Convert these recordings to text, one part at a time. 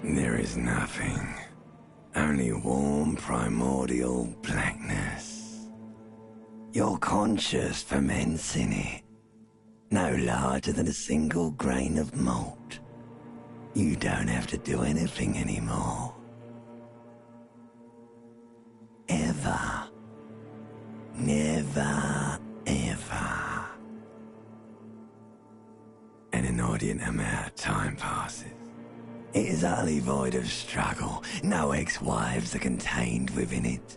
There is nothing. Only warm primordial blackness. Your conscious ferments in it. No larger than a single grain of malt. You don't have to do anything anymore. Ever. Never, ever. An inordinate amount of time passes. It is utterly void of struggle. No ex-wives are contained within it.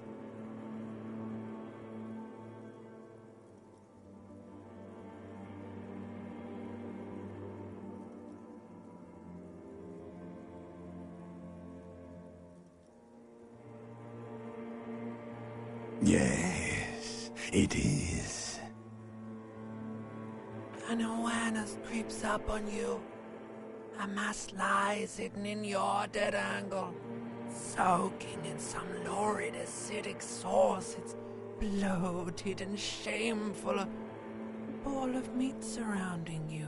Yes, it is. An awareness creeps up on you. A mass lies hidden in your dead angle, soaking in some lurid acidic sauce. It's bloated and shameful, a ball of meat surrounding you.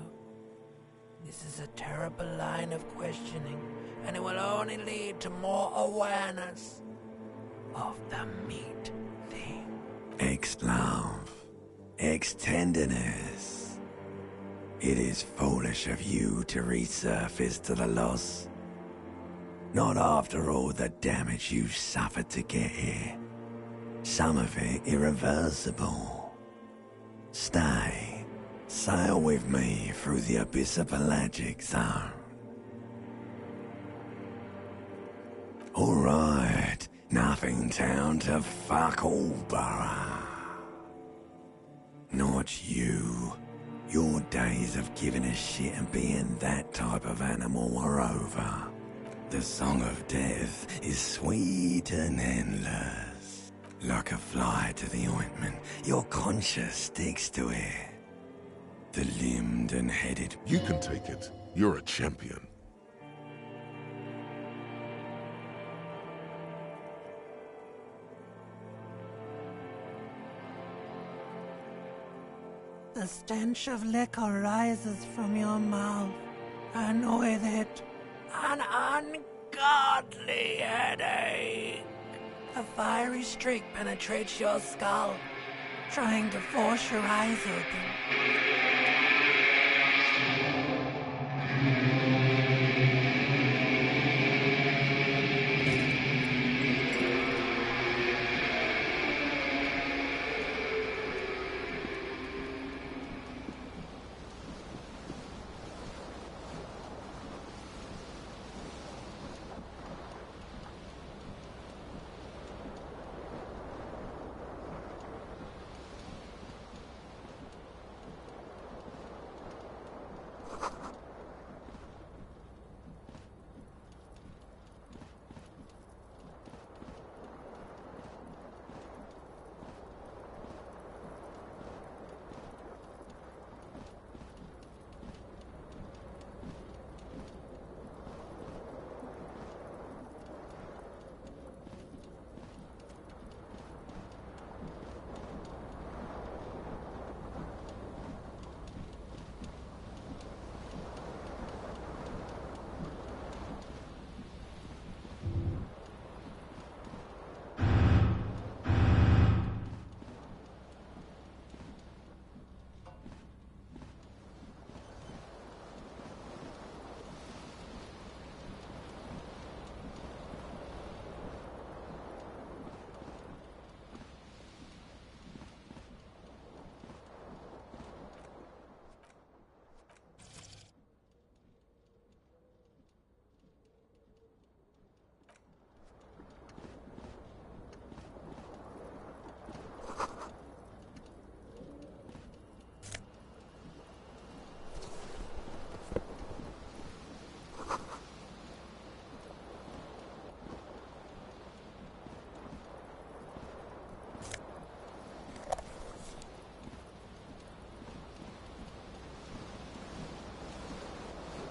This is a terrible line of questioning, and it will only lead to more awareness of the meat thing. Ex-love, ex-tenderness. It is foolish of you to resurface to the loss. Not after all the damage you've suffered to get here. Some of it irreversible. Stay. Sail with me through the abyss of pelagic zone. Alright, nothing town to fuck all borough. Not you. Your days of giving a shit and being that type of animal are over. The song of death is sweet and endless. Like a fly to the ointment, your conscience sticks to it. The limbed and headed... You can take it. You're a champion. The stench of liquor rises from your mouth, and with it, an ungodly headache. A fiery streak penetrates your skull, trying to force your eyes open.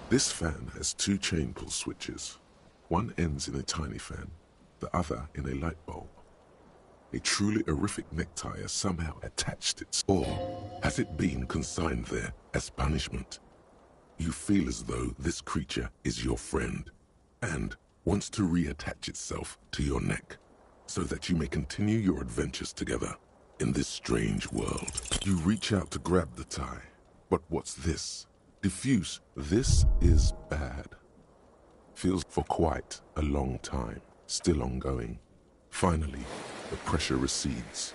This fan has two chain pull switches. One ends in a tiny fan, the other in a light bulb. A truly horrific necktie has somehow attached it, or has it been consigned there as punishment? You feel as though this creature is your friend, and wants to reattach itself to your neck so that you may continue your adventures together in this strange world. You reach out to grab the tie, but what's this? Diffuse, this is bad. Feels for quite a long time, still ongoing. Finally, the pressure recedes.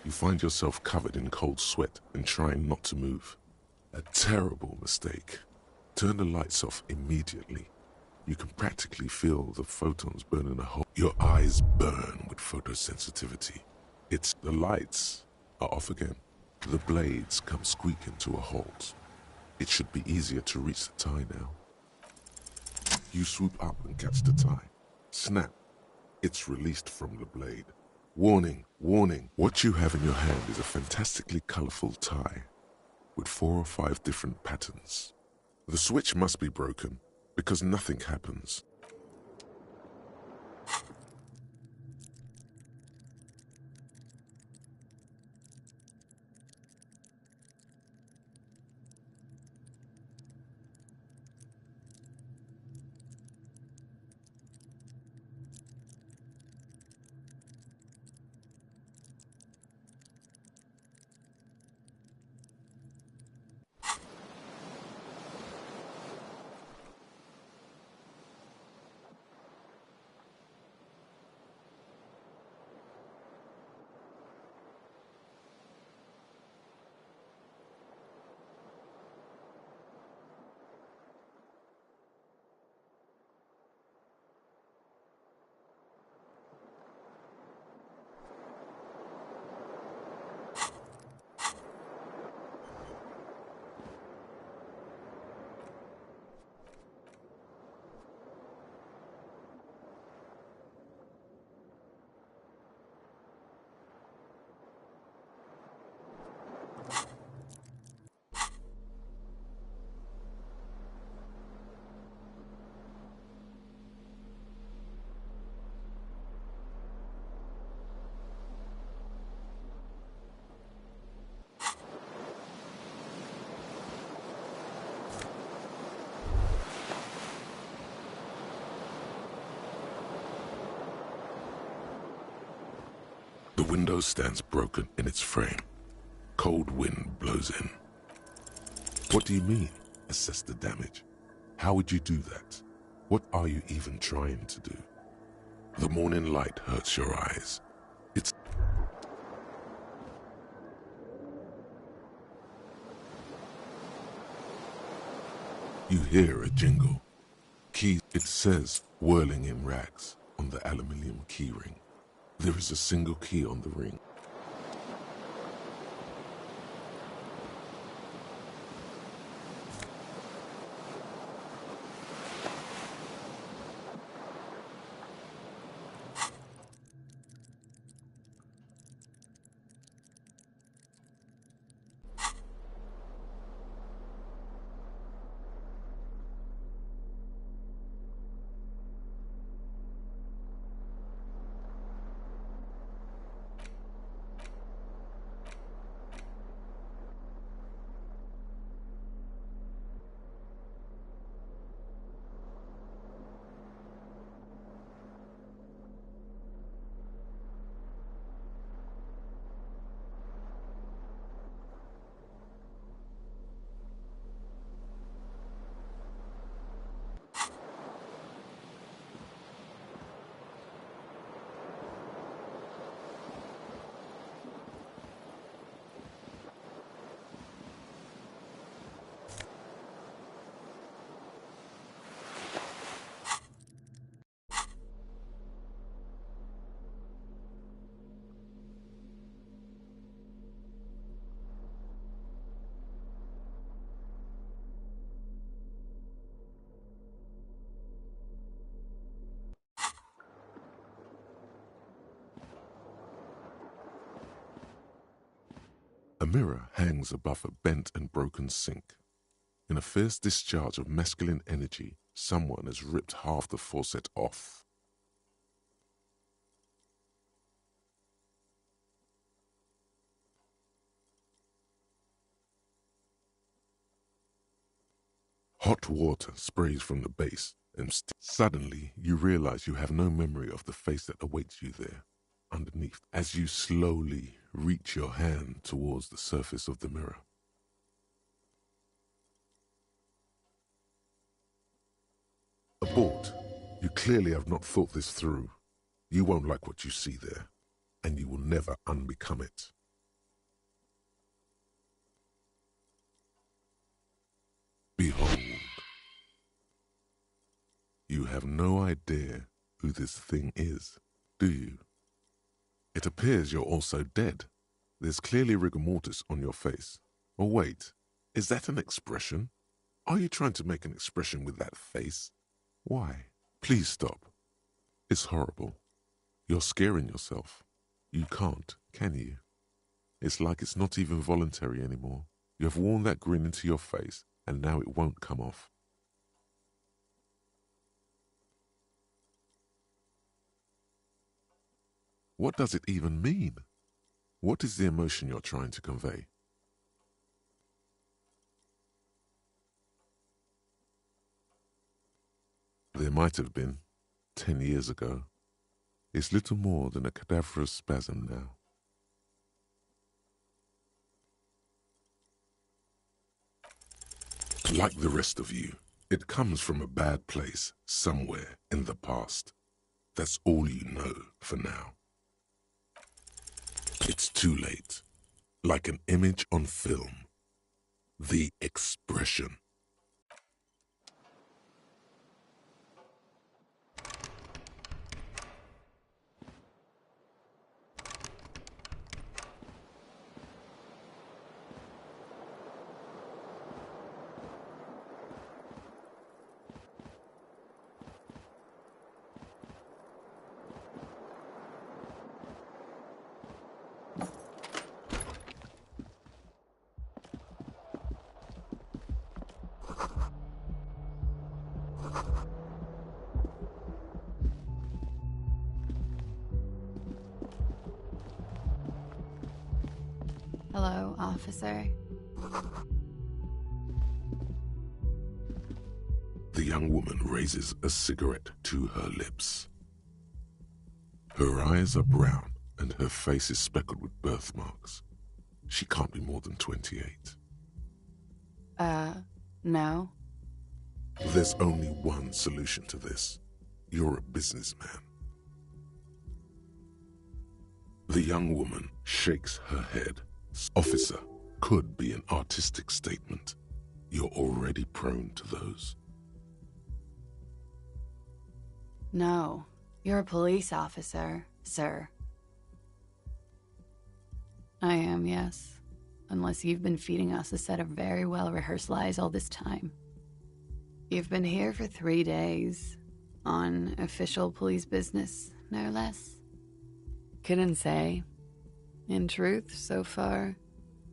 You find yourself covered in cold sweat and trying not to move. A terrible mistake. Turn the lights off immediately. You can practically feel the photons burning a hole. Your eyes burn with photosensitivity. It's the lights are off again. The blades come squeaking to a halt. It should be easier to reach the tie now. You swoop up and catch the tie. Snap. It's released from the blade. Warning, warning. What you have in your hand is a fantastically colorful tie with 4 or 5 different patterns. The switch must be broken because nothing happens. The window stands broken in its frame. Cold wind blows in. What do you mean, assess the damage? How would you do that? What are you even trying to do? The morning light hurts your eyes. You hear a jingle. Key, it says, whirling in rags on the aluminium key ring. There is a single key on the ring. A mirror hangs above a bent and broken sink. In a fierce discharge of masculine energy, someone has ripped half the faucet off. Hot water sprays from the base, and suddenly you realize you have no memory of the face that awaits you there, underneath, as you slowly reach your hand towards the surface of the mirror. Abort. You clearly have not thought this through. You won't like what you see there, and you will never unbecome it. Behold. You have no idea who this thing is, do you? It appears you're also dead. There's clearly rigor mortis on your face. Or wait, is that an expression? Are you trying to make an expression with that face? Why? Please stop. It's horrible. You're scaring yourself. You can't, can you? It's like it's not even voluntary anymore. You have worn that grin into your face, and now it won't come off. What does it even mean? What is the emotion you're trying to convey? There might have been, 10 years ago. It's little more than a cadaverous spasm now. Like the rest of you, it comes from a bad place somewhere in the past. That's all you know for now. It's too late. Like an image on film. The expression. Hello, officer. The young woman raises a cigarette to her lips. Her eyes are brown and her face is speckled with birthmarks. She can't be more than 28. No. There's only one solution to this. You're a businessman. The young woman shakes her head. Officer, could be an artistic statement. You're already prone to those. No. You're a police officer, sir. I am, yes. Unless you've been feeding us a set of very well-rehearsed lies all this time. You've been here for 3 days. On official police business, no less. Couldn't say. In truth, so far,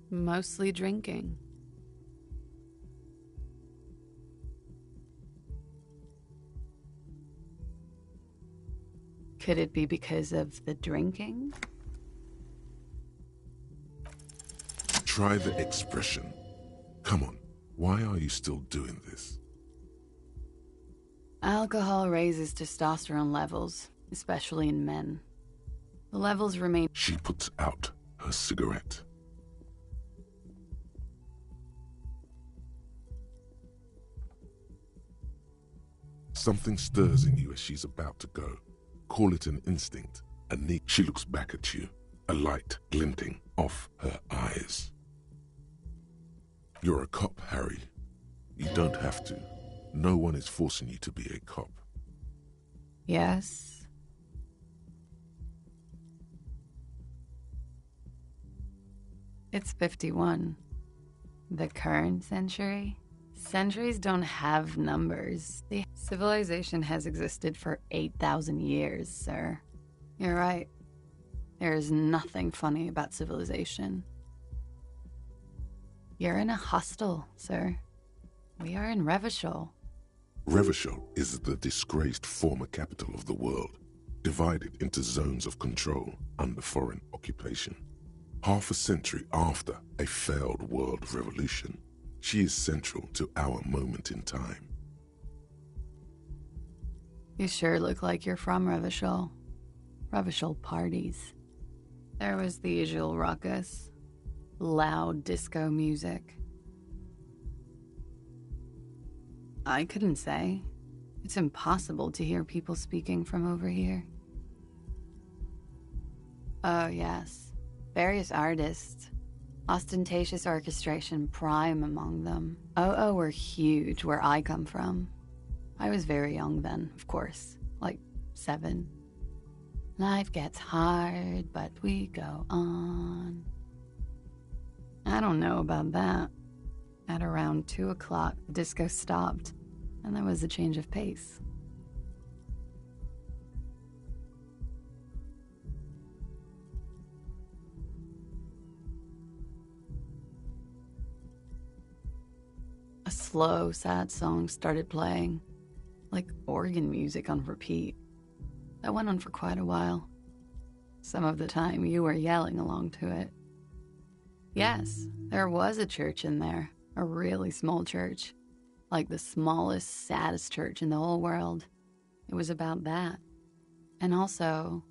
mostly drinking. Could it be because of the drinking? Try the expression. Come on, why are you still doing this? Alcohol raises testosterone levels, especially in men. The levels remain. She puts out her cigarette. Something stirs in you as she's about to go. Call it an instinct, a need. She looks back at you, a light glinting off her eyes. You're a cop, Harry. You don't have to. No one is forcing you to be a cop. Yes. It's 51. The current century? Centuries don't have numbers. The civilization has existed for 8,000 years, sir. You're right. There is nothing funny about civilization. You're in a hostel, sir. We are in Revachol. Revachol is the disgraced former capital of the world, divided into zones of control under foreign occupation. Half a century after a failed world revolution, she is central to our moment in time. You sure look like you're from Revachol. Revachol parties. There was the usual ruckus. Loud disco music. I couldn't say. It's impossible to hear people speaking from over here. Oh, yes. Various artists. Ostentatious orchestration prime among them. Oh, were huge where I come from. I was very young then, of course. Like 7. Life gets hard, but we go on. I don't know about that. At around 2 o'clock, the disco stopped, and there was a change of pace. A slow, sad song started playing, like organ music on repeat. That went on for quite a while. Some of the time, you were yelling along to it. Yes, there was a church in there, a really small church, like the smallest, saddest church in the whole world. It was about that. And also,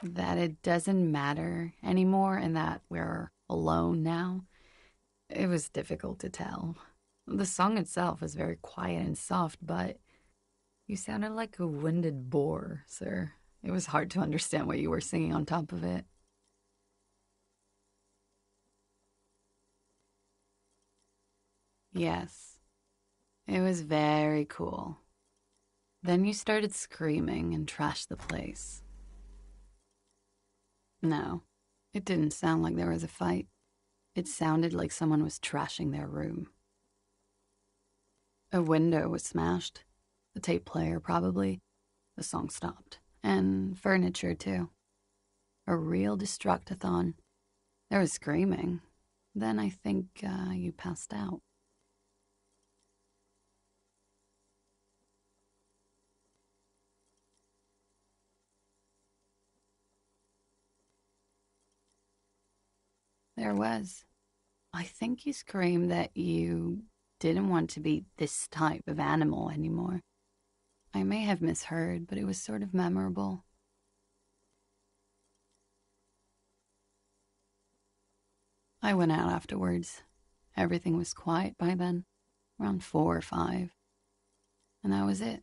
that it doesn't matter anymore and that we're alone now. It was difficult to tell. The song itself was very quiet and soft, but you sounded like a winded boar, sir. It was hard to understand what you were singing on top of it. Yes, it was very cool. Then you started screaming and trashed the place. No, it didn't sound like there was a fight. It sounded like someone was trashing their room. A window was smashed. The tape player, probably. The song stopped. And furniture, too. A real destructathon. There was screaming. Then I think you passed out. There was. I think you screamed that you didn't want to be this type of animal anymore. I may have misheard, but it was sort of memorable. I went out afterwards. Everything was quiet by then, around 4 or 5. And that was it.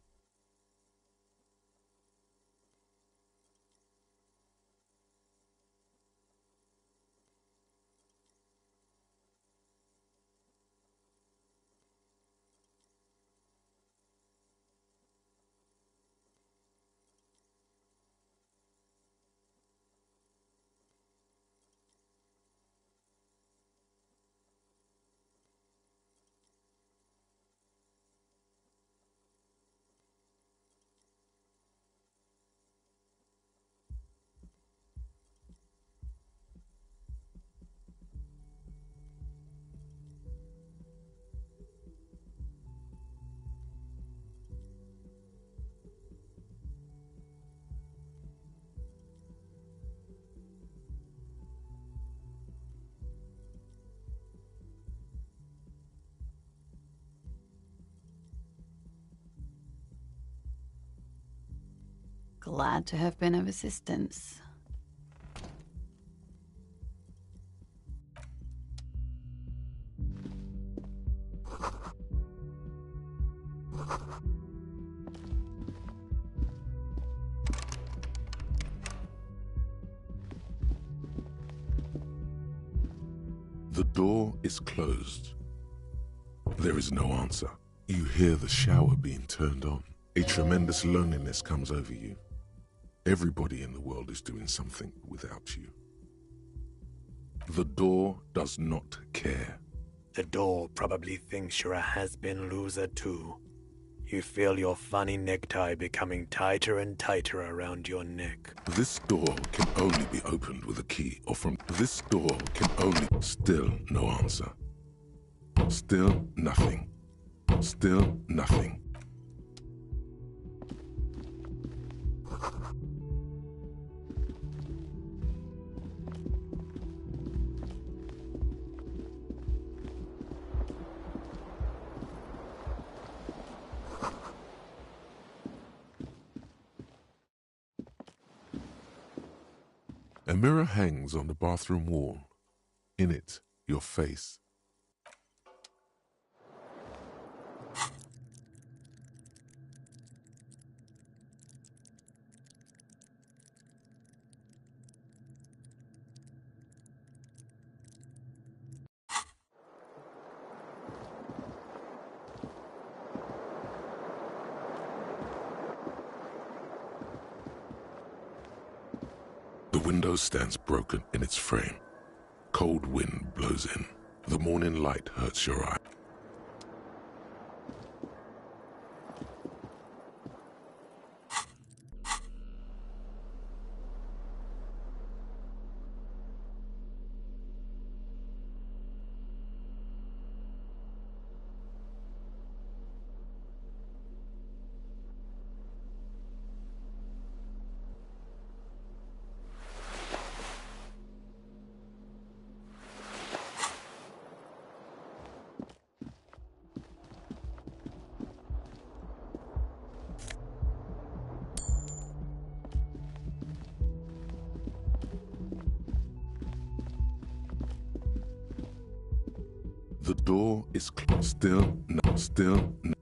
Glad to have been of assistance. The door is closed. There is no answer. You hear the shower being turned on. A tremendous loneliness comes over you. Everybody in the world is doing something without you. The door does not care. The door probably thinks you're a has-been loser too. You feel your funny necktie becoming tighter and tighter around your neck. This door can only be opened with a key, or from this door can only... Still no answer. Still nothing. Still nothing. A mirror hangs on the bathroom wall. In it, your face. The window stands broken in its frame. Cold wind blows in. The morning light hurts your eye. The door is closed. Still no. Still no.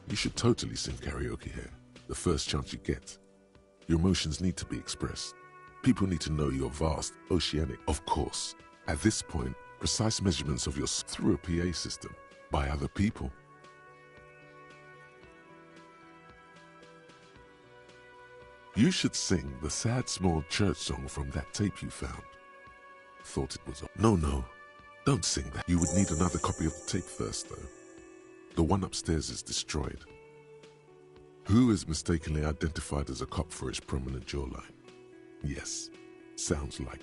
You should totally sing karaoke here, the first chance you get. Your emotions need to be expressed. People need to know you're vast, oceanic. Of course, at this point, precise measurements of your through a PA system by other people. You should sing the sad small church song from that tape you found. Thought it was... No, don't sing that. You would need another copy of the tape first, though. The one upstairs is destroyed. Who is mistakenly identified as a cop for his prominent jawline? Yes, sounds like.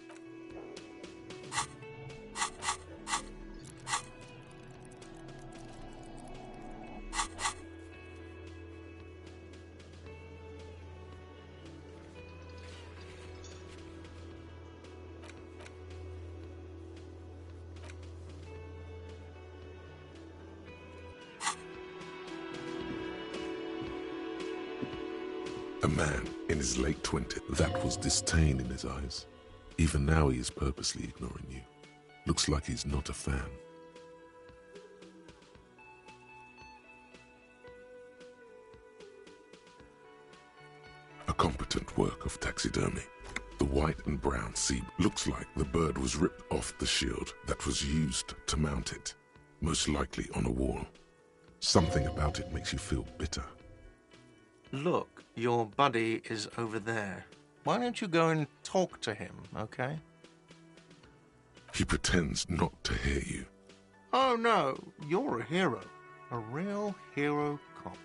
A man in his late 20s. That was disdain in his eyes. Even now he is purposely ignoring you. Looks like he's not a fan. A competent work of taxidermy. The white and brown sea looks like the bird was ripped off the shield that was used to mount it, most likely on a wall. Something about it makes you feel bitter. Look, your buddy is over there. Why don't you go and talk to him, okay? He pretends not to hear you. Oh no, you're a hero. A real hero cop.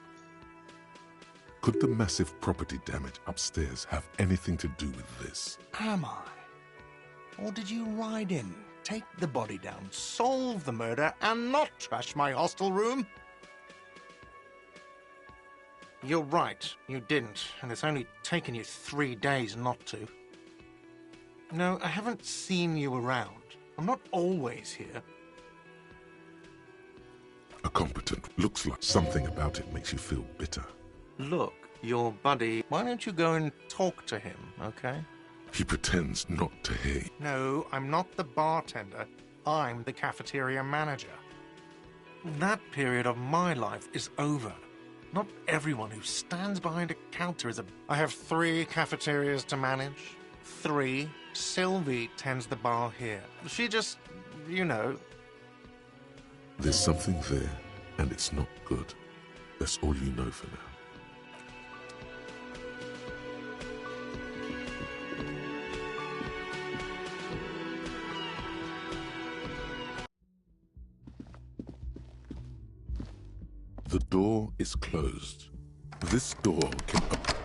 Could the massive property damage upstairs have anything to do with this? Am I? Or did you ride in, take the body down, solve the murder, and not trash my hostel room? You're right, you didn't, and it's only taken you 3 days not to. No, I haven't seen you around. I'm not always here. A competent looks like something about it makes you feel bitter. Look, your buddy. Why don't you go and talk to him, okay? He pretends not to hear you. No, I'm not the bartender. I'm the cafeteria manager. That period of my life is over. Not everyone who stands behind a counter is a... I have 3 cafeterias to manage. 3. Sylvie tends the bar here. She just, you know... There's something there, and it's not good. That's all you know for now. The door is closed. This door can open.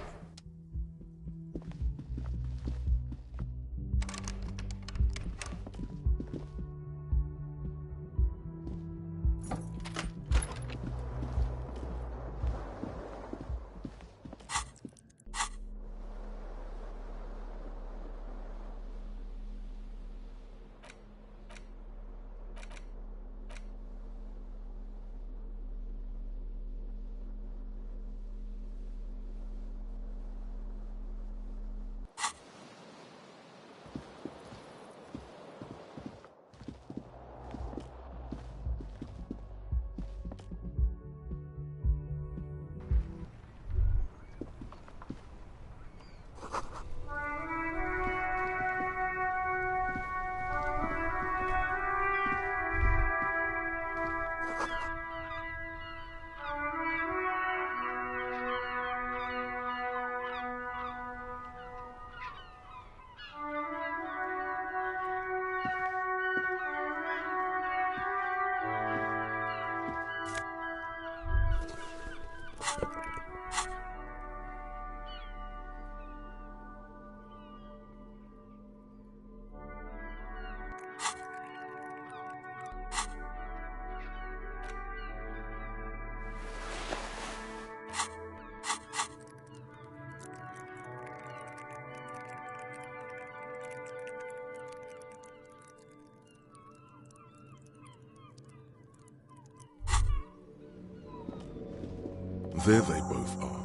There they both are.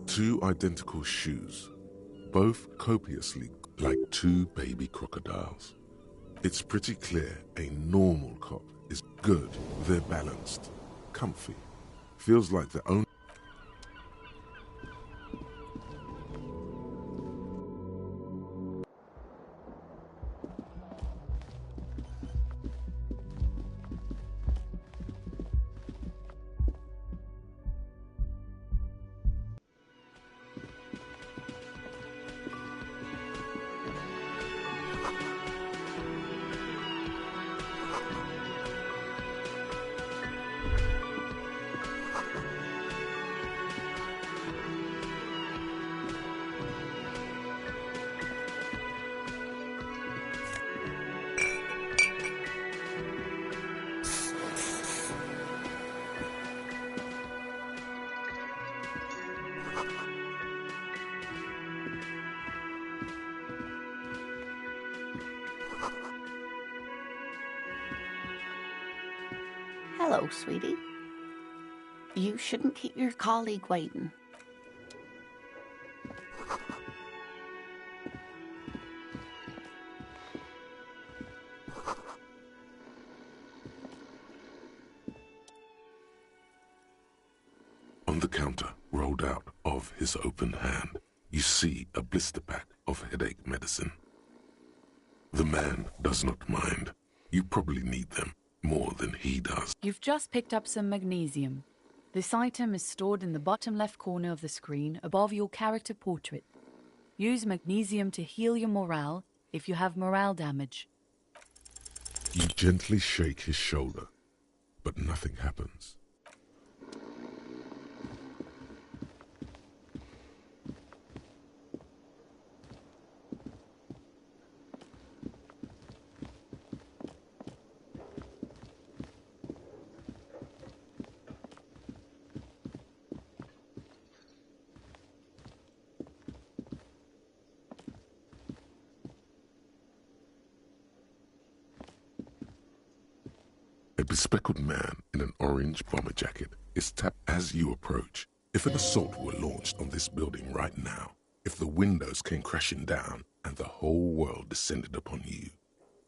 2 identical shoes, both copiously like 2 baby crocodiles. It's pretty clear a normal cop is good. They're balanced, comfy. Feels like the only... Hello, sweetie. You shouldn't keep your colleague waiting. On the counter, rolled out of his open hand, you see a blister pack of headache medicine. The man does not mind. You probably need them more than he does. You've just picked up some magnesium. This item is stored in the bottom left corner of the screen above your character portrait. Use magnesium to heal your morale if you have morale damage. You gently shake his shoulder, but nothing happens. A bespectacled man in an orange bomber jacket is tapped as you approach. If an assault were launched on this building right now, if the windows came crashing down and the whole world descended upon you,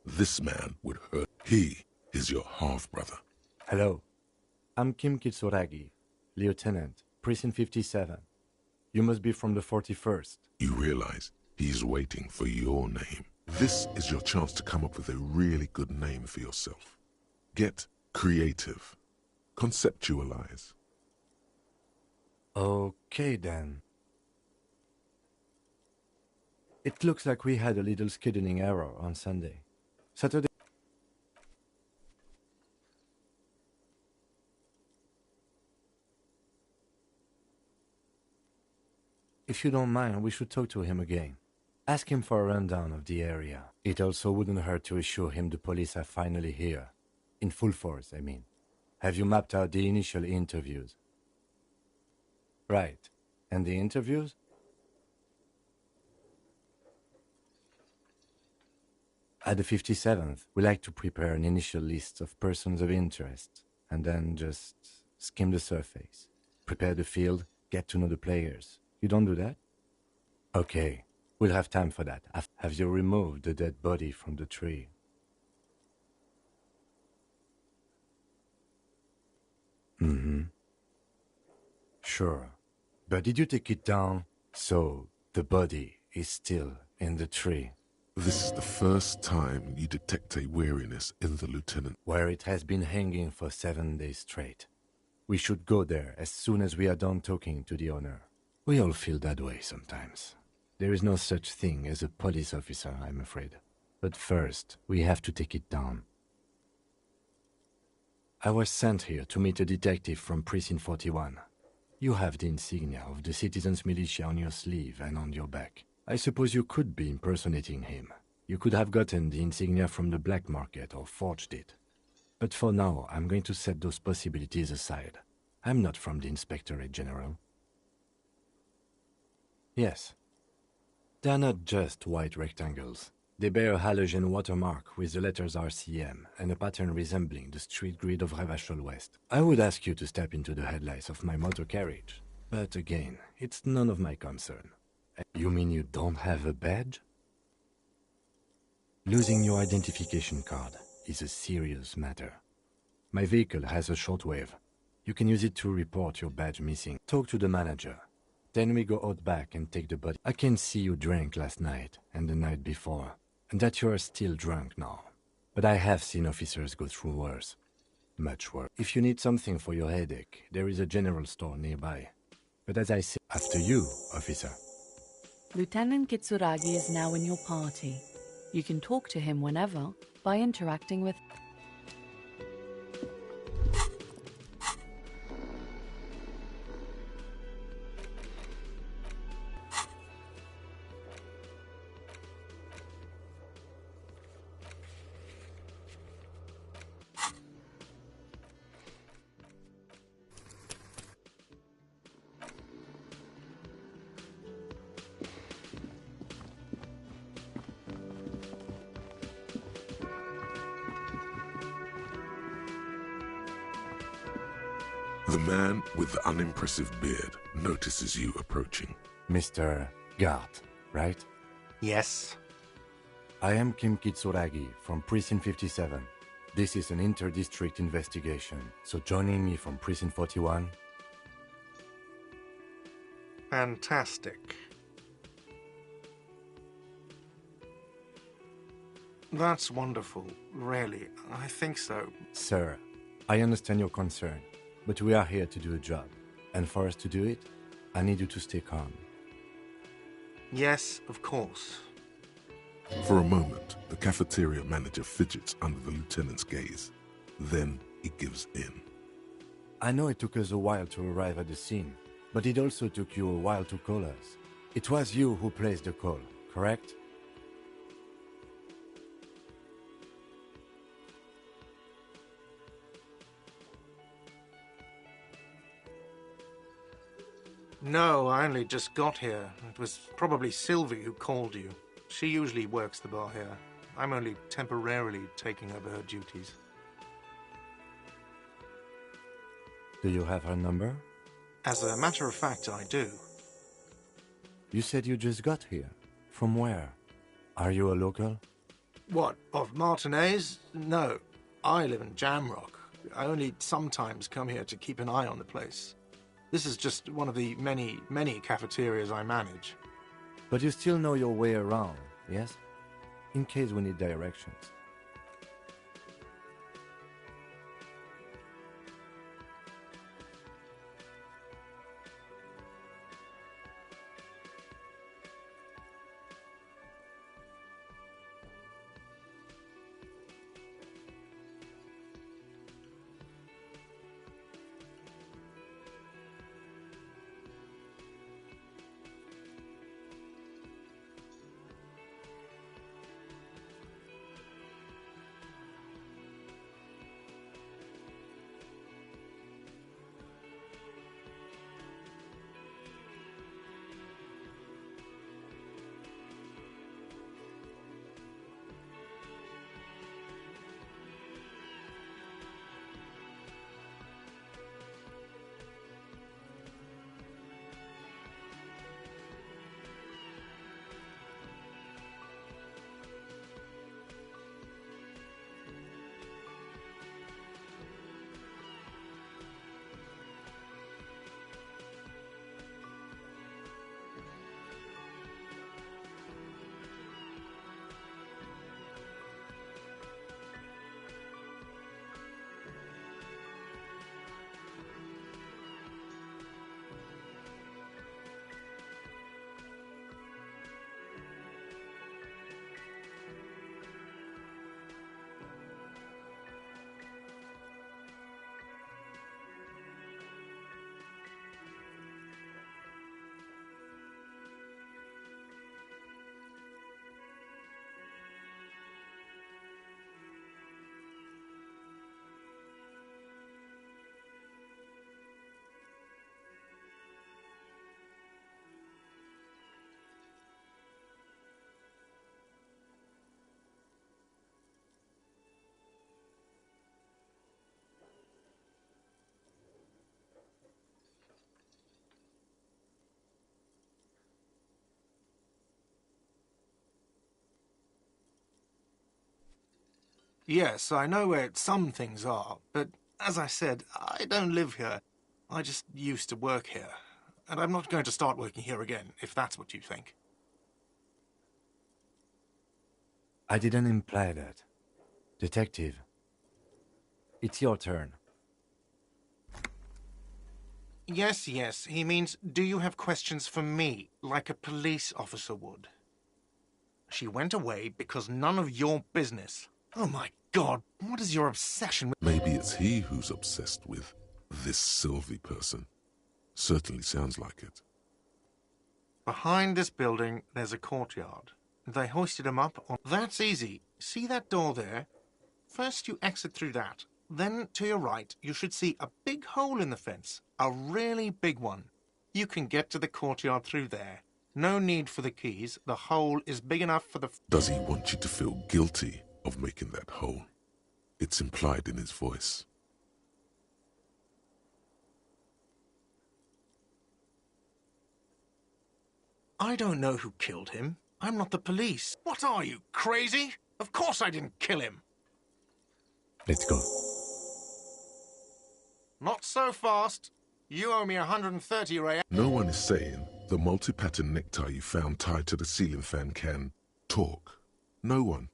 this man would hurt. He is your half-brother. Hello. I'm Kim Kitsuragi, Lieutenant, Precinct 57. You must be from the 41st. You realize he's waiting for your name. This is your chance to come up with a really good name for yourself. Get creative. Conceptualize. Okay then. It looks like we had a little scheduling error on Sunday. Saturday. If you don't mind, we should talk to him again. Ask him for a rundown of the area. It also wouldn't hurt to assure him the police are finally here. In full force, I mean. Have you mapped out the initial interviews? Right. And the interviews? At the 57th, we like to prepare an initial list of persons of interest, and then just skim the surface. Prepare the field, get to know the players. You don't do that? Okay, we'll have time for that. Have you removed the dead body from the tree? Mm-hmm. Sure. But did you take it down? So, the body is still in the tree. This is the first time you detect a weariness in the lieutenant. Where it has been hanging for 7 days straight. We should go there as soon as we are done talking to the owner. We all feel that way sometimes. There is no such thing as a police officer, I'm afraid. But first, we have to take it down. I was sent here to meet a detective from Precinct 41. You have the insignia of the citizens' militia on your sleeve and on your back. I suppose you could be impersonating him. You could have gotten the insignia from the black market or forged it. But for now, I'm going to set those possibilities aside. I'm not from the Inspectorate General. Yes. They are not just white rectangles. They bear a halogen watermark with the letters RCM and a pattern resembling the street grid of Revachol West. I would ask you to step into the headlights of my motor carriage. But again, it's none of my concern. You mean you don't have a badge? Losing your identification card is a serious matter. My vehicle has a shortwave. You can use it to report your badge missing. Talk to the manager. Then we go out back and take the body. I can see you drank last night and the night before, and that you are still drunk now. But I have seen officers go through worse. Much worse. If you need something for your headache, there is a general store nearby. But as I said, after you, officer. Lieutenant Kitsuragi is now in your party. You can talk to him whenever by interacting with... The man with the unimpressive beard notices you approaching. Mr. Gart, right? Yes. I am Kim Kitsuragi from Precinct 57. This is an inter-district investigation, so joining me from Precinct 41... Fantastic. That's wonderful, really. I think so. Sir, I understand your concern, but we are here to do a job. And for us to do it, I need you to stay calm. Yes, of course. For a moment, the cafeteria manager fidgets under the lieutenant's gaze. Then he gives in. I know it took us a while to arrive at the scene, but it also took you a while to call us. It was you who placed the call, correct? No, I only just got here. It was probably Sylvie who called you. She usually works the bar here. I'm only temporarily taking over her duties. Do you have her number? As a matter of fact, I do. You said you just got here. From where? Are you a local? What, of Martinez? No. I live in Jamrock. I only sometimes come here to keep an eye on the place. This is just one of the many, many cafeterias I manage. But you still know your way around, yes? In case we need directions. Yes, I know where some things are, but as I said, I don't live here. I just used to work here. And I'm not going to start working here again, if that's what you think. I didn't imply that. Detective, it's your turn. Yes, yes, he means, do you have questions for me, like a police officer would? She went away because none of your business. Oh my God, what is your obsession with— Maybe it's he who's obsessed with this Sylvie person. Certainly sounds like it. Behind this building, there's a courtyard. They hoisted him up on— That's easy. See that door there? First you exit through that. Then, to your right, you should see a big hole in the fence. A really big one. You can get to the courtyard through there. No need for the keys. The hole is big enough for the— Does he want you to feel guilty of making that hole? It's implied in his voice. I don't know who killed him. I'm not the police. What are you, crazy? Of course I didn't kill him. Let's go. Not so fast. You owe me 130 real. No one is saying the multi-pattern necktie you found tied to the ceiling fan can talk. No one.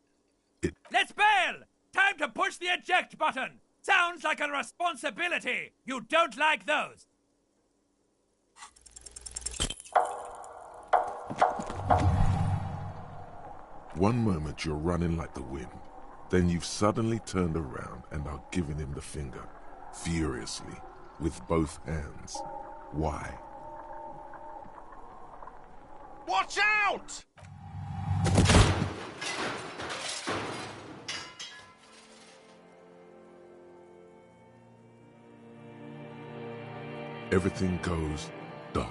Let's bail! Time to push the eject button! Sounds like a responsibility! You don't like those! One moment you're running like the wind. Then you've suddenly turned around and are giving him the finger, furiously, with both hands. Why? Watch out! Everything goes dark.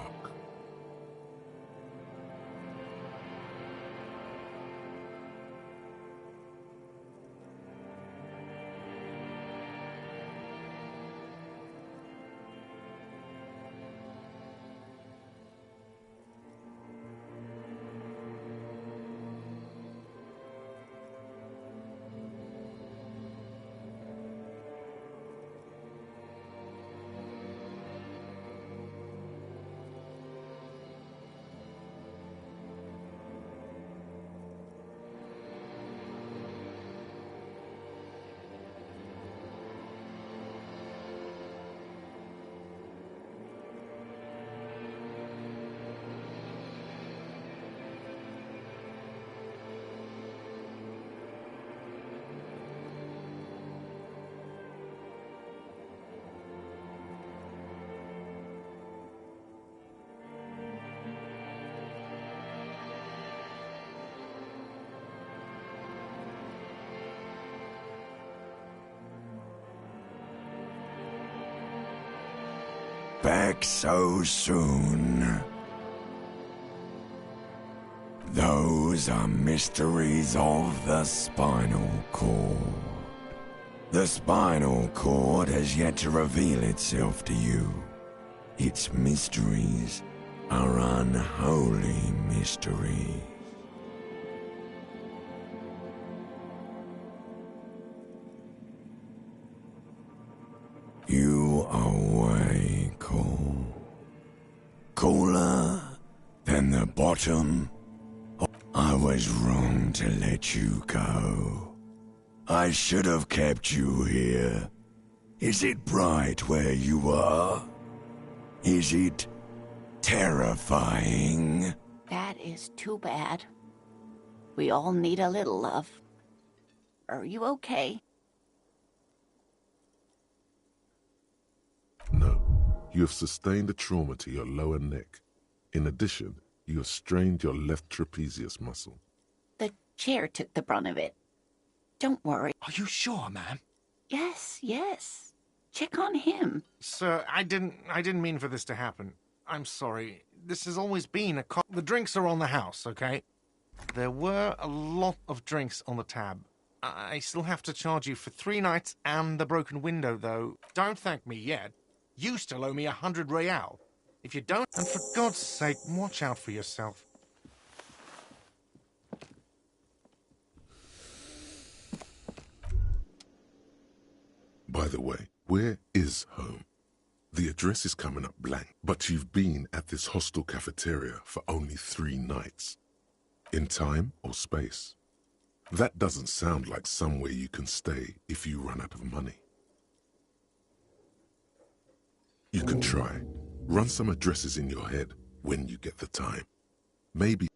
back so soon. Those are mysteries of the spinal cord. The spinal cord has yet to reveal itself to you. Its mysteries are unholy mysteries. You are way cool. Cooler than the bottom. I was wrong to let you go. I should have kept you here. Is it bright where you are? Is it terrifying? That is too bad. We all need a little love. Are you okay? No, you have sustained a trauma to your lower neck. In addition, you have strained your left trapezius muscle. The chair took the brunt of it. Don't worry. Are you sure, ma'am? Yes, yes. Check on him. Sir, I didn't mean for this to happen. I'm sorry. This has always been the drinks are on the house, okay? There were a lot of drinks on the tab. I still have to charge you for 3 nights and the broken window, though. Don't thank me yet. You still owe me 100 real. If you don't, and for God's sake, watch out for yourself. By the way, where is home? The address is coming up blank, but you've been at this hostel cafeteria for only 3 nights. In time or space? That doesn't sound like somewhere you can stay if you run out of money. You can try. Run some addresses in your head when you get the time. Maybe.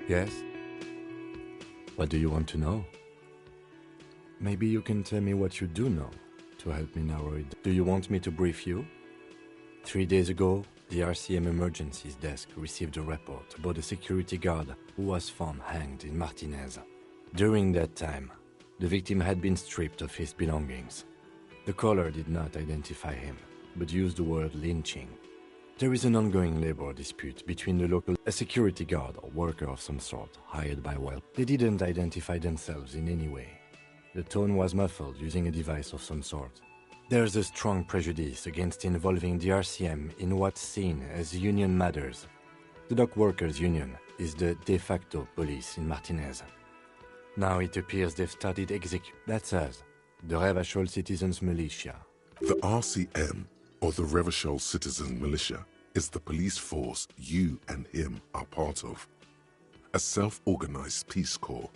Yes? What do you want to know? Maybe you can tell me what you do know to help me narrow it. Do you want me to brief you? 3 days ago, the RCM Emergencies Desk received a report about a security guard who was found hanged in Martinez. During that time, the victim had been stripped of his belongings. The caller did not identify him, but used the word lynching. There is an ongoing labor dispute between the local security guard or worker of some sort, hired by Well. They didn't identify themselves in any way. The tone was muffled using a device of some sort. There's a strong prejudice against involving the RCM in what's seen as union matters. The Dock Workers Union is the de facto police in Martinez. Now it appears they've started That's us, the Revachol Citizens Militia. The RCM, or the Revachol Citizen Militia, is the police force you and him are part of. a self-organized Peace Corps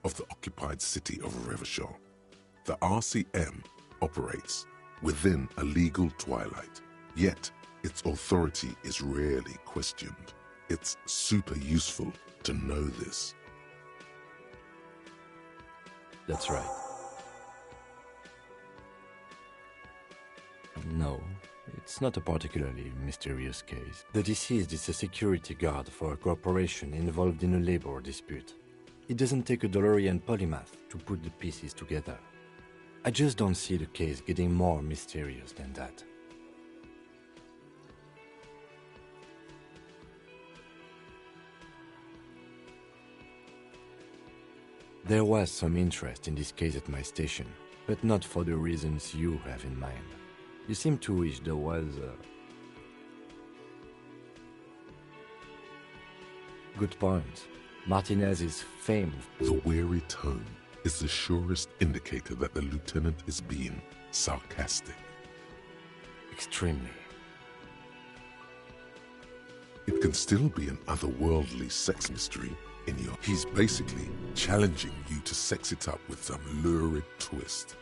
of the occupied city of Revachol. The RCM operates within a legal twilight, yet its authority is rarely questioned. It's super useful to know this. That's right. No, it's not a particularly mysterious case. The deceased is a security guard for a corporation involved in a labor dispute. It doesn't take a DeLorean polymath to put the pieces together. I just don't see the case getting more mysterious than that. There was some interest in this case at my station, but not for the reasons you have in mind. You seem to wish there was a... Good point. Martinez's fame... The weary tone is the surest indicator that the lieutenant is being sarcastic. Extremely. It can still be an otherworldly sex mystery in your... He's basically challenging you to sex it up with some lurid twist.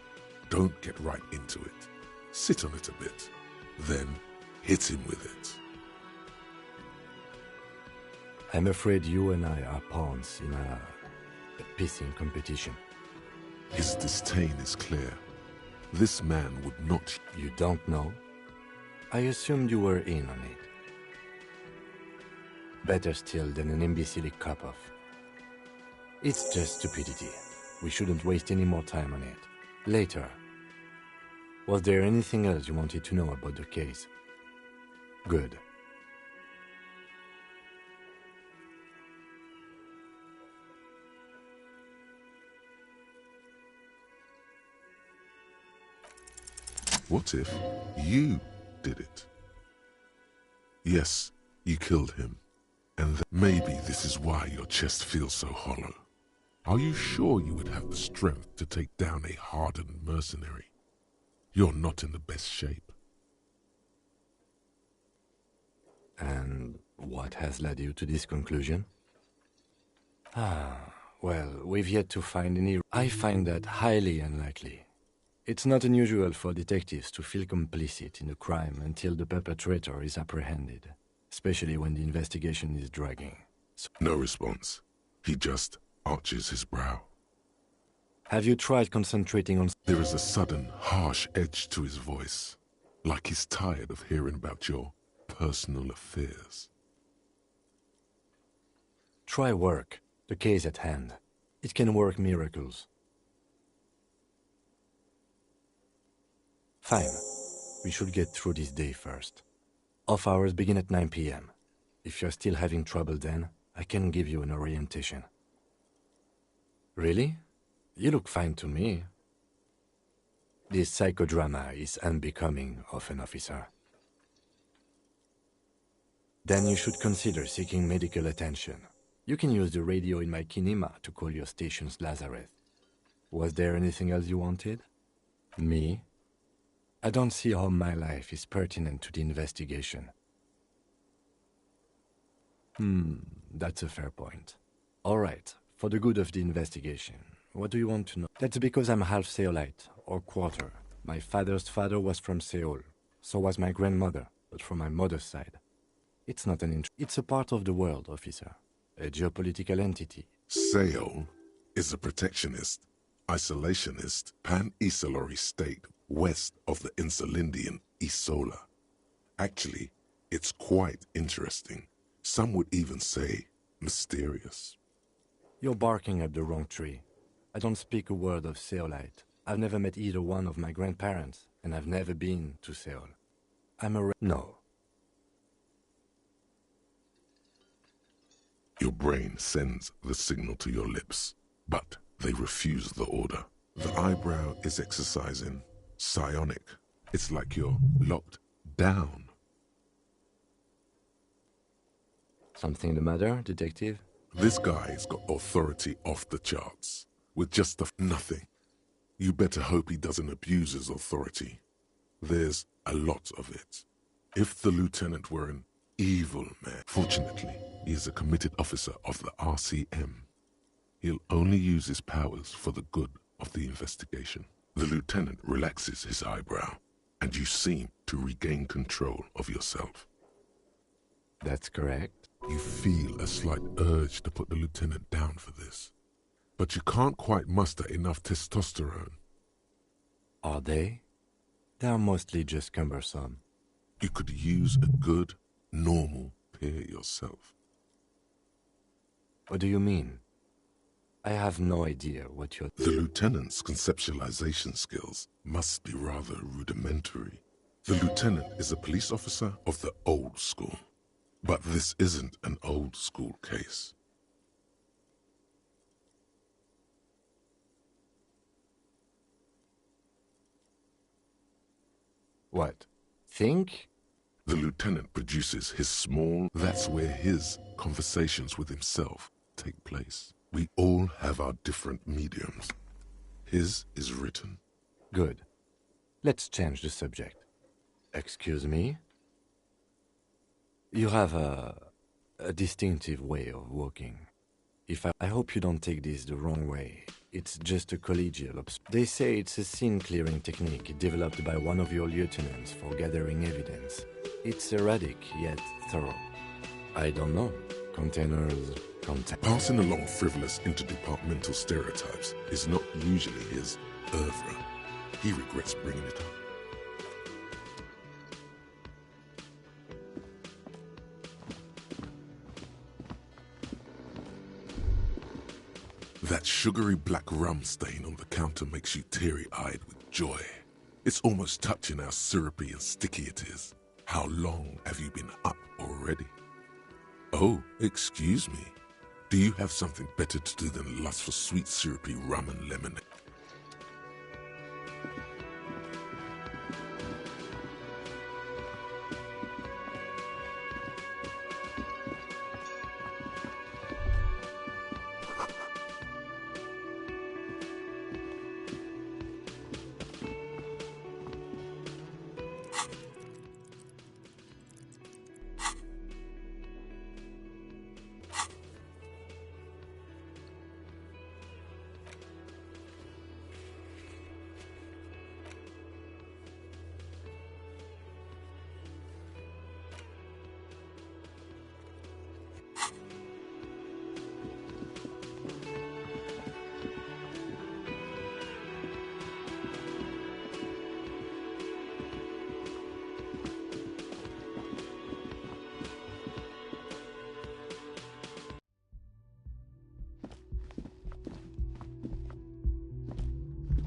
Don't get right into it. Sit on it a bit, then hit him with it. I'm afraid you and I are pawns in a pissing competition. His disdain is clear. This man would not... You don't know? I assumed you were in on it. Better still than an imbecilic cop-off. It's just stupidity. We shouldn't waste any more time on it. Later. Was there anything else you wanted to know about the case? Good. What if you did it? Yes, you killed him. And maybe this is why your chest feels so hollow. Are you sure you would have the strength to take down a hardened mercenary? You're not in the best shape. And what has led you to this conclusion? Well, we've yet to find any... I find that highly unlikely. It's not unusual for detectives to feel complicit in a crime until the perpetrator is apprehended, especially when the investigation is dragging. No response. He just arches his brow. Have you tried concentrating on... There is a sudden, harsh edge to his voice, like he's tired of hearing about your personal affairs. Try work, the case at hand. It can work miracles. Fine. We should get through this day first. Off hours begin at 9 p.m. If you're still having trouble then, I can give you an orientation. Really? You look fine to me. This psychodrama is unbecoming of an officer. Then you should consider seeking medical attention. You can use the radio in my kinema to call your station's Lazareth. Was there anything else you wanted? Me? I don't see how my life is pertinent to the investigation. That's a fair point. All right, for the good of the investigation, what do you want to know? That's because I'm half Seolite, or quarter. My father's father was from Seoul. So was my grandmother, but from my mother's side. It's not an it's a part of the world, officer. A geopolitical entity. Seoul is a protectionist, isolationist, pan-Isolari state west of the Insulindian Isola. Actually, it's quite interesting. Some would even say mysterious. You're barking up the wrong tree. I don't speak a word of Seolite. I've never met either one of my grandparents, and I've never been to Seoul. No. Your brain sends the signal to your lips, but they refuse the order. The eyebrow is exercising psionic. It's like you're locked down. Something the matter, detective? This guy's got authority off the charts, with just nothing. You better hope he doesn't abuse his authority. There's a lot of it. If the lieutenant were an evil man, fortunately, He is a committed officer of the RCM. He'll only use his powers for the good of the investigation. The lieutenant relaxes his eyebrow, and you seem to regain control of yourself. That's correct. You feel a slight urge to put the lieutenant down for this, but you can't quite muster enough testosterone. Are they? They are mostly just cumbersome. You could use a good, normal peer yourself. What do you mean? I have no idea what you're... The lieutenant's conceptualization skills must be rather rudimentary. The lieutenant is a police officer of the old school. But this isn't an old school case. What? Think? The lieutenant produces his small... That's where his conversations with himself take place. We all have our different mediums. His is written. Good. Let's change the subject. Excuse me? You have a distinctive way of walking. I hope you don't take this the wrong way. It's just a collegial They say it's a scene-clearing technique developed by one of your lieutenants for gathering evidence. It's erratic, yet thorough. I don't know. Containers... Passing along frivolous interdepartmental stereotypes is not usually his oeuvre. He regrets bringing it up. That sugary black rum stain on the counter makes you teary-eyed with joy. It's almost touching how syrupy and sticky it is. How long have you been up already? Oh, excuse me. Do you have something better to do than lust for sweet syrupy rum and lemonade?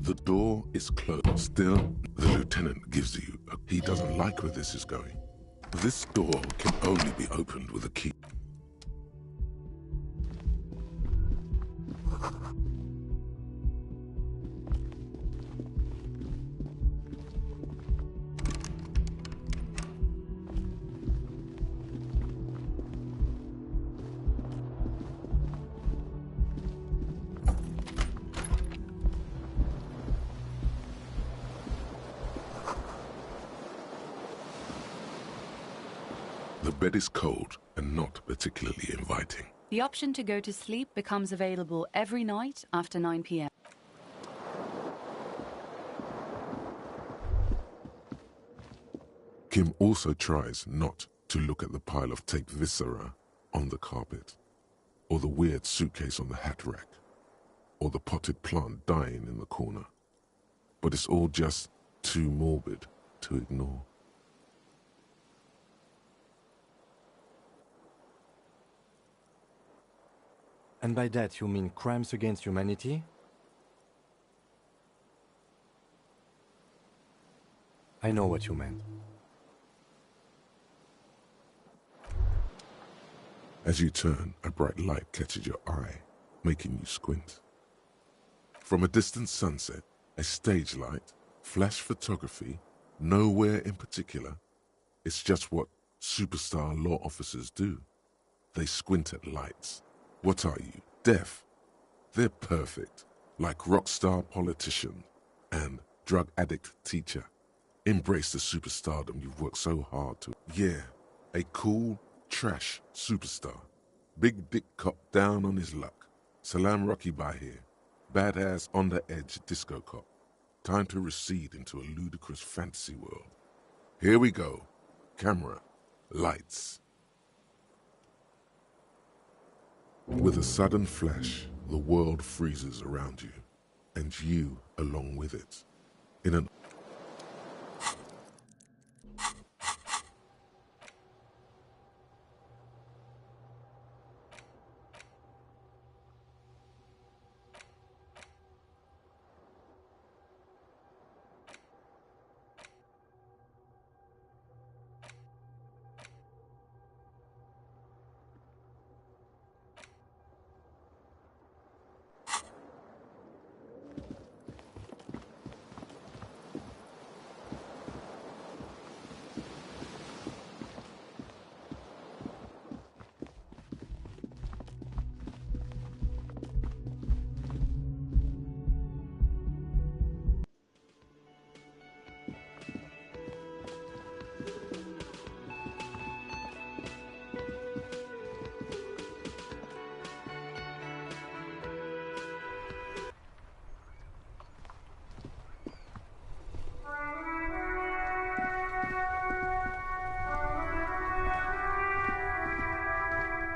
The door is closed. Still, the lieutenant gives you he doesn't like where this is going. This door can only be opened with a key. The bed is cold and not particularly inviting. The option to go to sleep becomes available every night after 9 p.m. Kim also tries not to look at the pile of taped viscera on the carpet, or the weird suitcase on the hat rack, or the potted plant dying in the corner. But it's all just too morbid to ignore. And by that you mean crimes against humanity? I know what you meant. As you turn, a bright light catches your eye, making you squint. From a distant sunset, a stage light, flash photography, nowhere in particular. It's just what superstar law officers do. They squint at lights. What are you, deaf? They're perfect, like rock star politician and drug addict teacher. Embrace the superstardom you've worked so hard to. Yeah, a cool, trash superstar. Big Dick Cop down on his luck. Salam Rocky by here. Badass on the edge disco cop. Time to recede into a ludicrous fantasy world. Here we go. Camera. Lights. With a sudden flash, the world freezes around you, and you along with it. In an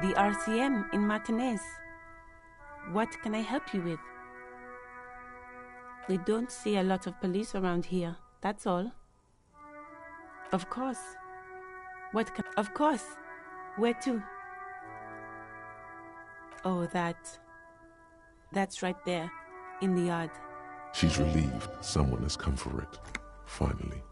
The RCM in Martinez. What can I help you with? We don't see a lot of police around here, that's all. Of course. Of course. Where to? Oh, that's right there, in the yard. She's relieved someone has come for it. Finally.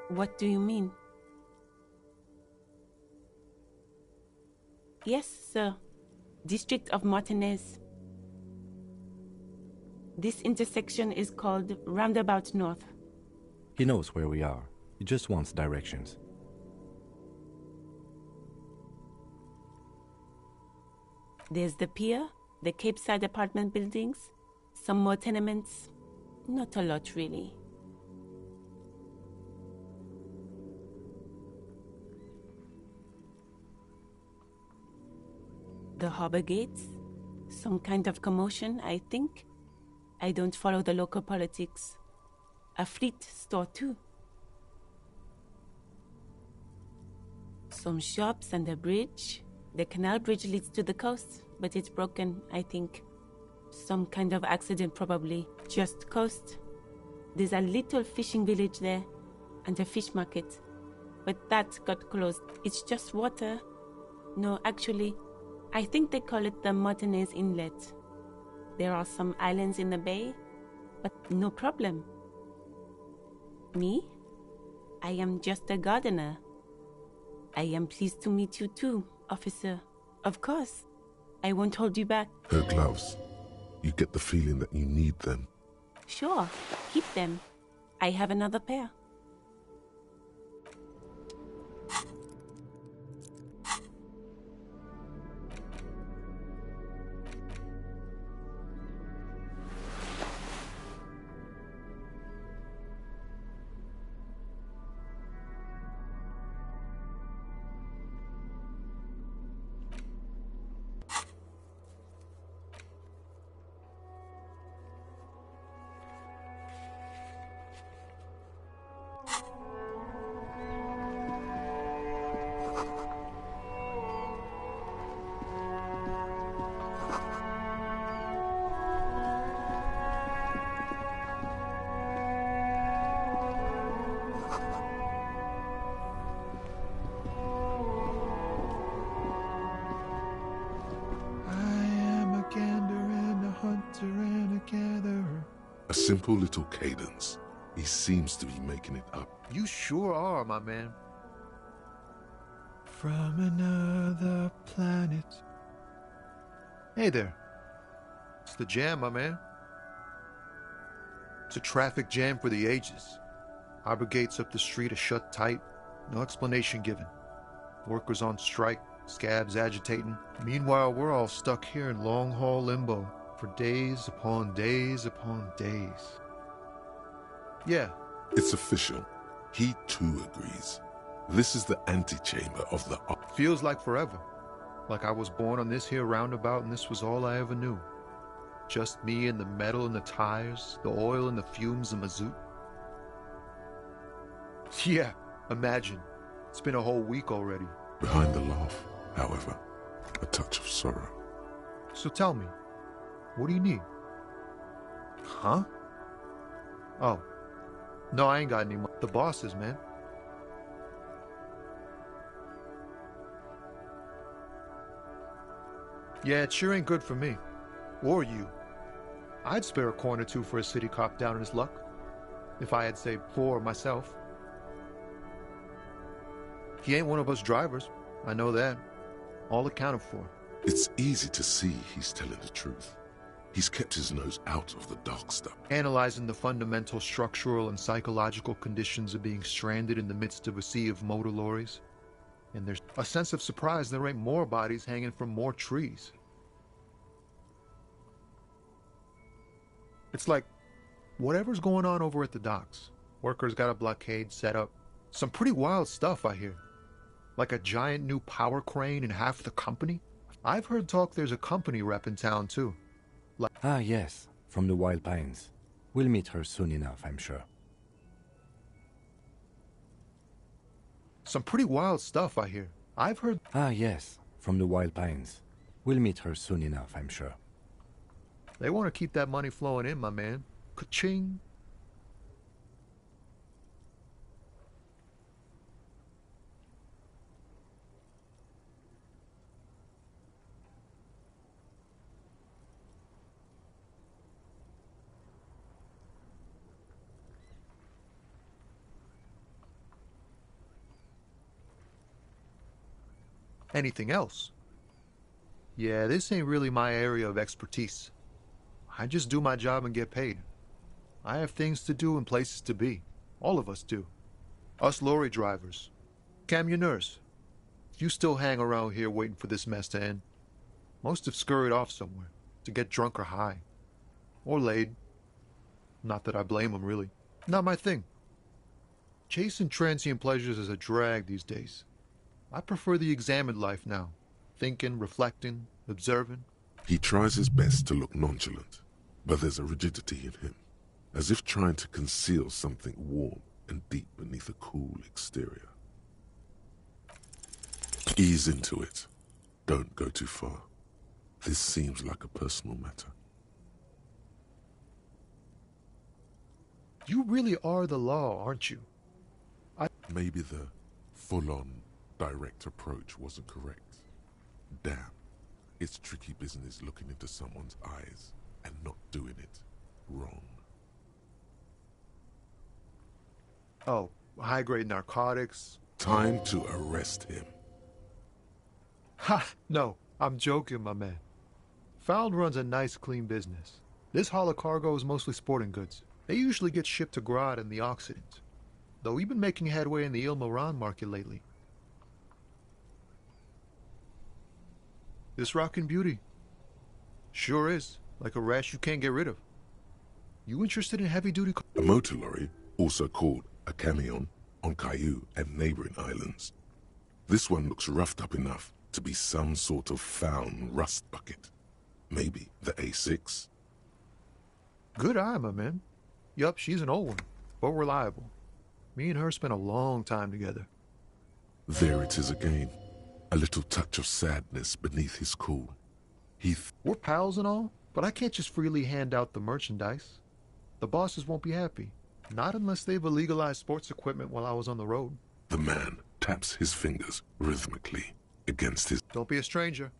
What do you mean? Yes, sir. District of Martinez. This intersection is called Roundabout North. He knows where we are. He just wants directions. There's the pier, the Cape Side apartment buildings, some more tenements. Not a lot, really. The harbor gates? Some kind of commotion, I think. I don't follow the local politics. A fleet store, too. Some shops and a bridge. The canal bridge leads to the coast, but it's broken, I think. Some kind of accident, probably. Just coast. There's a little fishing village there, and a fish market. But that got closed. It's just water. No, actually, I think they call it the Martinez Inlet. There are some islands in the bay, but no problem. Me? I am just a gardener. I am pleased to meet you too, officer. Of course. I won't hold you back. Her gloves. You get the feeling that you need them. Sure, keep them. I have another pair. A simple little cadence. He seems to be making it up. You sure are, my man. From another planet. Hey there. It's the jam, my man. It's a traffic jam for the ages. Harbor gates up the street are shut tight. No explanation given. Workers on strike. scabs agitating. Meanwhile, we're all stuck here in long-haul limbo for days upon days upon days. Yeah. It's official. He too agrees. This is the antechamber of the... Feels like forever. Like I was born on this here roundabout and this was all I ever knew. Just me and the metal and the tires, the oil and the fumes and mazout. Yeah, imagine. It's been a whole week already. Behind the laugh, however, a touch of sorrow. So tell me, what do you need? Huh? Oh. No, I ain't got any money. The bosses, man. Yeah, it sure ain't good for me. Or you. I'd spare a coin or two for a city cop down in his luck. If I had, say, 4 myself. He ain't one of us drivers. I know that. All accounted for. It's easy to see he's telling the truth. He's kept his nose out of the dark stuff. Analyzing the fundamental structural and psychological conditions of being stranded in the midst of a sea of motor lorries. And there's a sense of surprise there ain't more bodies hanging from more trees. It's like, whatever's going on over at the docks. Workers got a blockade set up. Some pretty wild stuff, I hear. Like a giant new power crane in half the company. I've heard talk there's a company rep in town, too. Ah, yes, from the Wild Pines. We'll meet her soon enough, I'm sure. Some pretty wild stuff, I hear. I've heard... Ah, yes, from the Wild Pines. We'll meet her soon enough, I'm sure. They want to keep that money flowing in, my man. Ka-ching. Anything else? Yeah, this ain't really my area of expertise. I just do my job and get paid. I have things to do and places to be. All of us do. Us lorry drivers. Camionneurs. You still hang around here waiting for this mess to end. Most have scurried off somewhere to get drunk or high. Or laid. Not that I blame them, really. Not my thing. Chasing transient pleasures is a drag these days. I prefer the examined life now. Thinking, reflecting, observing. He tries his best to look nonchalant, but there's a rigidity in him, as if trying to conceal something warm and deep beneath a cool exterior. Ease into it. Don't go too far. This seems like a personal matter. You really are the law, aren't you? Maybe the full-on direct approach wasn't correct. Damn, it's tricky business looking into someone's eyes and not doing it wrong. Oh, high-grade narcotics. Time to arrest him. Ha! No, I'm joking, my man. Found runs a nice, clean business. This haul of cargo is mostly sporting goods. They usually get shipped to Grad and the Occident. Though we've been making headway in the Il Moran market lately. This rockin' beauty. Sure is. Like a rash you can't get rid of. You interested in heavy-duty... A motor lorry, also called a camion, on Caillou and neighboring islands. This one looks roughed up enough to be some sort of found rust bucket. Maybe the A6? Good eye, my man. Yup, she's an old one, but reliable. Me and her spent a long time together. There it is again. A little touch of sadness beneath his cool. We're pals and all, but I can't just freely hand out the merchandise. The bosses won't be happy. Not unless they've illegalized sports equipment while I was on the road. The man taps his fingers rhythmically against his... Don't be a stranger.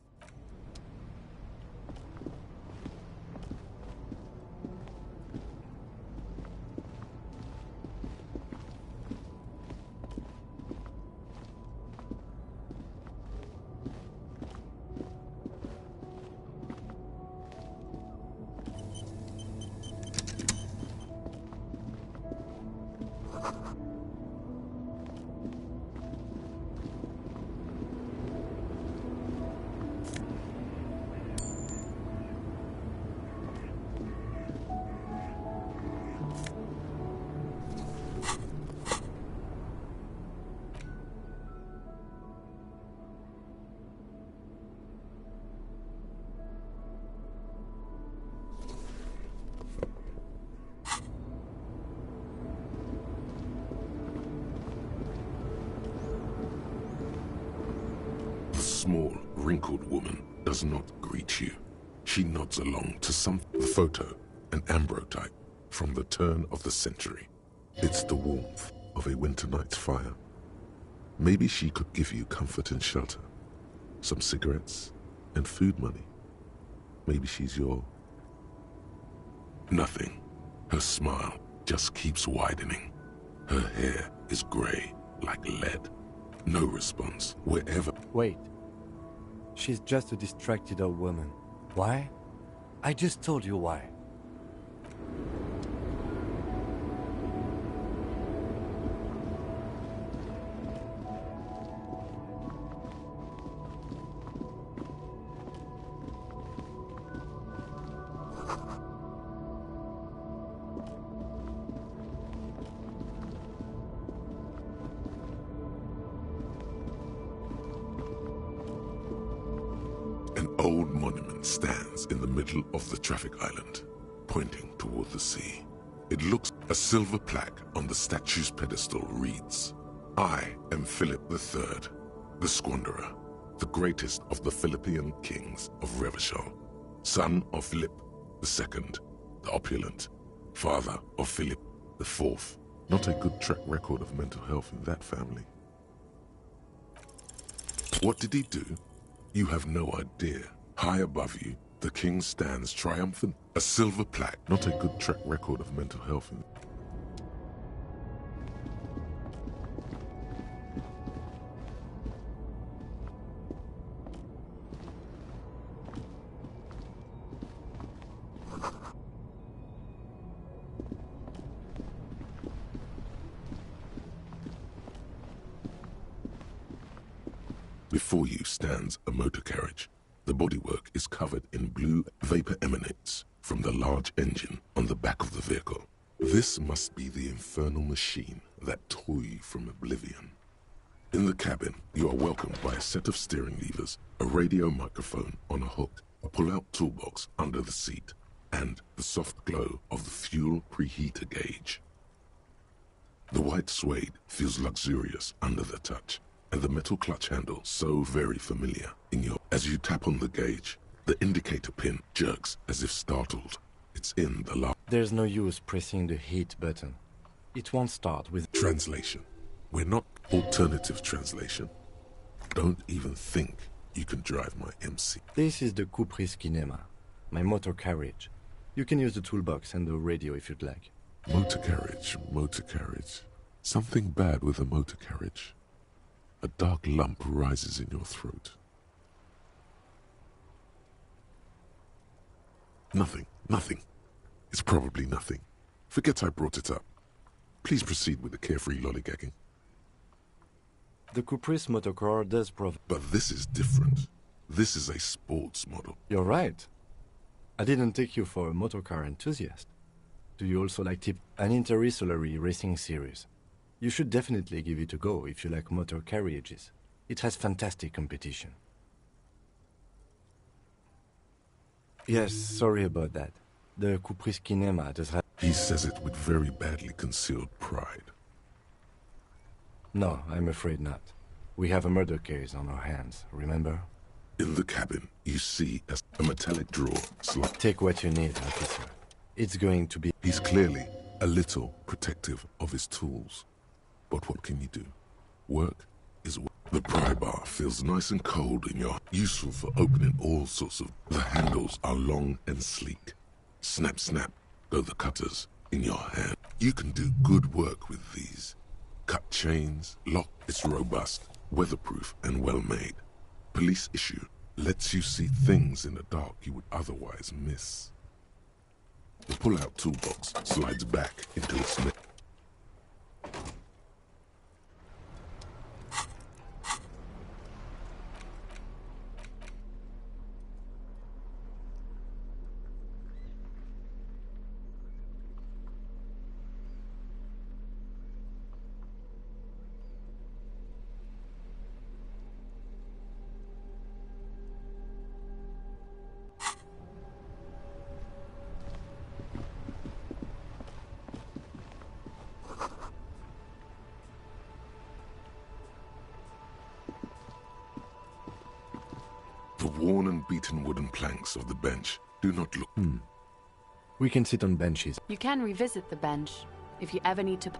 small, wrinkled woman does not greet you. She nods along to the photo, an ambrotype from the turn of the century. It's the warmth of a winter night's fire. Maybe she could give you comfort and shelter, some cigarettes and food money. Maybe she's your... Nothing. Her smile just keeps widening. Her hair is gray like lead. No response wherever... Wait. She's just a distracted old woman. Why? I just told you why. An old monument stands in the middle of the traffic island, pointing toward the sea. It looks a silver plaque on the statue's pedestal reads, I am Philip III, the Squanderer, the greatest of the Philippian kings of Revachol, son of Philip II, the opulent, father of Philip IV. Not a good track record of mental health in that family. What did he do? You have no idea. High above you, the king stands triumphant, a silver plaque. Not a good track record of mental health. Before you stands a motor carriage. The bodywork is covered in blue vapor emanates from the large engine on the back of the vehicle. This must be the infernal machine that tore you from oblivion. In the cabin, you are welcomed by a set of steering levers, a radio microphone on a hook, a pull-out toolbox under the seat, and the soft glow of the fuel preheater gauge. The white suede feels luxurious under the touch, and the metal clutch handle so very familiar in your... As you tap on the gauge, the indicator pin jerks as if startled. It's in the last... There's no use pressing the heat button. It won't start with... Translation. We're not alternative translation. Don't even think you can drive my MC. This is the Caprice Kinema, my motor carriage. You can use the toolbox and the radio if you'd like. Motor carriage, motor carriage. Something bad with a motor carriage. A dark lump rises in your throat. Nothing, nothing. It's probably nothing. Forget I brought it up. Please proceed with the carefree lollygagging. The Caprice motorcar does provide... But this is different. This is a sports model. You're right. I didn't take you for a motorcar enthusiast. Do you also like an interstellary racing series? You should definitely give it a go if you like motor carriages. It has fantastic competition. Yes, sorry about that. The Caprice Kinema does have... He says it with very badly concealed pride. No, I'm afraid not. We have a murder case on our hands, remember? In the cabin, you see a metallic drawer slot. Take what you need, officer. It's going to be... He's clearly a little protective of his tools. But what can you do? Work is work. The pry bar feels nice and cold in your... Useful for opening all sorts of... The handles are long and sleek. Snap, snap, go the cutters in your hand. You can do good work with these. Cut chains, lock. It's robust, weatherproof, and well-made. Police issue lets you see things in the dark you would otherwise miss. The pull-out toolbox slides back into its neck. The worn and beaten wooden planks of the bench do not look... We can sit on benches. You can revisit the bench if you ever need to.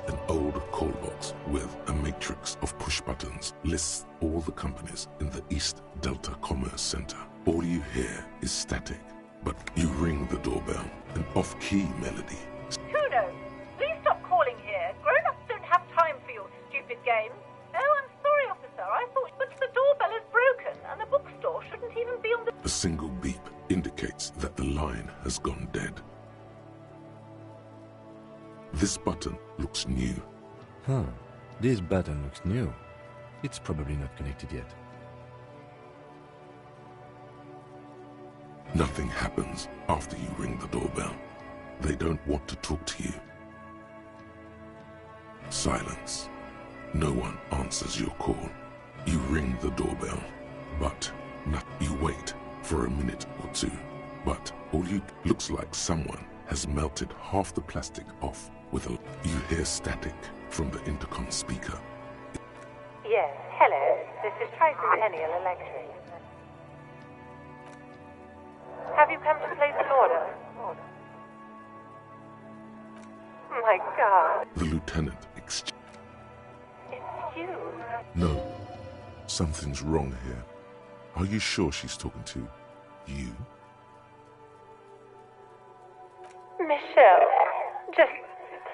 An old call box with a matrix of push buttons lists all the companies in the East Delta Commerce Center. All you hear is static, but you ring the doorbell, an off-key melody. Kudos! Please stop calling here. Grown-ups don't have time for your stupid games. Oh, I'm sorry, officer. I thought... But the doorbell is broken, and the bookstore shouldn't even be on the... A single beep indicates that the line has gone dead. This button looks new. This button looks new. It's probably not connected yet. Nothing happens after you ring the doorbell. They don't want to talk to you. Silence. No one answers your call. You ring the doorbell, but you wait for a minute or two. But all you looks like someone has melted half the plastic off with a... You hear static from the intercom speaker. Yes, hello. This is Tricentennial Electric. Have you come to place an order? My God. The lieutenant It's you. No. Something's wrong here. Are you sure she's talking to you? Michelle, just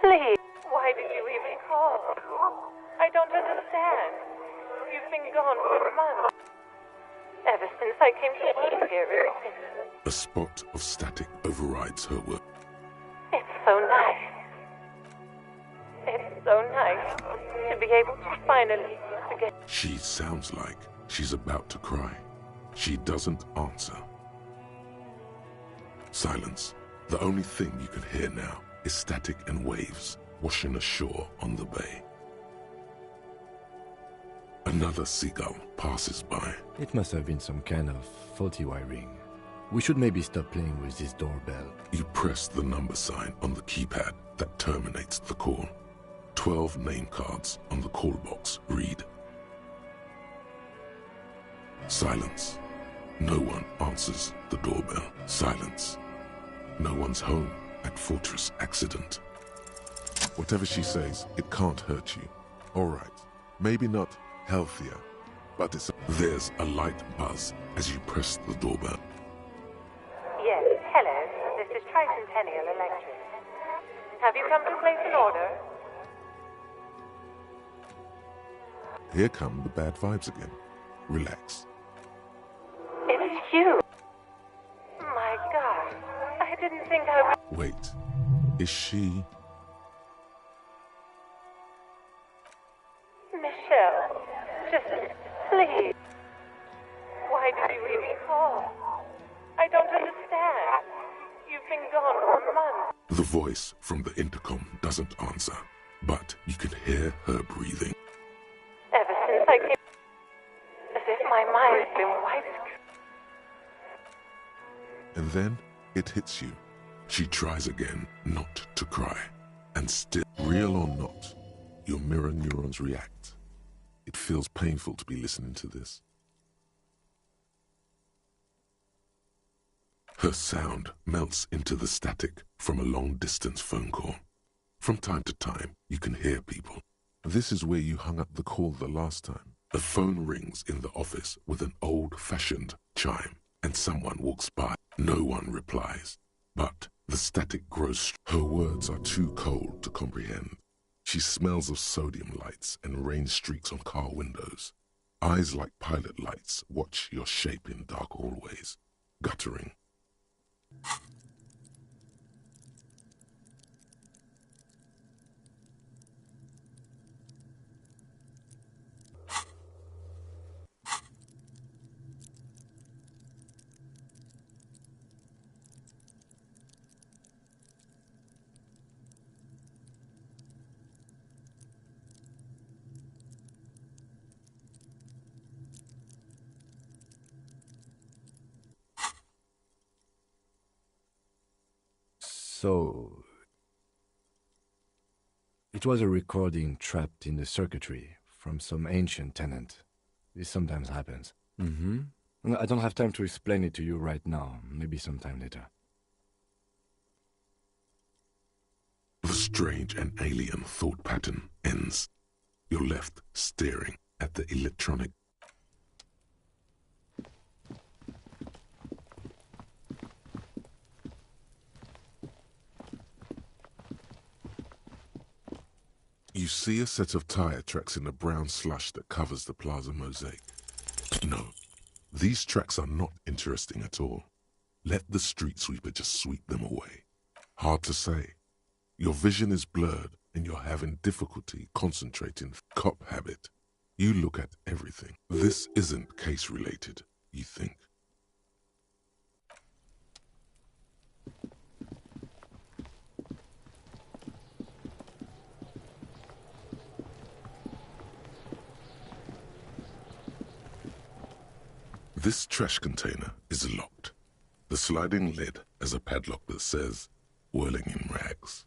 please. Why did you even call? I don't understand. You've been gone for a month. Ever since I came to work here, A spot of static overrides her word. it's so nice. It's so nice to be able to finally forget. She sounds like she's about to cry. She doesn't answer. Silence. The only thing you can hear now is static and waves washing ashore on the bay. Another seagull passes by. It must have been some kind of faulty wiring. We should maybe stop playing with this doorbell. You press the number sign on the keypad that terminates the call. 12 name cards on the call box read. Silence. No one answers the doorbell. Silence. No one's home at Fortress Accident. Whatever she says, it can't hurt you. All right. Maybe not healthier, but it's... There's a light buzz as you press the doorbell. Yes, hello. This is Tricentennial Electric. Have you come to place an order? Here come the bad vibes again. Relax. It's you. My God. I didn't think I would... Wait. Is she... Michelle, just please. Why did you even call? I don't understand. You've been gone for a month. The voice from the intercom doesn't answer, but you can hear her breathing. Ever since I came... As if my mind's been wiped. And then it hits you. She tries again not to cry. And still, real or not, your mirror neurons react. It feels painful to be listening to this. Her sound melts into the static from a long-distance phone call. From time to time, you can hear people. This is where you hung up the call the last time. A phone rings in the office with an old-fashioned chime, and someone walks by. No one replies, but the static grows. Her words are too cold to comprehend. She smells of sodium lights and rain streaks on car windows. Eyes like pilot lights watch your shape in dark hallways, guttering. So, it was a recording trapped in the circuitry from some ancient tenant. This sometimes happens. I don't have time to explain it to you right now. Maybe sometime later. The strange and alien thought pattern ends. You're left staring at the electronic. You see a set of tire tracks in the brown slush that covers the plaza mosaic. No, these tracks are not interesting at all. Let the street sweeper just sweep them away. Hard to say. Your vision is blurred and you're having difficulty concentrating. Cop habit. You look at everything. This isn't case related, you think. This trash container is locked. The sliding lid has a padlock that says, "Whirling in rags."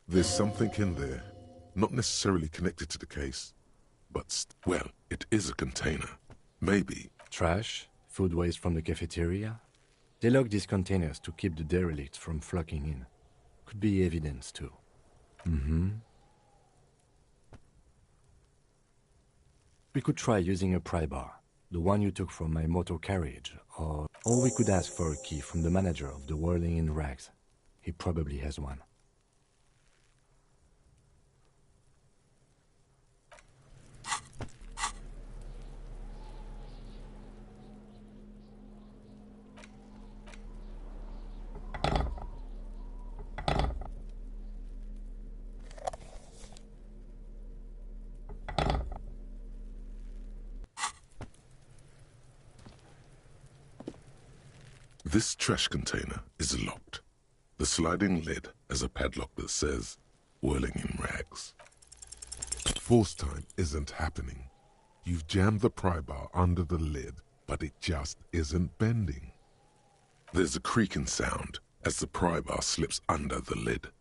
There's something in there, not necessarily connected to the case, but, well, it is a container. Maybe. Trash? Food waste from the cafeteria? They lock these containers to keep the derelicts from flocking in. Could be evidence, too. We could try using a pry bar, the one you took from my motor carriage, or we could ask for a key from the manager of the Whirling in Rags. He probably has one. This trash container is locked. The sliding lid has a padlock that says, "Whirling in rags." Force time isn't happening. You've jammed the pry bar under the lid, but it just isn't bending. There's a creaking sound as the pry bar slips under the lid.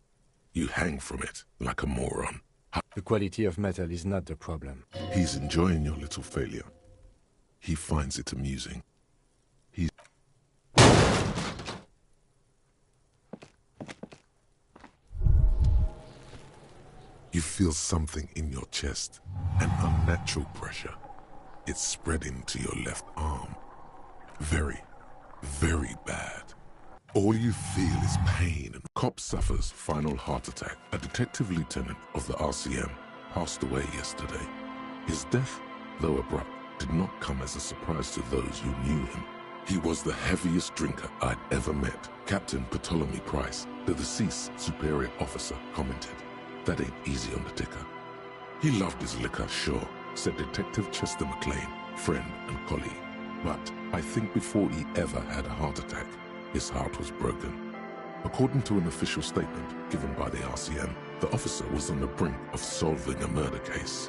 You hang from it like a moron. The quality of metal is not the problem. He's enjoying your little failure. He finds it amusing. You feel something in your chest, an unnatural pressure. It's spreading to your left arm. Very, very bad. All you feel is pain, and cop suffers final heart attack. A detective lieutenant of the RCM passed away yesterday. His death, though abrupt, did not come as a surprise to those who knew him. He was the heaviest drinker I'd ever met. Captain Ptolemy Price, the deceased superior officer, commented, "That ain't easy on the ticker." He loved his liquor, sure, said Detective Chester McLean, friend and colleague. But I think before he ever had a heart attack, his heart was broken. According to an official statement given by the RCM, the officer was on the brink of solving a murder case.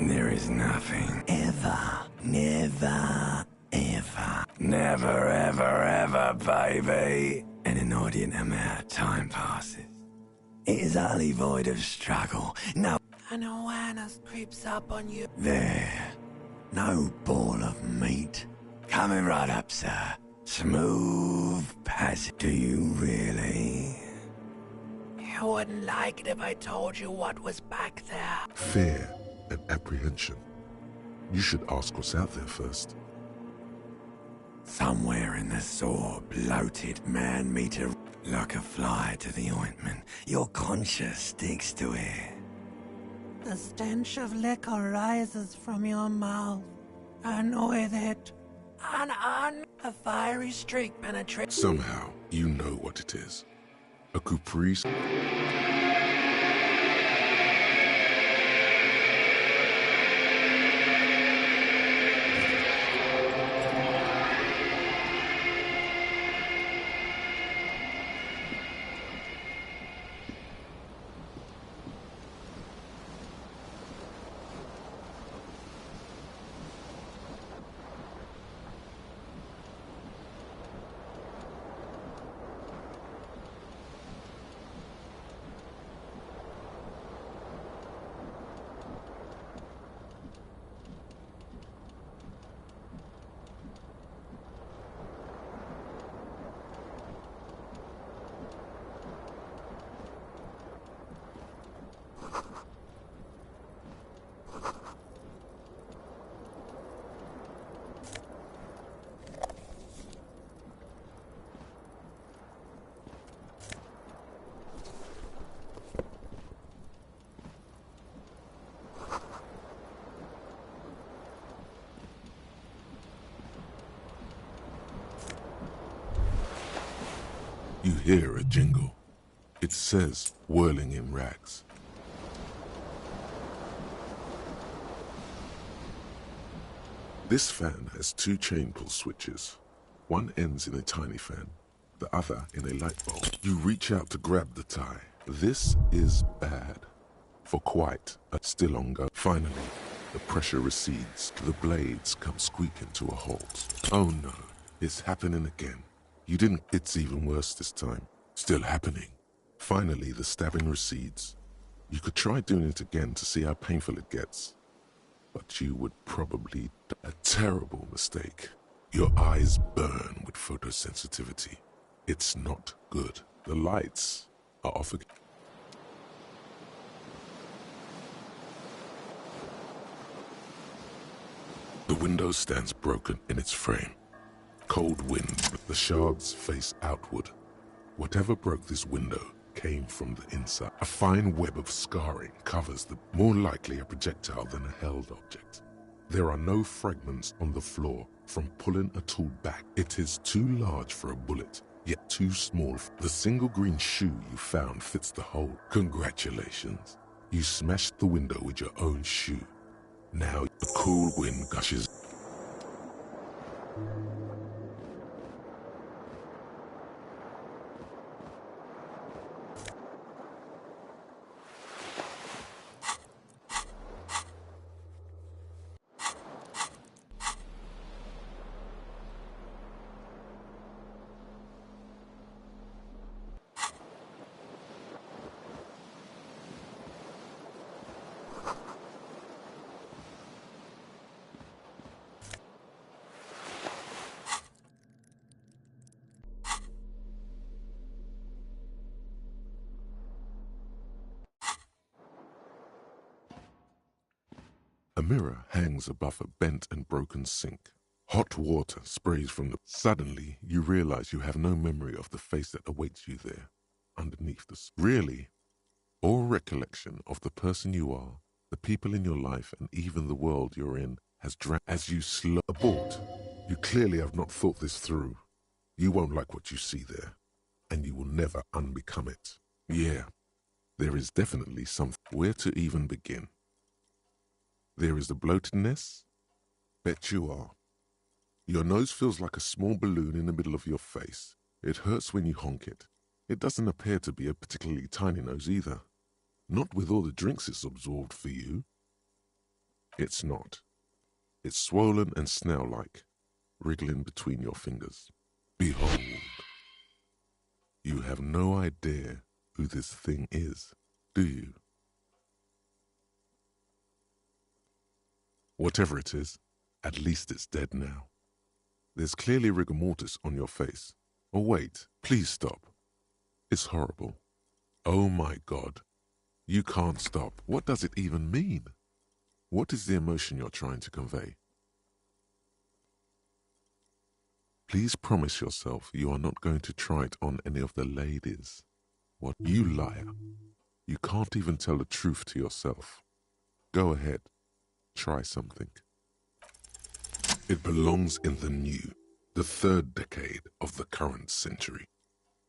There is nothing ever, never, ever, never, ever, ever, baby. An inordinate amount of time passes. It is utterly void of struggle. No. An awareness creeps up on you. There. No ball of meat. Coming right up, sir. Smooth passage. Do you really? You wouldn't like it if I told you what was back there. Fear and apprehension. You should ask what's out there first. Somewhere in the sore, bloated man-meter, like a fly to the ointment, your conscience sticks to it. The stench of liquor rises from your mouth, and with it, a fiery streak penetrates. Somehow, you know what it is. A caprice. You hear a jingle. It says, whirling in rags. This fan has two chain pull switches. One ends in a tiny fan, the other in a light bulb. You reach out to grab the tie. This is bad. For quite a still on go. Finally, the pressure recedes. The blades come squeaking to a halt. Oh no, it's happening again. You didn't. It's even worse this time. Still happening. Finally, the stabbing recedes. You could try doing it again to see how painful it gets. But you would probably do a terrible mistake. Your eyes burn with photosensitivity. It's not good. The lights are off again. The window stands broken in its frame. Cold wind, the shards face outward. Whatever broke this window came from the inside. A fine web of scarring covers the, more likely a projectile than a held object. There are no fragments on the floor from pulling a tool back. It is too large for a bullet, yet too small. The single green shoe you found fits the hole. Congratulations. You smashed the window with your own shoe. Now the cool wind gushes. A mirror hangs above a bent and broken sink. Hot water sprays from the... Suddenly, you realize you have no memory of the face that awaits you there, underneath the... Really, all recollection of the person you are, the people in your life, and even the world you're in has drowned as you slow... Abort. You clearly have not thought this through. You won't like what you see there, and you will never unbecome it. Yeah, there is definitely something. Where to even begin? There is the bloatedness. Bet you are. Your nose feels like a small balloon in the middle of your face. It hurts when you honk it. It doesn't appear to be a particularly tiny nose either. Not with all the drinks it's absorbed for you. It's not. It's swollen and snail-like, wriggling between your fingers. Behold. You have no idea who this thing is, do you? Whatever it is, at least it's dead now. There's clearly rigor mortis on your face. Oh wait, please stop. It's horrible. Oh my God. You can't stop. What does it even mean? What is the emotion you're trying to convey? Please promise yourself you are not going to try it on any of the ladies. What, you liar. You can't even tell the truth to yourself. Go ahead. Try something. It belongs in the new, the third decade of the current century.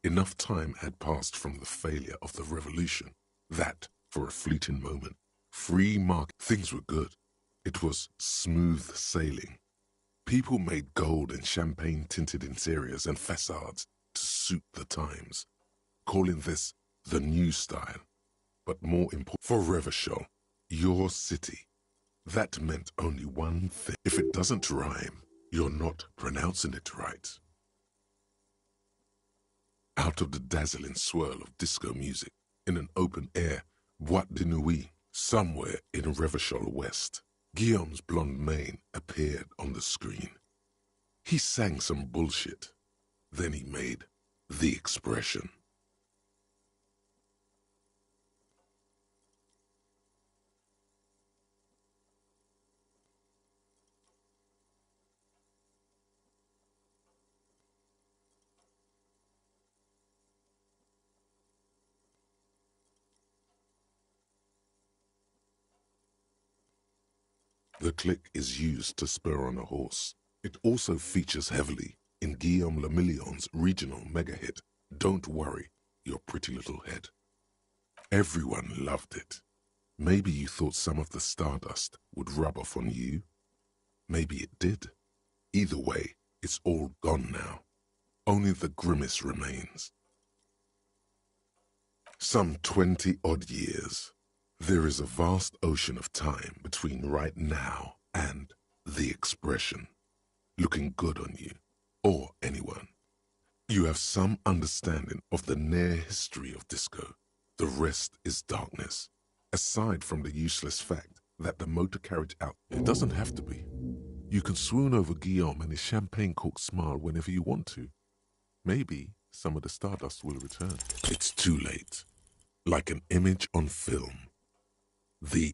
Enough time had passed from the failure of the revolution that, for a fleeting moment, free market things were good. It was smooth sailing. People made gold and champagne-tinted interiors and facades to suit the times, calling this the new style. But more important, for Revachol, your city, that meant only one thing. If it doesn't rhyme, you're not pronouncing it right. Out of the dazzling swirl of disco music, in an open-air boîte de nuit, somewhere in Revachol West, Guillaume's blonde mane appeared on the screen. He sang some bullshit. Then he made the expression. The click is used to spur on a horse. It also features heavily in Guillaume Lemillion's regional mega hit, Don't Worry, Your Pretty Little Head. Everyone loved it. Maybe you thought some of the stardust would rub off on you. Maybe it did. Either way, it's all gone now. Only the grimace remains. Some 20-odd years. There is a vast ocean of time between right now and the expression. Looking good on you, or anyone. You have some understanding of the near history of disco. The rest is darkness. Aside from the useless fact that the motor carriage out, it doesn't have to be. You can swoon over Guillaume and his champagne-corked smile whenever you want to. Maybe some of the stardust will return. It's too late. Like an image on film. The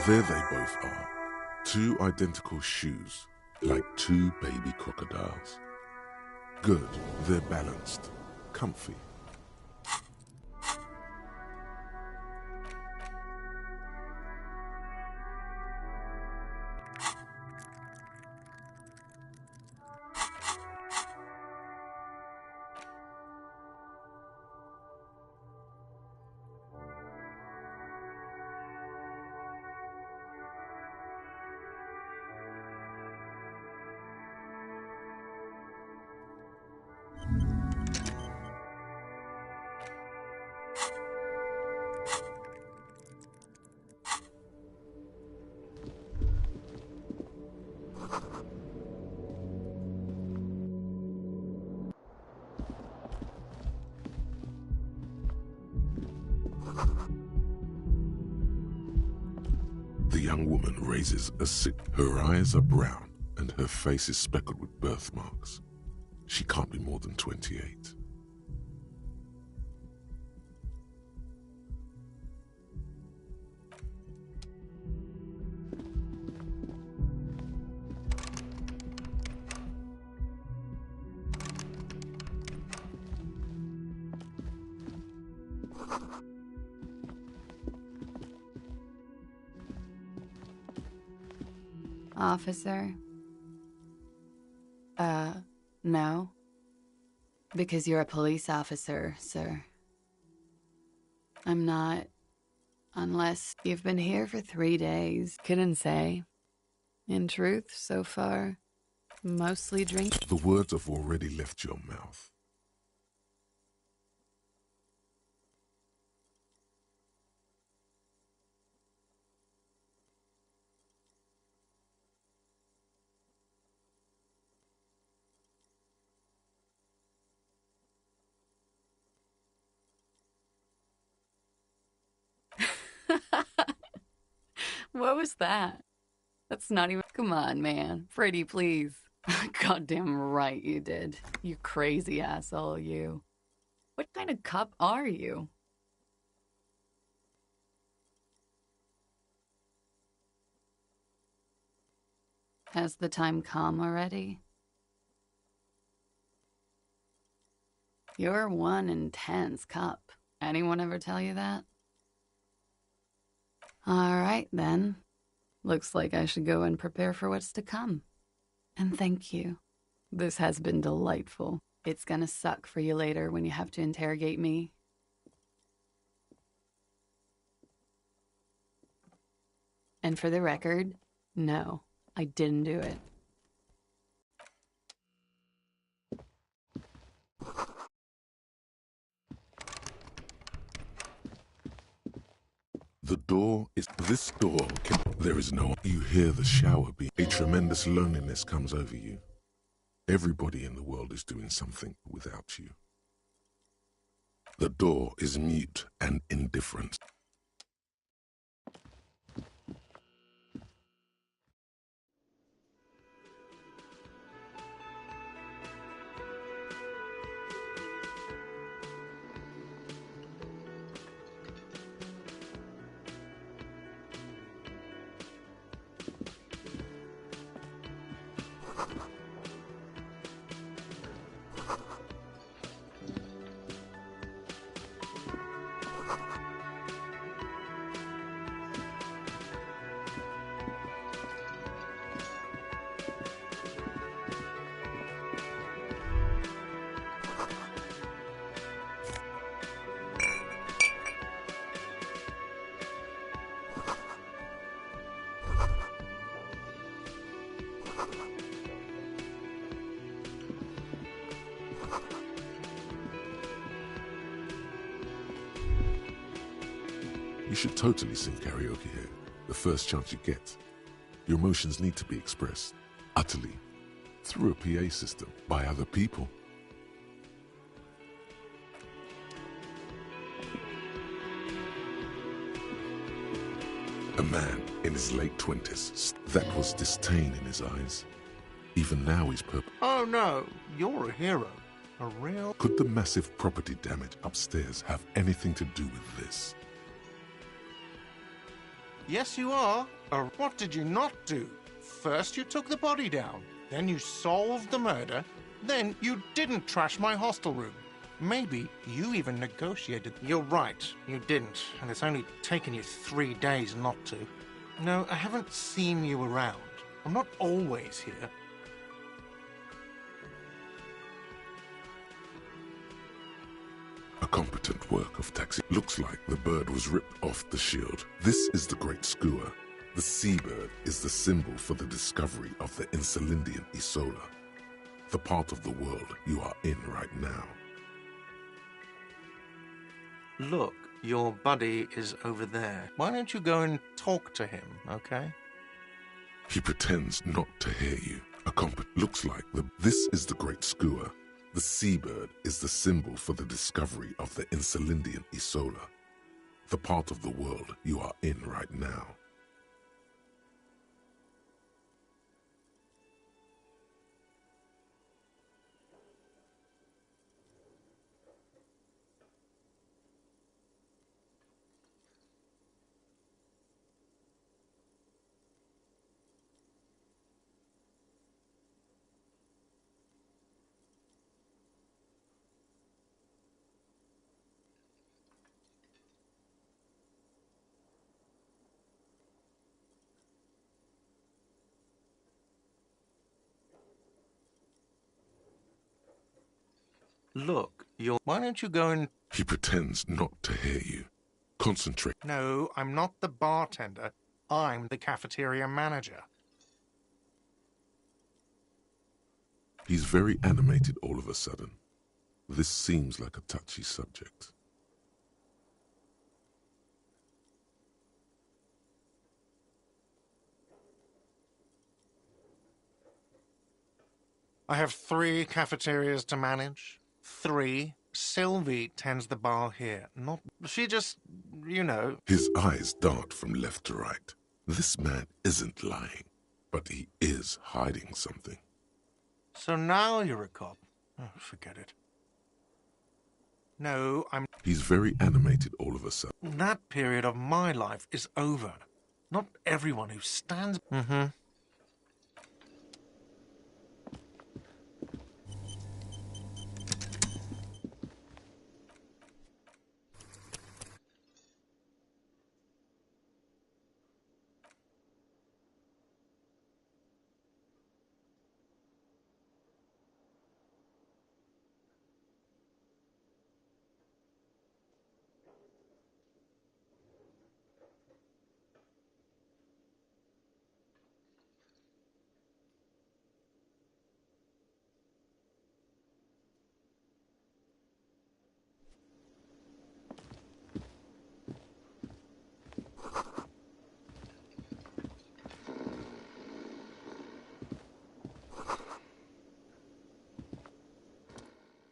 There they both are. Two identical shoes, like two baby crocodiles. Good, they're balanced, comfy. The young woman raises a sick. Her eyes are brown and her face is speckled with birthmarks. She can't be more than 28. officer? No. Because you're a police officer, sir. I'm not. Unless you've been here for 3 days. Couldn't say. In truth, so far, mostly drink. The words have already left your mouth. What was that? That's not even. Come on, man. Freddy, please. Goddamn right you did. You crazy asshole, you. What kind of cop are you? Has the time come already? You're one intense cop. Anyone ever tell you that? All right, then. Looks like I should go and prepare for what's to come. And thank you. This has been delightful. It's gonna suck for you later when you have to interrogate me. And for the record, no, I didn't do it. The door is... This door can... There is no... You hear the shower beat. A tremendous loneliness comes over you. Everybody in the world is doing something without you. The door is mute and indifferent. You should totally sing karaoke here, the first chance you get. Your emotions need to be expressed, utterly, through a PA system, by other people. A man in his late 20s, that was disdain in his eyes. Even now he's purple. Oh no, you're a hero. A real... Could the massive property damage upstairs have anything to do with this? Yes, you are. Or what did you not do? First you took the body down, then you solved the murder, then you didn't trash my hostel room. Maybe you even negotiated. You're right, you didn't, and it's only taken you 3 days not to. No, I haven't seen you around. I'm not always here. A competent work of taxi. Looks like the bird was ripped off the shield. This is the great skua. The seabird is the symbol for the discovery of the Insulindian Isola, the part of the world you are in right now. Look, your buddy is over there. Why don't you go and talk to him, okay? He pretends not to hear you. Looks like This is the great skua. The seabird is the symbol for the discovery of the Insulindian Isola, the part of the world you are in right now. Look, why don't you go and... He pretends not to hear you. Concentrate. No, I'm not the bartender. I'm the cafeteria manager. He's very animated all of a sudden. This seems like a touchy subject. I have 3 cafeterias to manage. 3. Sylvie tends the bar here. Not... She just... you know... His eyes dart from left to right. This man isn't lying, but he is hiding something. So now you're a cop. Oh, forget it. No, I'm... He's very animated all of a sudden. That period of my life is over. Not everyone who stands... Mm-hmm.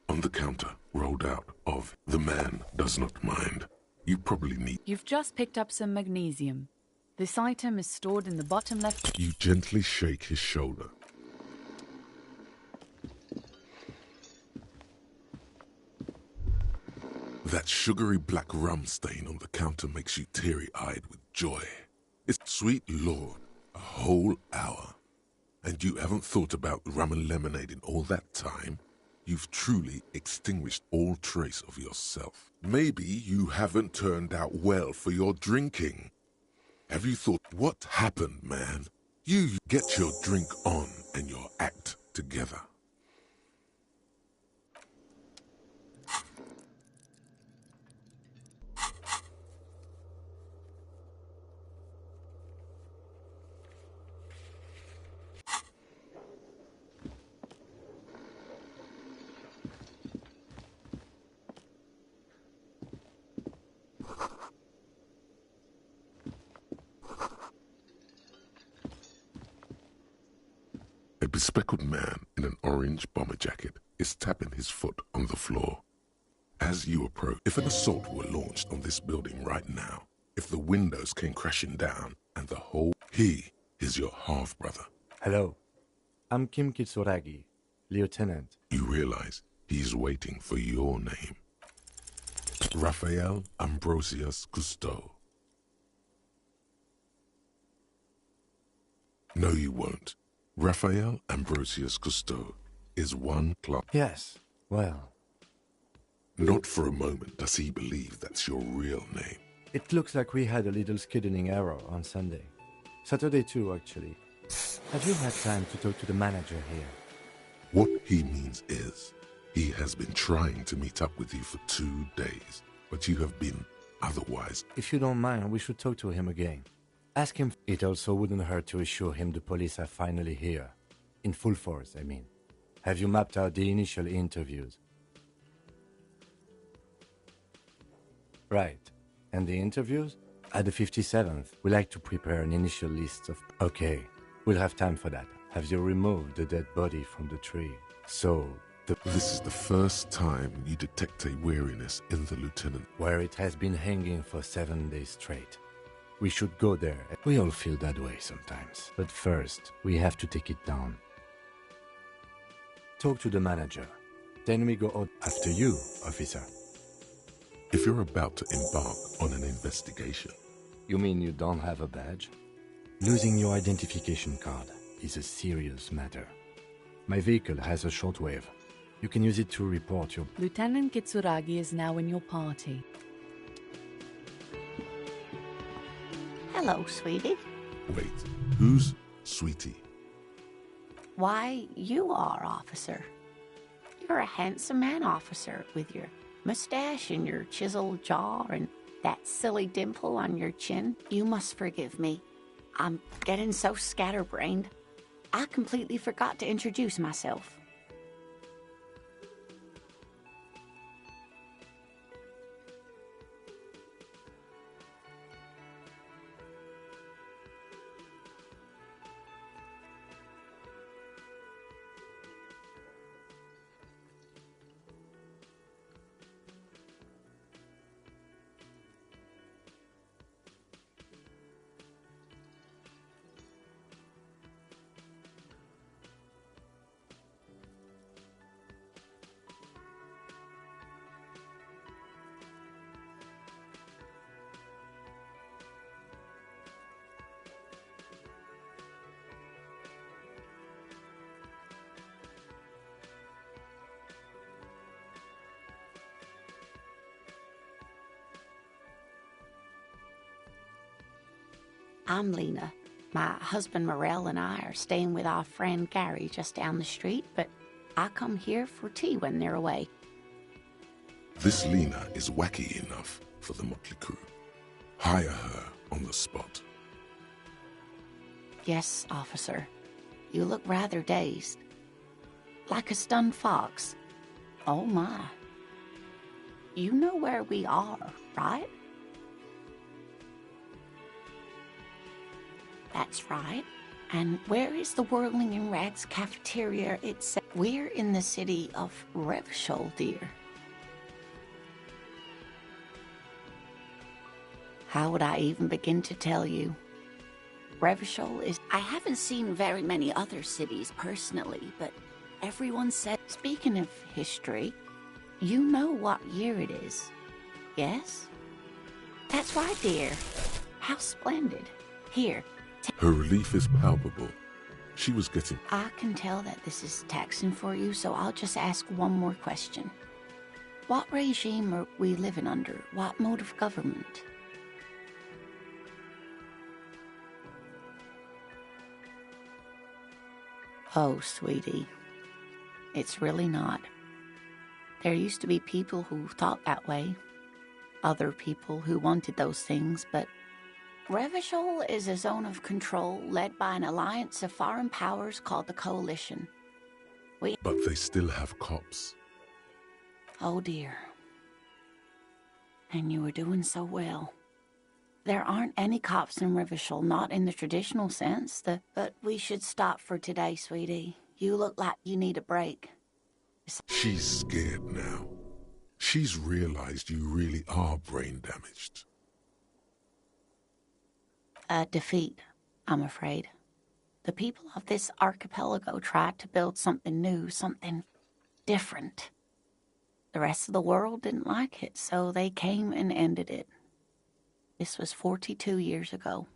On the counter, rolled out of "The Man Does Not Mind." You probably need... You've just picked up some magnesium. This item is stored in the bottom left... You gently shake his shoulder. That sugary black rum stain on the counter makes you teary-eyed with joy. It's sweet Lord, a whole hour. And you haven't thought about rum and lemonade in all that time? You've truly extinguished all trace of yourself. Maybe you haven't turned out well for your drinking. Have you thought, what happened, man? You get your drink on and your act together. A bespectacled man in an orange bomber jacket is tapping his foot on the floor. As you approach, if an assault were launched on this building right now, if the windows came crashing down and the whole... He is your half-brother. Hello. I'm Kim Kitsuragi, Lieutenant. You realize he's waiting for your name. Raphael Ambrosius Cousteau. No, you won't. Raphael Ambrosius Cousteau is one club. Yes, well... Not for a moment does he believe that's your real name. It looks like we had a little scheduling error on Sunday. Saturday too, actually. Have you had time to talk to the manager here? What he means is, he has been trying to meet up with you for 2 days, but you have been otherwise. If you don't mind, we should talk to him again. Ask him. It also wouldn't hurt to assure him the police are finally here. In full force, I mean. Have you mapped out the initial interviews? Right. And the interviews? At the 57th, we like to prepare an initial list of... Okay, we'll have time for that. Have you removed the dead body from the tree? So, This is the first time you detect a weariness in the lieutenant. Where it has been hanging for 7 days straight. We should go there. We all feel that way sometimes. But first, we have to take it down. Talk to the manager. Then we go out after you, officer. If you're about to embark on an investigation... You mean you don't have a badge? Losing your identification card is a serious matter. My vehicle has a shortwave. You can use it to report your... Lieutenant Kitsuragi is now in your party. Hello, sweetie. Wait, who's Sweetie? Why, you are, officer. You're a handsome man, officer, with your mustache and your chiseled jaw and that silly dimple on your chin. You must forgive me. I'm getting so scatterbrained. I completely forgot to introduce myself. I'm Lena. My husband Morel and I are staying with our friend Gary just down the street, but I come here for tea when they're away. This Lena is wacky enough for the motley crew. Hire her on the spot. Yes, officer. You look rather dazed. Like a stunned fox. Oh my. You know where we are, right? That's right. And where is the Whirling in Rags cafeteria itself? We're in the city of Revachol, dear. How would I even begin to tell you? Revachol is... I haven't seen very many other cities personally, but everyone said... Speaking of history, you know what year it is, yes? That's right, dear. How splendid. Here. Her relief is palpable. She was getting... I can tell that this is taxing for you, so I'll just ask one more question. What regime are we living under? What mode of government? Oh, sweetie. It's really not. There used to be people who thought that way. Other people who wanted those things, but Revachol is a zone of control led by an alliance of foreign powers called the Coalition. But they still have cops. Oh dear. And you were doing so well. There aren't any cops in Revachol, not in the traditional sense. But we should stop for today, sweetie. You look like you need a break. She's scared now. She's realized you really are brain damaged. A defeat, I'm afraid. The people of this archipelago tried to build something new, something different. The rest of the world didn't like it, so they came and ended it. This was 42 years ago.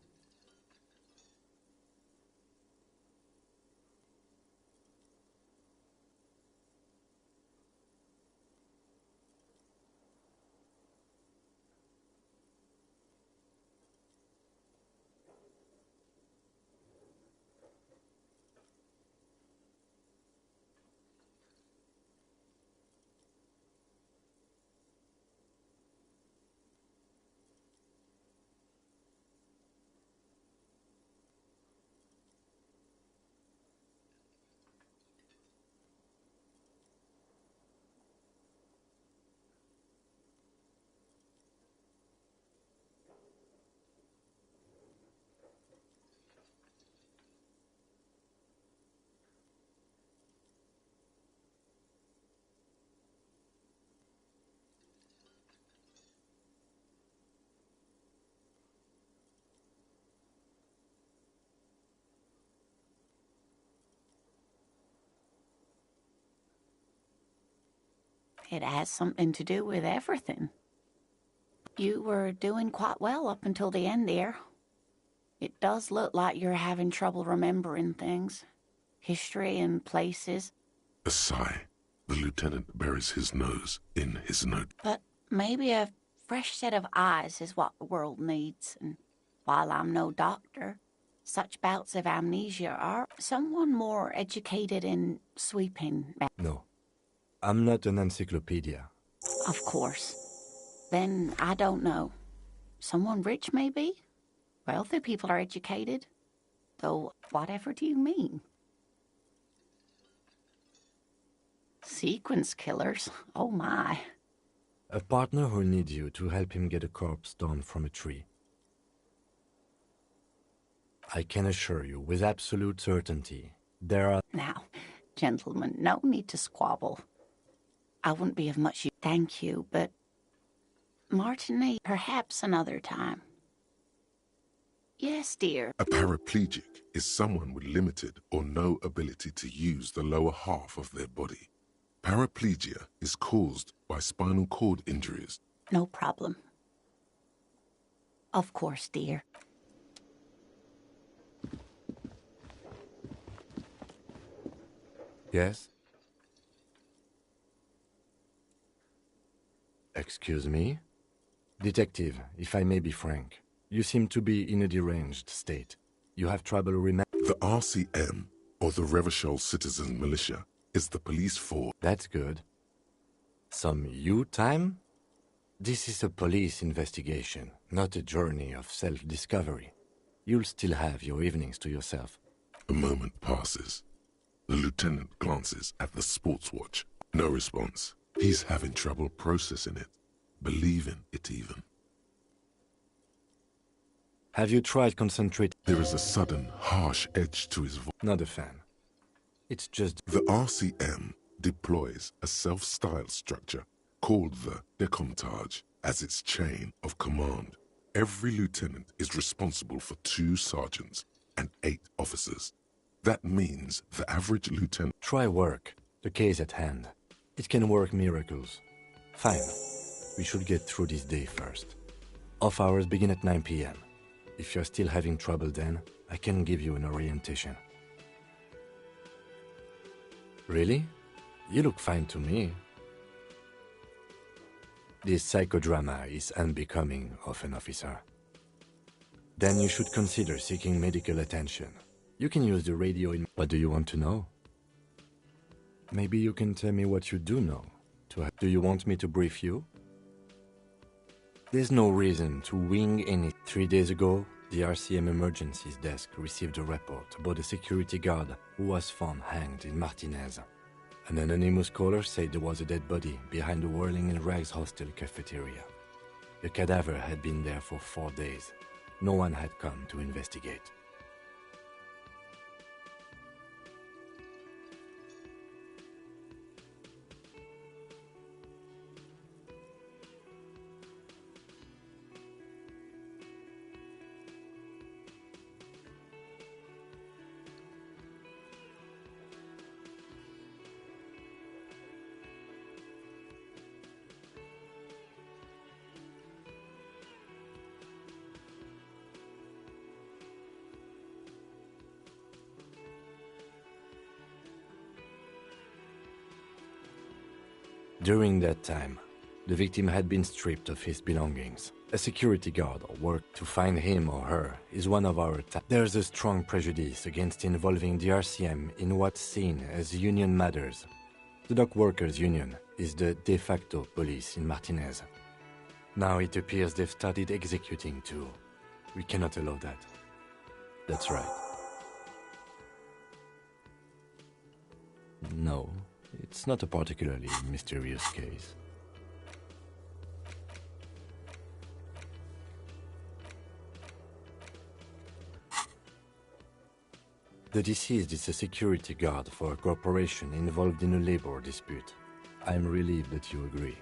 It has something to do with everything. You were doing quite well up until the end there. It does look like you're having trouble remembering things. History and places. A sigh. The lieutenant buries his nose in his note. But maybe a fresh set of eyes is what the world needs. And while I'm no doctor, such bouts of amnesia are someone more educated in sweeping. No. I'm not an encyclopedia. Of course. Then I don't know. Someone rich, maybe? Wealthy people are educated. Though, whatever do you mean? Sequence killers? Oh my. A partner who needs you to help him get a corpse down from a tree. I can assure you with absolute certainty, there are... Now, gentlemen, no need to squabble. I wouldn't be of much use. Thank you, but... Martini, perhaps another time. Yes, dear. A paraplegic is someone with limited or no ability to use the lower half of their body. Paraplegia is caused by spinal cord injuries. No problem. Of course, dear. Yes? Excuse me? Detective, if I may be frank, you seem to be in a deranged state. You have trouble remembering... The RCM, or the Revachol Citizen Militia, is the police force. That's good. Some you time? This is a police investigation, not a journey of self-discovery. You'll still have your evenings to yourself. A moment passes. The lieutenant glances at the sports watch. No response. He's having trouble processing it, believing it even. Have you tried concentrating? There is a sudden, harsh edge to his voice. Not a fan. It's just... The RCM deploys a self-styled structure called the Decomptage as its chain of command. Every lieutenant is responsible for 2 sergeants and 8 officers. That means the average lieutenant... Try work. The case at hand. It can work miracles. Fine. We should get through this day first. Off hours begin at 9 p.m. If you're still having trouble then, I can give you an orientation. Really? You look fine to me. This psychodrama is unbecoming of an officer. Then you should consider seeking medical attention. You can use the radio in... What do you want to know? Maybe you can tell me what you do know. Do you want me to brief you? There's no reason to wing any... 3 days ago, the RCM Emergencies Desk received a report about a security guard who was found hanged in Martinez. An anonymous caller said there was a dead body behind the Whirling in Rags hostel cafeteria. The cadaver had been there for 4 days. No one had come to investigate. During that time, the victim had been stripped of his belongings. A security guard worked to find him or her is one of our There's a strong prejudice against involving the RCM in what's seen as union matters. The dock workers' union is the de facto police in Martinez. Now it appears they've started executing too. We cannot allow that. That's right. No. It's not a particularly mysterious case. The deceased is a security guard for a corporation involved in a labor dispute. I'm relieved that you agree.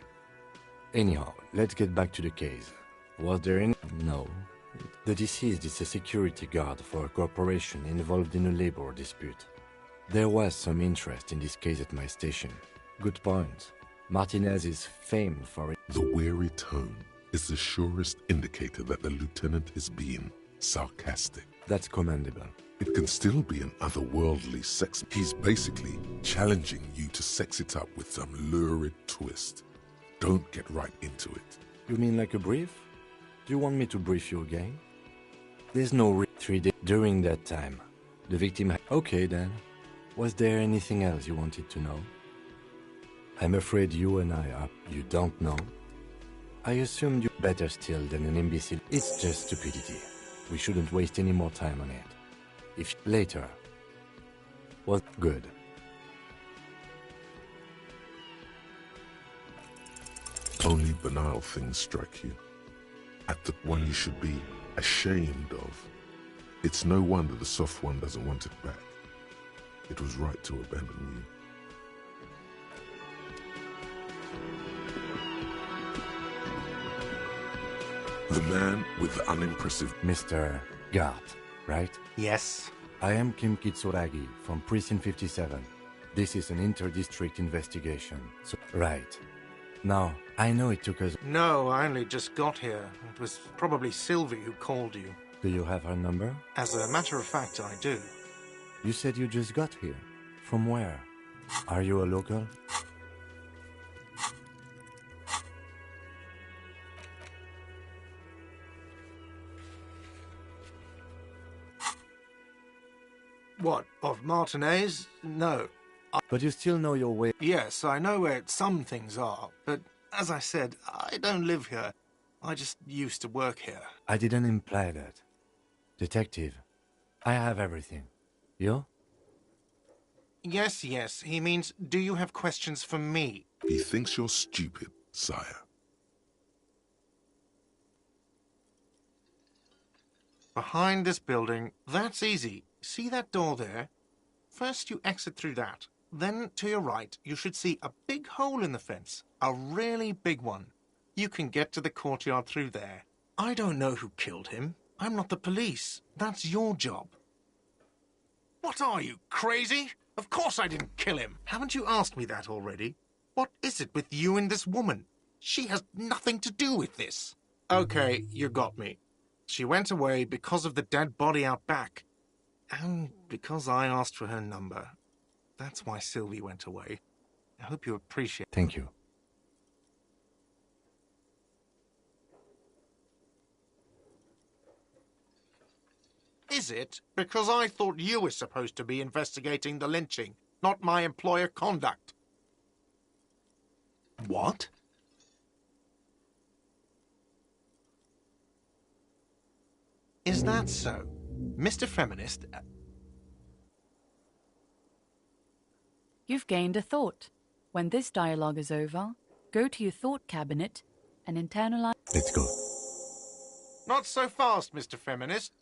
Anyhow, let's get back to the case. Was there any... No. The deceased is a security guard for a corporation involved in a labor dispute. There was some interest in this case at my station. Good point. Martinez is famed for it. The weary tone is the surest indicator that the lieutenant is being sarcastic. That's commendable. It can still be an otherworldly sex. He's basically challenging you to sex it up with some lurid twist. Don't get right into it. You mean like a brief? Do you want me to brief you again? There's no 3 days. During that time, the victim... Okay then. Was there anything else you wanted to know? I'm afraid you and I are... You don't know? I assumed you better still than an imbecile. It's just stupidity. We shouldn't waste any more time on it. If later... Well, good. Only banal things strike you. At the one you should be ashamed of. It's no wonder the soft one doesn't want it back. It was right to abandon you. The man with the unimpressive... Mr. Gart, right? Yes. I am Kim Kitsuragi from Precinct 57. This is an inter-district investigation. So, right. Now, I know it took us... No, I only just got here. It was probably Sylvie who called you. Do you have her number? As a matter of fact, I do. You said you just got here. From where? Are you a local? What, of Martinez? No. But you still know your way... Yes, I know where some things are, but as I said, I don't live here. I just used to work here. I didn't imply that. Detective, I have everything. You? Yes, he means, do you have questions for me? He thinks you're stupid, sire. Behind this building, that's easy. See that door there? First you exit through that. Then, to your right, you should see a big hole in the fence. A really big one. You can get to the courtyard through there. I don't know who killed him. I'm not the police. That's your job. What are you, crazy? Of course I didn't kill him. Haven't you asked me that already? What is it with you and this woman? She has nothing to do with this. Okay, you got me. She went away because of the dead body out back. And because I asked for her number. That's why Sylvie went away. I hope you appreciate it. Thank you. Is it? Because I thought you were supposed to be investigating the lynching, not my employer conduct. What? Is that so? Mr. Feminist... You've gained a thought. When this dialogue is over, go to your thought cabinet and internalize... Let's go. Not so fast, Mr. Feminist.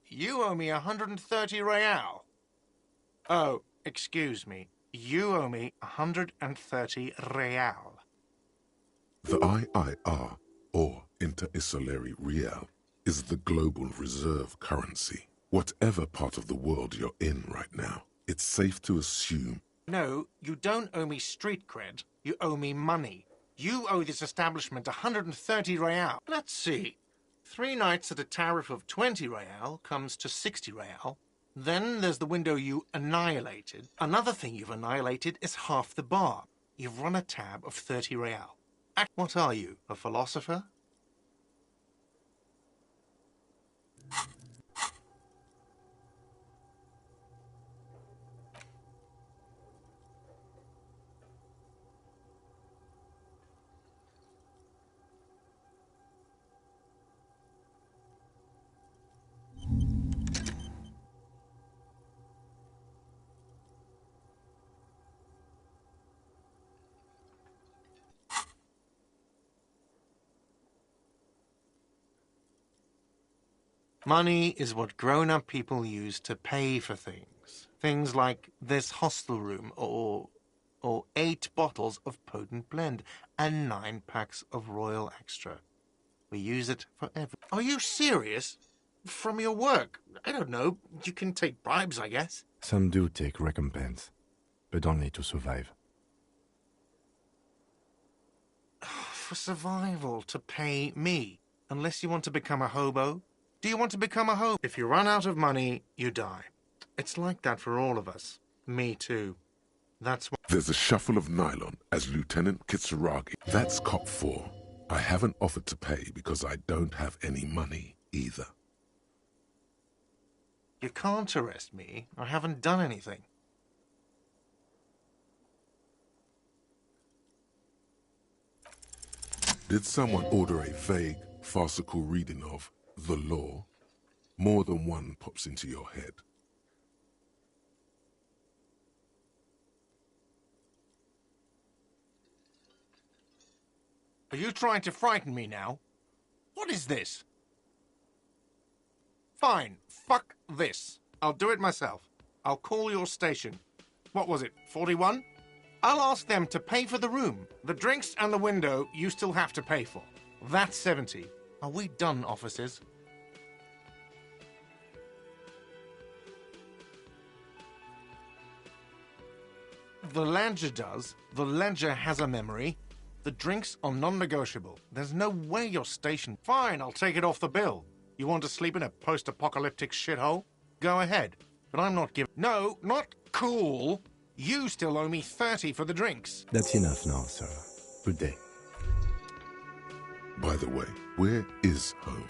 You owe me 130 real. Oh, excuse me. You owe me 130 real. The IIR, or Inter-Isolary Real, is the global reserve currency. Whatever part of the world you're in right now, it's safe to assume... No, you don't owe me street cred. You owe me money. You owe this establishment 130 real. Let's see. 3 nights at a tariff of 20 real comes to 60 real. Then there's the window you annihilated. Another thing you've annihilated is half the bar. You've run a tab of 30 real. What are you, a philosopher? Money is what grown-up people use to pay for things. Things like this hostel room, or 8 bottles of potent blend, and 9 packs of Royal Extra. We use it for everything. Are you serious? From your work? I don't know. You can take bribes, I guess. Some do take recompense, but only to survive. For survival, to pay me. Unless you want to become a hobo. Do you want to become a hobo? If you run out of money, you die. It's like that for all of us. Me too. That's why... There's a shuffle of nylon as Lieutenant Kitsuragi. That's Cop 4. I haven't offered to pay because I don't have any money either. You can't arrest me. I haven't done anything. Did someone order a vague, farcical reading of the law? More than one pops into your head. Are you trying to frighten me now? What is this? Fine, fuck this. I'll do it myself. I'll call your station. What was it, 41? I'll ask them to pay for the room. The drinks and the window you still have to pay for. That's 70. Are we done, officers? The ledger does. The ledger has a memory. The drinks are non-negotiable. There's no way you're stationed. Fine, I'll take it off the bill. You want to sleep in a post-apocalyptic shithole? Go ahead. But I'm not giving... No, not cool. You still owe me 30 for the drinks. That's enough now, sir. Good day. By the way, where is home?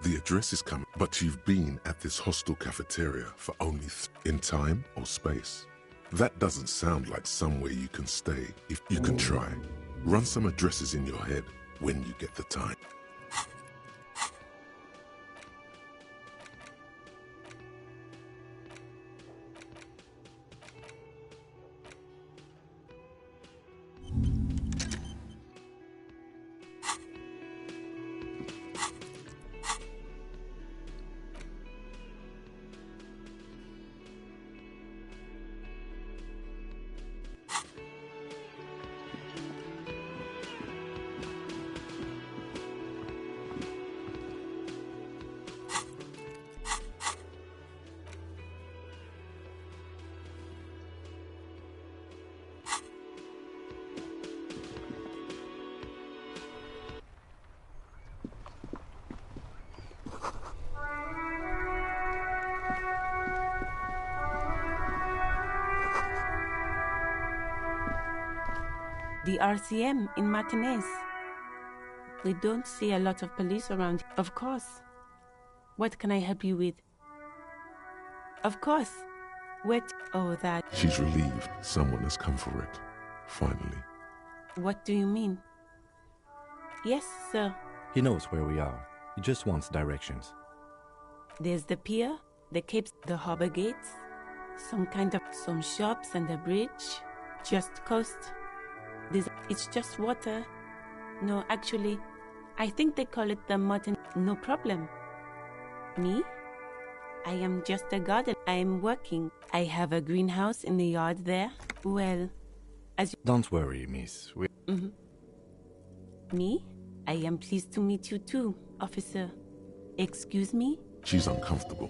The address is coming, but you've been at this hostel cafeteria for only in time or space. That doesn't sound like somewhere you can stay if you can try. Run some addresses in your head when you get the time. The RCM in Martinez. We don't see a lot of police around. Of course. What can I help you with? Of course. Wait. Oh, that. She's relieved someone has come for it. Finally. What do you mean? Yes, sir. He knows where we are. He just wants directions. There's the pier, the capes, the harbor gates, some shops and a bridge. Just coast. It's just water. No, actually, I think they call it the Martin. No problem. Me? I am just a gardener. I am working. I have a greenhouse in the yard there. Well, as you... Don't worry, miss. Me? I am pleased to meet you too, officer. Excuse me? She's uncomfortable.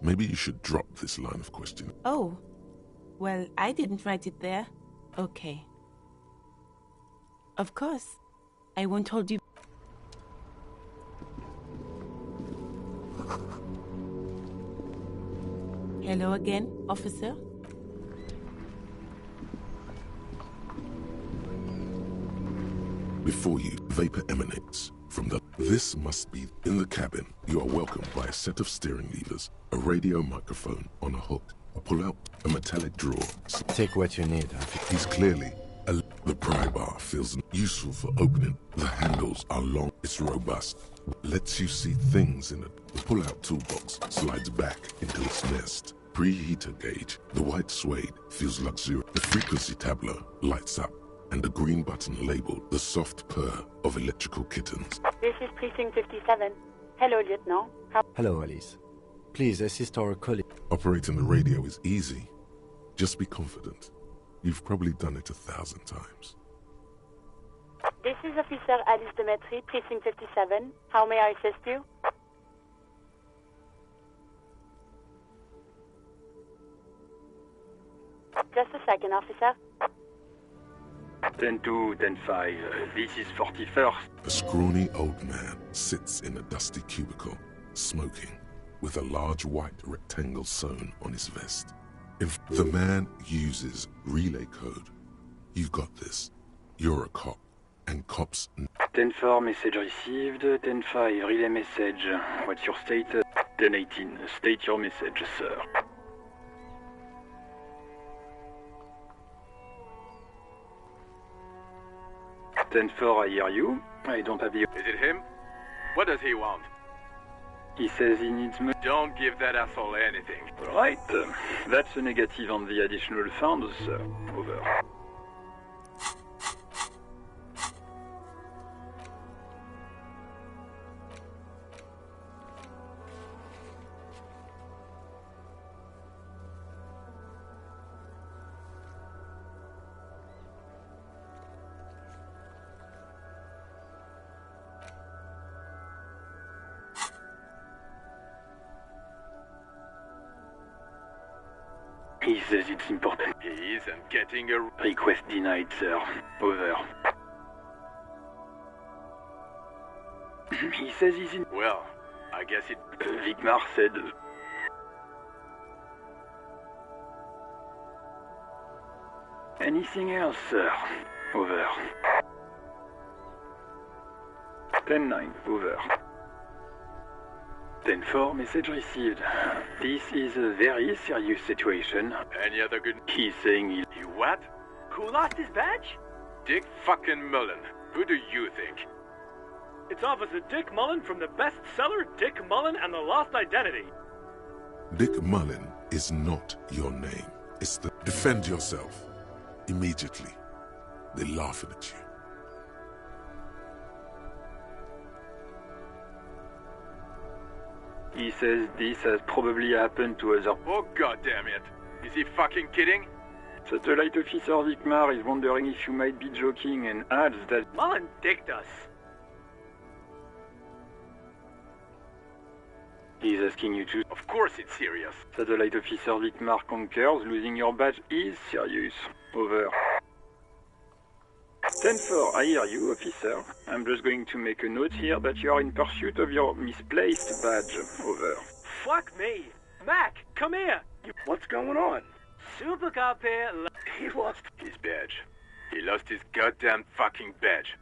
Maybe you should drop this line of questioning. Oh. Well, I didn't write it there. Okay. Of course. I won't hold you. Hello again, officer. Before you, vapor emanates from the... This must be in the cabin. You are welcomed by a set of steering levers, a radio microphone on a hook, a pull-out, a metallic drawer. Take what you need. He's clearly... The pry bar feels useful for opening. The handles are long. It's robust. Lets you see things in it. The pull-out toolbox slides back into its nest. Preheater gauge. The white suede feels luxurious. The frequency tableau lights up, and the green button labeled the soft purr of electrical kittens. This is Precinct 57. Hello, Lieutenant. Hello, Alice. Please assist our colleague. Operating the radio is easy. Just be confident. You've probably done it 1,000 times. This is Officer Alice Demetri, Precinct 57. How may I assist you? Just a second, officer. 10-2, 10-5. This is 41st. A scrawny old man sits in a dusty cubicle, smoking, with a large white rectangle sewn on his vest. If the man uses relay code, you've got this. You're a cop, and cops... 10-4, message received. 10-5, relay message. What's your state? 10-18, state your message, sir. 10-4, I hear you. I don't have the... Is it him? What does he want? He says he needs money. Don't give that asshole anything. Right. That's a negative on the additional funds, sir. Over. He says it's important. He isn't getting a... Request denied, sir. Over. He says he's in... Well, I guess it... Vigmar said... Anything else, sir? Over. 10-9, over. 10-4, message received. This is a very serious situation. Any other good... He's saying he... You what? Who lost his badge? Dick fucking Mullen. Who do you think? It's Officer Dick Mullen from the bestseller Dick Mullen and the Lost Identity. Dick Mullen is not your name. It's the... Defend yourself. Immediately. They're laughing at you. He says this has probably happened to other... Oh, goddamn it! Is he fucking kidding? Satellite Officer Vigmar is wondering if you might be joking and adds that... Mullen dicked us. He's asking you to... Of course it's serious. Satellite Officer Vigmar concurs. Losing your badge is serious. Over. 10-4, I hear you, officer. I'm just going to make a note here that you are in pursuit of your misplaced badge. Over. Fuck me. Mac, come here. What's going on? Super Cop here. He lost his badge. He lost his goddamn fucking badge.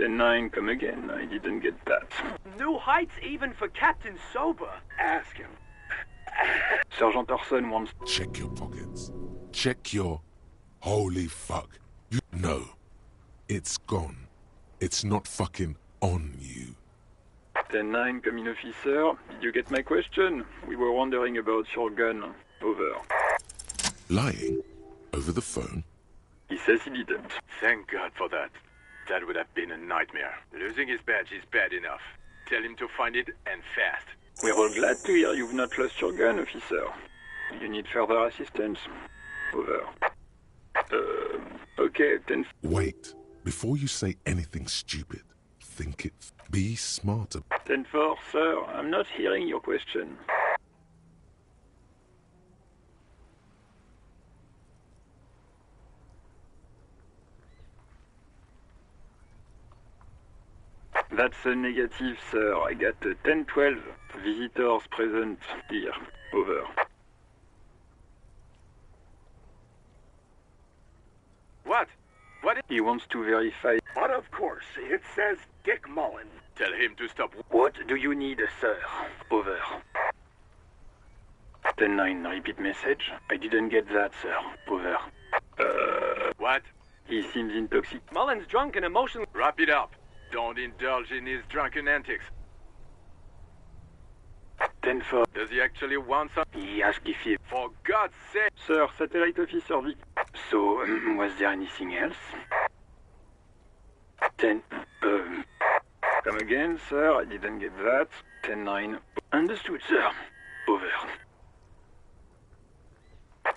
Nine, come again. I didn't get that. New heights even for Captain Sober. Ask him. Sergeant Orson wants... Check your pockets. Check your... Holy fuck. You know. It's gone. It's not fucking on you. 10-9, come in, officer. Did you get my question? We were wondering about your gun. Over. Lying? Over the phone? He says he didn't. Thank God for that. That would have been a nightmare. Losing his badge is bad enough. Tell him to find it, and fast. We're all glad to hear you've not lost your gun, officer. You need further assistance? Over. Okay, 10... Wait. Before you say anything stupid, think it. Be smarter. 10-4, sir. I'm not hearing your question. That's a negative, sir. I got 10-12 visitors present here. Over. What? What? He wants to verify. But of course, it says Dick Mullen. Tell him to stop. What do you need, sir? Over. 10-9, repeat message. I didn't get that, sir. Over. What? He seems intoxicated. Mullen's drunk and emotional. Wrap it up. Don't indulge in his drunken antics. 10-4. Does he actually want some? He asked if he... For God's sake! Sir, Satellite Officer Vic. So, was there anything else? 10... Come again, sir. I didn't get that. 10-9. Understood, sir. Over.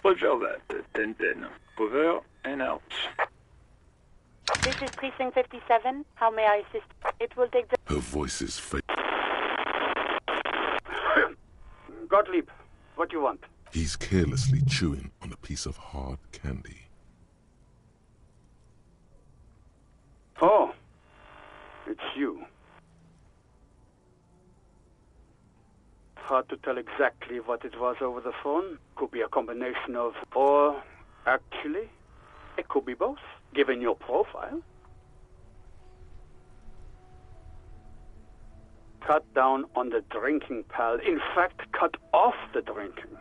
Roger that. 10-10. Over and out. This is Precinct 57. How may I assist? It will take the... Her voice is fake. Gottlieb, what do you want? He's carelessly chewing on a piece of hard candy. Oh, it's you. Hard to tell exactly what it was over the phone. Could be a combination of... Or, actually, it could be both, given your profile. Cut down on the drinking, pal. In fact, cut off the drinking.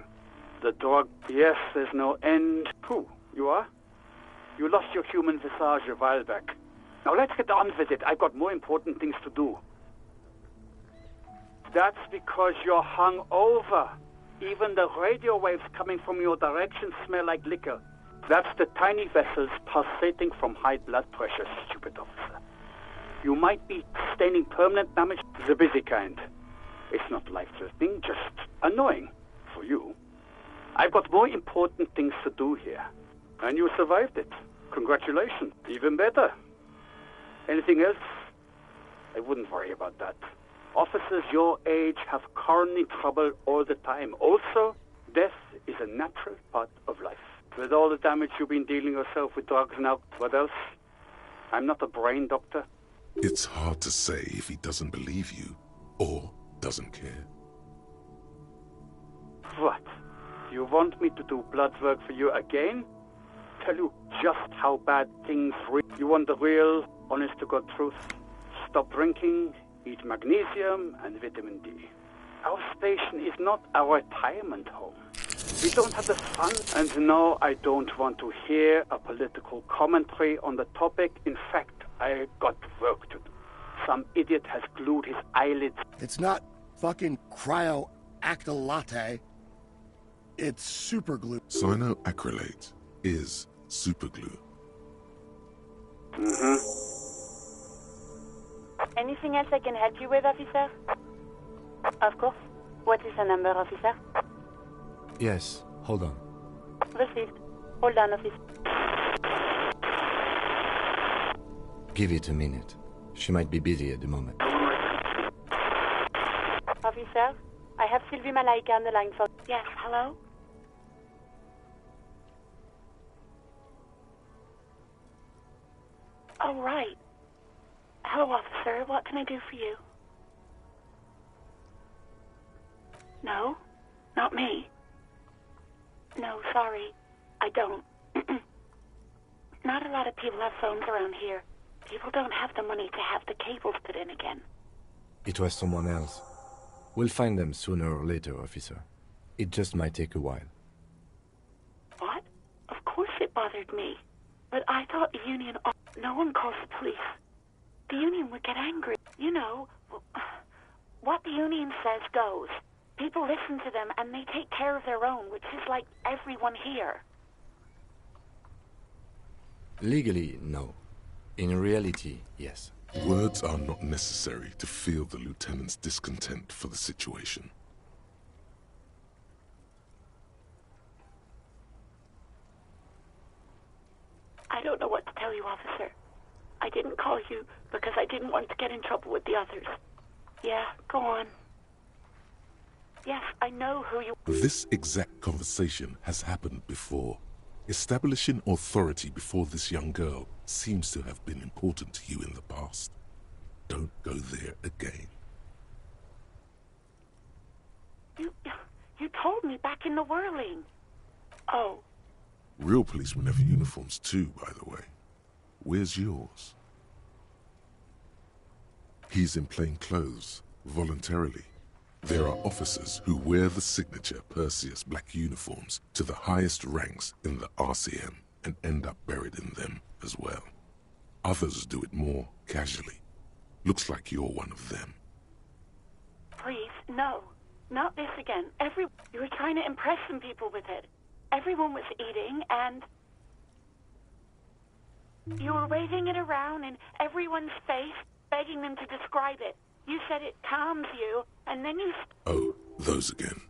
The drug, yes, there's no end. Who? You are? You lost your human visage a while back. Now let's get on with it. I've got more important things to do. That's because you're hungover. Even the radio waves coming from your direction smell like liquor. That's the tiny vessels pulsating from high blood pressure, stupid officer. You might be sustaining permanent damage, the busy kind. It's not life-threatening, just annoying for you. I've got more important things to do here. And you survived it. Congratulations. Even better. Anything else? I wouldn't worry about that. Officers your age have coronary trouble all the time. Also, death is a natural part of life. With all the damage you've been dealing yourself with drugs now, what else? I'm not a brain doctor. It's hard to say if he doesn't believe you or doesn't care. What? You want me to do blood work for you again? Tell you just how bad things You want the real, honest-to-God truth? Stop drinking, eat magnesium and vitamin D. Our station is not a retirement home. We don't have the fun. And no, I don't want to hear a political commentary on the topic. In fact, I got work to do. Some idiot has glued his eyelids. It's not fucking cryoacrylate. It's superglue. Cyanoacrylate is superglue. Anything else I can help you with, officer? Of course. What is the number, officer? Yes, hold on. Received. Hold on, officer. Give it a minute. She might be busy at the moment. Officer, I have Sylvie Malaika on the line for... Yes, hello? Oh, right. Hello, officer. What can I do for you? No? Not me? No, sorry. I don't. Not a lot of people have phones around here. People don't have the money to have the cables put in again. It was someone else. We'll find them sooner or later, officer. It just might take a while. What? Of course it bothered me. But I thought the union... No one calls the police. The union would get angry. You know, what the union says goes. People listen to them and they take care of their own, which is like everyone here. Legally, no. In reality, yes. Words are not necessary to feel the lieutenant's discontent for the situation. I don't know what to tell you, officer. I didn't call you because I didn't want to get in trouble with the others. Yeah, go on. Yes, I know who you... This exact conversation has happened before. Establishing authority before this young girl seems to have been important to you in the past. Don't go there again. You told me back in the whirling. Oh. Real policemen have uniforms too, by the way. Where's yours? He's in plain clothes, voluntarily. There are officers who wear the signature Perseus black uniforms to the highest ranks in the RCM and end up buried in them as well. Others do it more casually. Looks like you're one of them. Please, no. Not this again. You were trying to impress some people with it. Everyone was eating and... You were waving it around in everyone's face, begging them to describe it. You said it calms you, and then you... Oh, those again.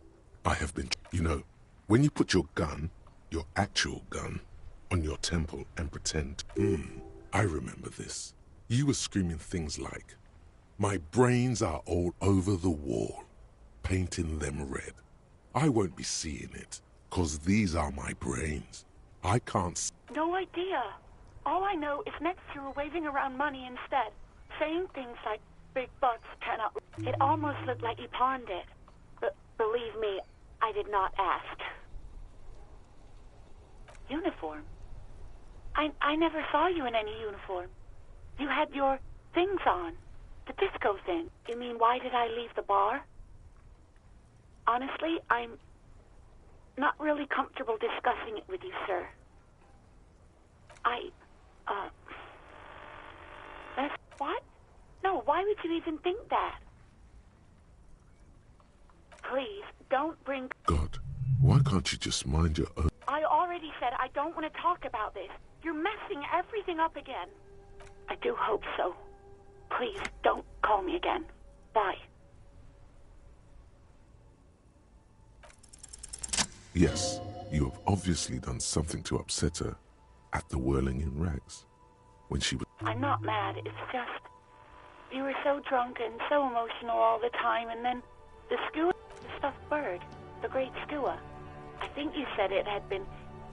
I have been... You know, when you put your gun, your actual gun, on your temple and pretend, I remember this. You were screaming things like, "My brains are all over the wall," painting them red. I won't be seeing it, 'cause these are my brains. I can't No idea. All I know is next you were waving around money instead, saying things like, "Big bucks cannot..." It almost looked like you pawned it. But believe me, I did not ask. Uniform? I never saw you in any uniform. You had your things on. The disco thing. You mean, why did I leave the bar? Honestly, I'm not really comfortable discussing it with you, sir. That's... What? No, why would you even think that? Please, don't bring... God, why can't you just mind your own... I already said I don't want to talk about this. You're messing everything up again. I do hope so. Please, don't call me again. Bye. Yes, you have obviously done something to upset her at the Whirling in Rags. When she was... I'm not mad, it's just... You were so drunk and so emotional all the time, and then the skua, the stuffed bird, the great skua. I think you said it had been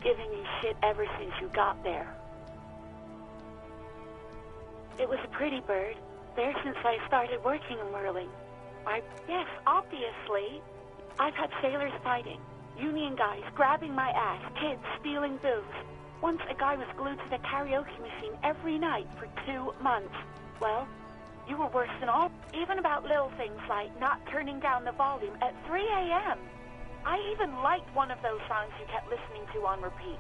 giving you shit ever since you got there. It was a pretty bird, there since I started working in Whirling. Yes, obviously. I've had sailors fighting, union guys grabbing my ass, kids stealing booze. Once a guy was glued to the karaoke machine every night for 2 months. Well, you were worse than all, even about little things like not turning down the volume at 3 a.m. I even liked one of those songs you kept listening to on repeat.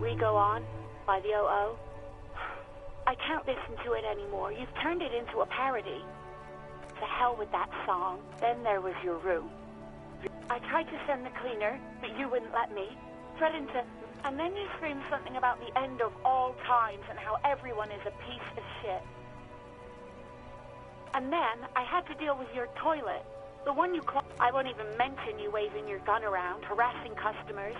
We Go On by the O.O. I can't listen to it anymore. You've turned it into a parody. To hell with that song. Then there was your room. I tried to send the cleaner, but you wouldn't let me. Threatened to... And then you screamed something about the end of all times and how everyone is a piece of shit. And then I had to deal with your toilet. The one you closed. I won't even mention you waving your gun around, harassing customers.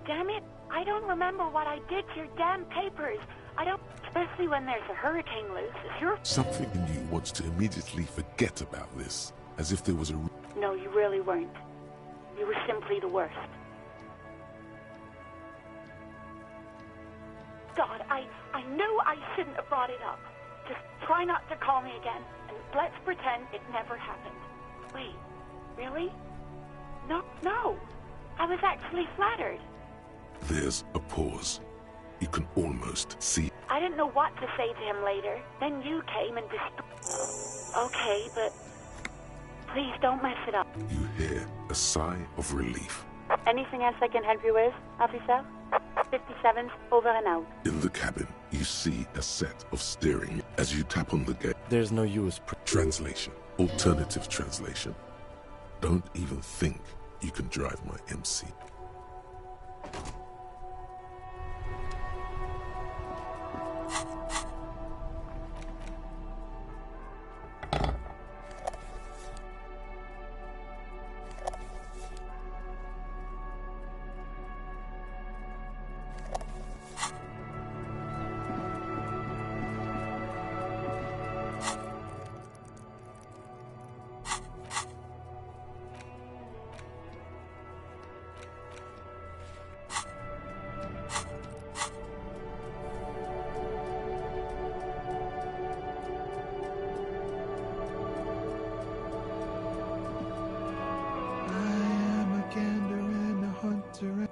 Damn it, I don't remember what I did to your damn papers. I don't, especially when there's a hurricane loose. Is your... Something in you wants to immediately forget about this, as if there was a... No, you really weren't. You were simply the worst. God, I knew I shouldn't have brought it up. Just try not to call me again, and let's pretend it never happened. Wait, really? No. I was actually flattered. There's a pause. You can almost see... I didn't know what to say to him later. Then you came and Okay, but please don't mess it up. You hear a sigh of relief. Anything else I can help you with, officer? 57's over and out. In the cabin, you see a set of steering as you tap on the gate. There's no use. Translation. Alternative translation. Don't even think you can drive my MC.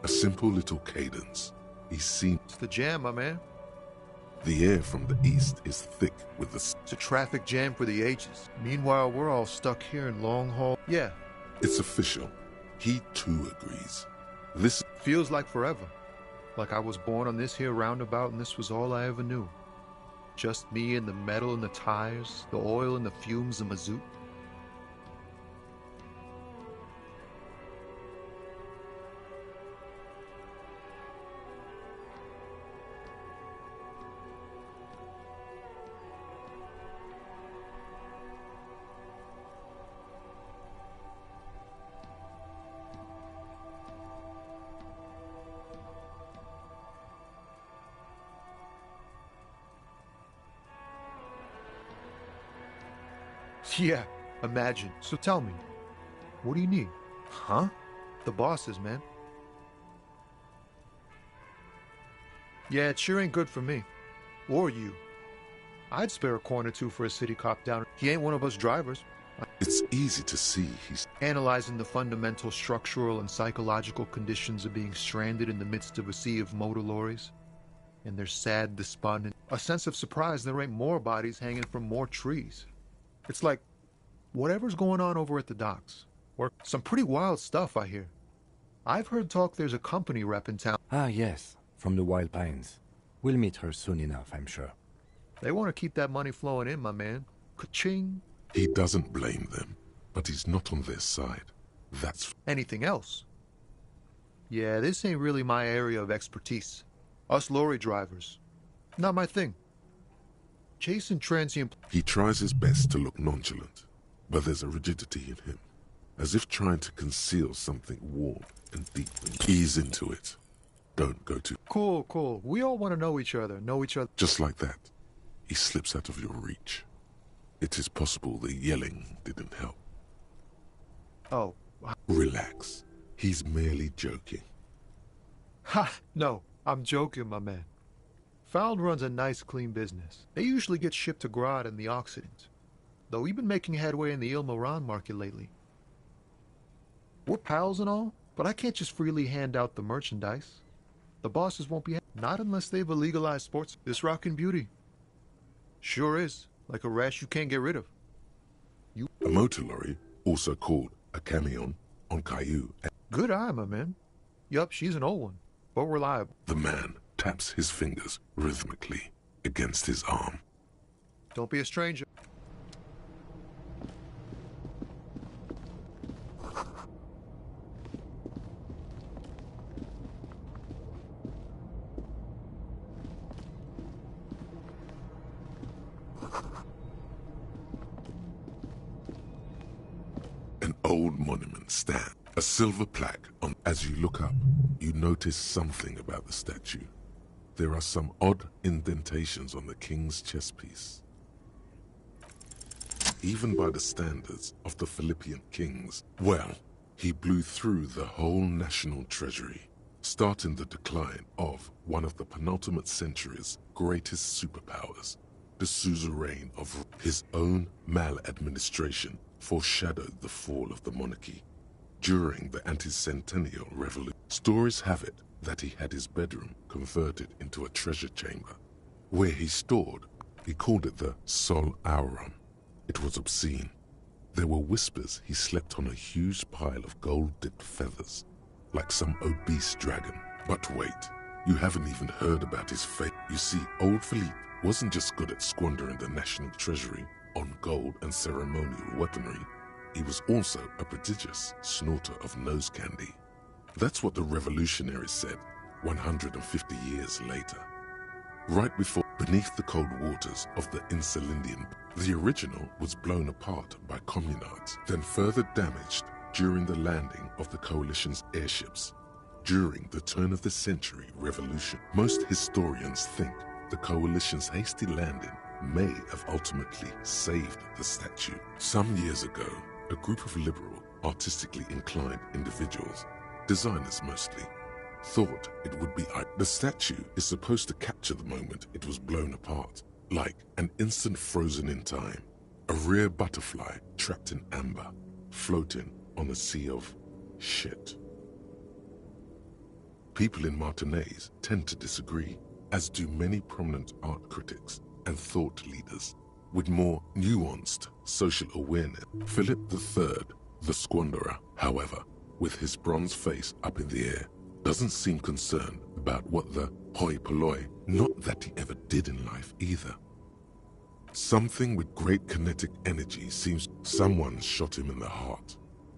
A simple little cadence. He's seen... It's the jam, my man. The air from the east is thick with the... It's a traffic jam for the ages. Meanwhile, we're all stuck here in long haul. Yeah. It's official. He too agrees. This feels like forever. Like I was born on this here roundabout and this was all I ever knew. Just me and the metal and the tires, the oil and the fumes of mazout. Yeah, imagine. So tell me, what do you need? Huh? The bosses, man. Yeah, it sure ain't good for me. Or you. I'd spare a coin or two for a city cop down. He ain't one of us drivers. It's easy to see he's analyzing the fundamental structural and psychological conditions of being stranded in the midst of a sea of motor lorries. And their sad, despondent, a sense of surprise there ain't more bodies hanging from more trees. It's like, whatever's going on over at the docks. Or some pretty wild stuff, I hear. I've heard talk there's a company rep in town. Ah, yes, from the Wild Pines. We'll meet her soon enough, I'm sure. They want to keep that money flowing in, my man. Ka-ching. He doesn't blame them, but he's not on their side. That's anything else. Yeah, this ain't really my area of expertise. Us lorry drivers. Not my thing. Chasing transient... He tries his best to look nonchalant, but there's a rigidity in him, as if trying to conceal something warm and deep. Ease into it. Don't go too... Cool. We all want to know each other. Just like that, he slips out of your reach. It is possible the yelling didn't help. Oh. Relax. He's merely joking. Ha! No, I'm joking, my man. Found runs a nice, clean business. They usually get shipped to Grodd and the Occident. Though we've been making headway in the Il Moran market lately. We're pals and all, but I can't just freely hand out the merchandise. The bosses won't be... Not unless they've illegalized sports. This rockin' beauty. Sure is. Like a rash you can't get rid of. A motor lorry, also called a camion, on Caillou. Good eye, my man. Yup, she's an old one, but reliable. The man taps his fingers rhythmically against his arm. Don't be a stranger. An old monument stands. A silver plaque on. As you look up, you notice something about the statue. There are some odd indentations on the king's chestpiece. Even by the standards of the Philippian kings, well, he blew through the whole national treasury, starting the decline of one of the penultimate century's greatest superpowers. The suzerain of his own maladministration foreshadowed the fall of the monarchy. During the anti-centennial revolution, stories have it that he had his bedroom converted into a treasure chamber, where he stored, he called it the Sol Auron. It was obscene. There were whispers he slept on a huge pile of gold-dipped feathers, like some obese dragon. But wait, you haven't even heard about his fate. You see, old Philippe wasn't just good at squandering the national treasury on gold and ceremonial weaponry. He was also a prodigious snorter of nose candy. That's what the revolutionaries said 150 years later. Right before, beneath the cold waters of the Insulindian, the original was blown apart by communards, then further damaged during the landing of the coalition's airships. During the turn-of-the-century revolution, most historians think the coalition's hasty landing may have ultimately saved the statue. Some years ago, a group of liberal, artistically inclined individuals, designers mostly, thought it would be... The statue is supposed to capture the moment it was blown apart, like an instant frozen in time, a rare butterfly trapped in amber, floating on a sea of shit. People in Martinaise tend to disagree, as do many prominent art critics and thought leaders with more nuanced social awareness. Philip III, the squanderer, however, with his bronze face up in the air, doesn't seem concerned about what the hoi polloi, not that he ever did in life either. Something with great kinetic energy seems someone shot him in the heart.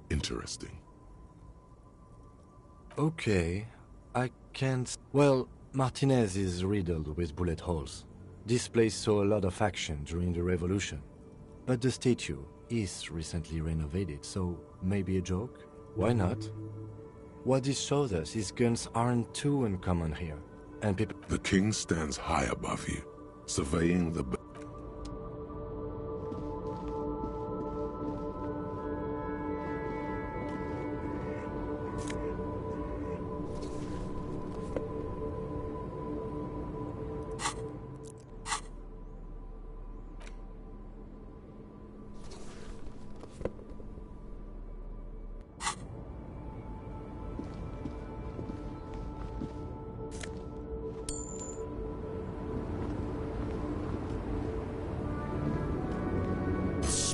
Interesting. Okay, I can't... Well, Martinez is riddled with bullet holes. This place saw a lot of action during the revolution. But the statue is recently renovated, so maybe a joke? Why not? What this shows us is guns aren't too uncommon here, and people... The king stands high above you, surveying the...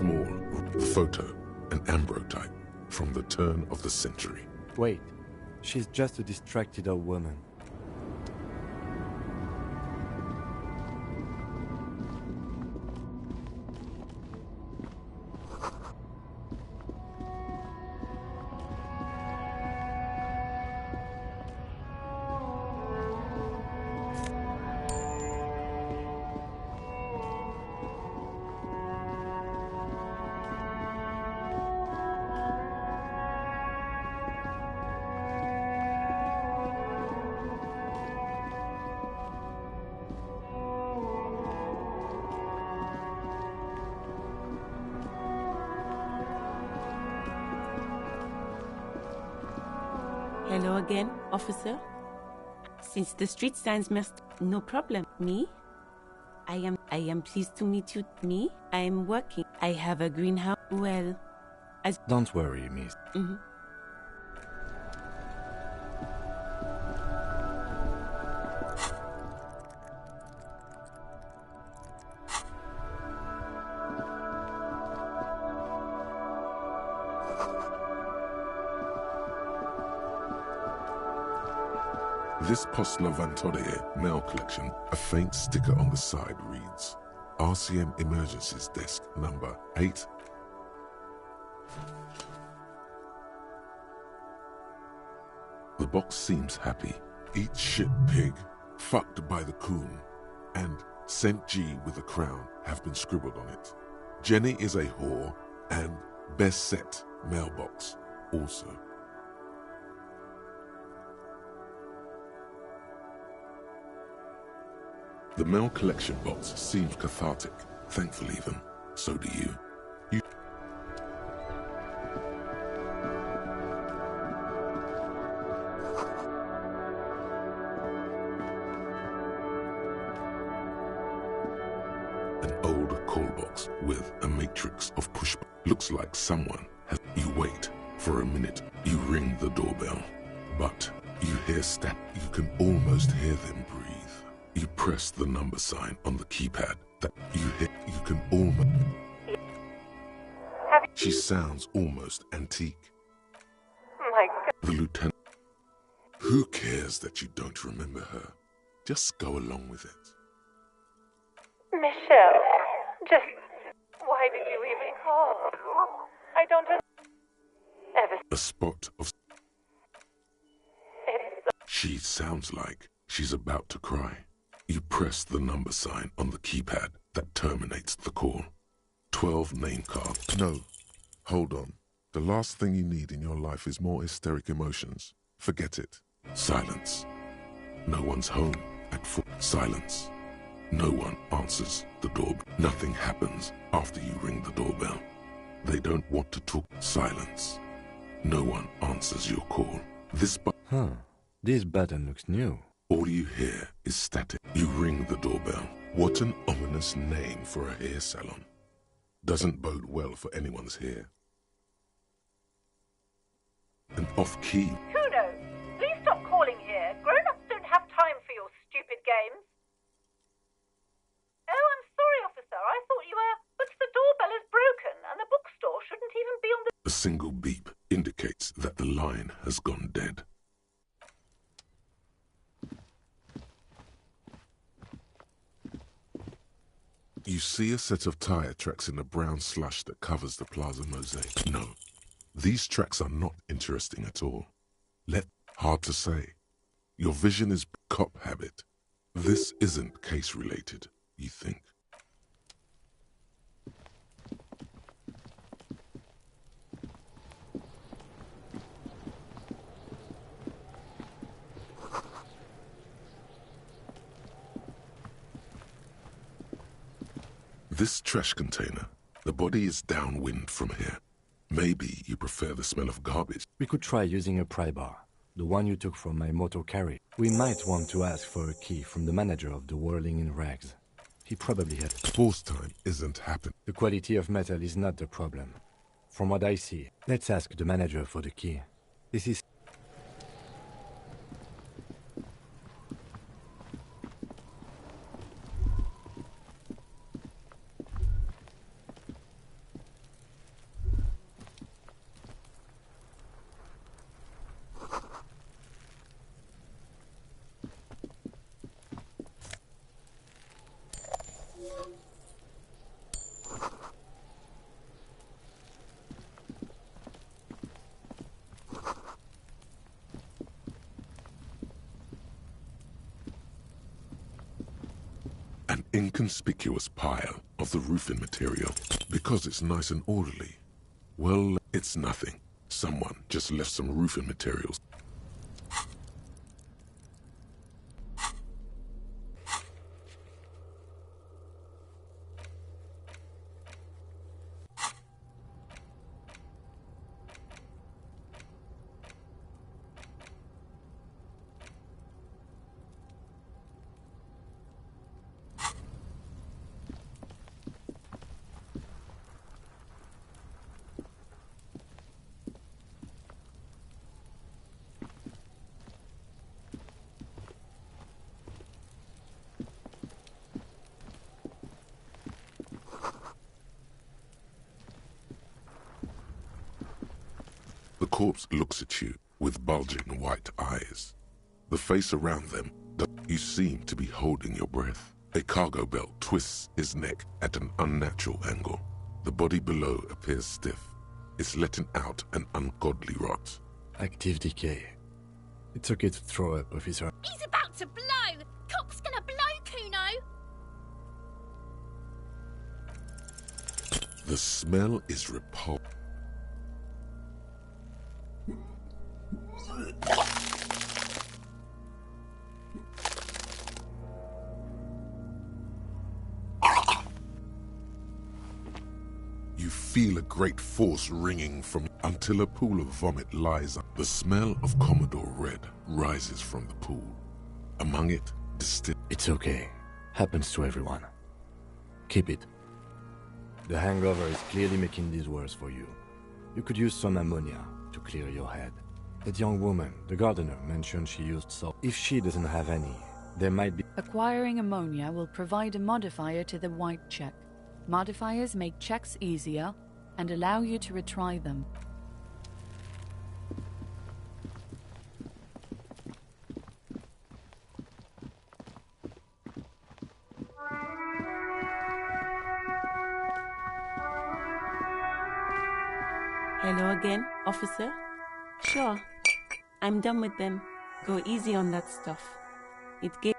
small photo, an ambrotype from the turn of the century. Wait, she's just a distracted old woman. Hello again, officer. Since the street signs must... No problem. Me? I am pleased to meet you. Me? I am working. I have a greenhouse. Well, as... Don't worry, miss. Mm-hmm. This Post-Levantode mail collection, a faint sticker on the side reads, RCM Emergencies Desk number 8. The box seems happy. Eat shit pig, fucked by the coon, and St. G with a crown have been scribbled on it. Jenny is a whore, and best set mailbox also. The mail collection box seems cathartic, thankful even. So do you. An old call box with a matrix of push. Looks like someone has... You wait for a minute. You ring the doorbell. But you hear step. You can almost hear them breathe. You press the number sign on the keypad that you hit. You can almost... She sounds almost antique. My God. The lieutenant... Who cares that you don't remember her? Just go along with it. Michelle, just... Why did you even call? I don't... Ever... A spot of... She sounds like she's about to cry. You press the number sign on the keypad that terminates the call. 12 name cards. No, hold on. The last thing you need in your life is more hysteric emotions. Forget it. Silence. No one's home at 4. Silence. No one answers the doorbell. Nothing happens after you ring the doorbell. They don't want to talk. Silence. No one answers your call. This button looks new. All you hear is static. You ring the doorbell. What an ominous name for a hair salon. Doesn't bode well for anyone's hair. An off-key. Kuno, please stop calling here. Grown-ups don't have time for your stupid games. Oh, I'm sorry, officer. I thought you were... But the doorbell is broken, and the bookstore shouldn't even be on the... A single beep indicates that the line has gone dead. You see a set of tire tracks in the brown slush that covers the plaza mosaic. No, these tracks are not interesting at all. Hard to say. Your vision is cop habit. This isn't case-related, you think. This trash container, the body is downwind from here. Maybe you prefer the smell of garbage. We could try using a pry bar, the one you took from my motor carry. We might want to ask for a key from the manager of the Whirling in Rags. He probably had... Force time isn't happening. The quality of metal is not the problem. From what I see, let's ask the manager for the key. This is... An inconspicuous pile of the roofing material. Because it's nice and orderly. Well, it's nothing. Someone just left some roofing materials. The corpse looks at you with bulging white eyes. The face around them, you seem to be holding your breath. A cargo belt twists his neck at an unnatural angle. The body below appears stiff. It's letting out an ungodly rot. Active decay. It's okay to throw up, officer. He's about to blow! Cop's gonna blow, Kuno! The smell is repulsive. You feel a great force ringing from until a pool of vomit lies up. The smell of Commodore Red rises from the pool. Among it, distilled. It's okay. Happens to everyone. Keep it. The hangover is clearly making this worse for you. You could use some ammonia to clear your head. That young woman, the gardener, mentioned she used salt. If she doesn't have any, there might be... Acquiring ammonia will provide a modifier to the white check. Modifiers make checks easier and allow you to retry them. Hello again, officer? Sure. I'm done with them. Go easy on that stuff. It gave...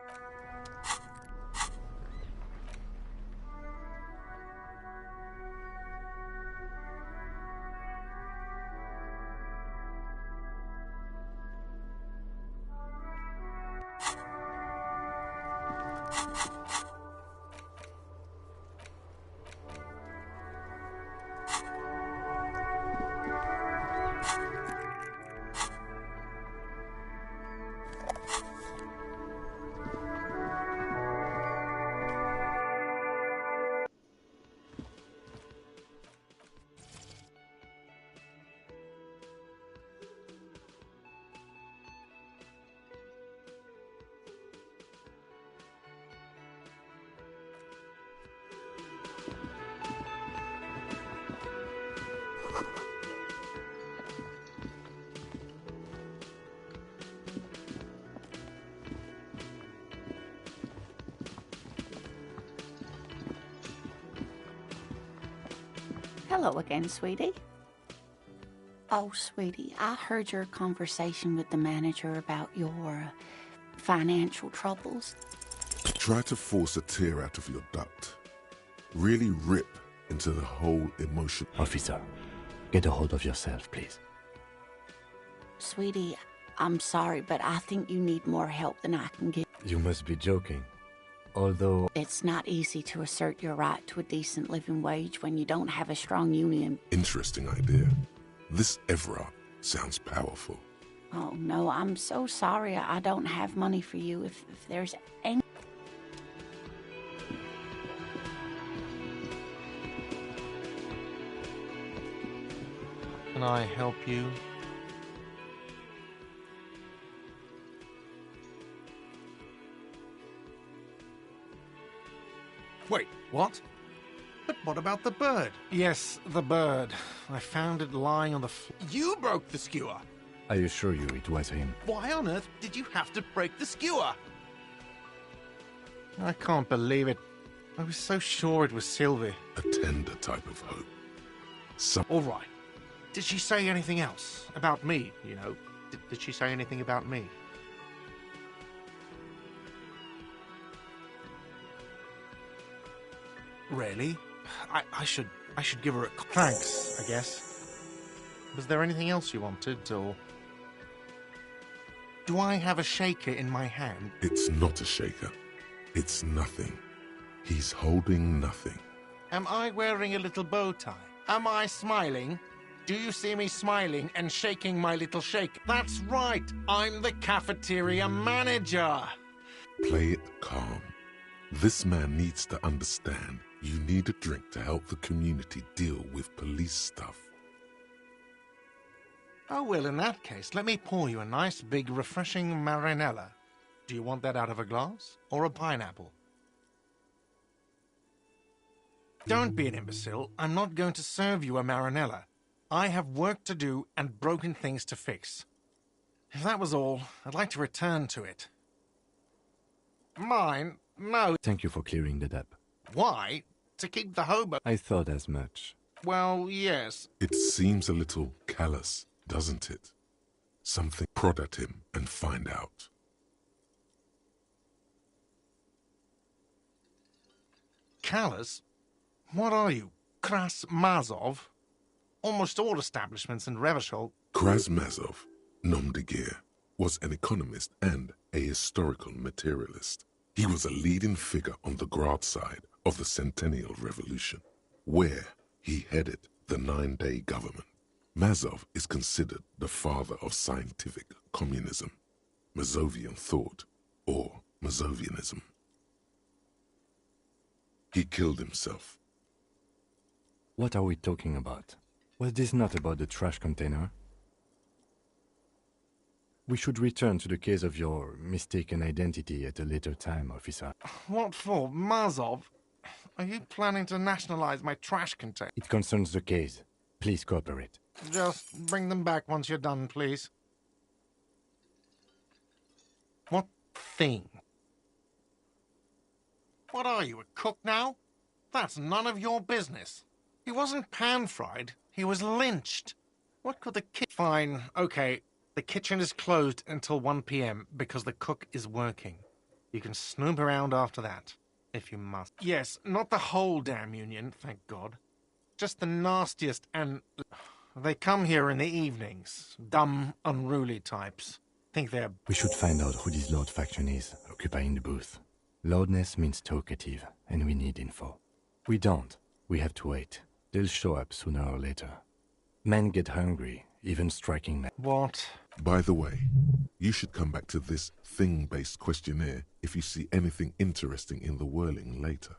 Hello again, sweetie. Oh, sweetie, I heard your conversation with the manager about your financial troubles. Try to force a tear out of your duct. Really rip into the whole emotion. Officer, get a hold of yourself, please. Sweetie, I'm sorry, but I think you need more help than I can give. You must be joking. Although... It's not easy to assert your right to a decent living wage when you don't have a strong union. Interesting idea. This Everard sounds powerful. Oh, no, I'm so sorry I don't have money for you. If there's any... Can I help you? Wait, what? But what about the bird? Yes, the bird. I found it lying on the floor. You broke the skewer! I assure you it was him. Why on earth did you have to break the skewer? I can't believe it. I was so sure it was Sylvie. A tender type of hope. All right. Did she say anything else? About me, you know? Did she say anything about me? really. I should give her a thanks, I guess. Was there anything else you wanted, or... Do I have a shaker in my hand? It's not a shaker. It's nothing. He's holding nothing. Am I wearing a little bow tie? Am I smiling? Do you see me smiling and shaking my little shake? That's right, I'm the cafeteria manager. Play it calm. This man needs to understand you need a drink to help the community deal with police stuff. Oh, well, in that case, let me pour you a nice, big, refreshing marinella. Do you want that out of a glass or a pineapple? Don't be an imbecile. I'm not going to serve you a marinella. I have work to do and broken things to fix. If that was all, I'd like to return to it. Mine? No. Thank you for clearing the debt. Why? To keep the hobo... I thought as much. Well, yes. It seems a little callous, doesn't it? Something. Prod at him and find out. Callous? What are you, Krasmazov? Almost all establishments in Revachol... Krasmazov, nom de guerre, was an economist and a historical materialist. He was a leading figure on the Grad side of the Centennial Revolution, where he headed the 9-day government. Mazov is considered the father of scientific communism, Mazovian thought, or Mazovianism. He killed himself. What are we talking about? Was this not about the trash container? We should return to the case of your mistaken identity at a later time, officer. What for? Mazov? Are you planning to nationalize my trash container? It concerns the case. Please cooperate. Just bring them back once you're done, please. What thing? What are you, a cook now? That's none of your business. He wasn't pan-fried. He was lynched. What could the kid... Fine, okay. The kitchen is closed until 1 p.m. because the cook is working. You can snoop around after that, if you must. Yes, not the whole damn union, thank God. Just the nastiest and... They come here in the evenings. Dumb, unruly types. Think they're... We should find out who this Lord faction is, occupying the booth. Loudness means talkative, and we need info. We don't. We have to wait. They'll show up sooner or later. Men get hungry, even striking men. What? By the way, you should come back to this thing-based questionnaire if you see anything interesting in the whirling later.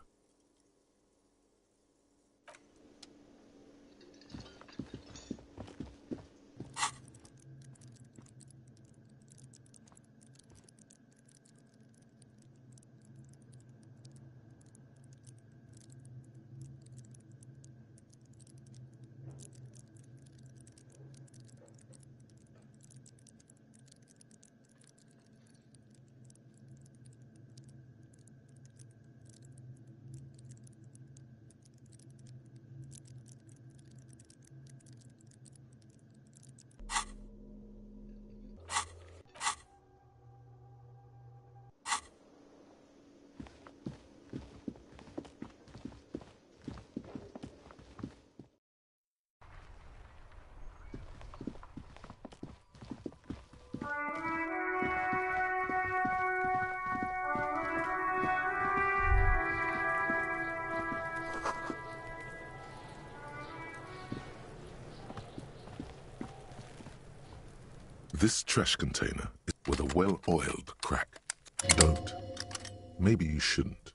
This trash container is with a well-oiled crack. Don't. Maybe you shouldn't.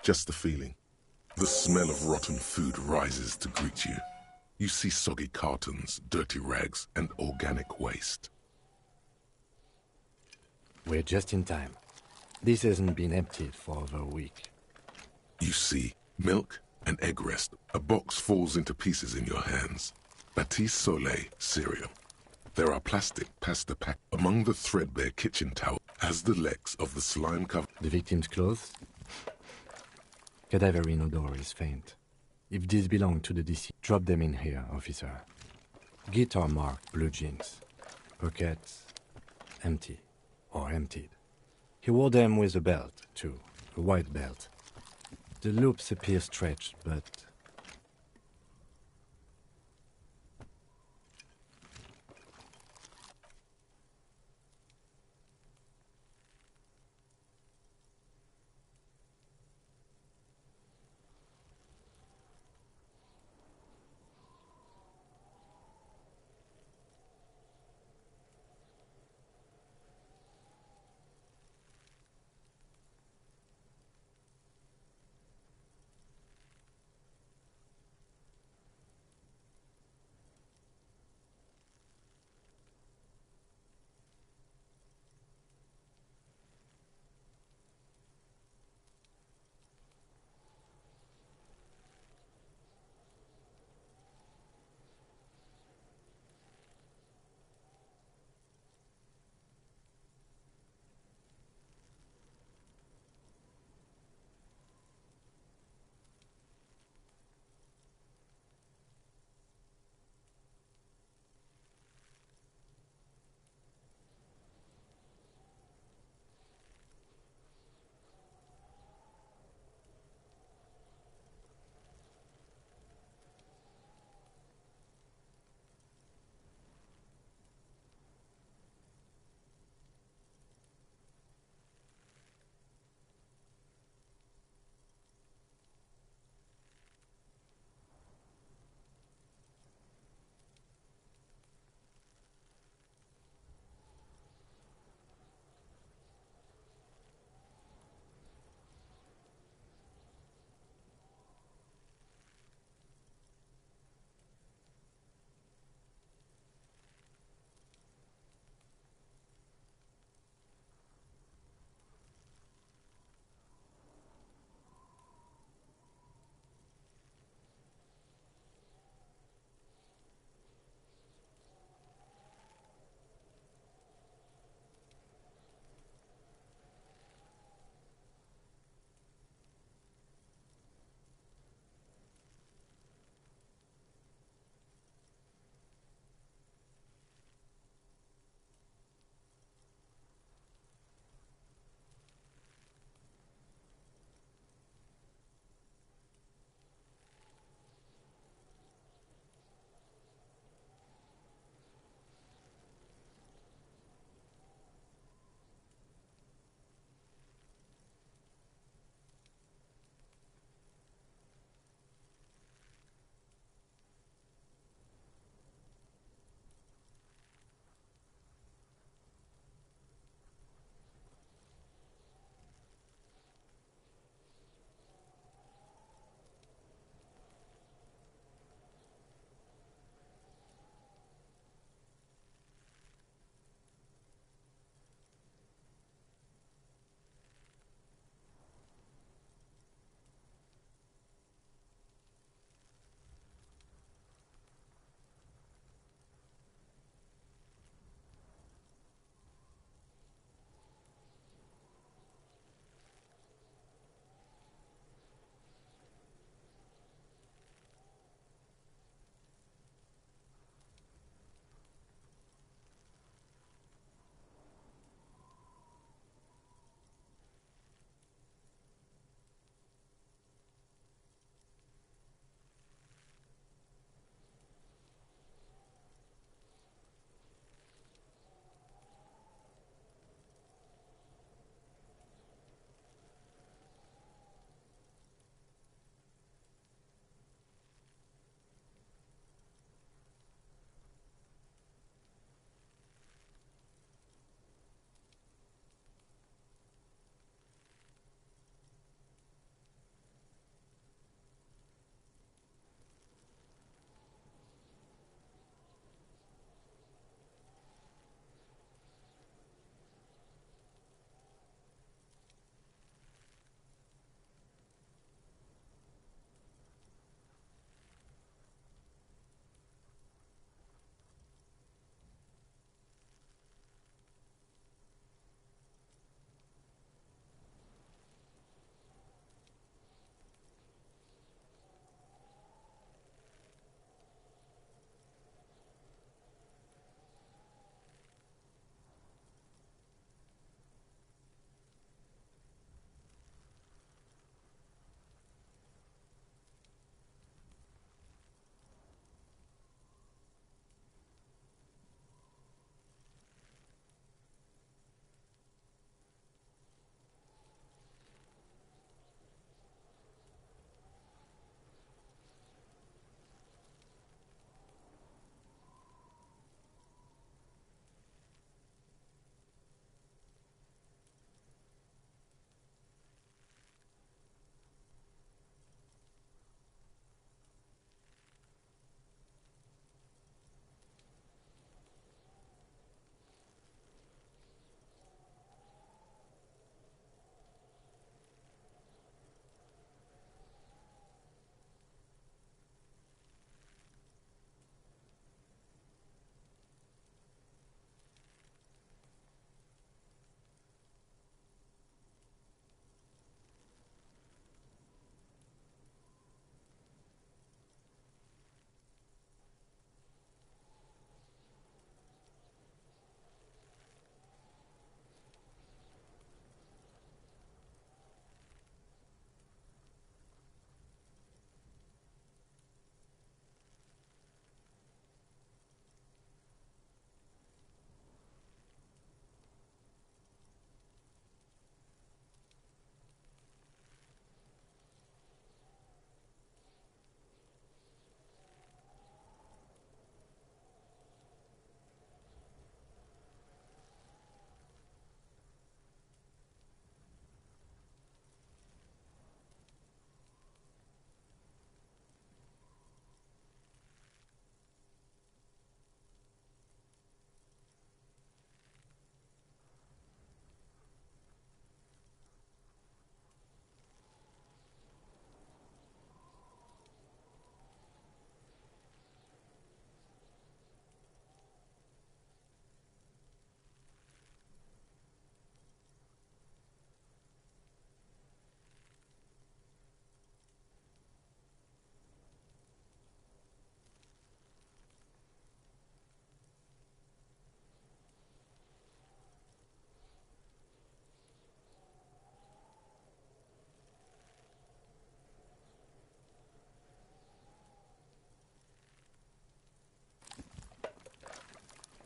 Just the feeling. The smell of rotten food rises to greet you. You see soggy cartons, dirty rags, and organic waste. We're just in time. This hasn't been emptied for over a week. You see milk and egg rest. A box falls into pieces in your hands. Batiste Soleil cereal. There are plastic pasta pack among the threadbare kitchen towel as the legs of the slime cover. The victim's clothes? Cadaver odor is faint. If these belong to the deceased, drop them in here, officer. Guitar marked blue jeans. Pockets empty or emptied. He wore them with a belt, too. A white belt. The loops appear stretched, but...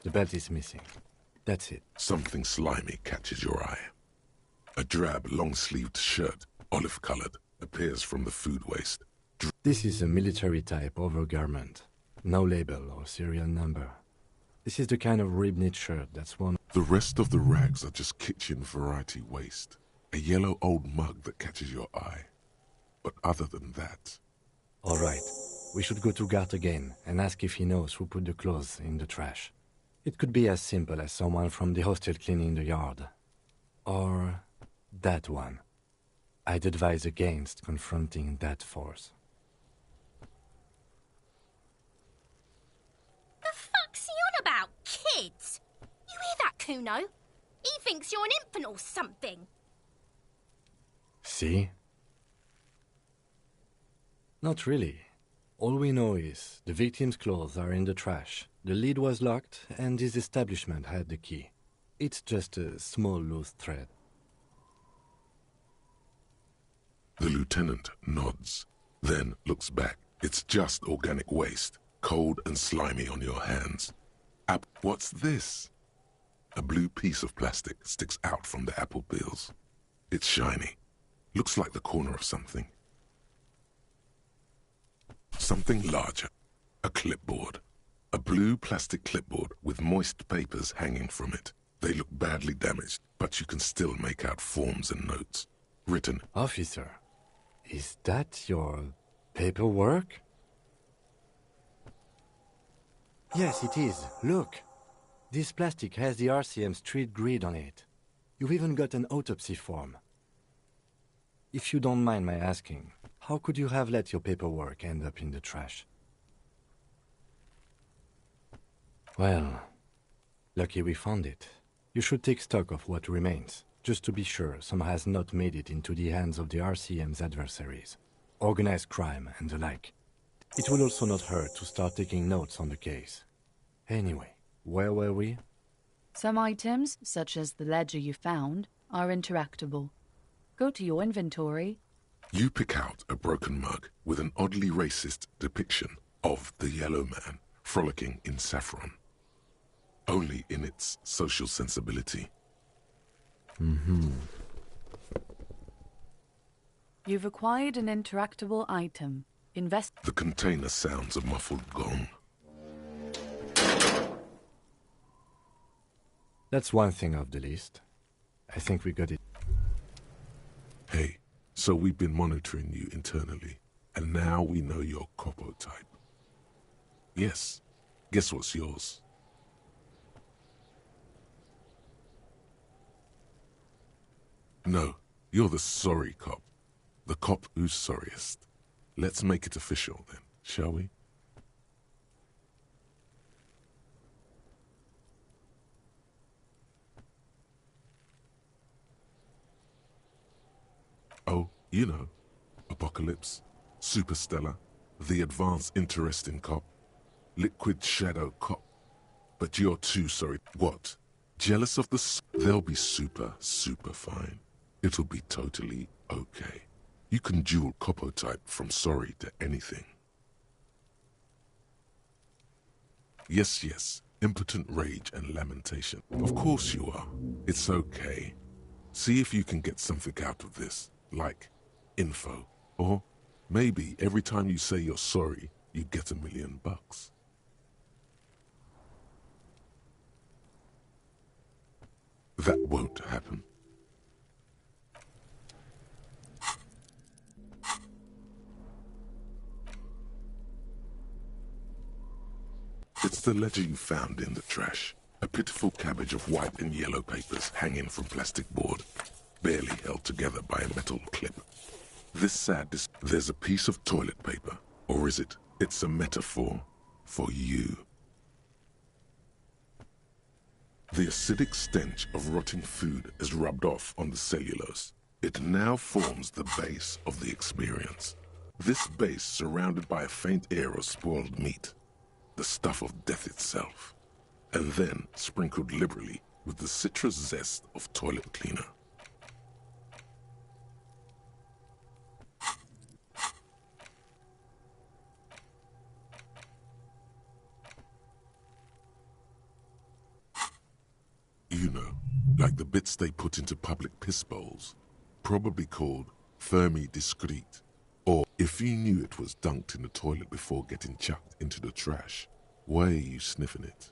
The belt is missing. That's it. Something slimy catches your eye. A drab, long-sleeved shirt, olive-colored, appears from the food waste. This is a military-type overgarment. No label or serial number. This is the kind of rib-knit shirt that's worn. The rest of the rags are just kitchen variety waste. A yellow old mug that catches your eye. But other than that... All right. We should go to Gart again and ask if he knows who put the clothes in the trash. It could be as simple as someone from the hostel cleaning the yard. Or that one. I'd advise against confronting that force. The fuck's he on about, kids? You hear that, Kuno? He thinks you're an infant or something. See? Not really. All we know is the victim's clothes are in the trash, the lid was locked, and his establishment had the key. It's just a small loose thread. The lieutenant nods, then looks back. It's just organic waste, cold and slimy on your hands. What's this? A blue piece of plastic sticks out from the apple peels. It's shiny. Looks like the corner of something. Something larger. A clipboard. A blue plastic clipboard with moist papers hanging from it. They look badly damaged, but you can still make out forms and notes. Written, Officer, is that your paperwork? Yes, it is. Look. This plastic has the RCM street grid on it. You've even got an autopsy form. If you don't mind my asking, how could you have let your paperwork end up in the trash? Well, lucky we found it. You should take stock of what remains, just to be sure some has not made it into the hands of the RCM's adversaries, organized crime and the like. It will also not hurt to start taking notes on the case. Anyway, where were we? Some items, such as the ledger you found, are interactable. Go to your inventory. You pick out a broken mug with an oddly racist depiction of the yellow man frolicking in saffron. Only in its social sensibility. You've acquired an interactable item. The container sounds a muffled gong. That's one thing off the list. I think we got it. Hey, so we've been monitoring you internally, and now we know your Copo type. Yes, guess what's yours? No, you're the sorry cop. The cop who's sorriest. Let's make it official then, shall we? Oh, you know, Apocalypse, Superstellar, the advanced interesting cop, Liquid Shadow cop. But you're too sorry. What? Jealous of the They'll be super fine. It'll be totally okay. You can dual Copo type from sorry to anything. Yes, impotent rage and lamentation. Of course you are. It's okay. See if you can get something out of this, like info. Or maybe every time you say you're sorry, you get $1 million. That won't happen. It's the ledger you found in the trash. A pitiful cabbage of white and yellow papers hanging from plastic board, barely held together by a metal clip. There's a piece of toilet paper, or is it? It's a metaphor for you. The acidic stench of rotting food is rubbed off on the cellulose. It now forms the base of the experience. This base surrounded by a faint air of spoiled meat, the stuff of death itself, and then sprinkled liberally with the citrus zest of toilet cleaner. like the bits they put into public piss bowls, probably called Fermi Discrete. Or if you knew it was dunked in the toilet before getting chucked into the trash, why are you sniffing it?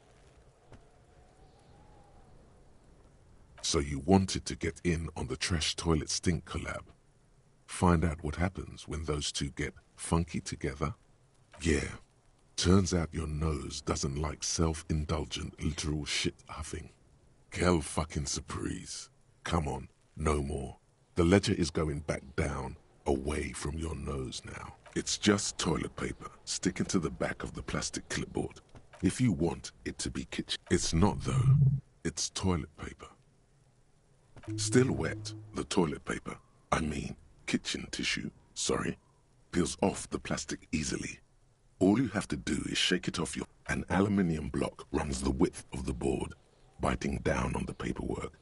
So you wanted to get in on the trash toilet stink collab. Find out what happens when those two get funky together? Yeah, turns out your nose doesn't like self-indulgent literal shit huffing. Quelle fucking surprise. Come on, no more. The ledger is going back down, away from your nose now. It's just toilet paper sticking to the back of the plastic clipboard. If you want it to be kitchen. It's not though. It's toilet paper. Still wet, the toilet paper, I mean kitchen tissue, sorry, peels off the plastic easily. All you have to do is shake it off an aluminium block runs the width of the board, biting down on the paperwork.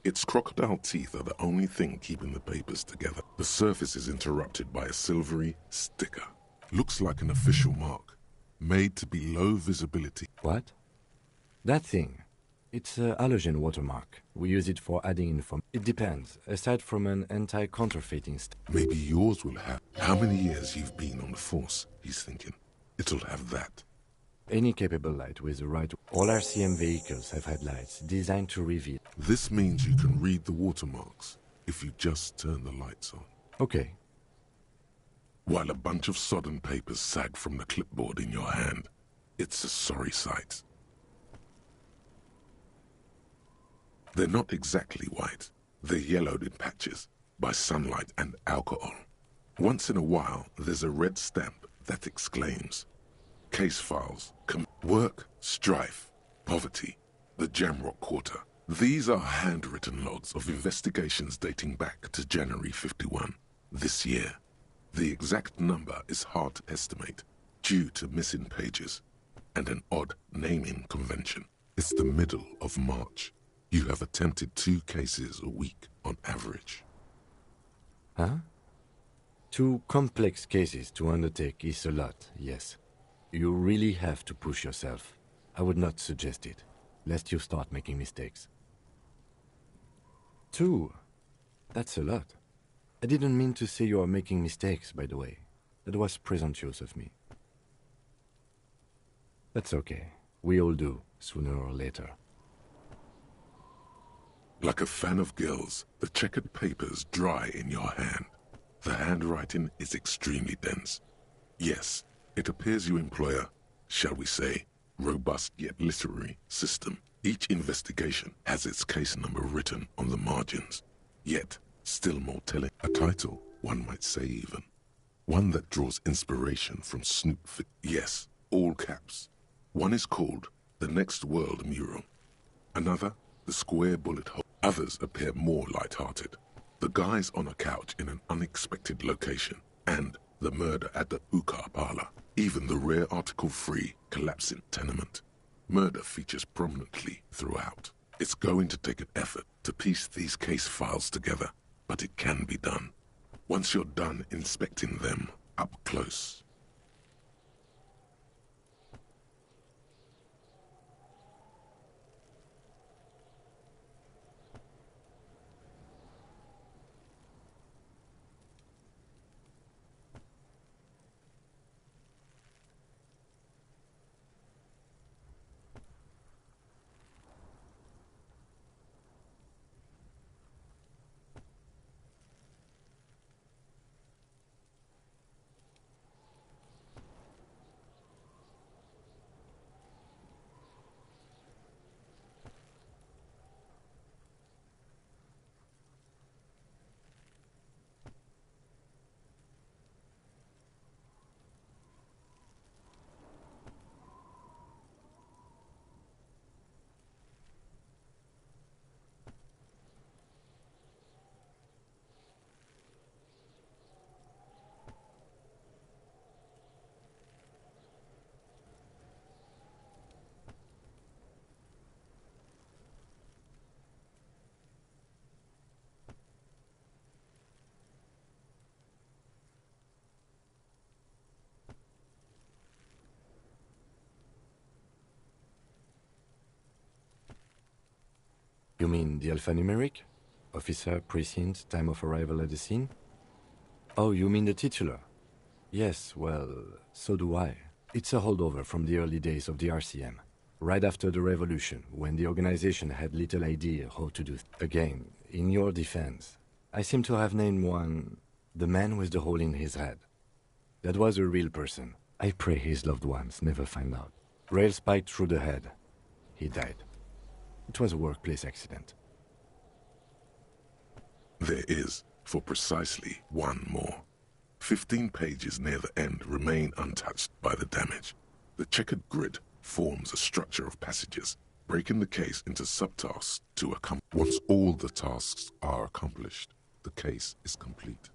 Its crocodile teeth are the only thing keeping the papers together. The surface is interrupted by a silvery sticker. Looks like an official mark, made to be low visibility. What? That thing. It's a halogen watermark. We use it for adding info. It depends, aside from an anti-counterfeiting Maybe yours will have. How many years you've been on the force, he's thinking. It'll have that. Any capable light with the right... All RCM vehicles have headlights designed to reveal... This means you can read the watermarks if you just turn the lights on. Okay. While a bunch of sodden papers sag from the clipboard in your hand, it's a sorry sight. They're not exactly white. They're yellowed in patches by sunlight and alcohol. Once in a while, there's a red stamp that exclaims, case files, work, strife, poverty, the Jamrock Quarter. These are handwritten logs of investigations dating back to January 51, this year. The exact number is hard to estimate due to missing pages and an odd naming convention. It's the middle of March. You have attempted 2 cases a week on average. Huh? 2 complex cases to undertake is a lot, yes. You really have to push yourself. I would not suggest it, lest you start making mistakes. 2? That's a lot. I didn't mean to say you are making mistakes, by the way. That was presumptuous of me. That's okay. We all do, sooner or later. Like a fan of gills, the checkered papers dry in your hand. The handwriting is extremely dense. Yes, it appears you employ a, shall we say, robust yet literary system. Each investigation has its case number written on the margins. Yet, still more telling. A title, one might say even. One that draws inspiration from Snoop. Yes, all caps. One is called The Next World Mural. Another, The Square Bullet Hole. Others appear more light-hearted. The guys on a couch in an unexpected location, and the murder at the Ukar parlor. Even the rare article-free collapsing tenement. Murder features prominently throughout. It's going to take an effort to piece these case files together, but it can be done. Once you're done inspecting them up close. You mean the alphanumeric? Officer, precinct, time of arrival at the scene? Oh, you mean the titular? Yes, well, so do I. It's a holdover from the early days of the RCM. Right after the revolution, when the organization had little idea how to do again, in your defense, I seem to have named one the man with the hole in his head. That was a real person. I pray his loved ones never find out. Rail spiked through the head. He died. It was a workplace accident. There is, for precisely one more. 15 pages near the end remain untouched by the damage. The checkered grid forms a structure of passages, breaking the case into subtasks to accomplish. Once all the tasks are accomplished, the case is complete.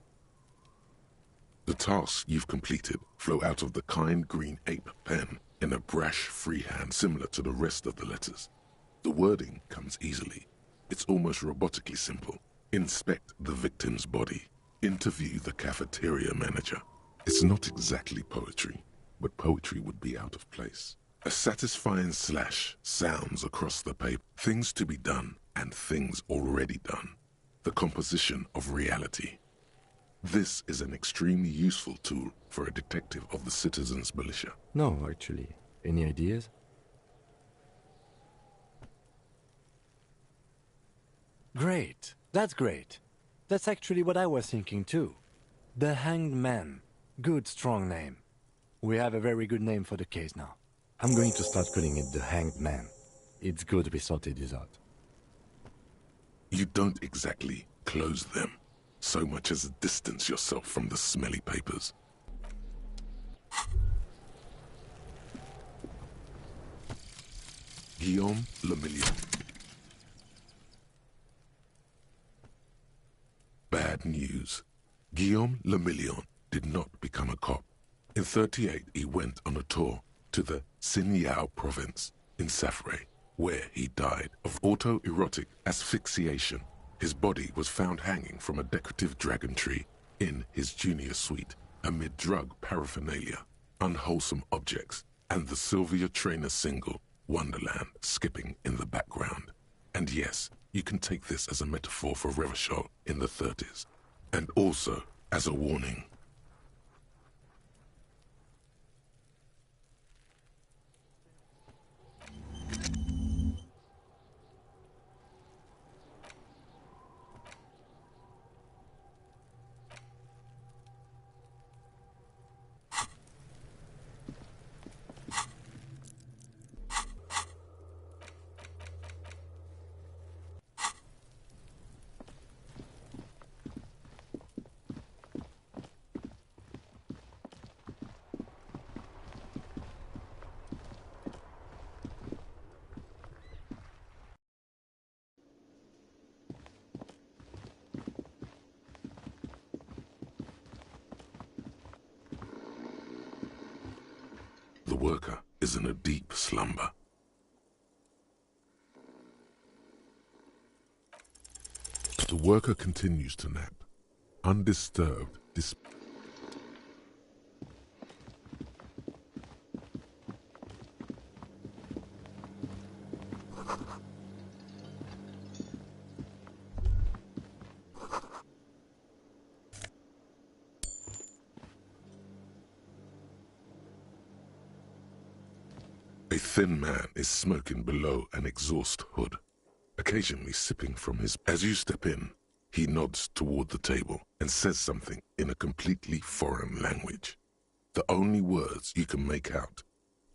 The tasks you've completed flow out of the kind green ape pen in a brash freehand similar to the rest of the letters. The wording comes easily. It's almost robotically simple. Inspect the victim's body. Interview the cafeteria manager. It's not exactly poetry, but poetry would be out of place. A satisfying slash sounds across the paper. Things to be done and things already done. The composition of reality. This is an extremely useful tool for a detective of the citizens' militia. No, actually. Any ideas? Great. That's great. That's actually what I was thinking too. The Hanged Man. Good, strong name. We have a very good name for the case now. I'm going to start calling it the Hanged Man. It's good we sorted this out. You don't exactly close them, so much as distance yourself from the smelly papers. Guillaume Lemillion. Bad news. Guillaume Lemillion did not become a cop. In '38, he went on a tour to the Sinyao province in Safre, where he died of autoerotic asphyxiation. His body was found hanging from a decorative dragon tree in his junior suite amid drug paraphernalia, unwholesome objects, and the Sylvia Trainer single, Wonderland, skipping in the background. And yes, you can take this as a metaphor for Revachol in the 30s, and also as a warning. The worker is in a deep slumber. The worker continues to nap, undisturbed despite A thin man is smoking below an exhaust hood, occasionally sipping from his... As you step in, he nods toward the table and says something in a completely foreign language. The only words you can make out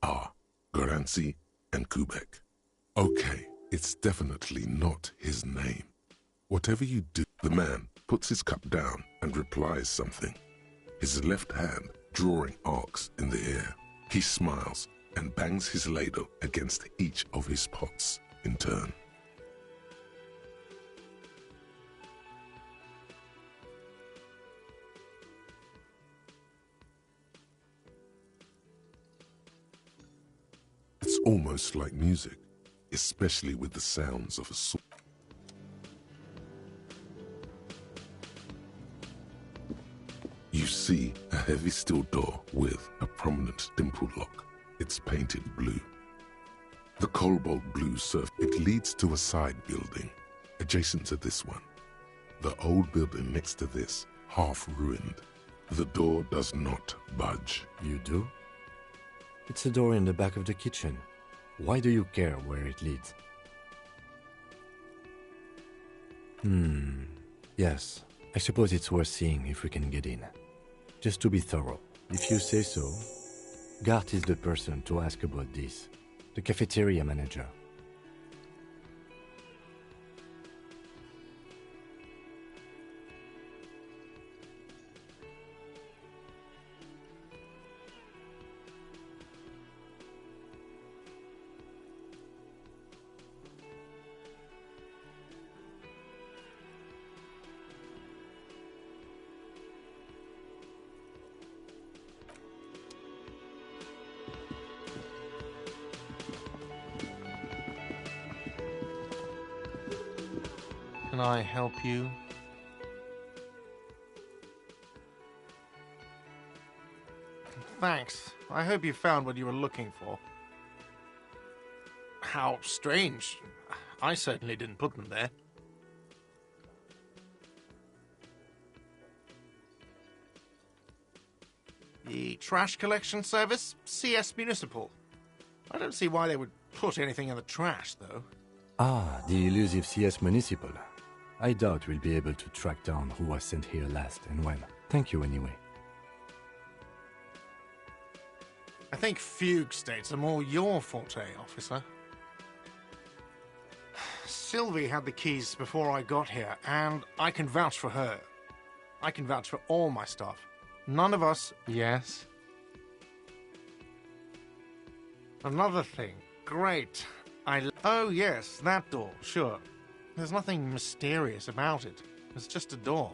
are Garancy and Kubek. Okay, it's definitely not his name. Whatever you do, the man puts his cup down and replies something, his left hand drawing arcs in the air. He smiles and bangs his ladle against each of his pots in turn. It's almost like music, especially with the sounds of a sword. You see a heavy steel door with a prominent dimple lock. It's painted blue. The cobalt blue surface, it leads to a side building adjacent to this one. The old building next to this, half ruined. The door does not budge. You do? It's a door in the back of the kitchen. Why do you care where it leads? Yes. I suppose it's worth seeing if we can get in. Just to be thorough. If you say so, Gart is the person to ask about this. The cafeteria manager. Can I help you? Thanks. I hope you found what you were looking for. How strange. I certainly didn't put them there. The trash collection service? CS Municipal. I don't see why they would put anything in the trash, though. Ah, the elusive CS Municipal. I doubt we'll be able to track down who was sent here last and when. Thank you anyway. I think fugue states are more your forte, officer. Sylvie had the keys before I got here, and I can vouch for her. I can vouch for all my staff. None of us... Yes? Another thing. Great. Oh, yes, that door, sure. There's nothing mysterious about it. It's just a door.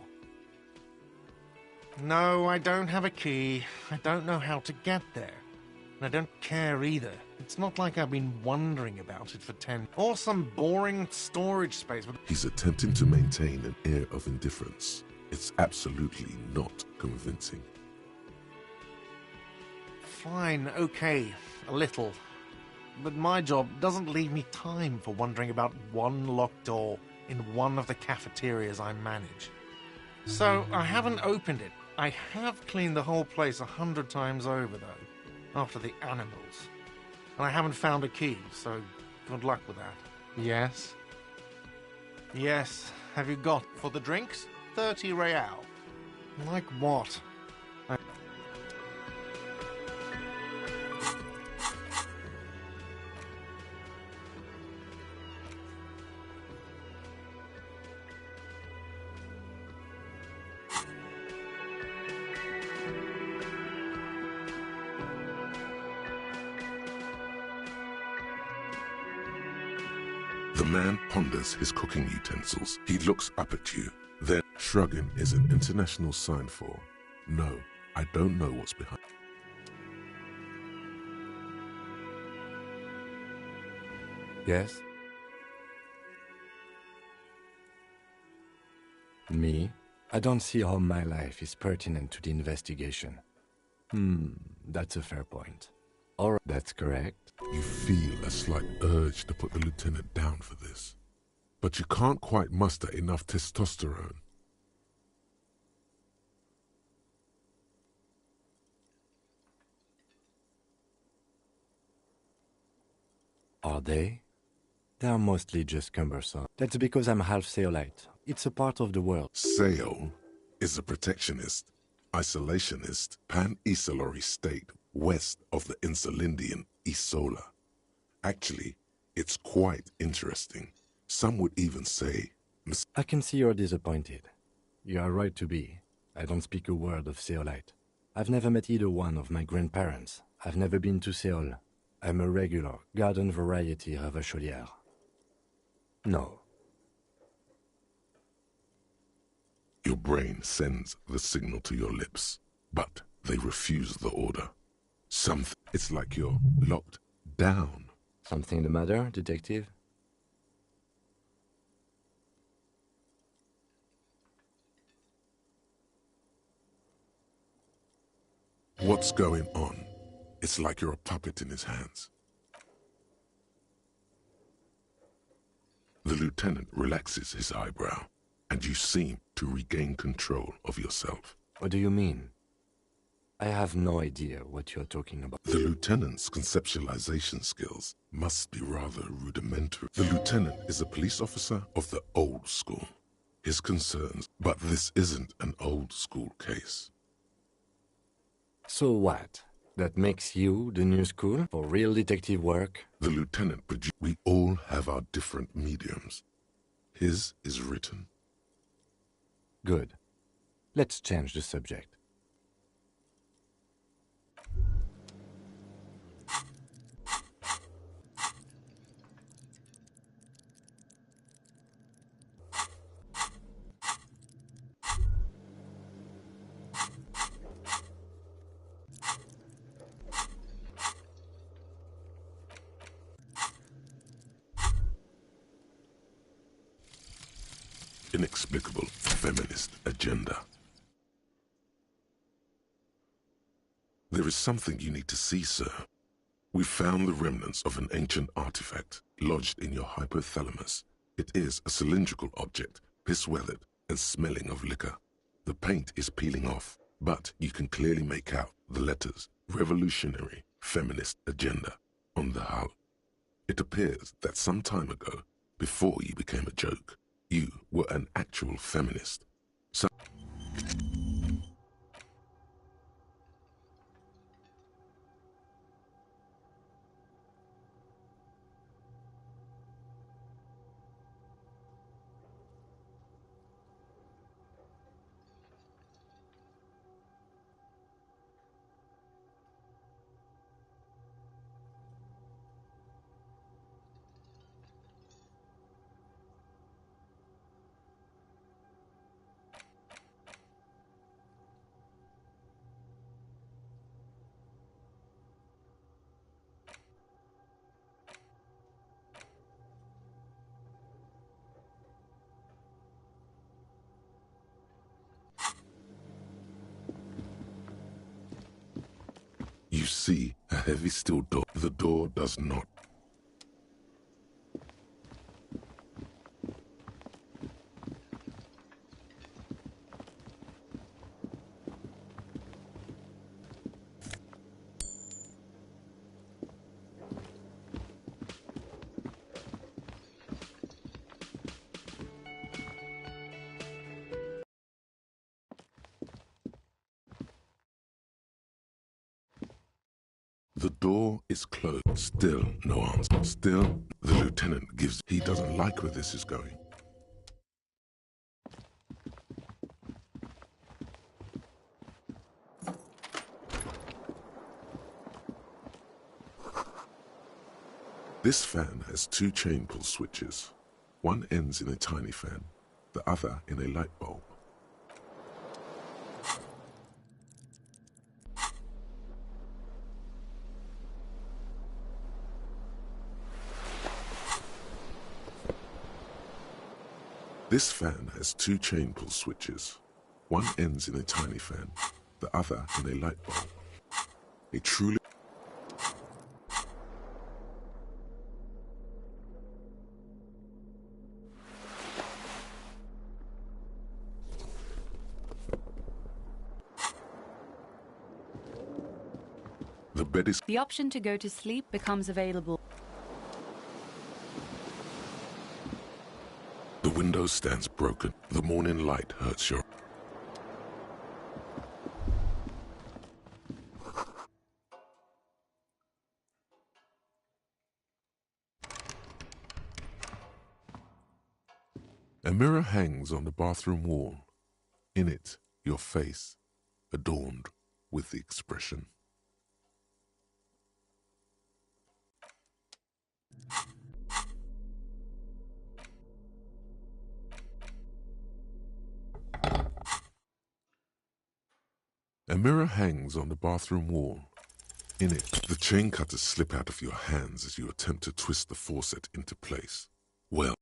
No, I don't have a key. I don't know how to get there. And I don't care either. It's not like I've been wondering about it for 10... Or some boring storage space with... He's attempting to maintain an air of indifference. It's absolutely not convincing. Fine, okay, a little. But my job doesn't leave me time for wondering about one locked door in one of the cafeterias I manage. So I haven't opened it. I have cleaned the whole place 100 times over, though, after the animals. And I haven't found a key, so good luck with that. Yes? Yes. Have you got for the drinks? 30 real. Like what? The man ponders his cooking utensils. He looks up at you. Then, shrugging is an international sign for, no, I don't know what's behind. Yes? Me? I don't see how my life is pertinent to the investigation. That's a fair point. Alright, that's correct. You feel a slight urge to put the lieutenant down for this. But you can't quite muster enough testosterone. Are they? They are mostly just cumbersome. That's because I'm half Seolite. It's a part of the world. Seol is a protectionist, isolationist, pan-Isolari state west of the Insulindian Isola. Actually, it's quite interesting. Some would even say... I can see you're disappointed. You are right to be. I don't speak a word of Seolite. I've never met either one of my grandparents. I've never been to Seoul. I'm a regular, garden variety Ravacholière. No. Your brain sends the signal to your lips, but they refuse the order. It's like you're locked down. Something the matter, detective? What's going on? It's like you're a puppet in his hands. The lieutenant relaxes his eyebrow, and you seem to regain control of yourself. What do you mean? I have no idea what you're talking about. The lieutenant's conceptualization skills must be rather rudimentary. The lieutenant is a police officer of the old school. His concerns, but this isn't an old school case. So what? That makes you the new school for real detective work? The lieutenant we all have our different mediums. His is written. Good. Let's change the subject. Inexplicable feminist agenda. There is something you need to see, sir. We found the remnants of an ancient artifact lodged in your hypothalamus. It is a cylindrical object, piss-weathered and smelling of liquor. The paint is peeling off, but you can clearly make out the letters Revolutionary Feminist Agenda on the hull. It appears that some time ago, before you became a joke, you were an actual feminist. You see a heavy steel door. The door does not. The door is closed. Still no answer. Still, the lieutenant gives. He doesn't like where this is going. This fan has two chain pull switches. One ends in a tiny fan, the other in a light bulb. This fan has two chain pull switches. One ends in a tiny fan, the other in a light bulb. A truly... The bed is... The option to go to sleep becomes available. The window stands broken. The morning light hurts your... A mirror hangs on the bathroom wall. In it, your face, adorned with the expression. A mirror hangs on the bathroom wall. In it, the chain cutters slip out of your hands as you attempt to twist the faucet into place. Well,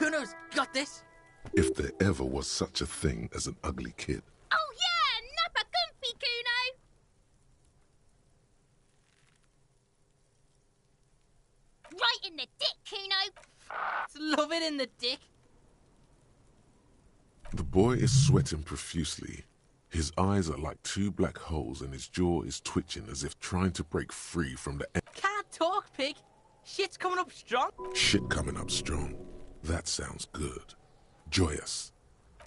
Kuno's got this. If there ever was such a thing as an ugly kid. Oh yeah, Nappa Gumpy, Kuno! Right in the dick, Kuno! Love it in the dick. The boy is sweating profusely. His eyes are like two black holes and his jaw is twitching as if trying to break free from the Can't talk, pig. Shit's coming up strong. shit coming up strong. That sounds good. Joyous.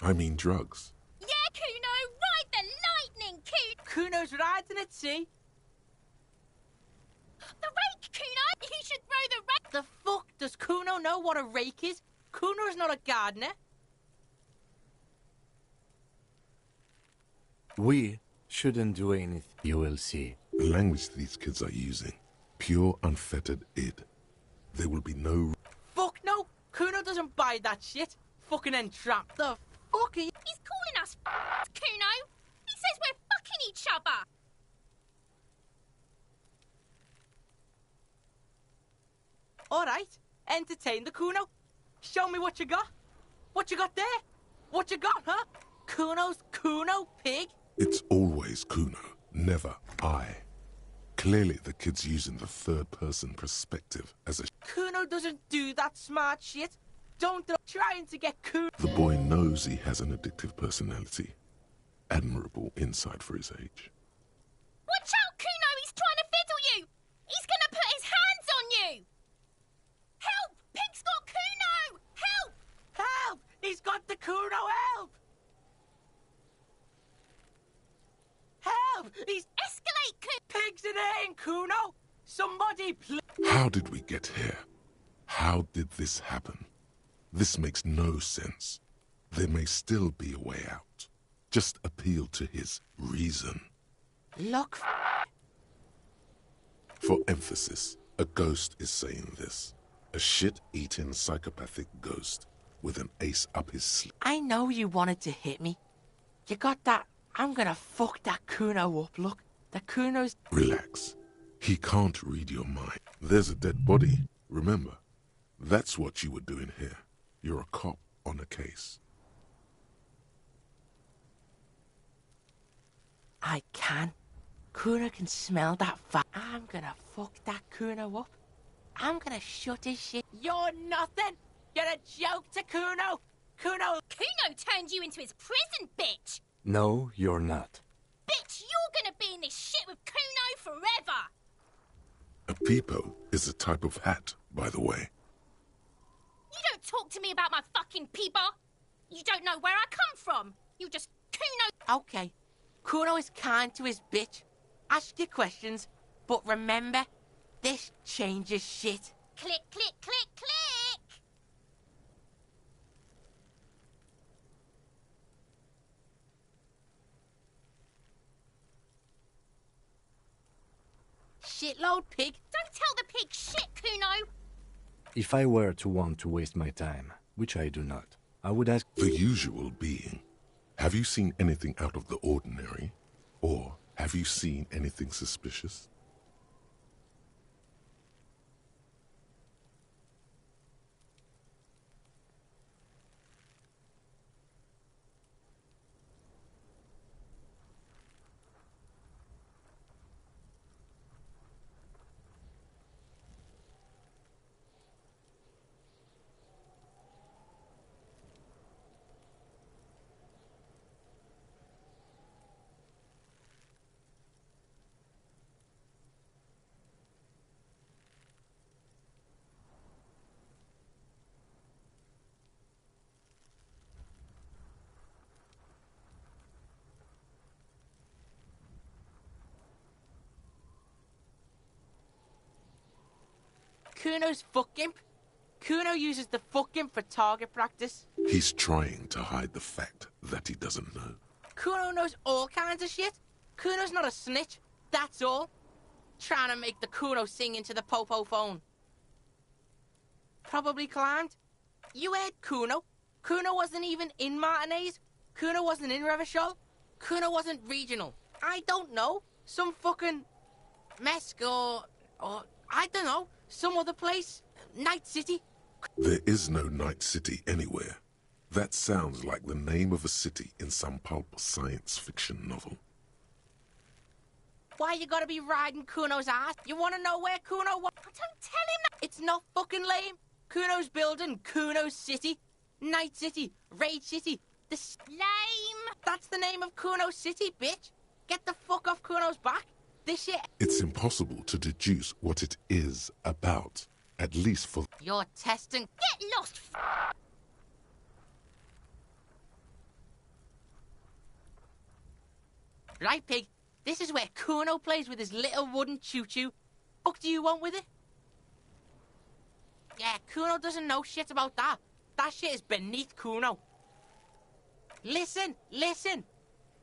I mean drugs. Yeah, Kuno, ride the lightning, Kuno's riding it, see? The rake, Kuno! You should throw the rake! The fuck? Does Kuno know what a rake is? Kuno's not a gardener. We shouldn't do anything. You will see. The language these kids are using. Pure, unfettered id. There will be no... Fuck no! Kuno doesn't buy that shit. Fucking entrap. The fuck are you? He's calling us Kuno! He says we're fucking each other! Alright, entertain the Kuno. Show me what you got. What you got there? What you got, huh? Kuno's Kuno, pig? It's always Kuno, never I. Clearly the kid's using the third-person perspective as a... Kuno doesn't do that smart shit. Don't trying to get Kuno. The boy knows he has an addictive personality. Admirable insight for his age. Watch out, Kuno! He's trying to fiddle you! He's gonna put his hands on you! Help! Pig's got Kuno! Help! Help! He's got the Kuno, help! Help! He's... Escalate, Kuno! Pig's in here, Kuno! Somebody please... How did we get here? How did this happen? This makes no sense. There may still be a way out. Just appeal to his reason. Look... For emphasis, a ghost is saying this. A shit-eating psychopathic ghost with an ace up his sleeve. I know you wanted to hit me. You got that... I'm gonna fuck that Kuno up, look. The Kuno's... Relax. He can't read your mind. There's a dead body. Remember, that's what you were doing here. You're a cop on a case. I can. Kuno can smell that fat. I'm gonna fuck that Kuno up. I'm gonna shut his shit. You're nothing. You're a joke to Kuno. Kuno... Kuno turned you into his prison, bitch! No, you're not. Bitch, you're gonna be in this shit with Kuno forever! A peepo is a type of hat, by the way. You don't talk to me about my fucking peeper! You don't know where I come from! You just Kuno... Okay. Kuno is kind to his bitch. Ask your questions, but remember, this changes shit. Click, click, click, click! Shitload, pig. Don't tell the pig shit, Kuno! If I were to want to waste my time, which I do not, I would ask... The usual being. Have you seen anything out of the ordinary? Or have you seen anything suspicious? Kuno's fucking... Kuno uses the fucking for target practice. He's trying to hide the fact that he doesn't know. Kuno knows all kinds of shit. Kuno's not a snitch, that's all. Trying to make the Kuno sing into the popo phone. Probably climbed. You heard Kuno. Kuno wasn't even in Martinez. Kuno wasn't in Revachol. Kuno wasn't regional. I don't know. Some fucking... Mesk or I don't know. Some other place. Night City. There is no Night City anywhere. That sounds like the name of a city in some pulp science fiction novel. Why you gotta be riding Kuno's ass? You wanna know where Kuno was? Don't tell him that! It's not fucking lame. Kuno's building Kuno's City. Night City. Raid City. Lame! That's the name of Kuno's City, bitch. Get the fuck off Kuno's back. This shit... It's impossible to deduce what it is about, at least for... You're testing... Get lost, Right, Pig. This is where Kuno plays with his little wooden choo-choo. What do you want with it? Yeah, Kuno doesn't know shit about that. That shit is beneath Kuno. Listen, listen.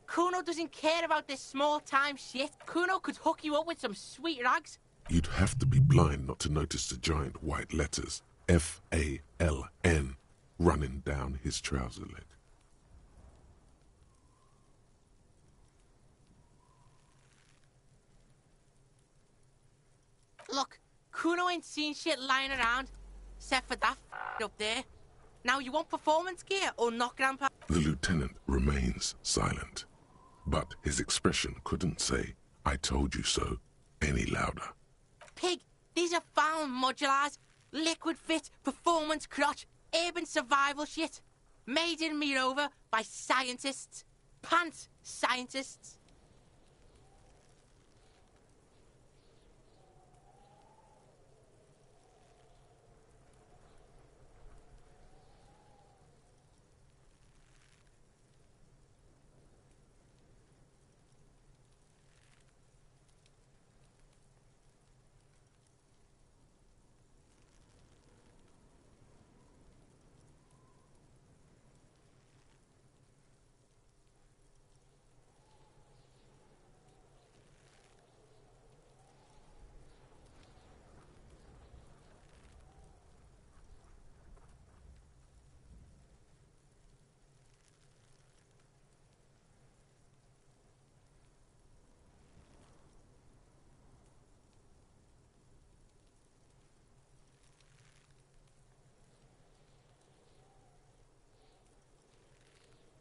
Kuno doesn't care about this small-time shit. Kuno could hook you up with some sweet rags. You'd have to be blind not to notice the giant white letters, F-A-L-N, running down his trouser leg. Look, Kuno ain't seen shit lying around, except for that up there. Now, you want performance gear or not, Grandpa? The lieutenant remains silent, but his expression couldn't say, "I told you so," any louder. Pig, these are foul modulars, liquid fit, performance crotch, urban survival shit. Made in Mirova by scientists. Pants scientists.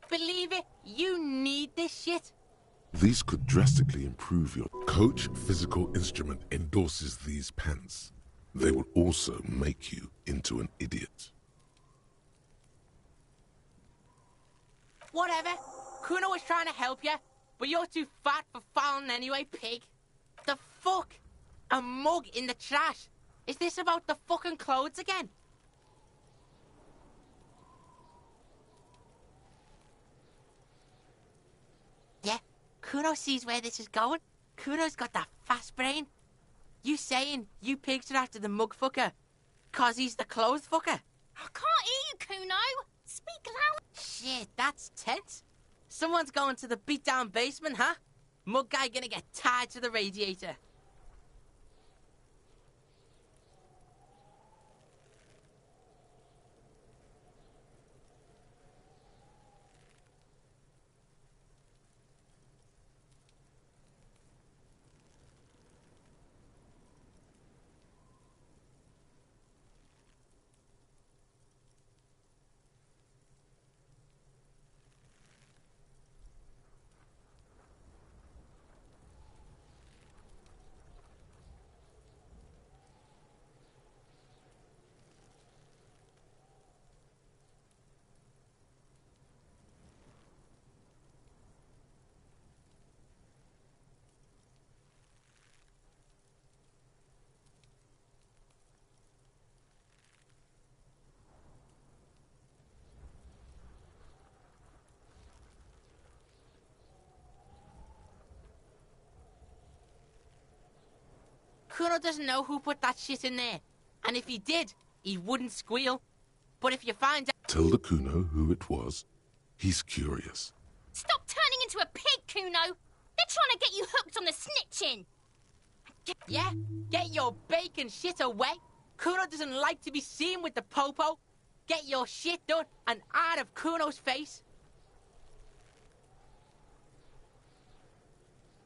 Believe it, you need this shit. These could drastically improve your... Coach Physical Instrument endorses these pants. They will also make you into an idiot. Whatever. Kuno was trying to help you, but you're too fat for fouling anyway, pig. The fuck? A mug in the trash? Is this about the fucking clothes again? Yeah, Kuno sees where this is going. Kuno's got that fast brain. You saying you pigs are after the mug fucker, 'cause he's the clothes fucker? I can't hear you, Kuno. Speak loud. Shit, that's tense. Someone's going to the beat-down basement, huh? Mug guy gonna get tied to the radiator. Kuno doesn't know who put that shit in there. And if he did, he wouldn't squeal. But if you find out... Tell the Kuno who it was. He's curious. Stop turning into a pig, Kuno. They're trying to get you hooked on the snitching. Yeah? Get your bacon shit away. Kuno doesn't like to be seen with the popo. Get your shit done and out of Kuno's face.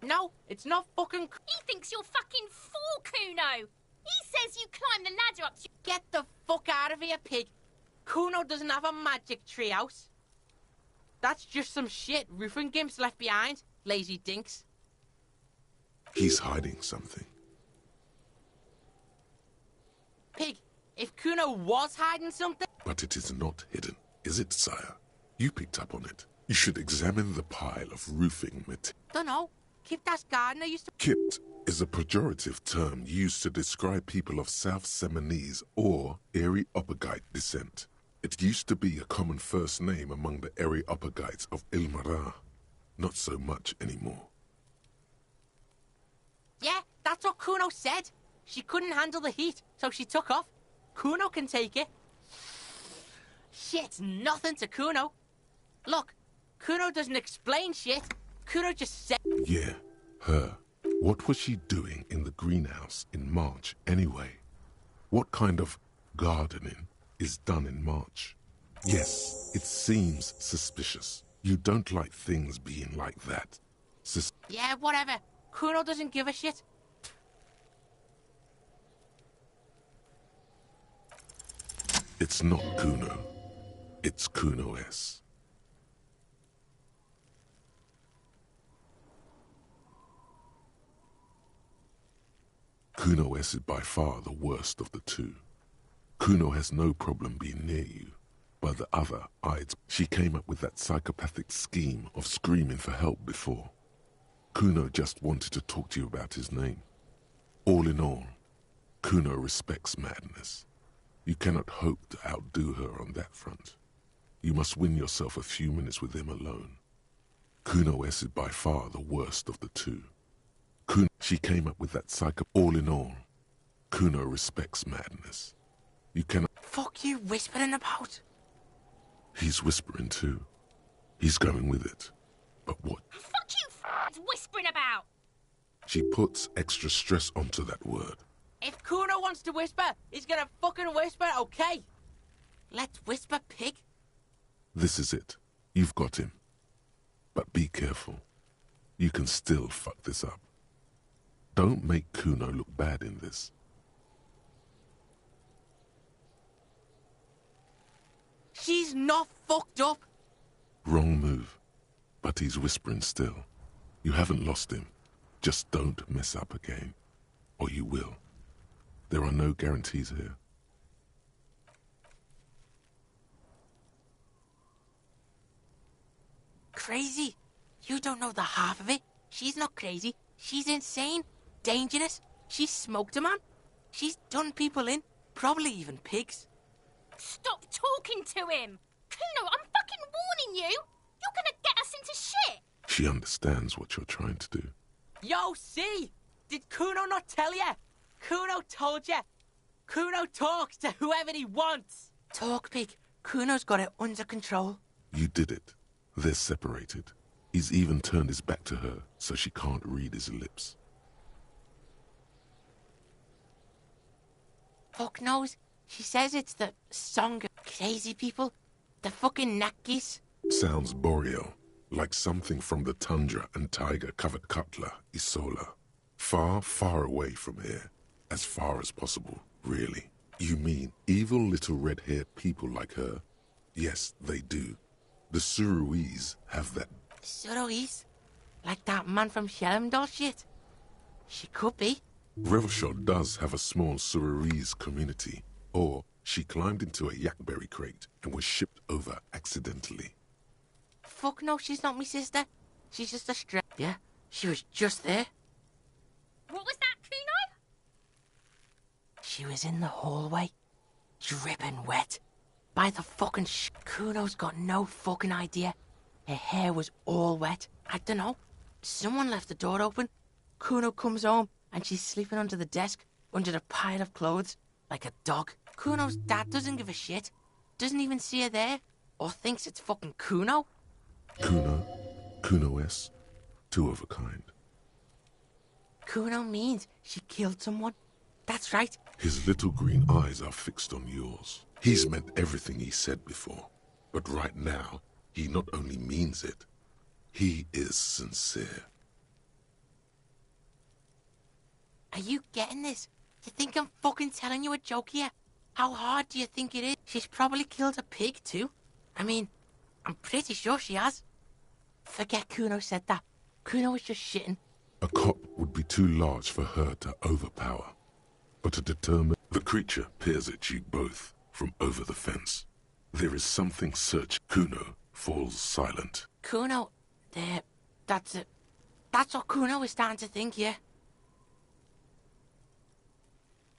No, it's not fucking... He thinks you're fucking fool, Kuno. He says you climb the ladder up to... Get the fuck out of here, pig. Kuno doesn't have a magic treehouse. That's just some shit roofing gimps left behind, lazy dinks. He's hiding something. Pig, if Kuno was hiding something... But it is not hidden, is it, sire? You picked up on it. You should examine the pile of roofing material. Dunno. Kiptas gardener used to... Kipt is a pejorative term used to describe people of South Seminese or Areopagite descent. It used to be a common first name among the Areopagites of Ilmarar. Not so much anymore. Yeah, that's what Kuno said. She couldn't handle the heat, so she took off. Kuno can take it. Shit's nothing to Kuno. Look, Kuno doesn't explain shit. Kuno just said... Yeah, her. What was she doing in the greenhouse in March anyway? What kind of gardening is done in March? Yes, it seems suspicious. You don't like things being like that. Yeah, whatever. Kuno doesn't give a shit. It's not Kuno. It's Kuno S. Kuno S is by far the worst of the two. Kuno has no problem being near you, but the other eyes. She came up with that psychopathic scheme of screaming for help before. Kuno just wanted to talk to you about his name. All in all, Kuno respects madness. You cannot hope to outdo her on that front. You must win yourself a few minutes with him alone. Kuno S is by far the worst of the two. She came up with that psycho. All in all, Kuno respects madness. You cannot... Fuck you whispering about? He's whispering too. He's going with it. But what? Fuck you whispering about! She puts extra stress onto that word. If Kuno wants to whisper, he's gonna fucking whisper, okay? Let's whisper, pig. This is it. You've got him. But be careful. You can still fuck this up. Don't make Kuno look bad in this. She's not fucked up. Wrong move. But he's whispering still. You haven't lost him. Just don't mess up again. Or you will. There are no guarantees here. Crazy? You don't know the half of it. She's not crazy. She's insane. Dangerous. She's smoked a man. She's done people in. Probably even pigs. Stop talking to him! Kuno, I'm fucking warning you! You're gonna get us into shit! She understands what you're trying to do. Yo, see? Did Kuno not tell you? Kuno told you. Kuno talks to whoever he wants. Talk, pig. Kuno's got it under control. You did it. They're separated. He's even turned his back to her, so she can't read his lips. Fuck knows. She says it's the song of crazy people. The fucking Nakis. Sounds boreal, like something from the tundra and tiger-covered Cutler, Isola. Far, far away from here. As far as possible, really. You mean evil little red-haired people like her? Yes, they do. The Suruese have that. Suruese? Like that man from Shelmdall shit? She could be. Revelshot does have a small Suruese community. Or she climbed into a yakberry crate and was shipped over accidentally. Fuck no, she's not my sister. She's just a strap. Yeah, she was just there. What was that, Kuno? She was in the hallway, dripping wet. By the fucking Kuno's got no fucking idea. Her hair was all wet. I don't know. Someone left the door open. Kuno comes home and she's sleeping under the desk, under the pile of clothes, like a dog. Kuno's dad doesn't give a shit. Doesn't even see her there. Or thinks it's fucking Kuno. Kuno S. Two of a kind. Kuno means she killed someone. That's right. His little green eyes are fixed on yours. He's meant everything he said before. But right now, he not only means it, he is sincere. Are you getting this? You think I'm fucking telling you a joke here? How hard do you think it is? She's probably killed a pig too. I mean, I'm pretty sure she has. Forget Kuno said that. Kuno was just shitting. A cop would be too large for her to overpower. But a determined... The creature peers at you both from over the fence. There is something search. Kuno falls silent. Kuno, there, that's it. That's what Kuno is starting to think, yeah.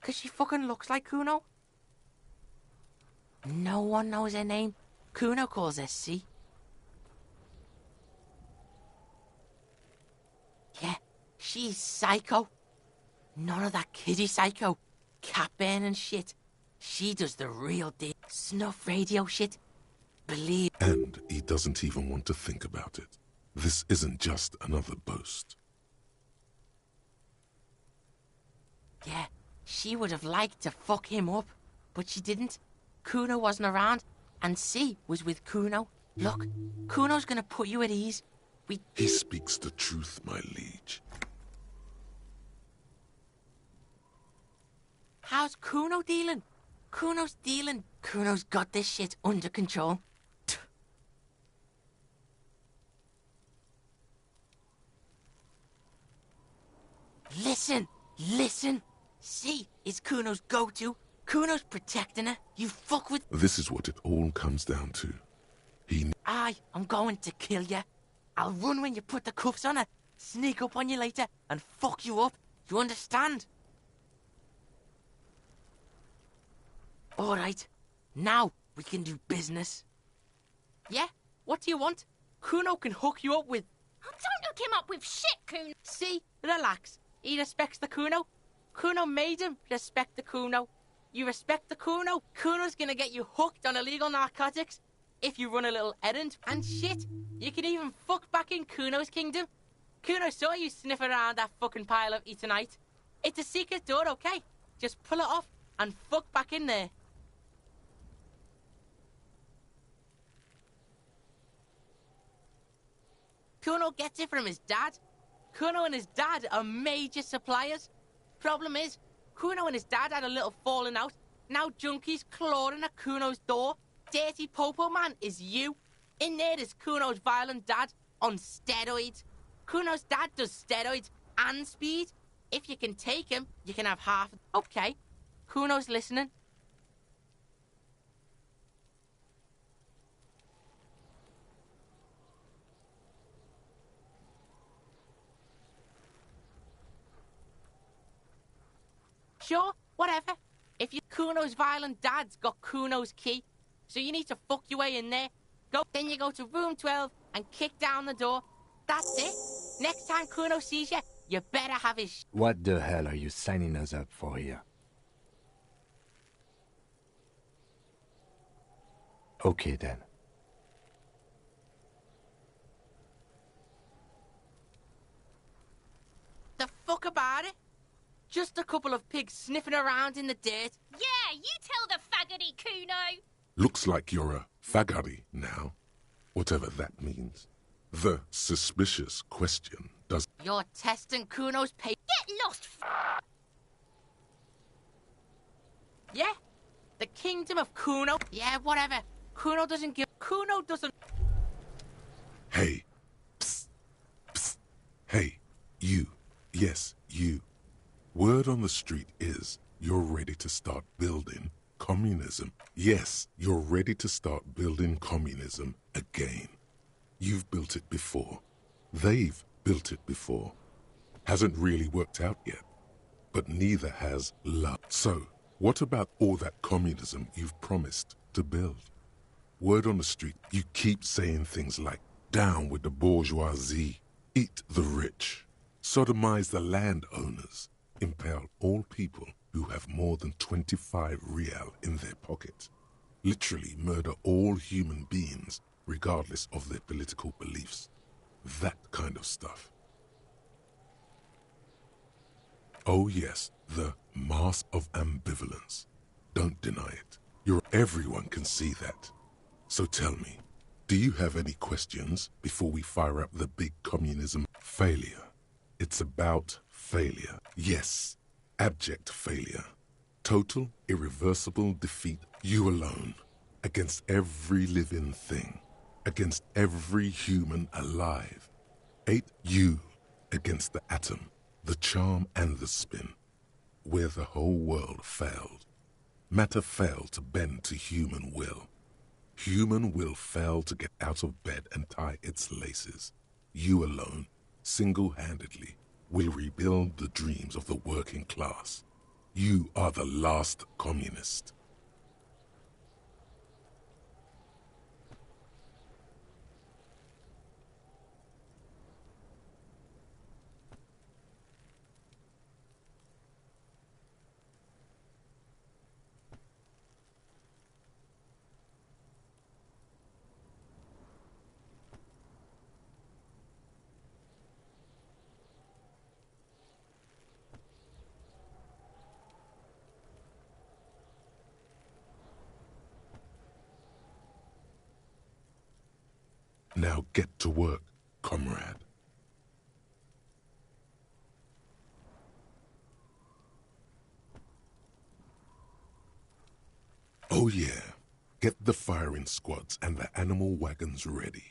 'Cause she fucking looks like Kuno. No one knows her name. Kuno calls her C. Yeah, she's psycho. None of that kiddie psycho. Cat burning shit. She does the real deal. Snuff radio shit. Believe. And he doesn't even want to think about it. This isn't just another boast. Yeah, she would have liked to fuck him up, but she didn't. Kuno wasn't around, and C was with Kuno. Look, Kuno's gonna put you at ease. He speaks the truth, my liege. How's Kuno dealing? Kuno's dealing. Kuno's got this shit under control. Listen, listen. C is Kuno's go-to. Kuno's protecting her. You fuck with... This is what it all comes down to. I'm going to kill you. I'll run when you put the cuffs on her, sneak up on you later, and fuck you up. You understand? Alright, now we can do business. Yeah? What do you want? Kuno can hook you up with... Oh, don't hook him up with shit, Kuno. See? Relax. He respects the Kuno. Kuno made him respect the Kuno. You respect the Kuno, Kuno's gonna get you hooked on illegal narcotics if you run a little errand. And shit, you can even fuck back in Kuno's kingdom. Kuno saw you sniffing around that fucking pile of Etonite. It's a secret door, okay? Just pull it off and fuck back in there. Kuno gets it from his dad. Kuno and his dad are major suppliers. Problem is, Kuno and his dad had a little falling out. Now junkies clawing at Kuno's door. Dirty Popo Man is you. In there is Kuno's violent dad on steroids. Kuno's dad does steroids and speed. If you can take him, you can have half. Okay, Kuno's listening. Sure, whatever. If you Kuno's violent dad's got Kuno's key, so you need to fuck your way in there. Then you go to room 12 and kick down the door. That's it. Next time Kuno sees you, you better have his... What the hell are you signing us up for here? Okay then. The fuck about it? Just a couple of pigs sniffing around in the dirt. Yeah, you tell the faggoty, Kuno. Looks like you're a faggoty now, whatever that means. The suspicious question does... You're testing Kuno's pay... Get lost, Yeah, the kingdom of Kuno. Yeah, whatever. Kuno doesn't give... Kuno doesn't... Hey. Psst. Psst. Hey, you. Yes, you. Word on the street is you're ready to start building communism. Yes, you're ready to start building communism again. You've built it before. They've built it before. Hasn't really worked out yet. But neither has love. So, what about all that communism you've promised to build? Word on the street, you keep saying things like, down with the bourgeoisie, eat the rich, sodomize the landowners, impale all people who have more than 25 real in their pocket, literally murder all human beings regardless of their political beliefs. That kind of stuff. Oh yes, the mask of ambivalence. Don't deny it. Everyone can see that. So tell me, do you have any questions before we fire up the big communism? Failure. It's about failure. Yes, Abject failure. Total, irreversible defeat. You alone. Against every living thing. Against every human alive. 8. You against the atom, the charm and the spin. Where the whole world failed. Matter failed to bend to human will. Human will failed to get out of bed and tie its laces. You alone, single-handedly, will rebuild the dreams of the working class. You are the last communist. Now get to work, comrade. Oh yeah, get the firing squads and the animal wagons ready.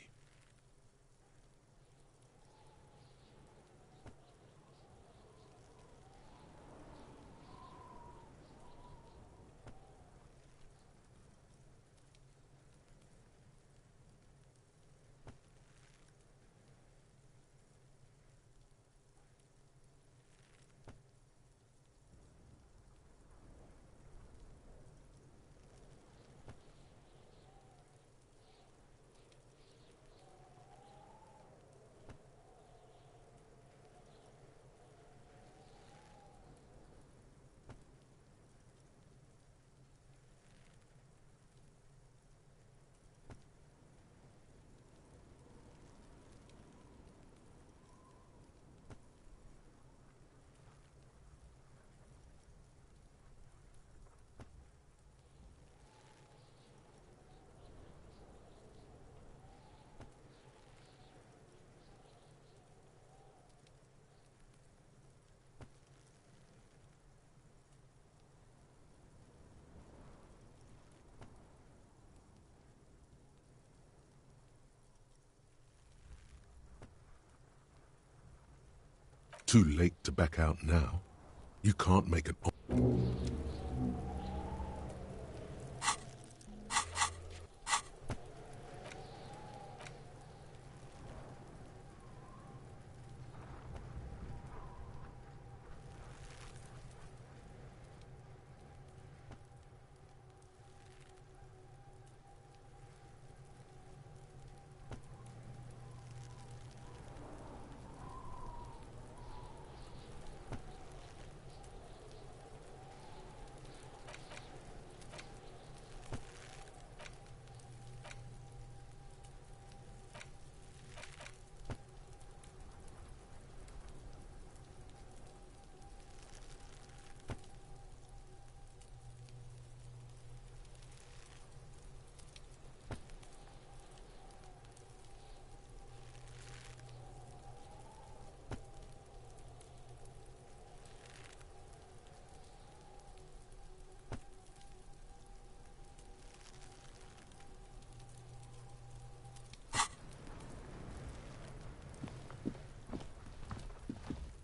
Too late to back out now. You can't make an...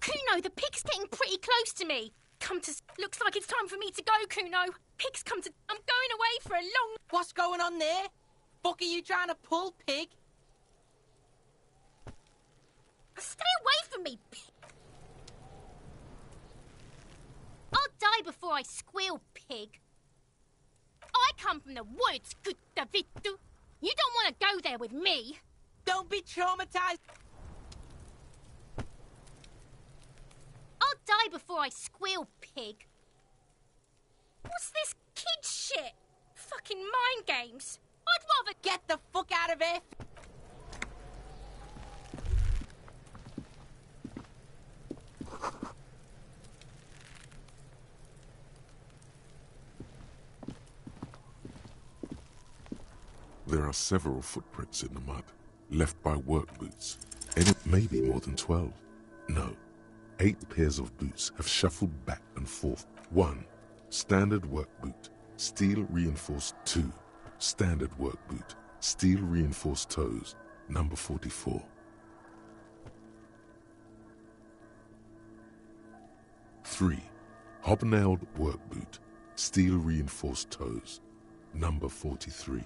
Kuno, the pig's getting pretty close to me. Looks like it's time for me to go, Kuno. Pig's come to... I'm going away for a long... What's going on there? Fuck are you trying to pull, pig? Stay away from me, pig. I'll die before I squeal, pig. I come from the woods, good Davidu. You don't want to go there with me. Don't be traumatized. I'll die before I squeal, pig. What's this kid shit? Fucking mind games. I'd rather... Get the fuck out of here. There are several footprints in the mud, left by work boots. Maybe more than 12. No, 8 pairs of boots have shuffled back and forth. 1. Standard work boot, steel reinforced. 2. Standard work boot, steel reinforced toes, number 44. 3. Hobnailed work boot, steel reinforced toes, number 43.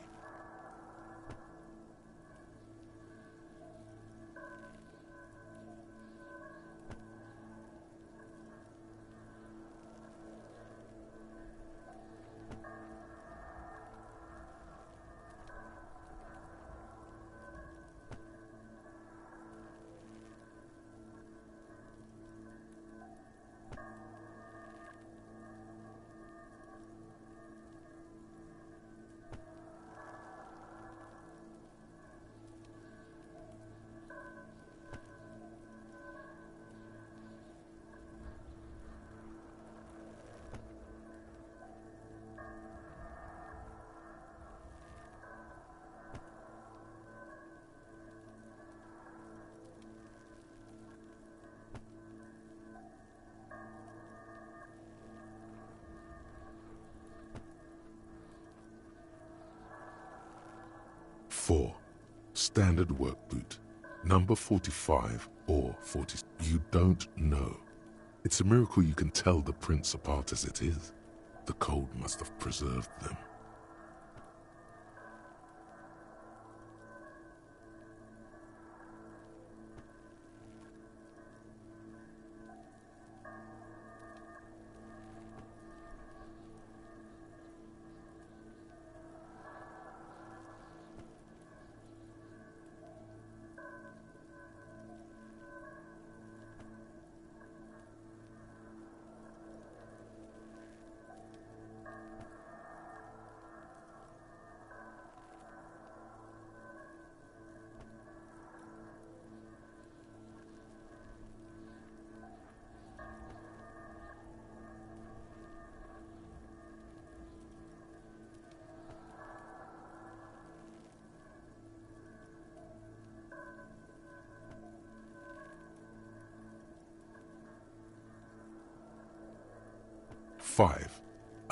4. Standard work boot, number 45 or 40. You don't know. It's a miracle you can tell the prints apart as it is. The cold must have preserved them. Five,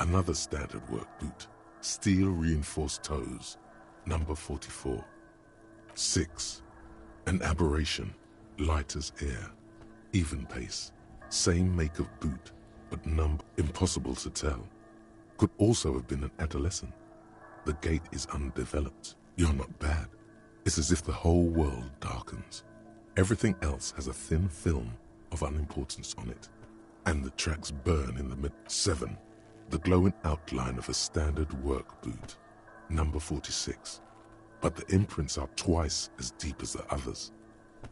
another standard work boot, steel reinforced toes, number 44. 6, an aberration, light as air, even pace, same make of boot, but number impossible to tell. Could also have been an adolescent. The gait is undeveloped. You're not bad. It's as if the whole world darkens. Everything else has a thin film of unimportance on it. And the tracks burn in the mid. 7. The glowing outline of a standard work boot, number 46. But the imprints are twice as deep as the others.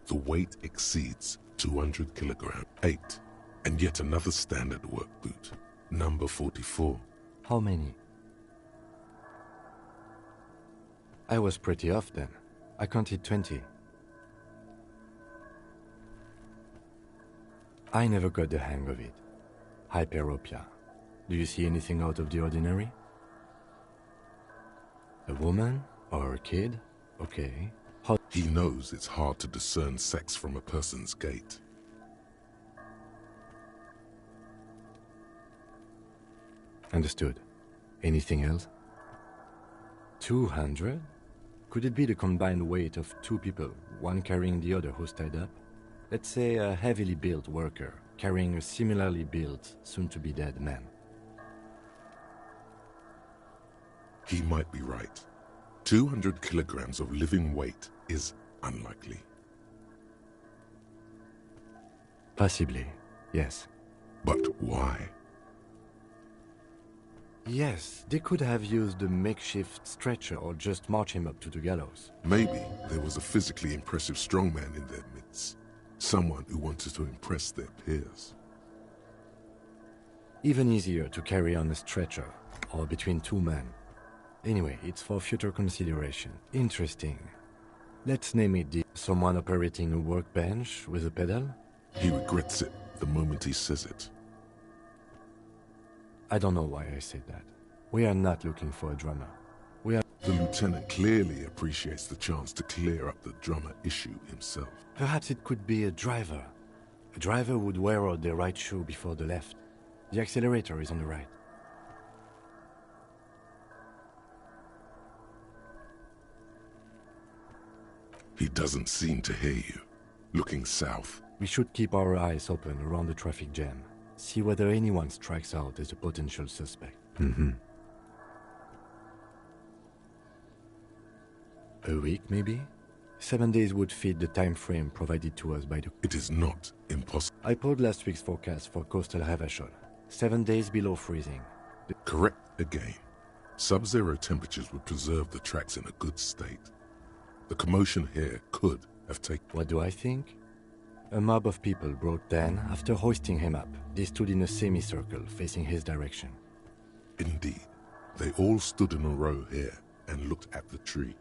The weight exceeds 200 kilograms. 8. And yet another standard work boot, number 44. How many? I was pretty off then. I counted 20. I never got the hang of it. Hyperopia. Do you see anything out of the ordinary? A woman or a kid? Okay. He knows it's hard to discern sex from a person's gait. Understood. Anything else? 200? Could it be the combined weight of two people, one carrying the other who's tied up? Let's say a heavily built worker carrying a similarly built, soon-to-be-dead man. He might be right. 200 kilograms of living weight is unlikely. Possibly, yes. But why? Yes, they could have used a makeshift stretcher or just march him up to the gallows. Maybe there was a physically impressive strongman in their midst. Someone who wanted to impress their peers. Even easier to carry on a stretcher, or between two men. Anyway, it's for future consideration. Interesting. Let's name it someone operating a workbench with a pedal? He regrets it the moment he says it. I don't know why I said that. We are not looking for a drummer. The lieutenant clearly appreciates the chance to clear up the drummer issue himself. Perhaps it could be a driver. A driver would wear out their right shoe before the left. The accelerator is on the right. He doesn't seem to hear you. Looking south. We should keep our eyes open around the traffic jam. See whether anyone strikes out as a potential suspect. A week, maybe? 7 days would fit the time frame provided to us by the... It is not impossible. I pulled last week's forecast for coastal Revachol. 7 days below freezing. Correct again. Sub-zero temperatures would preserve the tracks in a good state. The commotion here could have taken... What do I think? A mob of people brought Dan. After hoisting him up, they stood in a semicircle facing his direction. Indeed. They all stood in a row here and looked at the tree.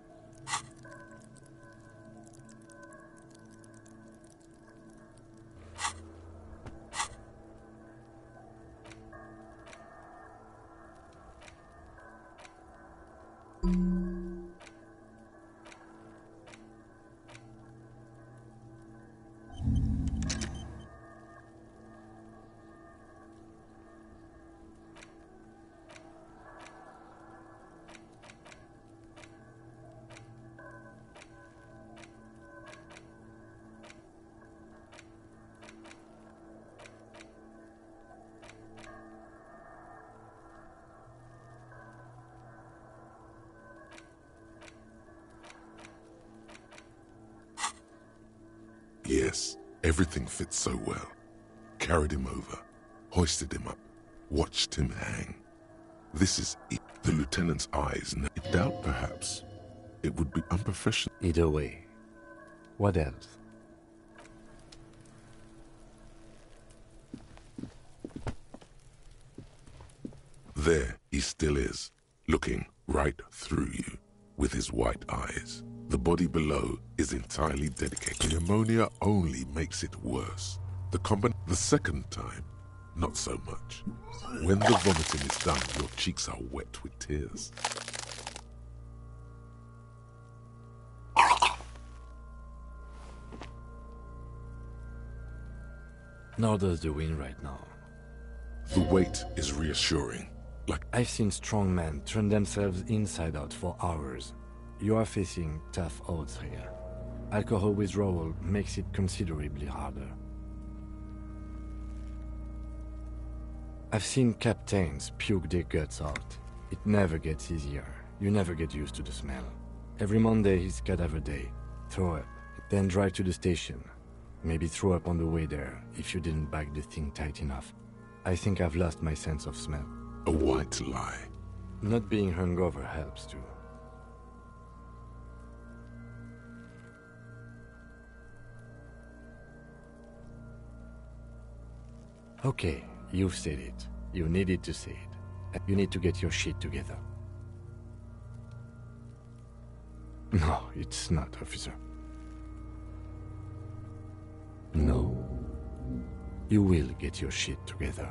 Yes, everything fits so well. Carried him over, hoisted him up, watched him hang. This is it. The lieutenant's eyes. I doubt, perhaps, it would be unprofessional. Either way. What else? There he still is, looking right through you with his white eyes. The body below is entirely dedicated. The ammonia only makes it worse. The second time, not so much. When the vomiting is done, your cheeks are wet with tears. Nor does the wind right now. The weight is reassuring. I've seen strong men turn themselves inside out for hours. You are facing tough odds here. Alcohol withdrawal makes it considerably harder. I've seen captains puke their guts out. It never gets easier. You never get used to the smell. Every Monday is cadaver day. Throw up, then drive to the station. Maybe throw up on the way there if you didn't bag the thing tight enough. I think I've lost my sense of smell. A white lie. Not being hungover helps too. Okay, you've said it. You needed to say it. You need to get your shit together. No, it's not, officer. No. You will get your shit together.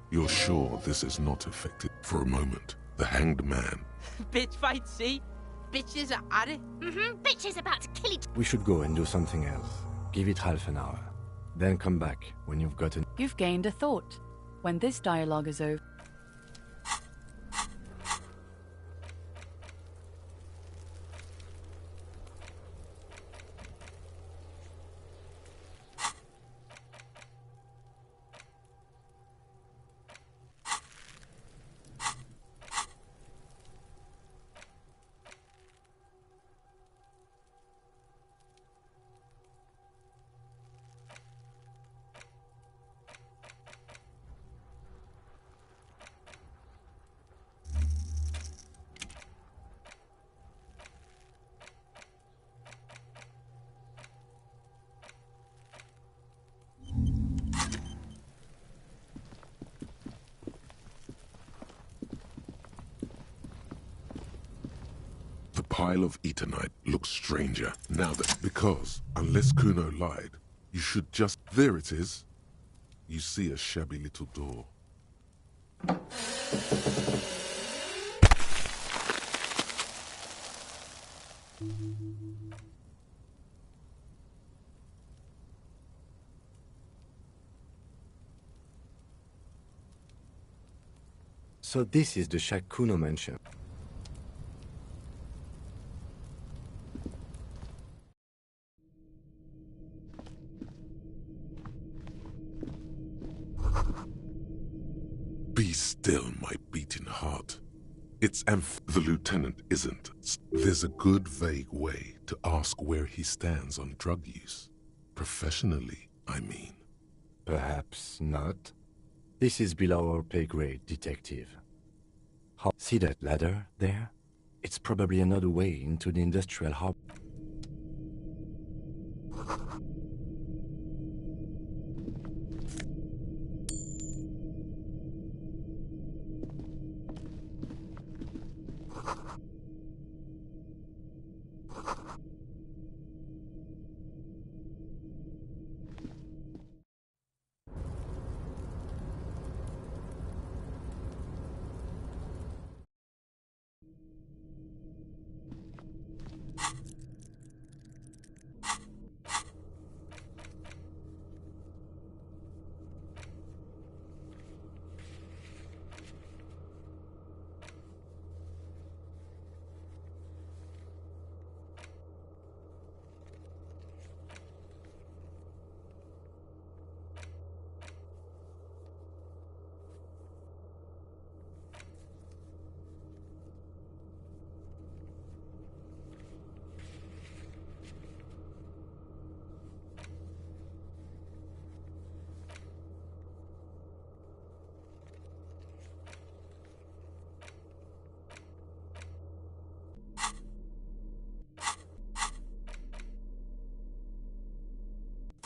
You're sure this is not affected? For a moment, the hanged man. Bitch fight, see? Bitches are at it. Bitch is about to kill each... We should go and do something else. Give it half an hour. Then come back when you've gotten... You've gained a thought. When this dialogue is over... The pile of Eternite looks stranger now because, unless Kuno lied, you should just... There it is. You see a shabby little door. So this is the shack Kuno mentioned. Be still, my beating heart. It's the lieutenant isn't. There's a good vague way to ask where he stands on drug use. Professionally, I mean. Perhaps not. This is below our pay grade, detective. See that ladder there? It's probably another way into the industrial hub.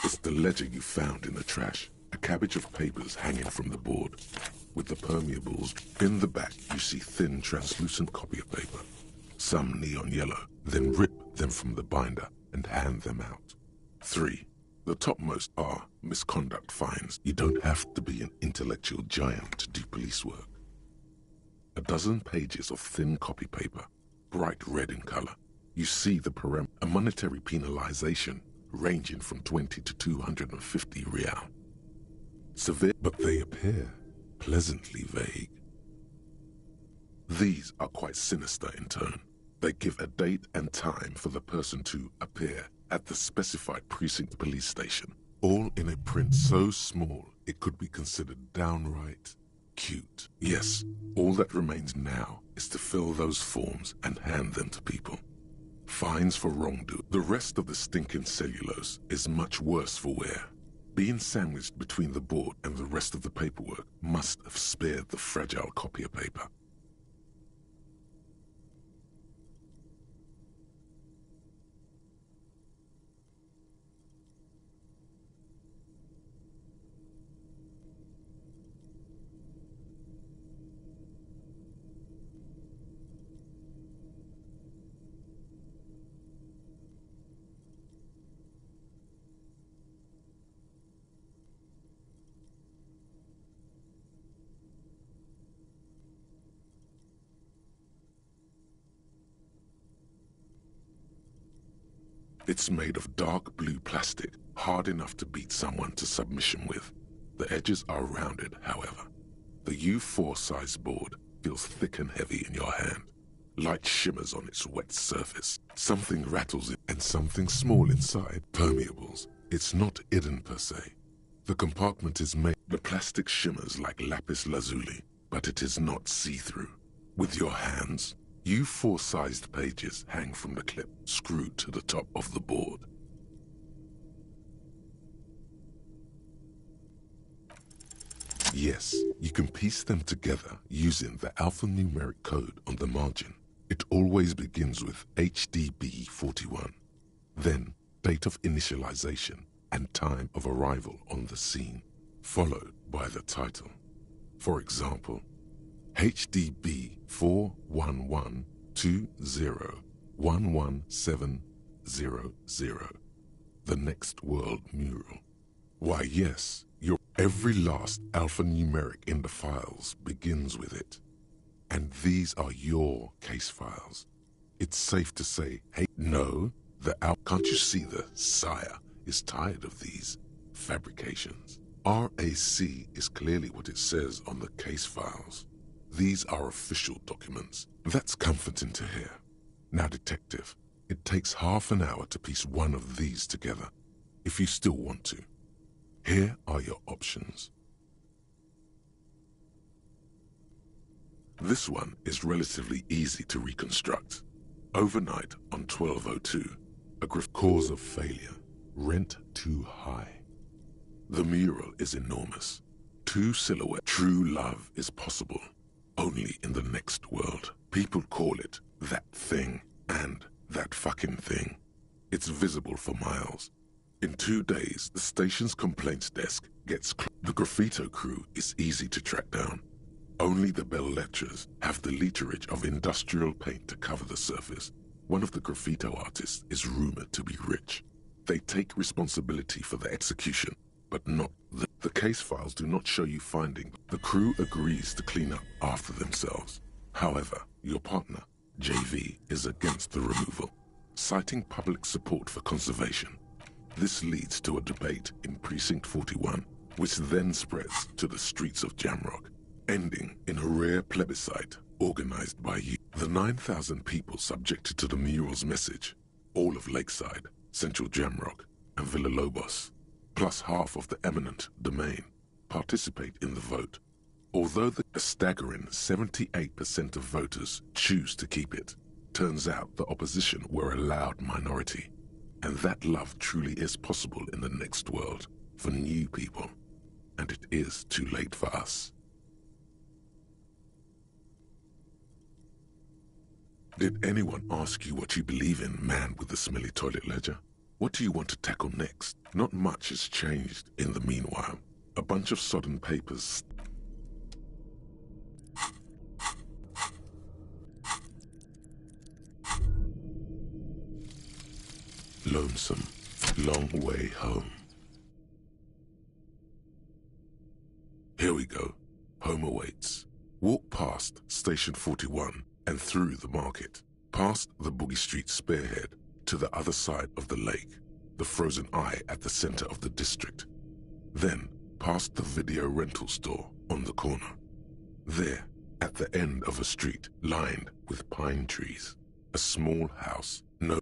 It's the ledger you found in the trash. A cabbage of papers hanging from the board. With the permeables, in the back you see thin, translucent copy paper. Some neon yellow. Then rip them from the binder and hand them out. 3. The topmost are misconduct fines. You don't have to be an intellectual giant to do police work. A dozen pages of thin copy paper, bright red in color. You see the a monetary penalization ranging from 20 to 250 real. Severe, but they appear pleasantly vague. These are quite sinister in tone. They give a date and time for the person to appear at the specified precinct police station, all in a print so small it could be considered downright cute. Yes, all that remains now is to fill those forms and hand them to people. Fines for wrongdoing. The rest of the stinking cellulose is much worse for wear. Being sandwiched between the board and the rest of the paperwork must have spared the fragile copier paper. It's made of dark blue plastic, hard enough to beat someone to submission with. The edges are rounded, however. The U4 size board feels thick and heavy in your hand. Light shimmers on its wet surface. Something rattles it, and something small inside. Permeables. It's not hidden per se. The compartment is made. The plastic shimmers like lapis lazuli, but it is not see-through. With your hands, U4-sized pages hang from the clip, screwed to the top of the board. Yes, you can piece them together using the alphanumeric code on the margin. It always begins with HDB41, then date of initialization and time of arrival on the scene, followed by the title. For example, HDB 41120111700, the next world mural. Why yes, every last alphanumeric in the files begins with it. And these are your case files. It's safe to say, hey, no, can't you see the sire is tired of these fabrications? RAC is clearly what it says on the case files. These are official documents. That's comforting to hear. Now, Detective, it takes half an hour to piece one of these together, if you still want to. Here are your options. This one is relatively easy to reconstruct. Overnight on 1202, a cause of failure. Rent too high. The mural is enormous. 2 silhouettes. True love is possible. Only in the next world. People call it that thing and that fucking thing. It's visible for miles. In 2 days, the station's complaints desk gets the graffito crew is easy to track down. Only the bell lectures have the literage of industrial paint to cover the surface. One of the graffito artists is rumored to be rich. They take responsibility for the execution, but not the case files do not show you finding. The crew agrees to clean up after themselves. However, your partner, JV, is against the removal, citing public support for conservation. This leads to a debate in Precinct 41, which then spreads to the streets of Jamrock, ending in a rare plebiscite organized by you. The 9,000 people subjected to the mural's message, all of Lakeside, Central Jamrock, and Villalobos, plus half of the eminent domain, participate in the vote. Although a staggering 78% of voters choose to keep it, turns out the opposition were a loud minority. And that love truly is possible in the next world for new people. And it is too late for us. Did anyone ask you what you believe in, man with the smelly toilet ledger? What do you want to tackle next? Not much has changed in the meanwhile. A bunch of sodden papers. Lonesome, long way home. Here we go. Home awaits. Walk past Station 41 and through the market, past the Boogie Street spearhead to the other side of the lake, the frozen eye at the center of the district. Then past the video rental store on the corner. There, at the end of a street lined with pine trees, a small house, no...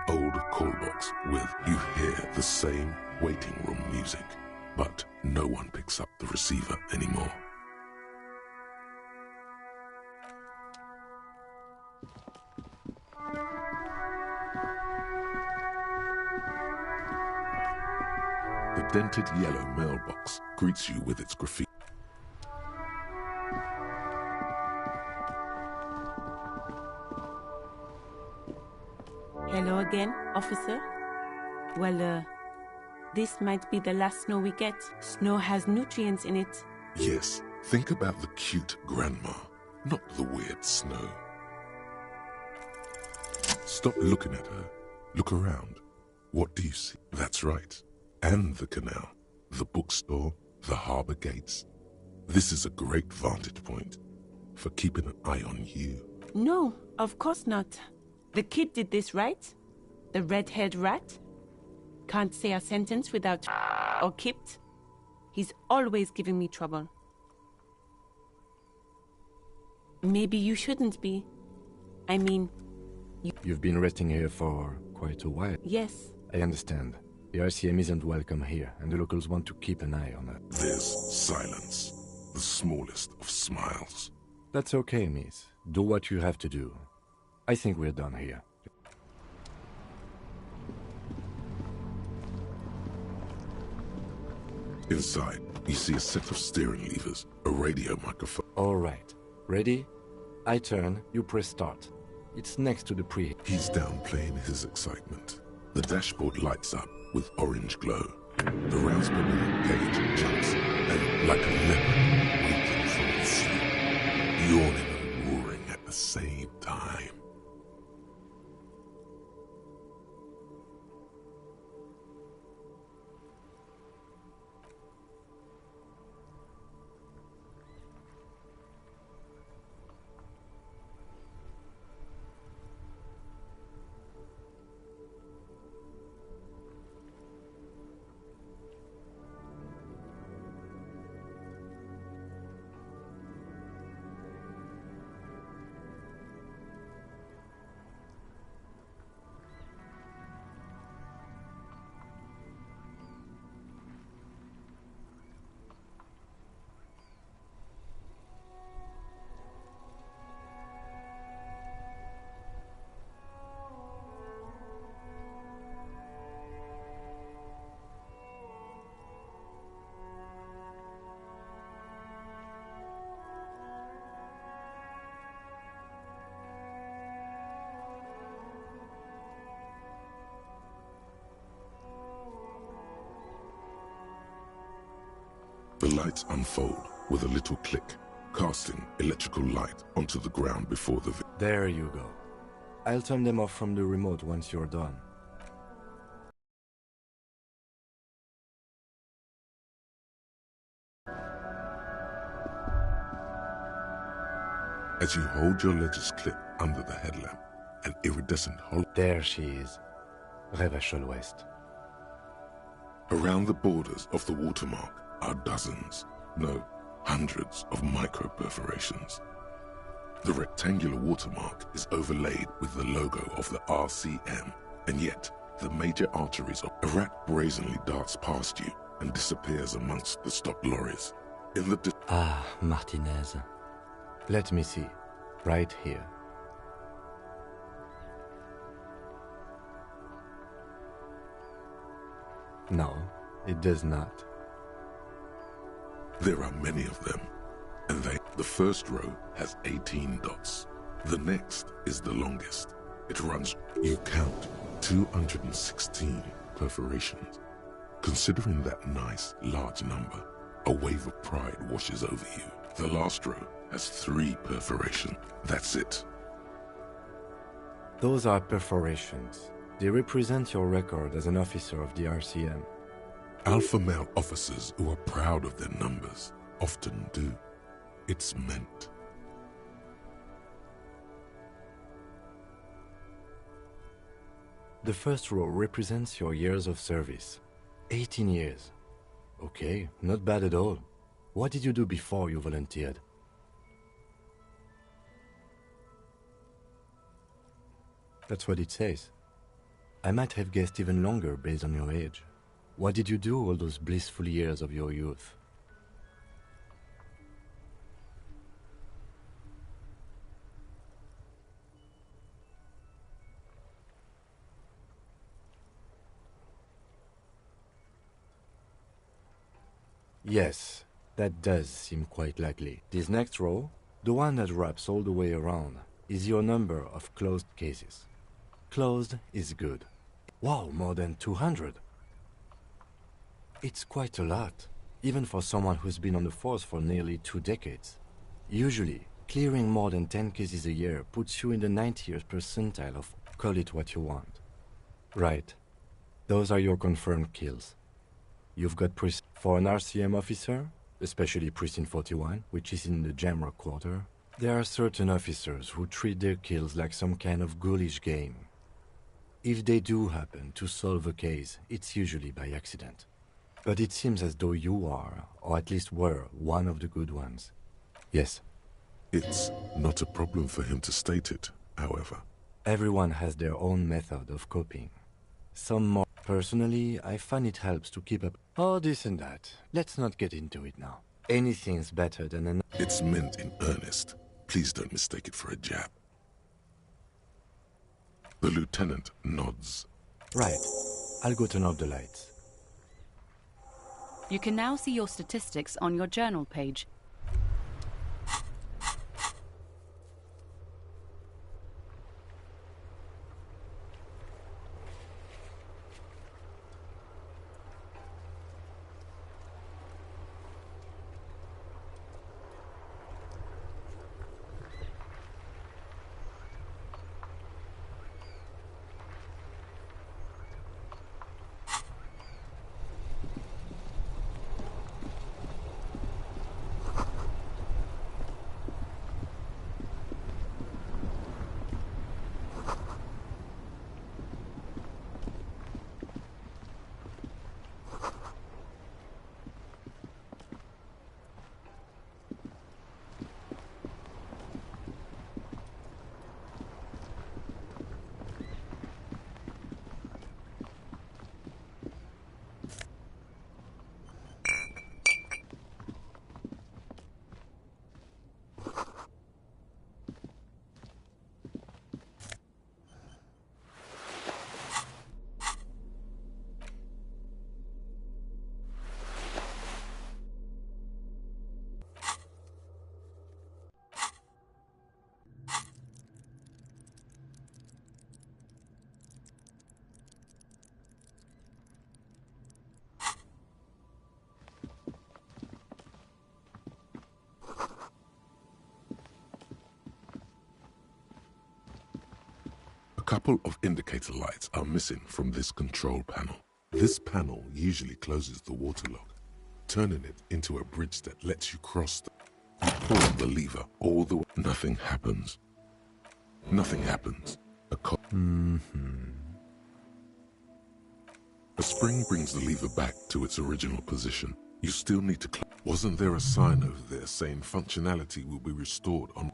Old call box with you hear the same waiting room music, but no one picks up the receiver anymore. The dented yellow mailbox greets you with its graffiti. Hello again, officer. Well, this might be the last snow we get. Snow has nutrients in it. Yes, think about the cute grandma, not the weird snow. Stop looking at her. Look around. What do you see? That's right. And the canal, the bookstore, the harbor gates. This is a great vantage point for keeping an eye on you. No, of course not. The kid did this, right? The red-haired rat? Can't say a sentence without or kipped. He's always giving me trouble. Maybe you shouldn't be. I mean... You've been resting here for quite a while. Yes. I understand. The RCM isn't welcome here, and the locals want to keep an eye on her. There's silence. the smallest of smiles. That's okay, miss. Do what you have to do. I think we're done here. Inside, you see a set of steering levers, a radio microphone. All right. Ready? I turn, you press start. It's next to the pre... He's downplaying his excitement. The dashboard lights up with orange glow. The rounds per minute gauge jumps, and like a leopard waking from its sleep, yawning and roaring at the same time. The lights unfold with a little click, casting electrical light onto the ground before the... There you go. I'll turn them off from the remote once you're done. As you hold your ledger's clip under the headlamp, an iridescent hole... There she is. Revachol West. Around the borders of the watermark are dozens, no, hundreds of micro-perforations. The rectangular watermark is overlaid with the logo of the RCM, and yet the major arteries of a rat brazenly darts past you and disappears amongst the stopped lorries. In the... Ah, Martinez. Let me see. Right here. No, it does not. There are many of them, and the first row has 18 dots. The next is the longest. It runs, you count, 216 perforations. Considering that nice, large number, a wave of pride washes over you. The last row has 3 perforations. That's it. Those are perforations. They represent your record as an officer of the RCM. Alpha male officers who are proud of their numbers often do. It's meant. The first row represents your years of service. 18 years. Okay, not bad at all. What did you do before you volunteered? That's what it says. I might have guessed even longer based on your age. What did you do all those blissful years of your youth? Yes, that does seem quite likely. This next row, the one that wraps all the way around, is your number of closed cases. Closed is good. Wow, more than 200. It's quite a lot, even for someone who's been on the force for nearly 2 decades. Usually, clearing more than 10 cases a year puts you in the 90th percentile of call it what you want. Right. Those are your confirmed kills. You've got for an RCM officer, especially Precinct 41, which is in the Jamrock Quarter, there are certain officers who treat their kills like some kind of ghoulish game. If they do happen to solve a case, it's usually by accident. But it seems as though you are, or at least were, one of the good ones. Yes. It's not a problem for him to state it, however. Everyone has their own method of coping. Some more. Personally, I find it helps to keep up. Oh, this and that. Let's not get into it now. Anything's better than an... It's meant in earnest. Please don't mistake it for a jab. The lieutenant nods. Right. I'll go turn off the lights. You can now see your statistics on your journal page. A couple of indicator lights are missing from this control panel. This panel usually closes the waterlock, turning it into a bridge that lets you cross the... You pull the lever all the way. Nothing happens. Nothing happens. A spring brings the lever back to its original position. You still need to... Wasn't there a sign over there saying functionality will be restored on...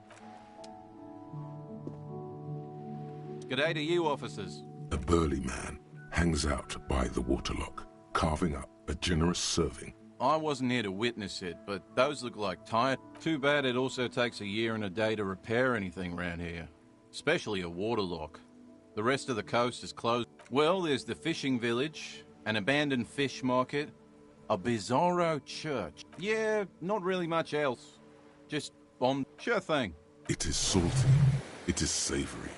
G'day to you, officers. A burly man hangs out by the waterlock, carving up a generous serving. I wasn't here to witness it, but those look like tired. Too bad it also takes a year and a day to repair anything around here. Especially a waterlock. The rest of the coast is closed. Well, there's the fishing village, an abandoned fish market, a bizarro church. Yeah, not really much else. Just bomb. Sure thing. It is salty. It is savory.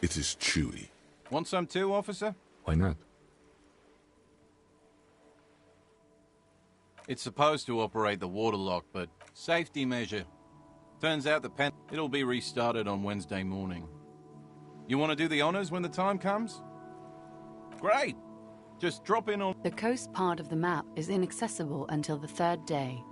It is chewy. Want some too, officer? Why not? It's supposed to operate the waterlock, but safety measure. Turns out the pen... It'll be restarted on Wednesday morning. You want to do the honors when the time comes? Great! Just drop in on... The coast part of the map is inaccessible until the third day.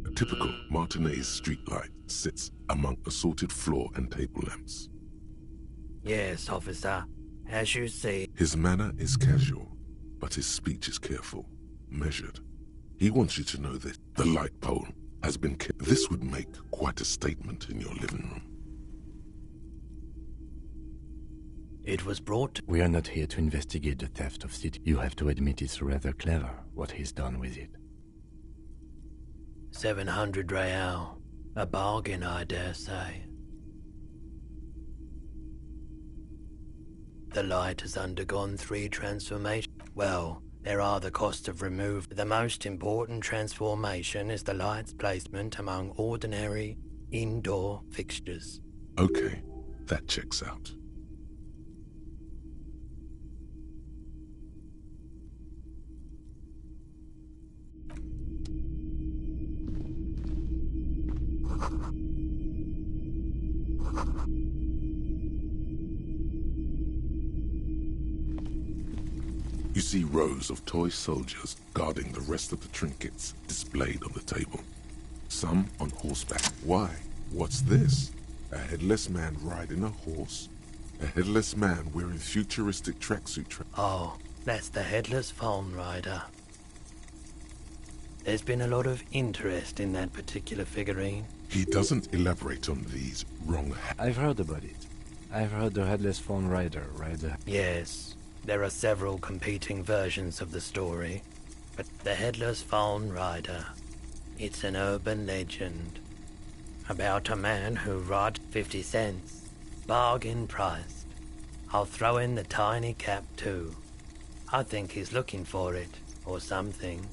A typical Martinez streetlight sits among assorted floor and table lamps. Yes, officer. As you see. His manner is casual, but his speech is careful, measured. He wants you to know that the light pole has been kept. This would make quite a statement in your living room. It was brought... We are not here to investigate the theft of city. You have to admit it's rather clever what he's done with it. 700 real. A bargain, I dare say. The light has undergone 3 transformations. Well, there are the costs of removal. The most important transformation is the light's placement among ordinary indoor fixtures. Okay, that checks out. You see rows of toy soldiers guarding the rest of the trinkets displayed on the table. Some on horseback. Why? What's this? A headless man riding a horse? A headless man wearing futuristic tracksuit. Oh, that's the headless phone rider. There's been a lot of interest in that particular figurine. He doesn't elaborate on these wrong. I've heard about it. I've heard the headless phone rider. Yes, there are several competing versions of the story, but the headless phone rider, it's an urban legend about a man who rides 50 cents, bargain priced. I'll throw in the tiny cap too. I think he's looking for it, or something.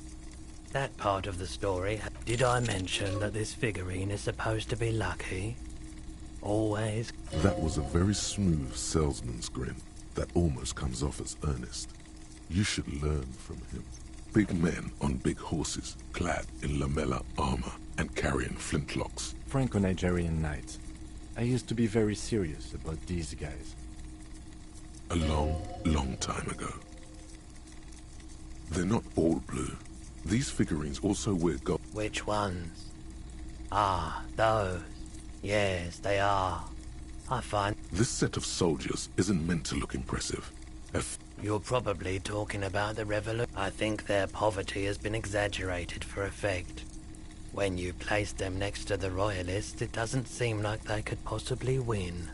That part of the story. Did I mention that this figurine is supposed to be lucky? Always. That was a very smooth salesman's grin that almost comes off as earnest. You should learn from him. Big men on big horses, clad in lamella armor and carrying flintlocks. Franco-Nigerian knights. I used to be very serious about these guys. A long, long time ago. They're not all blue. These figurines also wear gold. Which ones? Ah, those. Yes, they are. I find... This set of soldiers isn't meant to look impressive. You're probably talking about the revolution. I think their poverty has been exaggerated for effect. When you place them next to the royalists, it doesn't seem like they could possibly win.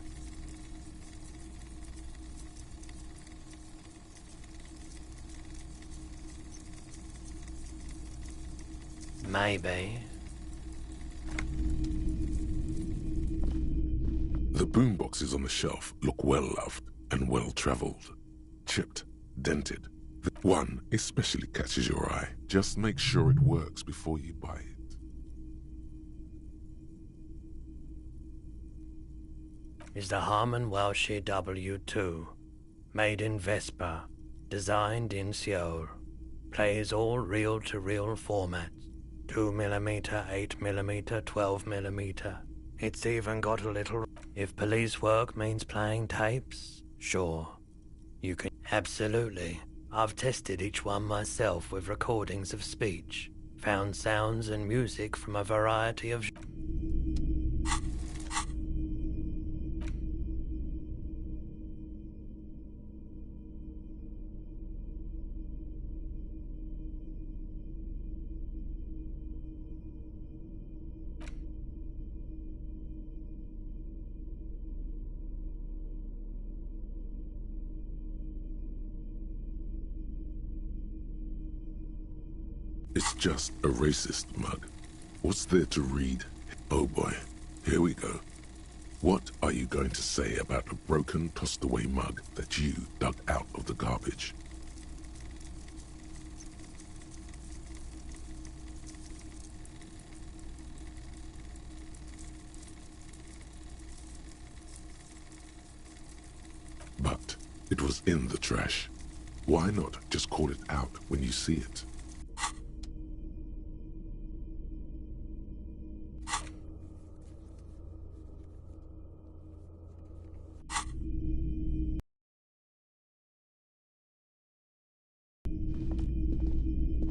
Maybe. The boomboxes on the shelf look well-loved and well-traveled. Chipped, dented. The one especially catches your eye. Just make sure it works before you buy it. Is the Harman Welshie W2. Made in Vespa. Designed in Seoul. Plays all reel-to-reel formats. 2mm, 8mm, 12mm. It's even got a little... If police work means playing tapes, sure. You can... Absolutely. I've tested each one myself with recordings of speech. Found sounds and music from a variety of... It's just a racist mug. What's there to read? Oh boy, here we go. What are you going to say about a broken, tossed-away mug that you dug out of the garbage? But it was in the trash. Why not just call it out when you see it?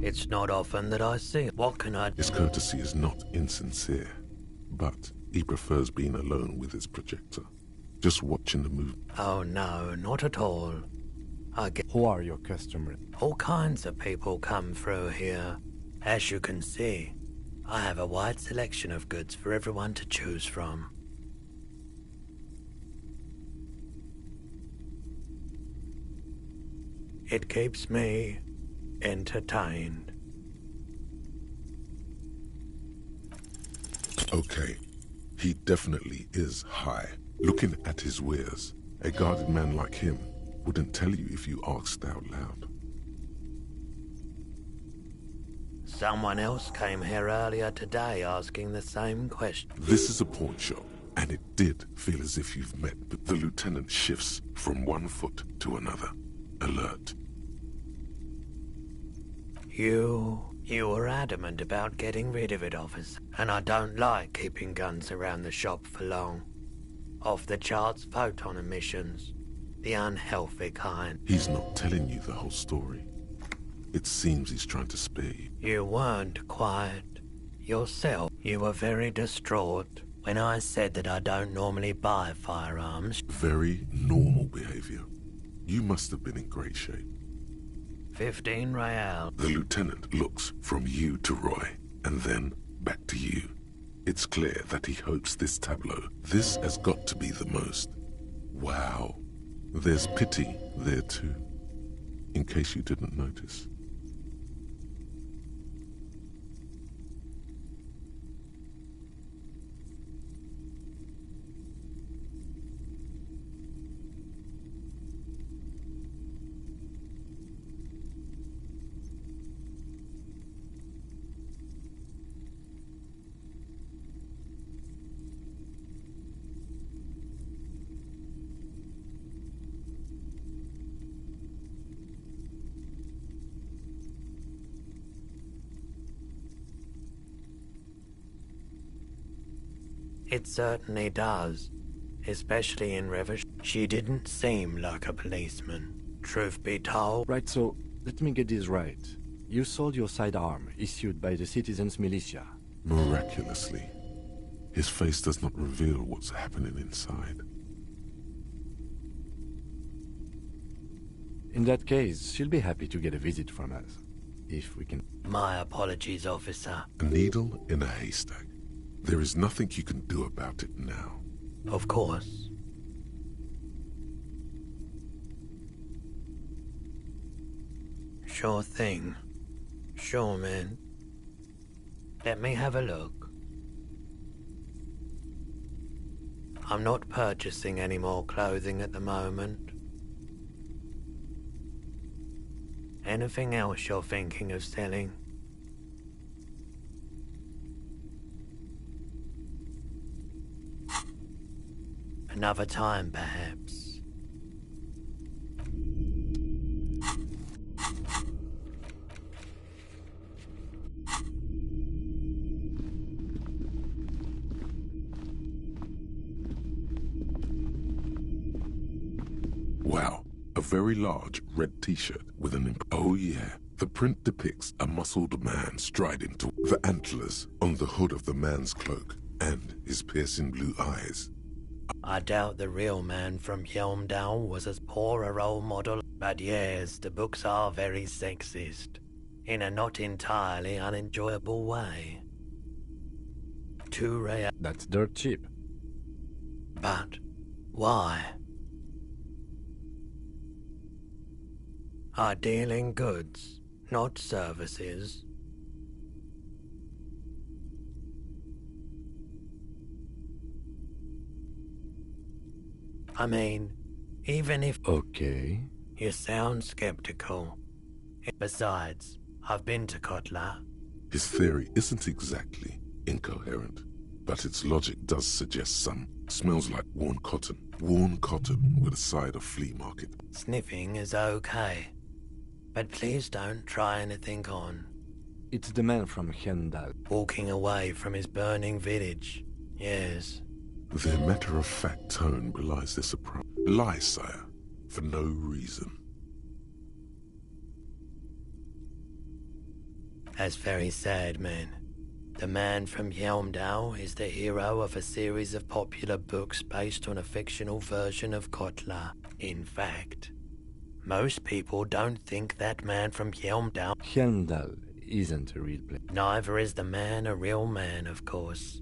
It's not often that I see it. What can I... His courtesy is not insincere, but he prefers being alone with his projector, just watching the movie. Oh no, not at all. I get... Who are your customers? All kinds of people come through here. As you can see, I have a wide selection of goods for everyone to choose from. It keeps me entertained. Okay, he definitely is high. Looking at his wares, a guarded man like him wouldn't tell you if you asked out loud. Someone else came here earlier today asking the same question. This is a pawn shop, and it did feel as if you've met, but the lieutenant shifts from one foot to another. Alert. You were adamant about getting rid of it, officer, and I don't like keeping guns around the shop for long. Off-the-charts photon emissions. The unhealthy kind. He's not telling you the whole story. It seems he's trying to spare you. You weren't quiet. Yourself, you were very distraught when I said that I don't normally buy firearms. Very normal behavior. You must have been in great shape. 15 real. The lieutenant looks from you to Roy, and then back to you. It's clear that he hopes this tableau. This has got to be the most. Wow. There's pity there too, in case you didn't notice. It certainly does. Especially in Revers. She didn't seem like a policeman. Truth be told. Right, so let me get this right. You sold your sidearm, issued by the citizens' militia. Miraculously, his face does not reveal what's happening inside. In that case, she'll be happy to get a visit from us. If we can... My apologies, officer. A needle in a haystack. There is nothing you can do about it now. Of course. Sure thing. Sure, man. Let me have a look. I'm not purchasing any more clothing at the moment. Anything else you're thinking of selling? Another time, perhaps. Wow, a very large red t-shirt with an oh yeah. The print depicts a muscled man striding to the antlers on the hood of the man's cloak and his piercing blue eyes. I doubt the real man from Helmdale was as poor a role model, but yes, the books are very sexist, in a not entirely unenjoyable way. 2 real. That's dirt cheap. But why? I deal in goods, not services. I mean, even if... Okay. You sound skeptical. Besides, I've been to Kotla. His theory isn't exactly incoherent, but its logic does suggest some. Smells like worn cotton. Worn cotton with a side of flea market. Sniffing is okay. But please don't try anything on. It's the man from Hendal. Walking away from his burning village. Yes. Their matter-of-fact tone belies their surprise. Lie, sire, for no reason. That's very sad, man. The man from Helmdale is the hero of a series of popular books based on a fictional version of Kotla. In fact, most people don't think that man from Helmdale... Helmdal isn't a real place. Neither is the man a real man, of course.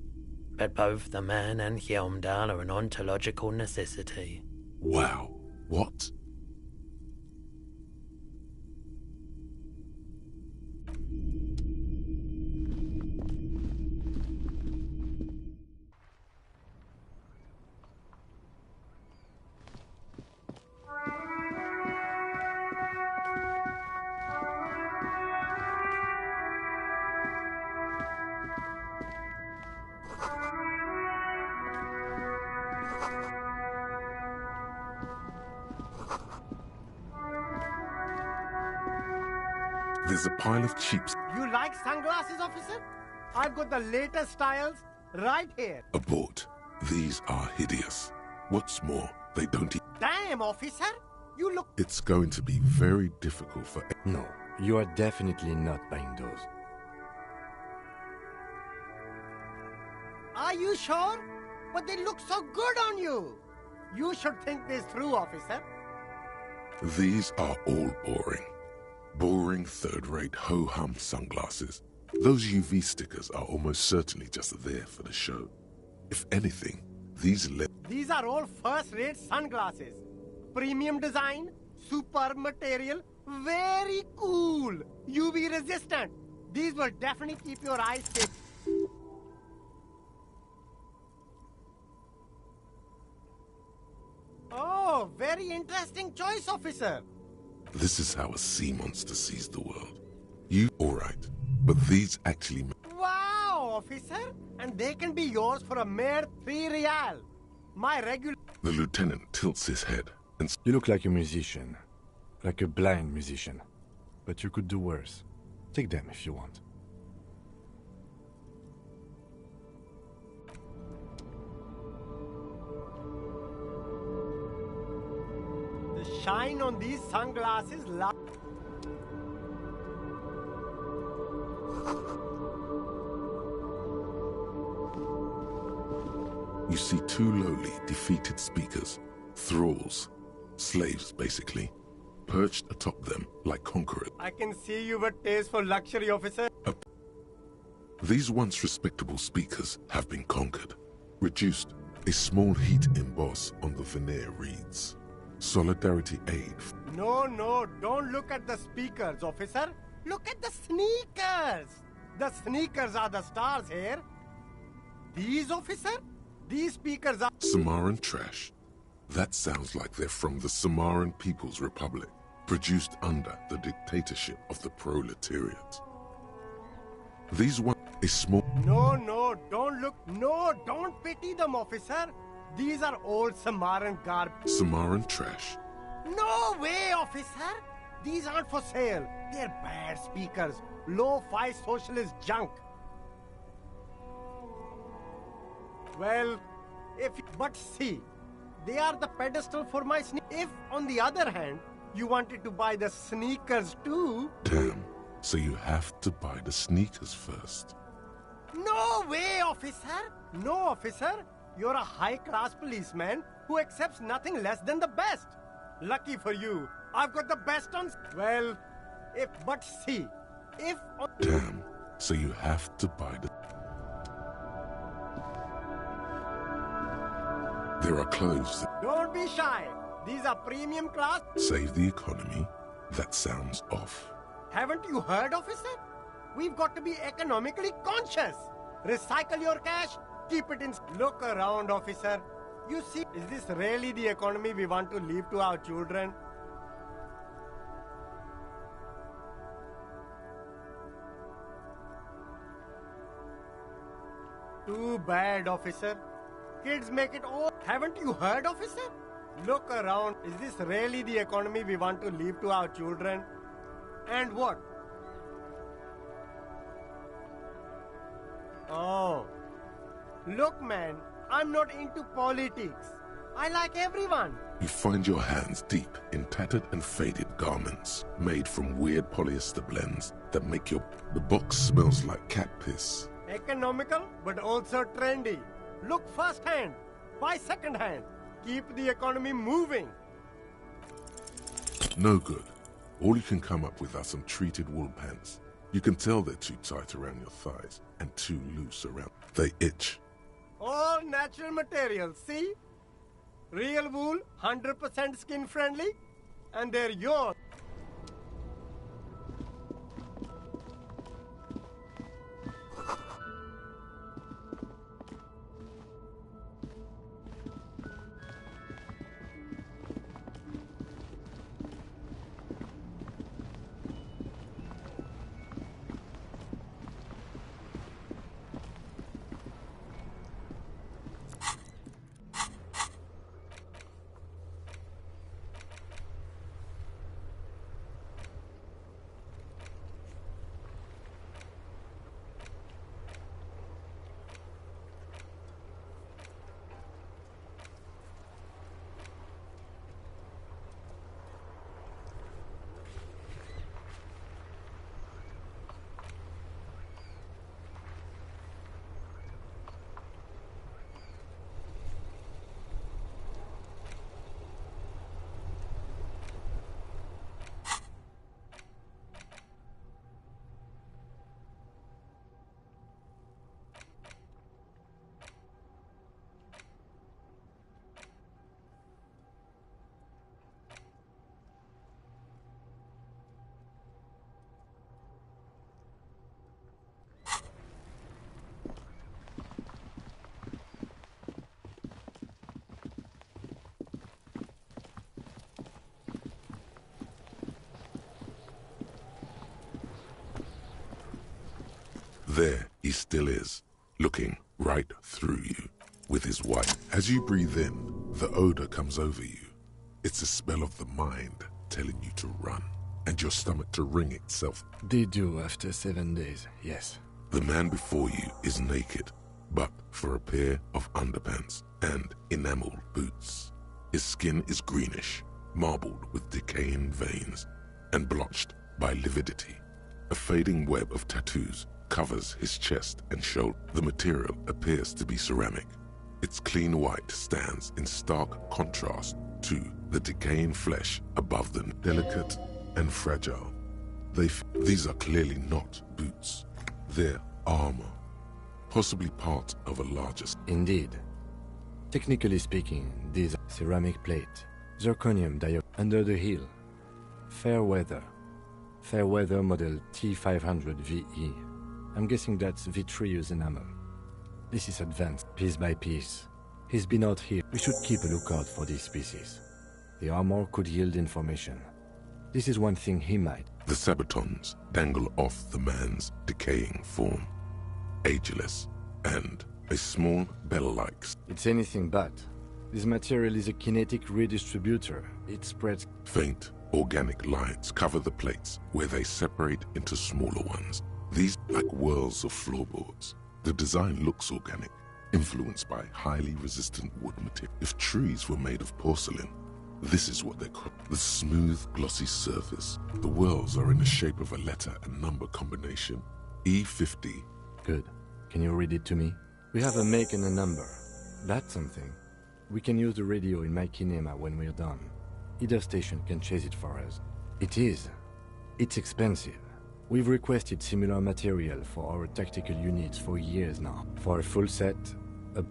But both the man and Helmdal are an ontological necessity. Wow. What? There's a pile of cheap You like sunglasses, officer? I've got the latest styles right here. abort. These are hideous. What's more, they don't Damn, officer! You look... It's going to be very difficult for... No, you are definitely not buying those. Are you sure? But they look so good on you. You should think this through, officer. These are all boring. Boring third-rate ho-hum sunglasses. Those UV stickers are almost certainly just there for the show. If anything, these are all first-rate sunglasses. Premium design, superb material, very cool. UV resistant. These will definitely keep your eyes safe. Oh, very interesting choice, officer. This is how a sea monster sees the world. You, alright, but these actually... Wow, officer. And they can be yours for a mere 3 real. My regular... The lieutenant tilts his head and... You look like a musician. Like a blind musician. But you could do worse. Take them if you want. The shine on these sunglasses... You see 2 lowly, defeated speakers, thralls, slaves basically, perched atop them like conquerors. I can see you've a taste for luxury, officer. These once respectable speakers have been conquered. Reduced, a small heat emboss on the veneer reads, Solidarity Aid. No, don't look at the speakers, officer. Look at the sneakers. The sneakers are the stars here. These, officer? These speakers are... Samaran trash. That sounds like they're from the Samaran People's Republic, produced under the dictatorship of the proletariat. These one... a small... No, don't look... No, don't pity them, officer. These are old Samaran garbage. Samaran trash. No way, officer. These aren't for sale. They're bad speakers. Low-fi socialist junk. Well, but see, they are the pedestal for my If, on the other hand, you wanted to buy the sneakers too... Damn, so you have to buy the sneakers first. No way, officer! No, officer. You're a high-class policeman who accepts nothing less than the best. Lucky for you, I've got the best on... Well, but see, if... Damn, so you have to buy the... There are clothes. Don't be shy. These are premium class. Save the economy? That sounds off. Haven't you heard, officer? We've got to be economically conscious. Recycle your cash, keep it in... Look around, officer. You see, is this really the economy we want to leave to our children? Too bad, officer. Kids make it all... Haven't you heard, officer? Look around. Is this really the economy we want to leave to our children? And what? Oh. Look, man, I'm not into politics. I like everyone. You find your hands deep in tattered and faded garments made from weird polyester blends that make your... The box smells like cat piss. Economical, but also trendy. Look first-hand, buy second-hand. Keep the economy moving. No good. All you can come up with are some treated wool pants. You can tell they're too tight around your thighs and too loose around... They itch. All natural materials, see? Real wool, 100% skin-friendly, and they're yours. There he still is, looking right through you with his white. As you breathe in, the odor comes over you. It's a spell of the mind telling you to run, and your stomach to wring itself. They do after 7 days, yes. The man before you is naked, but for a pair of underpants and enameled boots. His skin is greenish, marbled with decaying veins, and blotched by lividity. A fading web of tattoos covers his chest and shoulder. The material appears to be ceramic. Its clean white stands in stark contrast to the decaying flesh above them. Delicate and fragile. These are clearly not boots. They're armor, possibly part of a larger... Indeed. Technically speaking, these are ceramic plate, zirconium dioxide under the heel. Fair weather model T500 VE. I'm guessing that's vitreous enamel. This is advanced, piece by piece. He's been out here. We should keep a lookout for these species. The armor could yield information. This is one thing he might. The sabatons dangle off the man's decaying form, ageless, and a small bell-like... It's anything but. This material is a kinetic redistributor. It spreads... Faint, organic lines cover the plates where they separate into smaller ones. These like whirls of floorboards. The design looks organic, influenced by highly resistant wood material. If trees were made of porcelain, this is what they call the smooth, glossy surface. The whirls are in the shape of a letter and number combination. E50. Good. Can you read it to me? We have a make and a number. That's something. We can use the radio in my kinema when we're done. Either station can chase it for us. It is. It's expensive. We've requested similar material for our tactical units for years now. For a full set...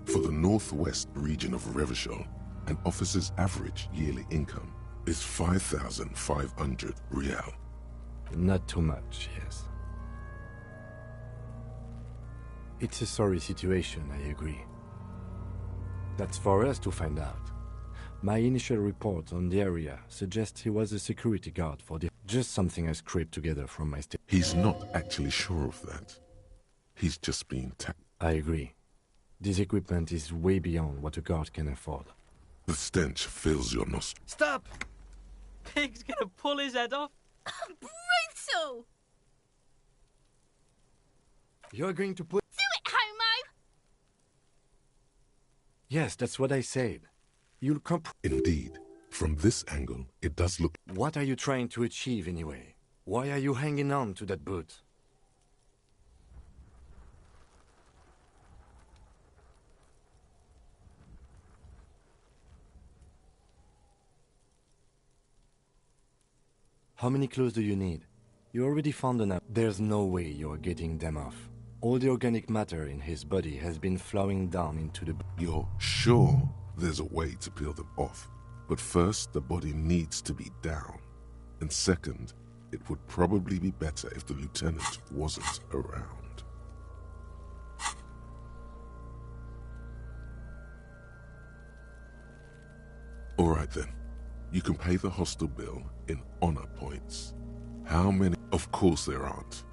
For the northwest region of Revachol, an officer's average yearly income is 5,500 real. Not too much, yes. It's a sorry situation, I agree. That's for us to find out. My initial report on the area suggests he was a security guard for the... Just something I scraped together from my state. He's not actually sure of that. He's just being I agree. This equipment is way beyond what a guard can afford. The stench fills your nostrils. Stop! Pig's gonna pull his head off. Brutal! You're going to put... Do it, homo! Yes, that's what I said. You'll Indeed. From this angle, it does look... What are you trying to achieve anyway? Why are you hanging on to that boot? How many clothes do you need? You already found enough. There's no way you're getting them off. All the organic matter in his body has been flowing down into the... You're sure there's a way to peel them off? But first, the body needs to be down. And second, it would probably be better if the lieutenant wasn't around. All right then. You can pay the hostel bill in honor points. How many? Of course there aren't.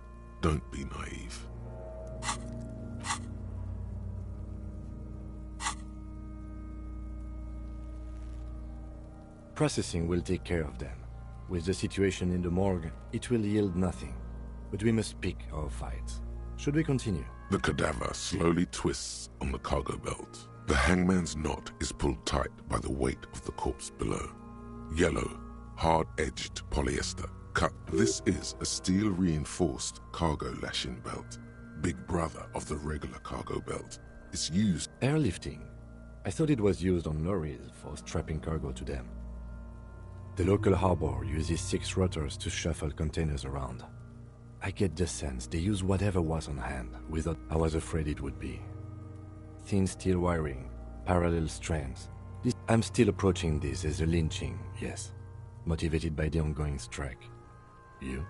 Don't be naive. Processing will take care of them. With the situation in the morgue, it will yield nothing. But we must pick our fights. Should we continue? The cadaver slowly twists on the cargo belt. The hangman's knot is pulled tight by the weight of the corpse below. Yellow, hard-edged polyester cut. This is a steel-reinforced cargo lashing belt. Big brother of the regular cargo belt. It's used... Airlifting. I thought it was used on lorries for strapping cargo to them. The local harbor uses 6 rotors to shuffle containers around. I get the sense they use whatever was on hand, without... I was afraid it would be. Thin steel wiring, parallel strands. I'm still approaching this as a lynching, yes. Motivated by the ongoing strike. You?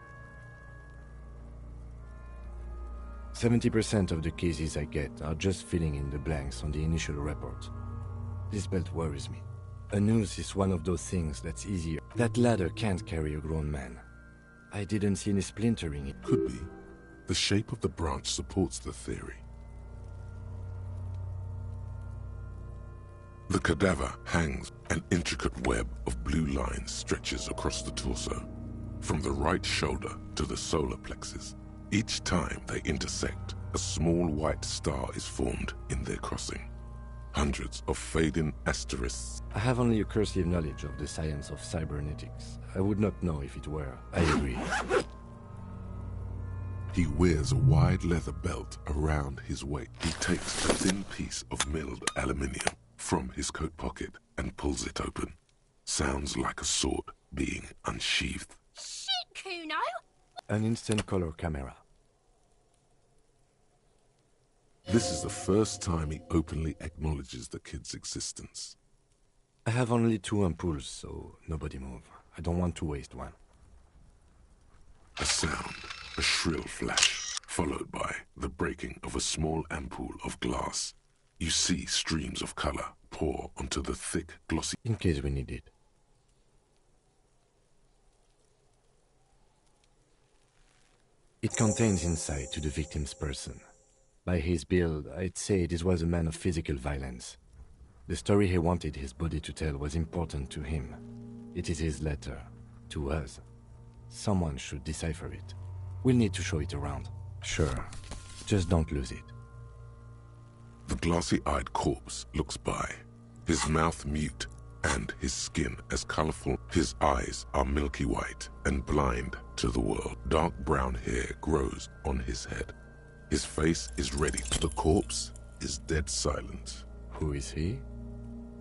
70% of the cases I get are just filling in the blanks on the initial report. This belt worries me. A noose is one of those things that's easier. That ladder can't carry a grown man. I didn't see any splintering. Could be. The shape of the branch supports the theory. The cadaver hangs. An intricate web of blue lines stretches across the torso, from the right shoulder to the solar plexus. Each time they intersect, a small white star is formed in their crossing. Hundreds of fading asterisks. I have only a cursive knowledge of the science of cybernetics. I would not know if it were. I agree. He wears a wide leather belt around his waist. He takes a thin piece of milled aluminium from his coat pocket and pulls it open. Sounds like a sword being unsheathed. Shit, Kuno! An instant color camera. This is the first time he openly acknowledges the kid's existence. I have only 2 ampoules, so nobody move. I don't want to waste one. A sound, a shrill flash, followed by the breaking of a small ampoule of glass. You see streams of color pour onto the thick, glossy... In case we need it. It contains insight to the victim's person. By his build, I'd say this was a man of physical violence. The story he wanted his body to tell was important to him. It is his letter. To us. Someone should decipher it. We'll need to show it around. Sure. Just don't lose it. The glassy-eyed corpse looks by, his mouth mute and his skin as colorful. His eyes are milky white and blind to the world. Dark brown hair grows on his head. His face is ready. The corpse is dead silent. Who is he?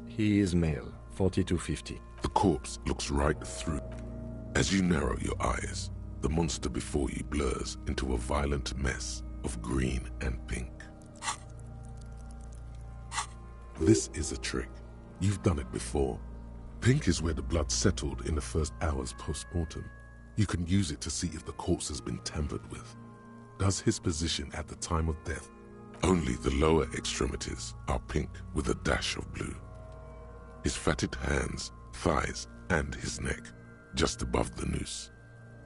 He is male, 40 to 50. The corpse looks right through. As you narrow your eyes, the monster before you blurs into a violent mess of green and pink. This is a trick. You've done it before. Pink is where the blood settled in the first hours post-mortem. You can use it to see if the corpse has been tampered with. Does his position at the time of death? Only the lower extremities are pink with a dash of blue. His fatted hands, thighs, and his neck, just above the noose.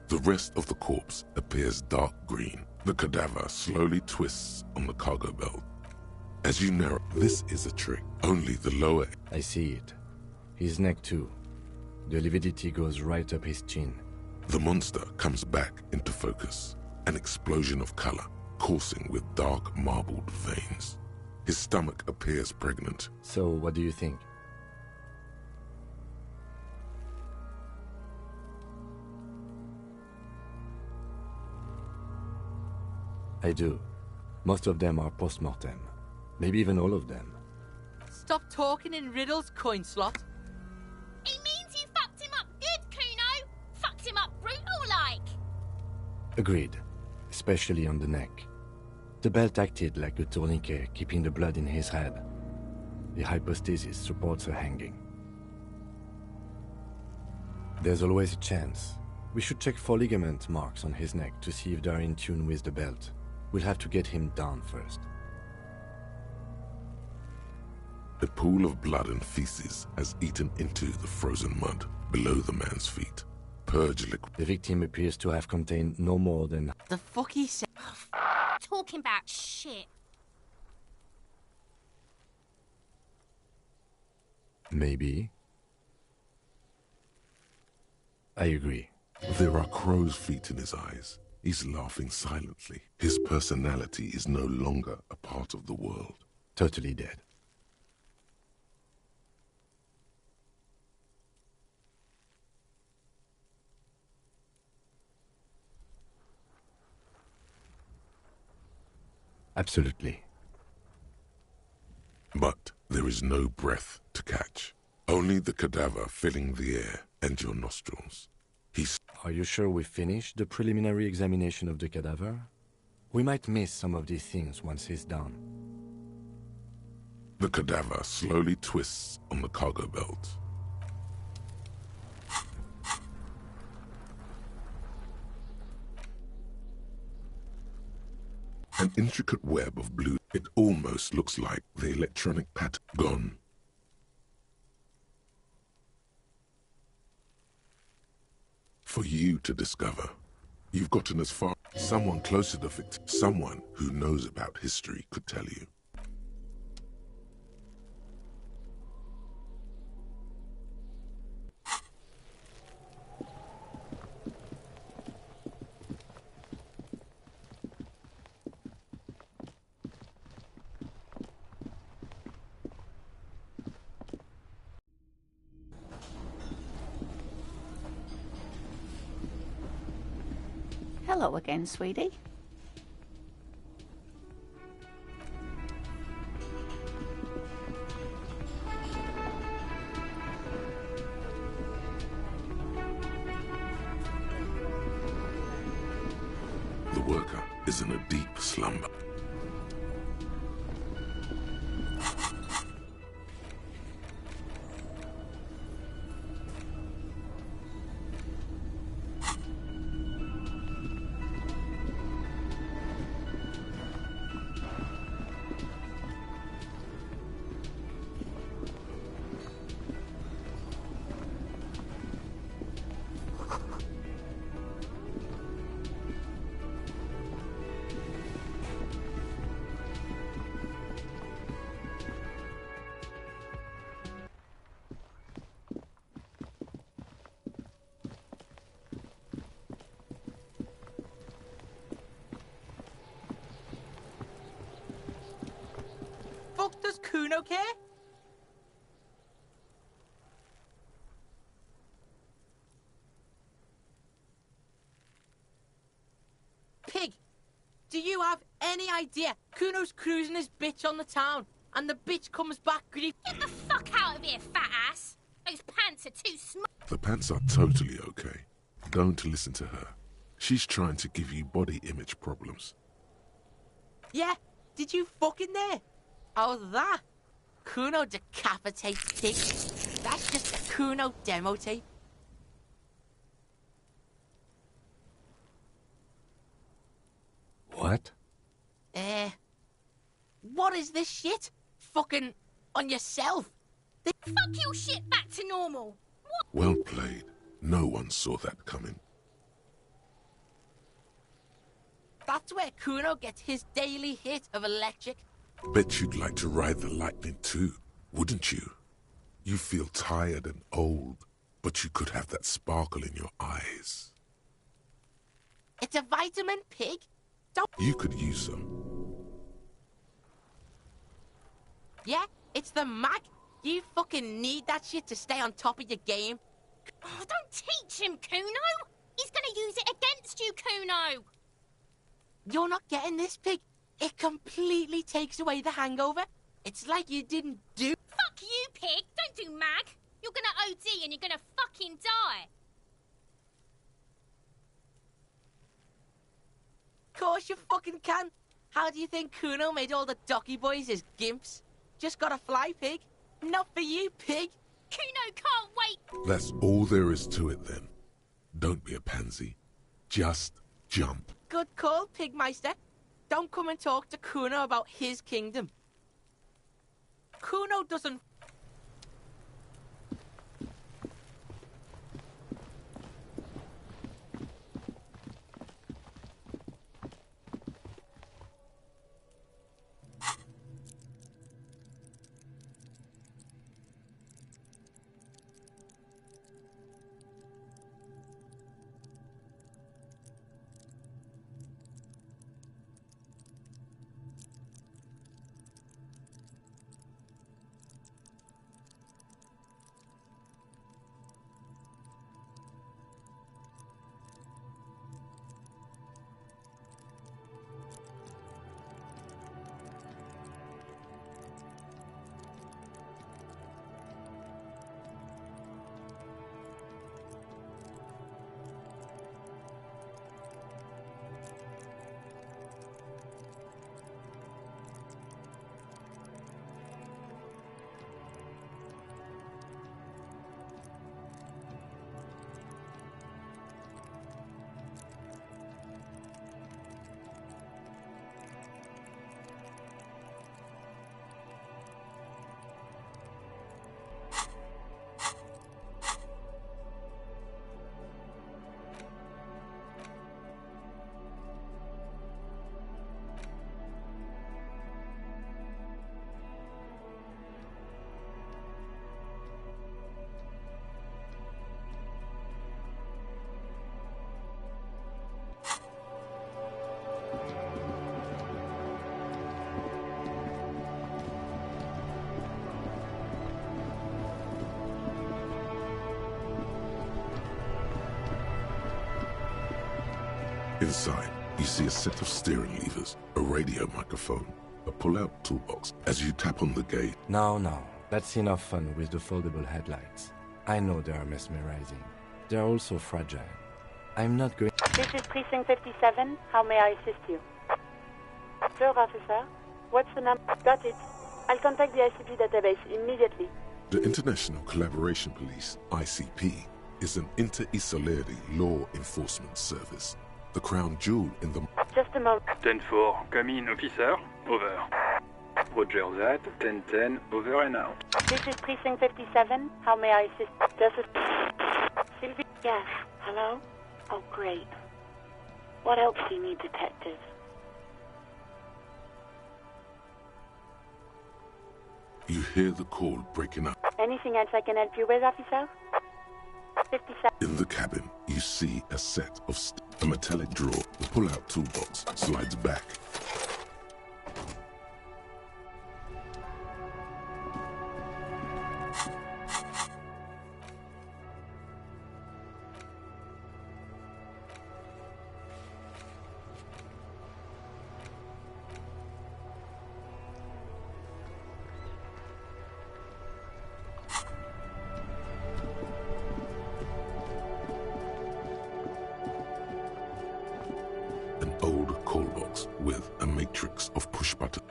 The rest of the corpse appears dark green. The cadaver slowly twists on the cargo belt. As you narrow, this is a trick. Only the lower... I see it. His neck too. The lividity goes right up his chin. The monster comes back into focus. An explosion of color, coursing with dark marbled veins. His stomach appears pregnant. So, what do you think? I do. Most of them are post-mortem. Maybe even all of them. Stop talking in riddles, coin slot. It means you fucked him up good, Kuno! Fucked him up brutal-like! Agreed. Especially on the neck. The belt acted like a tourniquet, keeping the blood in his head. The hypostasis supports a hanging. There's always a chance. We should check for ligament marks on his neck to see if they're in tune with the belt. We'll have to get him down first. A pool of blood and feces has eaten into the frozen mud below the man's feet. Purge liquid. The victim appears to have contained no more than... The fuck he said? Talking about shit. Maybe. I agree. There are crow's feet in his eyes. He's laughing silently. His personality is no longer a part of the world. Totally dead. Absolutely. But there is no breath to catch. Only the cadaver filling the air and your nostrils. Are you sure we finished the preliminary examination of the cadaver? We might miss some of these things once he's done. The cadaver slowly twists on the cargo belt. An intricate web of blue. It almost looks like the electronic pattern gone. For you to discover. You've gotten as far. Someone close to the victim, someone who knows about history could tell you. Hello again, sweetie. The worker is in a deep slumber. Fuck does Kuno care? Pig, do you have any idea? Kuno's cruising his bitch on the town, and the bitch comes back grief. Get the fuck out of here, fat ass! Those pants are too small. The pants are totally okay. Don't listen to her. She's trying to give you body image problems. Yeah, did you fucking there? Oh, that? Kuno decapitates pig. That's just a Kuno demo tape. What? What is this shit? Fucking on yourself? Fuck your shit back to normal. What? Well played. No one saw that coming. That's where Kuno gets his daily hit of electric. Bet you'd like to ride the lightning too, wouldn't you? You feel tired and old, but you could have that sparkle in your eyes. It's a vitamin, pig. Don't... You could use some. Yeah, it's the mag. You fucking need that shit to stay on top of your game. Oh, don't teach him, Kuno. He's gonna use it against you, Kuno. You're not getting this, pig. It completely takes away the hangover. It's like you didn't do... Fuck you, pig. Don't do mag. You're gonna OD and you're gonna fucking die. Course you fucking can. How do you think Kuno made all the docky boys his gimps? Just gotta fly, pig. Not for you, pig. Kuno can't wait. That's all there is to it then. Don't be a pansy. Just jump. Good call, Pigmeister. Don't come and talk to Kuno about his kingdom. Kuno doesn't... Inside, you see a set of steering levers, a radio microphone, a pull-out toolbox. As you tap on the gate... No, that's enough fun with the foldable headlights. I know they are mesmerizing. They are also fragile. I'm not going... This is Precinct 57. How may I assist you? Sure, officer. What's the number? Got it. I'll contact the ICP database immediately. The International Collaboration Police, ICP, is an inter-Isolari law enforcement service. The crown jewel in the... Just a moment. 10-4, come in, officer. Over. Roger that. 10-10, over and out. This is Precinct 57. How may I assist? Just a... Sylvie? Yes. Hello? Oh, great. What else do you need, detective? You hear the call breaking up. Anything else I can help you with, officer? 57. In the cabin, you see a set of a metallic drawer. The pull-out toolbox slides back.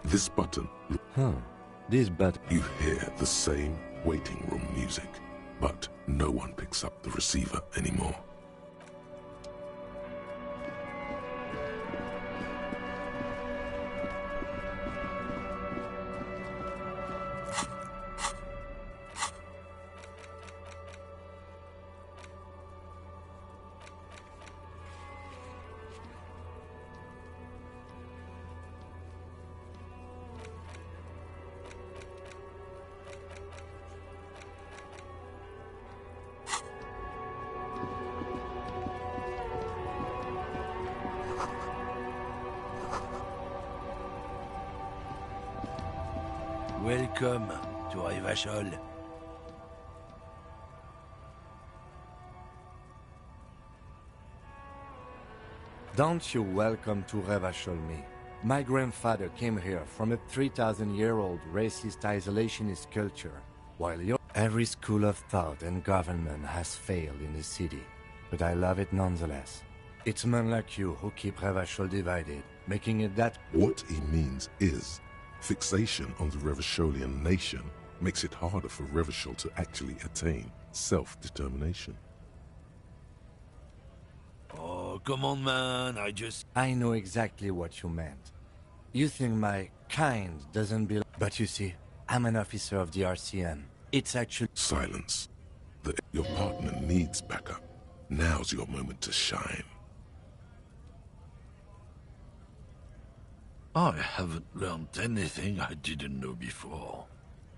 This button... This button... You hear the same waiting room music, but no one picks up the receiver anymore. Welcome to Revachol. Don't you welcome to Revachol me. My grandfather came here from a 3,000-year-old racist isolationist culture, while every school of thought and government has failed in the city. But I love it nonetheless. It's men like you who keep Revachol divided, making it that... What he means is... Fixation on the Revacholian nation makes it harder for Revachol to actually attain self-determination. Oh, come on, man, I know exactly what you meant. You think my kind doesn't belong... But you see, I'm an officer of the RCM. It's actually... Silence. Your partner needs backup. Now's your moment to shine. I haven't learned anything I didn't know before.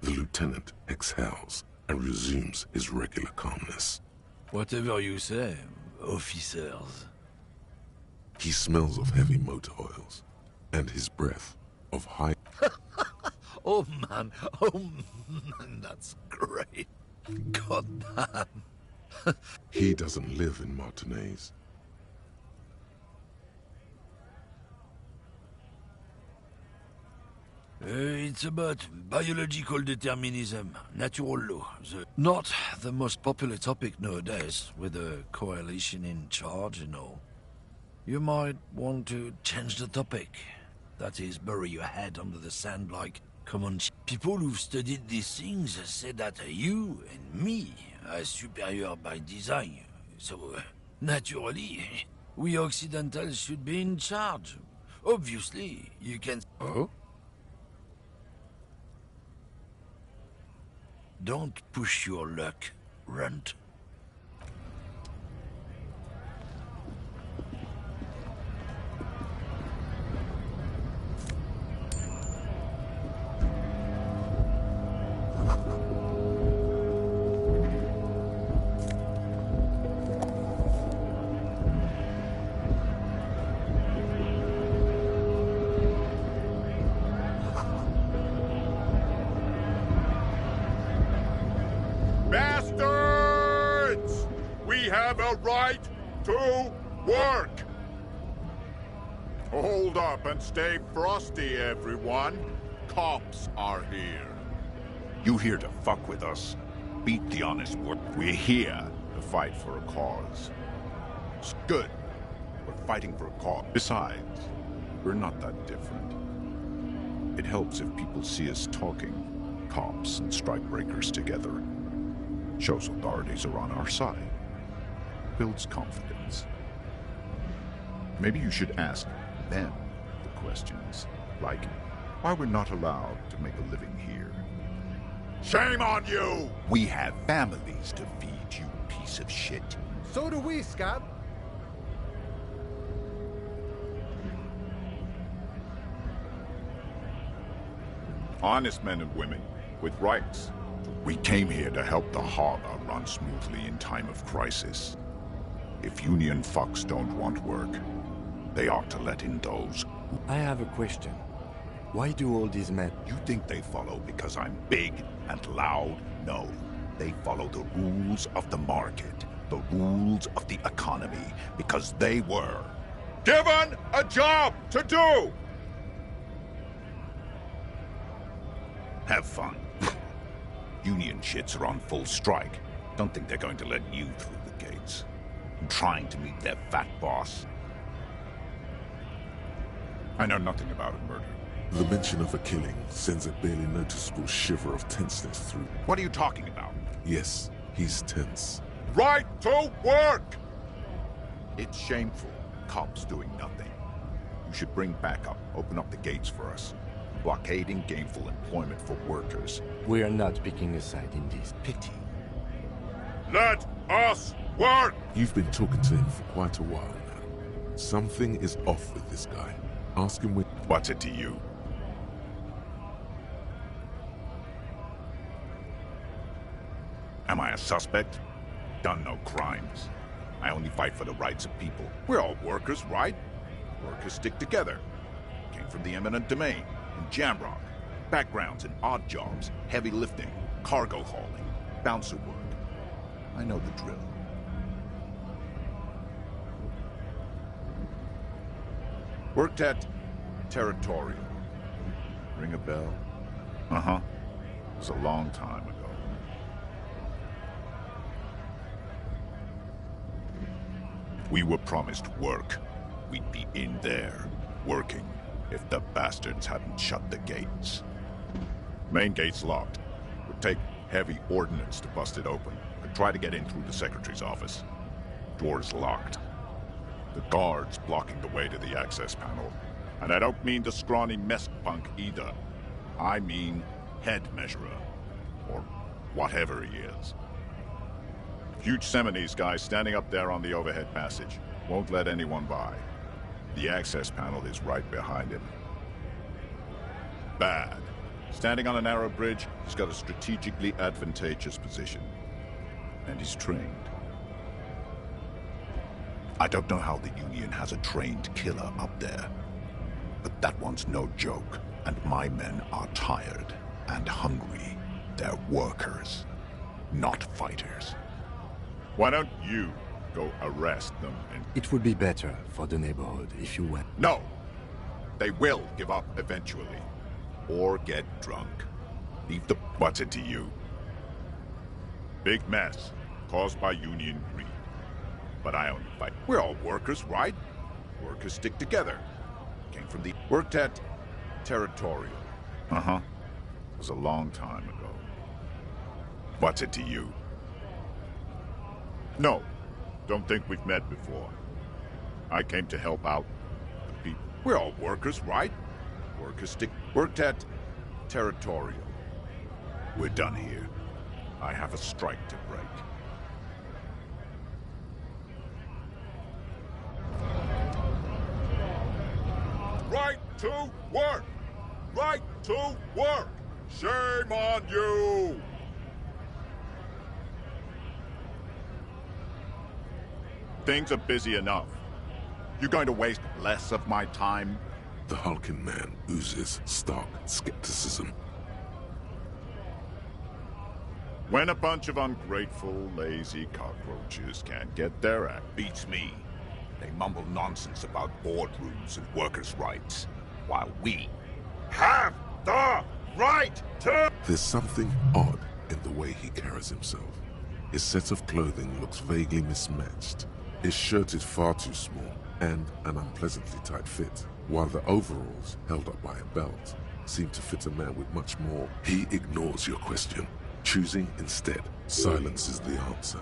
The lieutenant exhales and resumes his regular calmness. Whatever you say, officers. He smells of heavy motor oils, and his breath of high... Oh man, that's great. God damn. He doesn't live in Martinez. It's about biological determinism, natural law. Not the most popular topic nowadays, with the coalition in charge and all. You might want to change the topic. That is, bury your head under the sand like common people who've studied these things say that you and me are superior by design. So, naturally, we Occidentals should be in charge. Obviously, you can... Oh? Don't push your luck, Runt. Bastards! We have a right to work! Hold up and stay frosty, everyone. Cops are here. You here to fuck with us? Beat the honest work. We're here to fight for a cause. It's good. We're fighting for a cause. Besides, we're not that different. It helps if people see us talking, cops and strikebreakers together. Shows authorities are on our side. Builds confidence. Maybe you should ask them the questions, like why we're not allowed to make a living here. Shame on you! We have families to feed, you piece of shit. So do we, Scab. Honest men and women with rights. We came here to help the harbor run smoothly in time of crisis. If Union fucks don't want work, they ought to let in those. I have a question. Why do all these men? You think they follow because I'm big and loud? No. They follow the rules of the market, the rules of the economy, because they were given a job to do! Have fun. Union shits are on full strike. Don't think they're going to let you through the gates. I'm trying to meet their fat boss. I know nothing about a murder. The mention of a killing sends a barely noticeable shiver of tenseness through. What are you talking about? Yes, he's tense. Right to work! It's shameful. Cops doing nothing. You should bring backup. Open up the gates for us. Blockading gainful employment for workers. We are not picking a side in this. Pity. Let us work! You've been talking to him for quite a while now. Something is off with this guy. Ask him with... What's it to you? Am I a suspect? Done no crimes. I only fight for the rights of people. We're all workers, right? Workers stick together. Came from the eminent domain, in Jamrock. Backgrounds in odd jobs, heavy lifting, cargo hauling, bouncer work. I know the drill. Worked at Territorial. Ring a bell? Uh-huh. It was a long time ago. We were promised work. We'd be in there, working, if the bastards hadn't shut the gates. Main gate's locked. Would take heavy ordnance to bust it open. Could try to get in through the secretary's office. Door's locked. The guard's blocking the way to the access panel. And I don't mean the scrawny mess punk either. I mean head measurer. Or whatever he is. Huge Seminese guy standing up there on the overhead passage. Won't let anyone by. The access panel is right behind him. Bad. Standing on a narrow bridge, he's got a strategically advantageous position. And he's trained. I don't know how the Union has a trained killer up there. But that one's no joke. And my men are tired and hungry. They're workers, not fighters. Why don't you go arrest them and... It would be better for the neighborhood if you went. No! They will give up eventually. Or get drunk. Leave the... What's it to you? Big mess, caused by Union greed. But I only fight. We're all workers, right? Workers stick together. Came from the... Worked at Territorial. Uh-huh. It was a long time ago. What's it to you? No. Don't think we've met before. I came to help out the people. We're all workers, right? Workers stick... Worked at Territorial. We're done here. I have a strike to break. Right to work! Right to work! Shame on you! Things are busy enough. You're going to waste less of my time? The hulking man oozes stark skepticism. When a bunch of ungrateful, lazy cockroaches can't get their act, beats me. They mumble nonsense about boardrooms and workers' rights, while we have the right to... There's something odd in the way he carries himself. His set of clothing looks vaguely mismatched. His shirt is far too small and an unpleasantly tight fit, while the overalls, held up by a belt, seem to fit a man with much more. He ignores your question, choosing instead silence is the answer.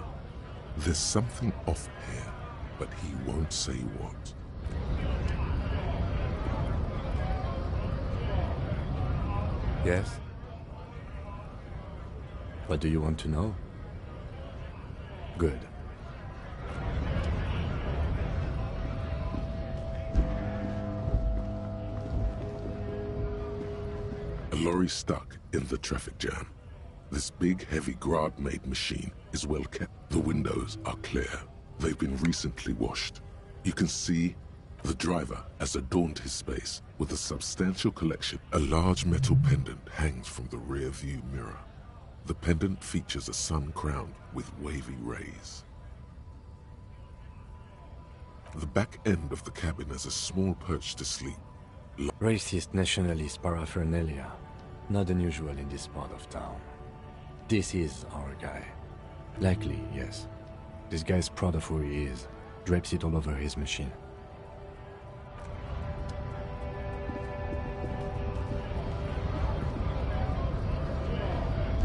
There's something off here, but he won't say what. Yes? What do you want to know? Good. A lorry stuck in the traffic jam. This big, heavy Grad-made machine is well kept. The windows are clear. They've been recently washed. You can see the driver has adorned his space with a substantial collection. A large metal pendant hangs from the rear view mirror. The pendant features a sun crown with wavy rays. The back end of the cabin has a small perch to sleep. Racist nationalist paraphernalia. Not unusual in this part of town. This is our guy. Likely, yes. This guy's proud of who he is. Drapes it all over his machine.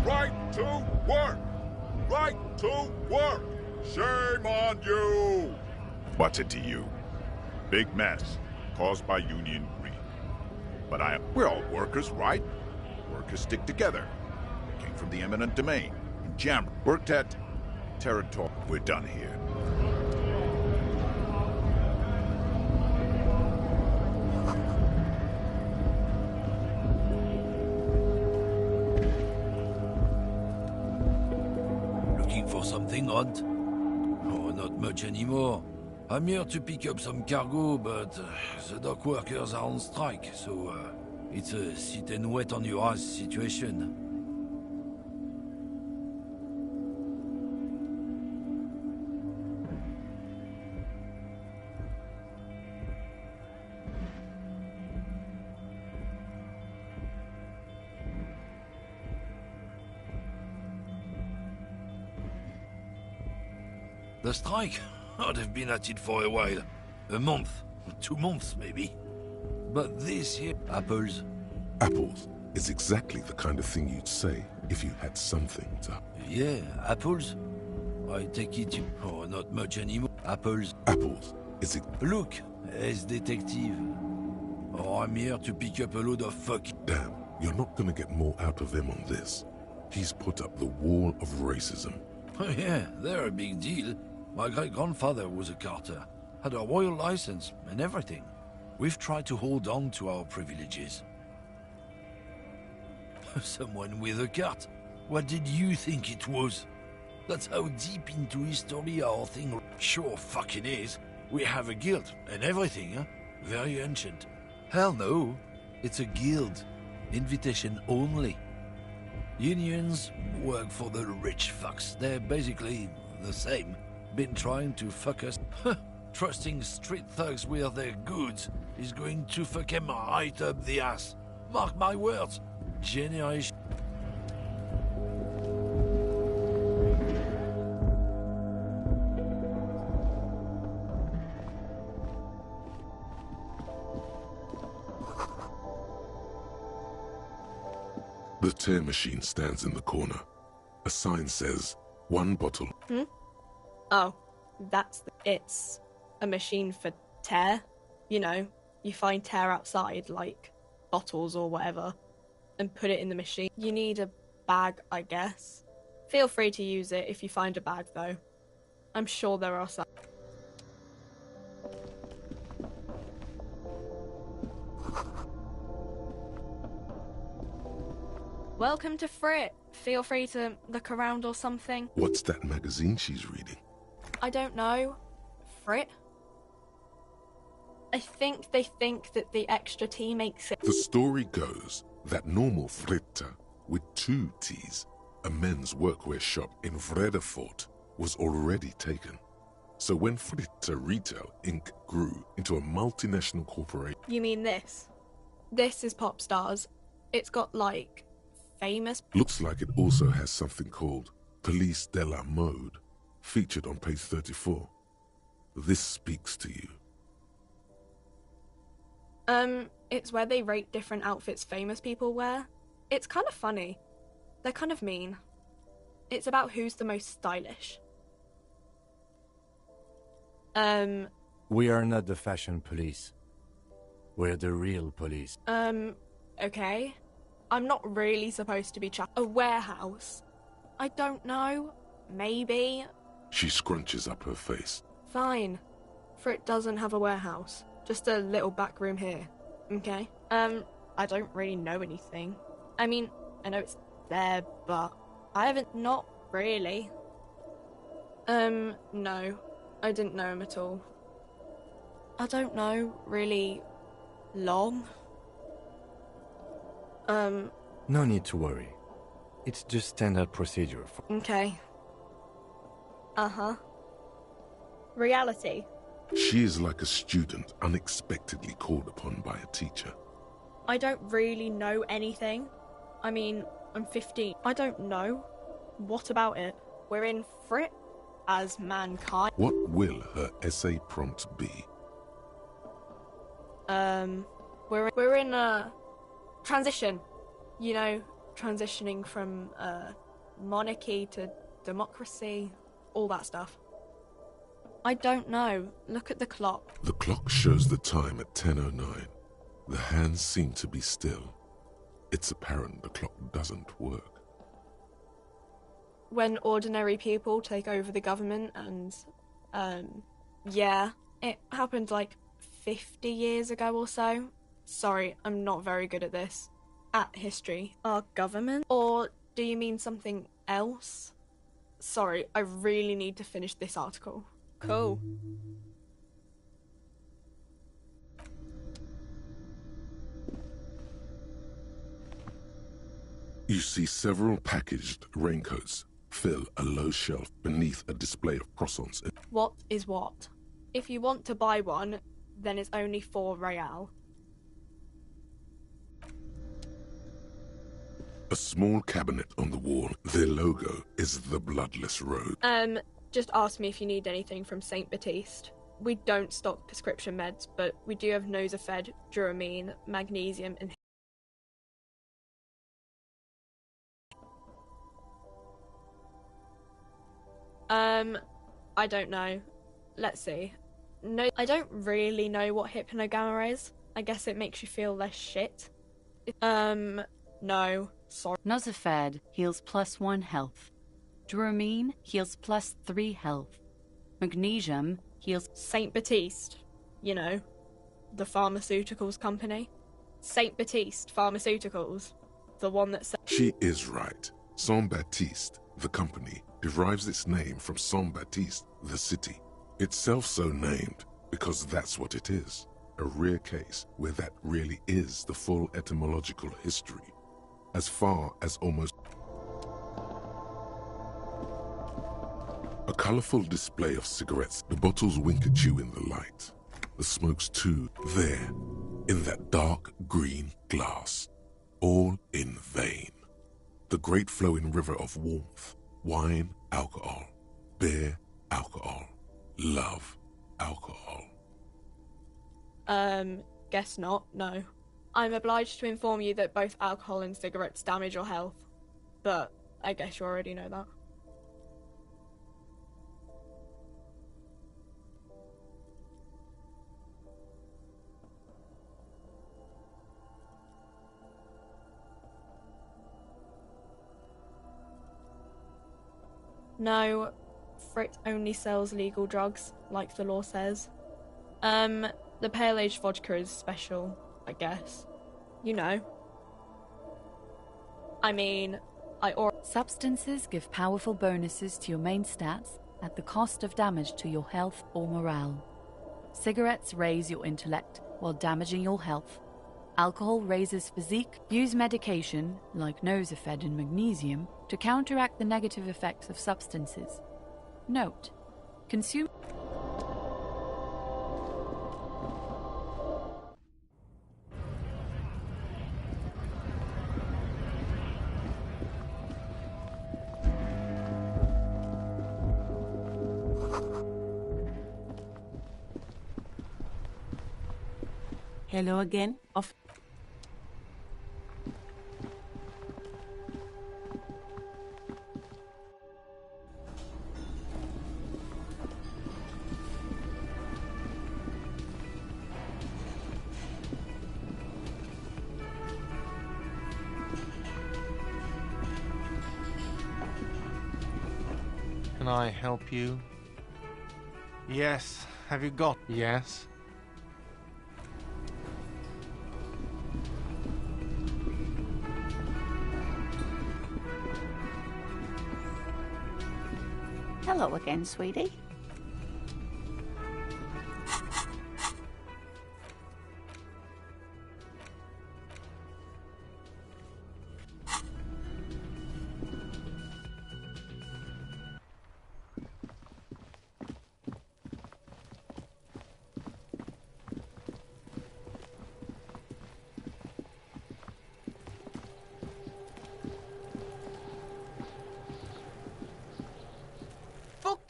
Right to work! Right to work! Shame on you! What's it to you? Big mess, caused by union greed. But we're all workers, right? Workers stick together. Came from the eminent domain. In Jam. Worked at Territory. We're done here. Looking for something odd? Oh, not much anymore. I'm here to pick up some cargo, but the dock workers are on strike, so it's a sit and wait on your ass situation. The strike? I'd have been at it for a while. A month, 2 months maybe. But this here... Apples. Apples is exactly the kind of thing you'd say if you had something to... Yeah, apples? I take it you... Oh, not much anymore. Apples. Apples is it... Look, as detective. Oh, I'm here to pick up a load of fuck... Damn, you're not gonna get more out of him on this. He's put up the wall of racism. Oh yeah, they're a big deal. My great-grandfather was a carter, had a royal license and everything. We've tried to hold on to our privileges. Someone with a cart? What did you think it was? That's how deep into history our thing sure fucking is. We have a guild and everything, huh? Very ancient. Hell no, it's a guild. Invitation only. Unions work for the rich fucks. They're basically the same. Been trying to fuck us. Trusting street thugs with their goods is going to fuck them right up the ass. Mark my words. Generation... The tear machine stands in the corner. A sign says, 1 bottle. Oh, it's a machine for tear. You know, you find tear outside, like bottles or whatever, and put it in the machine. You need a bag, I guess. Feel free to use it if you find a bag, though. I'm sure there are some. Welcome to Frit. Feel free to look around or something. What's that magazine she's reading? I don't know. Frit? I think they think that the extra T makes it... The story goes that normal Fritta, with 2 T's, a men's workwear shop in Vredefort, was already taken. So when Frita Retail Inc. grew into a multinational corporation... You mean this? This is Pop Stars. It's got, like, famous... Looks like it also has something called Police de la Mode, featured on page 34. This speaks to you. It's where they rate different outfits famous people wear. It's kind of funny. They're kind of mean. It's about who's the most stylish. We are not the fashion police. We're the real police. Okay. I'm not really supposed to be a warehouse. I don't know. Maybe. She scrunches up her face. Fine. For it doesn't have a warehouse. Just a little back room here. Okay? I don't really know anything. I mean, I know it's there, but I haven't... Not really. No. I didn't know him at all. I don't know, really... long? No need to worry. It's just standard procedure for... Okay. Uh-huh. Reality. She is like a student unexpectedly called upon by a teacher. I don't really know anything. I mean, I'm 15. I don't know. What about it? We're in Frit as mankind. What will her essay prompt be? We're in a transition. You know, transitioning from monarchy to democracy, all that stuff. I don't know. Look at the clock. The clock shows the time at 10:09. The hands seem to be still. It's apparent the clock doesn't work. When ordinary people take over the government and, yeah, it happened like 50 years ago or so. Sorry, I'm not very good at this. At history. Our government? Or do you mean something else? Sorry, I really need to finish this article. Cool. You see several packaged raincoats fill a low shelf beneath a display of croissants. What is what? If you want to buy one, then it's only 4 real. A small cabinet on the wall. Their logo is the Bloodless Road. Just ask me if you need anything from St. Baptiste. We don't stock prescription meds, but we do have Nosafed, Duramine, magnesium, and... I don't know. Let's see. No, I don't really know what Hypnogamma is. I guess it makes you feel less shit. No. Sorry. Nosafed heals +1 health. Duramine heals +3 health. Magnesium heals... St. Baptiste. You know, the pharmaceuticals company. St. Baptiste Pharmaceuticals. The one that... She is right. Saint Baptiste, the company, derives its name from Saint Baptiste, the city. Itself so named because that's what it is. A rare case where that really is the full etymological history. As far as almost... A colorful display of cigarettes. The bottles wink at you in the light. The smokes too, there, in that dark green glass. All in vain. The great flowing river of warmth. Wine, alcohol. Beer, alcohol. Love, alcohol. Guess not, no. I'm obliged to inform you that both alcohol and cigarettes damage your health. But I guess you already know that. No, Frit only sells legal drugs, like the law says. The Pale Age vodka is special, I guess. You know. I mean, Substances give powerful bonuses to your main stats at the cost of damage to your health or morale. Cigarettes raise your intellect while damaging your health. Alcohol raises physique. Use medication, like Nosafed and magnesium, to counteract the negative effects of substances. Note: consume... Hello again. Can I help you? Yes. Have you got... Yes. Hello again, sweetie.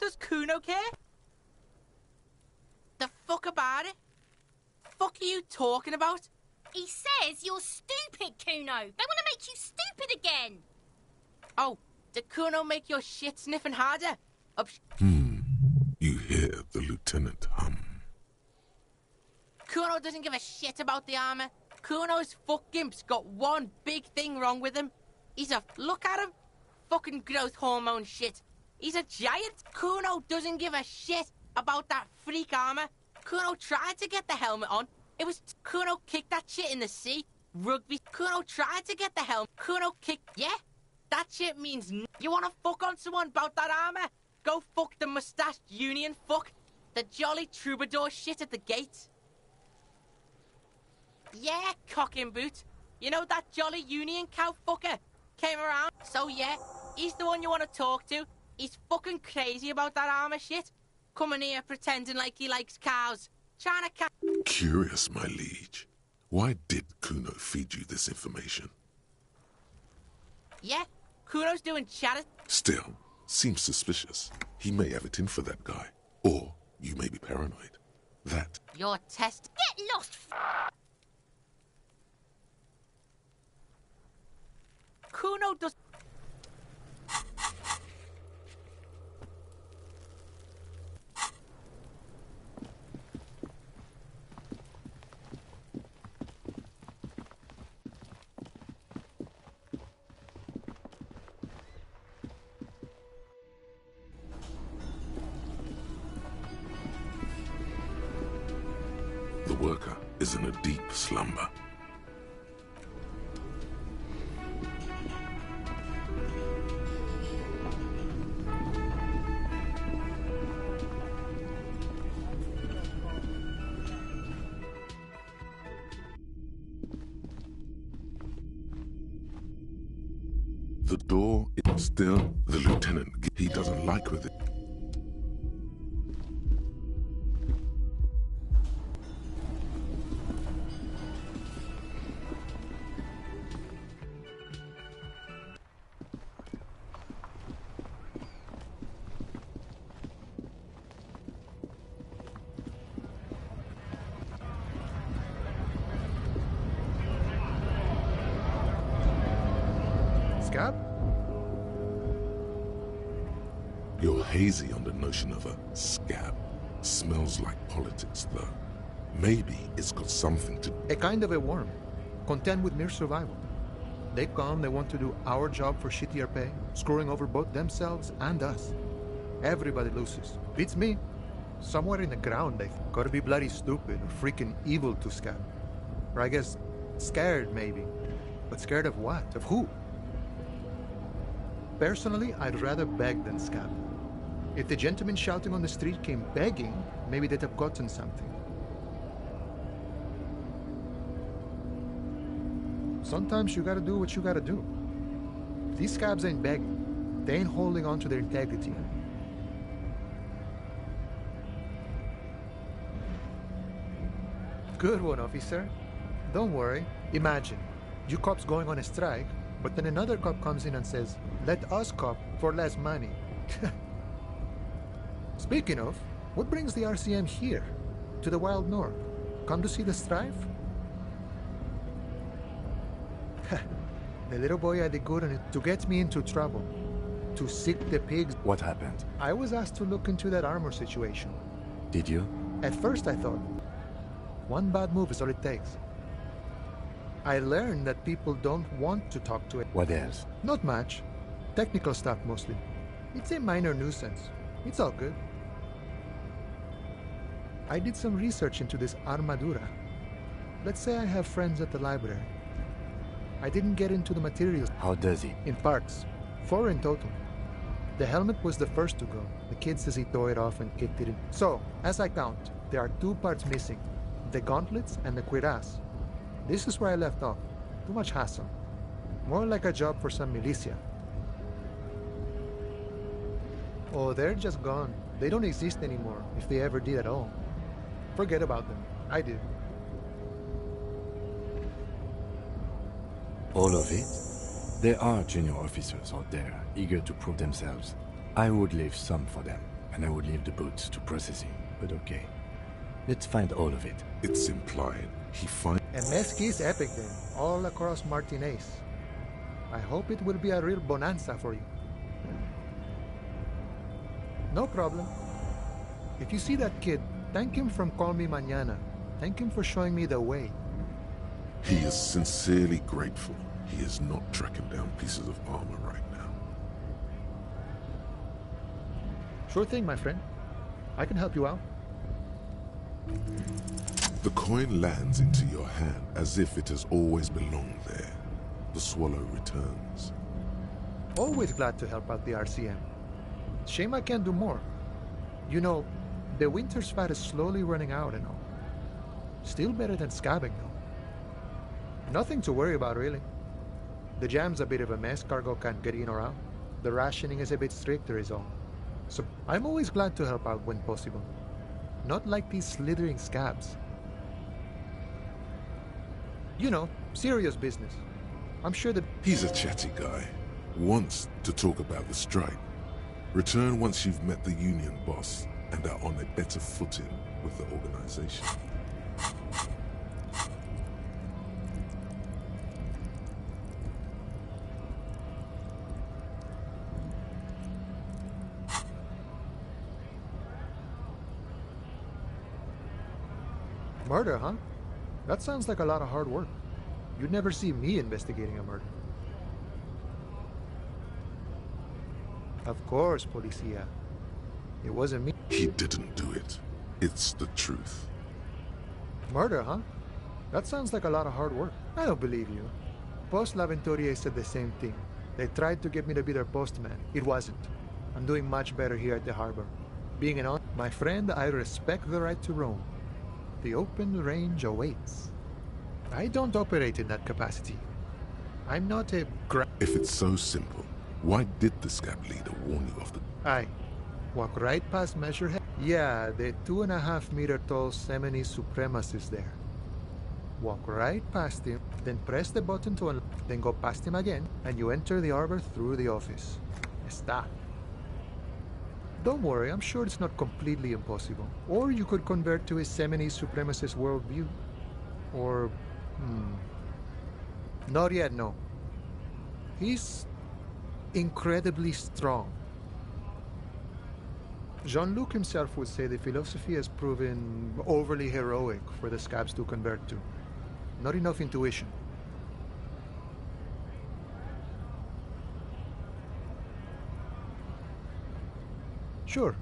Does Kuno care? The fuck about it? Fuck are you talking about? He says you're stupid, Kuno. They want to make you stupid again. Oh, did Kuno make your shit sniffing harder? You hear the lieutenant hum. Kuno doesn't give a shit about the armor. Kuno's fuckgimp's got one big thing wrong with him. He's a... Look at him. Fucking growth hormone shit. He's a giant. Kuno doesn't give a shit about that freak armor. Kuno tried to get the helmet on. It was... Kuno kicked that shit in the sea. Rugby. Kuno tried to get the helmet. Kuno kicked... Yeah? That shit means... You wanna fuck on someone about that armor? Go fuck the mustached union fuck. The jolly troubadour shit at the gate. Yeah, cock and boot. You know that jolly union cow fucker? Came around. So yeah, he's the one you want to talk to. He's fucking crazy about that armor shit. Coming here pretending like he likes cows. Trying to Curious, my liege. Why did Kuno feed you this information? Yeah, Kuno's doing chatter. Still, seems suspicious. He may have it in for that guy. Or you may be paranoid. That... Your test... Get lost, Kuno does... The worker is in a deep slumber. The door is still the lieutenant. He doesn't like with it. Scab? You're hazy on the notion of a scab. Smells like politics, though. Maybe it's got something to... A kind of a worm, content with mere survival. They come, they want to do our job for shittier pay, screwing over both themselves and us. Everybody loses. Beats me. Somewhere in the ground, they gotta be bloody stupid or freaking evil to Scab. Or I guess, scared maybe. But scared of what? Of who? Personally, I'd rather beg than scab. If the gentleman shouting on the street came begging, maybe they'd have gotten something. Sometimes you gotta do what you gotta do. These scabs ain't begging. They ain't holding on to their integrity. Good one, officer. Don't worry. Imagine, you cops going on a strike, but then another cop comes in and says, let us cop for less money. Speaking of, what brings the RCM here? To the Wild North? Come to see the strife? The little boy had the good in it to get me into trouble. To sick the pigs. What happened? I was asked to look into that armor situation. Did you? At first I thought, one bad move is all it takes. I learned that people don't want to talk to it. What else? Not much. Technical stuff mostly. It's a minor nuisance. It's all good. I did some research into this armadura. Let's say I have friends at the library. I didn't get into the materials. How does he? In parts. 4 in total. The helmet was the first to go. The kid says he tore it off and kicked it in. So, as I count, there are 2 parts missing. The gauntlets and the cuirass. This is where I left off. Too much hassle. More like a job for some militia. Oh, they're just gone. They don't exist anymore, if they ever did at all. Forget about them. I did. All of it? There are junior officers out there, eager to prove themselves. I would leave some for them, and I would leave the boots to processing. But okay. Let's find all of it. It's implied he finds... And Mesqui's epic then, all across Martinez. I hope it will be a real bonanza for you. No problem. If you see that kid, thank him from Call Me Mañana. Thank him for showing me the way. He is sincerely grateful he is not tracking down pieces of armor right now. Sure thing, my friend. I can help you out. The coin lands into your hand as if it has always belonged there. The swallow returns. Always glad to help out the RCM. Shame I can't do more. You know, the winter's fat is slowly running out and all. Still better than scabbing, though. Nothing to worry about, really. The jam's a bit of a mess, cargo can't get in or out. The rationing is a bit stricter is all. So I'm always glad to help out when possible. Not like these slithering scabs. You know, serious business. I'm sure that... He's a chatty guy. Wants to talk about the strike. Return once you've met the union boss and are on a better footing with the organization. Murder, huh? That sounds like a lot of hard work. You'd never see me investigating a murder. Of course, Policia. It wasn't me. He didn't do it. It's the truth. Murder, huh? That sounds like a lot of hard work. I don't believe you. Post L'Aventurier said the same thing. They tried to get me to be their postman. It wasn't. I'm doing much better here at the harbor. Being an my friend, I respect the right to roam. The open range awaits. I don't operate in that capacity. I'm not a If it's so simple, why did the scab leader warn you of the... Aye. Walk right past Measurehead. Yeah, the 2.5 meter tall Semini supremacist there. Walk right past him, then press the button to unlock, then go past him again, and you enter the arbor through the office. Está. Don't worry, I'm sure it's not completely impossible. Or you could convert to his Semini supremacist worldview. Or... Not yet, no. He's incredibly strong. Jean-Luc himself would say the philosophy has proven overly heroic for the scabs to convert to. Not enough intuition. Sure.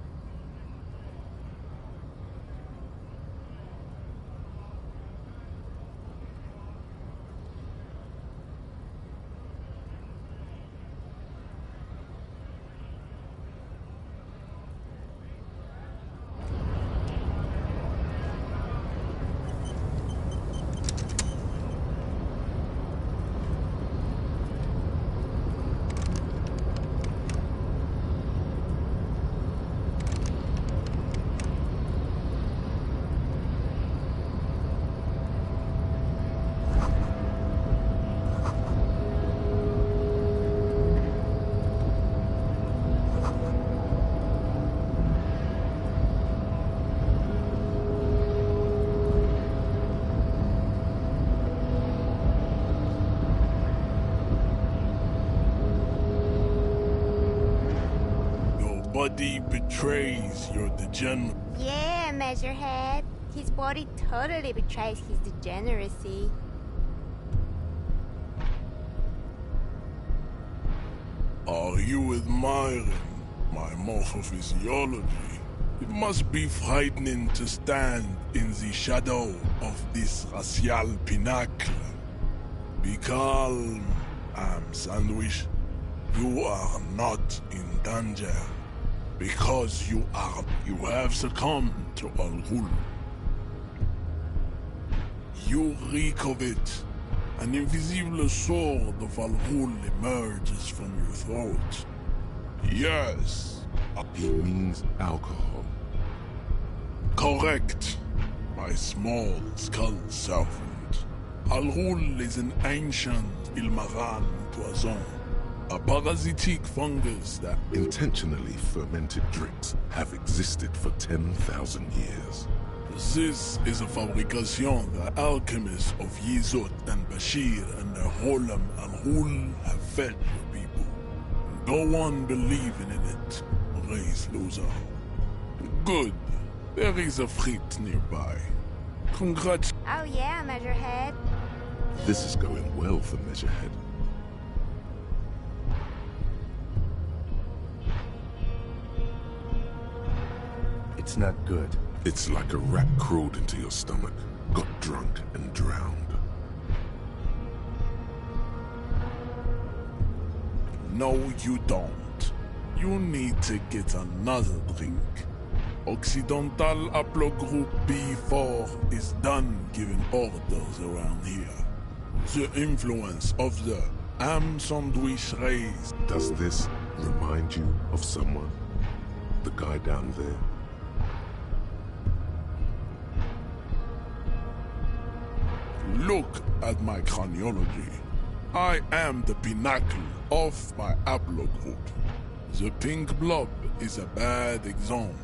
body betrays your degenerate. Yeah, Measurehead. His body totally betrays his degeneracy. Are you admiring my morphophysiology? It must be frightening to stand in the shadow of this racial pinnacle. Be calm, Sandwich. You are not in danger. Because you have succumbed to Al Ghul. You reek of it. An invisible sword of Al Ghul emerges from your throat. Yes. He means alcohol. Correct. My small skull servant. Al Ghul is an ancient Ilmaran poison. A parasitic fungus that intentionally fermented drinks have existed for 10,000 years. This is a fabrication the alchemists of Yizot and Bashir and their Holam Al Ghul have fed the people. Go on believing in it, race loser. Good. There is a frit nearby. Congrats. Oh yeah, Measurehead. This is going well for Measurehead. It's not good. It's like a rat crawled into your stomach, got drunk and drowned. No, you don't. You need to get another drink. Occidental Haplogroup B4 is done giving orders around here. The influence of the Am Sandwich race. Does this remind you of someone? The guy down there? Look at my craniology. I am the pinnacle of my haplogroup. The pink blob is a bad example,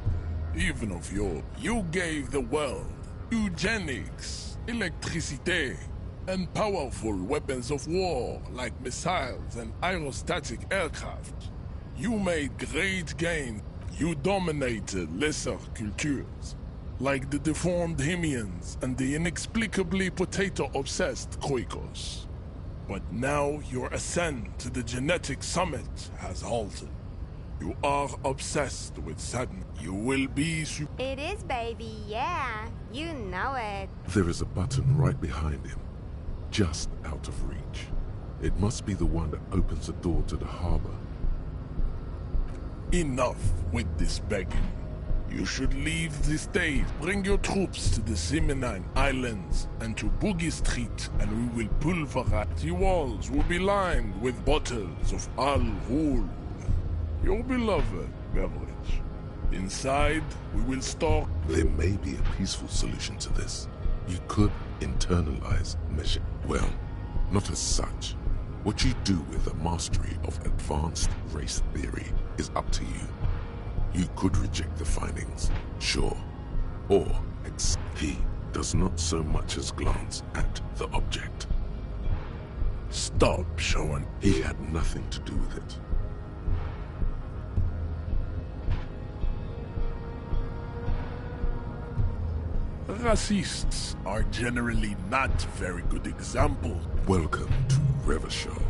even of yours. You gave the world eugenics, electricity, and powerful weapons of war like missiles and aerostatic aircraft. You made great gains. You dominated lesser cultures, like the deformed Himians and the inexplicably potato-obsessed Kroikos. But now your ascent to the genetic summit has halted. You are obsessed with sadness. You will be It is, baby, yeah. You know it. There is a button right behind him, just out of reach. It must be the one that opens the door to the harbor. Enough with this begging. You should leave the state. Bring your troops to the Seminine Islands and to Boogie Street, and we will pulverize. The walls will be lined with bottles of Al Ghul, your beloved beverage. Inside, we will store. There may be a peaceful solution to this. You could internalize measure. Well, not as such. What you do with the mastery of advanced race theory is up to you. You could reject the findings, sure, or he does not so much as glance at the object. Stop showing. He had nothing to do with it. Racists are generally not very good examples. Welcome to Revachol.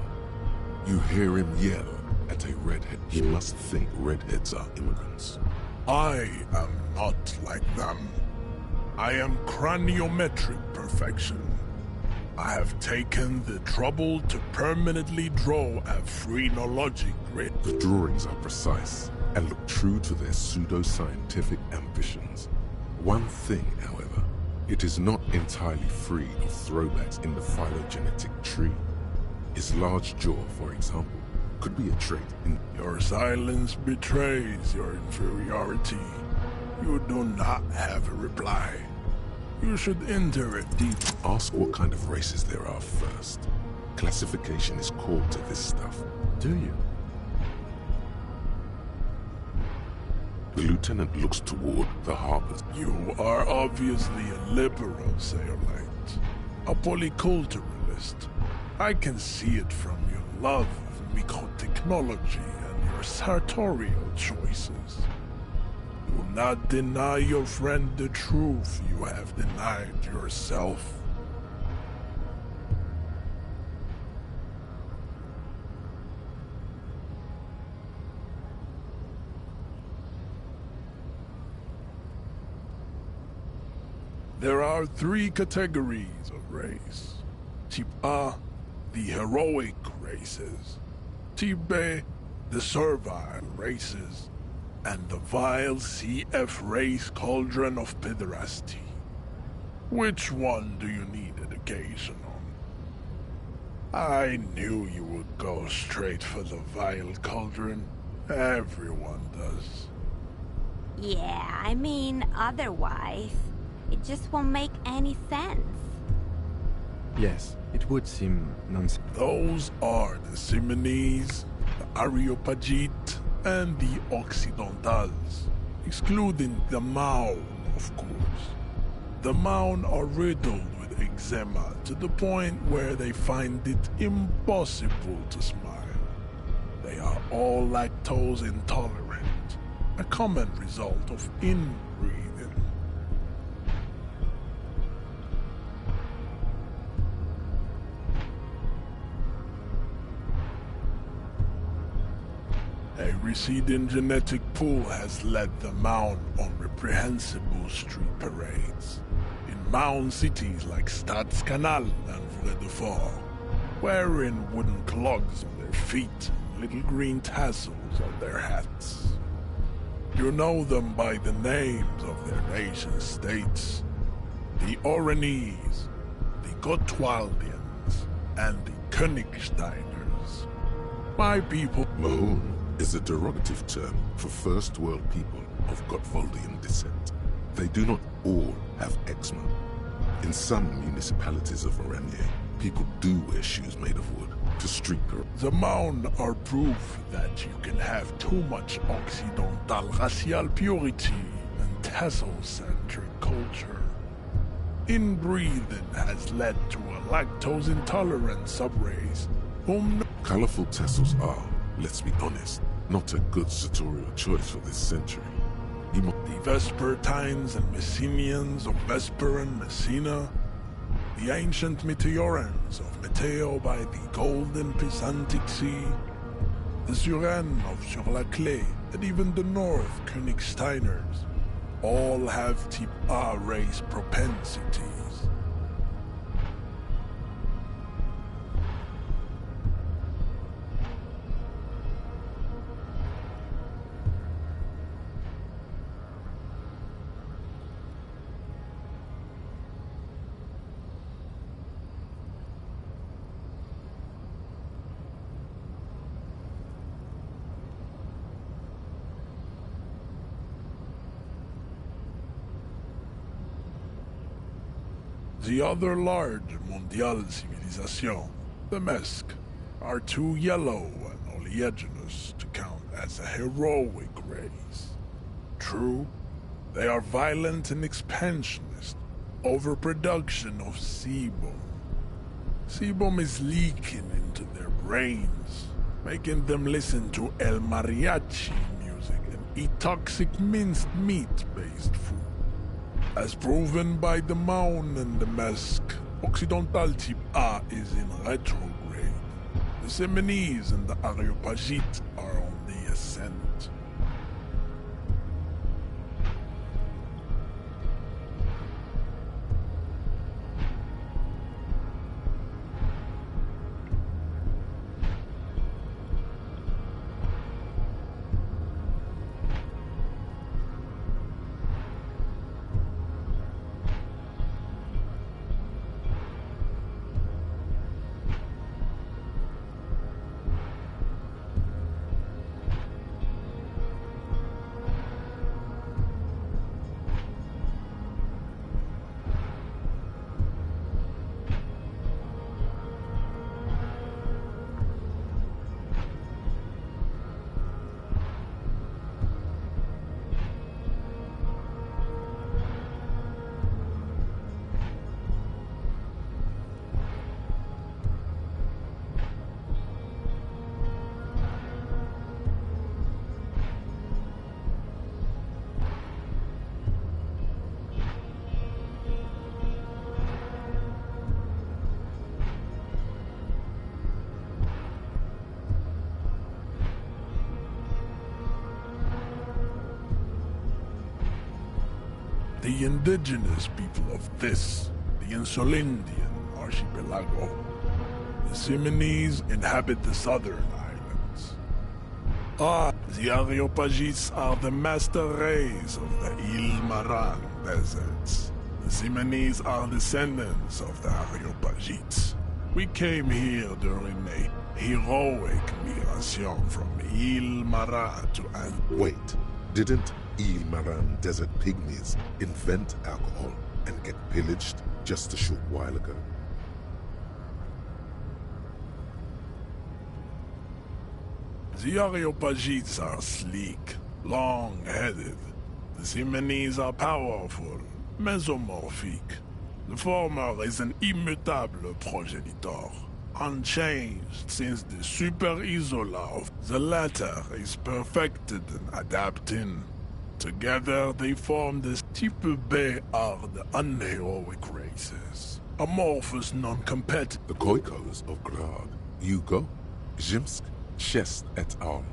You hear him yell at a redhead. He must think redheads are immigrants. I am not like them. I am craniometric perfection. I have taken the trouble to permanently draw a phrenologic grid. The drawings are precise and look true to their pseudo-scientific ambitions. One thing, however, it is not entirely free of throwbacks in the phylogenetic tree. His large jaw, for example, could be a trait in... Your silence betrays your inferiority. You do not have a reply. You should enter it deep. Ask what kind of races there are first. Classification is called to this stuff. Do you? The lieutenant looks toward the harbors. You are obviously a liberal, Sayolite. A polyculturalist. I can see it from your love of microtechnology and your your sartorial choices. Do not deny your friend the truth you have denied yourself. There are 3 categories of race. Type A, the heroic races. Type B, the servile races. And the vile CF race cauldron of pederasty. Which one do you need education on? I knew you would go straight for the vile cauldron. Everyone does. Yeah, I mean, otherwise, it just won't make any sense. Yes, it would seem nonsense. Those are the Simonese, the Areopagite, and the Occidentals, excluding the Maun, of course. The Maun are riddled with eczema to the point where they find it impossible to smile. They are all lactose intolerant, a common result of inbreeding. A receding genetic pool has led the Maun on reprehensible street parades. In Maun cities like Stadskanal and Vredefort, wearing wooden clogs on their feet and little green tassels on their hats. You know them by the names of their nation-states. The Oranese, the Gotwaldians, and the Königsteiners. My people... Mahun is a derogative term for First World people of Gotwaldian descent. They do not all have eczema. In some municipalities of Oranje, people do wear shoes made of wood to street parade. The Maun are proof that you can have too much Occidental racial purity and tassel-centric culture. Inbreeding has led to a lactose-intolerant subrace whom... Colorful tassels are, let's be honest, not a good sartorial choice for this century. The Vespertines and Messenians of Vesper and Messina, the ancient Meteorans of Meteo by the Golden Pisantic Sea, the Suren of Sur-la-Clé, and even the North Königsteiners, all have Type A race propensities. The other large mondial civilization, the Mesk, are too yellow and oleaginous to count as a heroic race. True, they are violent and expansionist, overproduction of sebum. Sebum is leaking into their brains, making them listen to El Mariachi music and eat toxic minced meat-based food. As proven by the Maun and the Mesk, Occidental Type A is in retrograde. The Simonese and the Areopagite are on the ascent. the indigenous people of this, the Insulindian archipelago. The Simonese inhabit the southern islands. The Areopagites are the master race of the Ilmaran deserts. The Simonese are descendants of the Areopagites. We came here during a heroic migration from Ilmaran to Wait, didn't Ilmaran desert pygmies invent alcohol and get pillaged just a short while ago? The Areopagites are sleek, long-headed. The Simonese are powerful, mesomorphic. The former is an immutable progenitor, unchanged since the Super Isola. The latter is perfected and adapting. Together they form the Type B are the unheroic races. Amorphous, non-competitive. The Khoikos of Grad, Yugo, Zhimsk, Shest et al.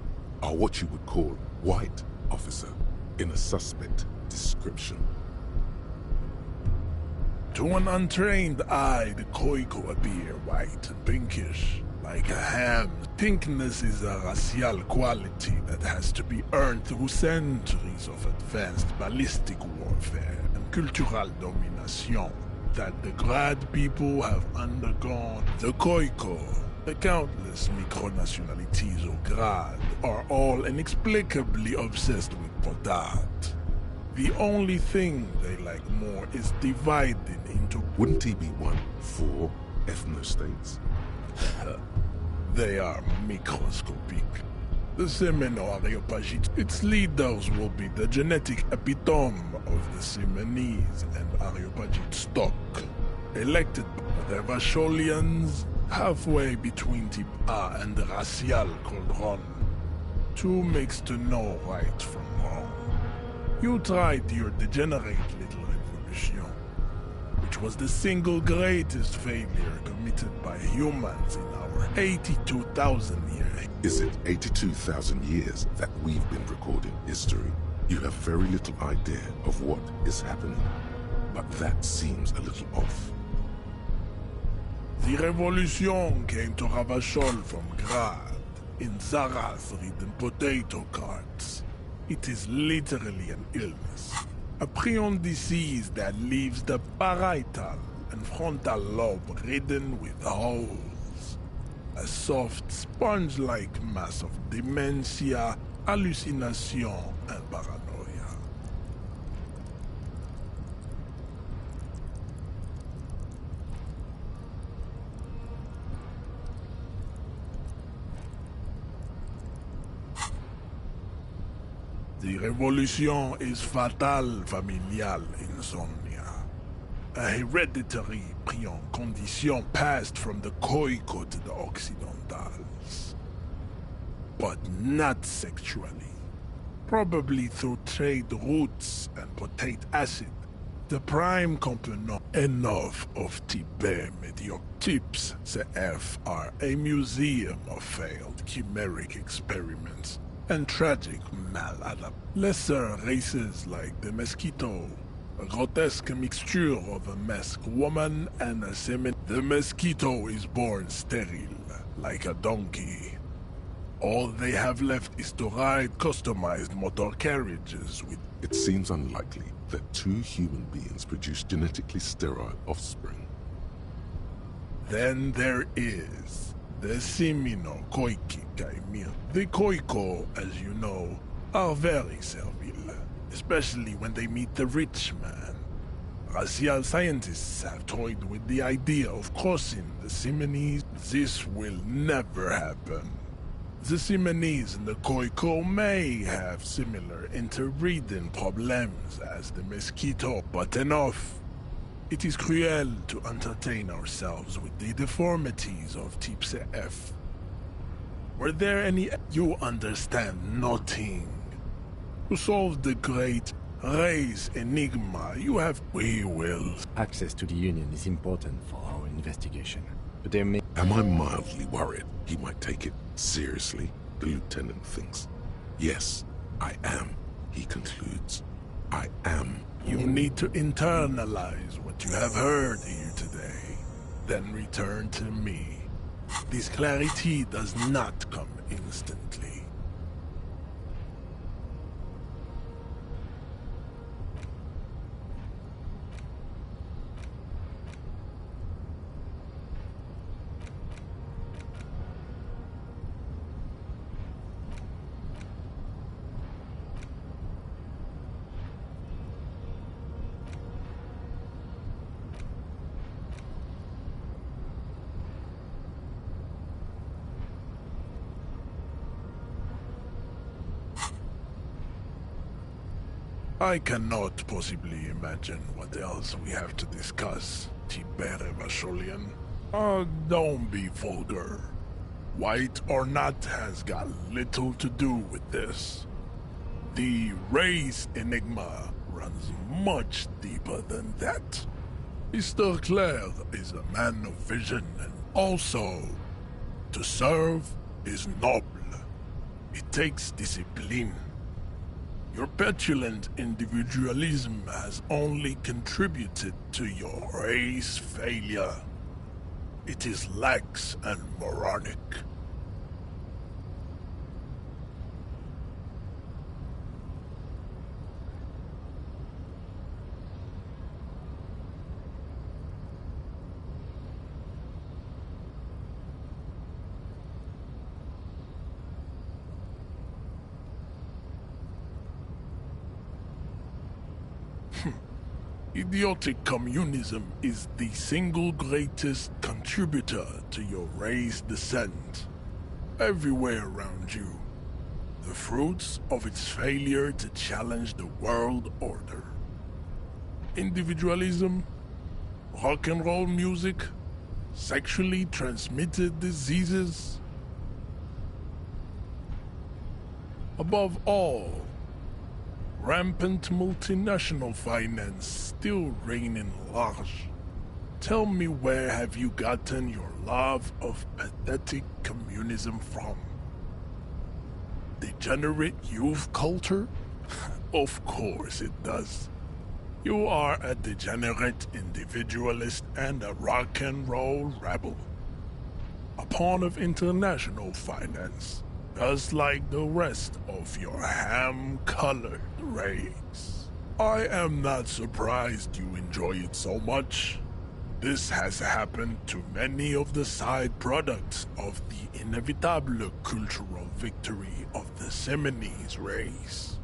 Are what you would call white, officer, in a suspect description. To an untrained eye, the Khoiko appear white and pinkish, like a ham. Pinkness is a racial quality that has to be earned through centuries of advanced ballistic warfare and cultural domination that the Grad people have undergone. The Khoiko, the countless micronationalities of Grad, are all inexplicably obsessed with Podat. The only thing they like more is dividing into... Wouldn't he be one for ethnostates? They are microscopic. The Semino Areopagites, its leaders will be the genetic epitome of the Simonese and Areopagite stock, elected by the Vasholians, halfway between Type A and the Racial Cauldron. Two makes to know right from wrong. You tried your degenerate little revolution, which was the single greatest failure committed by humans in our 82,000 years. Is it 82,000 years that we've been recording history? You have very little idea of what is happening, but that seems a little off. The revolution came to Ravachol from Grad, in Zarath-ridden potato carts. It is literally an illness, a prion disease that leaves the parietal and frontal lobe ridden with holes. A soft, sponge-like mass of dementia, hallucination, and paranoia. The revolution is fatal familial insomnia, a hereditary prion condition passed from the Khoiko to the Occidentals. But not sexually. Probably through trade routes and potate acid, the prime component enough of Type mediocre. Types CF are a museum of failed chimeric experiments and tragic maladaptation. Lesser races like the mosquito, a grotesque mixture of a masked woman and a semen. The mosquito is born sterile, like a donkey. All they have left is to ride customized motor carriages with... It seems unlikely that two human beings produce genetically sterile offspring. Then there is the Simino Koiki Kaimir. The Khoiko, as you know, are very servile, especially when they meet the rich man. Racial scientists have toyed with the idea of crossing the Simonese. This will never happen. The Simonese and the Khoiko may have similar interbreeding problems as the mosquito, but enough. It is cruel to entertain ourselves with the deformities of Type CF. Were there any... You understand nothing. To solve the great race enigma, you have... We will. Access to the Union is important for our investigation, but there may... Am I mildly worried he might take it seriously? The lieutenant thinks. Yes, I am, he concludes. I am You need to internalize what you have heard here today, then return to me. This clarity does not come instantly. I cannot possibly imagine what else we have to discuss, Tibere Vasholian. Don't be vulgar. White or not has got little to do with this. The race enigma runs much deeper than that. Mr. Clare is a man of vision, and also, to serve is noble. It takes discipline. Your petulant individualism has only contributed to your race failure. It is lax and moronic. Idiotic communism is the single greatest contributor to your race descent. Everywhere around you, the fruits of its failure to challenge the world order. Individualism, rock and roll music, sexually transmitted diseases. Above all, rampant multinational finance still reigning large. Tell me, where have you gotten your love of pathetic communism from? Degenerate youth culture? Of course it does. You are a degenerate individualist and a rock and roll rebel. A pawn of international finance, just like the rest of your ham-colored race. I am not surprised you enjoy it so much. This has happened to many of the side products of the inevitable cultural victory of the Seminese race.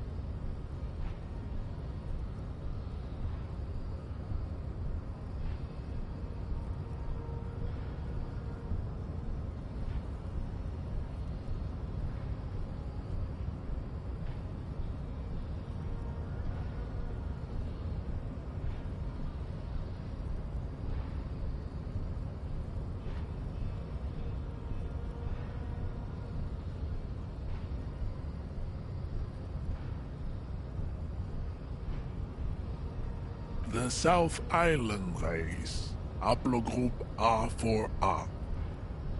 The South Island race, haplogroup A4A.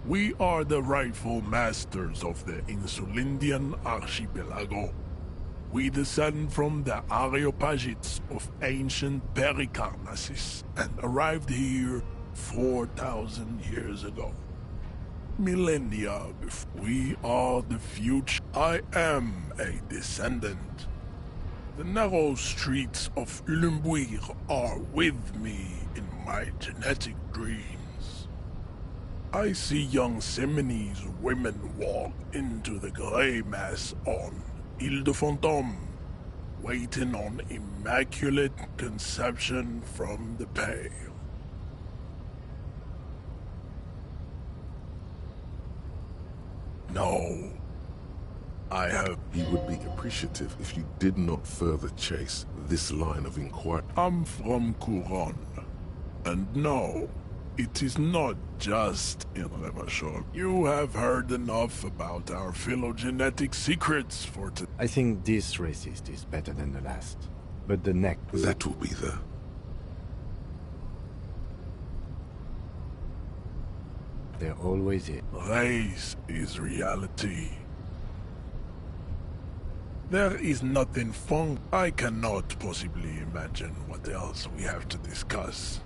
We are the rightful masters of the Insulindian archipelago. We descend from the Areopagites of ancient Pericarnassus and arrived here 4,000 years ago. Millennia before. We are the future. I am a descendant. The narrow streets of Ulimbuir are with me in my genetic dreams. I see young Seminese women walk into the grey mass on Ile de Fantôme, waiting on immaculate conception from the pale. No. I have... He would be appreciative if you did not further chase this line of inquiry. I'm from Couronne. And no, it is not just in Revachol. You have heard enough about our phylogenetic secrets for today. I think this racist is better than the last. But the next... That will be the... There always is. Race is reality. There is nothing fun. I cannot possibly imagine what else we have to discuss.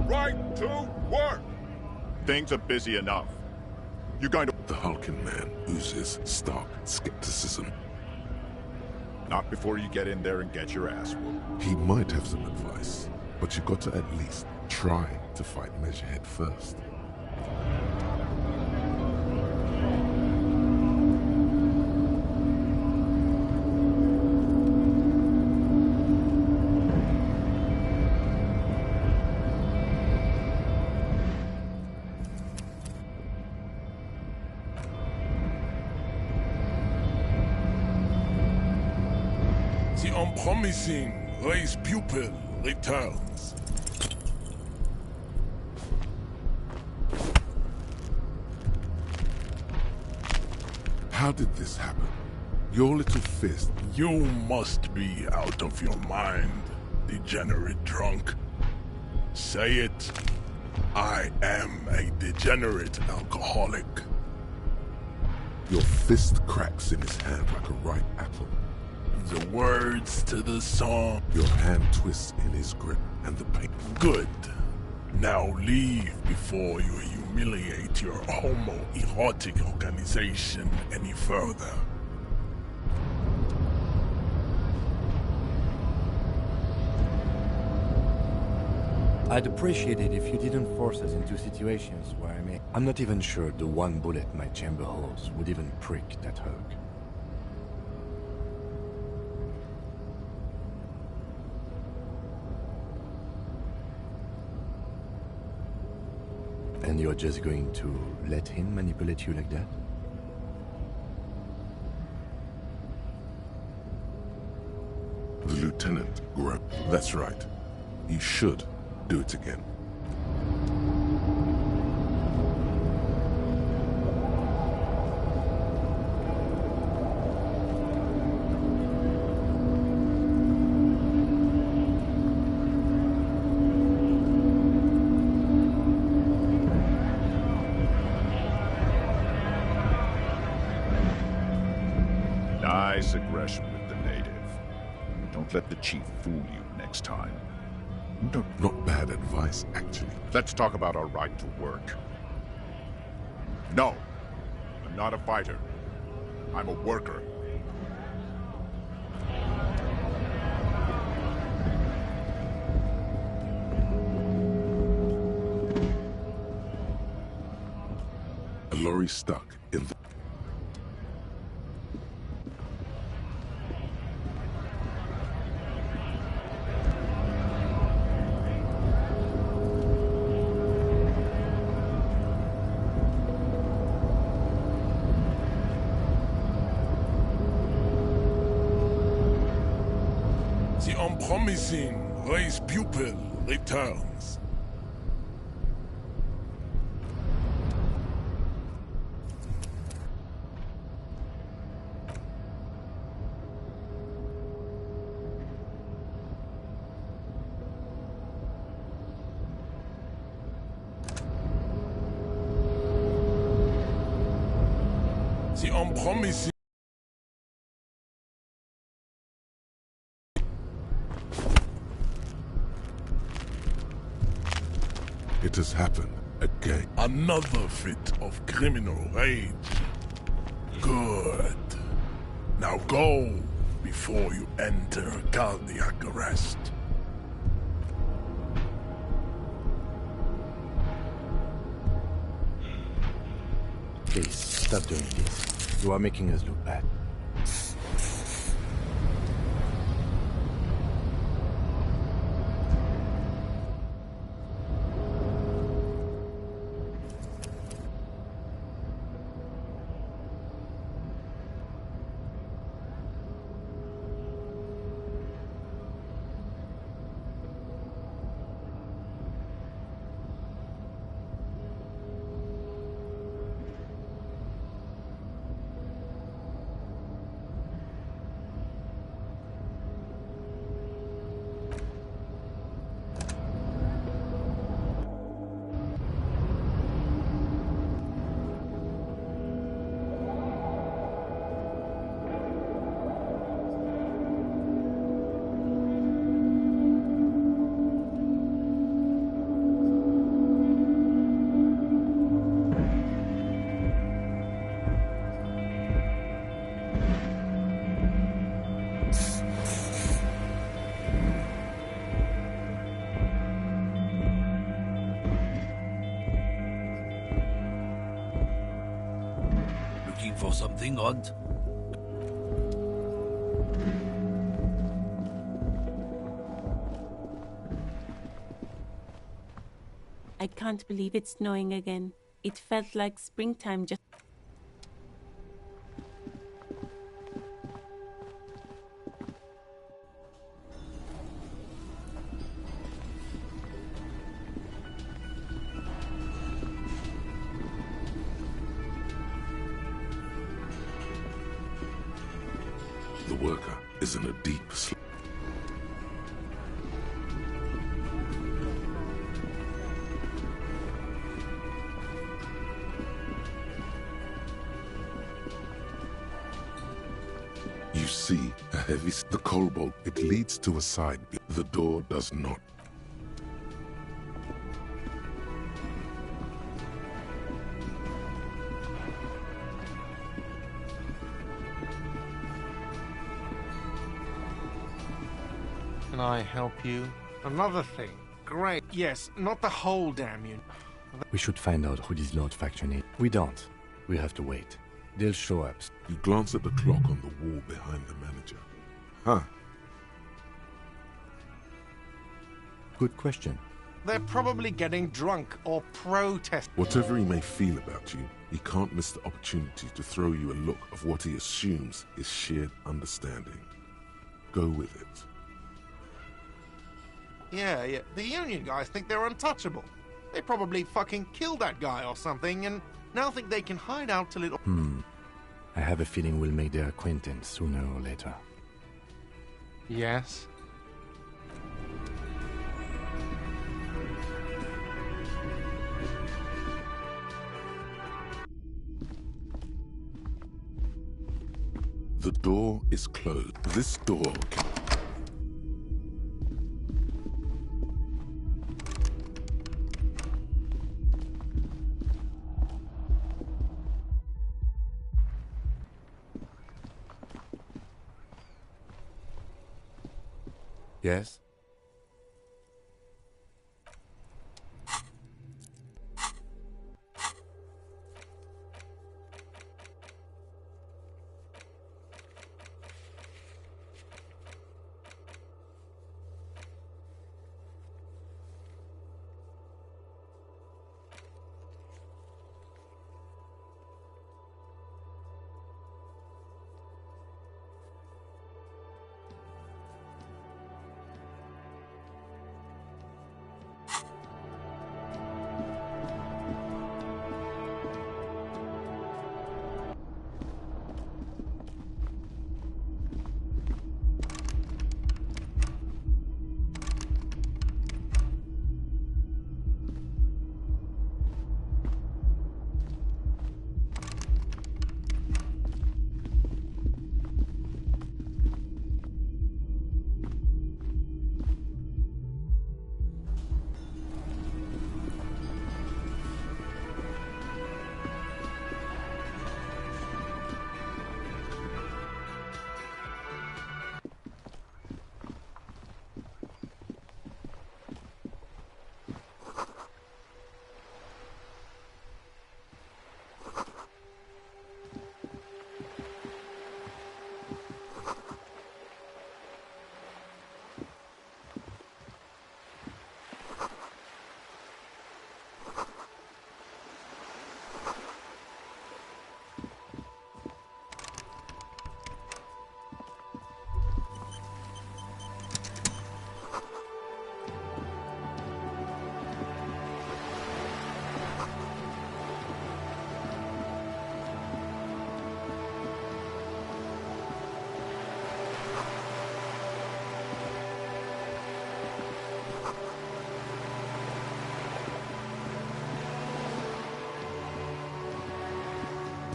Right to work! Things are busy enough. You're going to... The hulking man oozes stark skepticism. Not before you get in there and get your ass whooped. He might have some advice, but you got to at least try to fight Measurehead first. The unpromising race pupil returns. How did this happen? Your little fist. You must be out of your mind, degenerate drunk. Say it. I am a degenerate alcoholic. Your fist cracks in his hand like a ripe apple. The words to the song. Your hand twists in his grip, and the pain. Good. Now leave before you humiliate your homoerotic organization any further. I'd appreciate it if you didn't force us into situations where I'm not even sure the one bullet my chamber holds would even prick that hug. And you're just going to let him manipulate you like that? The lieutenant grunt. That's right. You should do it again. Nice aggression with the native. Don't let the chief fool you next time. No, not bad advice, actually. Let's talk about our right to work. No, I'm not a fighter. I'm a worker. A lorry stuck in the... The unpromising race pupil returns. The unpromising... It has happened again. Another fit of criminal rage. Good. Now go before you enter cardiac arrest. Please, stop doing this. You are making us look bad. for something odd? I can't believe it's snowing again. It felt like springtime just... The worker is in a deep sleep. You see a heavy... The cobalt, it leads to a side. The door does not. Can I help you? Another thing. Great. Yes, not the whole damn unit. We should find out who this Lord faction is. We don't. We have to wait. They'll show up. You glance at the clock on the wall behind the manager. Huh. Good question. They're probably getting drunk or protest. Whatever he may feel about you, he can't miss the opportunity to throw you a look of what he assumes is shared understanding. Go with it. Yeah. The Union guys think they're untouchable. They probably fucking killed that guy or something and now think they can hide out till it... I have a feeling we'll make their acquaintance sooner or later. Yes? The door is closed. This door can... Yes?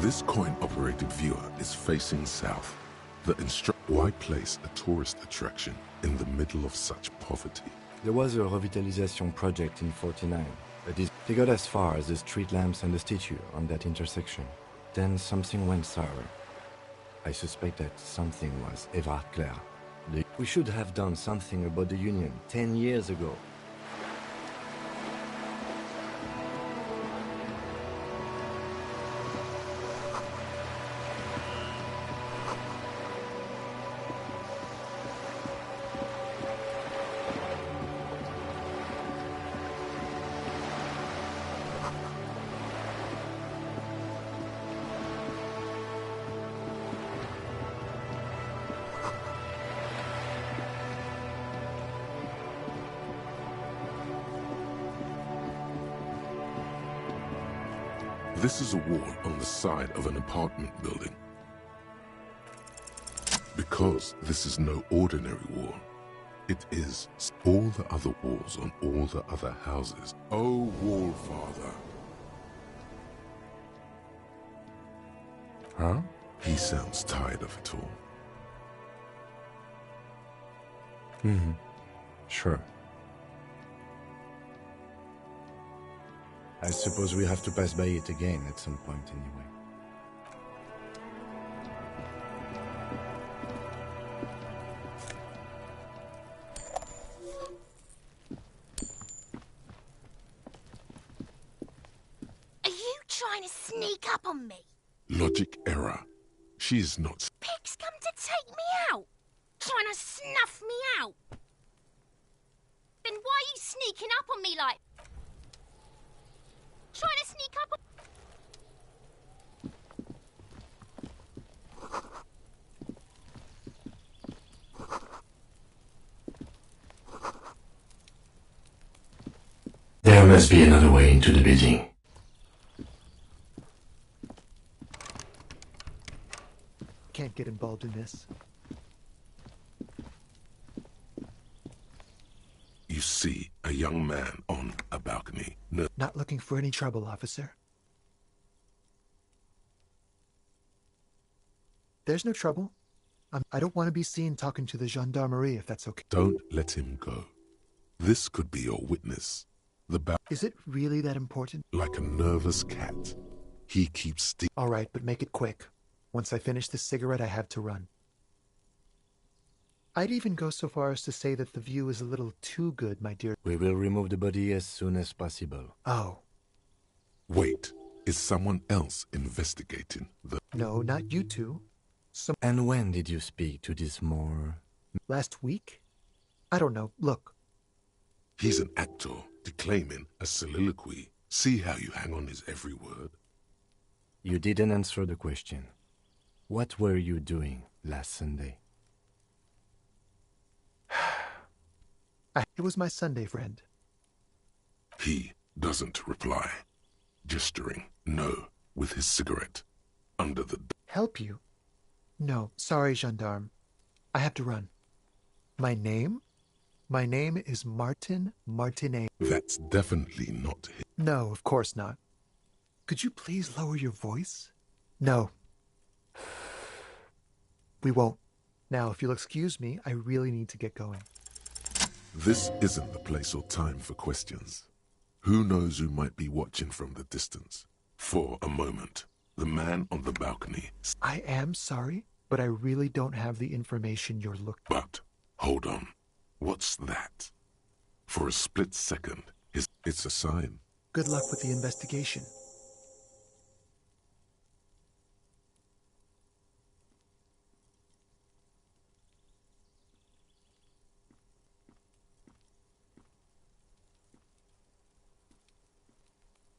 This coin-operated viewer is facing south. Why place a tourist attraction in the middle of such poverty? There was a revitalization project in 49. They got as far as the street lamps and the statue on that intersection. Then something went sour. I suspect that something was Evrard Claire. We should have done something about the Union 10 years ago. This is a wall on the side of an apartment building. Because this is no ordinary wall, it is all the other walls on all the other houses. Oh, Wall Father. Huh? He sounds tired of it all. Mm-hmm. Sure. I suppose we have to pass by it again at some point anyway. Are you trying to sneak up on me? Logic error. She is not. Pig's come to take me out. Trying to snuff me out. Then why are you sneaking up on me like... Trying to sneak up on... There must be another way into the building. Can't get involved in this. You see a young man on a balcony. No. Not looking for any trouble, officer. There's no trouble. I don't want to be seen talking to the gendarmerie if that's okay. Don't let him go. This could be your witness. Is it really that important? Like a nervous cat. He keeps stealing. All right, but make it quick. Once I finish this cigarette, I have to run. I'd even go so far as to say that the view is a little too good, my dear. We will remove the body as soon as possible. Oh. Wait, is someone else investigating the... No, not you two. And when did you speak to this more... Last week? I don't know. Look. He's an actor declaiming a soliloquy. See how you hang on his every word? You didn't answer the question. What were you doing last Sunday? It was my Sunday, friend. He doesn't reply, gesturing no with his cigarette under the... Help you? No, sorry, gendarme. I have to run. My name? My name is Martin Martinet. That's definitely not him. No, of course not. Could you please lower your voice? No. We won't. Now, if you'll excuse me, I really need to get going. This isn't the place or time for questions. Who knows who might be watching from the distance? For a moment, the man on the balcony... I am sorry, but I really don't have the information you're looking... But, hold on. What's that? For a split second, it's a sign. Good luck with the investigation.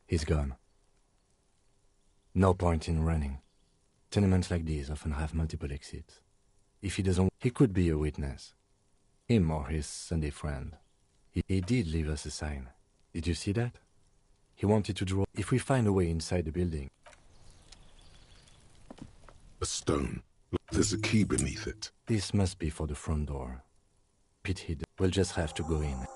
He's gone. No point in running. Tenements like these often have multiple exits. If he doesn't, he could be a witness. Him or his Sunday friend. He did leave us a sign. Did you see that? He wanted to draw... If we find a way inside the building... A stone. There's a key beneath it. This must be for the front door. Pit hid. We'll just have to go in.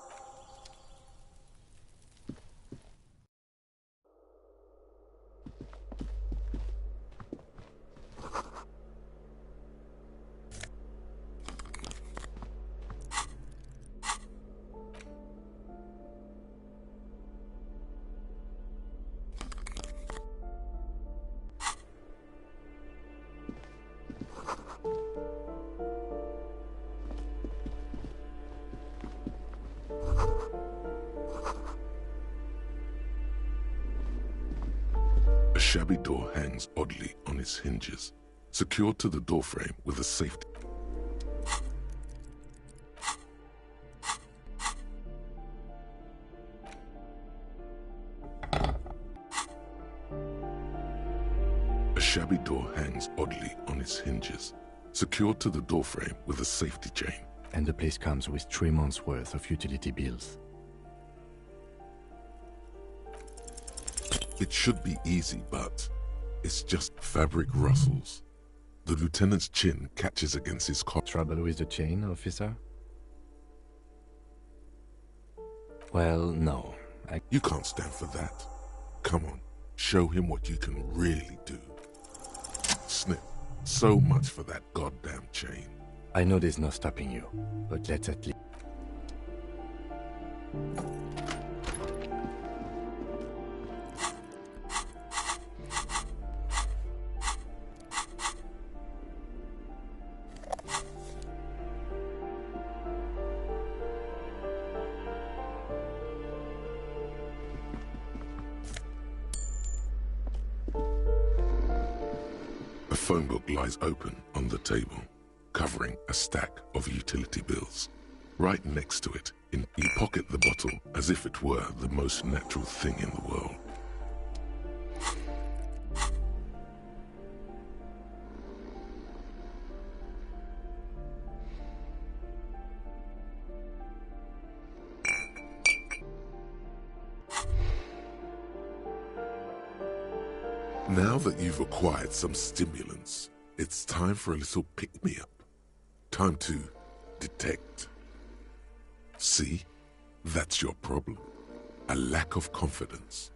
A shabby door hangs oddly on its hinges, secured to the doorframe with a safety. A shabby door hangs oddly on its hinges, secured to the doorframe with a safety chain. And the place comes with 3 months' worth of utility bills. It should be easy, but it's just fabric rustles. The lieutenant's chin catches against his collar. Trouble with the chain, officer? Well, no. You can't stand for that. Come on, show him what you can really do. Snip, so much for that goddamn chain. I know there's no stopping you, but let's at least... A phone book lies open on the table, covering a stack of utility bills. Right next to it, you pocket the bottle as if it were the most natural thing in the world. Now that you've acquired some stimulants, it's time for a little pick-me-up. Time to detect. See? That's your problem. A lack of confidence.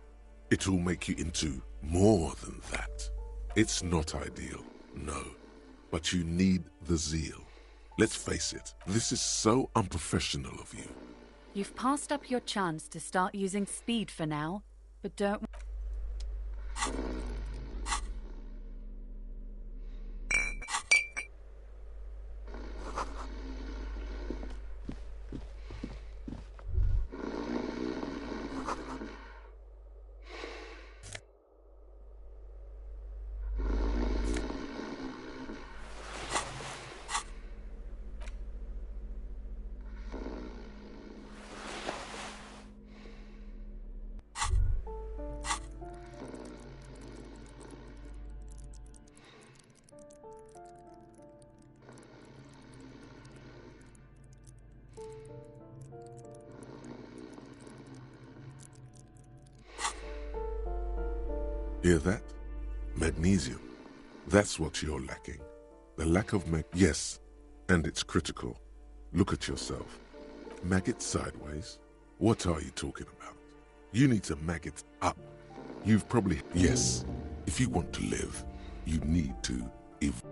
It will make you into more than that. It's not ideal, no. But you need the zeal. Let's face it, this is so unprofessional of you. You've passed up your chance to start using speed for now, but don't... Hear that? Magnesium. That's what you're lacking. The lack of yes, and it's critical. Look at yourself. Maggot sideways? What are you talking about? You need to maggot up. You've probably... Yes, if you want to live, you need to evolve.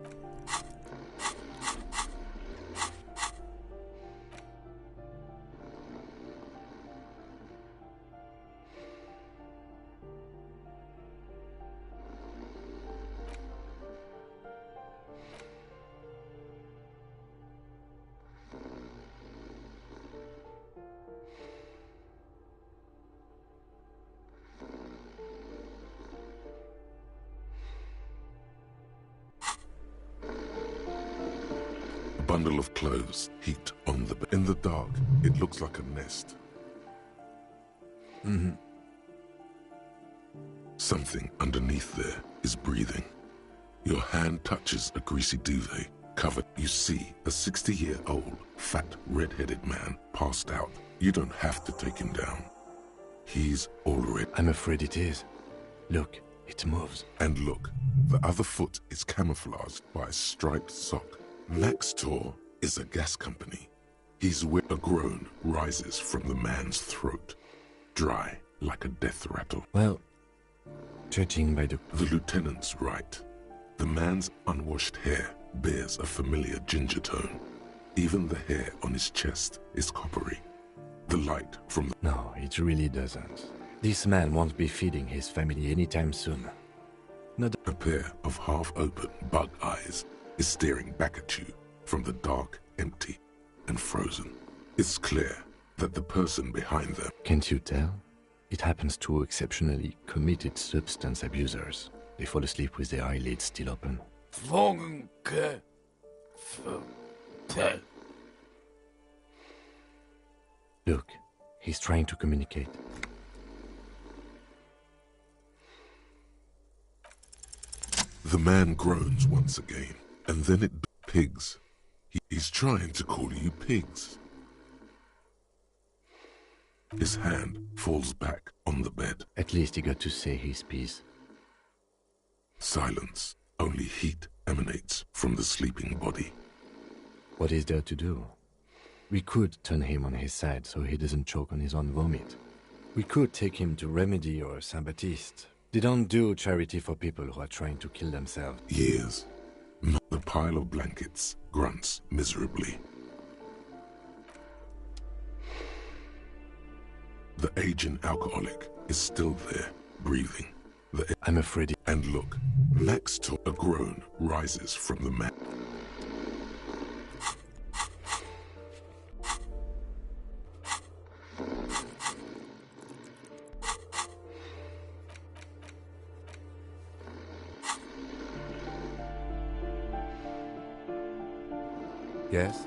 Bundle of clothes heaped on the bed. In the dark, it looks like a nest. Something underneath there is breathing. Your hand touches a greasy duvet covered. You see a 60-year-old, fat, red-headed man passed out. You don't have to take him down. He's already... I'm afraid it is. Look, it moves. And look, the other foot is camouflaged by a striped sock. Max Tor is a gas company. He's where a groan rises from the man's throat, dry like a death rattle. Well, judging by the lieutenant's right. The man's unwashed hair bears a familiar ginger tone. Even the hair on his chest is coppery. The light from the... No, it really doesn't. This man won't be feeding his family anytime soon. Not a pair of half-open bug eyes is staring back at you from the dark, empty, and frozen. It's clear that the person behind them... Can't you tell? It happens to exceptionally committed substance abusers. They fall asleep with their eyelids still open. Look, he's trying to communicate. The man groans once again, and then it... Pigs. He's trying to call you pigs. His hand falls back on the bed. At least he got to say his piece. Silence. Only heat emanates from the sleeping body. What is there to do? We could turn him on his side so he doesn't choke on his own vomit. We could take him to Remedy or Saint-Baptiste. They don't do charity for people who are trying to kill themselves. Years. The pile of blankets grunts miserably. The aging alcoholic is still there, breathing. I'm afraid. And look, next to a groan rises from the mat. Yes?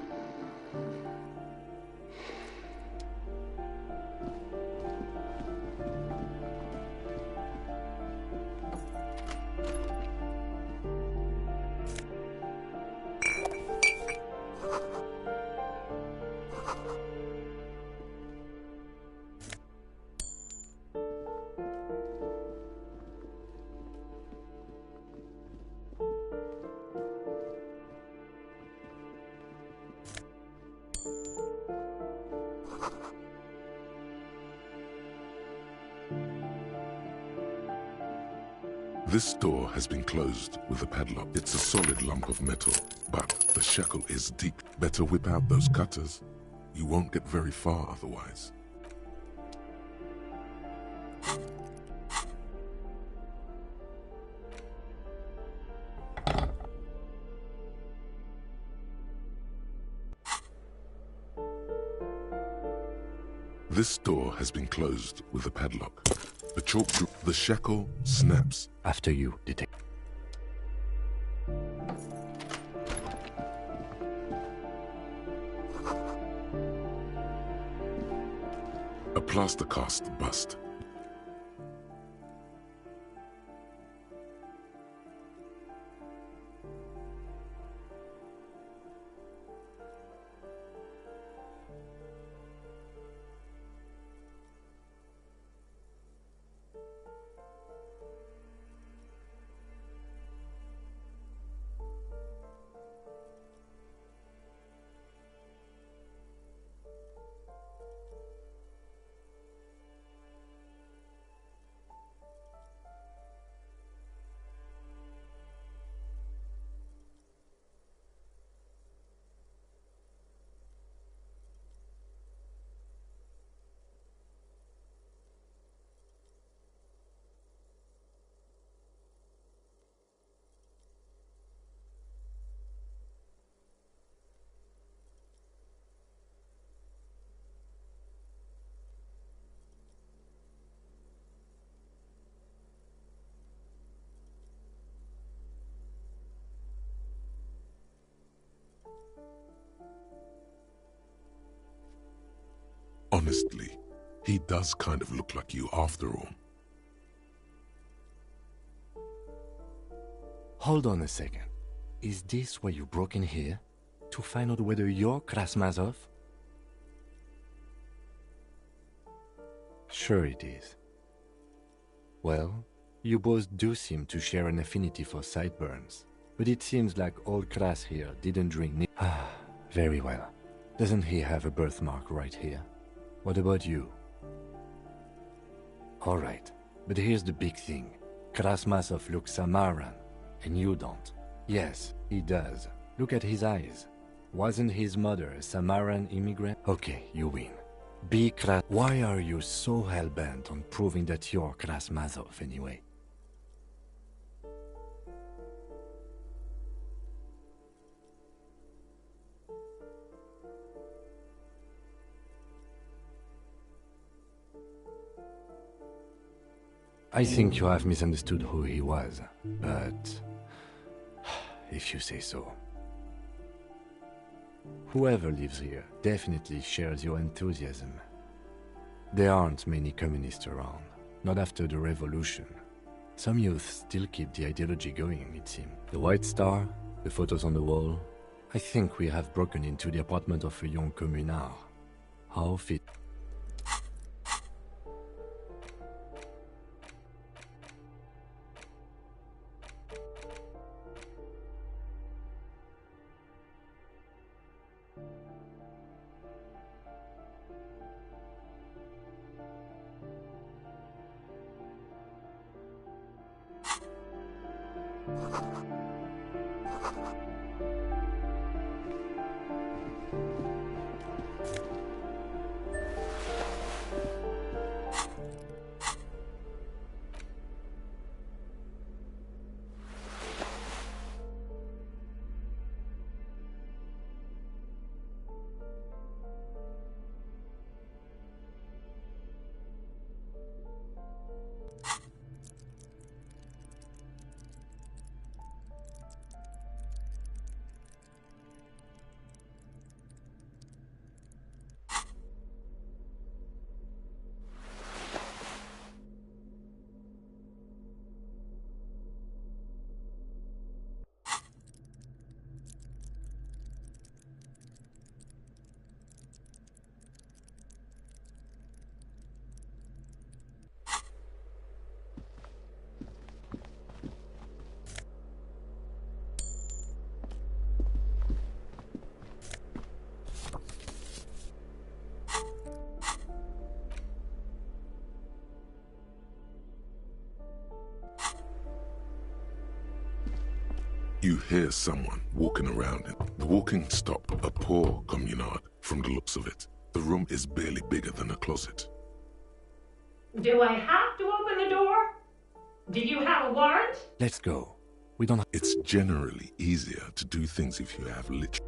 This door has been closed with a padlock. It's a solid lump of metal, but the shackle is deep. Better whip out those cutters. You won't get very far otherwise. This door has been closed with a padlock. The shackle snaps. After you, detective. A plaster cast bust. Honestly, he does kind of look like you after all. Hold on a second. Is this why you broke in here? To find out whether you're Krasmazov? Sure it is. Well, you both do seem to share an affinity for sideburns. But it seems like old Kras here didn't drink very well. Doesn't he have a birthmark right here? What about you? Alright, but here's the big thing. Krasmazov looks Samaran, and you don't. Yes, he does. Look at his eyes. Wasn't his mother a Samaran immigrant? Okay, you win. Be Kras. Why are you so hell-bent on proving that you're Krasmazov anyway? I think you have misunderstood who he was, but if you say so. Whoever lives here definitely shares your enthusiasm. There aren't many communists around, not after the revolution. Some youth still keep the ideology going, it seems. The White Star, the photos on the wall. I think we have broken into the apartment of a young communard. How fit. You hear someone walking around. The walking stopped a poor communard from the looks of it. The room is barely bigger than a closet. Do I have to open the door? Do you have a warrant? Let's go. We don't. It's generally easier to do things if you have lit.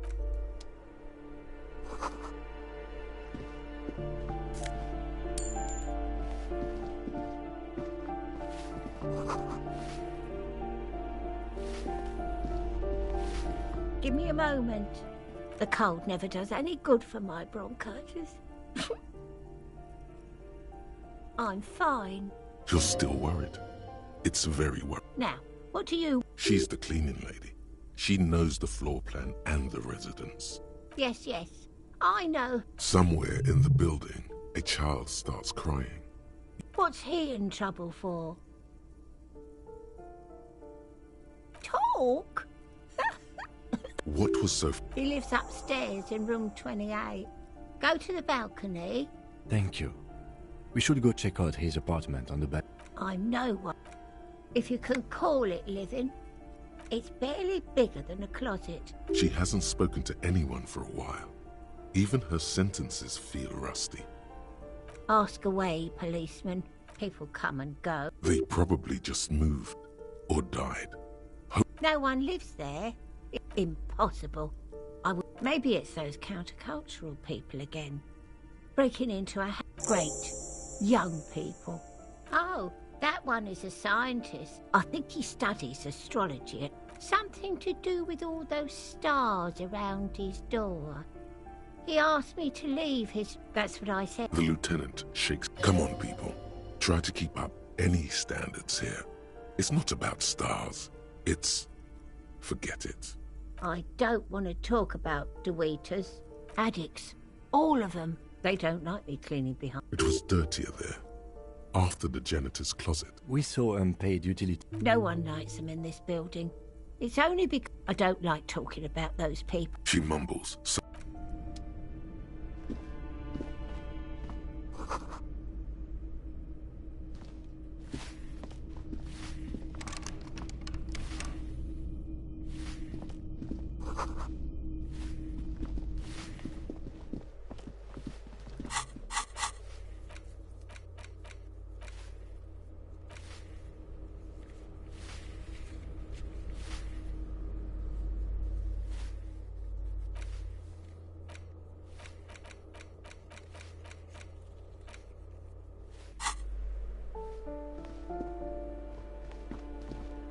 Give me a moment. The cold never does any good for my bronchitis. I'm fine. You're still worried. It's very worried. Now, what do you... She's the cleaning lady. She knows the floor plan and the residence. Yes, I know. Somewhere in the building, a child starts crying. What's he in trouble for? Talk? What was so... He lives upstairs in room 28. Go to the balcony. Thank you. We should go check out his apartment on the back. I'm no one. If you can call it living, it's barely bigger than a closet. She hasn't spoken to anyone for a while. Even her sentences feel rusty. Ask away, policeman. People come and go. They probably just moved or died. No one lives there. Impossible. Maybe it's those countercultural people again. Breaking into a house. Great. Young people. Oh, that one is a scientist. I think he studies astrology. Something to do with all those stars around his door. He asked me to leave his... That's what I said. The lieutenant shakes. Come on, people. Try to keep up any standards here. It's not about stars. It's... Forget it. I don't want to talk about DeWeeters. Addicts. All of them. They don't like me cleaning behind. It was dirtier there. After the janitor's closet. We saw unpaid utility. No one likes them in this building. It's only because I don't like talking about those people. She mumbles.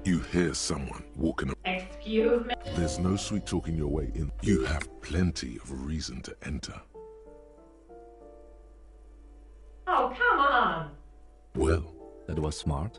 You hear someone walking up. Excuse me? There's no sweet talking your way in. You have plenty of reason to enter. Oh, come on! Well, that was smart.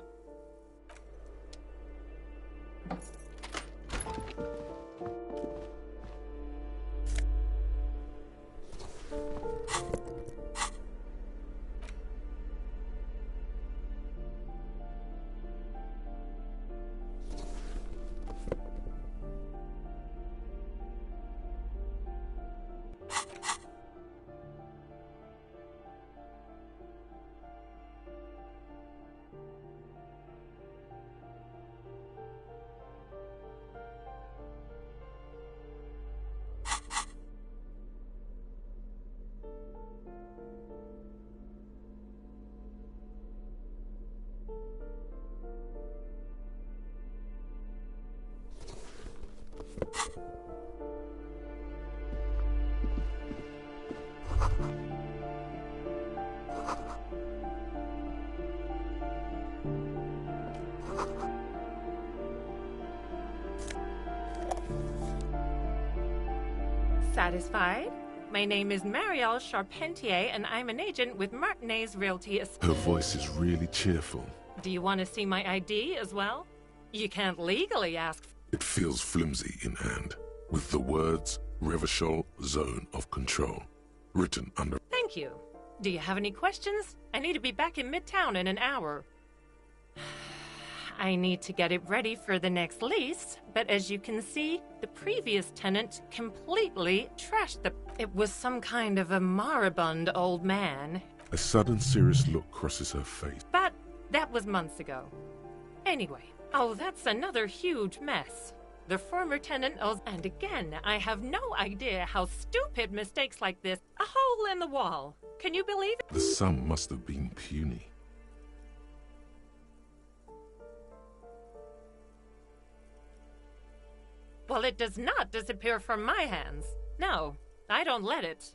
Satisfied? My name is Marielle Charpentier, and I'm an agent with Martinez Realty. Her voice is really cheerful. Do you want to see my ID as well? You can't legally ask. It feels flimsy in hand, with the words Revachol Zone of Control written under. Thank you. Do you have any questions? I need to be back in Midtown in an hour. I need to get it ready for the next lease, but as you can see, the previous tenant completely trashed the... It was some kind of a moribund old man. A sudden serious look crosses her face. But that was months ago. Anyway, oh, that's another huge mess. The former tenant owes... And again, I have no idea how stupid mistakes like this... A hole in the wall. Can you believe it? The sum must have been puny. Well, it does not disappear from my hands. No, I don't let it.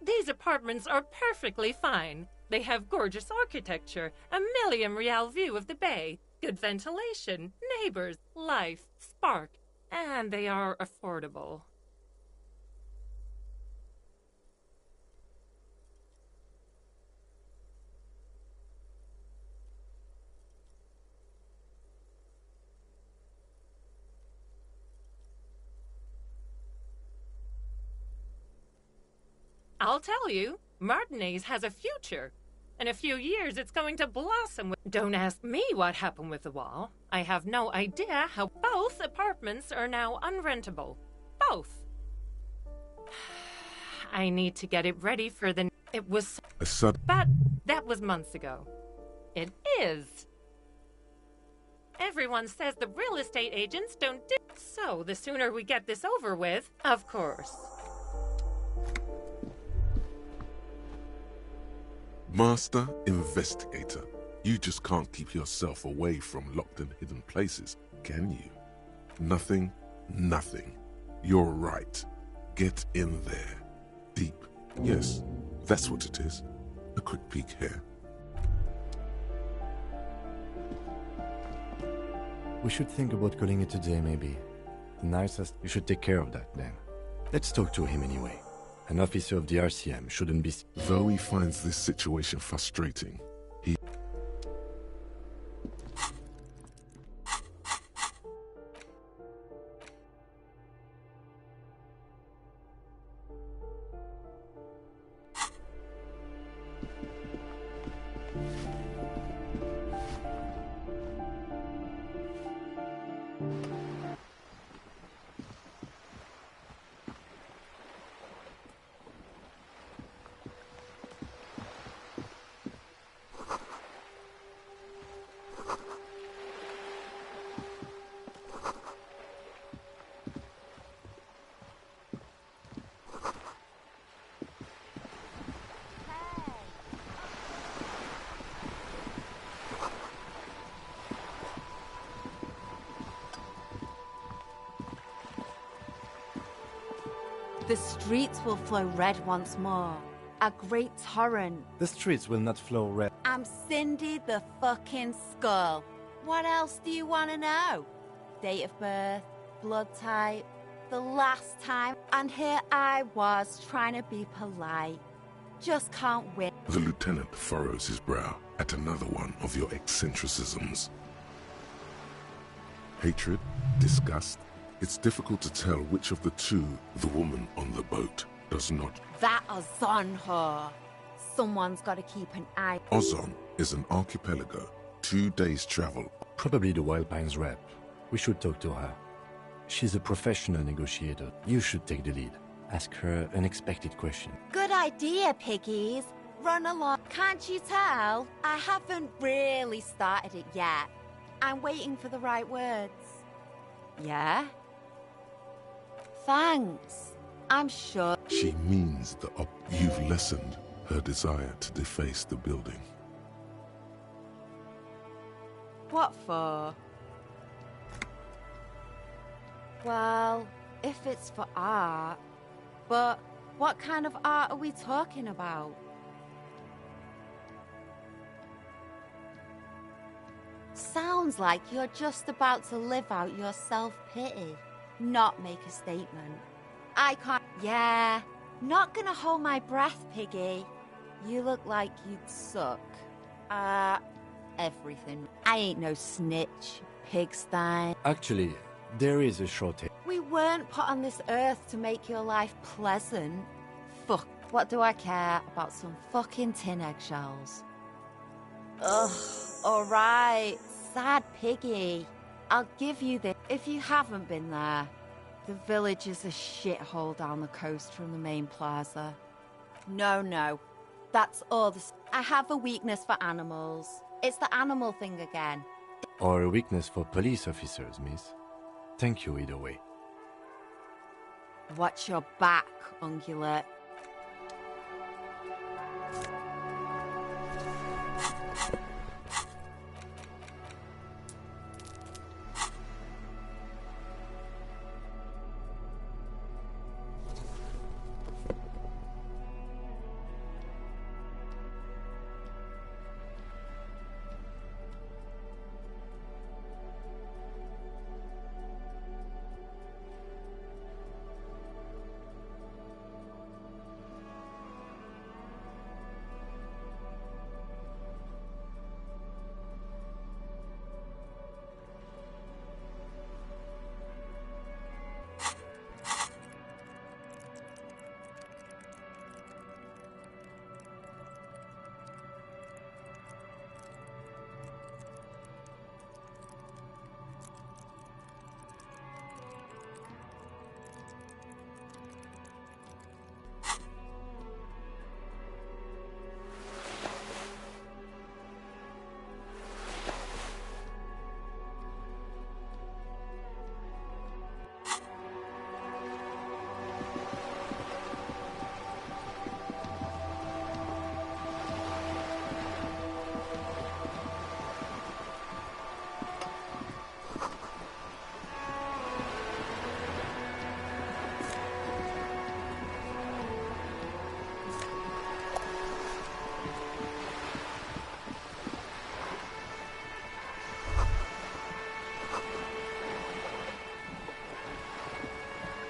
These apartments are perfectly fine. They have gorgeous architecture, a million-real view of the bay, good ventilation, neighbors, life, spark, and they are affordable. I'll tell you, Martinez has a future. In a few years, it's going to blossom. Don't ask me what happened with the wall. I have no idea how both apartments are now unrentable. Both. I need to get it ready for the... It was... But that was months ago. It is. Everyone says the real estate agents don't do... So, the sooner we get this over with, of course. Master Investigator, you just can't keep yourself away from locked and hidden places, can you? Nothing. You're right. Get in there. Deep. Yes, that's what it is. A quick peek here. We should think about calling it a day, maybe. The nicest... You should take care of that, then. Let's talk to him anyway. An officer of the RCM shouldn't be... Though he finds this situation frustrating, he... The streets will flow red once more. A great torrent. The streets will not flow red. I'm Cindy the fucking Skull. What else do you want to know? Date of birth, blood type, the last time, and here I was trying to be polite. Just can't win. The lieutenant furrows his brow at another one of your eccentricisms. Hatred, disgust. It's difficult to tell which of the two the woman on the boat does not. That Ozon whore. Someone's got to keep an eye. Ozon is an archipelago, 2 days' travel. Probably the Wild Pines rep. We should talk to her. She's a professional negotiator. You should take the lead. Ask her unexpected question. Good idea, piggies. Run along. Can't you tell? I haven't really started it yet. I'm waiting for the right words. Yeah? Thanks. I'm sure... She means you've lessened her desire to deface the building. What for? Well, if it's for art... But what kind of art are we talking about? Sounds like you're just about to live out your self-pity, not make a statement. I can't... Yeah, not gonna hold my breath, Piggy. You look like you'd suck. Everything. I ain't no snitch, pigsty. Actually, there is a shortage. We weren't put on this earth to make your life pleasant. Fuck, what do I care about some fucking tin eggshells? Ugh, alright, sad Piggy. I'll give you this. If you haven't been there, the village is a shithole down the coast from the main plaza. No, that's all I have a weakness for animals. It's the animal thing again. Or a weakness for police officers, miss. Thank you either way. Watch your back, ungulate.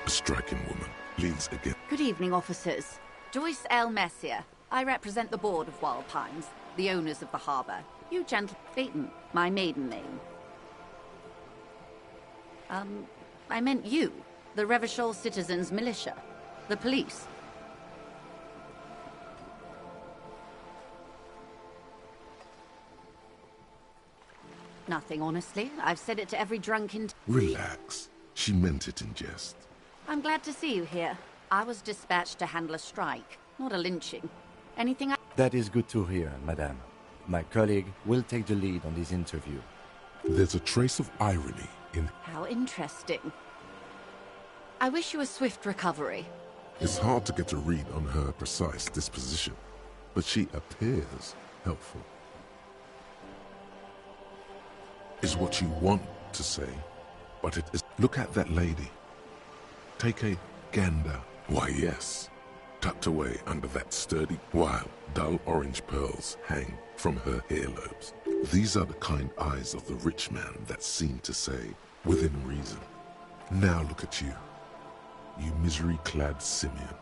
A striking woman leans against. Good evening, officers. Joyce L. Messier. I represent the board of Wild Pines, the owners of the harbour. You gentle... Beaton, my maiden name. I meant you, the Revachol Citizens Militia, the police. Nothing, honestly. I've said it to every drunken... Relax. She meant it in jest. I'm glad to see you here. I was dispatched to handle a strike, not a lynching. Anything I... That is good to hear, madame. My colleague will take the lead on this interview. There's a trace of irony in... How interesting. I wish you a swift recovery. It's hard to get a read on her precise disposition, but she appears helpful. Is what you want to say, but it is... Look at that lady. Take a gander. Why, yes. Tucked away under that sturdy, while dull orange pearls hang from her earlobes. These are the kind eyes of the rich man that seem to say, within reason. Now look at you. You misery-clad simian.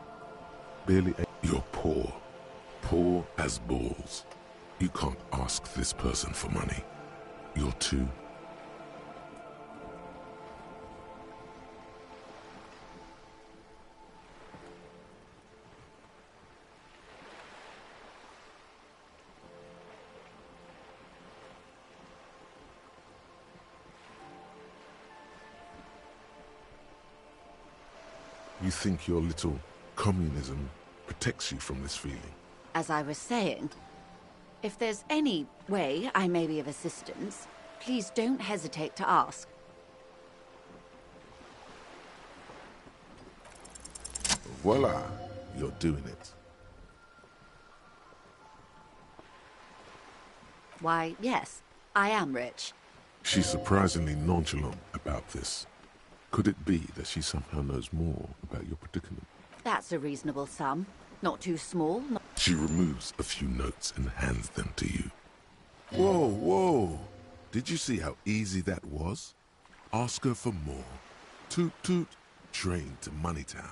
Barely you're poor. Poor as balls. You can't ask this person for money. You're too... You think your little communism protects you from this feeling? As I was saying, if there's any way I may be of assistance, please don't hesitate to ask. Voila, you're doing it. Why, yes, I am rich. She's surprisingly nonchalant about this. Could it be that she somehow knows more about your predicament? That's a reasonable sum. Not too small. She removes a few notes and hands them to you. Whoa, whoa! Did you see how easy that was? Ask her for more. Toot toot, train to Moneytown.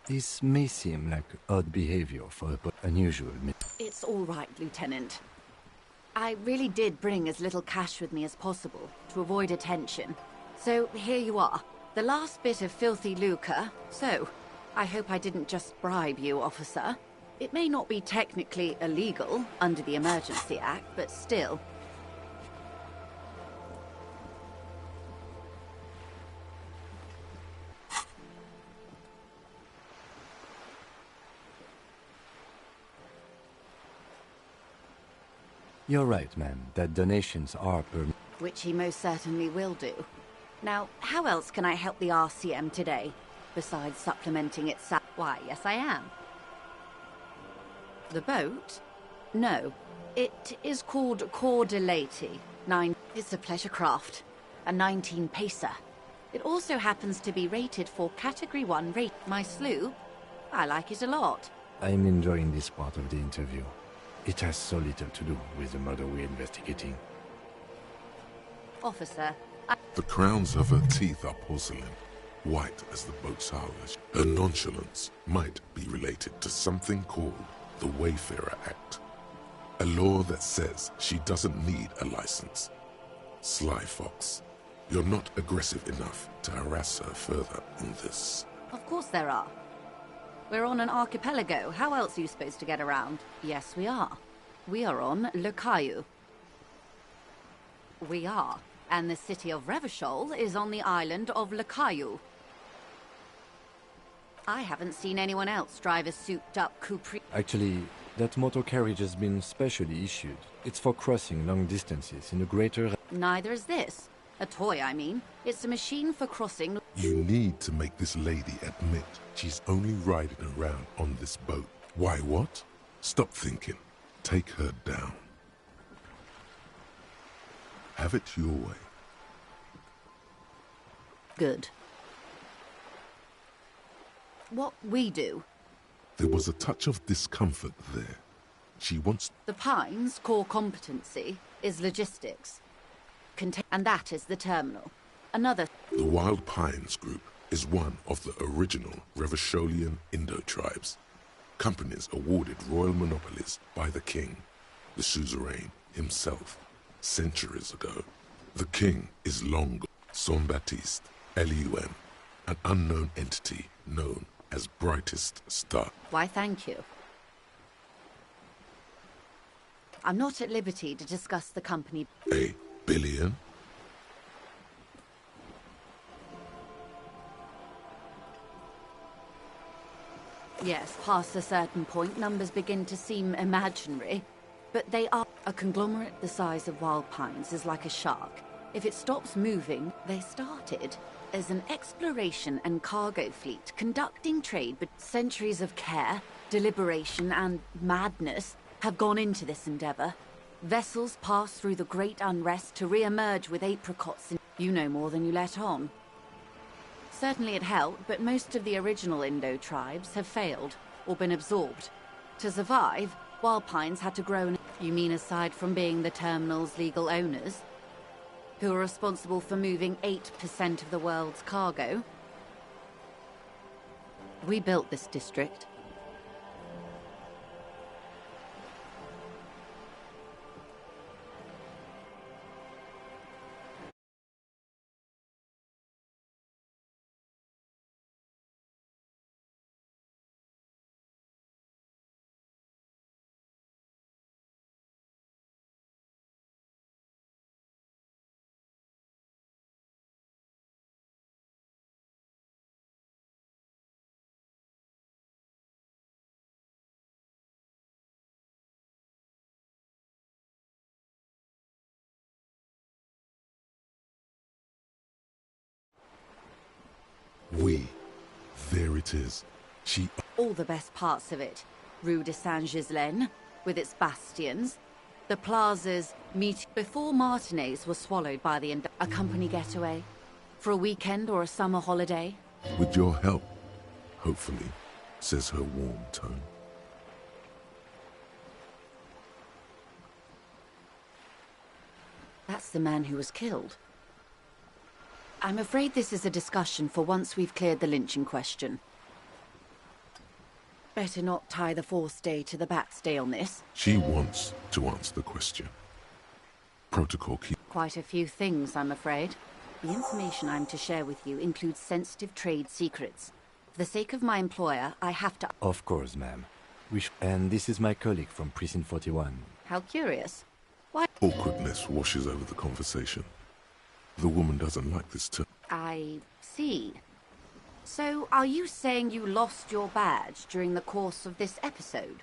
This may seem like odd behavior for a unusual. It's all right, Lieutenant. I really did bring as little cash with me as possible to avoid attention. So here you are, the last bit of filthy lucre. So, I hope I didn't just bribe you, officer. It may not be technically illegal under the Emergency Act, but still. You're right, ma'am, that donations are permitted. Which he most certainly will do. Now, how else can I help the RCM today, besides supplementing its Why, yes I am. The boat? No. It is called Cordelati. It's a pleasure craft. A 19-pacer. It also happens to be rated for Category 1 rate. My sloop? I like it a lot. I'm enjoying this part of the interview. It has so little to do with the murder we're investigating. Officer, The crowns of her teeth are porcelain, white as the boat's hull. Her nonchalance might be related to something called the Wayfarer Act, a law that says she doesn't need a license. Sly Fox, you're not aggressive enough to harass her further on this. Of course there are. We're on an archipelago. How else are you supposed to get around? Yes, we are. We are on Le Caillou. We are. And the city of Revachol is on the island of Le Caillou. I haven't seen anyone else drive a souped-up coupe. Actually, that motor carriage has been specially issued. It's for crossing long distances in a greater... Neither is this. A toy, I mean. It's a machine for crossing... You need to make this lady admit she's only riding around on this boat. Why what? Stop thinking. Take her down. Have it your way. Good. What we do? There was a touch of discomfort there. She wants... The Pines' core competency is logistics. And that is the terminal. Another... The Wild Pines Group is one of the original Revacholian Indo-tribes. Companies awarded royal monopolies by the king, the suzerain himself, centuries ago. The king is long gone. Saint-Baptiste, Elysium, an unknown entity known as Brightest Star. Why, thank you. I'm not at liberty to discuss the company... $1 billion? Yes, past a certain point, numbers begin to seem imaginary. But they are... A conglomerate the size of Wild Pines is like a shark. If it stops moving, they started as an exploration and cargo fleet conducting trade, but centuries of care, deliberation, and madness have gone into this endeavor. Vessels pass through the great unrest to re-emerge with apricots, and you know more than you let on. Certainly it helped, but most of the original Indo tribes have failed or been absorbed. To survive, Wild Pines had to grow. You mean aside from being the terminal's legal owners, who are responsible for moving 8% of the world's cargo? We built this district. There it is. All the best parts of it. Rue de Saint-Ghislain, with its bastions. The plaza's meet... Before Martinez was swallowed by the... A company getaway. For a weekend or a summer holiday. With your help, hopefully, says her warm tone. That's the man who was killed. I'm afraid this is a discussion for once we've cleared the lynching question. Better not tie the fourth day to the bat's day on this. She wants to answer the question. Protocol key. Quite a few things, I'm afraid. The information I'm to share with you includes sensitive trade secrets. For the sake of my employer, I have to... Of course, ma'am. And this is my colleague from Precinct 41. How curious. Why... Awkwardness washes over the conversation. The woman doesn't like this term. I see. So, are you saying you lost your badge during the course of this episode?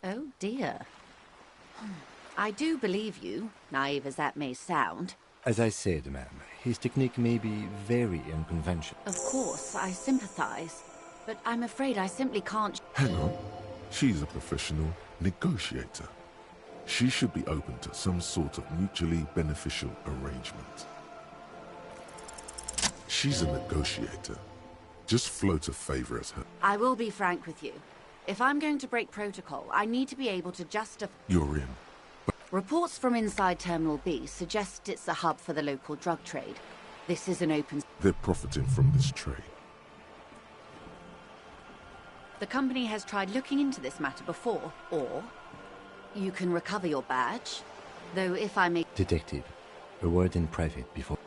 Oh dear. I do believe you, naive as that may sound. As I said, ma'am, his technique may be very unconventional. Of course, I sympathize, but I'm afraid I simply can't... Hang on. She's a professional negotiator. She should be open to some sort of mutually beneficial arrangement. She's a negotiator. Just float a favor at her. I will be frank with you. If I'm going to break protocol, I need to be able to justify... You're in. Reports from inside Terminal B suggest it's a hub for the local drug trade. This is an open... They're profiting from this trade. The company has tried looking into this matter before, or you can recover your badge, though if I may... Detective, a word in private before...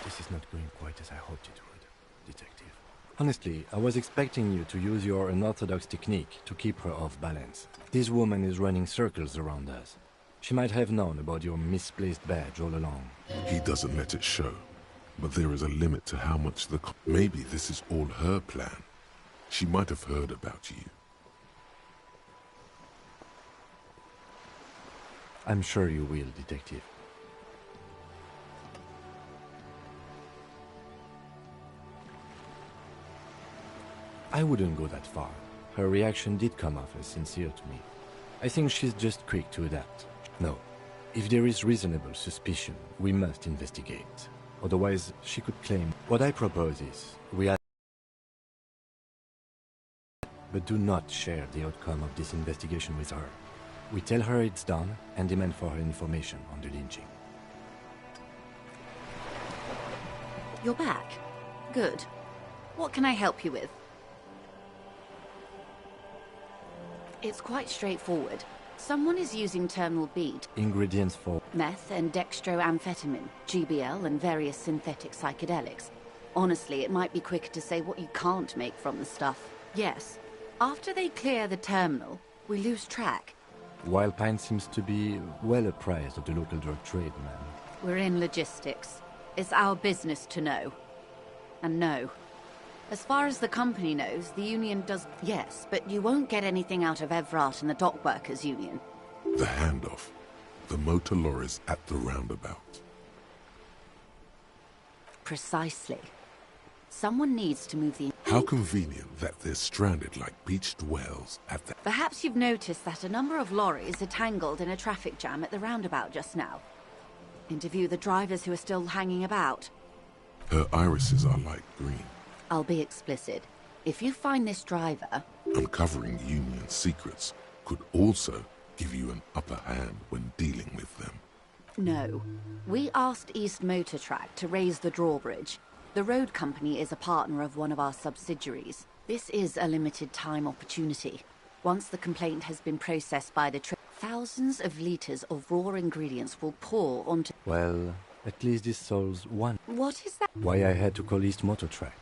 This is not going quite as I hoped it would, Detective. Honestly, I was expecting you to use your unorthodox technique to keep her off balance. This woman is running circles around us. She might have known about your misplaced badge all along. He doesn't let it show. But there is a limit to how much the... Maybe this is all her plan. She might have heard about you. I'm sure you will, Detective. I wouldn't go that far. Her reaction did come off as sincere to me. I think she's just quick to adapt. No. If there is reasonable suspicion, we must investigate. Otherwise, she could claim... What I propose is, but do not share the outcome of this investigation with her. We tell her it's done and demand for her information on the lynching. You're back. Good. What can I help you with? It's quite straightforward. Someone is using Terminal B. Ingredients for... Meth and dextroamphetamine, GBL and various synthetic psychedelics. Honestly, it might be quicker to say what you can't make from the stuff. Yes. After they clear the terminal, we lose track. Wild Pine seems to be well apprised of the local drug trade, ma'am. We're in logistics. It's our business to know. And no. As far as the company knows, the union does... Yes, but you won't get anything out of Evrat and the dock workers union. The handoff. The motor lorries at the roundabout. Precisely. Someone needs to move the... How convenient that they're stranded like beached whales at the... Perhaps you've noticed that a number of lorries are tangled in a traffic jam at the roundabout just now. Interview the drivers who are still hanging about. Her irises are light green. I'll be explicit. If you find this driver... Uncovering union secrets could also give you an upper hand when dealing with them. No. We asked East Motor Track to raise the drawbridge. The road company is a partner of one of our subsidiaries. This is a limited time opportunity. Once the complaint has been processed by the thousands of liters of raw ingredients will pour onto... Well, at least this solves one. What is that? Why I had to call East Motor Track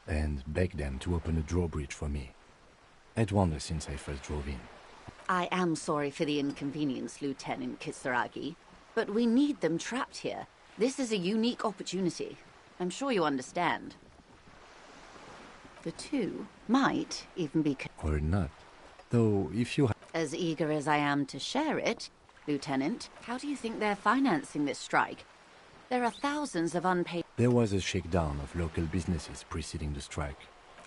and beg them to open a drawbridge for me. I'd wondered since I first drove in. I am sorry for the inconvenience, Lieutenant Kisaragi, but we need them trapped here. This is a unique opportunity. I'm sure you understand. The two might even be... Or not. Though, if you... As eager as I am to share it, Lieutenant, how do you think they're financing this strike? There are thousands of unpaid... There was a shakedown of local businesses preceding the strike.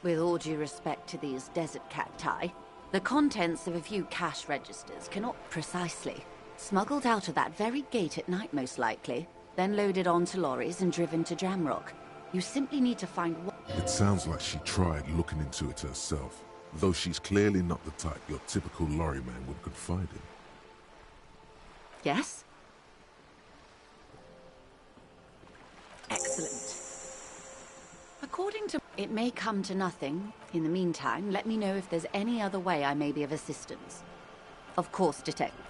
With all due respect to these desert cacti, the contents of a few cash registers cannot... Precisely. Smuggled out of that very gate at night, most likely, then loaded onto lorries and driven to Jamrock. You simply need to find what... It sounds like she tried looking into it herself, though she's clearly not the type your typical lorryman would confide in. Yes? Excellent. According to... It may come to nothing. In the meantime, let me know if there's any other way I may be of assistance. Of course, Detective.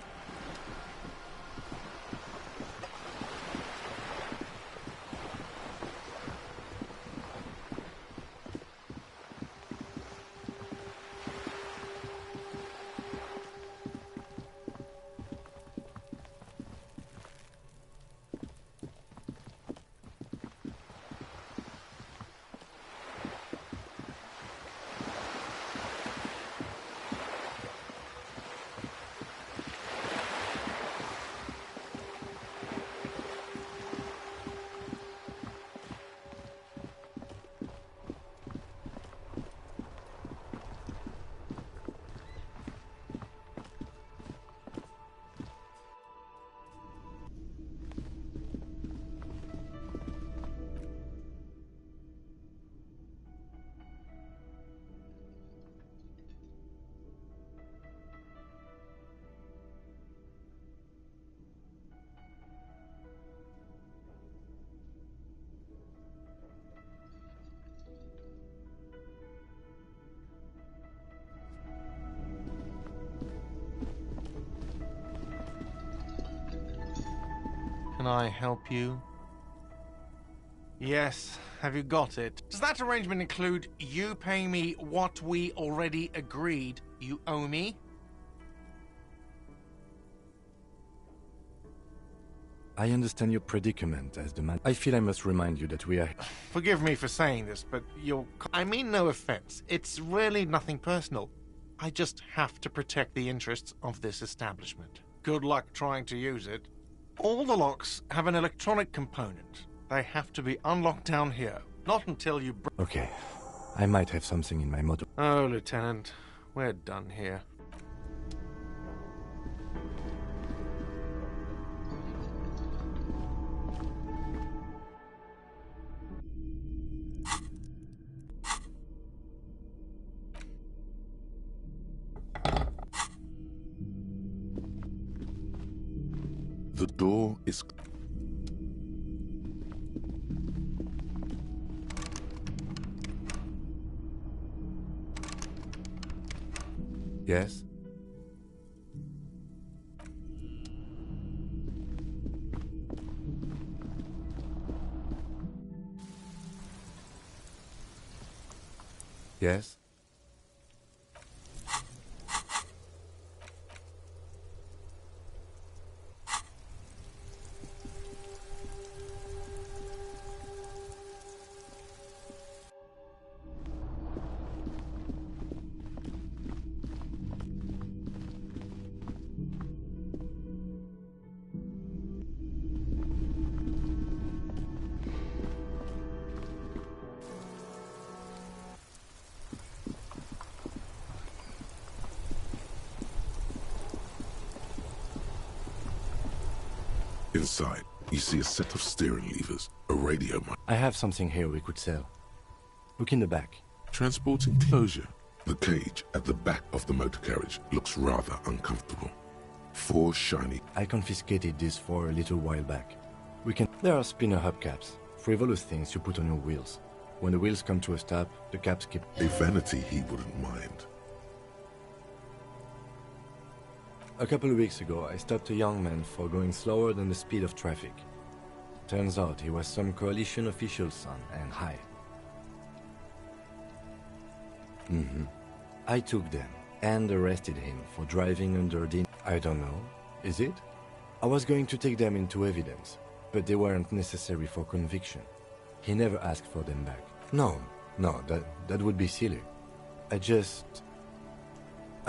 Can I help you? Yes, have you got it? Does that arrangement include you paying me what we already agreed you owe me? I understand your predicament as the man. I feel I must remind you that we are... Forgive me for saying this, but I mean no offense. It's really nothing personal. I just have to protect the interests of this establishment. Good luck trying to use it. All the locks have an electronic component. They have to be unlocked down here. Not until you... Okay. I might have something in my motor... Oh, Lieutenant. We're done here. The door is... Yes? Yes? Inside, you see a set of steering levers, a radio mic. I have something here we could sell. Look in the back. Transport enclosure. The cage at the back of the motor carriage looks rather uncomfortable. 4 shiny... I confiscated this for a little while back. There are spinner hubcaps, frivolous things you put on your wheels. When the wheels come to a stop, the caps keep... A vanity he wouldn't mind. A couple of weeks ago, I stopped a young man for going slower than the speed of traffic. Turns out he was some coalition official's son and high. I took them and arrested him for driving under the... I don't know. Is it? I was going to take them into evidence, but they weren't necessary for conviction. He never asked for them back. No, that would be silly. I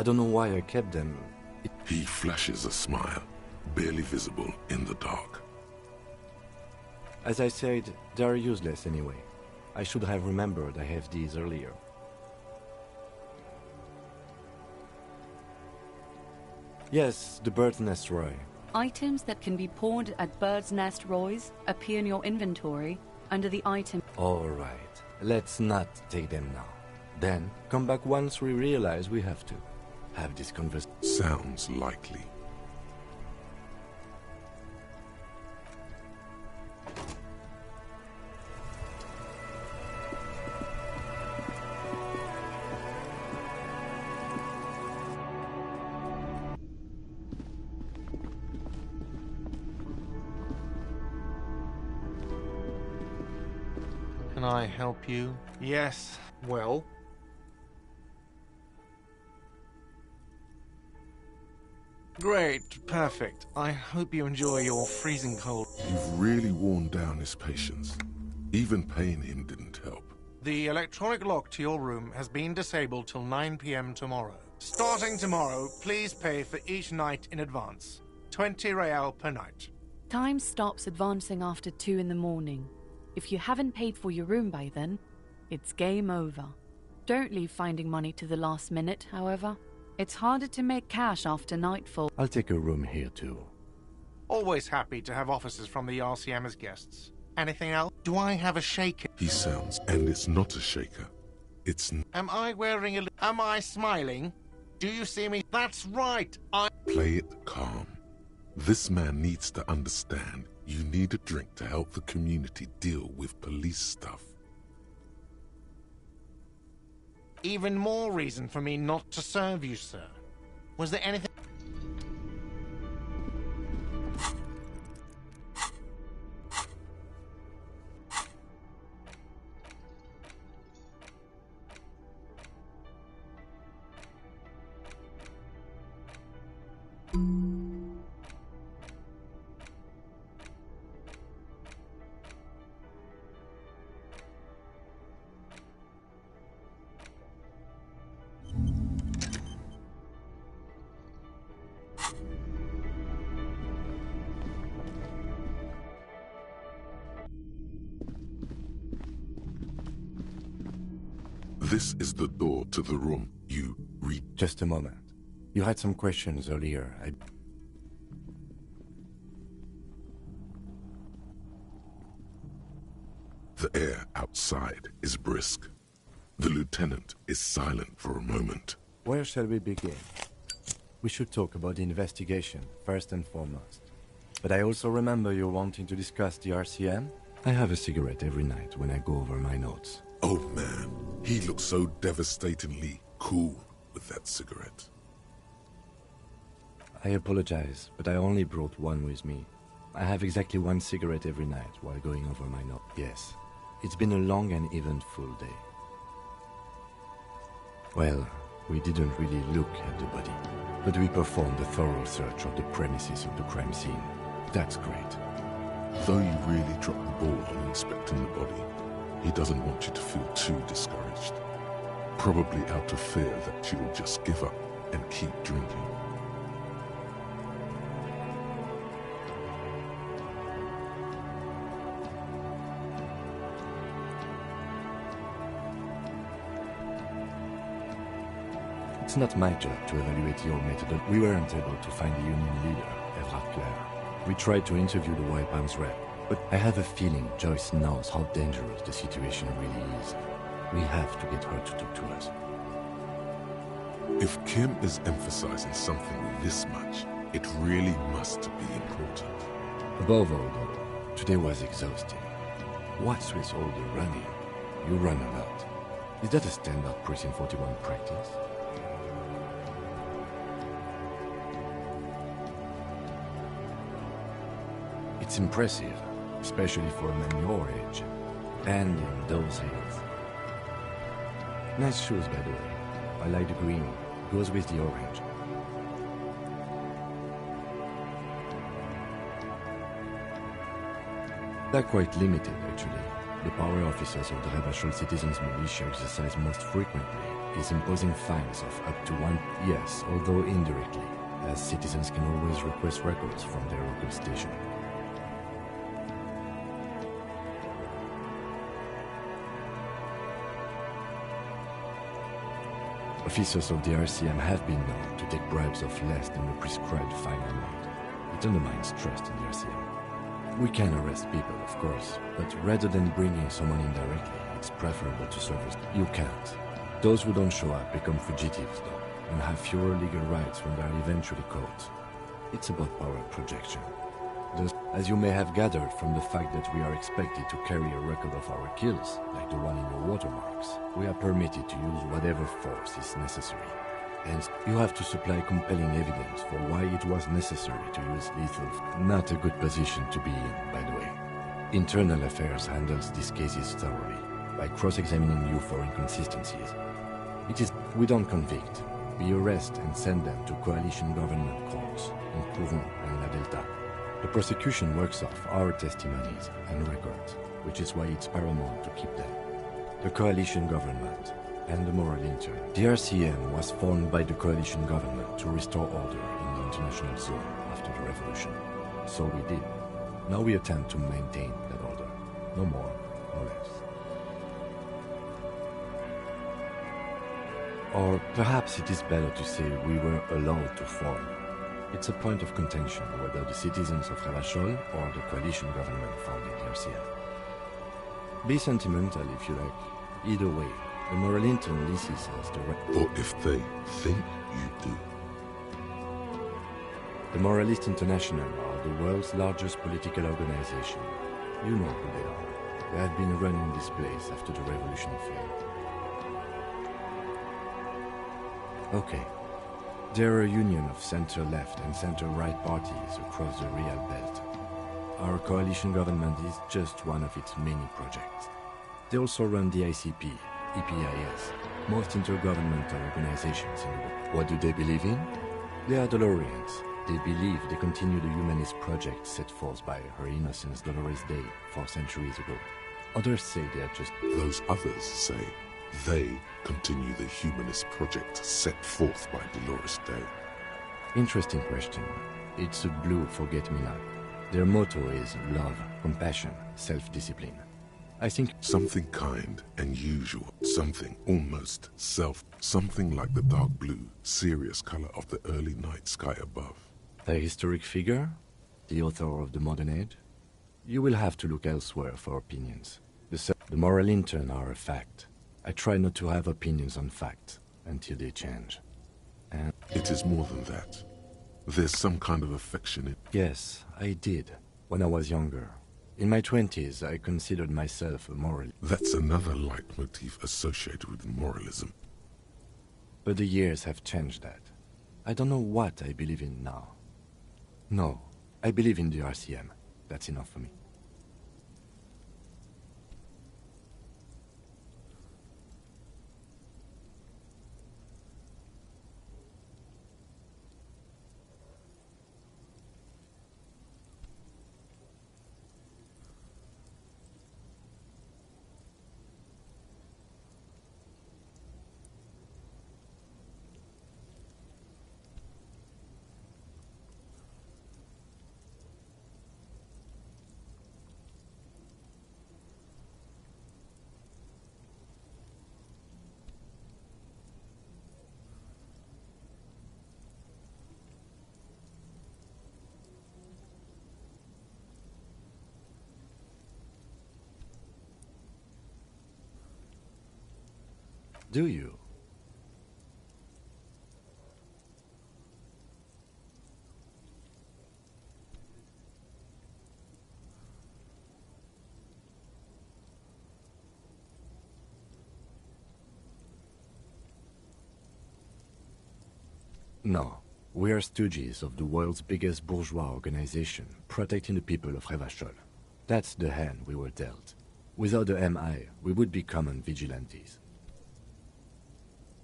don't know why I kept them. He flashes a smile, barely visible in the dark. As I said, they are useless anyway. I should have remembered I have these earlier. Yes, the Bird's Nest Roy. Items that can be pawned at Bird's Nest Roy's appear in your inventory under the item... Alright, let's not take them now. Then, come back once we realize we have to. Have this conversation. Sounds likely. I help you? Yes. Well? Great. Perfect. I hope you enjoy your freezing cold. You've really worn down his patience. Even paying him didn't help. The electronic lock to your room has been disabled till 9 p.m. tomorrow. Starting tomorrow, please pay for each night in advance. 20 real per night. Time stops advancing after 2 in the morning. If you haven't paid for your room by then, it's game over. Don't leave finding money to the last minute, however. It's harder to make cash after nightfall. I'll take a room here too. Always happy to have officers from the RCM as guests. Anything else? Do I have a shaker? He sounds, and it's not a shaker. It's... Am I wearing a... Am I smiling? Do you see me? That's right, Play it calm. This man needs to understand you need a drink to help the community deal with police stuff. Even more reason for me not to serve you, sir. Was there anything... This is the door to the room you read. Just a moment. You had some questions earlier. The air outside is brisk. The lieutenant is silent for a moment. Where shall we begin? We should talk about the investigation, first and foremost. But I also remember you wanting to discuss the RCM. I have a cigarette every night when I go over my notes. Oh man, he looks so devastatingly cool with that cigarette. I apologize, but I only brought one with me. I have exactly one cigarette every night while going over my notes. Yes, it's been a long and eventful day. Well, we didn't really look at the body, but we performed a thorough search of the premises of the crime scene. That's great. Though you really dropped the ball on inspecting the body, he doesn't want you to feel too discouraged. Probably out of fear that you'll just give up and keep drinking. It's not my job to evaluate your method. We weren't able to find the union leader, Everard Clare. We tried to interview the White Palms rep, but I have a feeling Joyce knows how dangerous the situation really is. We have to get her to talk to us. If Kim is emphasizing something this much, it really must be important. Above all, though, today was exhausting. What's with all the running? You run a lot. Is that a standard Precinct 41 practice? It's impressive, especially for a man your age, and in those hills. Nice shoes, by the way. I like the green. Goes with the orange. They're quite limited, actually. The power officers of the Rebel Citizens Militia exercise most frequently is imposing fines of up to 1 yes, although indirectly, as citizens can always request records from their local station. Officers of the RCM have been known to take bribes of less than the prescribed fine amount. It undermines trust in the RCM. We can arrest people, of course, but rather than bringing someone in directly, it's preferable to service. You can't. Those who don't show up become fugitives, though, and have fewer legal rights when they are eventually caught. It's about power projection. Thus, as you may have gathered from the fact that we are expected to carry a record of our kills, like the one in your watermarks, we are permitted to use whatever force is necessary. Hence, you have to supply compelling evidence for why it was necessary to use lethal force. Not a good position to be in, by the way. Internal Affairs handles these cases thoroughly. by cross-examining you for inconsistencies. We don't convict. We arrest and send them to coalition government courts in Courron and La Delta. The prosecution works off our testimonies and records, which is why it's paramount to keep them. The coalition government and the moral intern. The RCM was formed by the coalition government to restore order in the international zone after the revolution. So we did. Now we attempt to maintain that order. No more, no less. Or perhaps it is better to say we were allowed to form. It's a point of contention whether the citizens of Revachol or the coalition government founded the RCM. Be sentimental if you like. Either way, the moral intern leases us the right. Or if they think you do. The Moralist International are the world's largest political organization. You know who they are. They have been running this place after the revolution failed. Okay. They're a union of center-left and center-right parties across the Real Belt. Our coalition government is just one of its many projects. They also run the ICP, EPIS, most intergovernmental organizations in the world. What do they believe in? They are Dolorians. They believe they continue the humanist project set forth by Her Innocence Dolores Day 4 centuries ago. Others say they are just... Those others say they continue the humanist project set forth by Dolores Day. Interesting question. It's a blue forget-me-not. Their motto is love, compassion, self-discipline. I think something kind and usual, something almost something like the dark blue, serious color of the early night sky above. A historic figure? The author of the modern age? You will have to look elsewhere for opinions. The moral intern are a fact. I try not to have opinions on facts until they change. And it is more than that. There's some kind of affection in... Yes, I did, when I was younger. In my 20s, I considered myself a moralist. That's another leitmotif associated with moralism. But the years have changed that. I don't know what I believe in now. No, I believe in the RCM. That's enough for me. Do you? No. We are stooges of the world's biggest bourgeois organization, protecting the people of Revachol. That's the hand we were dealt. Without the MI, we would be common vigilantes.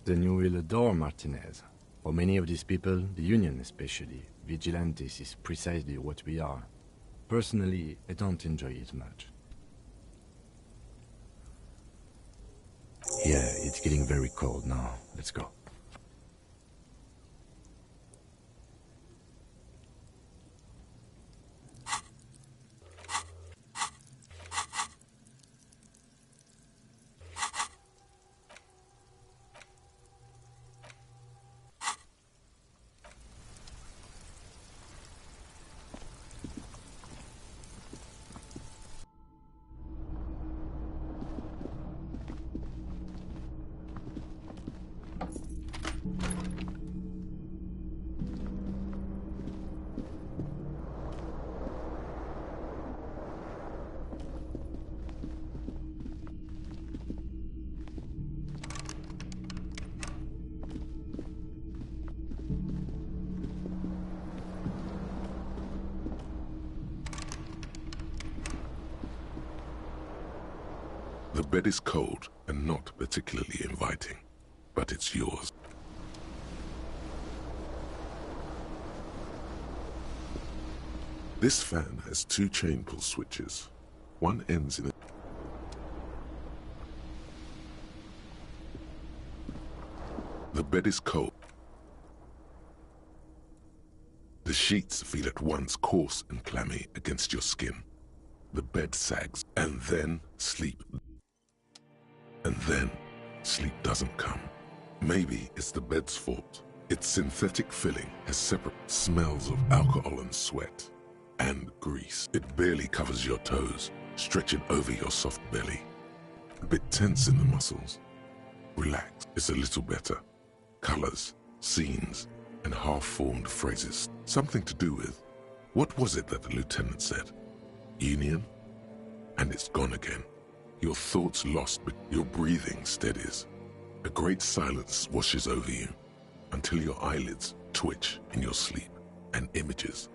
Then you will adore Martinez. For many of these people, the Union especially, vigilantes is precisely what we are. Personally, I don't enjoy it much. Yeah, it's getting very cold now. Let's go. bed is cold and not particularly inviting, but it's yours. This fan has 2 chain pull switches. One ends in a... The bed is cold. The sheets feel at once coarse and clammy against your skin. The bed sags, and then sleep. And then sleep doesn't come. Maybe it's the bed's fault. Its synthetic filling has separate smells of alcohol and sweat and grease. It barely covers your toes, stretching over your soft belly. A bit tense in the muscles. Relax, it's a little better. Colors, scenes, and half-formed phrases. Something to do with, what was it that the lieutenant said? Union? And it's gone again. Your thoughts lost, but your breathing steadies. A great silence washes over you until your eyelids twitch in your sleep, and images.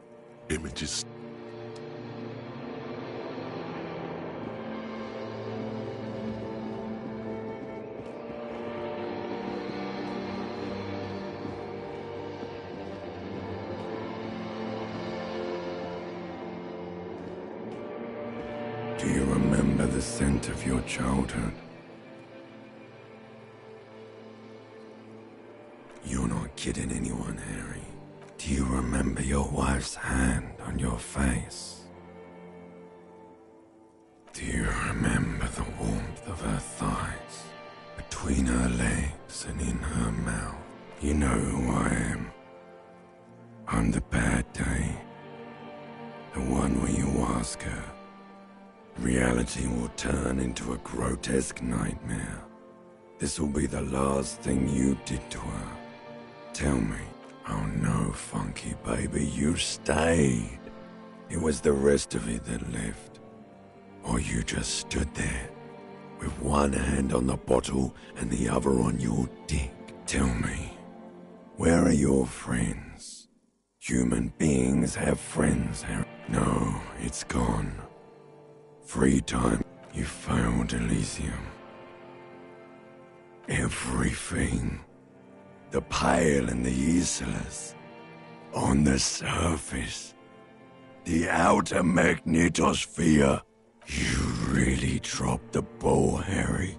Do you remember the scent of your childhood? You're not kidding anyone, Harry. Do you remember your wife's hand on your face? Do you remember the warmth of her thighs, between her legs and in her mouth? You know who I am. I'm the bad day. The one where you ask her. Reality will turn into a grotesque nightmare. This will be the last thing you did to her. Tell me. Oh no, funky baby, you stayed. It was the rest of it that left. Or you just stood there, with one hand on the bottle and the other on your dick. Tell me, where are your friends? Human beings have friends, Harry. No, it's gone. 3 times you failed Elysium. Everything. The pale and the useless. On the surface. The outer magnetosphere. You really dropped the ball, Harry.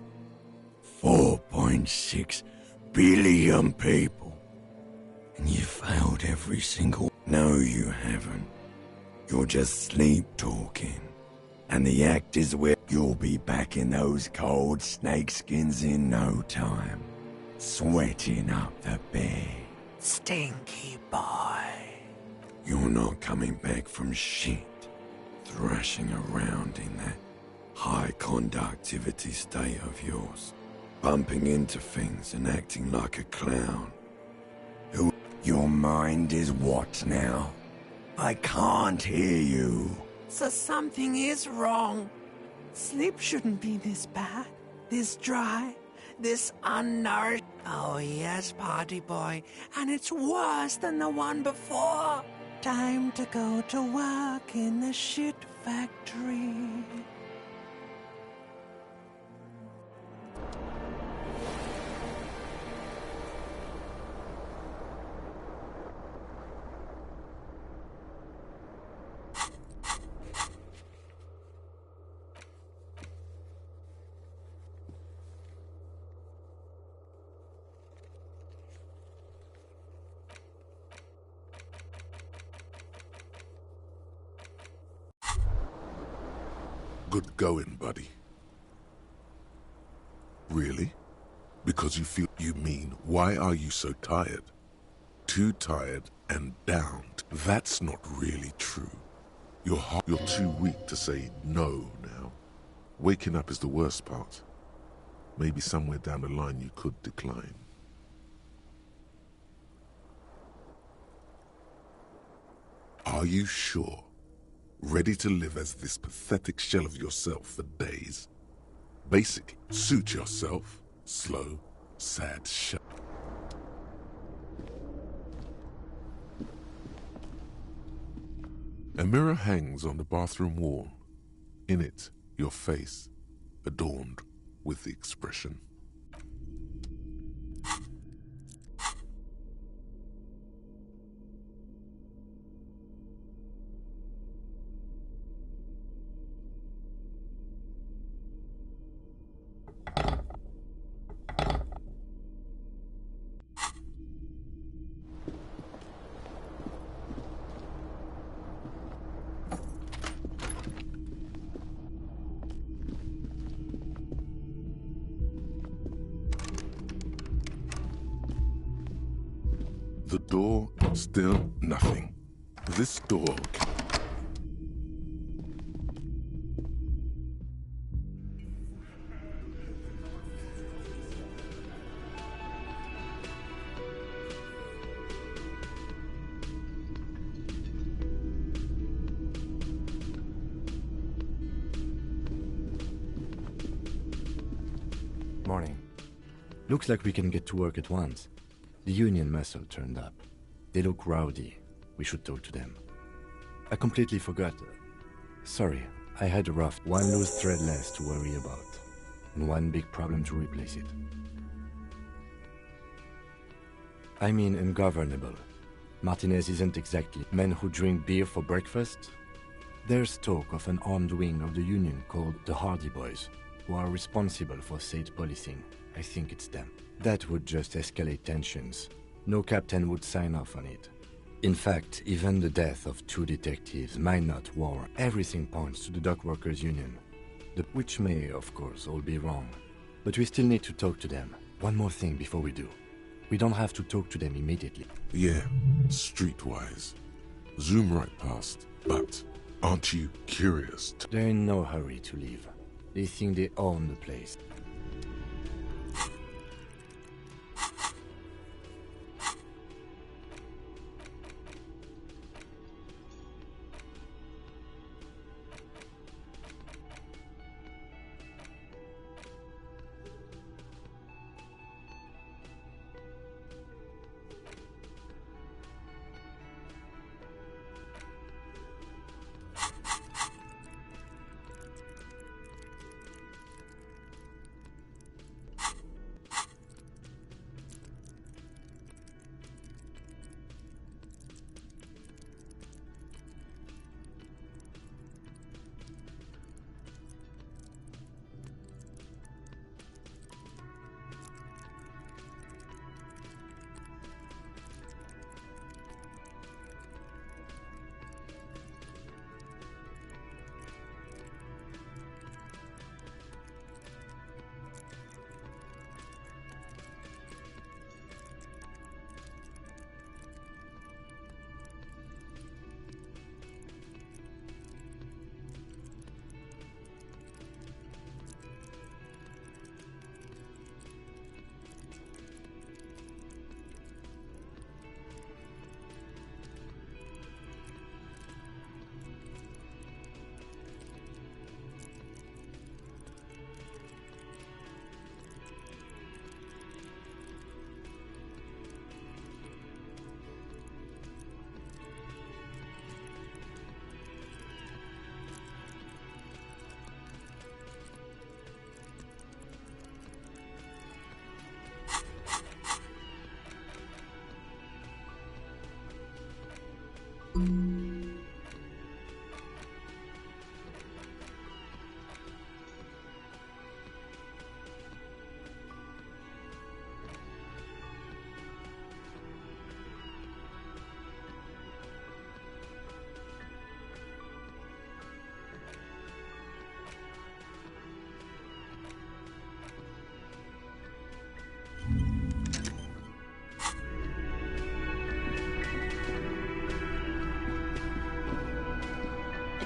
4.6 billion people. And you failed every single... No, you haven't. You're just sleep-talking. And the act is where you'll be back in those cold snakeskins in no time. Sweating up the bed. Stinky boy. You're not coming back from shit. Thrashing around in that high conductivity state of yours. Bumping into things and acting like a clown. Your mind is what now? I can't hear you. So something is wrong. Sleep shouldn't be this bad, this dry, this unnourished. Oh yes, party boy, and it's worse than the one before. Time to go to work in the shit factory. Good going, buddy. Really? Because you feel... You mean, why are you so tired? Too tired and downed. That's not really true. You're too weak to say no now. Waking up is the worst part. Maybe somewhere down the line you could decline. Are you sure? Ready to live as this pathetic shell of yourself for days? Basically, suit yourself. Slow, sad shell. A mirror hangs on the bathroom wall. In it, your face, adorned with the expression. The door, still nothing. This door... Morning. Looks like we can get to work at once. The Union muscle turned up. They look rowdy. We should talk to them. I completely forgot. Sorry, I had a rough. One loose thread less to worry about. And one big problem to replace it. I mean ungovernable. Martinez isn't exactly men who drink beer for breakfast. There's talk of an armed wing of the Union called the Hardy Boys, who are responsible for state policing. I think it's them. That would just escalate tensions. No captain would sign off on it. In fact, even the death of 2 detectives might not warrant. Everything points to the Dock Workers Union. Which may, of course, all be wrong. But we still need to talk to them. One more thing before we do. We don't have to talk to them immediately. Yeah, streetwise. Zoom right past. But aren't you curious? They're in no hurry to leave. They think they own the place.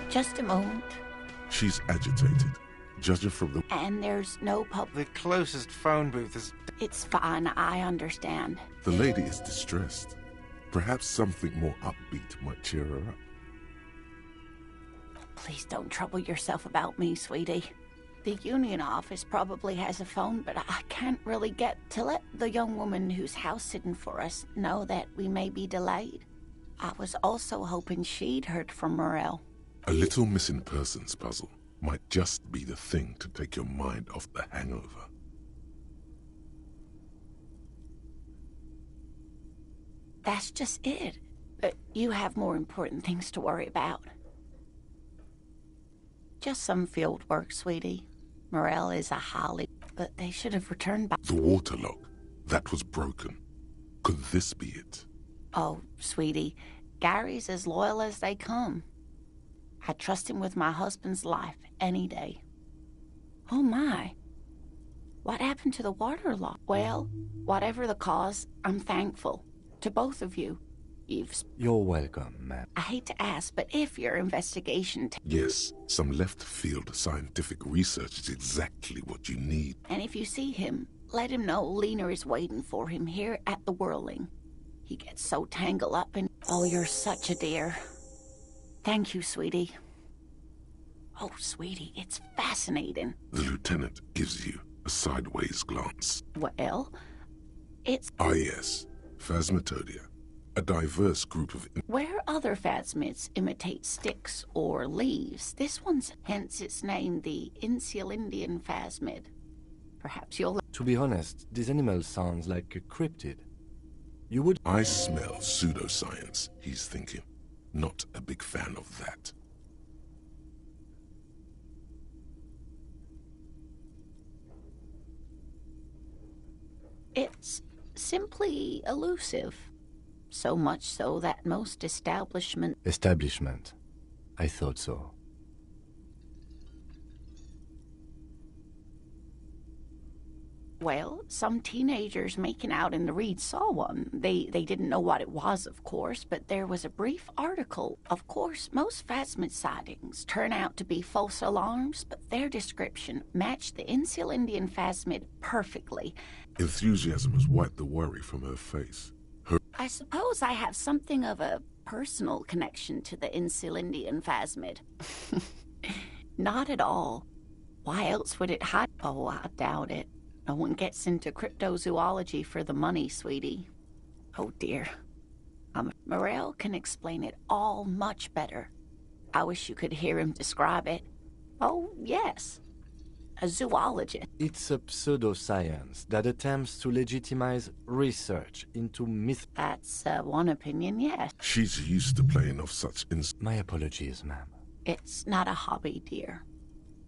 Just a moment. She's agitated, judging from the... And there's no The closest phone booth is... It's fine, I understand. The lady is distressed. Perhaps something more upbeat might cheer her up. Please don't trouble yourself about me, sweetie. The Union office probably has a phone, but I can't really get to let the young woman who's house-sitting for us know that we may be delayed. I was also hoping she'd heard from Morel. A little missing persons puzzle. might just be the thing to take your mind off the hangover. That's just it. But you have more important things to worry about. Just some field work, sweetie. Morale is a highly... But they should have returned back. The water lock. That was broken. Could this be it? Oh, sweetie. Gary's as loyal as they come. I trust him with my husband's life any day. Oh my. What happened to the water lock? Well, whatever the cause, I'm thankful. To both of you. You're welcome, ma'am. I hate to ask, but if your investigation... Yes, some left-field scientific research is exactly what you need. And if you see him, let him know Lena is waiting for him here at the Whirling. He gets so tangled up in... Oh, you're such a dear. Thank you, sweetie. Oh, sweetie, it's fascinating. The lieutenant gives you a sideways glance. Well, it's... Ah, yes. Phasmatodea. A diverse group of... Where other phasmids imitate sticks or leaves, this one's hence its name, the Insulindian phasmid. Perhaps you'll... To be honest, this animal sounds like a cryptid. You would... I smell pseudoscience, he's thinking. Not a big fan of that. It's simply elusive. So much so that most establishment... Establishment. I thought so. Well, some teenagers making out in the reed saw one. They didn't know what it was, of course, but there was a brief article. Of course, most phasmid sightings turn out to be false alarms, but their description matched the Insulindian phasmid perfectly. Enthusiasm has wiped the worry from her face. I suppose I have something of a personal connection to the Insulindian phasmid. Not at all. Why else would it hide? Oh, I doubt it. No one gets into cryptozoology for the money, sweetie. Oh, dear. Morel can explain it all much better. I wish you could hear him describe it. Oh, yes. A zoologist. It's a pseudoscience that attempts to legitimize research into myth. That's one opinion, yes. She's used to playing off such My apologies, ma'am. It's not a hobby, dear.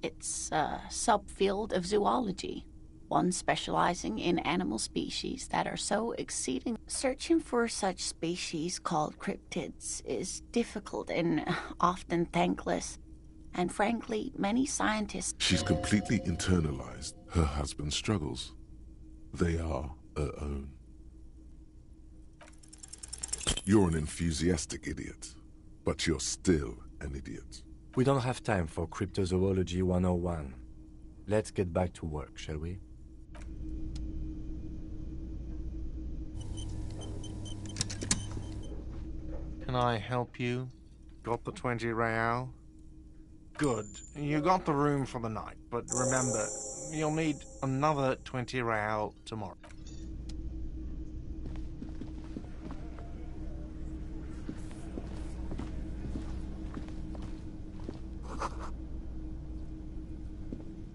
It's a subfield of zoology. One specializing in animal species that are so exceeding. Searching for such species called cryptids is difficult and often thankless. And frankly, many scientists... She's completely internalized her husband's struggles. They are her own. You're an enthusiastic idiot, but you're still an idiot. We don't have time for Cryptozoology 101. Let's get back to work, shall we? Can I help you? Got the 20 real? Good. You got the room for the night, but remember, you'll need another 20 real tomorrow.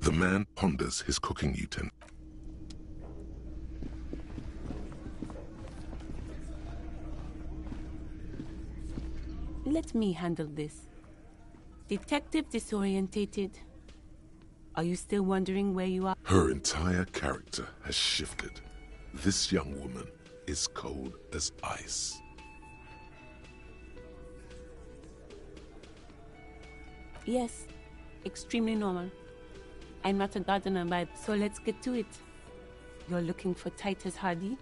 The man ponders his cooking utensil. Let me handle this. Detective disorientated. Are you still wondering where you are? Her entire character has shifted. This young woman is cold as ice. Yes, extremely normal. I'm not a gardener, so let's get to it. You're looking for Titus Hardy?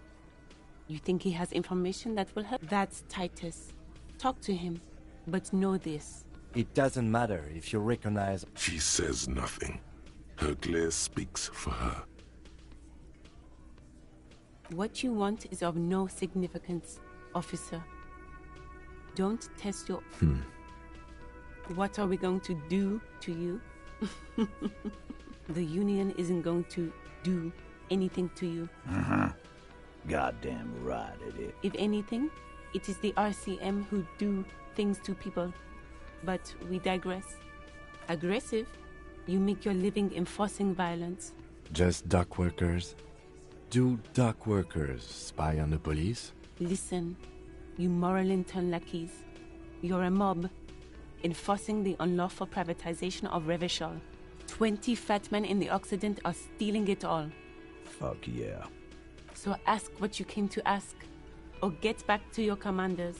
You think he has information that will help? That's Titus. Talk to him, but know this. It doesn't matter if you recognize... She says nothing. Her glare speaks for her. What you want is of no significance, officer. Don't test your... What are we going to do to you? The Union isn't going to do anything to you. Goddamn right it is. If anything, it is the RCM who do things to people. But we digress. Aggressive? You make your living enforcing violence. Just dock workers? Do dock workers spy on the police? Listen, you moral intern lackeys. You're a mob, enforcing the unlawful privatization of Revachol. 20 fat men in the Occident are stealing it all. Fuck yeah. So ask what you came to ask, or get back to your commanders.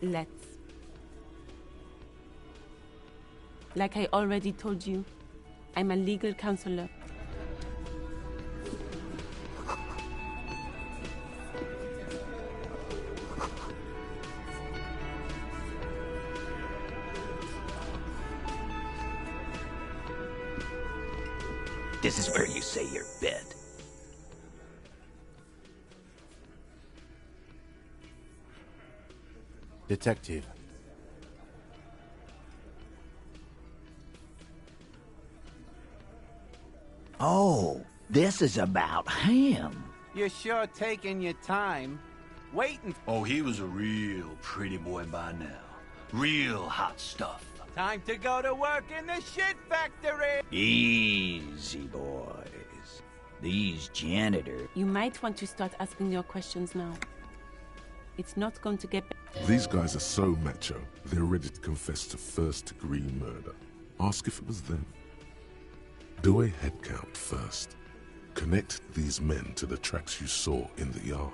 Let's. Like I already told you, I'm a legal counselor. This is where you say your bed. Detective. Oh, this is about him. You're sure taking your time. Waiting. Oh, he was a real pretty boy by now. Real hot stuff. Time to go to work in the shit factory. Easy, boys. These janitors. You might want to start asking your questions now. It's not going to get better. These guys are so macho, they're ready to confess to first-degree murder. Ask if it was them. Do a head count first. Connect these men to the tracks you saw in the yard.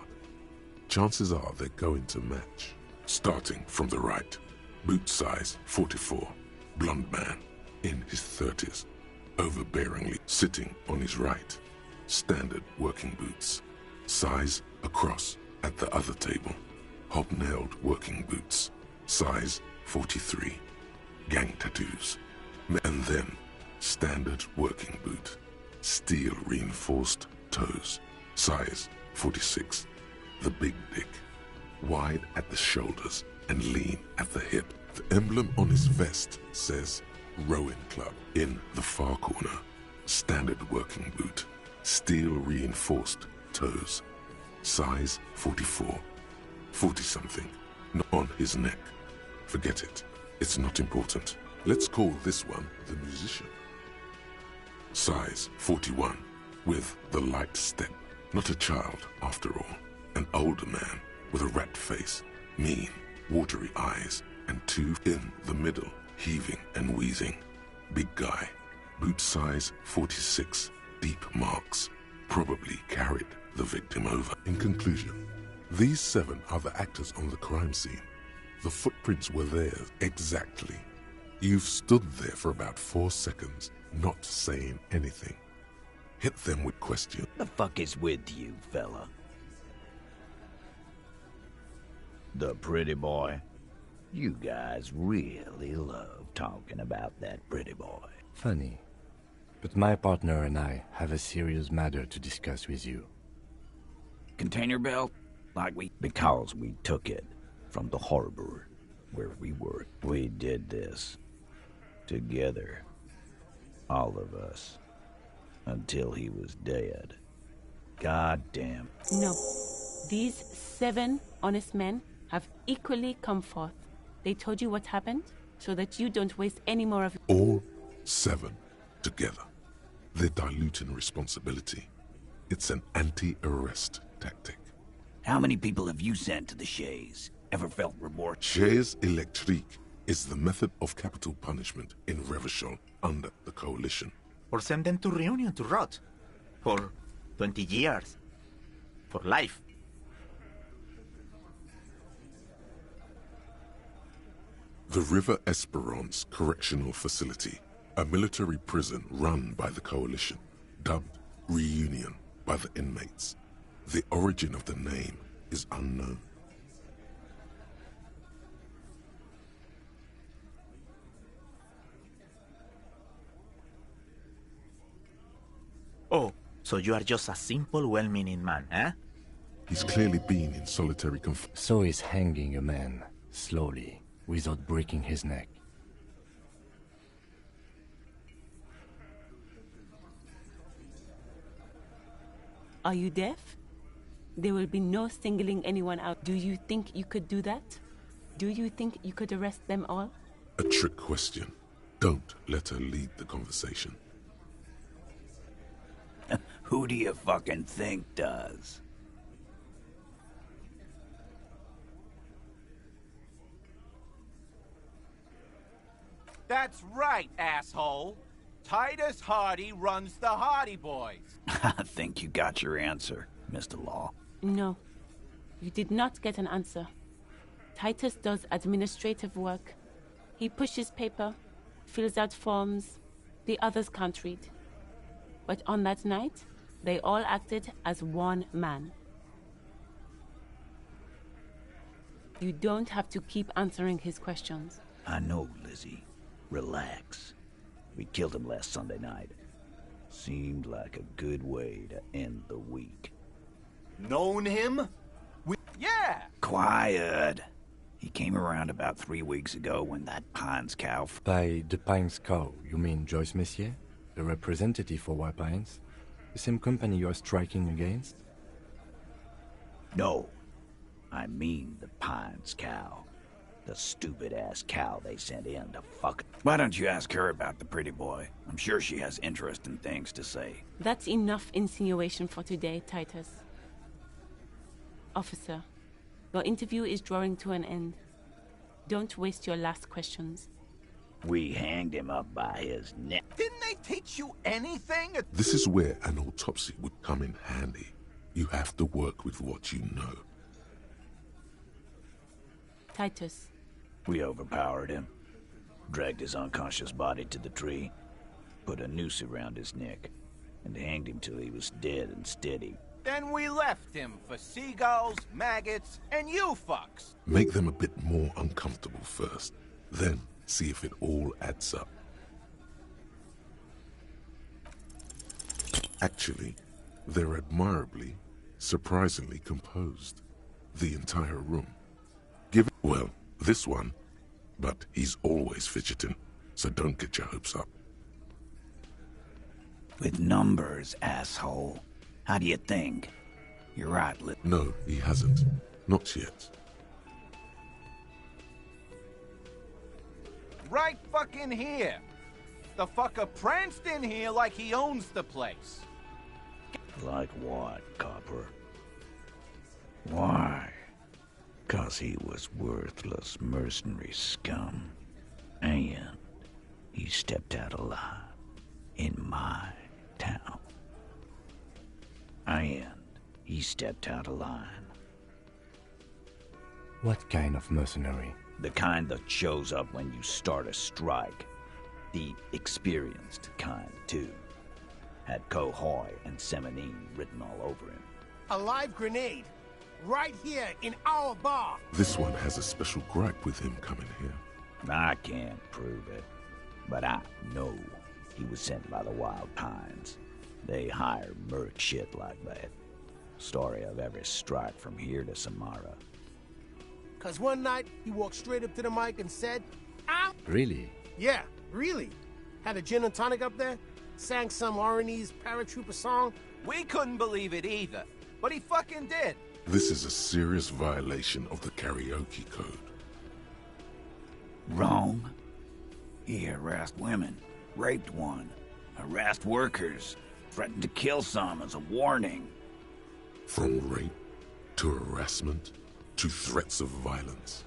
Chances are they're going to match. Starting from the right. Boot size 44. Blonde man. In his 30s. Overbearingly sitting on his right. Standard working boots. Size across at the other table. Hobnailed working boots. Size 43. Gang tattoos. And then standard working boot. Steel reinforced toes. Size 46. The big dick. Wide at the shoulders and lean at the hip. The emblem on his vest says Rowing Club. In the far corner, standard working boot. Steel reinforced toes. Size 44. 40-something. On his neck. Forget it. It's not important. Let's call this one the musician. Size 41. With the light step. Not a child, after all. An older man with a rat face, mean, watery eyes, and two in the middle, heaving and wheezing. Big guy. Boot size 46. Deep marks. Probably carried the victim over. In conclusion, these 7 are the actors on the crime scene. The footprints were theirs exactly. You've stood there for about 4 seconds, not saying anything. Hit them with questions. The fuck is with you, fella? The pretty boy? You guys really love talking about that pretty boy. Funny. But my partner and I have a serious matter to discuss with you. Container belt? Like because we took it from the harbor where we were. We did this together. All of us. Until he was dead. God damn. No. These 7 honest men have equally come forth. They told you what happened so that you don't waste any more of... All 7 together. They're diluting responsibility. It's an anti-arrest tactic. How many people have you sent to the Shays? Ever felt remorse? Chaise électrique is the method of capital punishment in Revachol under the Coalition. Or send them to Reunion to rot. For 20 years. For life. The River Esperance Correctional Facility, a military prison run by the Coalition, dubbed Reunion by the inmates. The origin of the name is unknown. Oh, so you are just a simple, well-meaning man, eh? He's clearly been in solitary confinement. So is hanging a man, slowly, without breaking his neck. Are you deaf? There will be no singling anyone out. Do you think you could do that? Do you think you could arrest them all? A trick question. Don't let her lead the conversation. Who do you fucking think does? That's right, asshole. Titus Hardy runs the Hardy Boys. I think you got your answer, Mr. Law. No, you did not get an answer. Titus does administrative work. He pushes paper, fills out forms. The others can't read. But on that night, they all acted as one man. You don't have to keep answering his questions. I know, Lizzie. Relax. We killed him last Sunday night. Seemed like a good way to end the week. Known him? Yeah! Quiet! He came around about 3 weeks ago when that Pines cow... By the Pines cow, you mean Joyce Messier? The representative for White Pines? The same company you're striking against? No. I mean the Pines cow. The stupid-ass cow they sent in to fuck... Why don't you ask her about the pretty boy? I'm sure she has interesting things to say. That's enough insinuation for today, Titus. Officer, your interview is drawing to an end. Don't waste your last questions. We hanged him up by his neck. Didn't they teach you anything? This is where an autopsy would come in handy. You have to work with what you know. Titus. We overpowered him, dragged his unconscious body to the tree, put a noose around his neck, and hanged him till he was dead and steady. Then we left him for seagulls, maggots, and you fucks. Make them a bit more uncomfortable first, then see if it all adds up. Actually, they're admirably, surprisingly composed. The entire room. Well, this one, but he's always fidgeting, so don't get your hopes up. With numbers, asshole. How do you think? You're right, No, he hasn't. Not yet. Right fucking here. The fucker pranced in here like he owns the place. Like what, Copper? Why? 'Cause he was worthless mercenary scum. And he stepped out alive in my town. And he stepped out of line. What kind of mercenary? The kind that shows up when you start a strike. The experienced kind, too. Had Cohoy and Seminine written all over him. A live grenade. Right here in our bar. This one has a special gripe with him coming here. I can't prove it, but I know he was sent by the Wild Pines. They hire merc shit like that. Story of every strike from here to Samara. 'Cause one night, he walked straight up to the mic and said, "I'm..." Really? Yeah, really. Had a gin and tonic up there, sang some R&E's paratrooper song. We couldn't believe it either, but he fucking did. This is a serious violation of the karaoke code. Wrong. He harassed women, raped one, harassed workers, threatened to kill some as a warning. From rape to harassment to threats of violence.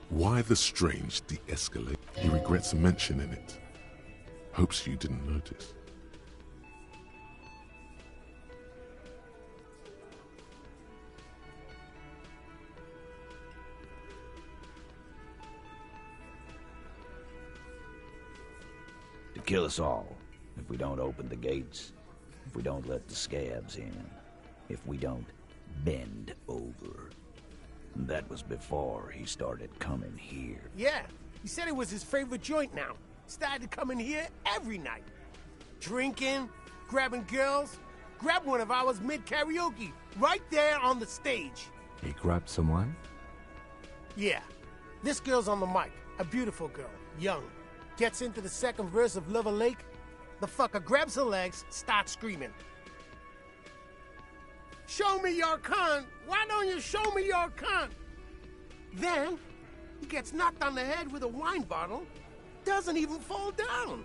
Why the strange de-escalate? He regrets mentioning it. Hopes you didn't notice. To kill us all, if we don't open the gates, if we don't let the scabs in, if we don't bend over. That was before he started coming here. Yeah, he said it was his favorite joint now. Started to come in here every night. Drinking, grabbing girls, grabbed one of ours mid-karaoke, right there on the stage. He grabbed someone? Yeah, this girl's on the mic, a beautiful girl, young. Gets into the second verse of Lover Lake, the fucker grabs her legs, starts screaming. Show me your cunt. Why don't you show me your cunt? Then, he gets knocked on the head with a wine bottle, doesn't even fall down.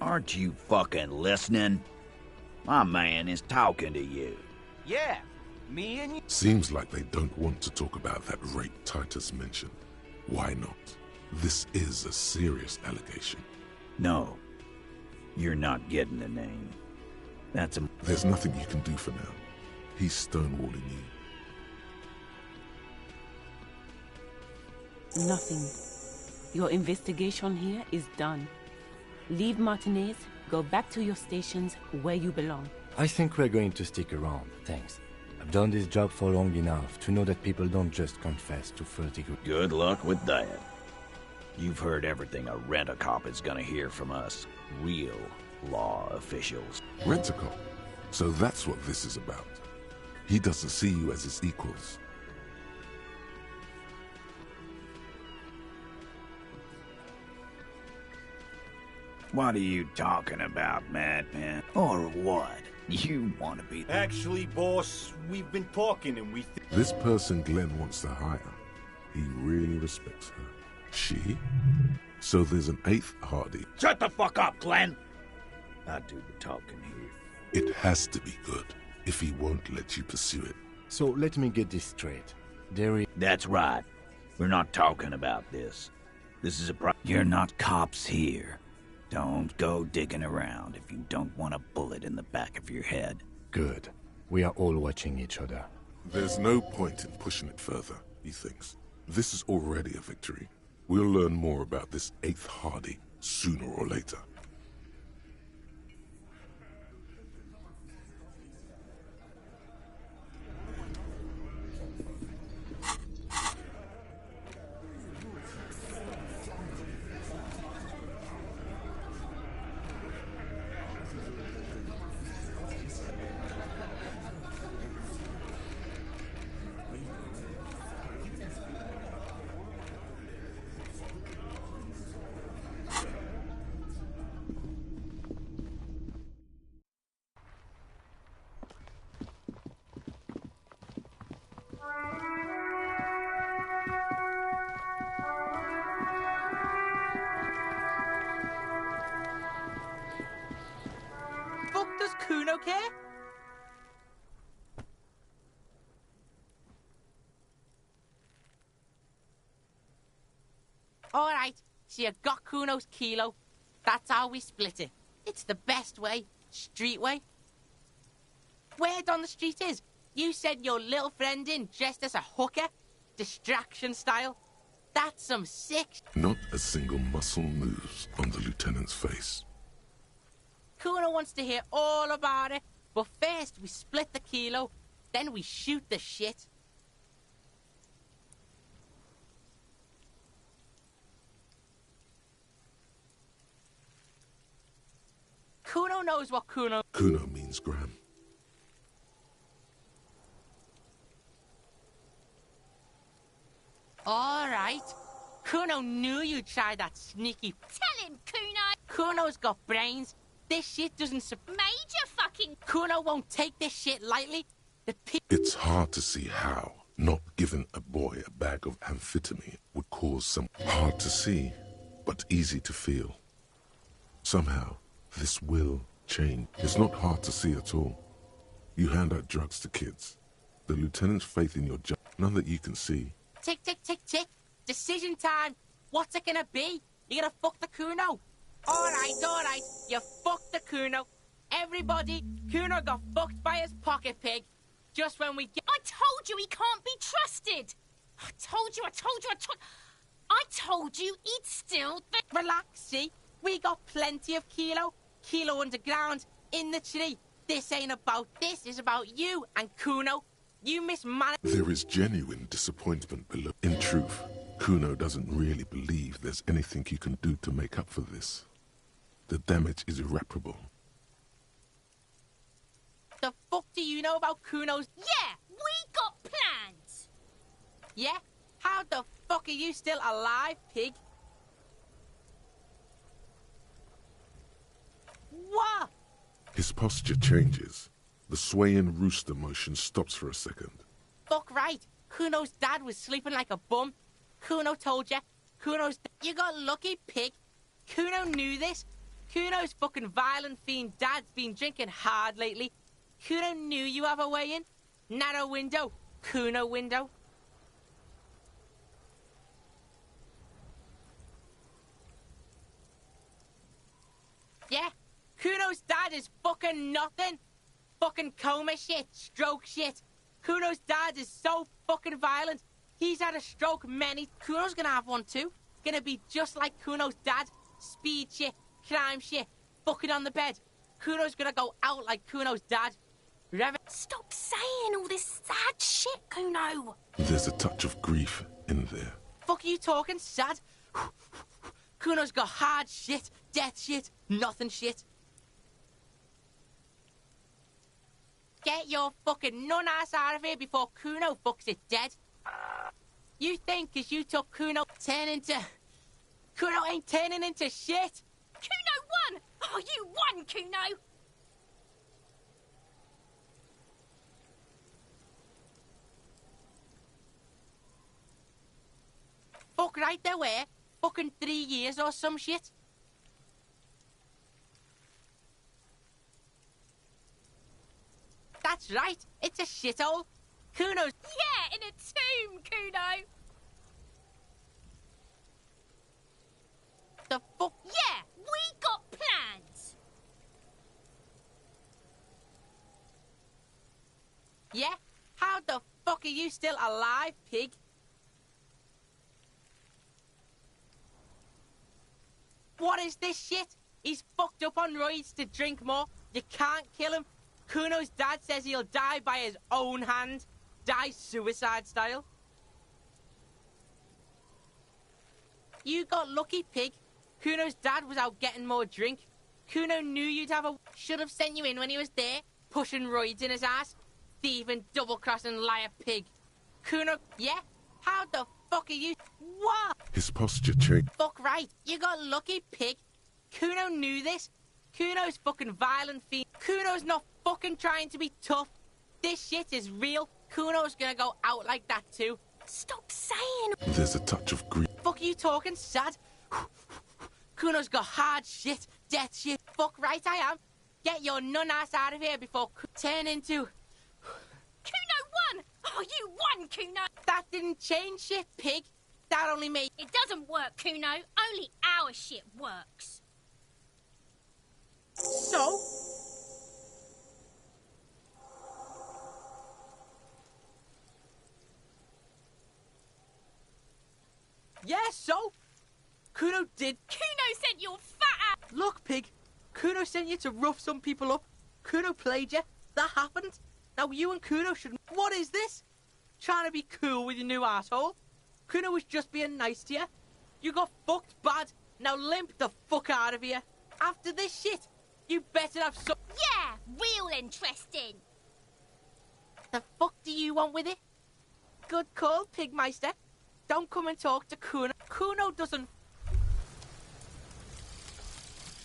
Aren't you fucking listening? My man is talking to you. Yeah, me and you. Seems like they don't want to talk about that rape Titus mentioned. Why not? This is a serious allegation. No, you're not getting the name. That's a... There's nothing you can do for now. He's stonewalling you. Nothing. Your investigation here is done. Leave Martinez, go back to your stations where you belong. I think we're going to stick around, thanks. I've done this job for long enough to know that people don't just confess to filthy... Good luck with that. You've heard everything a rent-a-cop is gonna hear from us. Real law officials. Rent-a-cop? So that's what this is about. He doesn't see you as his equals. What are you talking about, madman? Or what? You want to be... Actually, boss, we've been talking and we... This person Glenn wants to hire, he really respects her. She? So there's an 8th Hardy. Shut the fuck up, Glenn! I do the talking here. It has to be good, if he won't let you pursue it. So let me get this straight. That's right. We're not talking about this. This is a You're not cops here. Don't go digging around if you don't want a bullet in the back of your head. Good. We are all watching each other. There's no point in pushing it further, he thinks. This is already a victory. We'll learn more about this 8th Hardy sooner or later. Kuno care? Alright, so you got Kuno's kilo. That's how we split it. It's the best way. Street way. Word on the street is, you sent your little friend in dressed as a hooker. Distraction style. That's some sick... Not a single muscle moves on the lieutenant's face. Kuno wants to hear all about it, but first we split the kilo, then we shoot the shit. Kuno knows what Kuno... Kuno means gram. All right. Kuno knew you'd try that sneaky... Tell him, Kuno! Kuno's got brains. This shit doesn't... Major fucking... Kuno won't take this shit lightly. It's hard to see how not giving a boy a bag of amphetamine would cause some... Hard to see, but easy to feel. Somehow, this will change. It's not hard to see at all. You hand out drugs to kids. The lieutenant's faith in your job, none that you can see. Tick, tick, tick, tick. Decision time. What's it gonna be? You gonna fuck the Kuno? All right. You fucked the Kuno. Everybody, Kuno got fucked by his pocket pig. Just when we get... I told you he can't be trusted. I told you. I told you he'd still... Relax, see? We got plenty of kilo. Kilo underground, in the tree. This ain't about this. It's about you and Kuno. You mismanaged... There is genuine disappointment below. In truth, Kuno doesn't really believe there's anything he can do to make up for this. The damage is irreparable. The fuck do you know about Kuno's... Yeah, we got plans. Yeah? How the fuck are you still alive, pig? What? His posture changes. The swaying rooster motion stops for a second. Fuck right. Kuno's dad was sleeping like a bum. Kuno told you. You got lucky, pig. Kuno knew this. Kuno's fucking violent fiend dad's been drinking hard lately. Kuno knew you have a way in. Narrow window. Kuno window. Yeah, Kuno's dad is fucking nothing. Fucking coma shit, stroke shit. Kuno's dad is so fucking violent. He's had a stroke many. Kuno's gonna have one too. Gonna be just like Kuno's dad. Speed shit, crime shit, fucking on the bed. Kuno's gonna go out like Kuno's dad. Stop saying all this sad shit, Kuno. There's a touch of grief in there. Fuck you talking sad? Kuno's got hard shit, death shit, nothing shit. Get your fucking nun-ass out of here before Kuno fucks it dead. You think 'cause you took Kuno Kuno ain't turning into shit. Kuno won! Oh, you won, Kuno! Fuck right there were. Fucking 3 years or some shit. That's right. It's a shithole. Kuno's... Yeah, in a tomb, Kuno. The fuck? Yeah, we got plans. Yeah? How the fuck are you still alive, pig? What is this shit? He's fucked up on roids to drink more. You can't kill him. Kuno's dad says he'll die by his own hand. Die suicide style. You got lucky, pig. Kuno's dad was out getting more drink. Kuno knew you'd have a... Should have sent you in when he was there, pushing roids in his ass. Thieving, double-crossing liar pig. Kuno... Yeah? How the fuck are you... What? His posture changed. Fuck right. You got lucky, pig. Kuno knew this. Kuno's fucking violent fiend. Kuno's not fucking trying to be tough. This shit is real. Kuno's gonna go out like that too. Stop saying... There's a touch of grief. Fuck you talking sad? Kuno's got hard shit, death shit. Fuck right I am. Get your nun-ass out of here before turn into... Kuno won! Oh, you won, Kuno! That didn't change shit, pig. That only made... It doesn't work, Kuno. Only our shit works. So? Yeah, so? Kuno did... Kuno sent your fat ass... Look, pig. Kuno sent you to rough some people up. Kuno played you. That happened. Now you and Kuno should... What is this? Trying to be cool with your new asshole? Kuno was just being nice to you. You got fucked bad. Now limp the fuck out of here. After this shit, you better have some... Yeah, real interesting. The fuck do you want with it? Good call, Pigmeister. Don't come and talk to Kuno. Kuno doesn't...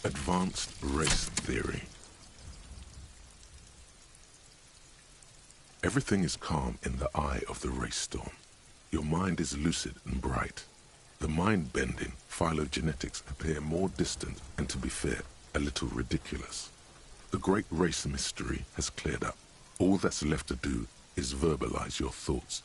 Advanced race theory. Everything is calm in the eye of the race storm. Your mind is lucid and bright. The mind-bending phylogenetics appear more distant and, to be fair, a little ridiculous. The great race mystery has cleared up. All that's left to do is verbalize your thoughts.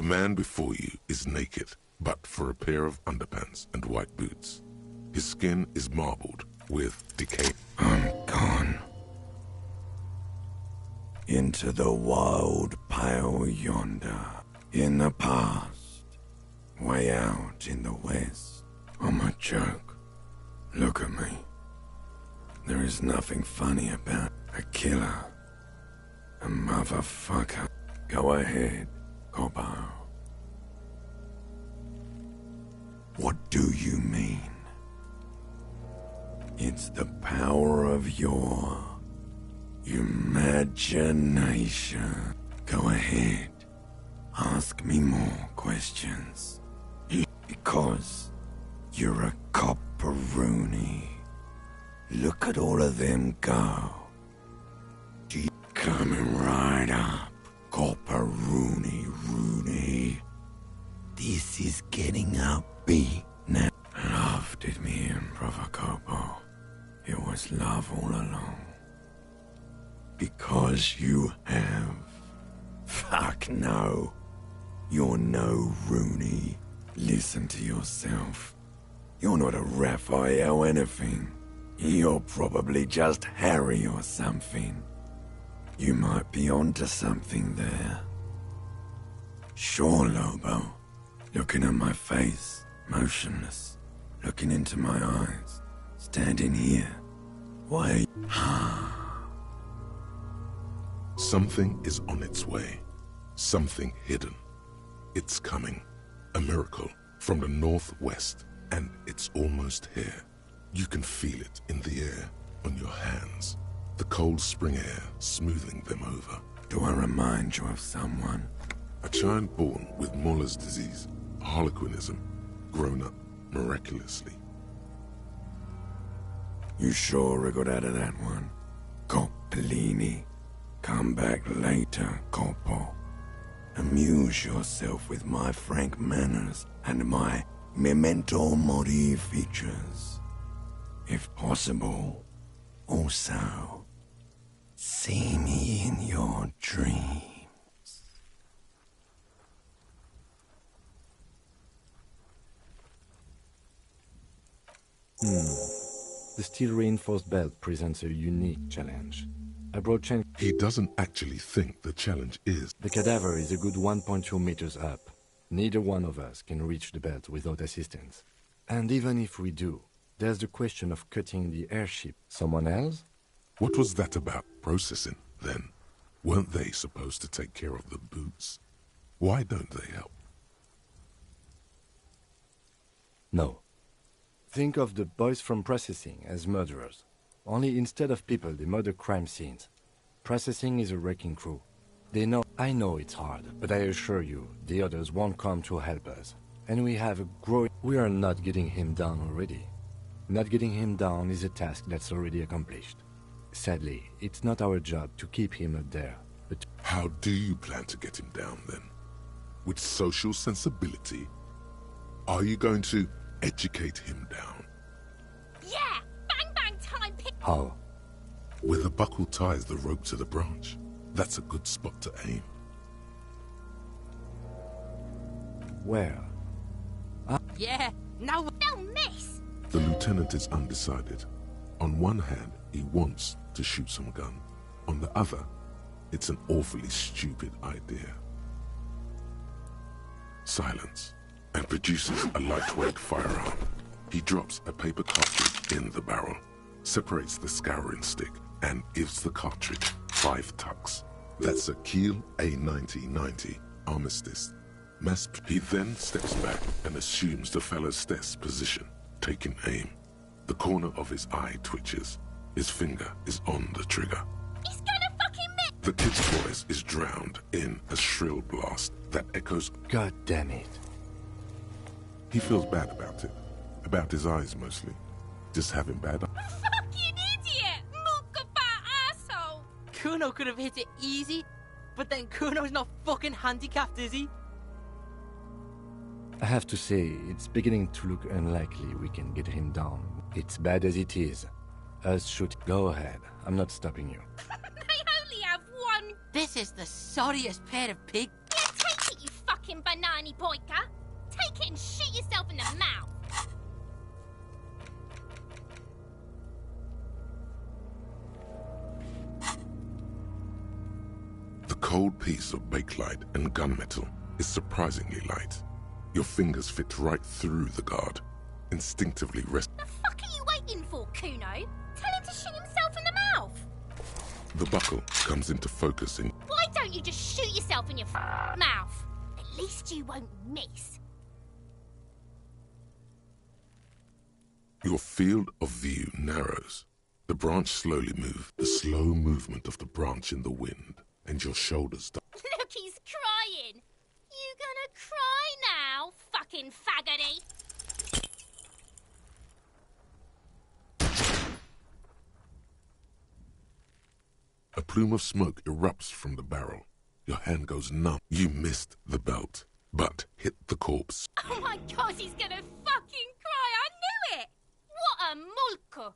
The man before you is naked, but for a pair of underpants and white boots. His skin is marbled with decay. I'm gone. Into the wild pale yonder. In the past. Way out in the west. I'm a joke. Look at me. There is nothing funny about a killer. A motherfucker. Go ahead, Cobbo. What do you mean? It's the power of your imagination. Go ahead. Ask me more questions. Because you're a copperoonie. Look at all of them go. Coming right up. Copperoonie, Rooney. This is getting upbeat now. Love did me in, Brother Copo. It was love all along. Because you have. Fuck no. You're no Rooney. Listen to yourself. You're not a Raphael anything. You're probably just Harry or something. You might be onto something there. Sure, Lobo. Looking at my face, motionless. Looking into my eyes. Standing here. Why? Something is on its way. Something hidden. It's coming. A miracle from the northwest, and it's almost here. You can feel it in the air, on your hands. The cold spring air smoothing them over. Do I remind you of someone? A child born with Muller's disease, harlequinism, grown up miraculously. You sure I got out of that one? Coppellini. Come back later, Coppo. Amuse yourself with my frank manners and my memento mori features. If possible, also, see me in your dreams. The steel-reinforced belt presents a unique challenge. I brought Chen. He doesn't actually think the challenge is. The cadaver is a good 1.2 meters up. Neither one of us can reach the belt without assistance. And even if we do, there's the question of cutting the airship. Someone else? What was that about processing, then? Weren't they supposed to take care of the boots? Why don't they help? No. Think of the boys from processing as murderers. Only instead of people, they murder crime scenes. Processing is a wrecking crew. They know. I know it's hard, but I assure you, the others won't come to help us. And we have a growing... We are not getting him down already. Not getting him down is a task that's already accomplished. Sadly, it's not our job to keep him up there, but... How do you plan to get him down, then? With social sensibility? Are you going to educate him down? Yeah! Bang bang time! How? Where the buckle ties the rope to the branch. That's a good spot to aim. Where? Yeah, now... They'll miss! The lieutenant is undecided. On one hand, he wants to shoot some gun. On the other, it's an awfully stupid idea. Silence, and produces a lightweight firearm. He drops a paper cartridge in the barrel, separates the scouring stick, and gives the cartridge 5 tucks. That's a Kiel A9090 armistice. He then steps back and assumes the fellow's desk position, taking aim. The corner of his eye twitches. His finger is on the trigger. He's gonna fucking miss! The kid's voice is drowned in a shrill blast that echoes. God damn it. He feels bad about it. About his eyes, mostly. Just having bad... Fucking idiot! Mukabat asshole! Kuno could have hit it easy, but then Kuno's not fucking handicapped, is he? I have to say, it's beginning to look unlikely we can get him down. It's bad as it is. Us shoot. Go ahead. I'm not stopping you. They only have one... This is the sorriest pair of pig... Yeah, take it, you fucking fucking banana boyka. Take it and shoot yourself in the mouth. The cold piece of bakelite and gunmetal is surprisingly light. Your fingers fit right through the guard, instinctively rest. The fuck are you waiting for, Kuno? Tell him to shoot himself in the mouth. The buckle comes into focus in. Why don't you just shoot yourself in your mouth? At least you won't miss. Your field of view narrows. The branch slowly moves, the slow movement of the branch in the wind, and your shoulders. Look, he's crying. You gonna cry now, fucking faggoty? A plume of smoke erupts from the barrel. Your hand goes numb. You missed the belt, but hit the corpse. Oh my god, he's gonna fucking cry. I knew it. What a mulko.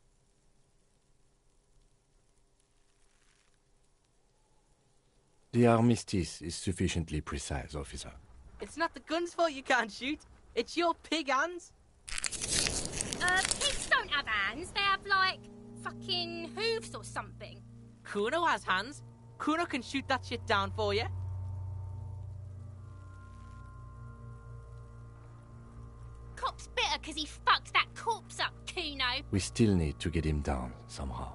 The armistice is sufficiently precise, officer. It's not the gun's fault you can't shoot. It's your pig hands. Pigs don't have hands. They have, like, fucking hooves or something. Kuno has hands. Kuno can shoot that shit down for you. Cop's bitter because he fucked that corpse up, Kuno. We still need to get him down, somehow.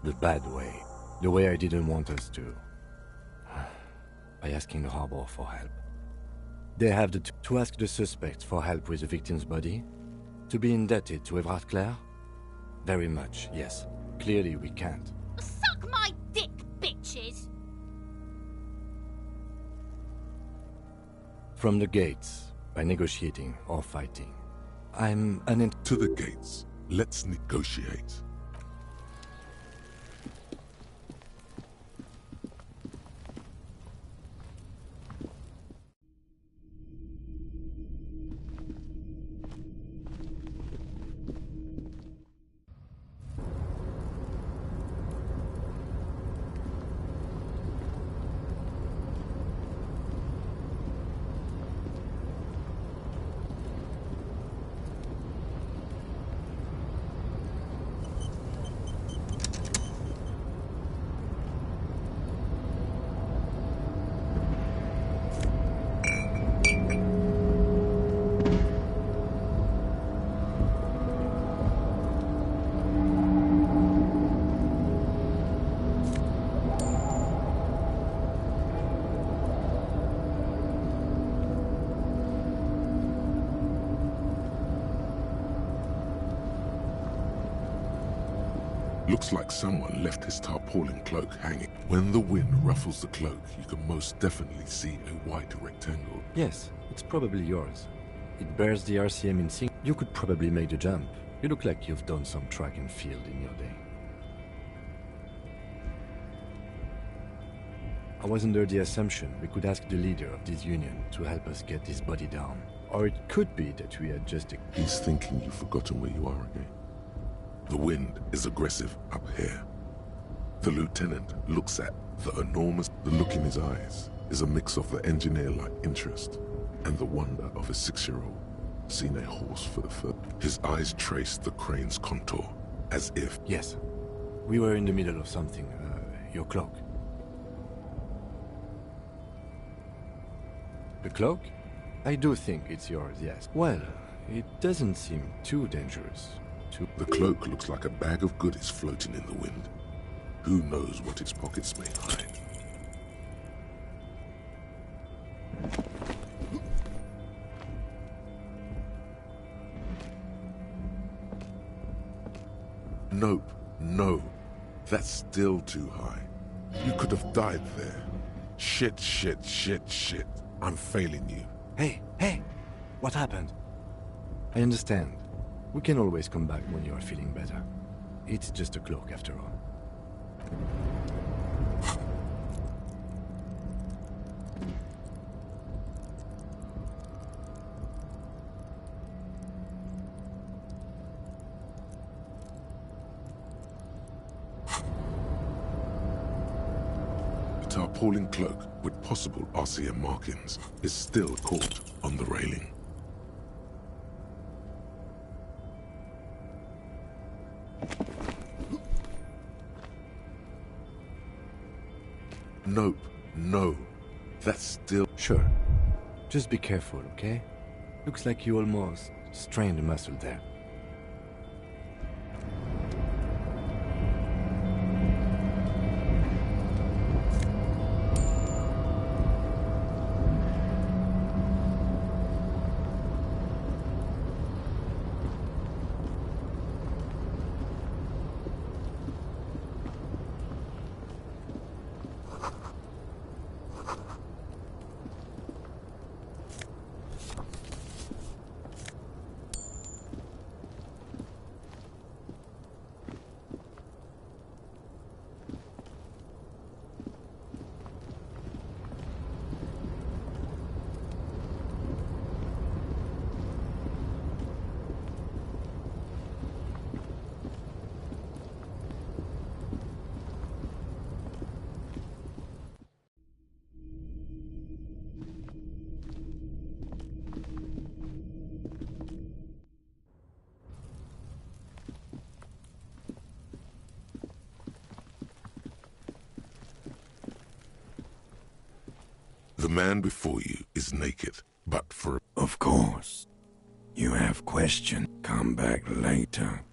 The bad way. The way I didn't want us to. By asking the harbor for help. They have to ask the suspect for help with the victim's body? To be indebted to Evrard Clare? Very much, yes. Clearly we can't. Suck my dick, bitches! From the gates, by negotiating or fighting. I'm To the gates. Let's negotiate. Looks like someone left his tarpaulin cloak hanging. When the wind ruffles the cloak, you can most definitely see a white rectangle. Yes, it's probably yours. It bears the RCM insignia. You could probably make the jump. You look like you've done some track and field in your day. I was under the assumption we could ask the leader of this union to help us get his body down. Or it could be that we had just... He's thinking you've forgotten where you are again. The wind is aggressive up here. The lieutenant looks at the enormous... The look in his eyes is a mix of the engineer-like interest and the wonder of a 6-year-old seeing a horse for the first. His eyes trace the crane's contour, as if... Yes. We were in the middle of something. Your cloak. The cloak? I do think it's yours, yes. Well, it doesn't seem too dangerous. The cloak looks like a bag of goodies floating in the wind. Who knows what its pockets may hide? Nope, no. That's still too high. You could have died there. Shit, shit, shit, shit. I'm failing you. Hey! What happened? I understand. We can always come back when you are feeling better. It's just a cloak after all. tarpaulin cloak with possible RCM markings is still caught on the railing. Nope, no. That's still... Sure. Just be careful, okay? Looks like you almost strained a muscle there. The man before you is naked, but for... Of course. You have question. Come back later.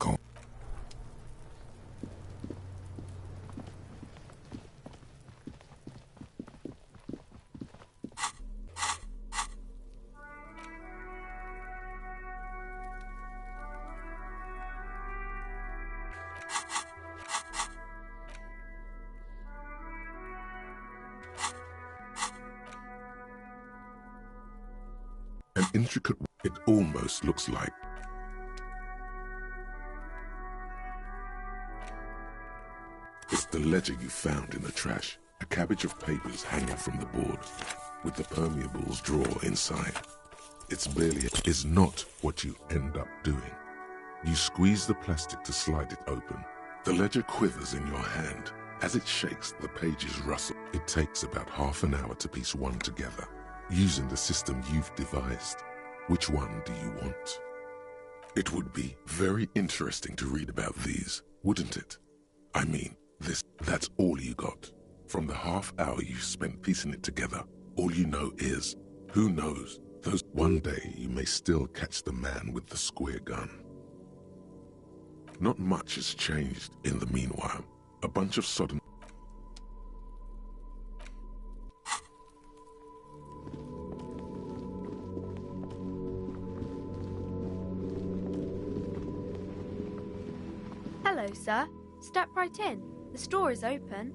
An intricate... It almost looks like... It's the ledger you found in the trash. A cabbage of papers hanging from the board, with the permeables drawer inside. It's barely... is not what you end up doing. You squeeze the plastic to slide it open. The ledger quivers in your hand. As it shakes, the pages rustle. It takes about half an hour to piece one together, using the system you've devised. Which one do you want? It would be very interesting to read about these, wouldn't it? I mean, that's all you got. From the half hour you spent piecing it together, all you know is, who knows, one day you may still catch the man with the square gun. Not much has changed in the meanwhile. A bunch of sodden... Hello, sir. Step right in. The store is open.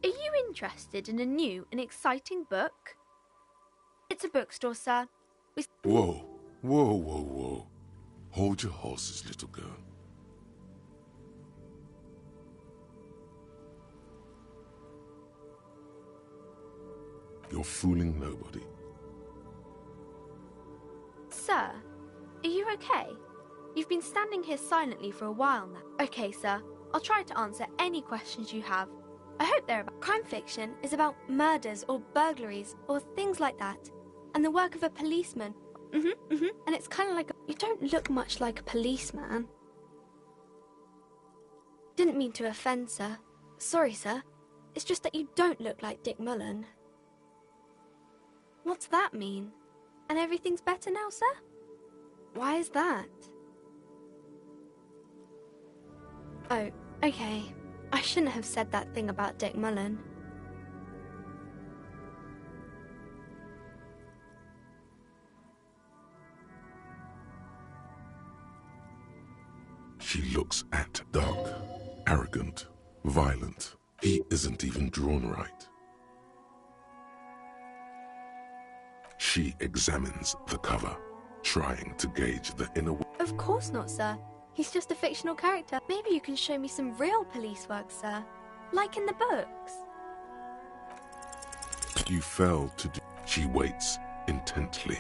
Are you interested in a new and exciting book? It's a bookstore, sir. Whoa, whoa, whoa, whoa. Hold your horses, little girl. You're fooling nobody. Sir, are you okay? You've been standing here silently for a while now. Okay, sir. I'll try to answer any questions you have. I hope they're about... Crime fiction is about murders or burglaries or things like that. And the work of a policeman. And it's kind of like... You don't look much like a policeman. Didn't mean to offend, sir. Sorry, sir. It's just that you don't look like Dick Mullen. What's that mean? And everything's better now, sir? Why is that? Oh, okay. I shouldn't have said that thing about Dick Mullen. She looks at dark, arrogant, violent. He isn't even drawn right. She examines the cover, trying to gauge the inner... Of course not, sir. He's just a fictional character. Maybe you can show me some real police work, sir. Like in the books. You failed to do... She waits intently.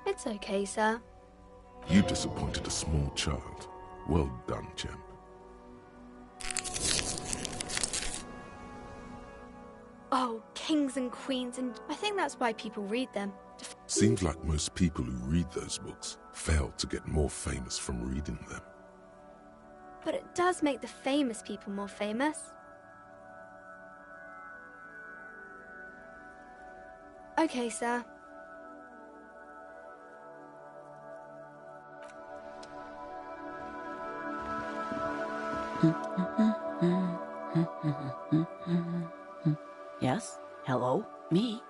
It's okay, sir. You disappointed a small child. Well done, champ. Oh, kings and queens, and I think that's why people read them. Seems like most people who read those books fail to get more famous from reading them. But it does make the famous people more famous. Okay, sir. Yes? Hello? Me?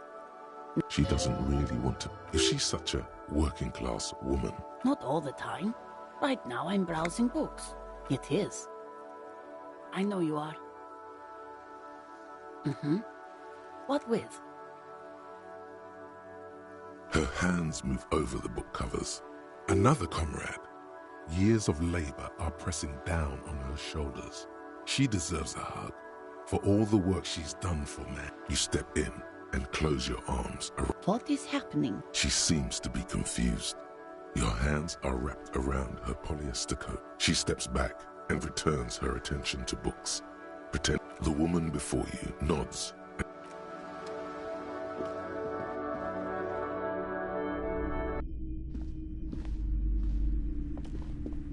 She doesn't really want to. Is she such a working class woman? Not all the time. Right now I'm browsing books. It is. I know you are. What with? Her hands move over the book covers. Another comrade. Years of labor are pressing down on her shoulders. She deserves a hug for all the work she's done for man. You step in and close your arms around. What is happening? She seems to be confused. Your hands are wrapped around her polyester coat. She steps back and returns her attention to books. Pretend the woman before you nods.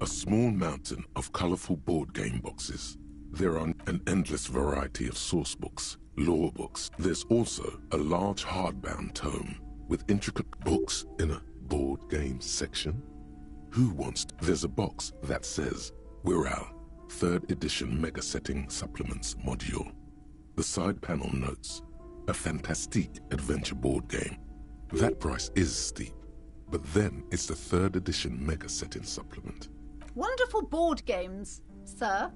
A small mountain of colorful board game boxes. There are an endless variety of source books, lore books. There's also a large hardbound tome with intricate books in a board game section. Who wants to? There's a box that says Wirral, 3rd edition mega setting supplements module. The side panel notes, a fantastique adventure board game. That price is steep, but then it's the 3rd edition mega setting supplement. Wonderful board games, sir.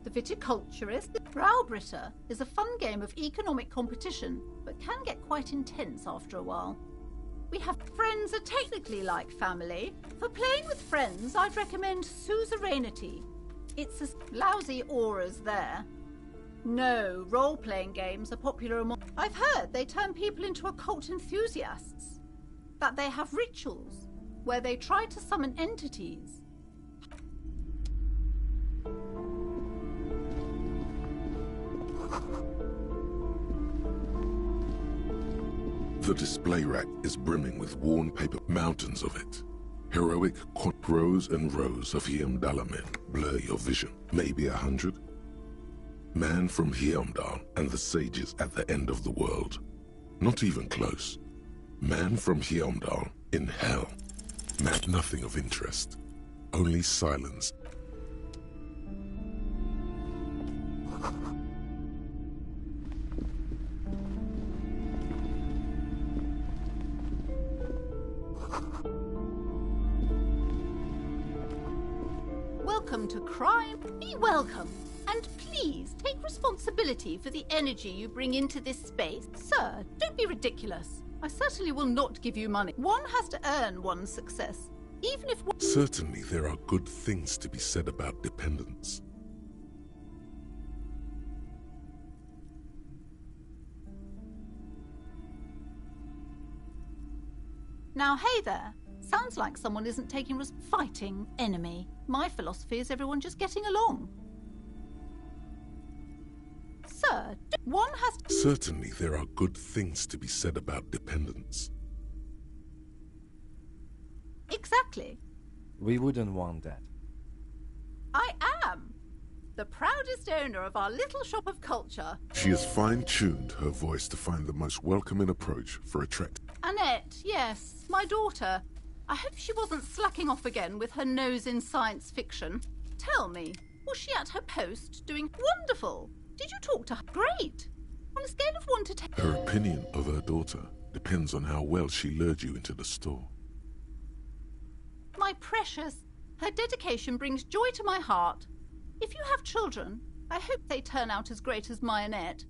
The Viticulturist. Browbritter is a fun game of economic competition, but can get quite intense after a while. We have friends are technically like family. For playing with friends, I'd recommend Suzerainty. It's as lousy auras there. No, role-playing games are popular among... I've heard they turn people into occult enthusiasts. That they have rituals where they try to summon entities. The display rack is brimming with worn paper, mountains of it. Heroic rows and rows of Heimdall men blur your vision, maybe 100. Man from Heimdall and the sages at the end of the world. Not even close. Man from Heimdall in hell. Man, nothing of interest. Only silence. Welcome to crime. Be welcome. And please take responsibility for the energy you bring into this space. Sir, don't be ridiculous. I certainly will not give you money. One has to earn one's success, even if one... Certainly there are good things to be said about dependence. Now, hey there. Sounds like someone isn't taking fighting enemy. My philosophy is everyone just getting along. Sir, one has to... Certainly there are good things to be said about dependence. Exactly. We wouldn't want that. I am the proudest owner of our little shop of culture. She has fine-tuned her voice to find the most welcoming approach for attracting. Annette, yes, my daughter. I hope she wasn't slacking off again with her nose in science fiction. Tell me, was she at her post doing wonderful? Did you talk to her? Great. On a scale of 1 to 10... Her opinion of her daughter depends on how well she lured you into the store. My precious, her dedication brings joy to my heart. If you have children, I hope they turn out as great as my Annette.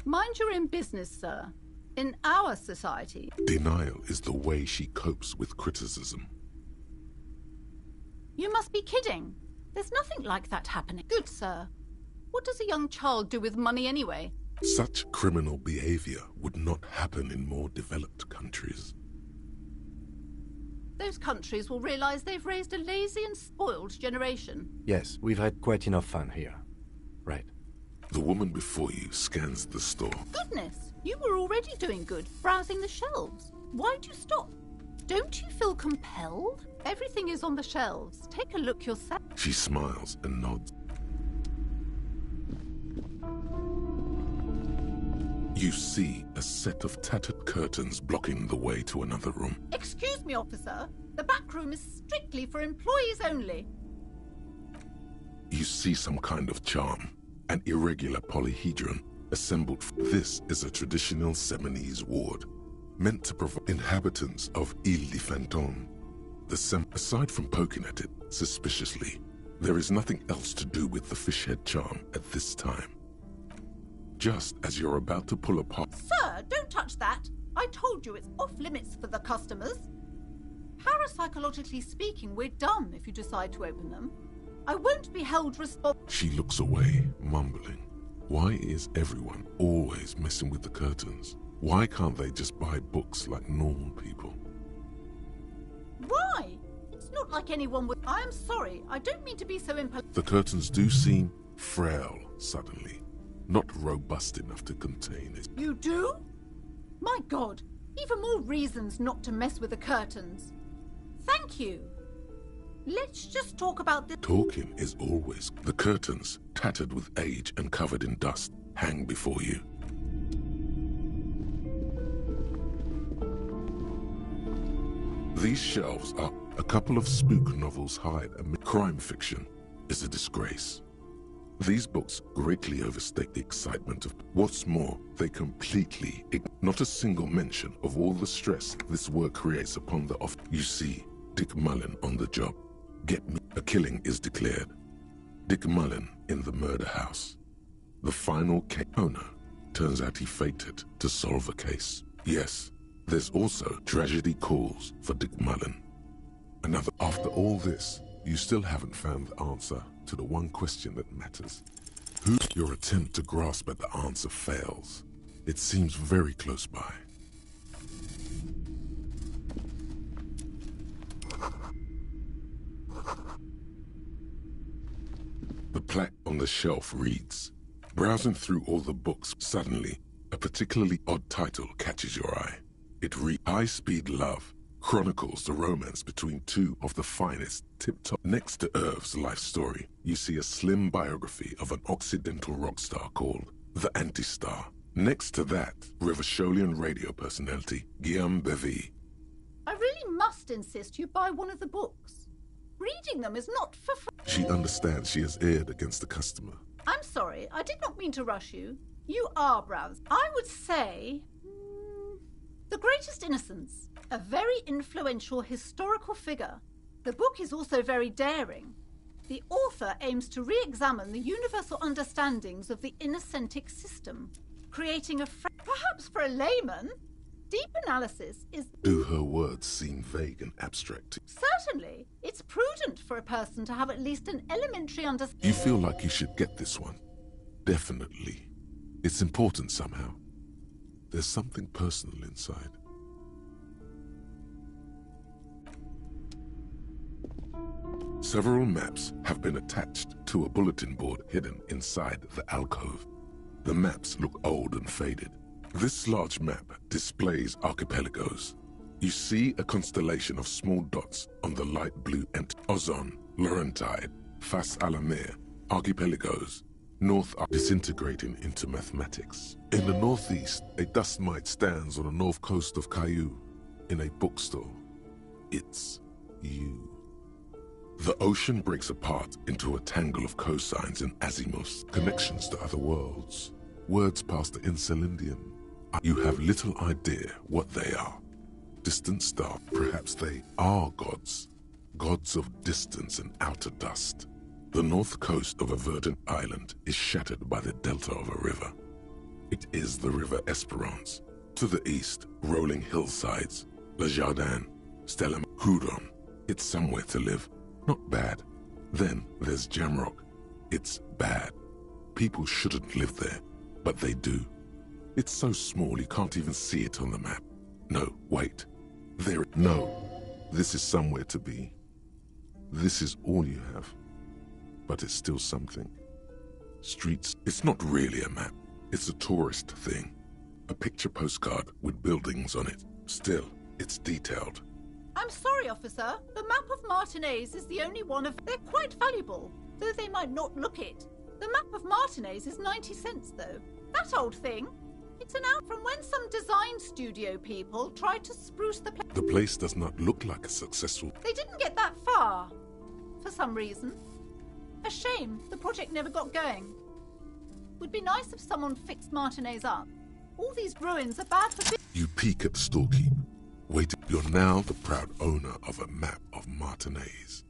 Mind your own business, sir. In our society... Denial is the way she copes with criticism. You must be kidding. There's nothing like that happening. Good, sir. What does a young child do with money anyway? Such criminal behavior would not happen in more developed countries. Those countries will realize they've raised a lazy and spoiled generation. Yes, we've had quite enough fun here. Right. The woman before you scans the store. Goodness, you were already doing good, browsing the shelves. Why'd you stop? Don't you feel compelled? Everything is on the shelves. Take a look yourself. She smiles and nods. You see a set of tattered curtains blocking the way to another room. Excuse me, officer. The back room is strictly for employees only. You see some kind of charm, an irregular polyhedron assembled. This is a traditional Seminese ward, meant to provide inhabitants of Ile de Fantôme. Aside from poking at it suspiciously, there is nothing else to do with the fishhead charm at this time. Just as you're about to pull apart... Sir, don't touch that. I told you it's off limits for the customers. Parapsychologically speaking, we're dumb if you decide to open them. I won't be held responsible. She looks away, mumbling. Why is everyone always messing with the curtains? Why can't they just buy books like normal people? Why? It's not like anyone would... I'm sorry, I don't mean to be so impolite. The curtains do seem frail suddenly, not robust enough to contain it. You do? My God, even more reasons not to mess with the curtains. Thank you. Let's just talk about this. Talking is always... The curtains, tattered with age and covered in dust, hang before you. These shelves are a couple of spook novels hide amid crime fiction is a disgrace. These books greatly overstate the excitement of... What's more, they completely... Not a single mention of all the stress this work creates upon the off... You see Dick Mullen on the job. Get me. A killing is declared. Dick Mullen in the murder house. The final case owner. Turns out he fated to solve a case. Yes, there's also tragedy calls for Dick Mullen. Another. After all this, you still haven't found the answer to the one question that matters. Who? Your attempt to grasp at the answer fails. It seems very close by. The plaque on the shelf reads, browsing through all the books, suddenly, a particularly odd title catches your eye. It reads, High Speed Love, chronicles the romance between two of the finest tip-top. Next to Irv's life story, you see a slim biography of an Occidental rock star called The Anti-Star. Next to that, Revacholian radio personality Guillaume Bevy. I really must insist you buy one of the books. Reading them is not for free. She understands she has erred against the customer. I'm sorry, I did not mean to rush you. You are browsing. I would say... The Greatest Innocence, a very influential historical figure. The book is also very daring. The author aims to re-examine the universal understandings of the innocentic system, creating a... Perhaps for a layman, deep analysis is... Do her words seem vague and abstract? Certainly. It's prudent for a person to have at least an elementary understanding. You feel like you should get this one. Definitely. It's important somehow. There's something personal inside. Several maps have been attached to a bulletin board hidden inside the alcove. The maps look old and faded. This large map displays archipelagos. You see a constellation of small dots on the light blue Ozon, Laurentide, Fas a la Mer, archipelagos. North are disintegrating into mathematics. In the northeast, a dust mite stands on the north coast of Caillou in a bookstore. It's you. The ocean breaks apart into a tangle of cosines and azimuths, connections to other worlds. Words past the Incelindian. You have little idea what they are. Distant stars, perhaps they are gods. Gods of distance and outer dust. The north coast of a verdant island is shattered by the delta of a river. It is the River Esperance. To the east, rolling hillsides, Le Jardin, Stella Hudon. It's somewhere to live. Not bad. Then there's Jamrock. It's bad. People shouldn't live there, but they do. It's so small you can't even see it on the map. No, wait. No. This is somewhere to be. This is all you have. But it's still something. Streets, it's not really a map. It's a tourist thing. A picture postcard with buildings on it. Still, it's detailed. I'm sorry, officer. The map of Martinez is the only one of... They're quite valuable, though they might not look it. The map of Martinez is 90 cents, though. That old thing. It's an out from when some design studio people tried to spruce the place. The place does not look like a successful... They didn't get that far, for some reason. A shame the project never got going. Would be nice if someone fixed Martinez up. All these ruins are bad for... You peek at the storekeep. Wait, you're now the proud owner of a map of Martinez.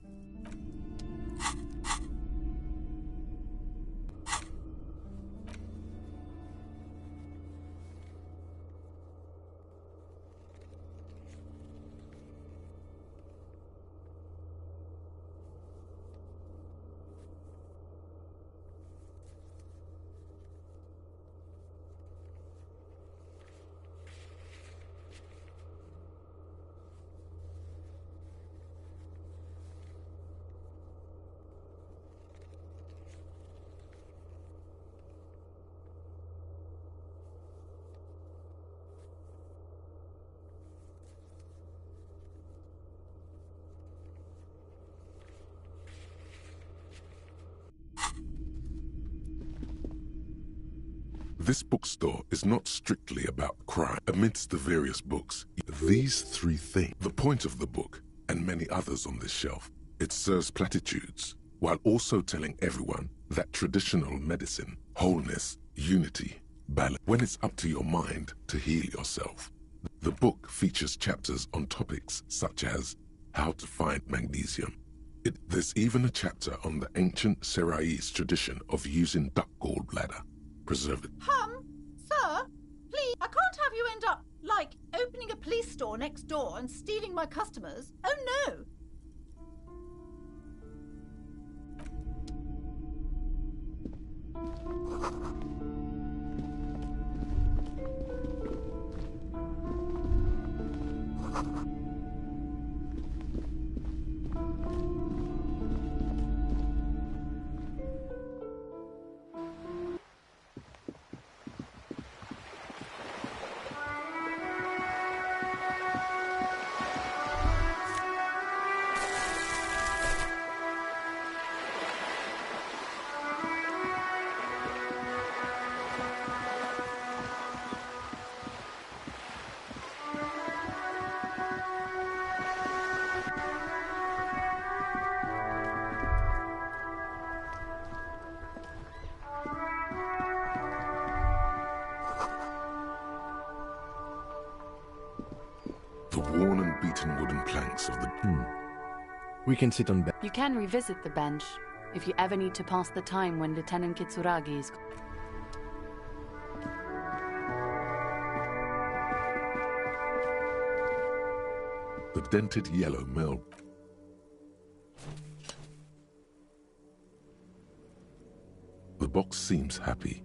This bookstore is not strictly about crime. Amidst the various books, these three things, the point of the book, and many others on this shelf, it serves platitudes, while also telling everyone that traditional medicine, wholeness, unity, balance, when it's up to your mind to heal yourself. The book features chapters on topics such as how to find magnesium. There's even a chapter on the ancient Seraïs tradition of using duck gallbladder. Preserve it. Sir, please, I can't have you end up, like, opening a police store next door and stealing my customers. Oh, no. The worn and beaten wooden planks of the... We can sit on bench. You can revisit the bench if you ever need to pass the time when Lieutenant Kitsuragi is... The dented yellow mill. The box seems happy.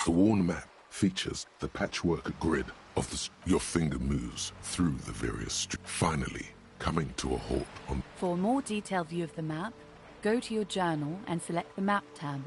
The worn map features the patchwork grid of your finger moves through the various streets, finally coming to a halt on... For a more detailed view of the map, go to your journal and select the Map tab.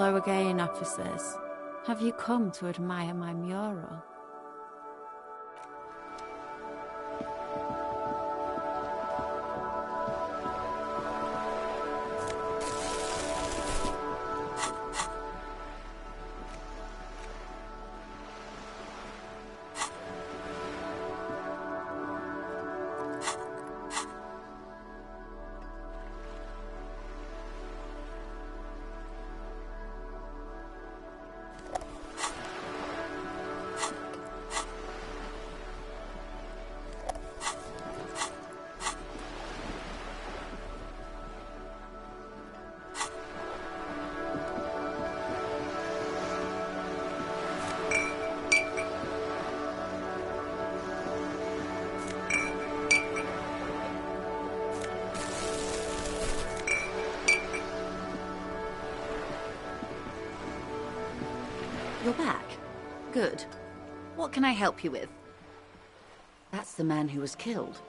Hello again, officers. Have you come to admire my mural? You're back. Good. What can I help you with? That's the man who was killed.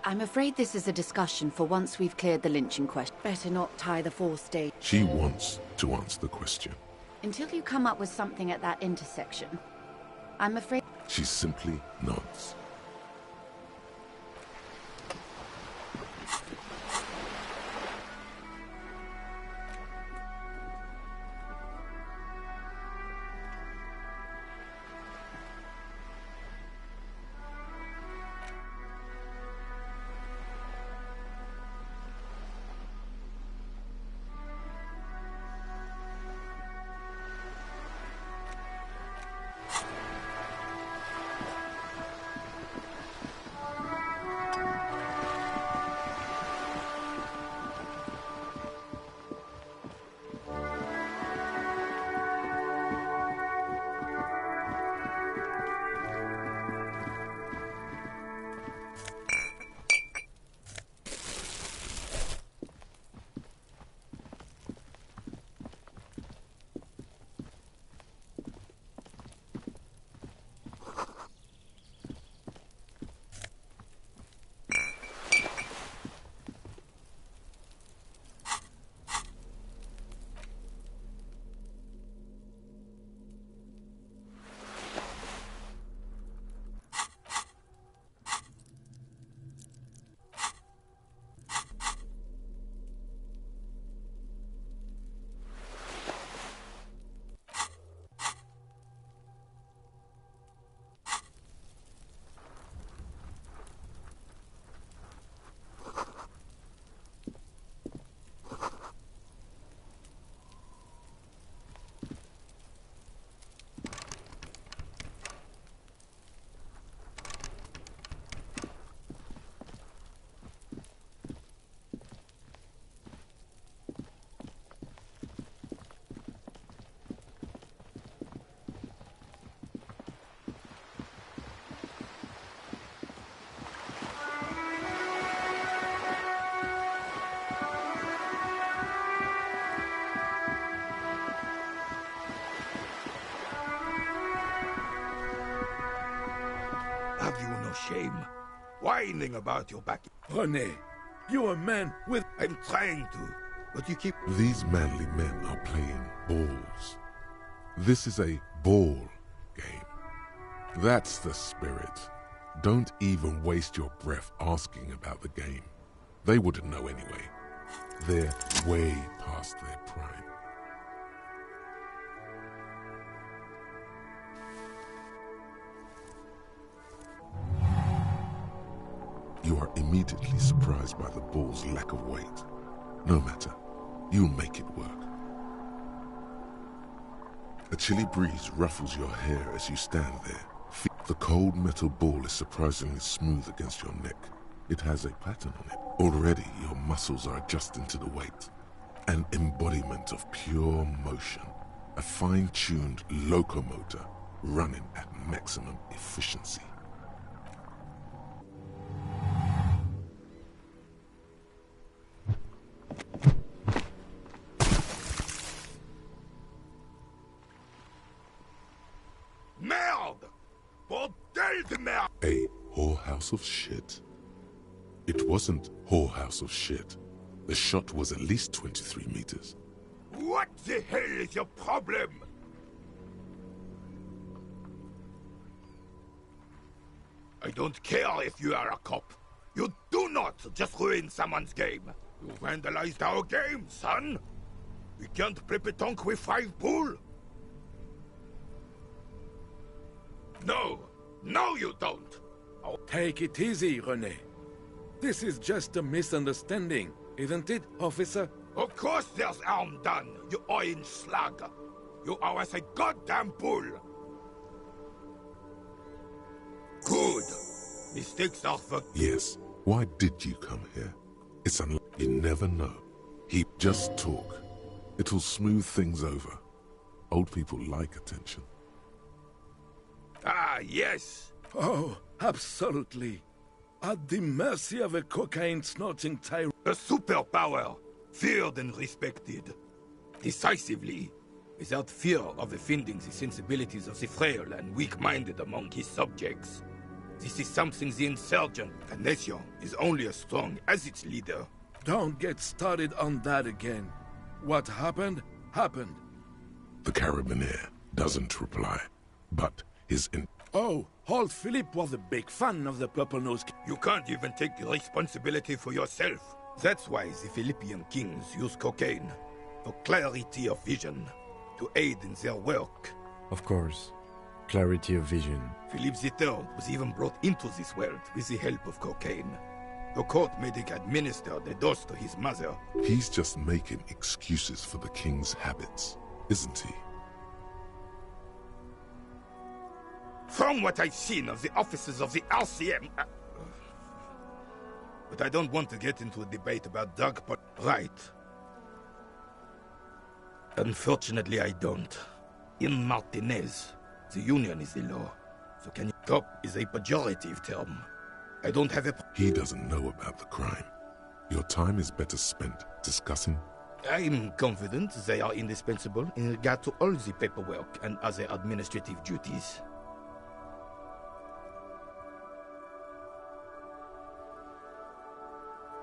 I'm afraid this is a discussion for once we've cleared the lynching question. Better not tie the fourth stage. She wants to answer the question. Until you come up with something at that intersection, I'm afraid... She simply nods. Have you no shame? Whining about your back. René, you're a man with... I'm trying to, but you keep... These manly men are playing balls. This is a ball game. That's the spirit. Don't even waste your breath asking about the game. They wouldn't know anyway. They're way past their prime. You are immediately surprised by the ball's lack of weight. No matter, you'll make it work. A chilly breeze ruffles your hair as you stand there. The cold metal ball is surprisingly smooth against your neck. It has a pattern on it. Already, your muscles are adjusting to the weight. An embodiment of pure motion. A fine-tuned locomotor running at maximum efficiency. A whorehouse of shit? It wasn't whorehouse of shit. The shot was at least 23 meters. What the hell is your problem? I don't care if you are a cop. You do not just ruin someone's game. You vandalized our game, son. We can't play pétanque with 5 bull. No, no you don't. Take it easy, René. This is just a misunderstanding, isn't it, officer? Of course there's harm done, you orange slug. You owe us a goddamn bull. Good. Mistakes are for... Yes. Why did you come here? It's unlikely. You never know. He just talk. It'll smooth things over. Old people like attention. Ah, yes. Oh, absolutely. At the mercy of a cocaine-snorting tyrant. A superpower. Feared and respected. Decisively. Without fear of offending the sensibilities of the frail and weak-minded among his subjects. This is something the insurgent, the nation, is only as strong as its leader. Don't get started on that again. What happened, happened. The carabinier doesn't reply, but his Oh, old Philip was a big fan of the Purple Nose. You can't even take the responsibility for yourself. That's why the Philippian kings use cocaine. For clarity of vision. To aid in their work. Of course. Clarity of vision. Philip III was even brought into this world with the help of cocaine. The court made him administer the dose to his mother. He's just making excuses for the king's habits, isn't he? From what I've seen of the officers of the Elysium... But I don't want to get into a debate about dog pot. Right. Unfortunately, I don't. In Martinez, the union is the law. So can you... Cop is a pejorative term. I don't have a... He doesn't know about the crime. Your time is better spent discussing... I'm confident they are indispensable in regard to all the paperwork and other administrative duties.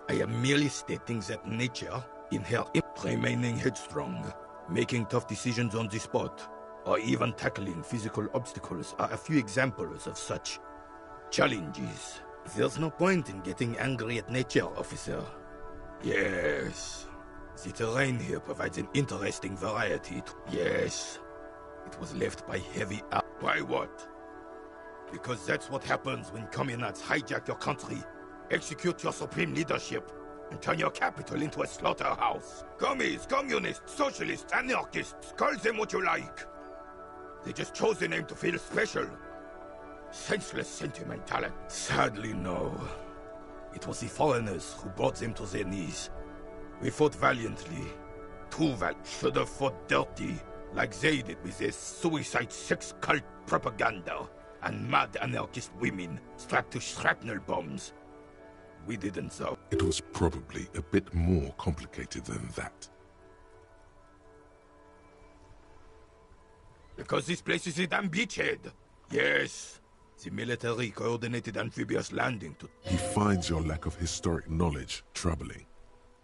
I am merely stating that nature, in her remaining headstrong, making tough decisions on the spot, or even tackling physical obstacles are a few examples of such challenges. There's no point in getting angry at nature, officer. Yes. The terrain here provides an interesting variety. Yes. It was left by heavy... Why what? Because that's what happens when communards hijack your country, execute your supreme leadership, and turn your capital into a slaughterhouse. Commies, communists, socialists, anarchists, call them what you like. They just chose the name to feel special. Senseless sentimentality. Sadly, no. It was the foreigners who brought them to their knees. We fought valiantly. Too valiant. Should have fought dirty, like they did with their suicide sex cult propaganda and mad anarchist women strapped to shrapnel bombs. We didn't so. It was probably a bit more complicated than that. Because this place is a damn beachhead. Yes. The military coordinated amphibious landing to... He finds your lack of historic knowledge troubling.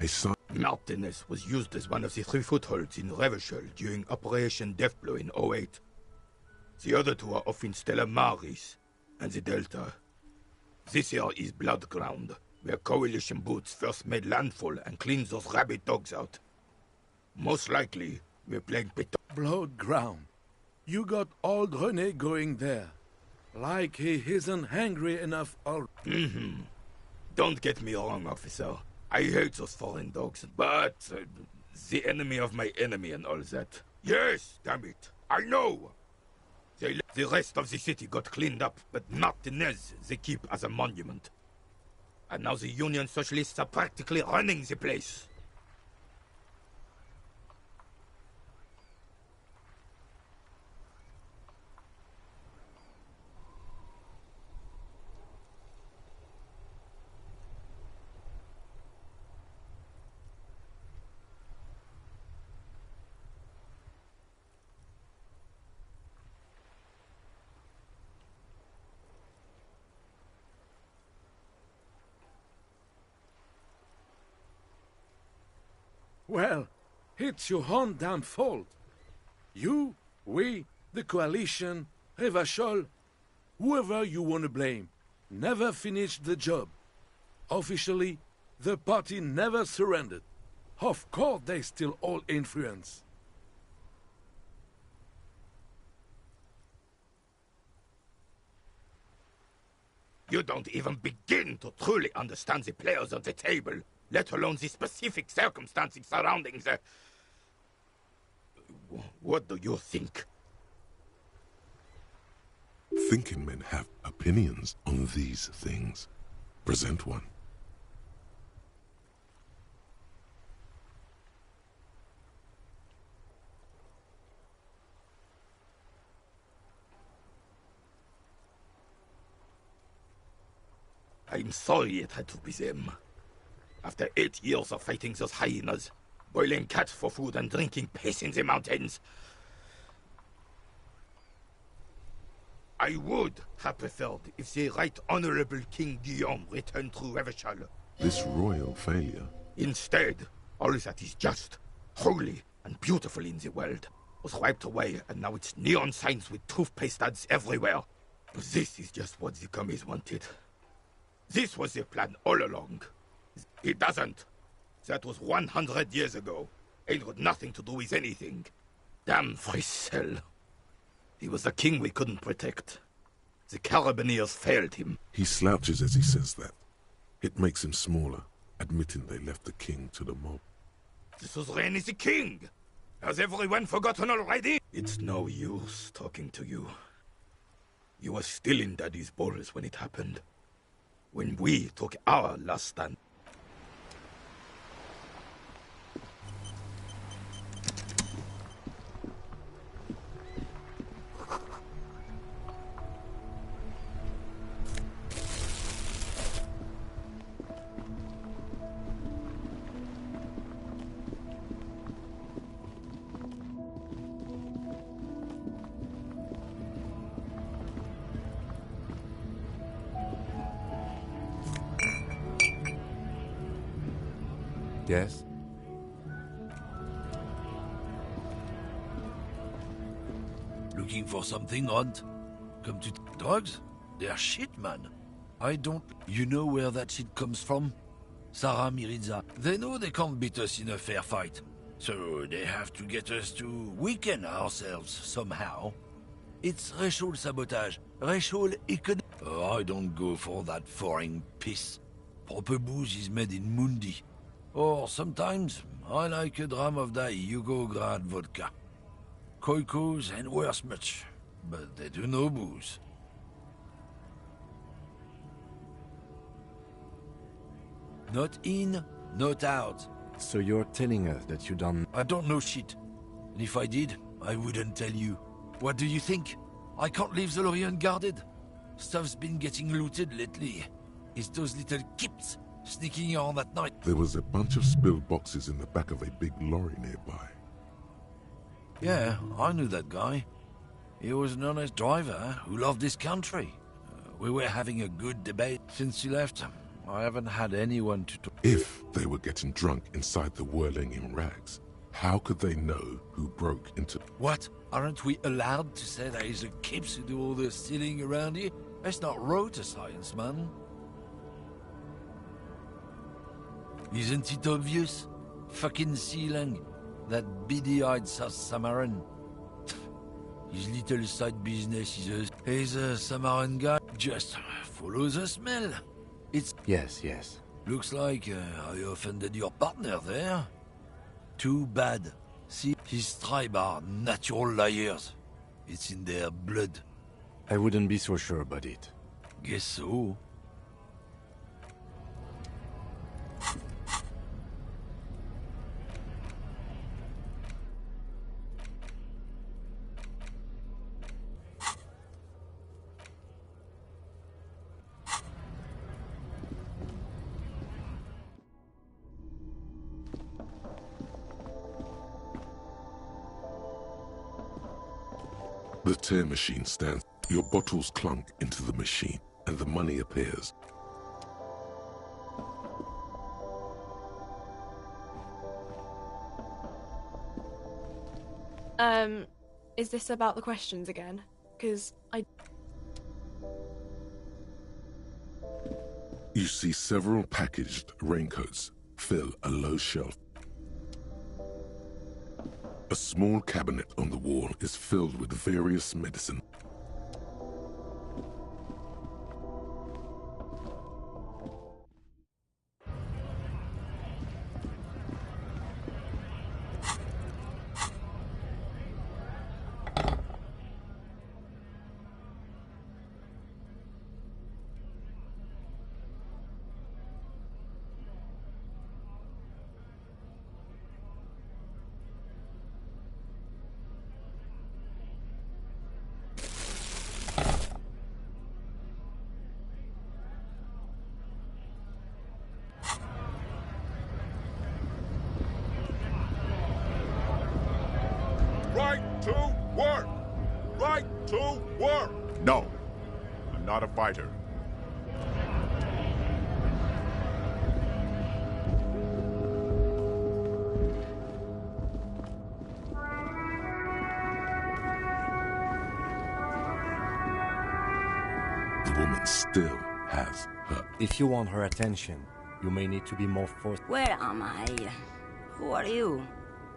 A sign... Martinez was used as one of the 3 footholds in Revachol during Operation Deathblow in 08. The other 2 are off in Stella Maris and the Delta. This here is Blood Ground, where coalition boots first made landfall and cleaned those rabid dogs out. Most likely, we're playing Blood Ground. You got old René going there. Like he isn't hungry enough already. Don't get me wrong, officer. I hate those foreign dogs, but... the enemy of my enemy and all that. Yes, damn it. I know. The rest of the city got cleaned up, but Martinez they keep as a monument. And now the Union Socialists are practically running the place. Well, It's your own damn fault. You, we, the coalition, Revachol, whoever you want to blame, never finished the job. Officially, the party never surrendered. Of course they still hold influence. You don't even begin to truly understand the players of the table, let alone the specific circumstances surrounding the... What do you think? Thinking men have opinions on these things. Present one. I'm sorry it had to be them. After 8 years of fighting those hyenas, boiling cats for food and drinking piss in the mountains, I would have preferred if the Right Honorable King Guillaume returned through Revachol. This royal failure. Instead, all that is just, holy, and beautiful in the world was wiped away, and now it's neon signs with toothpaste ads everywhere. But this is just what the commies wanted. This was the plan all along. It doesn't. That was 100 years ago. Ain't got nothing to do with anything. Damn Frissel. He was the king we couldn't protect. The Carabineers failed him. He slouches as he says that. It makes him smaller, admitting they left the king to the mob. The suzerain is the king. Has everyone forgotten already? It's no use talking to you. You were still in Daddy's balls when it happened. When we took our last stand. Yes? Looking for something, Hunt? Come to drugs? They're shit, man. I don't... You know where that shit comes from? Sarah Miriza. They know they can't beat us in a fair fight. So they have to get us to weaken ourselves somehow. It's racial sabotage. Racial econ... Oh, I don't go for that foreign piss. Proper booze is made in Mundi. Or sometimes, I like a dram of that Yugograd vodka. Koikos and worse much, but they do no booze. Not in, not out. So you're telling us that you don't... I don't know shit. And if I did, I wouldn't tell you. What do you think? I can't leave the Lorient guarded. Stuff's been getting looted lately. It's those little kips sneaking on at night. There was a bunch of spilled boxes in the back of a big lorry nearby. Yeah, I knew that guy. He was an honest driver who loved his country. We were having a good debate. Since he left, I haven't had anyone to talk. If they were getting drunk inside the whirling in rags, how could they know who broke into... What? Aren't we allowed to say there is a kips who do all the stealing around here? That's not rotor science, man. Isn't it obvious? Fucking Sealang, that beady-eyed South Samaran. His little side business is a Samaran guy. Just follow the smell. It's... Yes, yes. Looks like I offended your partner there. Too bad. See, his tribe are natural liars. It's in their blood. I wouldn't be so sure about it. Guess so. The tear machine stands. Your bottles clunk into the machine, and the money appears. Is this about the questions again? Because You see several packaged raincoats fill a low shelf. A small cabinet on the wall is filled with various medicine. Right to work! Right to work! No, I'm not a fighter. The woman still has her. If you want her attention, you may need to be more forceful. Where am I? Who are you?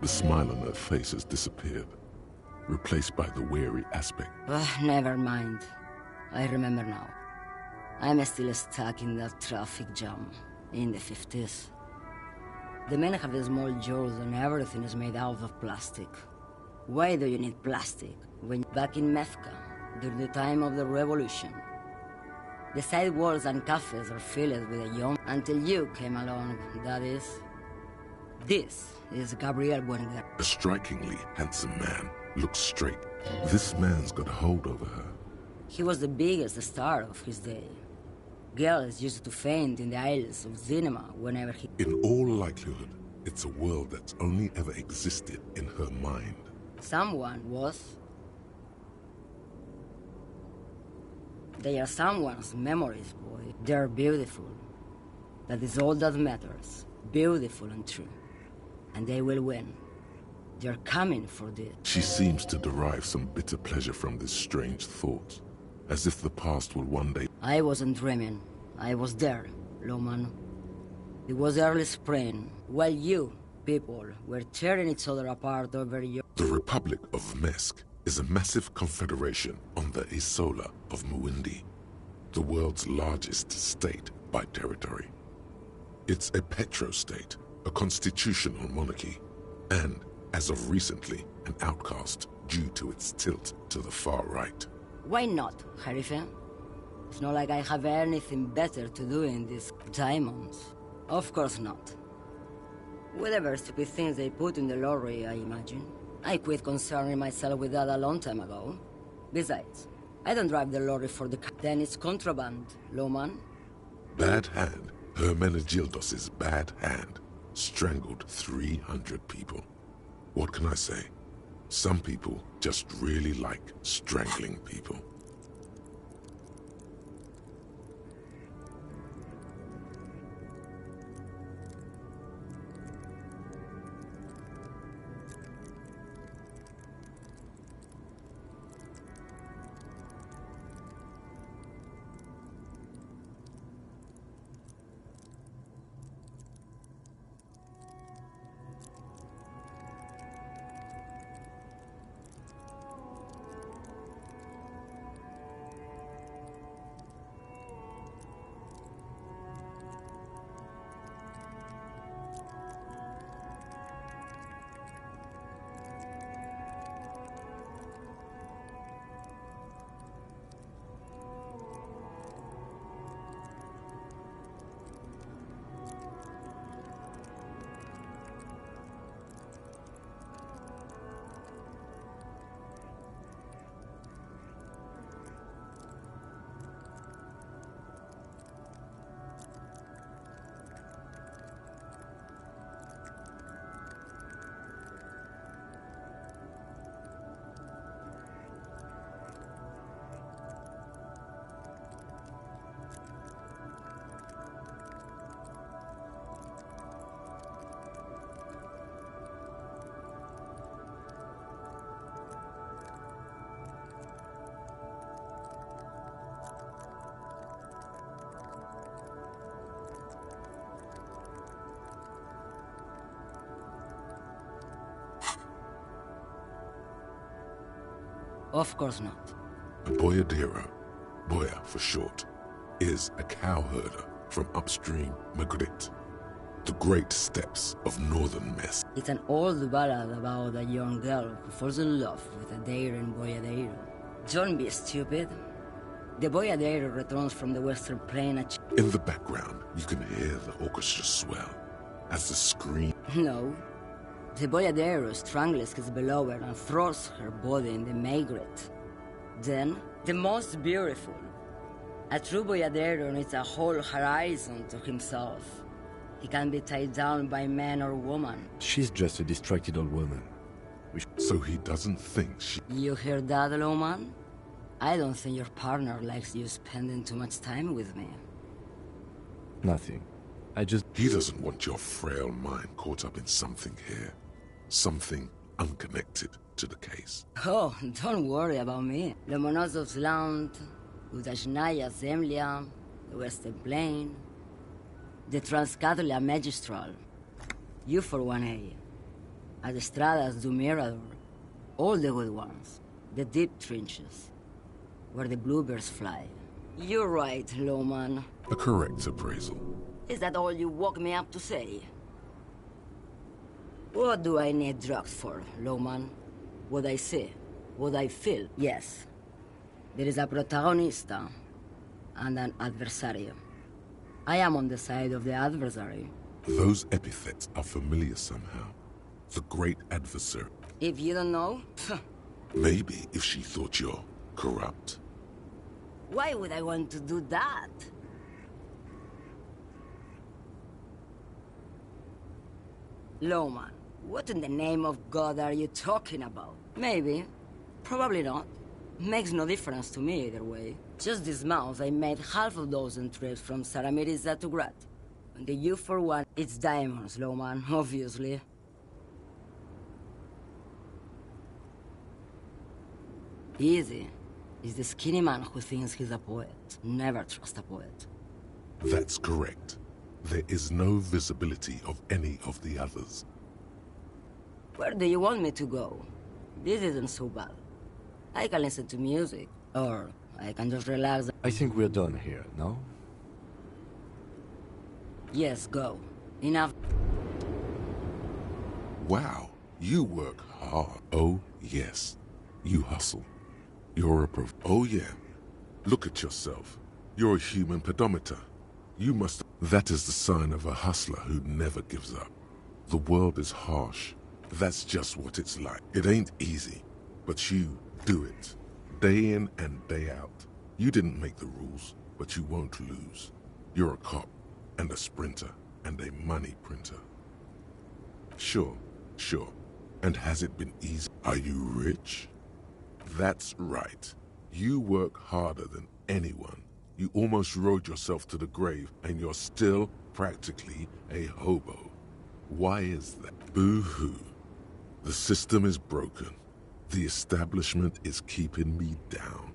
The smile on her face has disappeared, replaced by the weary aspect. Never mind. I remember now. I'm still stuck in that traffic jam in the 50s. The men have small jaws and everything is made out of plastic. Why do you need plastic when back in Mecca, during the time of the revolution? The sidewalks and cafes are filled with a young until you came along, that is. This is Gabriel Buenguer. A strikingly handsome man looks straight. This man's got a hold over her. He was the biggest star of his day. Girls used to faint in the aisles of cinema whenever he... In all likelihood, it's a world that's only ever existed in her mind. Someone was. They are someone's memories, boy. They're beautiful. That is all that matters. Beautiful and true. And they will win. They're coming for this. She seems to derive some bitter pleasure from this strange thought, as if the past will one day... I wasn't dreaming. I was there, Loman. It was early spring, while you, people, were tearing each other apart over your... The Republic of Mesk is a massive confederation on the Isola of Muindi, the world's largest state by territory. It's a petrostate, a constitutional monarchy, and, as of recently, an outcast due to its tilt to the far right. Why not, Harife? It's not like I have anything better to do in these diamonds. Of course not. Whatever stupid things they put in the lorry, I imagine. I quit concerning myself with that a long time ago. Besides, I don't drive the lorry for the then it's contraband, Loman. Bad hand. Hermenegildos' bad hand strangled 300 people. What can I say? Some people just really like strangling people. Of course not. A boyadero, boya for short, is a cow herder from upstream Magritte, the great steppes of northern Mess. It's an old ballad about a young girl who falls in love with a daring boyadero. Don't be stupid. The boyadero returns from the western plain at... In the background, you can hear the orchestra swell as the scream... No. The boyadero strangles his beloved and throws her body in the Magritte. Then, the most beautiful. A true boyadero needs a whole horizon to himself. He can be tied down by man or woman. She's just a distracted old woman. So he doesn't think she... You hear that, Lowman? I don't think your partner likes you spending too much time with me. Nothing. I just... He doesn't want your frail mind caught up in something here. Something unconnected to the case. Oh, don't worry about me. Lomonosov's Land, Udajnaya Zemlya, the Western Plain, the Transcatolia Magistral, you for 1A, Adestradas du Mirador, all the good ones, the deep trenches, where the bluebirds fly. You're right, Lowman. A correct appraisal. Is that all you woke me up to say? What do I need drugs for, Lowman? What I see? What I feel? Yes. There is a protagonista and an adversario. I am on the side of the adversary. Those epithets are familiar somehow. The great adversary. If you don't know... Maybe if she thought you're corrupt. Why would I want to do that? Lowman, what in the name of God are you talking about? Maybe. Probably not. Makes no difference to me either way. Just this month, I made half a dozen trips from Saramiriza to Grat. And the U-41, it's diamonds, Lowman, obviously. Easy. It's the skinny man who thinks he's a poet. Never trust a poet. That's correct. There is no visibility of any of the others. Where do you want me to go? This isn't so bad. I can listen to music, or I can just relax. I think we're done here, no? Yes, go. Enough. Wow, you work hard. Oh, yes. You hustle. You're a Oh, yeah. Look at yourself. You're a human pedometer. You must... That is the sign of a hustler who never gives up. The world is harsh. That's just what it's like. It ain't easy, but you do it. Day in and day out. You didn't make the rules, but you won't lose. You're a cop, and a sprinter, and a money printer. Sure. And has it been easy? Are you rich? That's right. You work harder than anyone. You almost rode yourself to the grave, and you're still practically a hobo. Why is that? Boo-hoo. The system is broken. The establishment is keeping me down.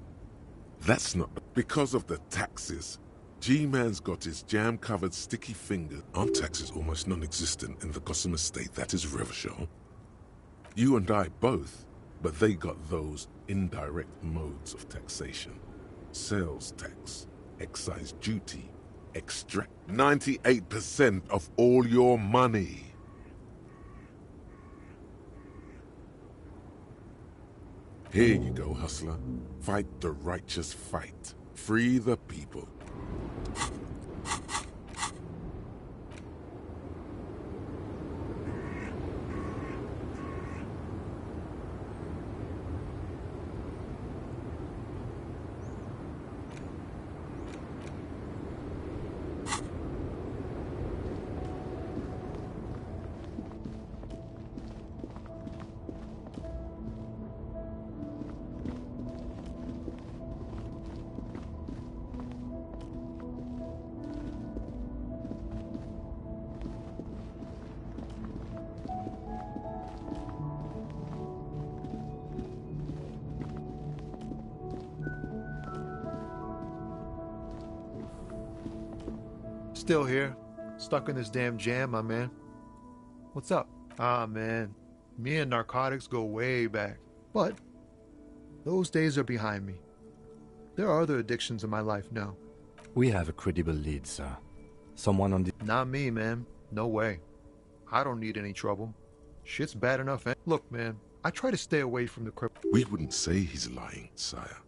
That's not because of the taxes. G-Man's got his jam-covered sticky fingers. Aren't taxes almost non-existent in the Gossamer state that is Revachol? You and I both, but they got those indirect modes of taxation. Sales tax, excise duty, extract 98% of all your money. Here you go, hustler. Fight the righteous fight. Free the people. Still here, stuck in this damn jam, my man. What's up? Ah, man, me and narcotics go way back. But Those days are behind me. There are other addictions in my life now. We have a credible lead, sir. Someone on the... Not me, man. No way. I don't need any trouble. Shit's bad enough. Look, man, I try to stay away from the crypt. We wouldn't say he's lying, sire.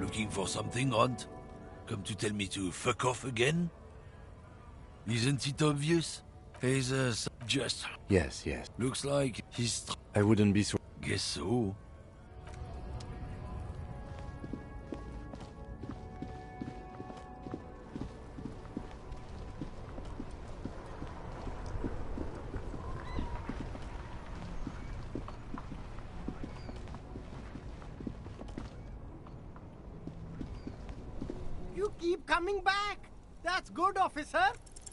Looking for something, Hunt? Come to tell me to fuck off again? Isn't it obvious? He's just... Yes, yes. Looks like he's... I wouldn't be so... Guess so. You keep coming back. That's good, officer.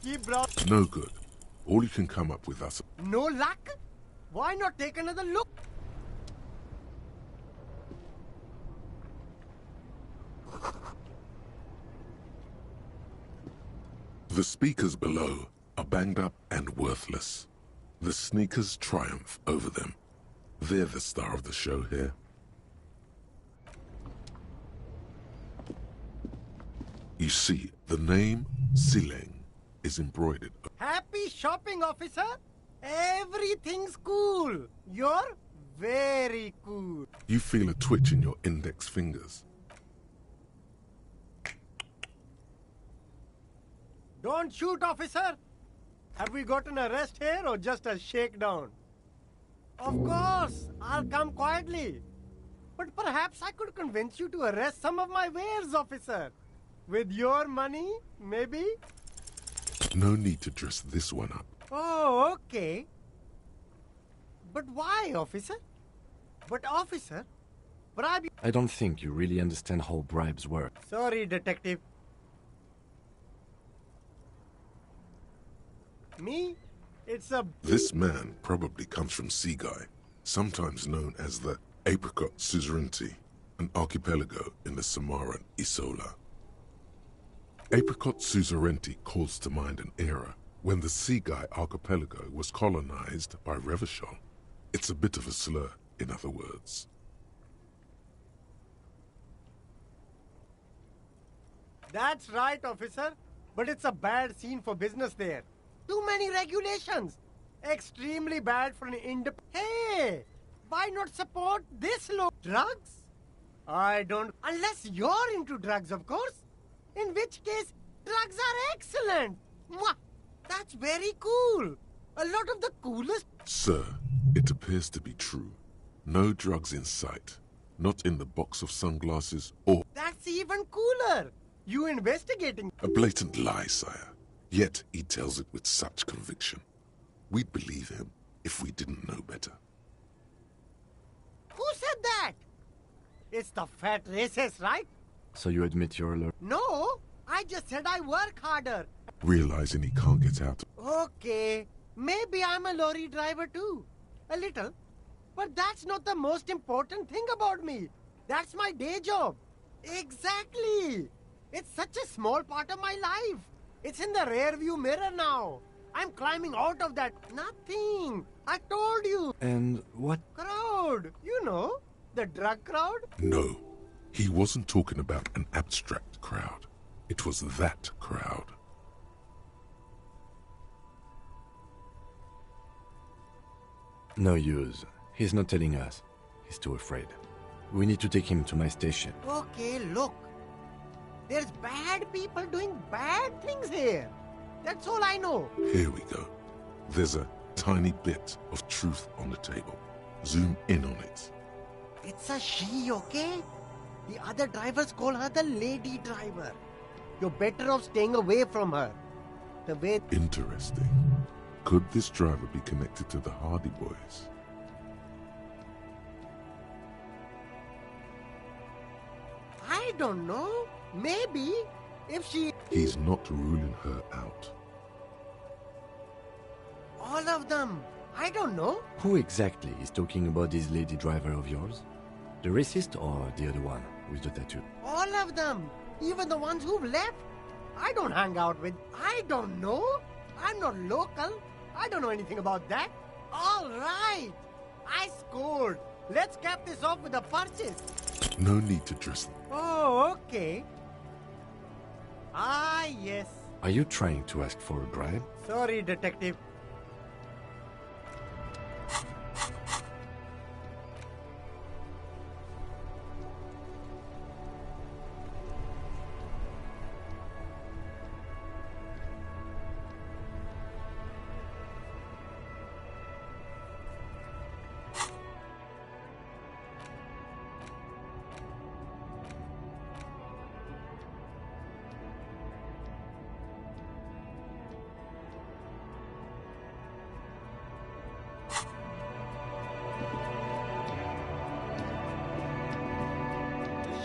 Keep browsing. No good. All you can come up with us. No luck? Why not take another look? The speakers below are banged up and worthless. The sneakers triumph over them. They're the star of the show here. You see, the name Sileng is embroidered. Happy shopping, officer. Everything's cool. You're very cool. You feel a twitch in your index fingers. Don't shoot, officer. Have we got an arrest here or just a shakedown? Of course, I'll come quietly. But perhaps I could convince you to arrest some of my wares, officer. With your money, maybe? No need to dress this one up. Oh, okay. But why, officer? But, officer, bribe... I don't think you really understand how bribes work. Sorry, detective. Me? It's a... This man probably comes from Seaguy, sometimes known as the Apricot Suzerainty, an archipelago in the Samaran Isola. Apricot Suzerainty calls to mind an era when the Seaguy archipelago was colonized by Revachol. It's a bit of a slur, in other words. That's right, officer. But it's a bad scene for business there. Too many regulations. Extremely bad for an Hey! Why not support this law? Drugs? I don't... Unless you're into drugs, of course. In which case, drugs are excellent. Mwah! That's very cool. A lot of the coolest... Sir, it appears to be true. No drugs in sight. Not in the box of sunglasses or... That's even cooler. You investigating... A blatant lie, sire. Yet he tells it with such conviction. We'd believe him if we didn't know better. Who said that? It's the fat racist, right? So you admit you're a... No, I just said I work harder. Realizing he can't get out. Okay, maybe I'm a lorry driver too. A little. But that's not the most important thing about me. That's my day job. Exactly. It's such a small part of my life. It's in the rear view mirror now. I'm climbing out of that. Nothing. I told you. And what? Crowd. You know, the drug crowd. No. He wasn't talking about an abstract crowd. It was that crowd. No use. He's not telling us. He's too afraid. We need to take him to my station. Okay, look. There's bad people doing bad things here. That's all I know. Here we go. There's a tiny bit of truth on the table. Zoom in on it. It's a she, okay? The other drivers call her the lady driver. You're better off staying away from her. The way... Interesting. Could this driver be connected to the Hardy Boys? I don't know. Maybe. If she... He's not ruling her out. All of them. I don't know. Who exactly is talking about this lady driver of yours? The racist or the other one with the tattoo? All of them. Even the ones who've left. I don't hang out with... I don't know. I'm not local. I don't know anything about that. All right. I scored. Let's cap this off with a purchase. No need to dress them. Oh, okay. Ah, yes. Are you trying to ask for a bribe? Sorry, detective.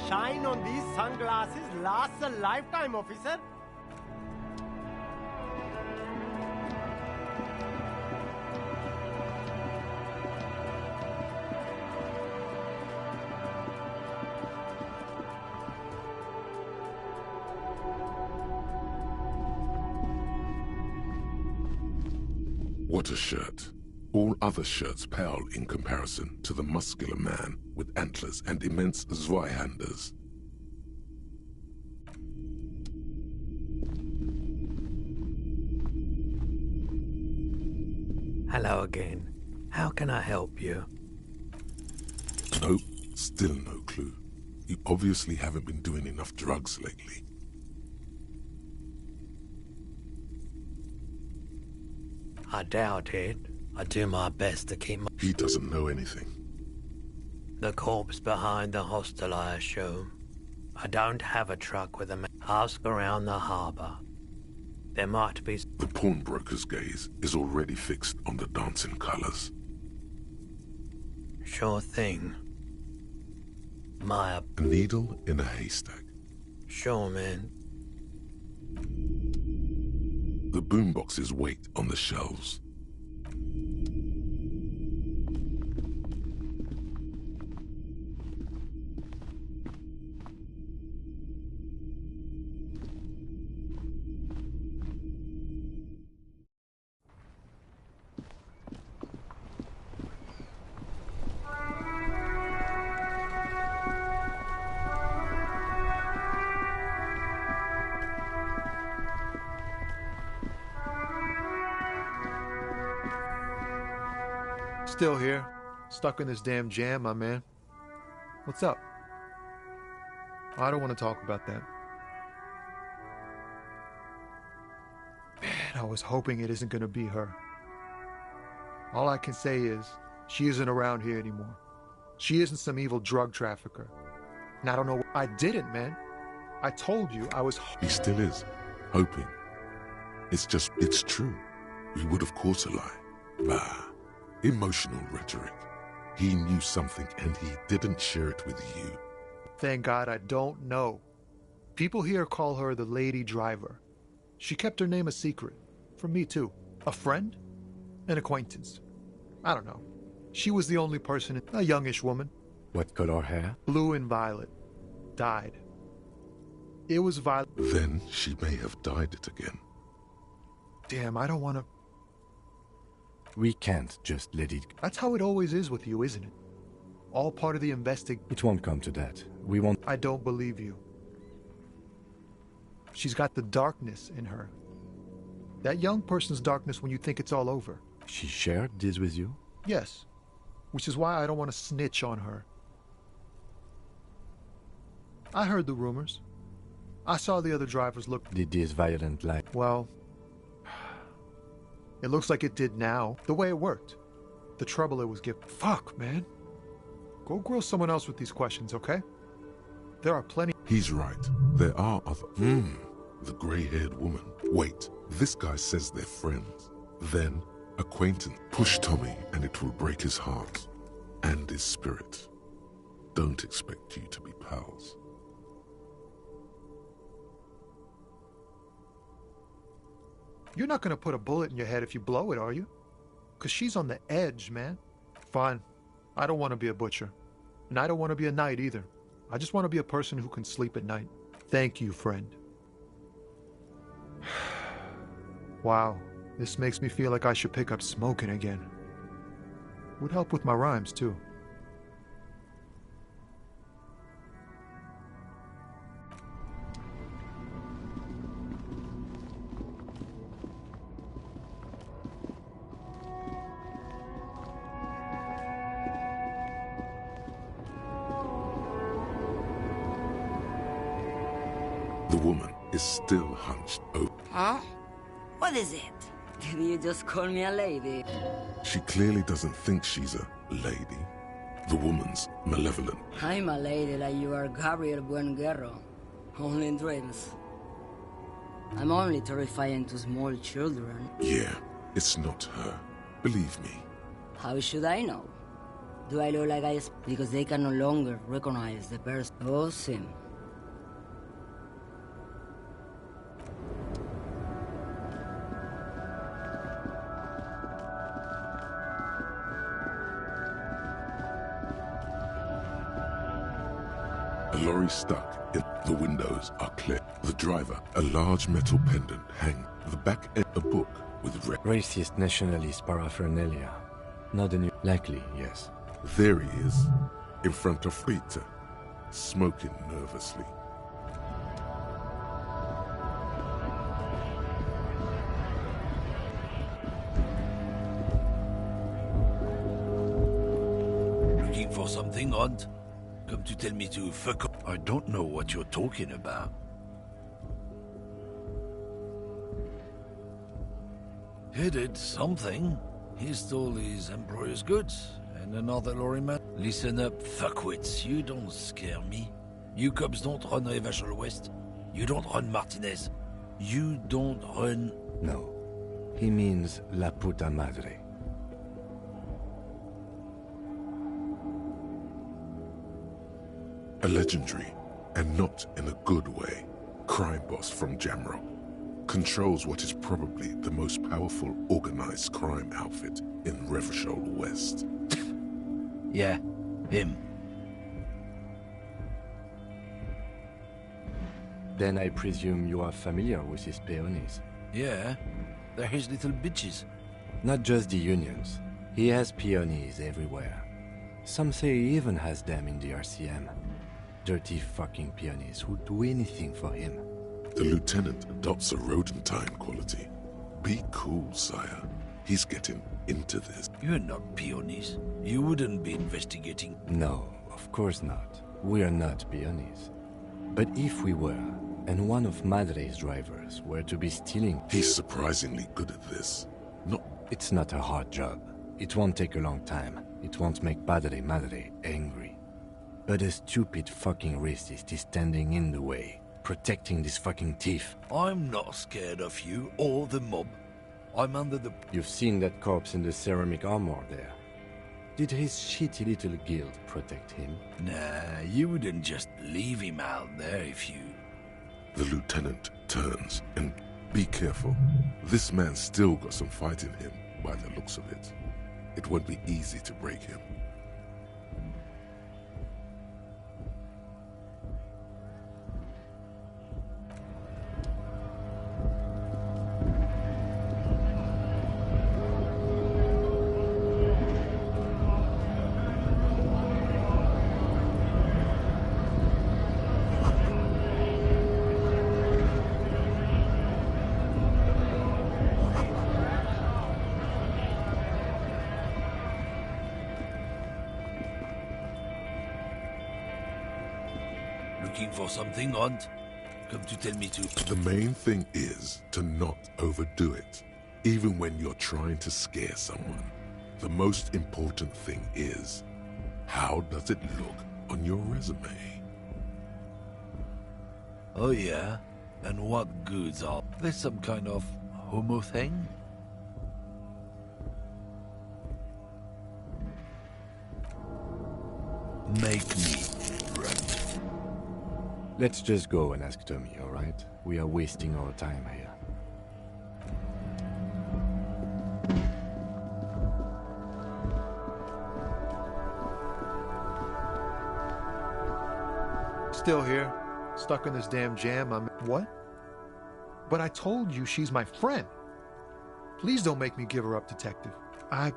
Shine on these sunglasses lasts a lifetime, officer. What a shirt. All other shirts pale in comparison to the muscular man with antlers and immense Zweihanders. Hello again. How can I help you? Nope, still no clue. You obviously haven't been doing enough drugs lately. I doubt it. I do my best to keep my... He doesn't know anything. The corpse behind the hostel, I assume. I don't have a truck with a... Ask around the harbour. There might be... The pawnbroker's gaze is already fixed on the dancing colours. Sure thing. A needle in a haystack. Sure, man. The boomboxes wait on the shelves. Still here, stuck in this damn jam, my man. What's up? I don't want to talk about that. Man, I was hoping it isn't going to be her. All I can say is, she isn't around here anymore. She isn't some evil drug trafficker. And I don't know. I didn't, man. I told you I was... He still is. Hoping. It's true. We would have caught a lie. Bah. Emotional rhetoric. He knew something and he didn't share it with you. Thank God I don't know. People here call her the lady driver. She kept her name a secret. From me too. A friend? An acquaintance. I don't know. She was the only person, a youngish woman. What color hair? Blue and violet. Died. It was violet. Then she may have dyed it again. Damn, I don't want to... We can't just let it... That's how it always is with you, isn't it? all part of the It won't come to that. We won't... I don't believe you. She's got the darkness in her. That young person's darkness when you think it's all over. She shared this with you? Yes. Which is why I don't want to snitch on her. I heard the rumors. I saw the other drivers look... Did this violent lie? Well, it looks like it did now. The way it worked. The trouble it was given. Fuck, man. Go grill someone else with these questions, okay? There are plenty... He's right. There are other... The grey-haired woman. Wait, this guy says they're friends. Then, acquaintance. Push Tommy and it will break his heart. And his spirit. Don't expect you to be pals. You're not gonna put a bullet in your head if you blow it, are you? 'Cause she's on the edge, man. Fine. I don't want to be a butcher. And I don't want to be a knight either. I just want to be a person who can sleep at night. Thank you, friend. Wow, this makes me feel like I should pick up smoking again. Would help with my rhymes, too. The woman is still hunched over. Huh? What is it? Did you just call me a lady? She clearly doesn't think she's a lady. The woman's malevolent. I'm a lady like you are Gabriel Buenguerro. Only in dreams. I'm only terrifying to small children. Yeah, it's not her. Believe me. How should I know? Do I look like I... Because they can no longer recognize the person. Oh, Sim. A lorry stuck in the windows are clear. The driver, a large metal pendant hang. The back end, a book with red. Racist nationalist paraphernalia. Not a new... Likely, yes. There he is, in front of Peter, smoking nervously. Looking for something odd? Come to tell me to fuck up. I don't know what you're talking about. He did something. He stole his employer's goods and another lorry man. Listen up, fuckwits. You don't scare me. You cops don't run Revachol West. You don't run Martinez. You don't run... No. He means La Puta Madre. A legendary, and not in a good way, crime boss from Jamrock. Controls what is probably the most powerful organized crime outfit in Revachol West. Yeah, him. Then I presume you are familiar with his peonies. Yeah, they're his little bitches. Not just the unions. He has peonies everywhere. Some say he even has them in the RCM. Dirty fucking peonies who'd do anything for him. The lieutenant adopts a rodentine quality. Be cool, sire. He's getting into this. You're not peonies. You wouldn't be investigating. No, of course not. We are not peonies. But if we were, and one of Madre's drivers were to be stealing... He's surprisingly good at this. It's not a hard job. It won't take a long time. It won't make Padre Madre angry. But a stupid fucking racist is standing in the way, protecting this fucking thief. I'm not scared of you or the mob. I'm under the... You've seen that corpse in the ceramic armor there. Did his shitty little guild protect him? Nah, you wouldn't just leave him out there if you... The lieutenant turns and... Be careful. This man's still got some fight in him, by the looks of it. It won't be easy to break him. Looking for something odd? Come to tell me to... The main thing is to not overdo it. Even when you're trying to scare someone, the most important thing is, how does it look on your resume? Oh yeah? And what goods are... There's some kind of homo thing? Make me friend. Let's just go and ask Tommy, alright? We are wasting our time here. Still here, stuck in this damn jam. What? But I told you she's my friend. Please don't make me give her up, Detective. I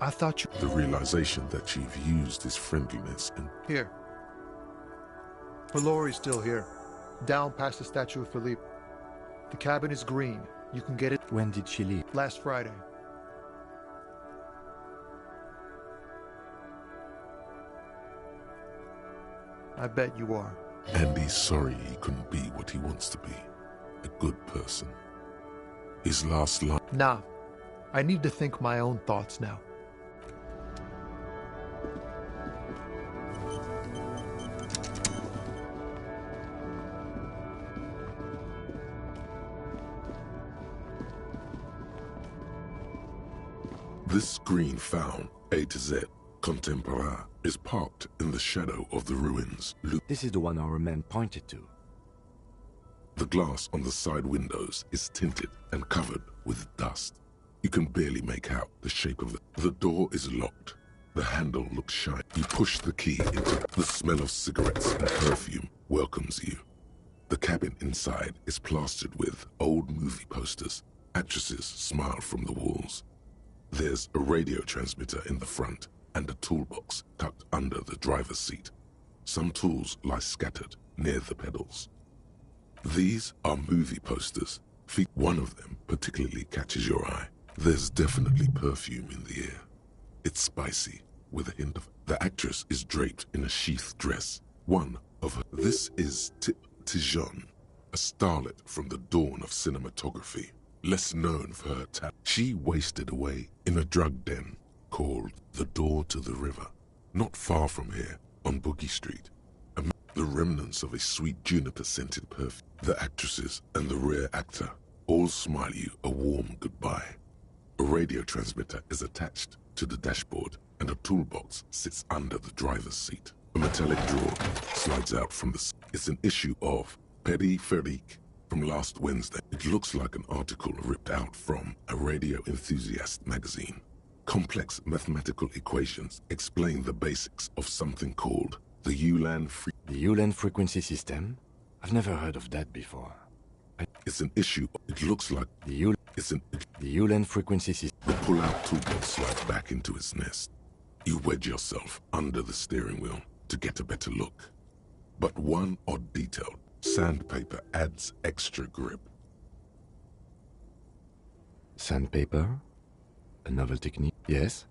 thought you... The realization that you've used his friendliness and... Here. Valori's still here. Down past the statue of Philippe. The cabin is green. You can get it... When did she leave? Last Friday. I bet you are. And he's sorry he couldn't be what he wants to be. A good person. His last line... Nah. I need to think my own thoughts now. This screen found, A to Z, Contemporain, is parked in the shadow of the ruins. This is the one our man pointed to. The glass on the side windows is tinted and covered with dust. You can barely make out the shape of it. The door is locked. The handle looks shiny. You push the key into the smell of cigarettes and perfume welcomes you. The cabin inside is plastered with old movie posters. Actresses smile from the walls. There's a radio transmitter in the front and a toolbox tucked under the driver's seat. Some tools lie scattered near the pedals. These are movie posters. One of them particularly catches your eye. There's definitely perfume in the air. It's spicy, with a hint of... The actress is draped in a sheath dress. One of her... This is Tip Tijon, a starlet from the dawn of cinematography. Less known for her talent. She wasted away in a drug den called The Door to the River. Not far from here, on Boogie Street. The remnants of a sweet juniper-scented perfume. The actresses and the rear actor all smile you a warm goodbye. A radio transmitter is attached to the dashboard and a toolbox sits under the driver's seat. A metallic drawer slides out from the... It's an issue of Périphérique from last Wednesday. It looks like an article ripped out from a radio enthusiast magazine. Complex mathematical equations explain the basics of something called the The Ulan frequency system? I've never heard of that before. It's an issue. It looks like the Ulan frequency system. The pull-out toolbox slides back into its nest. You wedge yourself under the steering wheel to get a better look. But one odd detail. Sandpaper adds extra grip. Sandpaper? A novel technique? Yes?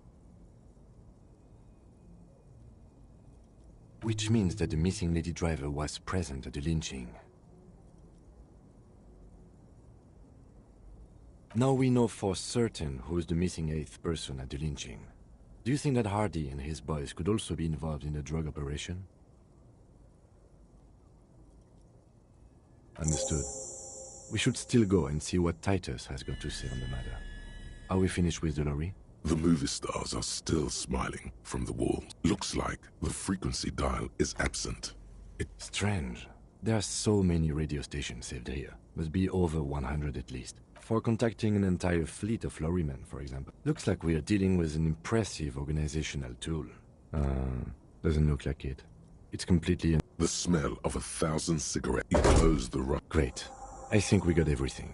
Which means that the missing lady driver was present at the lynching. Now we know for certain who's the missing 8th person at the lynching. Do you think that Hardy and his boys could also be involved in the drug operation? Understood. We should still go and see what Titus has got to say on the matter. Are we finished with the lorry? The movie stars are still smiling from the wall. Looks like the frequency dial is absent. It's strange. There are so many radio stations saved here. Must be over 100 at least. For contacting an entire fleet of lorrymen, for example. Looks like we are dealing with an impressive organizational tool. Doesn't look like it. It's completely... The smell of 1,000 cigarettes. You close the rug. Great. I think we got everything.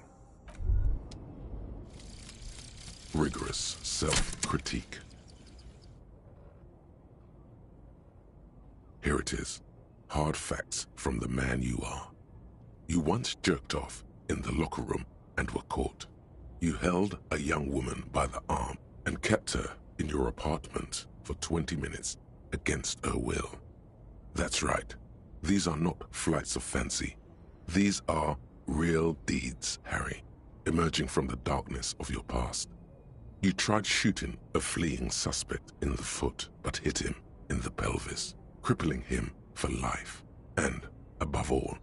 Rigorous self-critique. Here it is. Hard facts from the man you are. You once jerked off in the locker room and were caught. You held a young woman by the arm and kept her in your apartment for 20 minutes against her will. That's right. These are not flights of fancy. These are real deeds, Harry, emerging from the darkness of your past. You tried shooting a fleeing suspect in the foot, but hit him in the pelvis, crippling him for life. And, above all,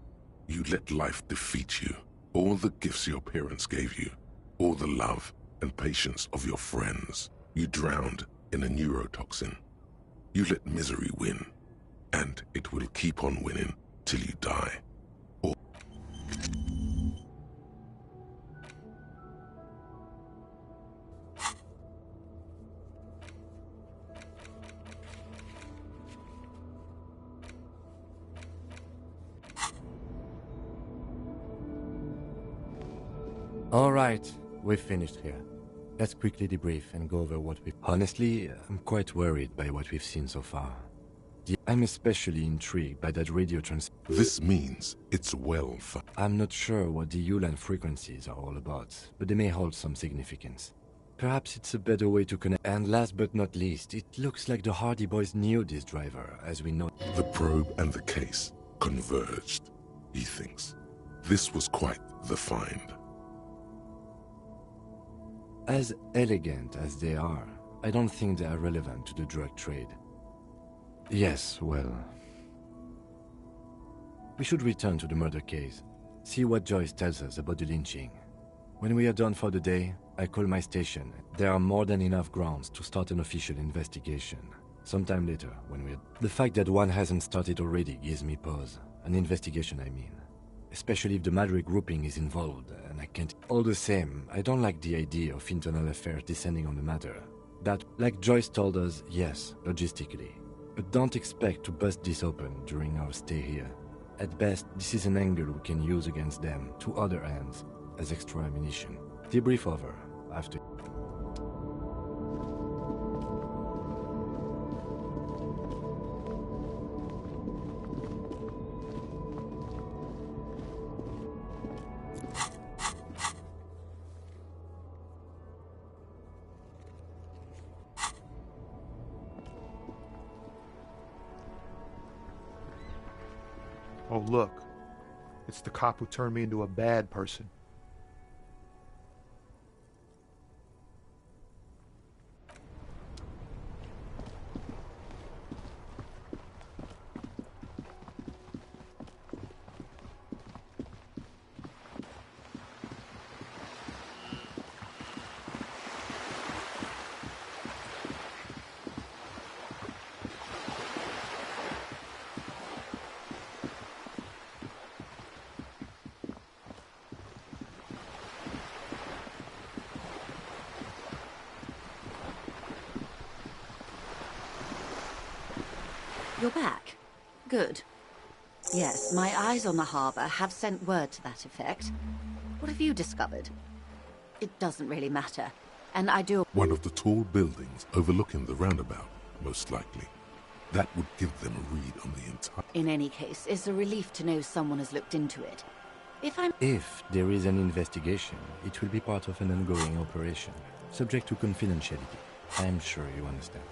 you let life defeat you. All the gifts your parents gave you, all the love and patience of your friends, you drowned in a neurotoxin. You let misery win, and it will keep on winning till you die. Or All right, we've finished here. Let's quickly debrief and go over what we... Honestly, I'm quite worried by what we've seen so far. I'm especially intrigued by that radio This means it's well for... I'm not sure what the Ulan frequencies are all about, but they may hold some significance. Perhaps it's a better way to connect. And last but not least, it looks like the Hardy Boys knew this driver, as we know. The probe and the case converged, he thinks. This was quite the find. As elegant as they are, I don't think they are relevant to the drug trade. Yes, well... We should return to the murder case, see what Joyce tells us about the lynching. When we are done for the day, I call my station. There are more than enough grounds to start an official investigation. Sometime later, when we're... The fact that one hasn't started already gives me pause. An investigation, I mean. Especially if the Madrid grouping is involved, and I can't... All the same, I don't like the idea of internal affairs descending on the matter. That, like Joyce told us, yes, logistically. But don't expect to bust this open during our stay here. At best, this is an angle we can use against them, to other ends, as extra ammunition. Debrief over, after... Oh, look. It's the cop who turned me into a bad person. You're back. Good. Yes, my eyes on the harbour have sent word to that effect. What have you discovered? It doesn't really matter, and I do... One of the tall buildings overlooking the roundabout, most likely. That would give them a read on the entire... In any case, it's a relief to know someone has looked into it. If there is an investigation, it will be part of an ongoing operation, subject to confidentiality. I'm sure you understand.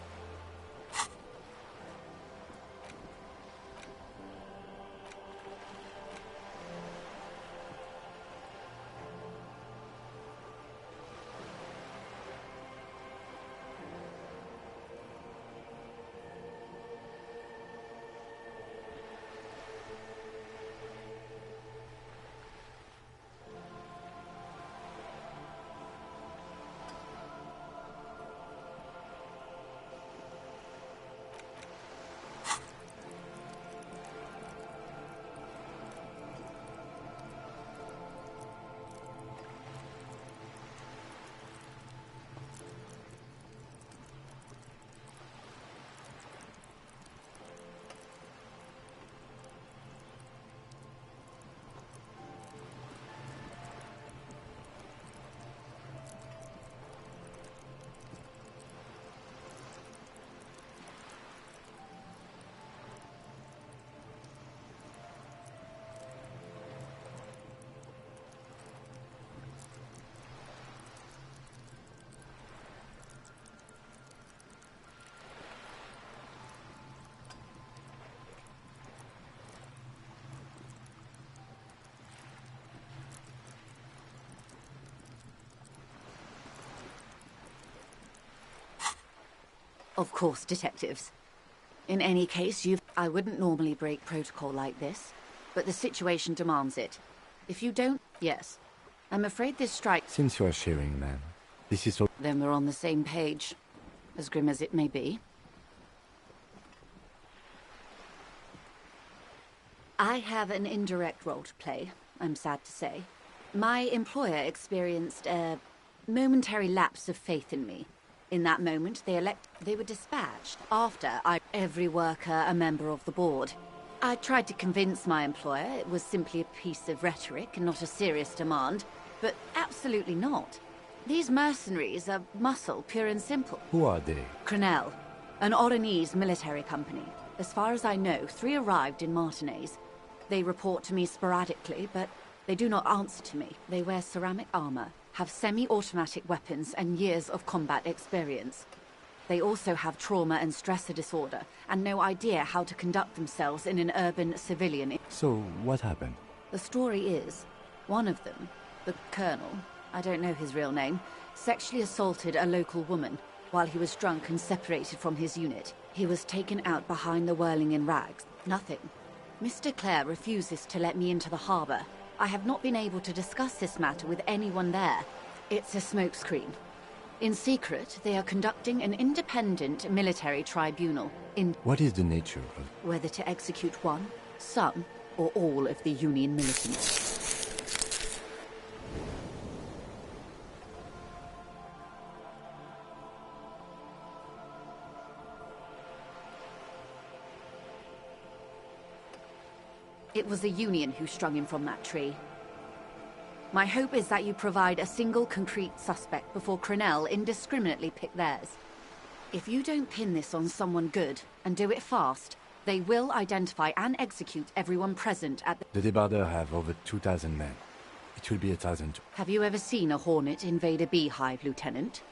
Of course, detectives. In any case, I wouldn't normally break protocol like this, but the situation demands it. If you don't... Yes. I'm afraid this strike... Since you are sharing, ma'am, this is all... Then we're on the same page, as grim as it may be. I have an indirect role to play, I'm sad to say. My employer experienced a momentary lapse of faith in me. In that moment, they were dispatched. After, every worker a member of the board. I tried to convince my employer it was simply a piece of rhetoric and not a serious demand, but absolutely not. These mercenaries are muscle, pure and simple. Who are they? Crenell, an Oranese military company. As far as I know, 3 arrived in Martinez. They report to me sporadically, but they do not answer to me. They wear ceramic armor, have semi-automatic weapons, and years of combat experience. They also have trauma and stressor disorder, and no idea how to conduct themselves in an urban civilian... So, what happened? The story is, one of them, the colonel, I don't know his real name, sexually assaulted a local woman while he was drunk and separated from his unit. He was taken out behind the whirling in rags. Nothing. Mr. Clare refuses to let me into the harbor. I have not been able to discuss this matter with anyone there. It's a smokescreen. In secret, they are conducting an independent military tribunal in... What is the nature of... Whether to execute one, some, or all of the Union militants. It was the Union who strung him from that tree. My hope is that you provide a single concrete suspect before Crenell indiscriminately pick theirs. If you don't pin this on someone good, and do it fast, they will identify and execute everyone present at The Debardeurs have over 2,000 men. It will be 1,000. Have you ever seen a hornet invade a beehive, Lieutenant?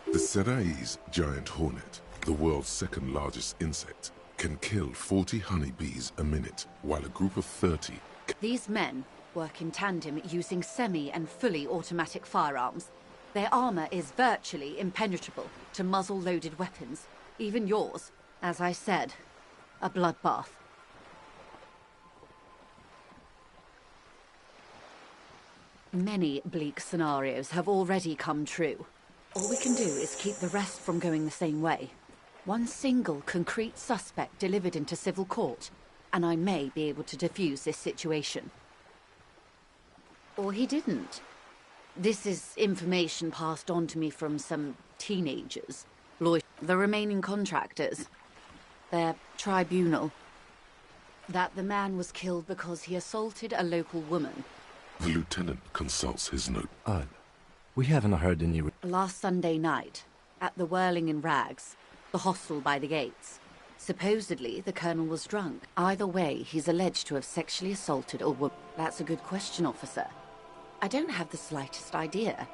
The Seraï's giant hornet, the world's second largest insect, can kill 40 honeybees a minute, while a group of 30... These men work in tandem using semi- and fully automatic firearms. Their armor is virtually impenetrable to muzzle-loaded weapons. Even yours, as I said, a bloodbath. Many bleak scenarios have already come true. All we can do is keep the rest from going the same way. One single concrete suspect delivered into civil court, and I may be able to defuse this situation. Or he didn't. This is information passed on to me from some teenagers. The remaining contractors. Their tribunal. That the man was killed because he assaulted a local woman. The lieutenant consults his note. Odd. We haven't heard any... Last Sunday night, at the Whirling in Rags, the hostel by the gates. Supposedly, the colonel was drunk. Either way, he's alleged to have sexually assaulted a woman. That's a good question, officer. I don't have the slightest idea.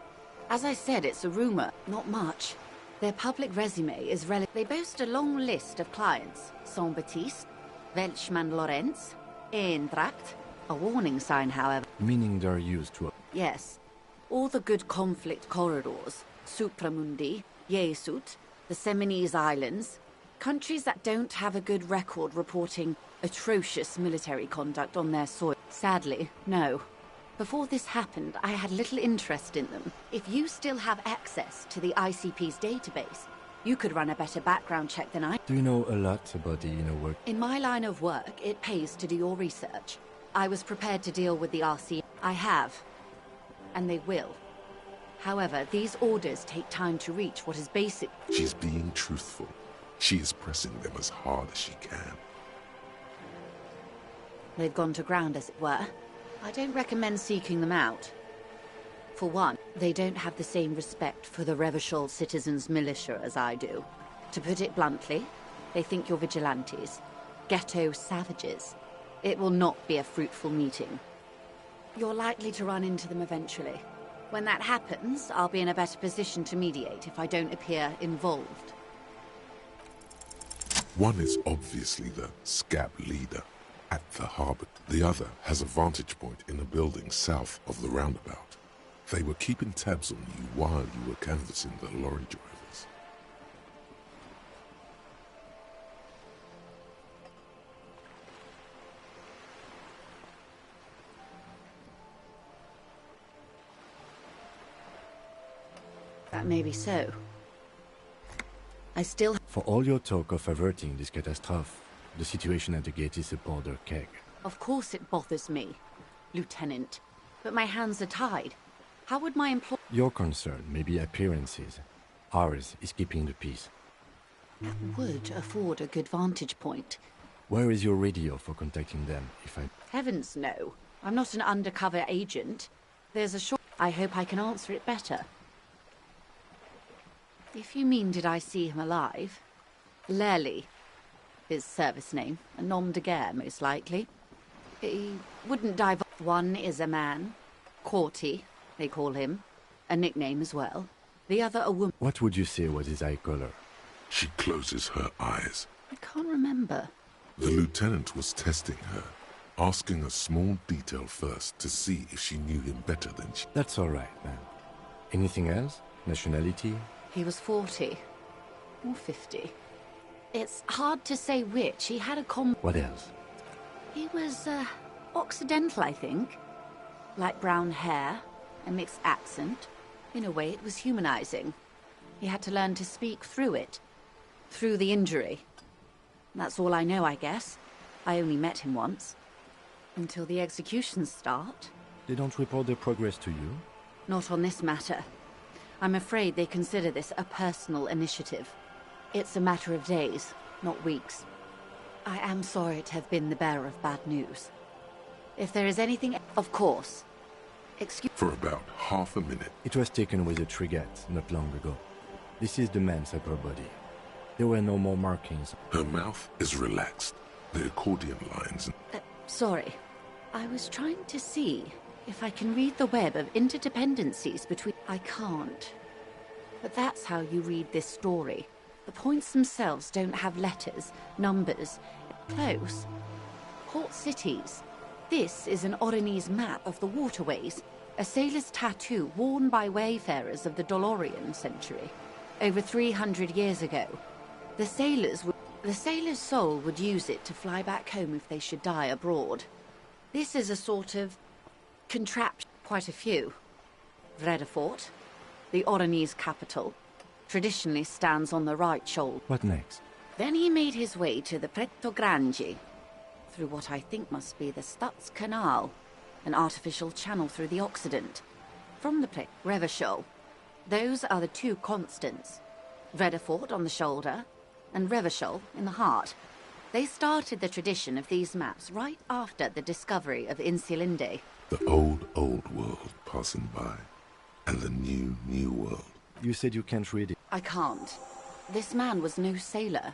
As I said, it's a rumor, not much. Their public resume is They boast a long list of clients. Saint-Baptiste, Welchman Lorenz, Eintracht. A warning sign, however. Meaning they're used to... Yes. All the good conflict corridors. Supramundi, Yesut, the Seminese Islands. Countries that don't have a good record reporting atrocious military conduct on their soil. Sadly, no. Before this happened, I had little interest in them. If you still have access to the ICP's database, you could run a better background check than I... Do you know a lot about the inner work? In my line of work, it pays to do your research. I was prepared to deal with the RC. I have. And they will. However, these orders take time to reach what is basic... She's being truthful. She is pressing them as hard as she can. They've gone to ground, as it were. I don't recommend seeking them out. For one, they don't have the same respect for the Revachol citizens' militia as I do. To put it bluntly, they think you're vigilantes. Ghetto savages. It will not be a fruitful meeting. You're likely to run into them eventually. When that happens, I'll be in a better position to mediate if I don't appear involved. One is obviously the scab leader at the harbor. The other has a vantage point in a building south of the roundabout. They were keeping tabs on you while you were canvassing the lorry drivers. That may be so. I still... For all your talk of averting this catastrophe, the situation at the gate is a powder keg. Of course it bothers me, Lieutenant. But my hands are tied. How would my employer... Your concern may be appearances. Ours is keeping the peace. That would afford a good vantage point. Where is your radio for contacting them, if I... Heavens no. I'm not an undercover agent. There's a short... I hope I can answer it better. If you mean did I see him alive? Lely, his service name, a nom de guerre most likely. He wouldn't dive... One is a man, Corty, they call him, a nickname as well. The other a woman... What would you say was his eye color? She closes her eyes. I can't remember. The lieutenant was testing her, asking a small detail first to see if she knew him better than she... That's all right, ma'am. Anything else? Nationality? He was 40. Or 50. It's hard to say which. He had a What else? He was, Occidental, I think. Light brown hair, a mixed accent. In a way, it was humanizing. He had to learn to speak through it. Through the injury. That's all I know, I guess. I only met him once. Until the executions start. They don't report their progress to you? Not on this matter. I'm afraid they consider this a personal initiative. It's a matter of days, not weeks. I am sorry to have been the bearer of bad news. If there is anything... Of course. Excuse... For about half a minute. It was taken with a trigette not long ago. This is the man's upper body. There were no more markings. Her mouth is relaxed. The accordion lines... Sorry. I was trying to see if I can read the web of interdependencies between... I can't. But that's how you read this story. The points themselves don't have letters, numbers. Close. Port cities. This is an Oronese map of the waterways. A sailor's tattoo worn by wayfarers of the Dolorian century. Over 300 years ago. The sailor's soul would use it to fly back home if they should die abroad. This is a sort of... contraption. Quite a few. Vredefort, the Oronese capital, traditionally stands on the right shoulder. What next? Then he made his way to the Preto Grande, through what I think must be the Stutz Canal, an artificial channel through the Occident. From the Revachol. Those are the two constants. Vredefort on the shoulder, and Revachol in the heart. They started the tradition of these maps right after the discovery of Insulinde. The old world passing by, and the new world. You said you can't read it. I can't. This man was no sailor,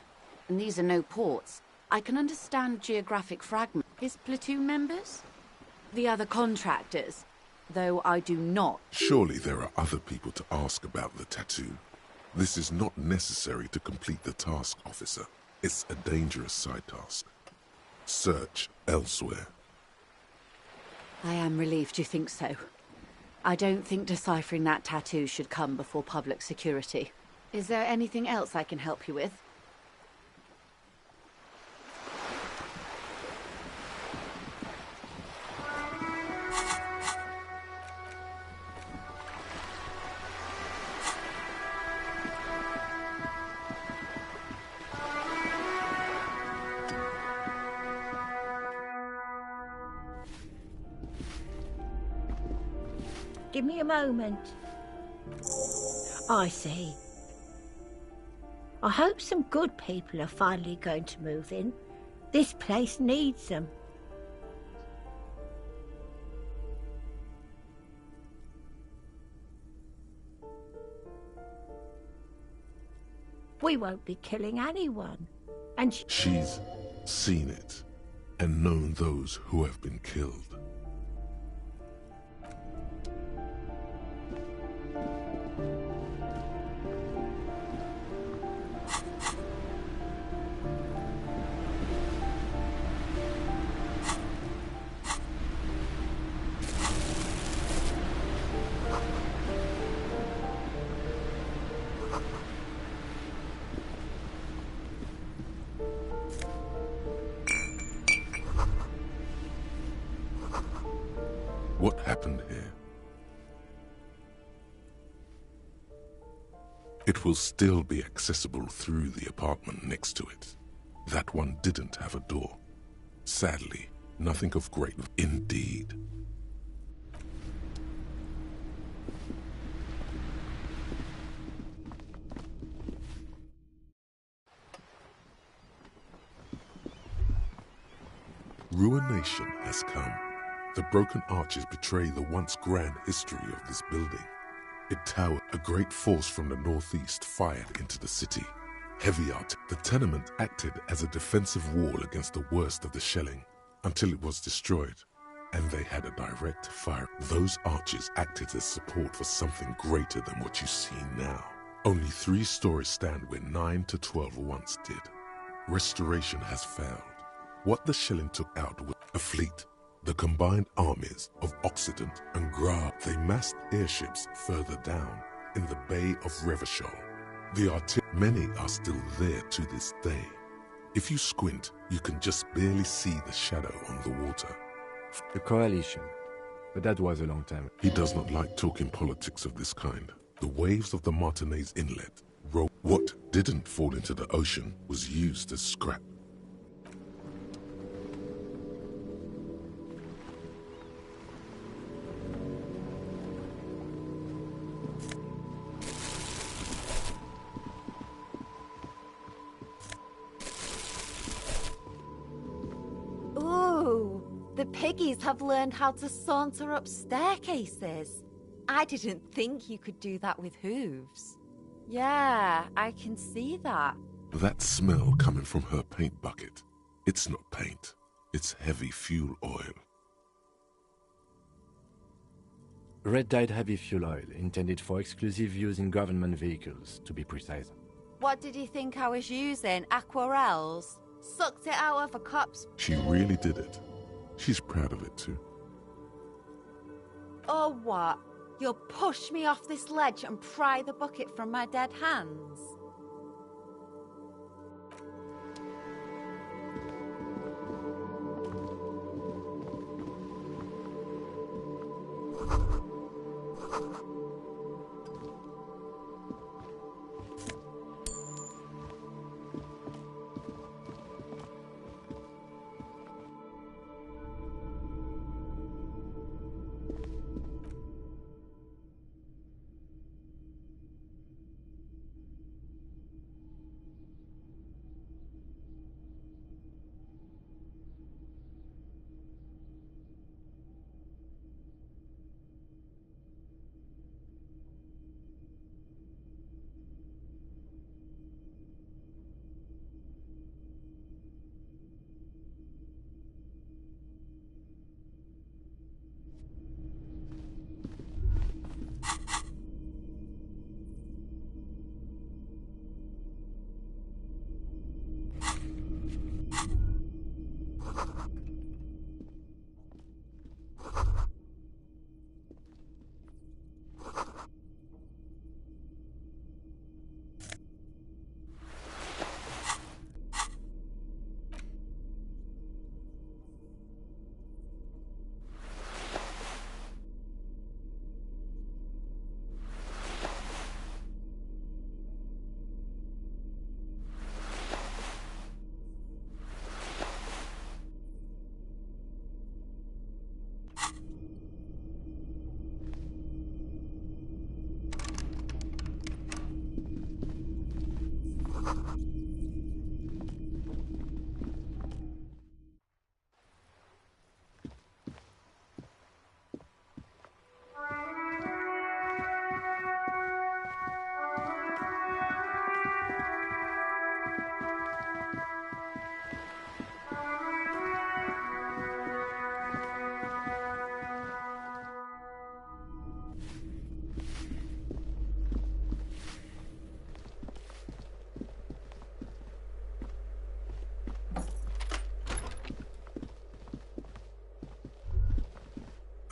and these are no ports. I can understand geographic fragments. His platoon members? The other contractors, though I do not. Surely there are other people to ask about the tattoo. This is not necessary to complete the task, officer. It's a dangerous side task. Search elsewhere. I am relieved you think so. I don't think deciphering that tattoo should come before public security. Is there anything else I can help you with? Give me a moment. I see. I hope some good people are finally going to move in. This place needs them. We won't be killing anyone. And she's seen it and known those who have been killed. What happened here? It will still be accessible through the apartment next to it. That one didn't have a door. Sadly, nothing of great indeed. Ruination has come. The broken arches betray the once grand history of this building. It towered, a great force from the northeast fired into the city. Heavy art, the tenement acted as a defensive wall against the worst of the shelling, until it was destroyed, and they had a direct fire. Those arches acted as support for something greater than what you see now. Only 3 stories stand where 9 to 12 once did. Restoration has failed. What the shelling took out was a fleet, the combined armies of Occident and Gra. They massed airships further down in the Bay of Revachol. Many are still there to this day. If you squint, you can just barely see the shadow on the water. The Coalition. But that was a long time. He does not like talking politics of this kind. The waves of the Martinez Inlet rolled. What didn't fall into the ocean was used as scrap. The piggies have learned how to saunter up staircases. I didn't think you could do that with hooves. Yeah, I can see that. That smell coming from her paint bucket. It's not paint. It's heavy fuel oil. Red-dyed heavy fuel oil, intended for exclusive use in government vehicles, to be precise. What did you think I was using? Aquarels? Sucked it out of a cop's... She really did it. She's proud of it too. Or what? You'll push me off this ledge and pry the bucket from my dead hands?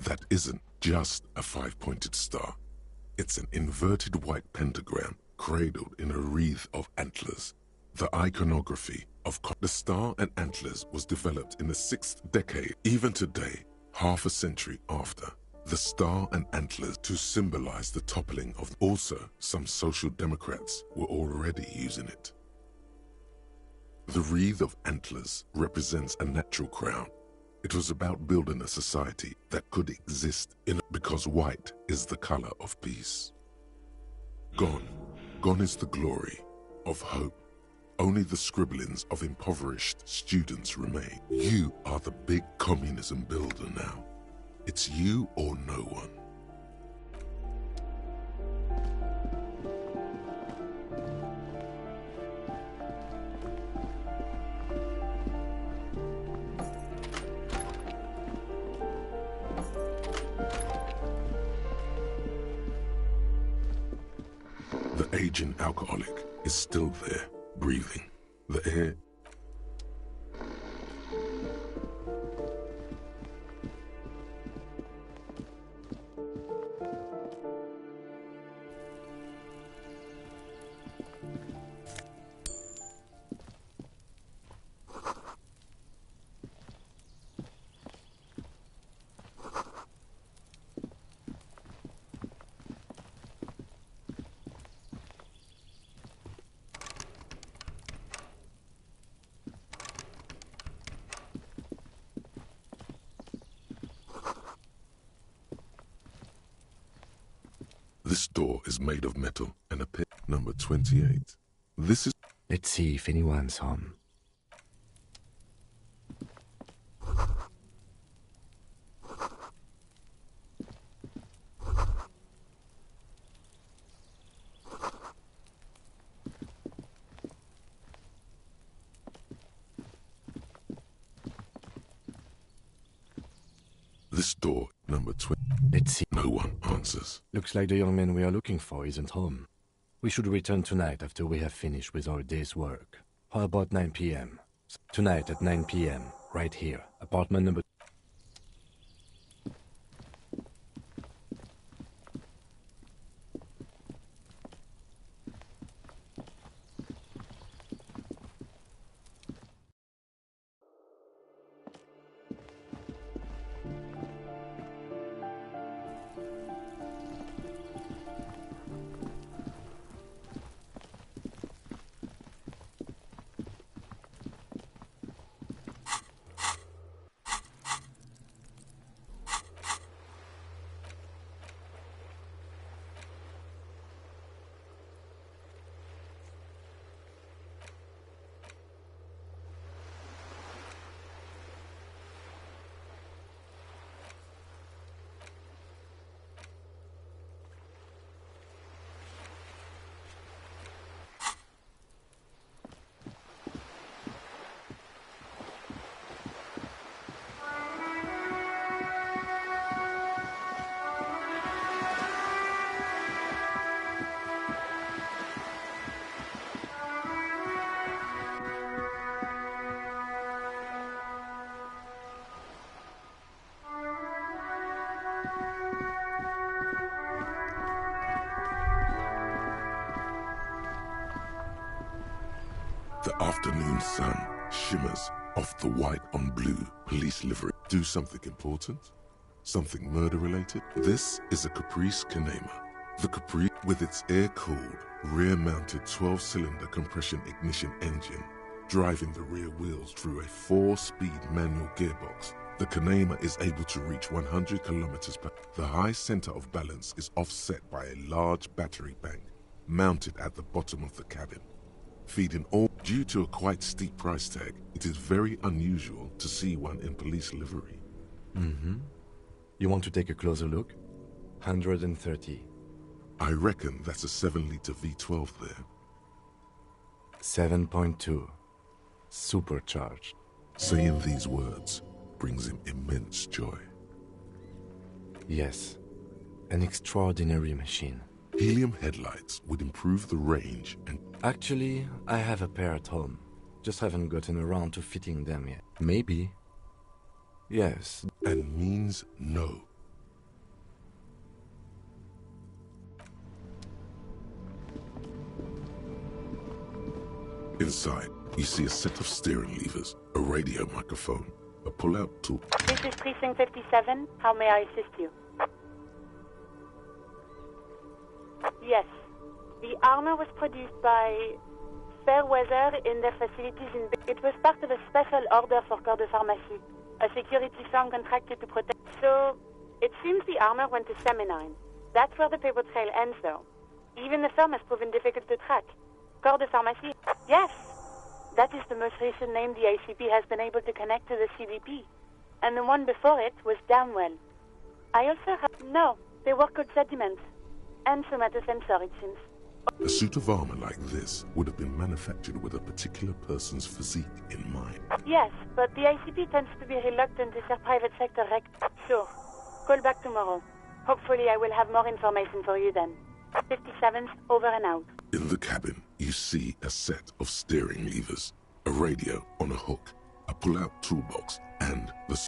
That isn't just a 5-pointed star. It's an inverted white pentagram cradled in a wreath of antlers. The iconography of the star and antlers was developed in the 6th decade. Even today, half a century after, The star and antlers to symbolize the toppling of. Also, some social democrats were already using it. The wreath of antlers represents a natural crown. It was about building a society that could exist because white is the color of peace. Gone is the glory of hope. Only the scribblings of impoverished students remain. You are the big communism builder now. It's you or no one. The aging alcoholic is still there, breathing. The air. This door is made of metal and a pin. Number 28. This is... Let's see if anyone's home. This door, number 20. Let's see. No one answers. Looks like the young man we are looking for isn't home. We should return tonight after we have finished with our day's work. How about 9 p.m.? Tonight at 9 p.m., right here, apartment number... The afternoon sun shimmers off the white on blue police livery. Do something important? Something murder-related? This is a Caprice Canema. The Caprice, with its air-cooled, rear-mounted 12-cylinder compression ignition engine, driving the rear wheels through a 4-speed manual gearbox, the Canema is able to reach 100 kilometers per hour. The high center of balance is offset by a large battery bank, mounted at the bottom of the cabin. Feeding all. Due to a quite steep price tag, it is very unusual to see one in police livery. Mm-hmm. You want to take a closer look? 130. I reckon that's a 7-liter V12 there. 7.2. Supercharged. Saying these words brings him immense joy. Yes. An extraordinary machine. Helium headlights would improve the range and... Actually, I have a pair at home. Just haven't gotten around to fitting them yet. Maybe. Yes. And means no. Inside, you see a set of steering levers, a radio microphone, a pull-out tool. This is Precinct 57. How may I assist you? Yes. The armor was produced by Fairweather in their facilities in... It was part of a special order for Corps de Pharmacie, a security firm contracted to protect... So, it seems the armor went to Seminine. That's where the paper trail ends, though. Even the firm has proven difficult to track. Corps de Pharmacie? Yes! That is the most recent name the ACP has been able to connect to the CBP. And the one before it was Damwell. I also have... No, they were called Sediment. And somatosensor, it seems. A suit of armor like this would have been manufactured with a particular person's physique in mind. Yes, but the ICP tends to be reluctant to share private sector Sure. Call back tomorrow. Hopefully I will have more information for you then. 57th, over and out. In the cabin, you see a set of steering levers, a radio on a hook, a pull-out toolbox, and the...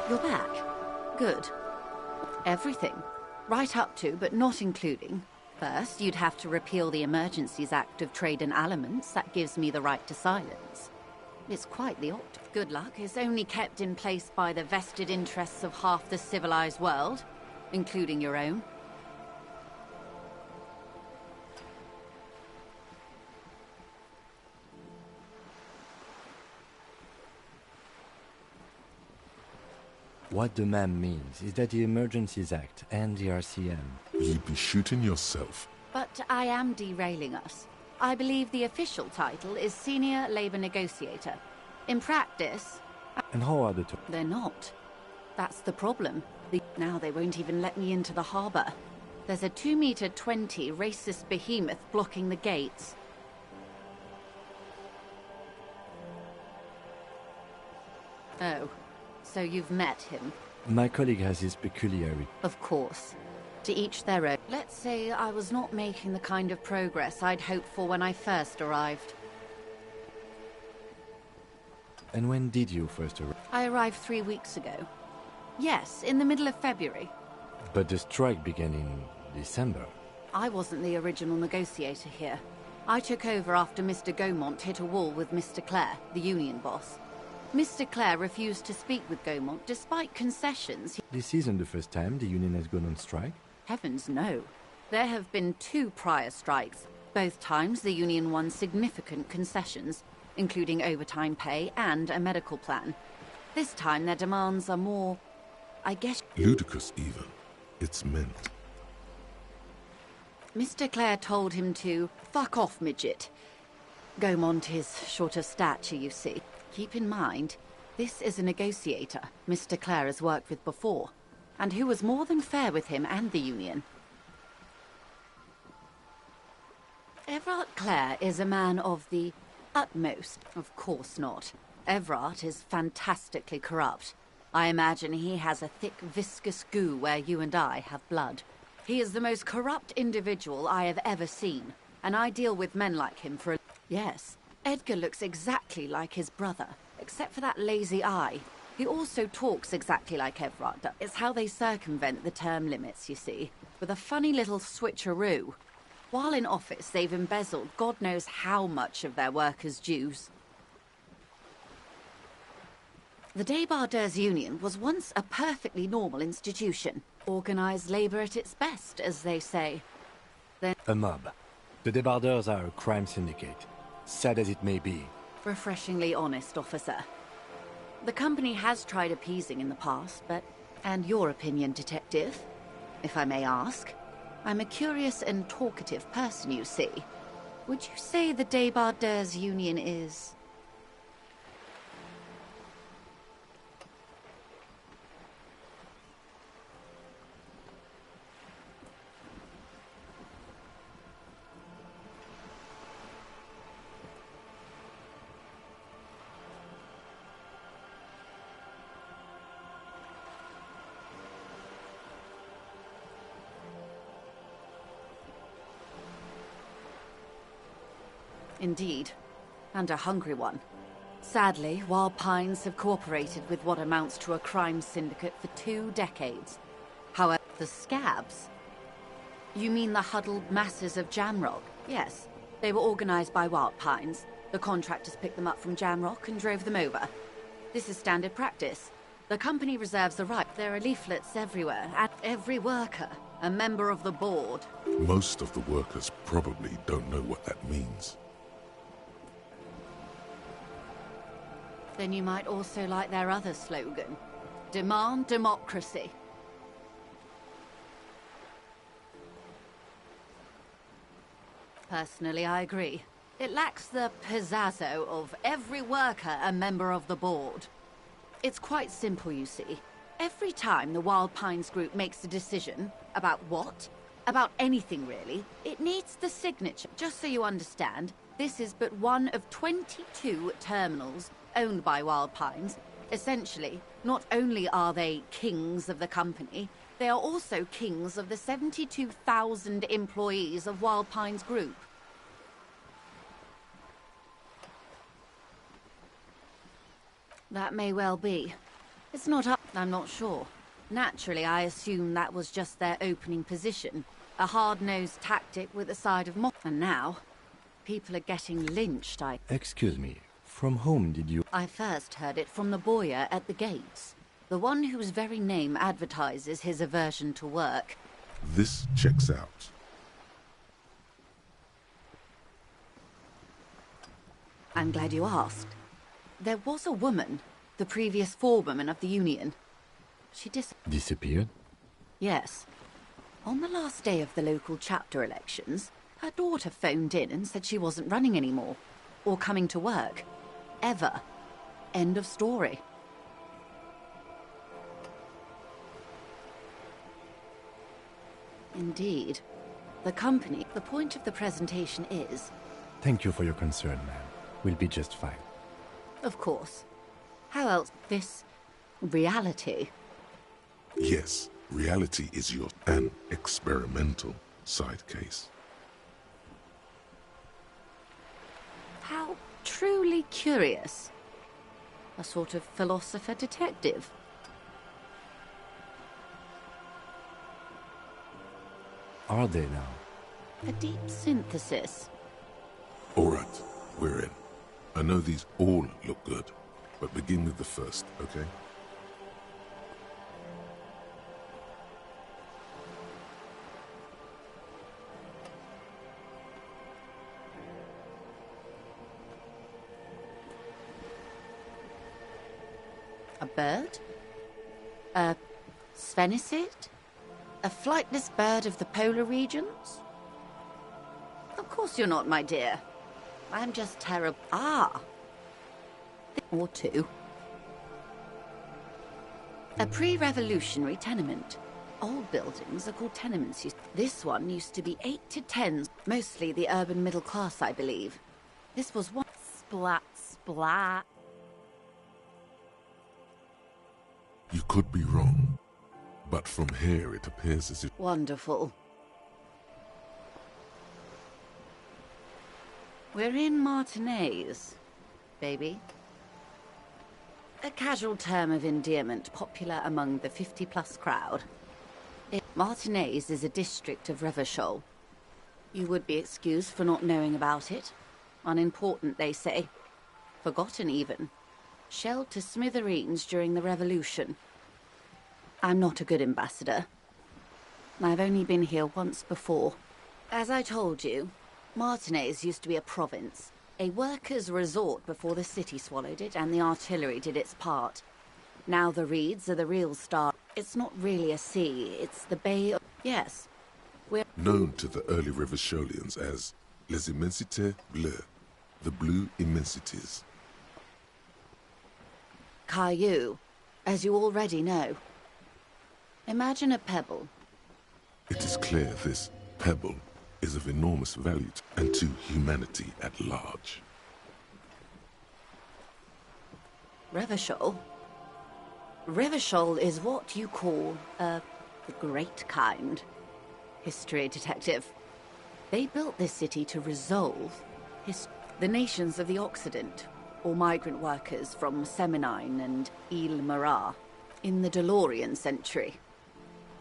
You're back. Good. Everything. Right up to, but not including. First, you'd have to repeal the Emergencies Act of Trade in Aliments. That gives me the right to silence. It's quite the opposite. Good luck is only kept in place by the vested interests of half the civilized world, including your own. What the ma'am means is that the Emergencies Act and the RCM... You'd be shooting yourself. But I am derailing us. I believe the official title is Senior Labor Negotiator. In practice... And how are the two? They're not. That's the problem. Now they won't even let me into the harbour. There's a 2-meter-20 racist behemoth blocking the gates. Oh. So you've met him? My colleague has his peculiarity. Of course. To each their own. Let's say I was not making the kind of progress I'd hoped for when I first arrived. And when did you first arrive? I arrived 3 weeks ago. Yes, in the middle of February. But the strike began in December. I wasn't the original negotiator here. I took over after Mr. Gaumont hit a wall with Mr. Clare, the union boss. Mr. Clare refused to speak with Gaumont despite concessions. This isn't the first time the union has gone on strike? Heavens no. There have been 2 prior strikes. Both times the union won significant concessions, including overtime pay and a medical plan. This time their demands are more, I guess... Ludicrous even. It's meant. Mr. Clare told him to fuck off, midget. Gaumont is short of stature, you see. Keep in mind, this is a negotiator Mr. Clare has worked with before, and who was more than fair with him and the union. Everard Clare is a man of the utmost. Of course not. Everard is fantastically corrupt. I imagine he has a thick, viscous goo where you and I have blood. He is the most corrupt individual I have ever seen, and I deal with men like him for a... Yes. Edgar looks exactly like his brother, except for that lazy eye. He also talks exactly like Everard does. It's how they circumvent the term limits, you see, with a funny little switcheroo. While in office, they've embezzled God knows how much of their workers' dues. The Débardeurs Union was once a perfectly normal institution. Organised labour at its best, as they say. Then... A mob. The Débardeurs are a crime syndicate. Sad as it may be. Refreshingly honest, officer. The company has tried appeasing in the past, but... And your opinion, detective? If I may ask. I'm a curious and talkative person, you see. Would you say the Débardeurs Union is... Indeed, and a hungry one. Sadly, Wild Pines have cooperated with what amounts to a crime syndicate for 2 decades. However, the scabs... You mean the huddled masses of Jamrock? Yes, they were organized by Wild Pines. The contractors picked them up from Jamrock and drove them over. This is standard practice. The company reserves the right. There are leaflets everywhere, at every worker, a member of the board. Most of the workers probably don't know what that means. Then you might also like their other slogan. Demand democracy. Personally, I agree. It lacks the pizzazzo of every worker a member of the board. It's quite simple, you see. Every time the Wild Pines group makes a decision, about what? About anything, really, it needs the signature. Just so you understand, this is but one of 22 terminals owned by Wild Pines. Essentially, not only are they kings of the company, they are also kings of the 72,000 employees of Wild Pines Group. That may well be. It's not up, I'm not sure. Naturally, I assume that was just their opening position. A hard-nosed tactic with a side of mock. And now, people are getting lynched, Excuse me, from whom did you... I first heard it from the bowyer at the gates. The one whose very name advertises his aversion to work. This checks out. I'm glad you asked. There was a woman, the previous forewoman of the union. She disappeared? Yes. On the last day of the local chapter elections, her daughter phoned in and said she wasn't running anymore, or coming to work. Ever. End of story. Indeed. The company, the point of the presentation is... Thank you for your concern, ma'am. We'll be just fine. Of course. How else? This... reality. Yes, reality is an experimental side case. How truly curious. A sort of philosopher detective. Are they now? A deep synthesis. All right, we're in. I know these all look good, but begin with the first, okay? A bird? A sphenicid? A flightless bird of the polar regions? Of course you're not, my dear. I'm just terrible. Ah! Or 2. A pre-revolutionary tenement. Old buildings are called tenements. This one used to be 8 to 10, mostly the urban middle class, I believe. This was one... Splat, splat. You could be wrong, but from here it appears as if... Wonderful. We're in Martinez, baby. A casual term of endearment popular among the 50-plus crowd. Martinez is a district of Revachol. You would be excused for not knowing about it. Unimportant, they say. Forgotten, even. Shelled to smithereens during the Revolution. I'm not a good ambassador. I've only been here once before. As I told you, Martinez used to be a province. A workers' resort before the city swallowed it and the artillery did its part. Now the Reeds are the real star. It's not really a sea, it's the Bay of... Yes. We're... known to the early Revacholians as Les immensités bleues, the blue immensities. Caillou, as you already know. Imagine a pebble. It is clear this pebble is of enormous value and to humanity at large. Revachol? Revachol is what you call the great kind. History detective. They built this city to resolve the nations of the Occident, or migrant workers from Seminine and Ile Marat, in the DeLorean century.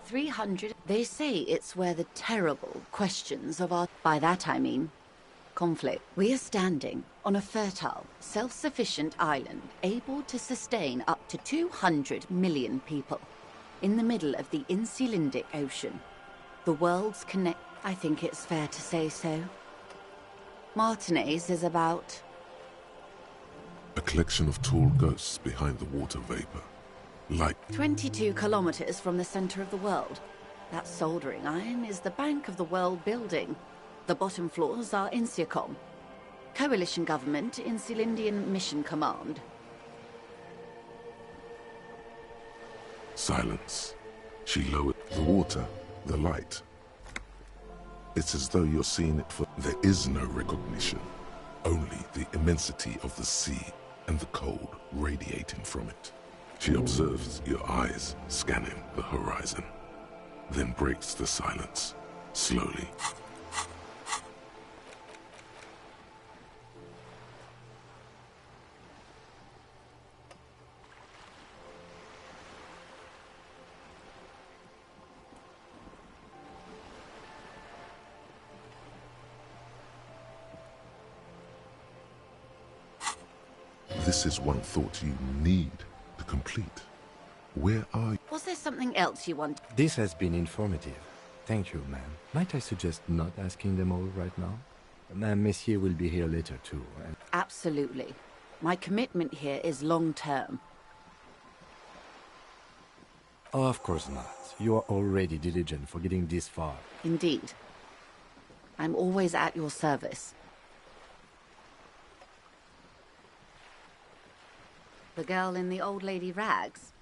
300. They say it's where the terrible questions of our, by that I mean, conflict. We are standing on a fertile, self-sufficient island, able to sustain up to 200 million people, in the middle of the Insulindic Ocean. The world's connect. I think it's fair to say so. Martinez is about... A collection of tall ghosts behind the water vapor. Like 22 kilometers from the center of the world. That soldering iron is the bank of the world building. The bottom floors are Insiacom. Coalition government, Insulindian Mission Command. silence. She lowered the water, the light. It's as though you're seeing it for... There is no recognition. Only the immensity of the sea and the cold radiating from it. She observes your eyes scanning the horizon, then breaks the silence, slowly. This is one thought you need to complete. Where are you? Was there something else you want? This has been informative. Thank you, ma'am. Might I suggest not asking them all right now? Ma'am, Messier will be here later too. Absolutely. My commitment here is long-term. Oh, of course not. You are already diligent for getting this far. Indeed. I'm always at your service. The girl in the old lady rags?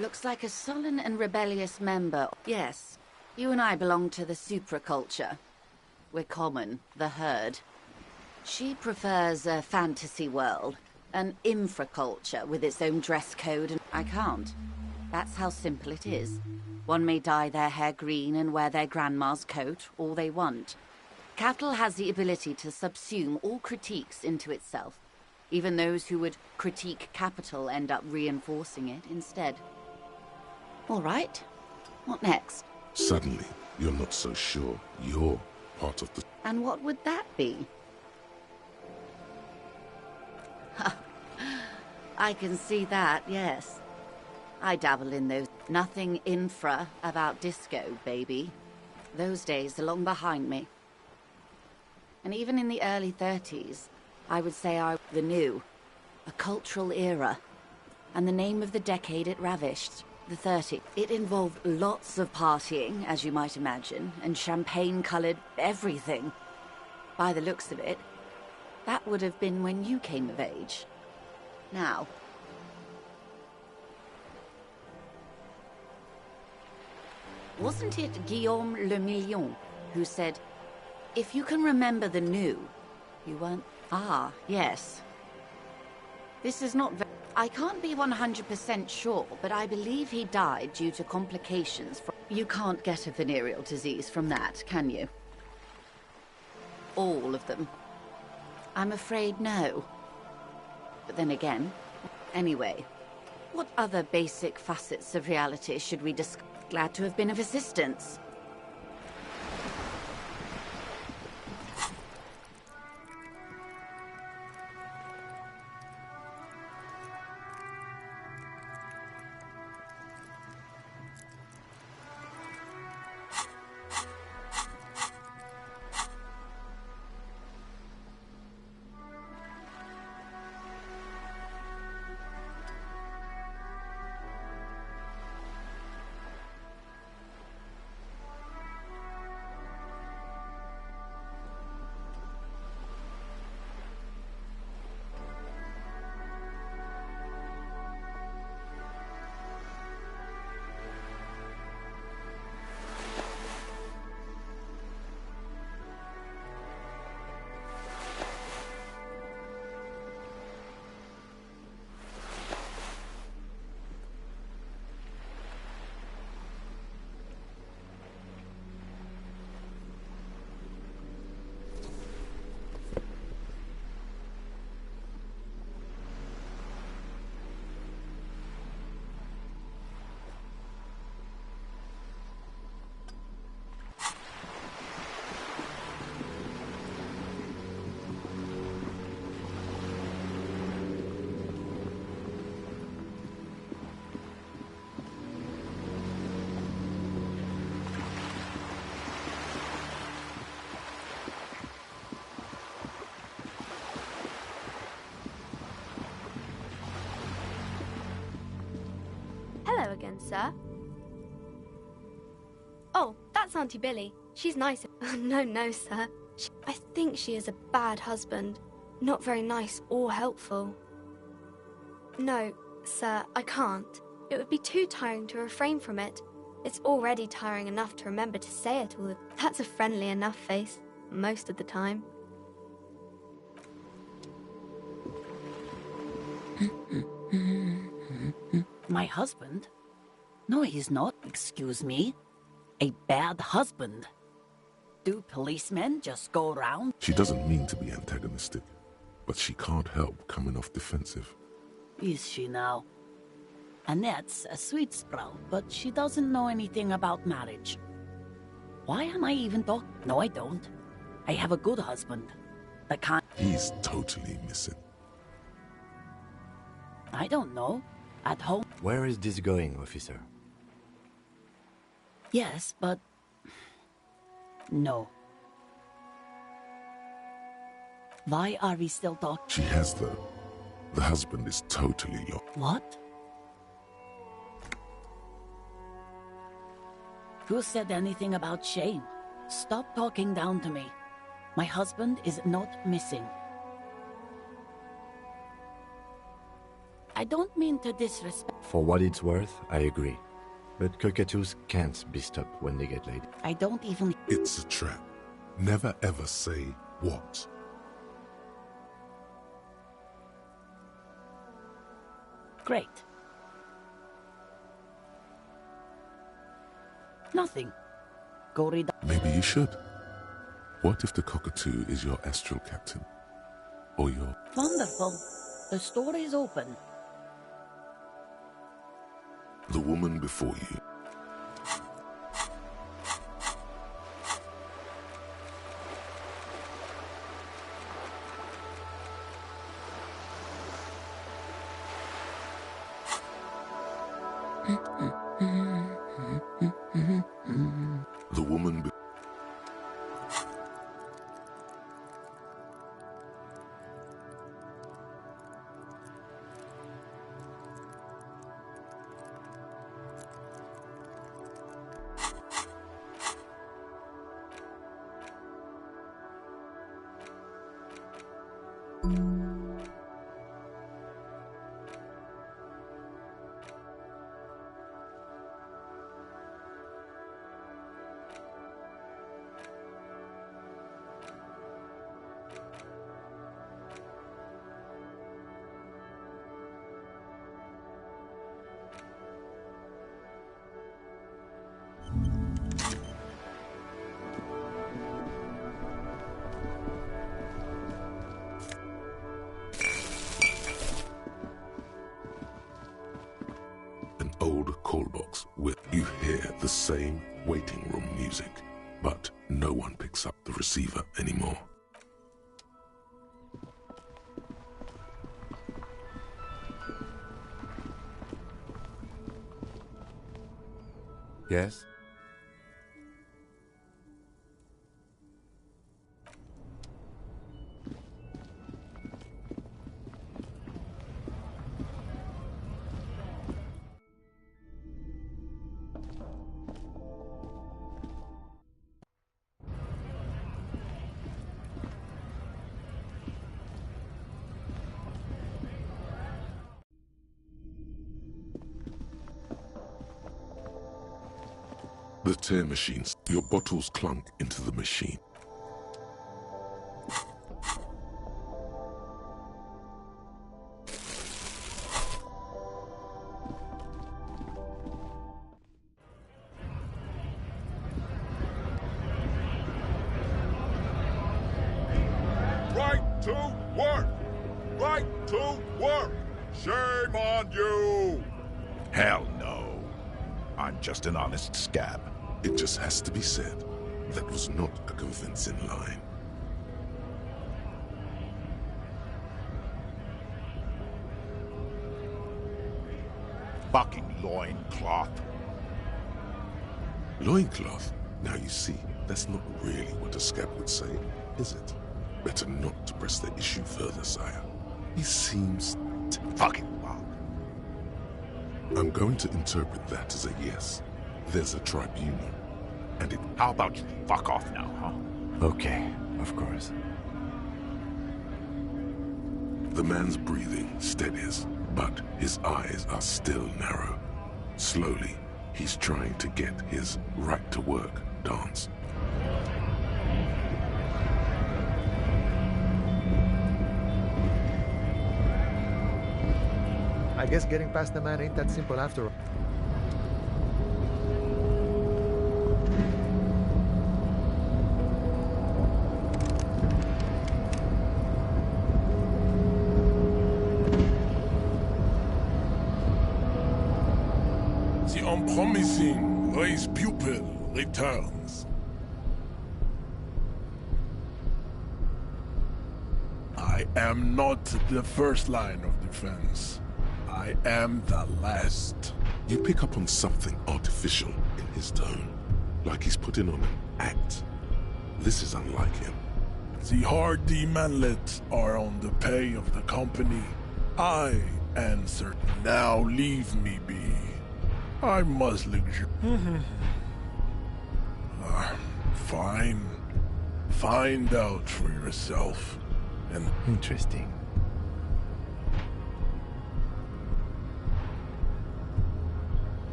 Looks like a sullen and rebellious member. Yes, you and I belong to the supraculture. We're common, the herd. She prefers a fantasy world, an infraculture with its own dress code, and I can't. That's how simple it is. One may dye their hair green and wear their grandma's coat all they want. Capital has the ability to subsume all critiques into itself. Even those who would critique capital end up reinforcing it instead. All right. What next? Suddenly, you're not so sure you're part of the... And what would that be? I can see that, yes. I dabble in those. Nothing infra about disco, baby. Those days are long behind me. And even in the early 30s, I would say the new, a cultural era, and the name of the decade it ravished, the 30s. It involved lots of partying, as you might imagine, and champagne-colored everything. By the looks of it, that would have been when you came of age. Now. Wasn't it Guillaume Le Million who said, if you can remember the new, you weren't... Ah, yes. This is not I can't be 100% sure, but I believe he died due to complications from... You can't get a venereal disease from that, can you? All of them. I'm afraid no. But then again... Anyway, what other basic facets of reality should we discuss? Glad to have been of assistance. sir. Oh, that's Auntie Billy. She's nice. No, sir. I think she is a bad husband. Not very nice or helpful. No, sir, I can't. It would be too tiring to refrain from it. It's already tiring enough to remember to say it all. That's a friendly enough face, most of the time. My husband? No, he's not. Excuse me. A bad husband. Do policemen just go around? She doesn't mean to be antagonistic, but she can't help coming off defensive. Is she now? Annette's a sweet sprout, but she doesn't know anything about marriage. Why am I even talking? No, I don't. I have a good husband. The kind... He's totally missing. I don't know. At home... Where is this going, officer? Yes, but... No. Why are we still talking? She has, though. The husband is totally lost. What? Who said anything about shame? Stop talking down to me. My husband is not missing. I don't mean to disrespect... For what it's worth, I agree. But cockatoos can't be stopped when they get laid. I don't even... It's a trap. Never ever say what. Great. Nothing. Go read... Maybe you should. What if the cockatoo is your astral captain? Or your... Wonderful. The story is open. The woman before you. The woman call box where you hear the same waiting room music, but no one picks up the receiver anymore. Yes? The tear machines. Your bottles clunk into the machine. Right to work! Right to work! Shame on you! Hell no. I'm just an honest scab. It just has to be said. That was not a convincing line. Fucking loincloth. Loincloth? Now you see, that's not really what a scab would say, is it? Better not to press the issue further, sire. He seems fucking fuck. I'm going to interpret that as a yes. There's a tribunal, and it... How about you fuck off now, huh? Okay, of course. The man's breathing steadies, but his eyes are still narrow. Slowly, he's trying to get his right-to-work dance. I guess getting past the man ain't that simple after all. The unpromising race pupil returns. I am not the first line of defense. I am the last. You pick up on something artificial in his tone, like he's putting on an act. This is unlike him. The hardy manlets are on the pay of the company. I answer. Now leave me be. I must fine. Find out for yourself. And interesting.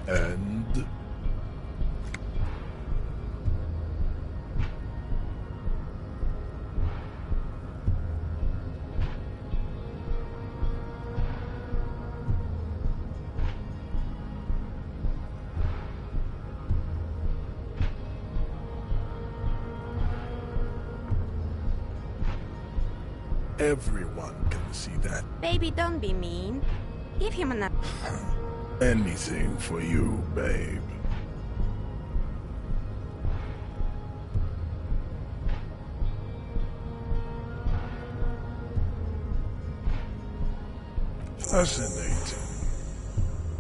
And everyone can see that. Baby, don't be mean. Give him an... Anything for you, babe. Fascinating.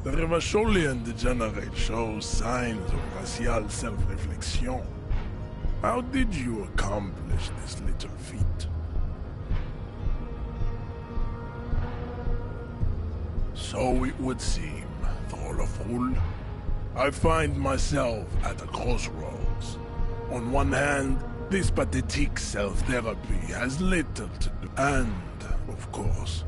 The Revacholian degenerate shows signs of racial self-reflection. How did you accomplish this little feat? So it would seem, Throlaful. I find myself at a crossroads. On one hand, this pathetic self-therapy has little to do. And, of course,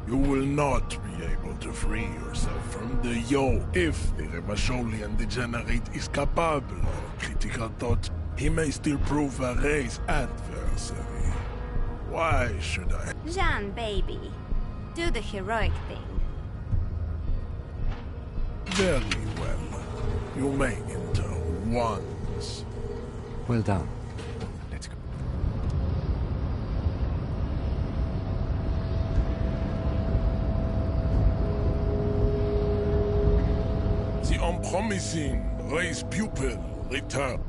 you will not be able to free yourself from the yoke. If the Revacholian degenerate is capable of critical thought, he may still prove a race adversary. Why should I? Jean, baby. Do the heroic thing. Very well. You may enter once. Well done. Let's go. The unpromising race pupil return.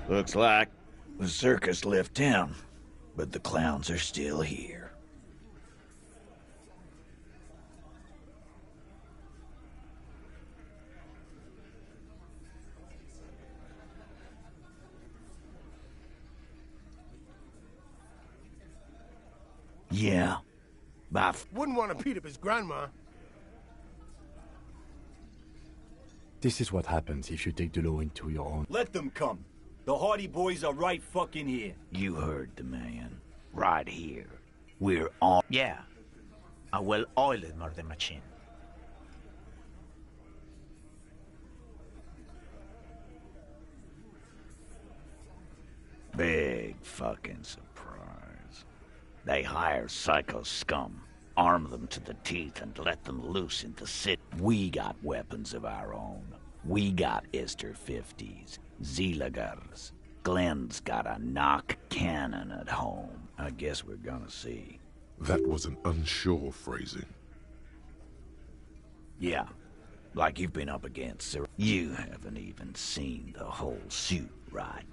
Looks like the circus left town, but the clowns are still here. Yeah. Wouldn't want to beat up his grandma. This is what happens if you take the law into your own. Let them come. The Hardy Boys are right fucking here. You heard the man. Right here. We're on. Yeah. I will oil the murder machine. Big fucking surprise. They hire psycho scum, arm them to the teeth, and let them loose in the city. We got weapons of our own. We got Ister 50s, Zeelagers. Glenn's got a knock cannon at home. I guess we're gonna see. That was an unsure phrasing. Yeah, like you've been up against, sir. You haven't even seen the whole suit, right?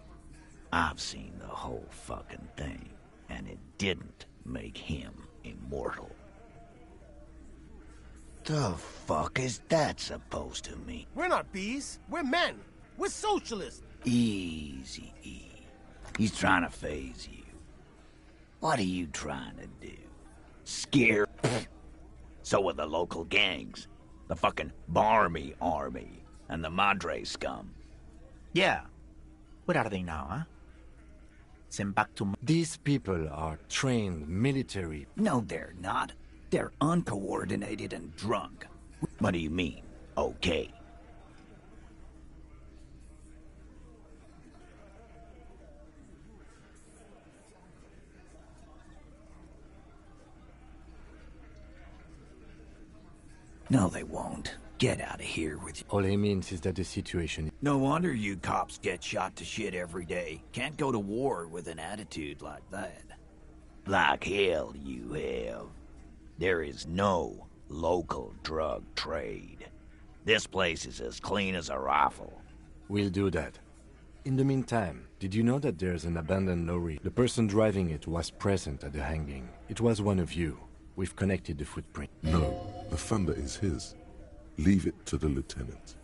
I've seen the whole fucking thing, and it didn't make him immortal. The fuck is that supposed to mean? We're not bees. We're men. We're socialists. Easy, E. He's trying to phase you. What are you trying to do? Scare? So are the local gangs. The fucking Barmy Army and the Madre scum. Yeah. What are they now, huh? Send back to... These people are trained military. No, they're not. They're uncoordinated and drunk. What do you mean, okay? No, they won't. Get out of here with you. All he means is that the situation... No wonder you cops get shot to shit every day. Can't go to war with an attitude like that. Like hell you have. There is no local drug trade. This place is as clean as a rifle. We'll do that. In the meantime, did you know that there's an abandoned lorry? The person driving it was present at the hanging. It was one of you. We've connected the footprint. No, the thunder is his. Leave it to the lieutenant.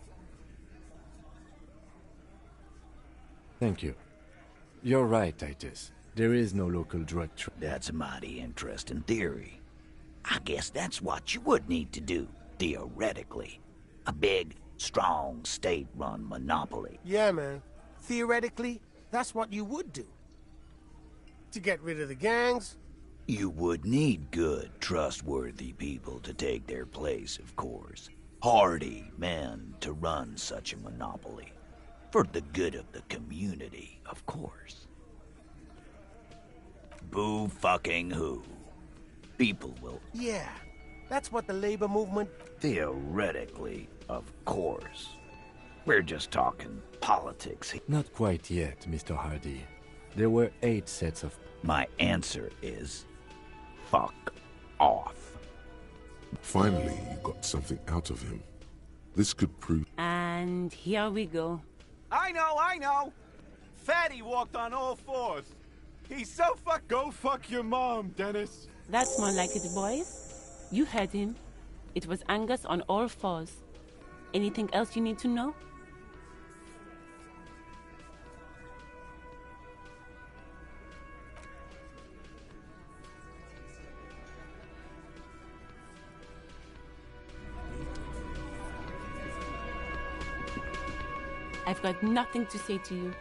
Thank you. You're right, Titus. There is no local drug trade. That's a mighty interesting theory. I guess that's what you would need to do, theoretically. A big, strong, state-run monopoly. Yeah, man. Theoretically, that's what you would do. To get rid of the gangs. You would need good, trustworthy people to take their place, of course. Hardy men to run such a monopoly. For the good of the community, of course. Boo fucking who? People will... Yeah, that's what the labor movement... Theoretically, of course. We're just talking politics here. Not quite yet, Mr. Hardy. There were 8 sets of... My answer is... fuck off. Finally, you got something out of him. This could prove... And here we go. I know! Fatty walked on all 4s. He's so fuck... Go fuck your mom, Dennis. That's more like it, boys. You heard him. It was Angus on all 4s. Anything else you need to know? I've got nothing to say to you.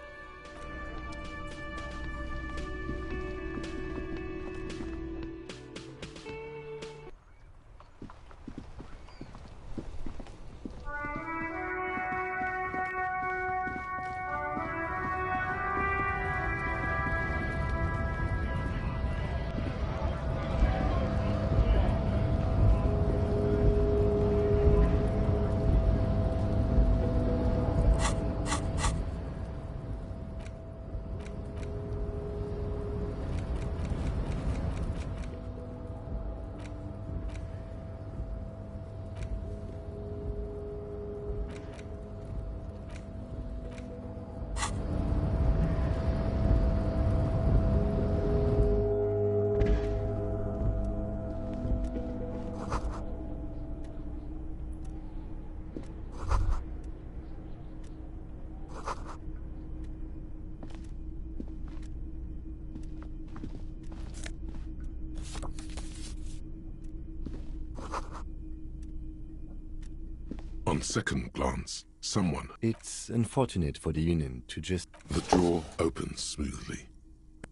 On second glance, someone... It's unfortunate for the Union to just... The drawer opens smoothly.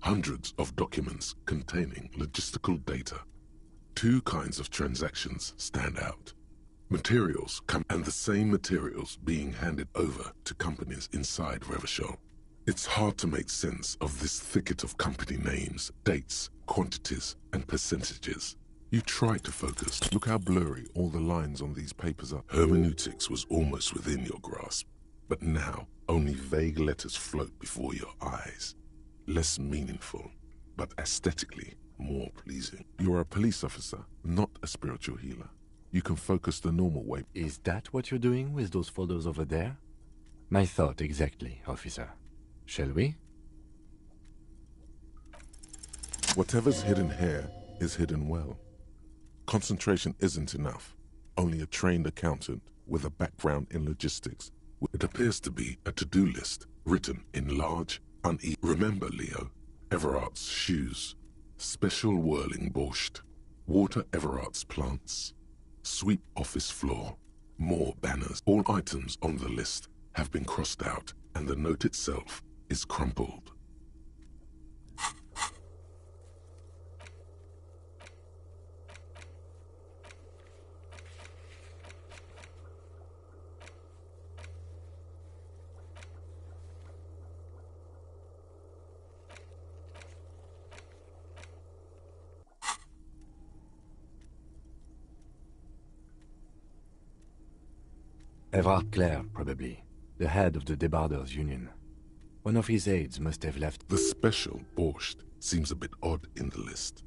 Hundreds of documents containing logistical data. 2 kinds of transactions stand out. Materials come and the same materials being handed over to companies inside Revachol. It's hard to make sense of this thicket of company names, dates, quantities, and percentages. You try to focus. Look how blurry all the lines on these papers are. Hermeneutics was almost within your grasp, but now only vague letters float before your eyes. Less meaningful, but aesthetically more pleasing. You are a police officer, not a spiritual healer. you can focus the normal way. Is that what you're doing with those photos over there? My thought exactly, officer. Shall we? Whatever's hidden here is hidden well. Concentration isn't enough. Only a trained accountant with a background in logistics. It appears to be a to-do list written in large, uneven. Remember, Leo, Everard's shoes, special whirling borscht, water Everard's plants, sweep office floor, more banners. All items on the list have been crossed out, and the note itself is crumpled. Everard Clare, probably. The head of the Debarders Union. One of his aides must have left. The special borscht seems a bit odd in the list.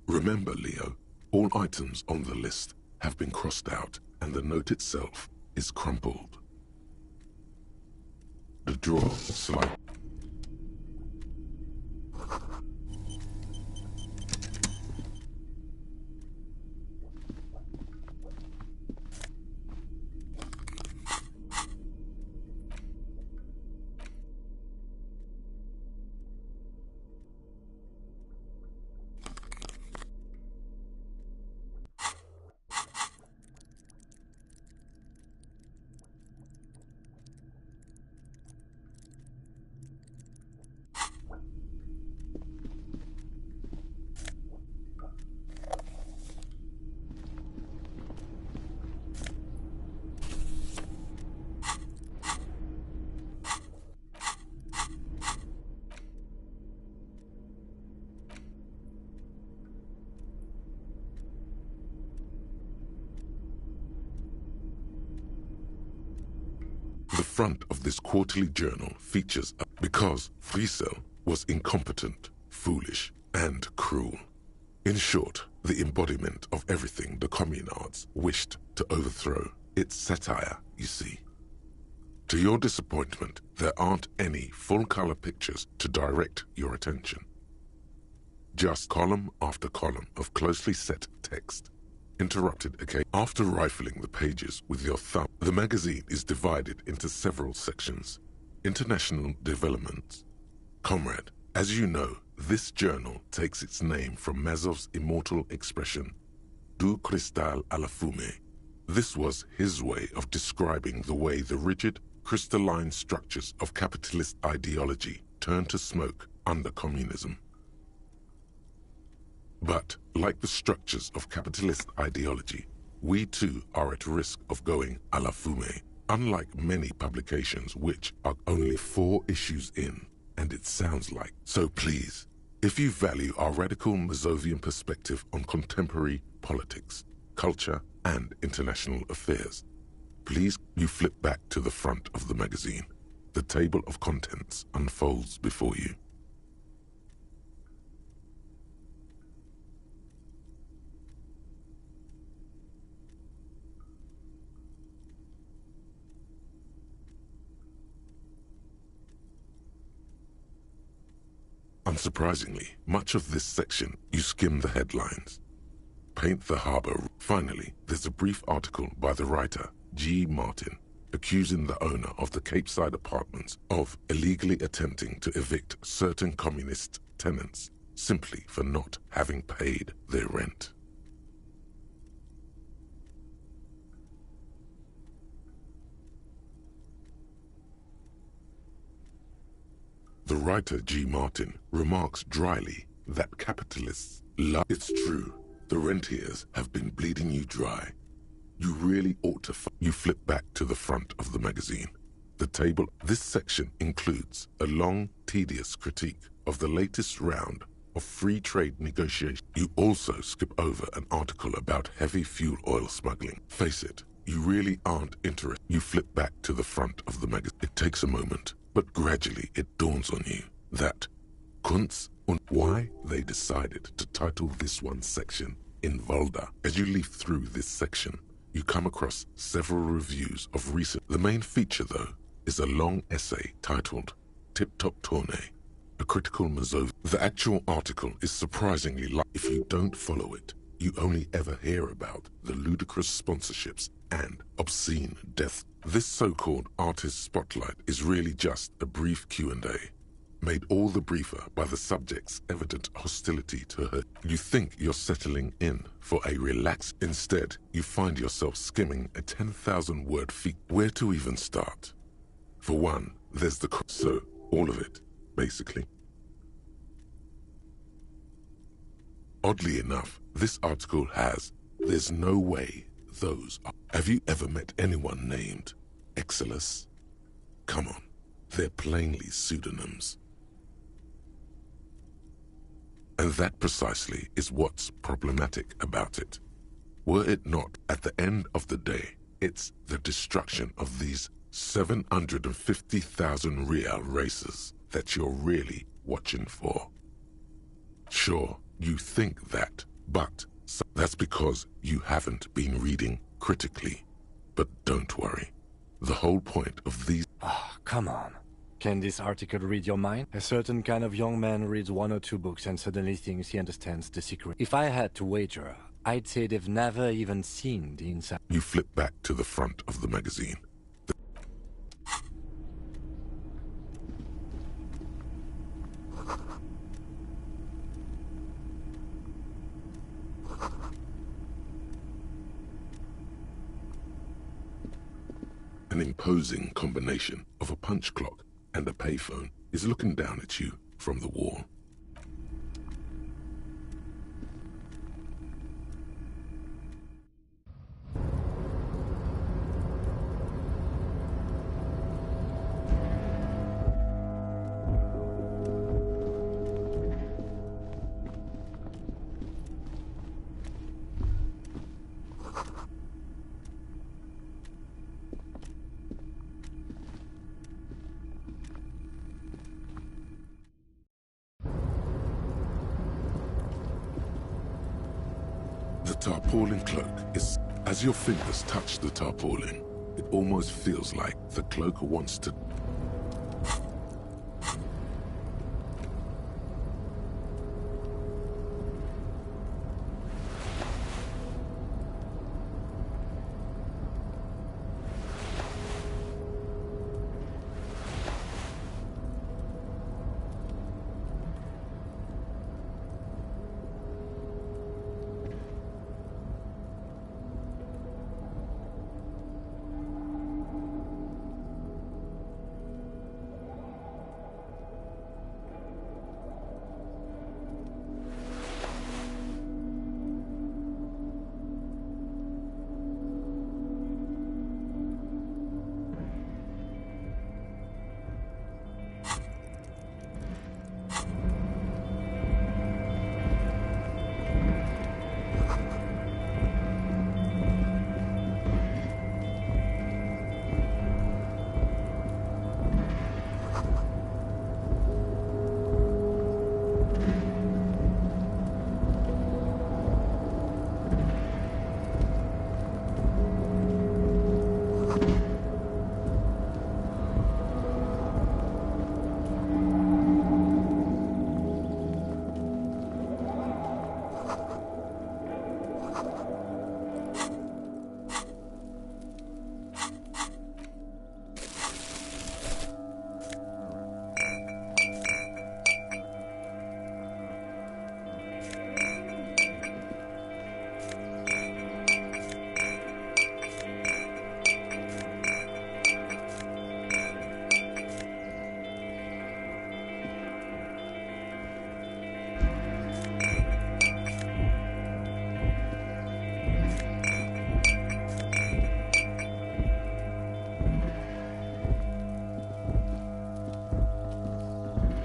Remember, Leo, all items on the list have been crossed out, and the note itself is crumpled. The drawer slide. The front of this quarterly journal features because Friesel was incompetent, foolish, and cruel. In short, the embodiment of everything the communards wished to overthrow. It's satire, you see. To your disappointment, there aren't any full-color pictures to direct your attention. Just column after column of closely set text. Interrupted again. After rifling the pages with your thumb, the magazine is divided into several sections. International developments. Comrade, as you know, this journal takes its name from Mazov's immortal expression, du cristal à la fumée. This was his way of describing the way the rigid, crystalline structures of capitalist ideology turned to smoke under communism. But, like the structures of capitalist ideology, we too are at risk of going à la fumée, unlike many publications which are only 4 issues in, and it sounds like. So please, if you value our radical Mazovian perspective on contemporary politics, culture, and international affairs, please you flip back to the front of the magazine. The table of contents unfolds before you. Unsurprisingly, much of this section, you skim the headlines. Paint the harbor. Finally, there's a brief article by the writer, G. Martin, accusing the owner of the Capeside Apartments of illegally attempting to evict certain communist tenants simply for not having paid their rent. The writer G. Martin remarks dryly that capitalists love. It's true, the rentiers have been bleeding you dry. You really ought to. You flip back to the front of the magazine. The table. This section includes a long, tedious critique of the latest round of free trade negotiations. You also skip over an article about heavy fuel oil smuggling. Face it, you really aren't interested. You flip back to the front of the magazine. It takes a moment, but gradually it dawns on you that Kunst und why they decided to title this one section in Volda. As you leaf through this section, you come across several reviews of recent. The main feature, though, is a long essay titled Tip Top Tournée, a critical Mazov. The actual article is surprisingly light. If you don't follow it, you only ever hear about the ludicrous sponsorships and obscene death. This so-called artist spotlight is really just a brief Q&A, made all the briefer by the subject's evident hostility to her. You think you're settling in for a relax. Instead, you find yourself skimming a 10,000-word feat. Where to even start? For one, there's the so all of it, basically. Oddly enough, this article has, there's no way those are. Have you ever met anyone named Exilus? Come on, they're plainly pseudonyms. And that precisely is what's problematic about it. Were it not, at the end of the day, it's the destruction of these 750,000 real races that you're really watching for. Sure, you think that, but that's because you haven't been reading critically. But don't worry. The whole point of these... Ah, come on. Can this article read your mind? A certain kind of young man reads 1 or 2 books and suddenly thinks he understands the secret. If I had to wager, I'd say they've never even seen the inside. You flip back to the front of the magazine. An imposing combination of a punch clock and a payphone is looking down at you from the wall. The tarpaulin cloak is... As your fingers touch the tarpaulin, it almost feels like the cloak wants to...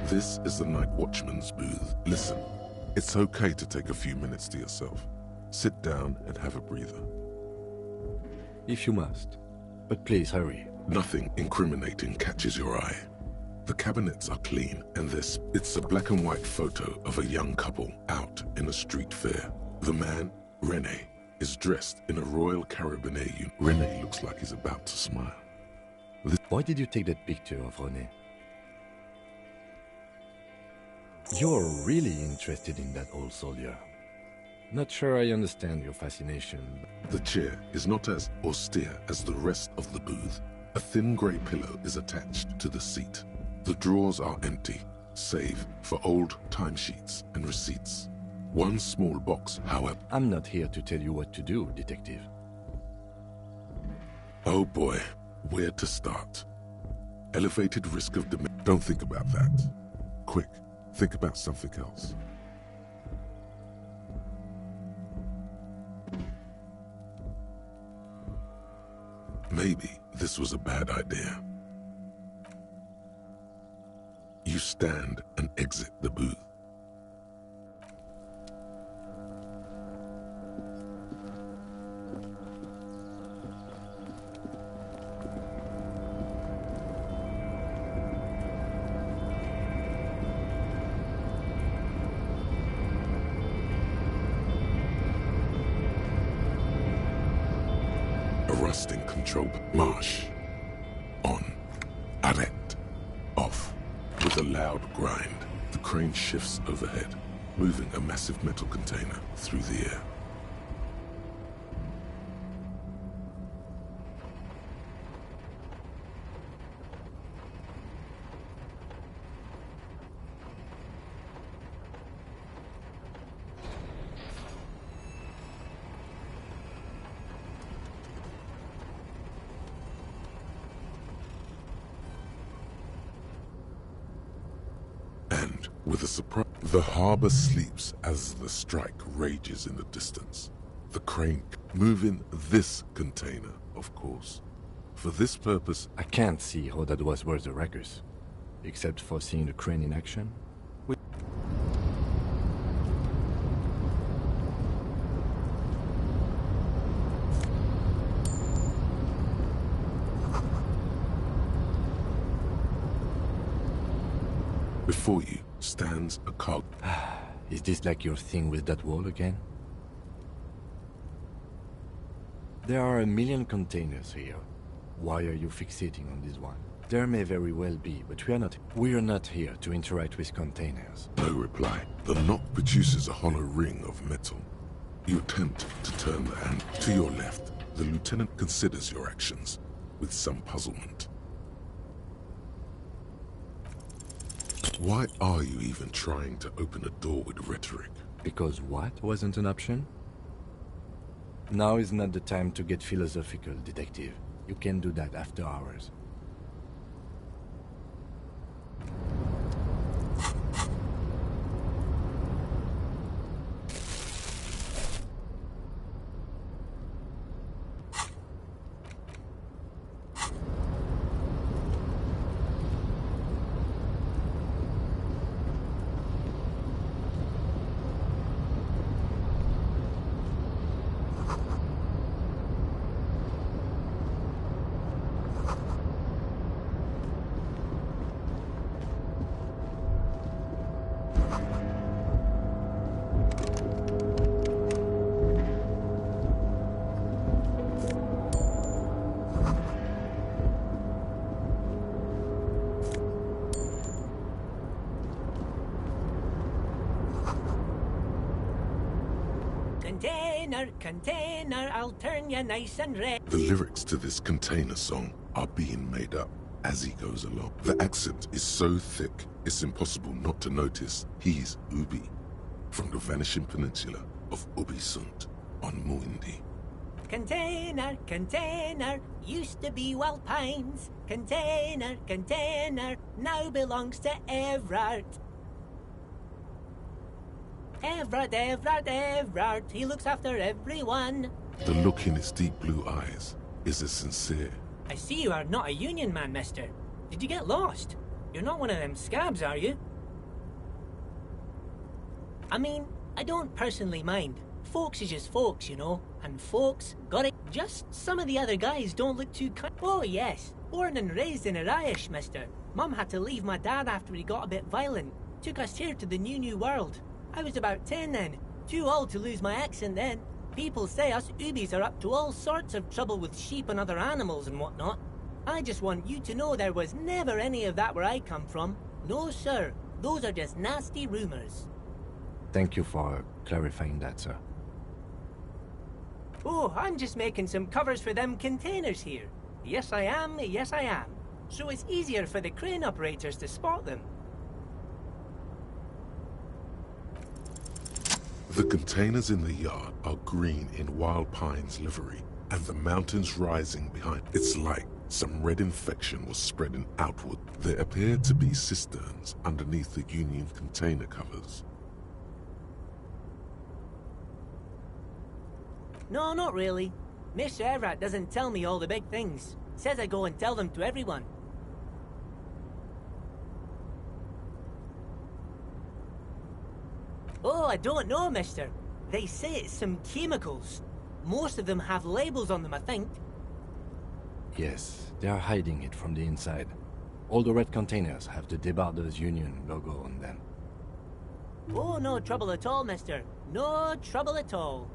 This is the night watchman's booth. Listen, it's okay to take a few minutes to yourself. Sit down and have a breather. If you must. But please hurry. Nothing incriminating catches your eye. The cabinets are clean, and it's a black and white photo of a young couple out in a street fair. The man Rene is dressed in a Royal Carabinier uniform. Rene looks like he's about to smile. Why did you take that picture of Rene? You're really interested in that old soldier. Not sure I understand your fascination. The chair is not as austere as the rest of the booth. A thin grey pillow is attached to the seat. The drawers are empty, save for old timesheets and receipts. One small box, however... I'm not here to tell you what to do, detective. Oh boy, where to start? Elevated risk of dementia. Don't think about that. Quick, think about something else. Maybe this was a bad idea. You stand and exit the booth. Rusting control. Marsh. On. Arrête. Off. With a loud grind, the crane shifts overhead, moving a massive metal container through the air. With a surprise, the harbor sleeps as the strike rages in the distance. The crane moving this container, of course. For this purpose, I can't see how that was worth the ruckus, except for seeing the crane in action. Before you stands a cog. Is this like your thing with that wall again? There are a million containers here. Why are you fixating on this one? There may very well be, but we are not here to interact with containers. No reply. The knot produces a hollow ring of metal. You attempt to turn the hand to your left. The lieutenant considers your actions with some puzzlement. Why are you even trying to open a door with rhetoric? Because what wasn't an option? Now is not the time to get philosophical, detective. You can do that after hours. Container, I'll turn you nice and red. The lyrics to this container song are being made up as he goes along. The accent is so thick, it's impossible not to notice he's Ubi, from the vanishing peninsula of Ubisunt on Muindi. Container, used to be Wild Pines. Container, now belongs to Everard. Everard, he looks after everyone. The look in his deep blue eyes is as sincere. I see you are not a union man, mister. Did you get lost? You're not one of them scabs, are you? I mean, I don't personally mind. Folks is just folks, you know. And folks got it. Just some of the other guys don't look too kind. Oh yes, born and raised in Arish, mister. Mum had to leave my dad after he got a bit violent. Took us here to the new world. I was about 10 then. Too old to lose my accent then. People say us Ubis are up to all sorts of trouble with sheep and other animals and whatnot. I just want you to know there was never any of that where I come from. No, sir. Those are just nasty rumors. Thank you for clarifying that, sir. Oh, I'm just making some covers for them containers here. Yes, I am. Yes, I am. So it's easier for the crane operators to spot them. The containers in the yard are green in Wild Pine's livery, and the mountains rising behind. It's like some red infection was spreading outward. There appear to be cisterns underneath the Union container covers. No, not really. Mr. Everett doesn't tell me all the big things. Says I go and tell them to everyone. Oh, I don't know, mister. They say it's some chemicals. Most of them have labels on them, I think. Yes, they are hiding it from the inside. All the red containers have the Debarders Union logo on them. Oh, no trouble at all, mister. No trouble at all.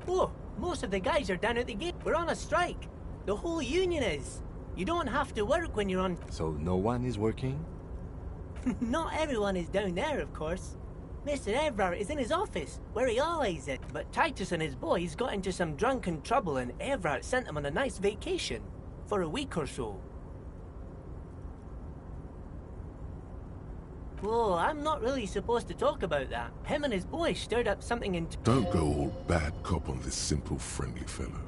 Oh, most of the guys are down at the gate. We're on a strike. The whole union is. You don't have to work when you're on... So no one is working? Not everyone is down there, of course. Mr. Everard is in his office, where he always is. But Titus and his boys got into some drunken trouble and Everard sent him on a nice vacation. For a week or so. Oh, I'm not really supposed to talk about that. Him and his boys stirred up something in... Don't go all bad cop on this simple, friendly fellow.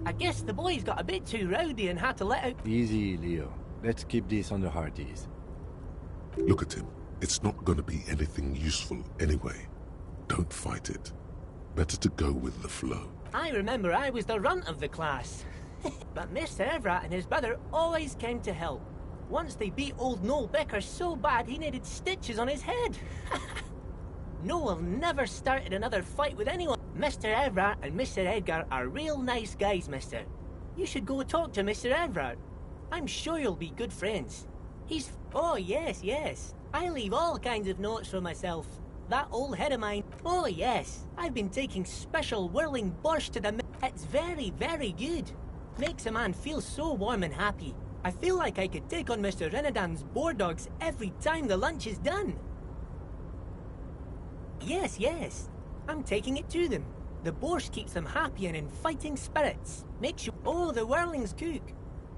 I guess the boys got a bit too rowdy and had to let out... Easy, Leo. Let's keep this on the hard ease. Look at him. It's not gonna be anything useful anyway. Don't fight it. Better to go with the flow. I remember I was the runt of the class. But Mr. Everett and his brother always came to help. Once they beat old Noel Becker so bad he needed stitches on his head. Noel never started another fight with anyone. Mr. Everett and Mr. Edgar are real nice guys, mister. You should go talk to Mr. Everett. I'm sure you'll be good friends. He's... Oh, yes, yes. I leave all kinds of notes for myself. That old head of mine... Oh, yes. I've been taking special whirling borscht to the... It's very, very good. Makes a man feel so warm and happy. I feel like I could take on Mr. Renadan's boar dogs every time the lunch is done. Yes, yes. I'm taking it to them. The borscht keeps them happy and in fighting spirits. Makes you... Oh, the whirling's cook.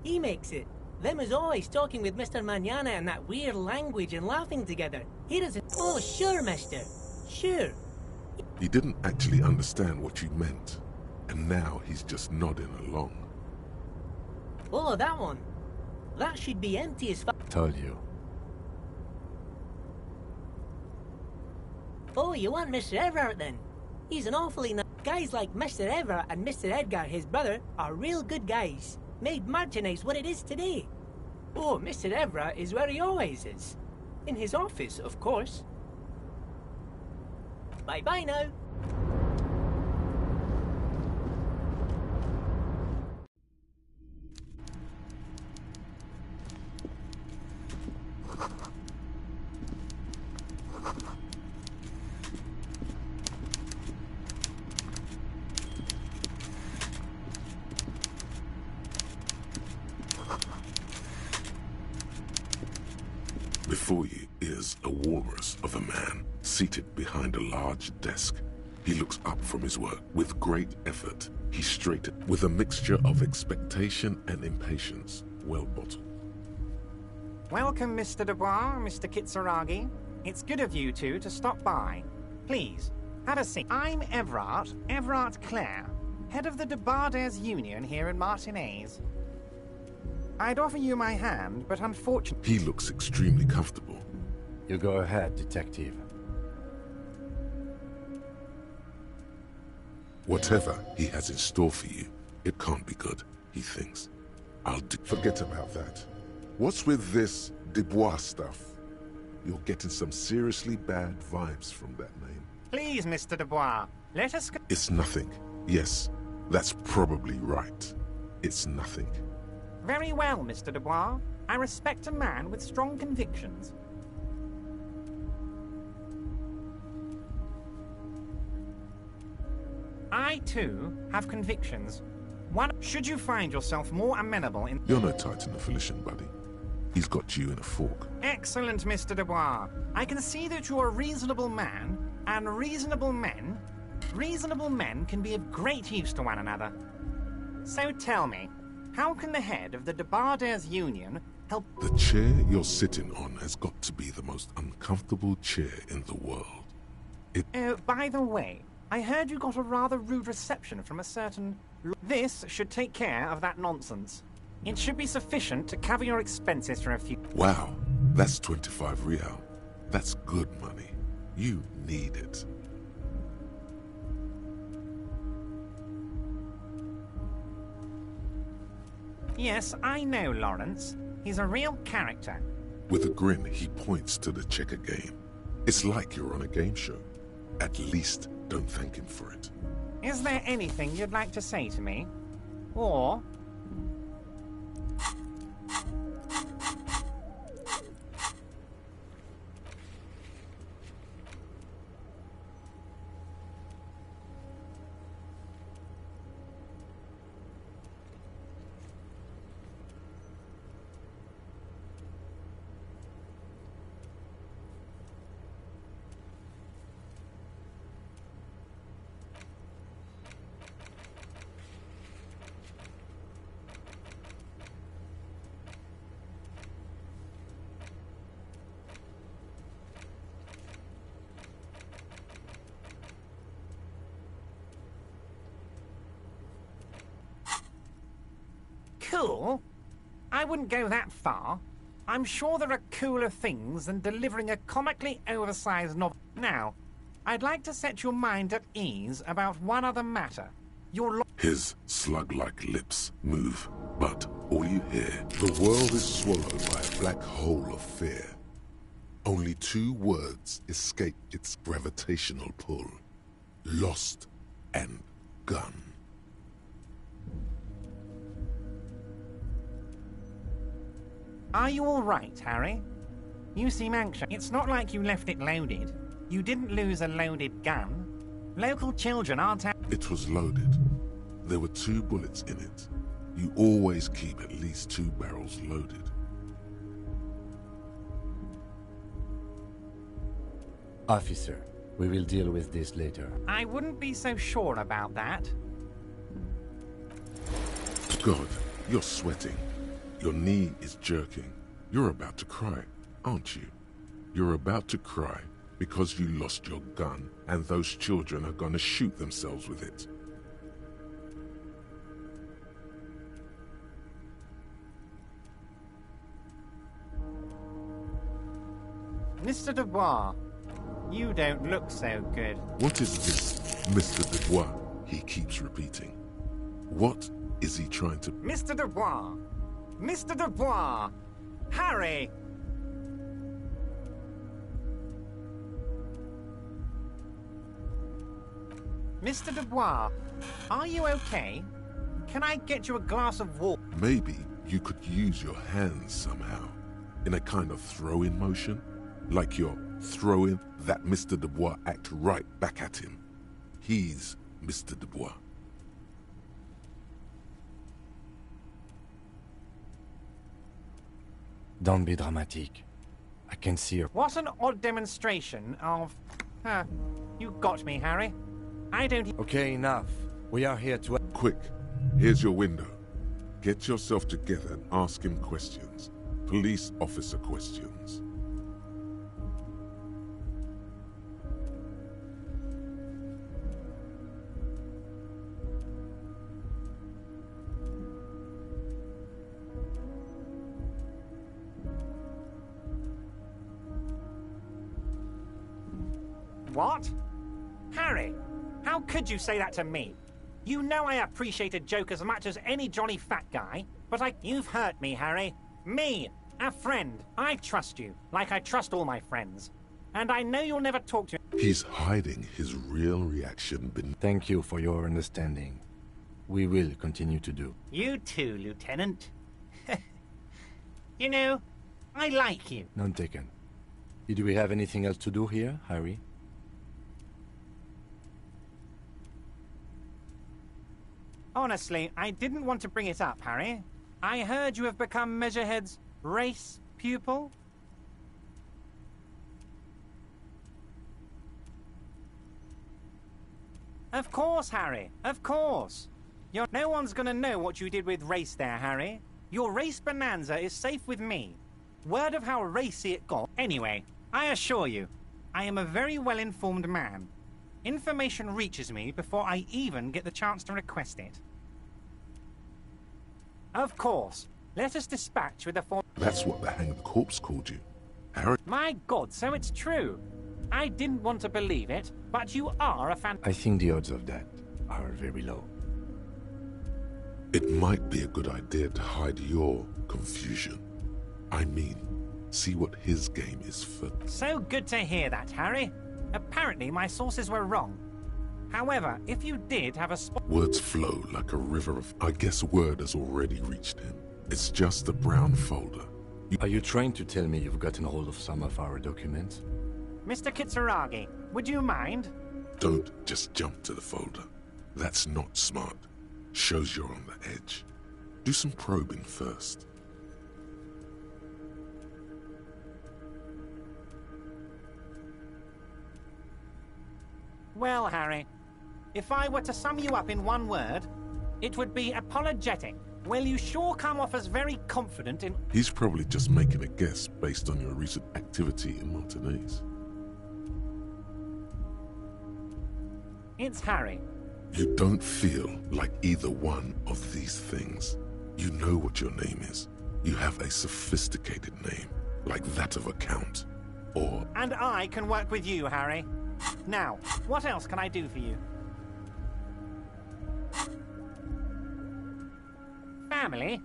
He makes it. Them is always talking with Mr. Manana in that weird language and laughing together. He doesn't... Oh, sure, mister. Sure. He didn't actually understand what you meant. And now he's just nodding along. Oh, that one. That should be empty as fuck. Told you. Oh, you want Mr. Everett then? He's an awfully nice... Guys like Mr. Everett and Mr. Edgar, his brother, are real good guys. Made Martinez what it is today. Oh, Mr. Everett is where he always is. In his office, of course. Bye-bye now. Before you is a walrus of a man, seated behind a large desk. He looks up from his work. With great effort, he straightened with a mixture of expectation and impatience, well bottled. Welcome, Mr. Dubois, Mr. Kitsuragi. It's good of you two to stop by. Please, have a seat. I'm Everard Clare, head of the Debarders Union here in Martinez. I'd offer you my hand, but unfortunately... He looks extremely comfortable. You go ahead, detective. Whatever he has in store for you, it can't be good, he thinks. Forget about that. What's with this Dubois stuff? You're getting some seriously bad vibes from that name. Please, Mr. Dubois, let us... It's nothing. Yes, that's probably right. It's nothing. Very well, Mr. Dubois. I respect a man with strong convictions. I, too, have convictions. One, should you find yourself more amenable in... You're no Titan affiliation, buddy. He's got you in a fork. Excellent, Mr. Dubois. I can see that you're a reasonable man, and reasonable men can be of great use to one another. So tell me, how can the head of the Debarders Union help... The chair you're sitting on has got to be the most uncomfortable chair in the world. Oh, by the way, I heard you got a rather rude reception from a certain... This should take care of that nonsense. It should be sufficient to cover your expenses for a few... Wow, that's 25 real. That's good money. You need it. Yes, I know Lawrence. He's a real character. With a grin, he points to the checker game. It's like you're on a game show. At least don't thank him for it. Is there anything you'd like to say to me? Or... Cool? I wouldn't go that far. I'm sure there are cooler things than delivering a comically oversized novel. Now, I'd like to set your mind at ease about one other matter. His slug-like lips move, but all you hear, the world is swallowed by a black hole of fear. Only 2 words escape its gravitational pull. Lost and gun. Are you all right, Harry? You seem anxious. It's not like you left it loaded. You didn't lose a loaded gun. Local children aren't... It was loaded. There were 2 bullets in it. You always keep at least 2 barrels loaded. Officer, we will deal with this later. I wouldn't be so sure about that. God, you're sweating. Your knee is jerking. You're about to cry, aren't you? You're about to cry because you lost your gun and those children are going to shoot themselves with it. Mr. Dubois, you don't look so good. What is this, Mr. Dubois? He keeps repeating. What is he trying to... Mr. Dubois! Mr. Dubois! Harry! Mr. Dubois, are you okay? Can I get you a glass of water? Maybe you could use your hands somehow, in a kind of throw-in motion, like you're throwing that Mr. Dubois act right back at him. He's Mr. Dubois. Don't be dramatic. I can see her. What an odd demonstration of... you got me, Harry. I don't... Okay, enough. We are here to... Quick, here's your window. Get yourself together and ask him questions. Police officer questions. What? Harry, how could you say that to me? You know I appreciate a joke as much as any jolly fat guy, but you've hurt me, Harry. Me, a friend. I trust you, like I trust all my friends. And I know you'll never talk to... He's hiding his real reaction beneath... Thank you for your understanding. We will continue to do. You too, Lieutenant. You know, I like you. None taken. Did we have anything else to do here, Harry? Honestly, I didn't want to bring it up, Harry. I heard you have become Measurehead's race pupil. Of course, Harry. Of course. No one's gonna know what you did with race there, Harry. Your race bonanza is safe with me. Word of how racy it got. Anyway, I assure you, I am a very well-informed man. Information reaches me before I even get the chance to request it. Of course. Let us dispatch with the form. That's what the hanged corpse called you. Harry. My God, so it's true. I didn't want to believe it, but you are a fan. I think the odds of that are very low. It might be a good idea to hide your confusion. I mean, see what his game is for. So good to hear that, Harry. Apparently my sources were wrong. However, if you did have a spot... Words flow like a river of... I guess word has already reached him. It's just a brown folder. Are you trying to tell me you've gotten hold of some of our documents? Mr. Kitsuragi, would you mind? Don't just jump to the folder. That's not smart. Shows you're on the edge. Do some probing first. Well, Harry, if I were to sum you up in one word, it would be apologetic. Well, you sure come off as very confident in... He's probably just making a guess based on your recent activity in Martinez. It's Harry. You don't feel like either one of these things. You know what your name is. You have a sophisticated name, like that of a count, or... And I can work with you, Harry. Now, what else can I do for you? Family?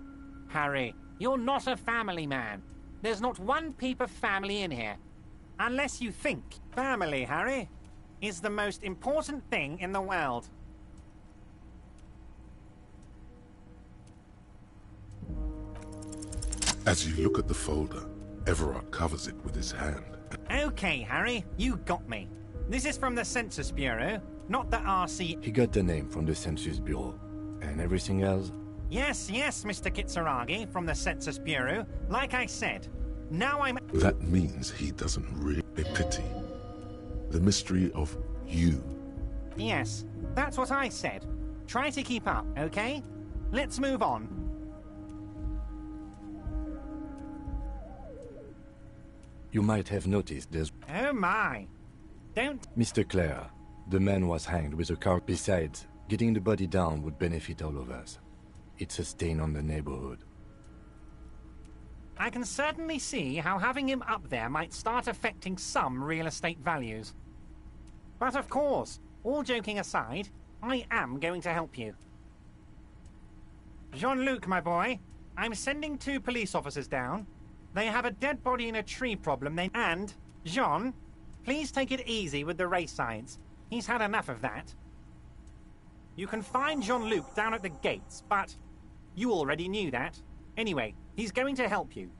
Harry, you're not a family man. There's not one peep of family in here. Unless you think family, Harry, is the most important thing in the world. As you look at the folder, Everard covers it with his hand. Okay, Harry, you got me. This is from the Census Bureau, not the RC... He got the name from the Census Bureau. And everything else? Yes, Mr. Kitsuragi, from the Census Bureau. Like I said, now I'm... That means he doesn't really pity the mystery of you. Yes, that's what I said. Try to keep up, okay? Let's move on. You might have noticed there's... Oh my. Don't... Mr. Clare, the man was hanged with a car. Besides, getting the body down would benefit all of us. It's a stain on the neighborhood. I can certainly see how having him up there might start affecting some real estate values. But of course, all joking aside, I am going to help you. Jean-Luc, my boy, I'm sending 2 police officers down. They have a dead body in a tree problem. And, Jean, please take it easy with the race science. He's had enough of that. You can find Jean-Luc down at the gates, but you already knew that. Anyway, he's going to help you.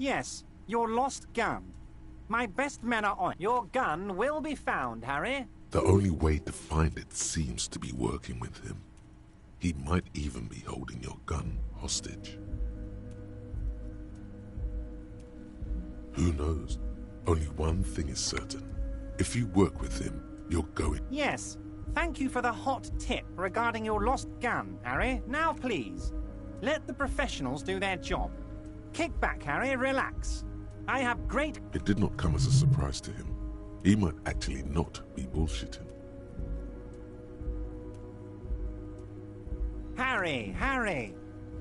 Yes, your lost gun. My best men are on. Your gun will be found, Harry. The only way to find it seems to be working with him. He might even be holding your gun hostage. Who knows? Only one thing is certain. If you work with him, you're going... Yes. Thank you for the hot tip regarding your lost gun, Harry. Now, please, let the professionals do their job. Kick back, Harry. Relax. I have great... It did not come as a surprise to him. He might actually not be bullshitting. Harry.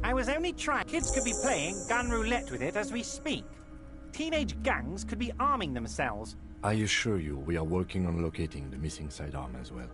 I was only trying... Kids could be playing gun roulette with it as we speak. Teenage gangs could be arming themselves. I assure you, we are working on locating the missing sidearm as well.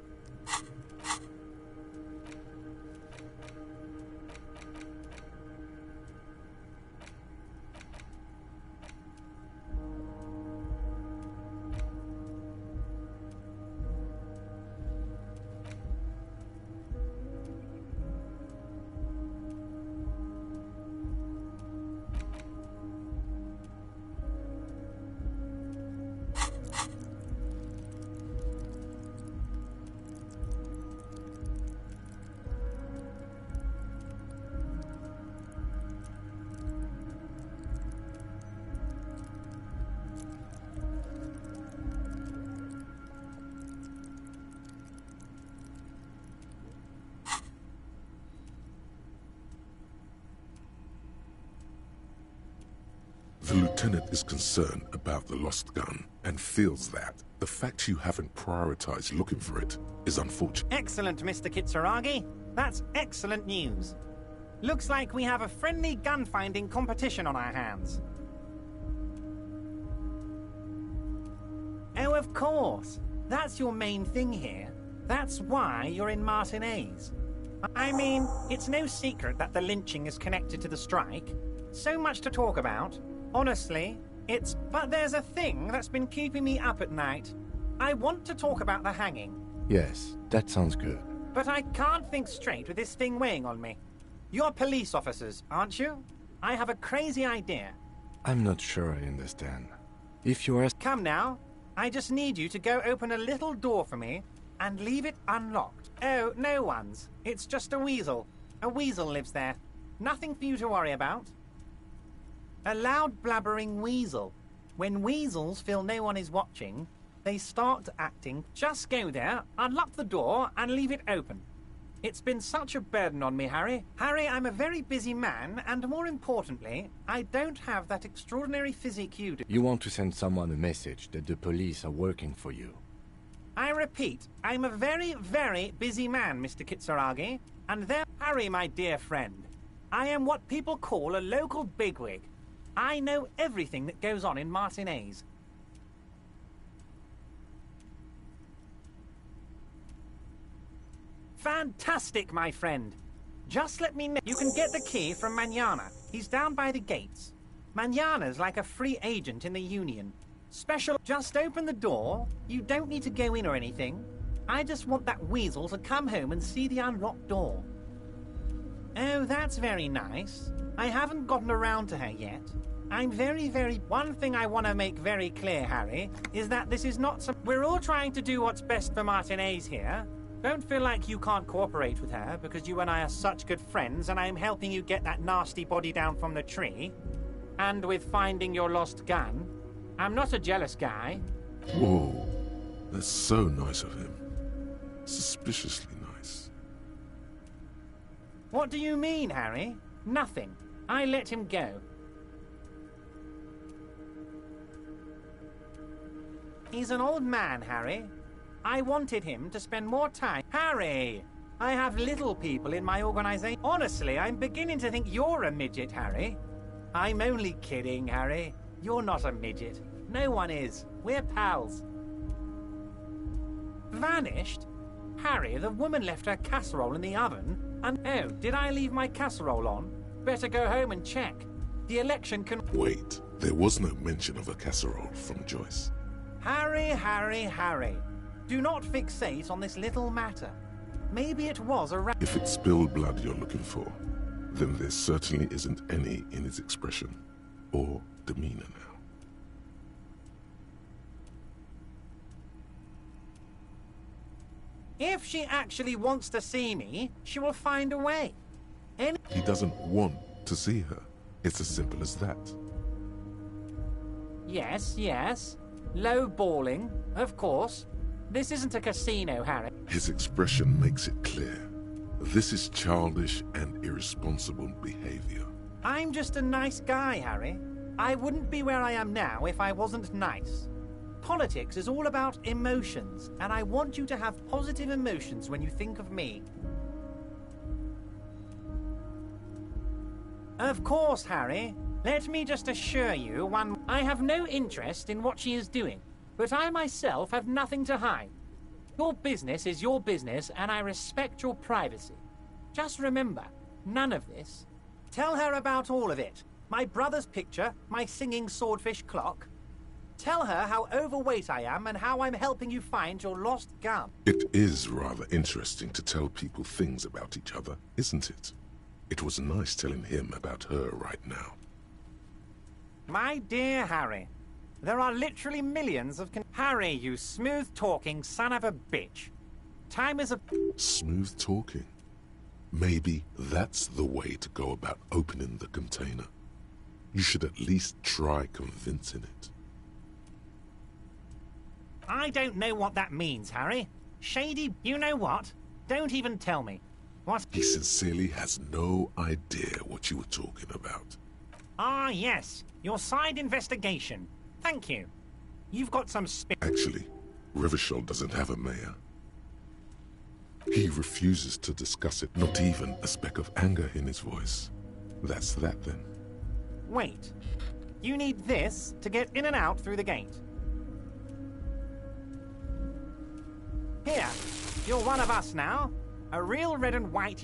The lieutenant is concerned about the lost gun and feels that the fact you haven't prioritized looking for it is unfortunate. Excellent, Mr. Kitsuragi. That's excellent news. Looks like we have a friendly gun-finding competition on our hands. Oh, of course. That's your main thing here. That's why you're in Martinez. I mean, it's no secret that the lynching is connected to the strike. So much to talk about. Honestly, it's... But there's a thing that's been keeping me up at night. I want to talk about the hanging. Yes, that sounds good. But I can't think straight with this thing weighing on me. You're police officers, aren't you? I have a crazy idea. I'm not sure I understand. If you are... Come now. I just need you to go open a little door for me and leave it unlocked. Oh, no one's. It's just a weasel. A weasel lives there. Nothing for you to worry about. A loud blabbering weasel. When weasels feel no one is watching, they start acting. Just go there, unlock the door, and leave it open. It's been such a burden on me, Harry. Harry, I'm a very busy man, and more importantly, I don't have that extraordinary physique you do. You want to send someone a message that the police are working for you. I repeat, I'm a very, very busy man, Mr. Kitsuragi. And there, Harry, my dear friend, I am what people call a local bigwig. I know everything that goes on in Martinez. Fantastic, my friend. Just let me know. You can get the key from Manana. He's down by the gates. Manana's like a free agent in the Union. Special. Just open the door. You don't need to go in or anything. I just want that weasel to come home and see the unlocked door. Oh, that's very nice. I haven't gotten around to her yet. I'm very... One thing I want to make very clear, Harry, is that this is not some... We're all trying to do what's best for Martinez here. Don't feel like you can't cooperate with her, because you and I are such good friends, and I'm helping you get that nasty body down from the tree. And with finding your lost gun. I'm not a jealous guy. Whoa, that's so nice of him. Suspiciously nice. What do you mean, Harry? Nothing. I let him go. He's an old man, Harry. I wanted him to spend more time. Harry! I have little people in my organization. Honestly, I'm beginning to think you're a midget, Harry. I'm only kidding, Harry. You're not a midget. No one is. We're pals. Vanished? Harry, the woman left her casserole in the oven, and... Oh, did I leave my casserole on? Better go home and check. The election can... Wait, there was no mention of a casserole from Joyce. Harry, Harry, Harry. Do not fixate on this little matter. Maybe it was a rat. If it's spilled blood you're looking for, then there certainly isn't any in his expression or demeanor now. If she actually wants to see me, she will find a way. He doesn't want to see her. It's as simple as that. Yes, yes. Low balling, of course. This isn't a casino, Harry. His expression makes it clear. This is childish and irresponsible behavior. I'm just a nice guy, Harry. I wouldn't be where I am now if I wasn't nice. Politics is all about emotions, and I want you to have positive emotions when you think of me. Of course, Harry. Let me just assure you, I have no interest in what she is doing, but I myself have nothing to hide. Your business is your business, and I respect your privacy. Just remember, none of this. Tell her about all of it. My brother's picture, my singing swordfish clock. Tell her how overweight I am and how I'm helping you find your lost gun. It is rather interesting to tell people things about each other, isn't it? It was nice telling him about her right now. My dear Harry, there are literally millions of... Harry, you smooth-talking son of a bitch. Time is a... Smooth talking? Maybe that's the way to go about opening the container. You should at least try convincing it. I don't know what that means, Harry. Shady, you know what? Don't even tell me. What? He sincerely has no idea what you were talking about. Ah, yes. Your side investigation. Thank you. You've got some Actually, Revachol doesn't have a mayor. He refuses to discuss it, not even a speck of anger in his voice. That's that then. Wait. You need this to get in and out through the gate. Here. You're one of us now. A real red and white...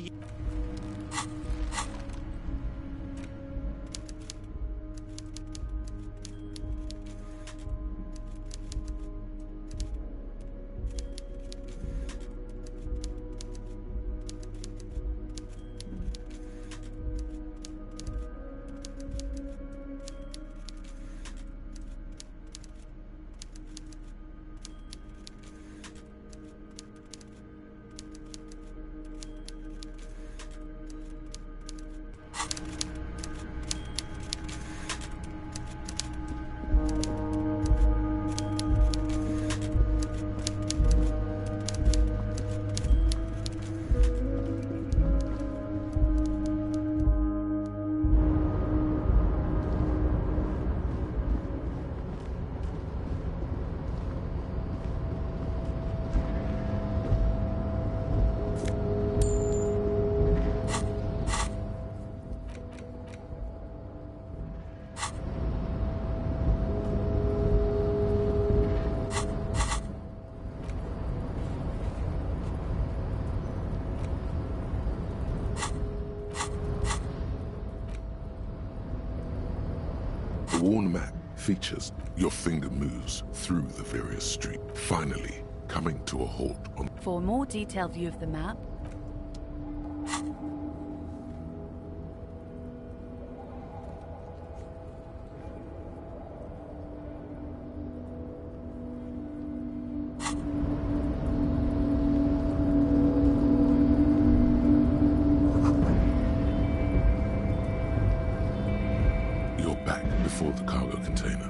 The worn map features your finger moves through the various streets, finally coming to a halt on... For a more detailed view of the map, before the cargo container.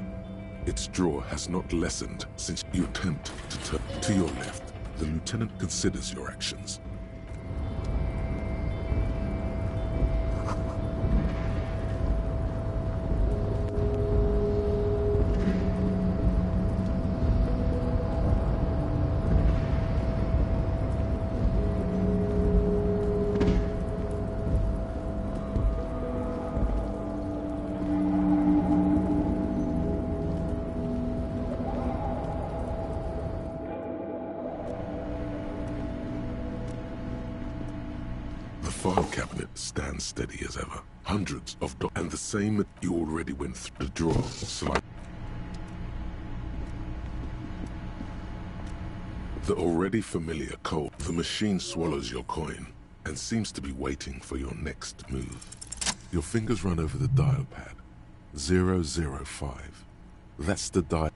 Its draw has not lessened since you attempt to turn to your left. The lieutenant considers your actions. The file cabinet stands steady as ever. Hundreds of and the same you already went through the drawer. The already familiar code. The machine swallows your coin and seems to be waiting for your next move. Your fingers run over the dial pad. 005. That's the dial.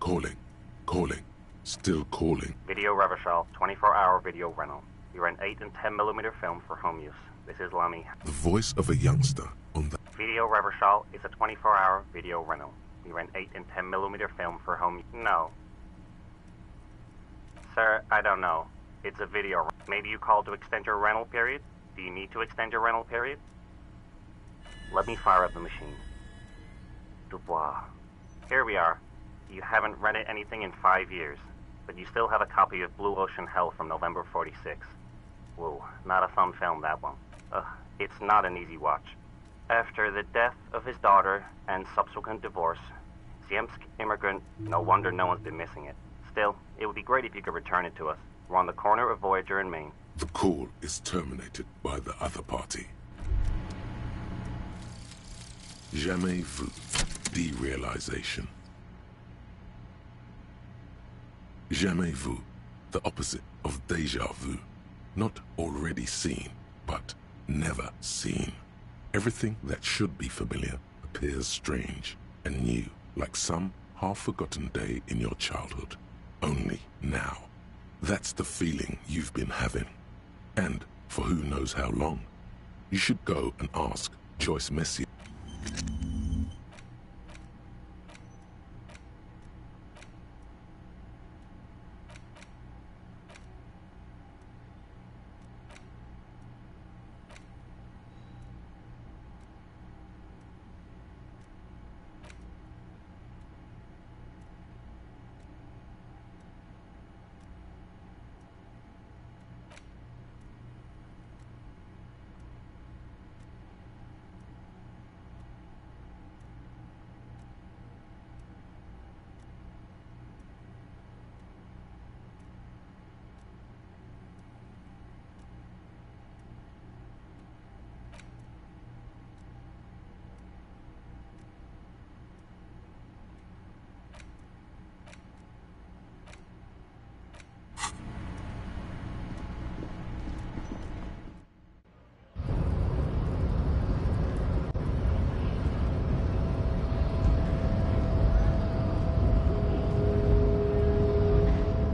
Calling. Still calling. Video Revachol, 24-hour video rental. You rent 8 and 10mm film for home use. This is Lamy. The voice of a youngster on the... Video Revachol is a 24-hour video rental. We rent 8 and 10mm film for home use. No. Sir, I don't know. It's a video. Maybe you called to extend your rental period? Do you need to extend your rental period? Let me fire up the machine. Dubois. Here we are. You haven't rented anything in 5 years, but you still have a copy of Blue Ocean Hell from November 46. Whoa, not a fun film, that one. It's not an easy watch. After the death of his daughter and subsequent divorce, Ziemsk immigrant, no wonder no one's been missing it. Still, it would be great if you could return it to us. We're on the corner of Voyager and Main. The call is terminated by the other party. Jamais vu. Derealization. Jamais vu. The opposite of déjà vu. Not already seen, but never seen. Everything that should be familiar appears strange and new, like some half-forgotten day in your childhood. Only now. That's the feeling you've been having. And for who knows how long. You should go and ask Joyce Messier.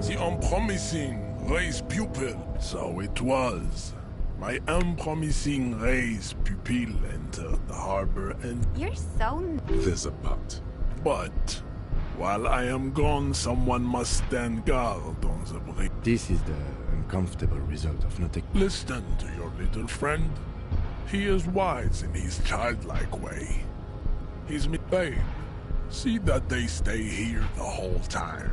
the unpromising Ray's pupil. So it was. My unpromising Ray's pupil entered the harbor and... You're so... There's a but. But, while I am gone, someone must stand guard on the bridge. This is the uncomfortable result of not taking... Listen to your little friend. He is wise in his childlike way. He's me, babe. See that they stay here the whole time.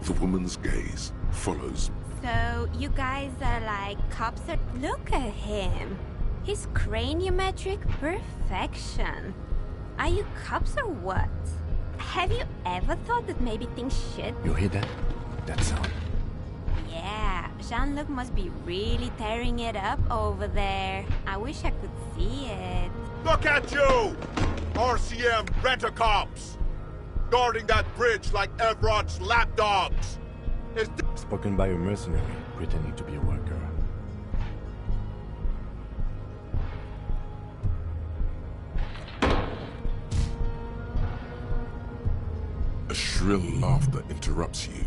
The woman's gaze follows. So, you guys are like cops are... Look at him. His craniometric perfection. Are you cops or what? Have you ever thought that maybe things should... You hear that? That sound? Yeah, Jean-Luc must be really tearing it up over there. I wish I could see it. Look at you! RCM rent-a-cops! Guarding that bridge like Everard's lapdogs! Spoken by a mercenary pretending to be a worker. A shrill laughter interrupts you,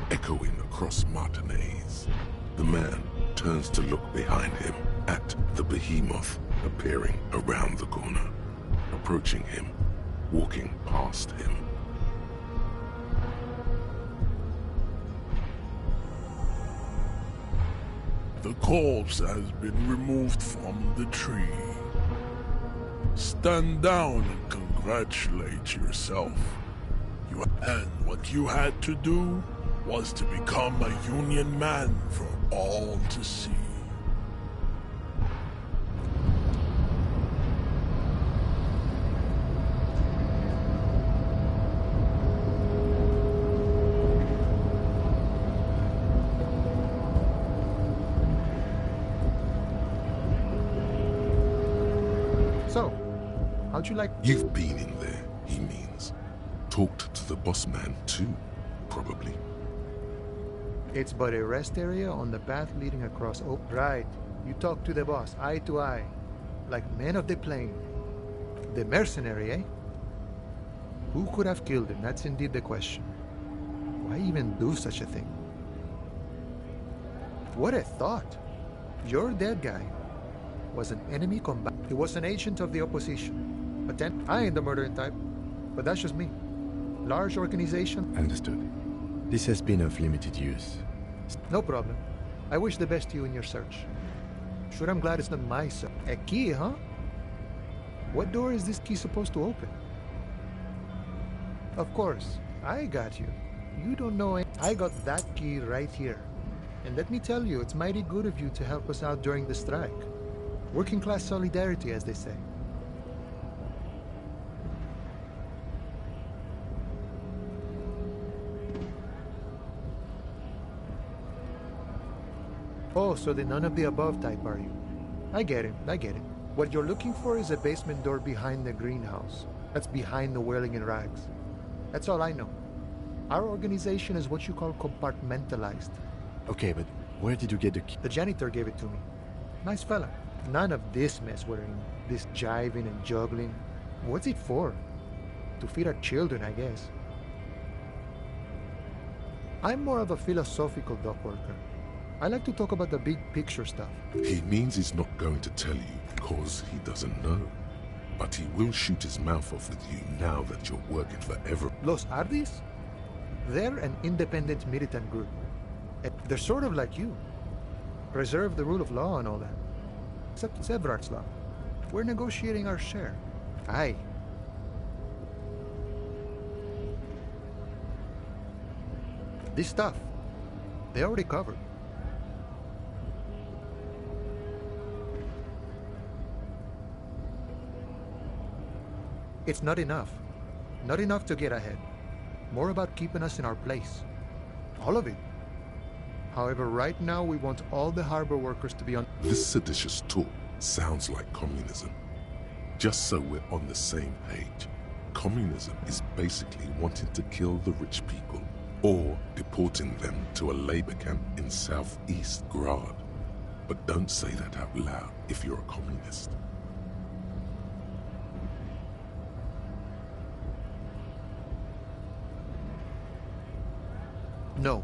echoing across Martinez. The man turns to look behind him at the behemoth appearing around the corner, approaching him, walking past him. The corpse has been removed from the tree. Stand down and congratulate yourself. And what you had to do was to become a Union man for all to see. So, how'd you like... You've been in there, he means. Talked to the boss man too, probably. It's but a rest area on the path leading across Oak. Right. You talk to the boss, eye to eye. Like men of the plain. The mercenary, eh? Who could have killed him? That's indeed the question. Why even do such a thing? What a thought. Your dead guy was an enemy combatant. He was an agent of the opposition. I ain't the murdering type, but that's just me. Large organization. Understood. This has been of limited use. No problem. I wish the best to you in your search. Sure, I'm glad it's not my search. A key, huh? What door is this key supposed to open? Of course, I got you. You don't know it. I got that key right here. And let me tell you, it's mighty good of you to help us out during the strike. Working class solidarity, as they say. Oh, so the none of the above type are you? I get it, I get it. What you're looking for is a basement door behind the greenhouse. That's behind the whirling in rags. That's all I know. Our organization is what you call compartmentalized. Okay, but where did you get the key? The janitor gave it to me. Nice fella. None of this mess we're in. This jiving and juggling. What's it for? To feed our children, I guess. I'm more of a philosophical dock worker. I like to talk about the big picture stuff. He means he's not going to tell you because he doesn't know. But he will shoot his mouth off with you now that you're working for Los Ardis? They're an independent militant group. They're sort of like you. Preserve the rule of law and all that. Except it's Everard's law. We're negotiating our share. Aye. This stuff, they already covered. It's not enough. Not enough to get ahead. More about keeping us in our place. All of it. However, right now we want all the harbor workers to be on... This seditious talk sounds like communism. Just so we're on the same page, communism is basically wanting to kill the rich people or deporting them to a labor camp in in southeast Grad. But don't say that out loud if you're a communist. No.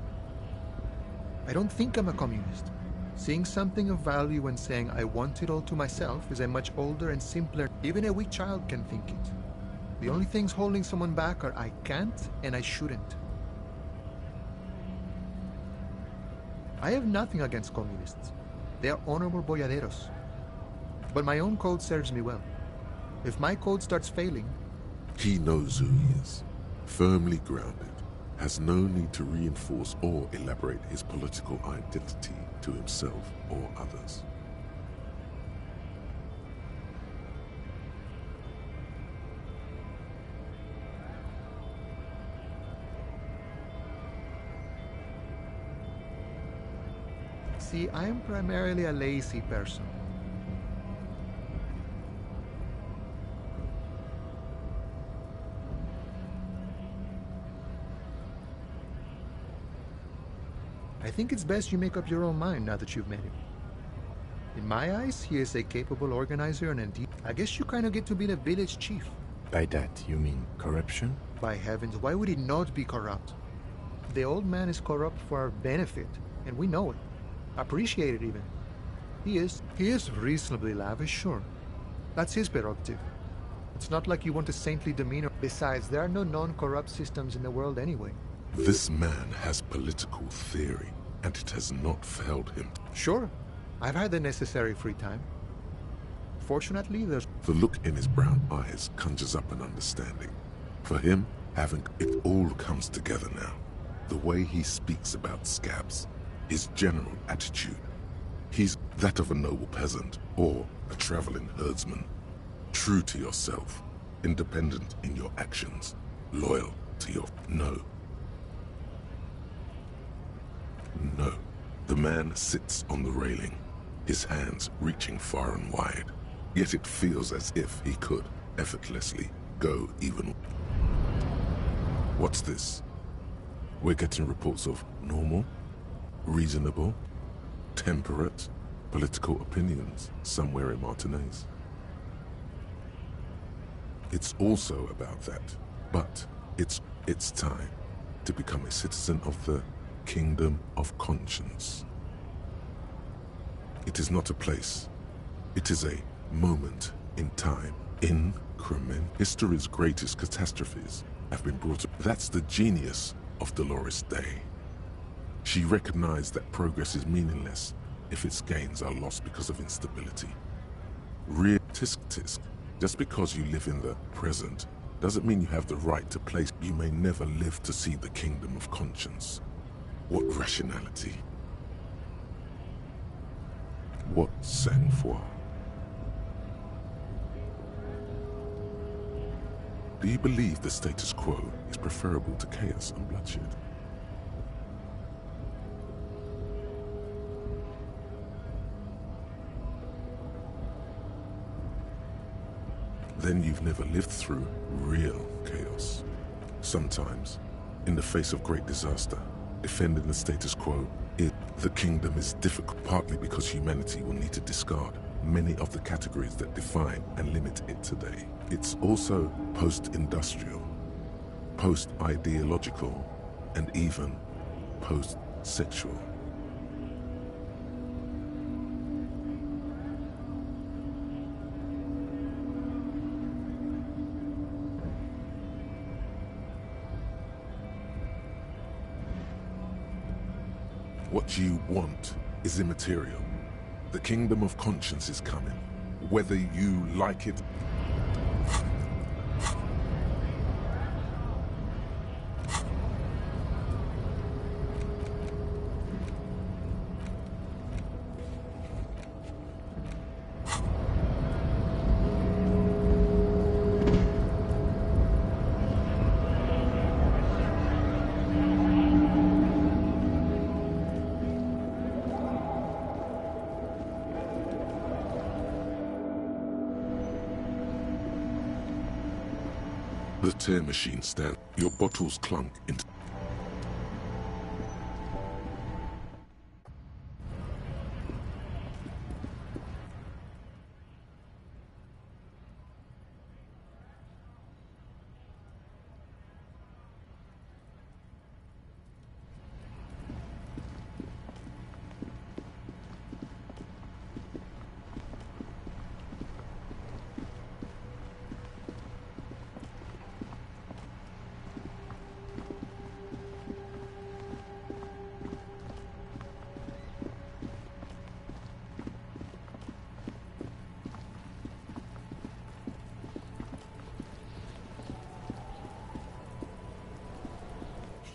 I don't think I'm a communist. Seeing something of value and saying I want it all to myself is a much older and simpler. Even a weak child can think it. The only things holding someone back are I can't and I shouldn't. I have nothing against communists. They are honorable boyaderos. But my own code serves me well. If my code starts failing... He knows who he is, firmly grounded, has no need to reinforce or elaborate his political identity to himself or others. See, I am primarily a lazy person. I think it's best you make up your own mind now that you've met him. In my eyes, he is a capable organizer and indeed, I guess you kind of get to be the village chief. By that, you mean corruption? By heavens, why would he not be corrupt? The old man is corrupt for our benefit, and we know it. Appreciate it even. He is reasonably lavish, sure. That's his prerogative. It's not like you want a saintly demeanor. Besides, there are no non-corrupt systems in the world anyway. This man has political theory, and it has not failed him. Sure. I've had the necessary free time. Fortunately, there's... The look in his brown eyes conjures up an understanding. For him, it all comes together now. The way he speaks about scabs, his general attitude. He's that of a noble peasant or a traveling herdsman. True to yourself, independent in your actions, loyal to your... No. No. The man sits on the railing, his hands reaching far and wide. Yet it feels as if he could effortlessly go even... What's this? We're getting reports of normal, reasonable, temperate, political opinions somewhere in Martinez. It's also about that, but it's time to become a citizen of the Kingdom of Conscience. It is not a place. It is a moment in time. Increment. History's greatest catastrophes have been brought up. That's the genius of Dolores Day. She recognized that progress is meaningless if its gains are lost because of instability. Real tisk-tisk. Just because you live in the present doesn't mean you have the right to place. You may never live to see the Kingdom of Conscience. What rationality? What sang-froid? Do you believe the status quo is preferable to chaos and bloodshed? Then you've never lived through real chaos. Sometimes, in the face of great disaster, defending the status quo, the kingdom is difficult, partly because humanity will need to discard many of the categories that define and limit it today. It's also post-industrial, post-ideological, and even post-sexual. What you want is immaterial. The Kingdom of Conscience is coming, whether you like it. The tear machine stands. Your bottles clunk into...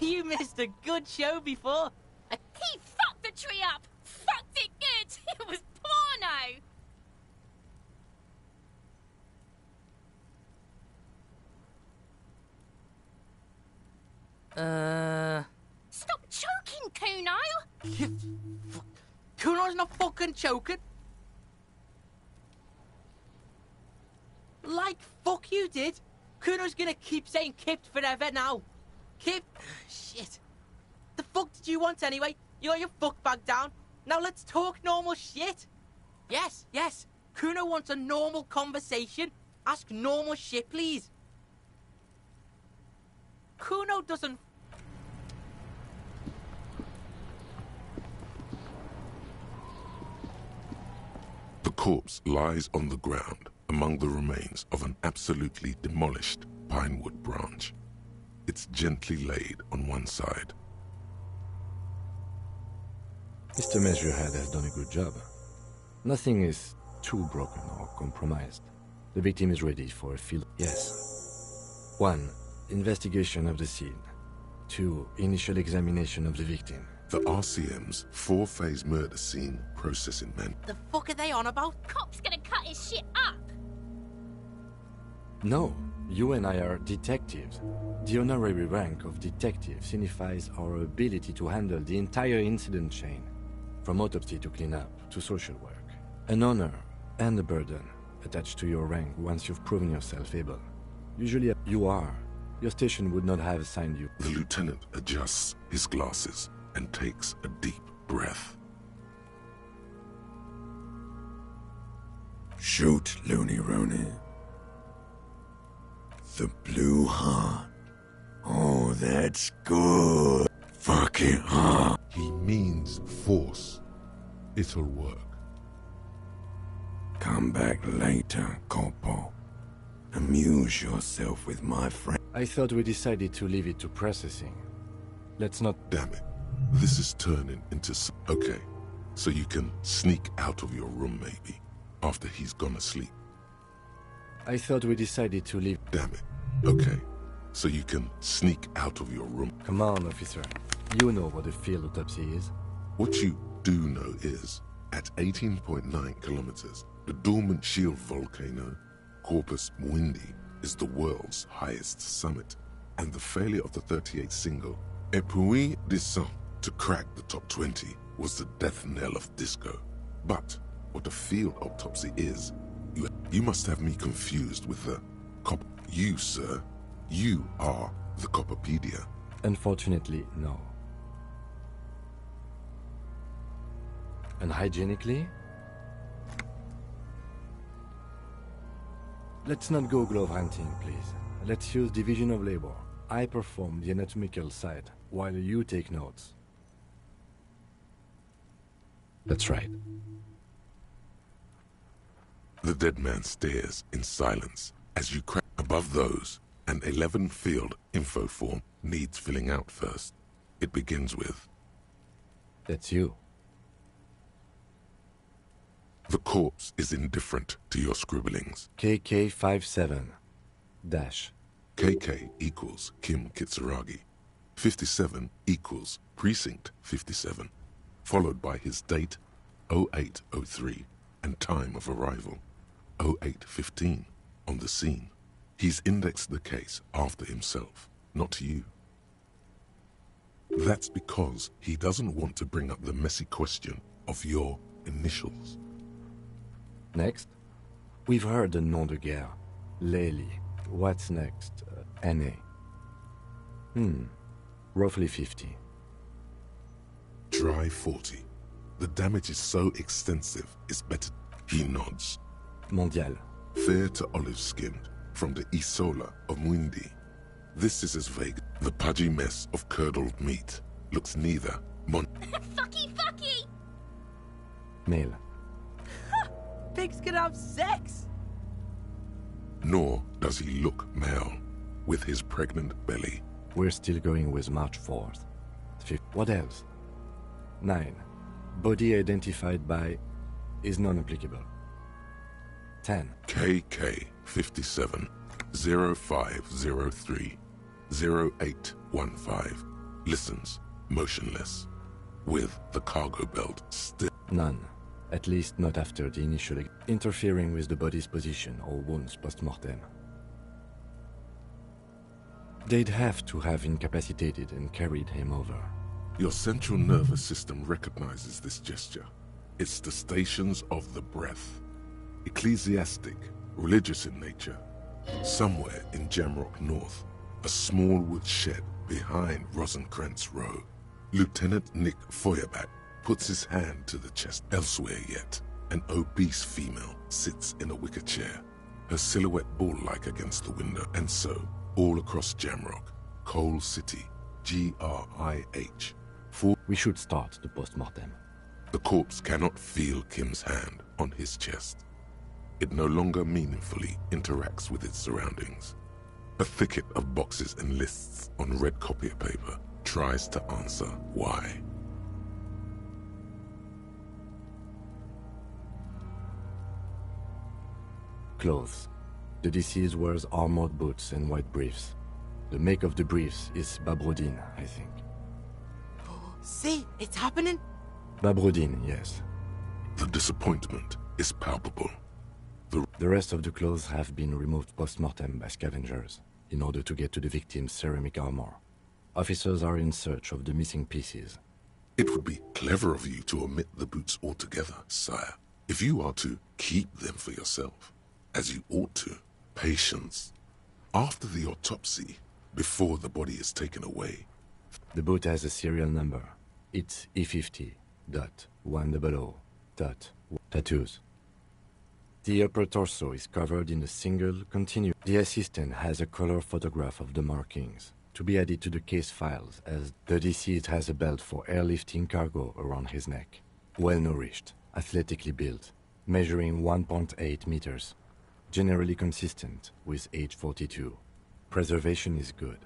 You missed a good show before. He fucked the tree up! Fucked it good! It was porno! Stop choking, Kuno! Kuno's not fucking choking. Like fuck you did. Kuno's gonna keep saying Kipped forever now. Kip... Shit. The fuck did you want anyway? You got your fuck bag down. Now let's talk normal shit. Yes, yes. Kuno wants a normal conversation. Ask normal shit, please. Kuno doesn't... The corpse lies on the ground among the remains of an absolutely demolished pinewood branch. It's gently laid on one side. Mr. Measurehead has done a good job. Nothing is too broken or compromised. The victim is ready for a field. Yes. 1. Investigation of the scene. 2. Initial examination of the victim. The RCM's 4-phase murder scene processing men. The fuck are they on about? Cop's gonna cut his shit up! No, you and I are detectives. The honorary rank of detective signifies our ability to handle the entire incident chain, from autopsy to cleanup to social work. An honor and a burden attached to your rank once you've proven yourself able. Usually you are. Your station would not have assigned you. The lieutenant adjusts his glasses and takes a deep breath. Shoot, Looney Rooney. The blue heart. Oh, that's good. Fucking hard. He means force. It'll work. Come back later, Corpo. Amuse yourself with my friend. I thought we decided to leave it to processing. Let's not... Damn it. This is turning into... Okay, so you can sneak out of your room maybe, after he's gone to sleep. I thought we decided to leave... Damn it. Okay, so you can sneak out of your room. Come on, officer. You know what a field autopsy is. What you do know is, at 18.9 kilometers, the dormant shield volcano, Corpus Muindi, is the world's highest summit, and the failure of the 38 single, Et puis descend, to crack the top 20 was the death knell of disco. But what a field autopsy is, you must have me confused with the cop. You, sir, you are the Copopedia. Unfortunately, no. And hygienically? Let's not go glove hunting, please. Let's use division of labor. I perform the anatomical side, while you take notes. That's right. The dead man stares in silence as you crack. Above those, an 11 field info form needs filling out first. It begins with... That's you. The corpse is indifferent to your scribblings. KK57 dash. KK equals Kim Kitsuragi. 57 equals Precinct 57, followed by his date 0803 and time of arrival 0815 on the scene. He's indexed the case after himself, not you. That's because he doesn't want to bring up the messy question of your initials. Next, we've heard the nom de guerre. Lely. What's next? NA. Roughly 50. Try 40. The damage is so extensive, it's better. He nods. Mondial. Fair to olive-skinned, from the Isola of Muindi. This is as vague. The pudgy mess of curdled meat looks neither Fucky fucky! Male. Pigs can have sex! nor does he look male, with his pregnant belly. We're still going with March 4th. What else? 9. Body identified by is non-applicable. 10. KK 57 0503 0815 listens, motionless, with the cargo belt still. None. At least not after the initial interfering with the body's position or wounds post-mortem. They'd have to have incapacitated and carried him over. Your central nervous system recognizes this gesture. It's the stations of the breath. Ecclesiastic, religious in nature. Somewhere in Jamrock North, a small wood shed behind Rosencrantz Row, Lieutenant Nick Feuerbach puts his hand to the chest. Elsewhere yet, an obese female sits in a wicker chair, her silhouette bull-like against the window, and so, all across Jamrock, Coal City, GRIH. We should start the post-mortem. The corpse cannot feel Kim's hand on his chest. It no longer meaningfully interacts with its surroundings. A thicket of boxes and lists on red copier paper tries to answer why. Clothes. The deceased wears armored boots and white briefs. The make of the briefs is Babrodine, I think. See, it's happening. Babrodine, yes. The disappointment is palpable. The rest of the clothes have been removed post-mortem by scavengers in order to get to the victim's ceramic armor. Officers are in search of the missing pieces. It would be clever of you to omit the boots altogether, sire. If you are to keep them for yourself, as you ought to, patience. After the autopsy, before the body is taken away. The boot has a serial number. It's E50.100. Tattoos. The upper torso is covered in a single continuous. The assistant has a color photograph of the markings to be added to the case files, as the deceased has a belt for airlifting cargo around his neck. Well-nourished, athletically built, measuring 1.8 meters. Generally consistent with age 42. Preservation is good.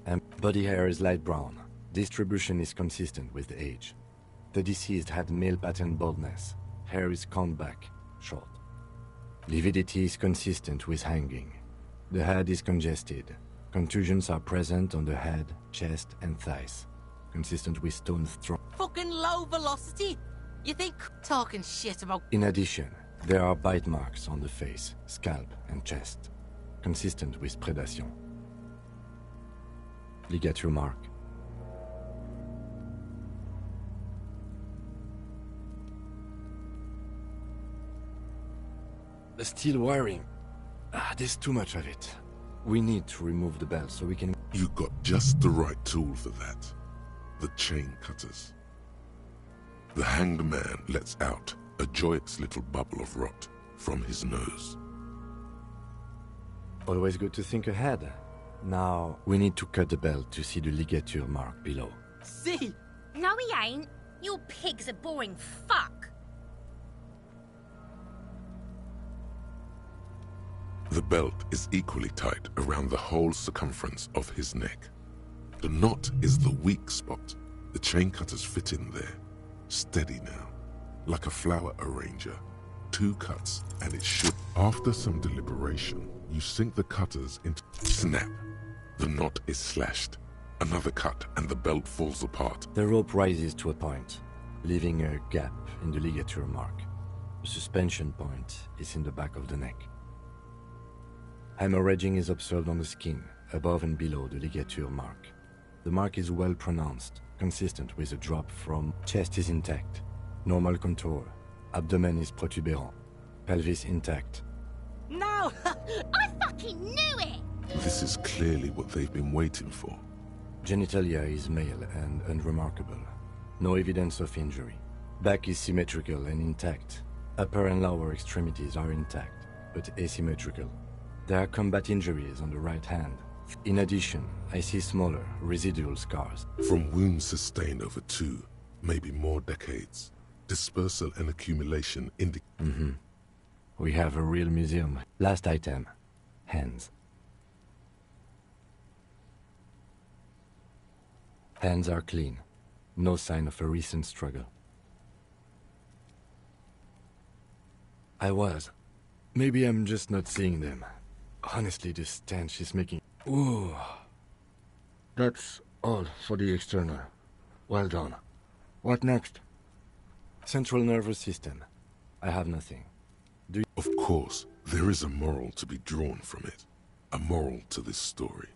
And body hair is light brown. Distribution is consistent with the age. The deceased had male pattern baldness. Hair is combed back, short. Lividity is consistent with hanging. The head is congested. Contusions are present on the head, chest, and thighs. Consistent with stone thrown. Fucking low velocity? You think talking shit about... In addition, there are bite marks on the face, scalp, and chest. Consistent with predation. Ligature mark. The steel wiring. There's too much of it. We need to remove the belt so we can... You got just the right tool for that. The chain cutters. The hanged man lets out a joyous little bubble of rot from his nose. Always good to think ahead. Now, we need to cut the belt to see the ligature mark below. See? No, he ain't. Your pig's a boring fuck. The belt is equally tight around the whole circumference of his neck. The knot is the weak spot. The chain cutters fit in there. Steady now. Like a flower arranger. 2 cuts, and it should. After some deliberation, you sink the cutters into... Snap! The knot is slashed. Another cut, and the belt falls apart. The rope rises to a point, leaving a gap in the ligature mark. The suspension point is in the back of the neck. Hemorrhaging is observed on the skin, above and below the ligature mark. The mark is well pronounced, consistent with a drop from... Chest is intact. Normal contour. Abdomen is protuberant. Pelvis intact. No! I fucking knew it! This is clearly what they've been waiting for. Genitalia is male and unremarkable. No evidence of injury. Back is symmetrical and intact. Upper and lower extremities are intact, but asymmetrical. There are combat injuries on the right hand. In addition, I see smaller, residual scars. From wounds sustained over 2, maybe more decades. Dispersal and accumulation We have a real museum. Last item. Hands. Hands are clean. No sign of a recent struggle. I was. Maybe I'm just not seeing them. Honestly, this stench is making... Ooh. That's All for the external. Well done. What next? Central nervous system. I have nothing. Do you... Of course, there is a moral to be drawn from it. A moral to this story.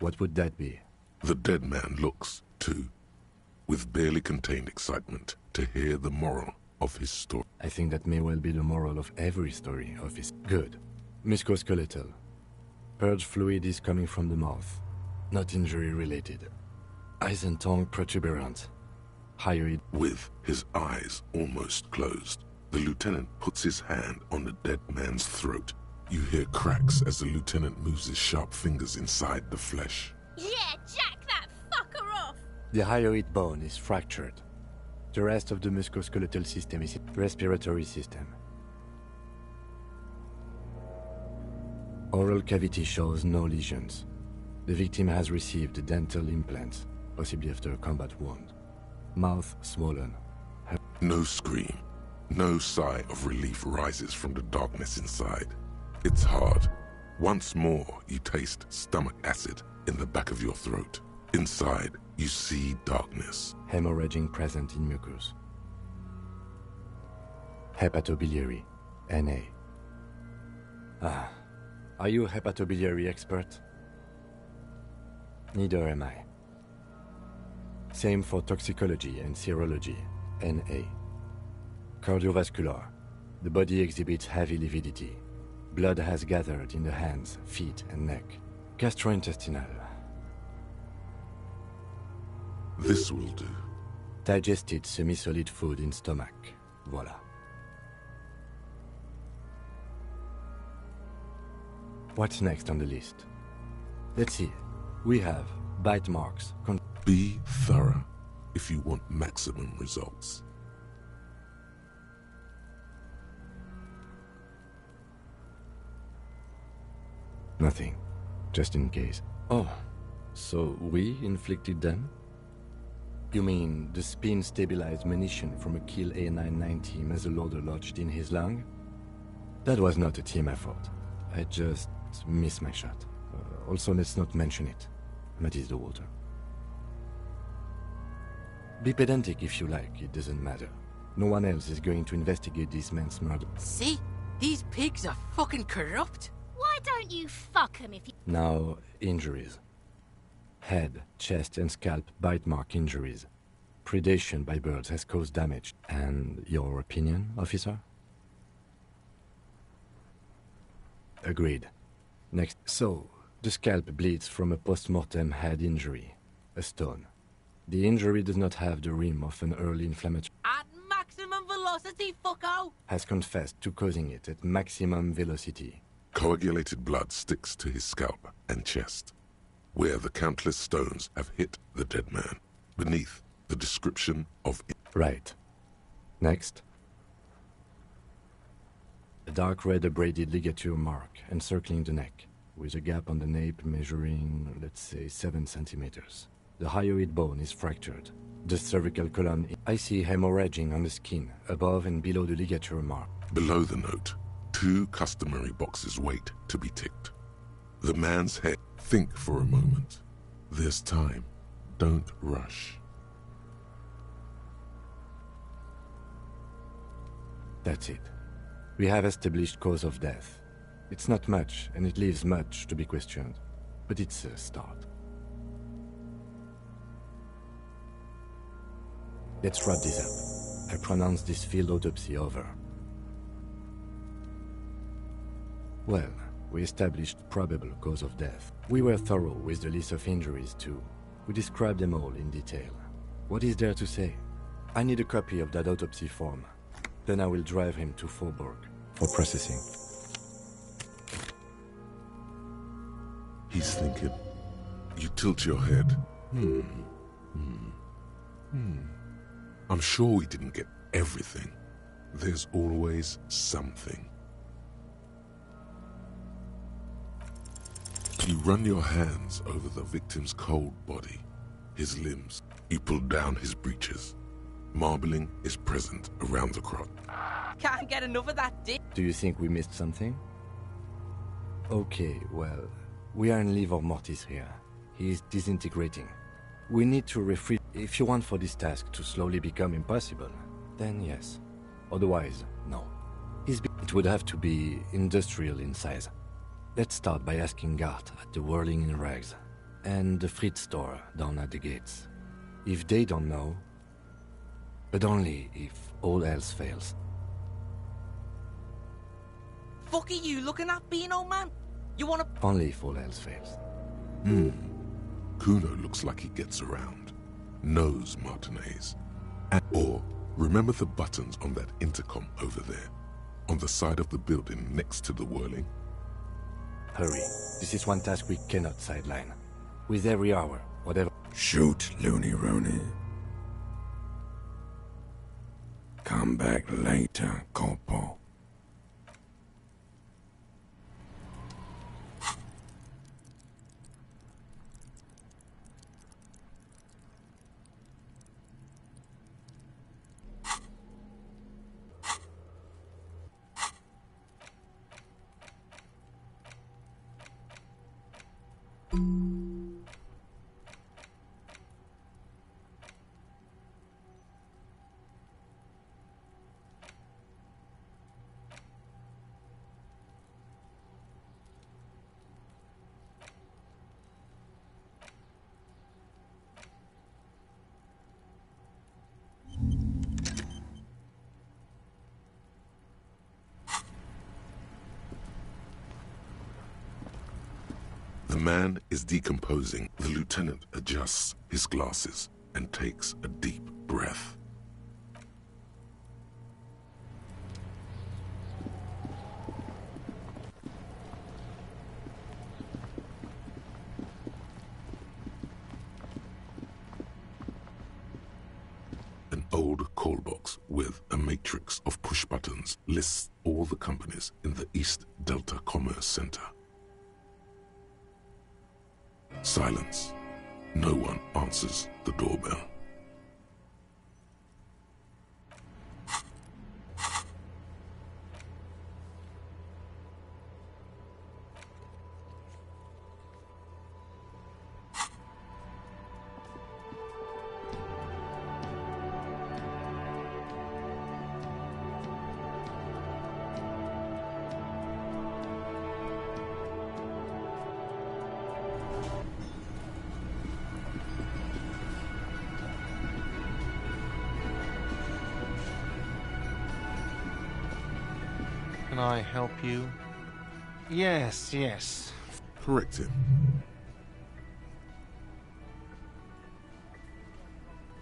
What would that be? The dead man looks, too, with barely contained excitement to hear the moral of his story. I think that may well be the moral of every story of his... Good. Musculoskeletal. Purge fluid is coming from the mouth. Not injury-related. Eyes and tongue protuberant. Hyoid... With his eyes almost closed, the lieutenant puts his hand on the dead man's throat. You hear cracks as the lieutenant moves his sharp fingers inside the flesh. Yeah, jack that fucker off! The hyoid bone is fractured. The rest of the musculoskeletal system is respiratory system. Oral cavity shows no lesions. The victim has received dental implants, possibly after a combat wound. Mouth swollen. No scream. No sigh of relief rises from the darkness inside. It's hard. Once more, you taste stomach acid in the back of your throat. Inside, you see darkness. Hemorrhaging present in mucus. Hepatobiliary. NA. Ah. Are you a hepatobiliary expert? Neither am I. Same for toxicology and serology. NA. Cardiovascular. The body exhibits heavy lividity. Blood has gathered in the hands, feet, and neck. Gastrointestinal. This will do. Digested semi-solid food in stomach. Voila. What's next on the list? Let's see. We have bite marks. Be thorough if you want maximum results. Nothing. Just in case. Oh, so we inflicted them? You mean the spin-stabilized munition from a kill A990 muzzleloader lodged in his lung? That was not a team effort. I just missed my shot. Also, let's not mention it. Muddies the water. Be pedantic if you like, it doesn't matter. No one else is going to investigate this man's murder. See? These pigs are fucking corrupt. Why don't you fuck him if you... Now, injuries. Head, chest and scalp bite mark injuries. Predation by birds has caused damage. And your opinion, officer? Agreed. Next. So, the scalp bleeds from a post-mortem head injury. A stone. The injury does not have the rim of an early inflammatory... At maximum velocity, fucko! Has confessed to causing it at maximum velocity. Coagulated blood sticks to his scalp and chest, where the countless stones have hit the dead man, beneath the description of... Right. Next. A dark red abraded ligature mark encircling the neck, with a gap on the nape measuring, let's say, 7 centimeters. The hyoid bone is fractured. The cervical column... I see hemorrhaging on the skin, above and below the ligature mark. Below the note, 2 customary boxes wait to be ticked. The man's head. Think for a moment. There's time. Don't rush. That's it. We have established cause of death. It's not much, and it leaves much to be questioned. But it's a start. Let's wrap this up. I pronounce this field autopsy over. Well, we established probable cause of death. We were thorough with the list of injuries too. We described them all in detail. What is there to say? I need a copy of that autopsy form. Then I will drive him to Faubourg for processing. He's thinking. You tilt your head. I'm sure we didn't get everything. There's always something. You run your hands over the victim's cold body, his limbs. You pull down his breeches. Marbling is present around the crotch. Can't get enough of that dick. Do you think we missed something? Okay, well, we are in livor mortis here. He is disintegrating. We need to refreeze. If you want for this task to slowly become impossible, then yes. Otherwise, no. It would have to be industrial in size. Let's start by asking Gart at the Whirling in Rags and the Fritz store down at the gates. If they don't know, but only if all else fails. Fuck are you looking at, Beano man? You wanna... Only if all else fails. Kuno looks like he gets around, knows Martinez. Or remember the buttons on that intercom over there, on the side of the building next to the Whirling? Hurry. This is one task we cannot sideline. With every hour, whatever... Shoot, Looney Rooney. Come back later, Corpo. The man is decomposing. The lieutenant adjusts his glasses and takes a deep breath. An old call box with a matrix of push buttons lists all the companies in the East Delta Commerce Center. Silence. No one answers the doorbell. Can I help you? Yes, yes. Correct him.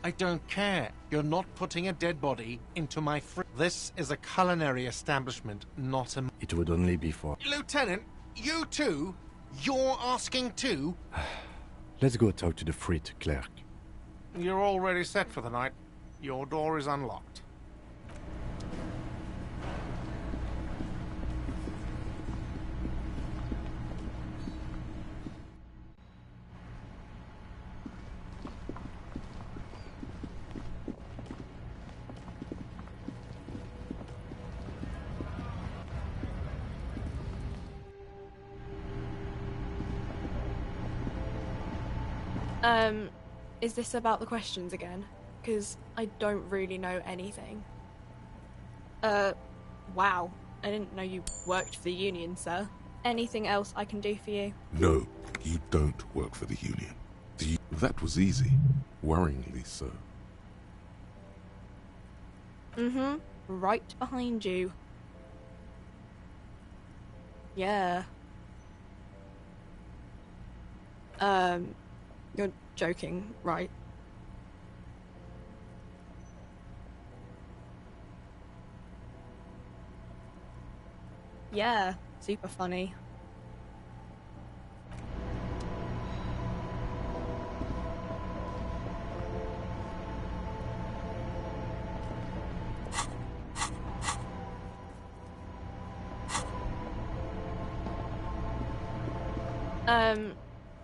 I don't care. You're not putting a dead body into my This is a culinary establishment, not a... It would only be for... Lieutenant, you too? You're asking too? Let's go talk to the Frit clerk. You're already set for the night. Your door is unlocked. Is this about the questions again? Because I don't really know anything. Wow. I didn't know you worked for the Union, sir. Anything else I can do for you? No, you don't work for the Union. That was easy. Worryingly so. Mm-hmm. Right behind you. Yeah. You're joking, right? Yeah, super funny.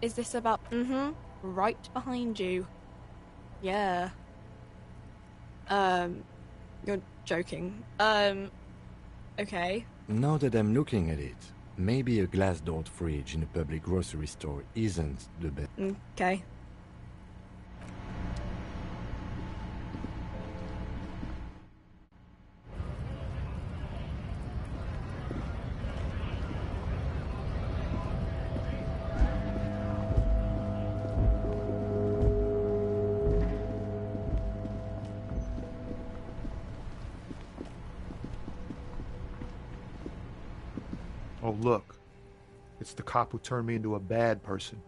Is this about... Mm-hmm. Right behind you. Yeah. You're joking. Okay. Now that I'm looking at it, maybe a glass-doored fridge in a public grocery store isn't the best. Okay. Oh, look. It's the cop who turned me into a bad person.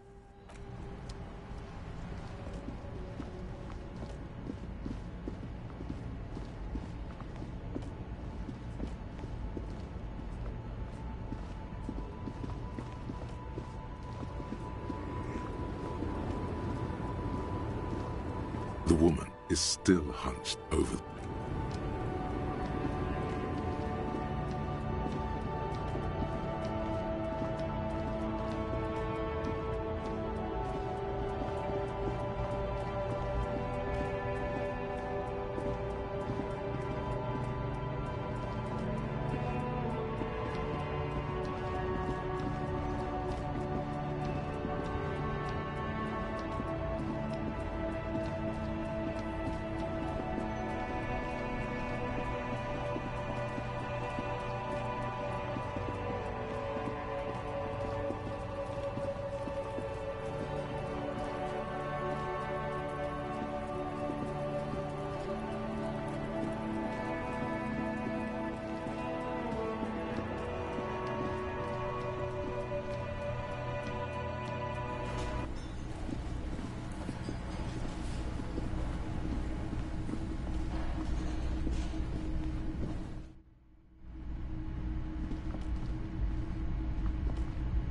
The woman is still hunched over.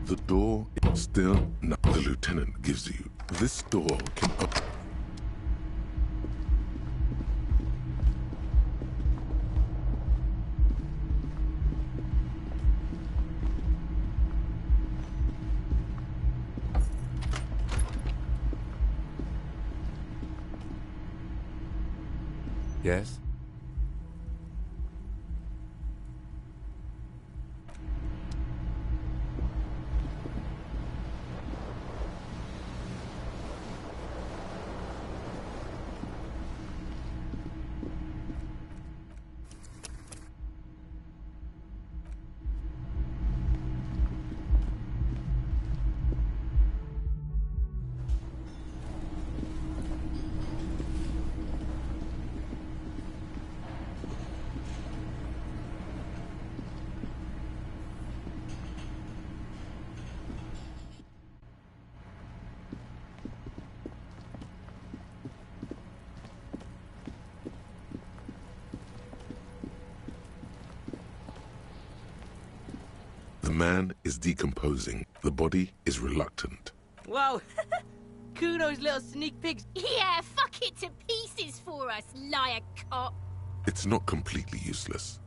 The door is still not. The lieutenant gives you. This door can open. Yes? The man is decomposing. The body is reluctant. Wow. Kuno's little sneak peeks. Yeah, fuck it to pieces for us, liar cop. It's not completely useless.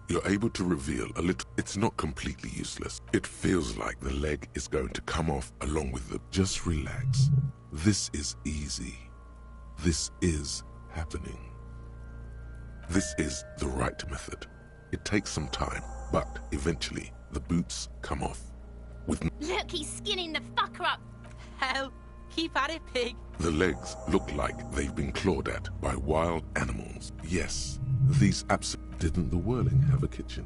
You're able to reveal a little. It's not completely useless. It feels like the leg is going to come off along with the. Just relax. This is easy. This is happening. This is the right method. It takes some time, but eventually the boots come off. With Look, he's skinning the fucker up. Hell, keep at it, pig. the legs look like they've been clawed at by wild animals. Yes, these didn't the Whirling have a kitchen?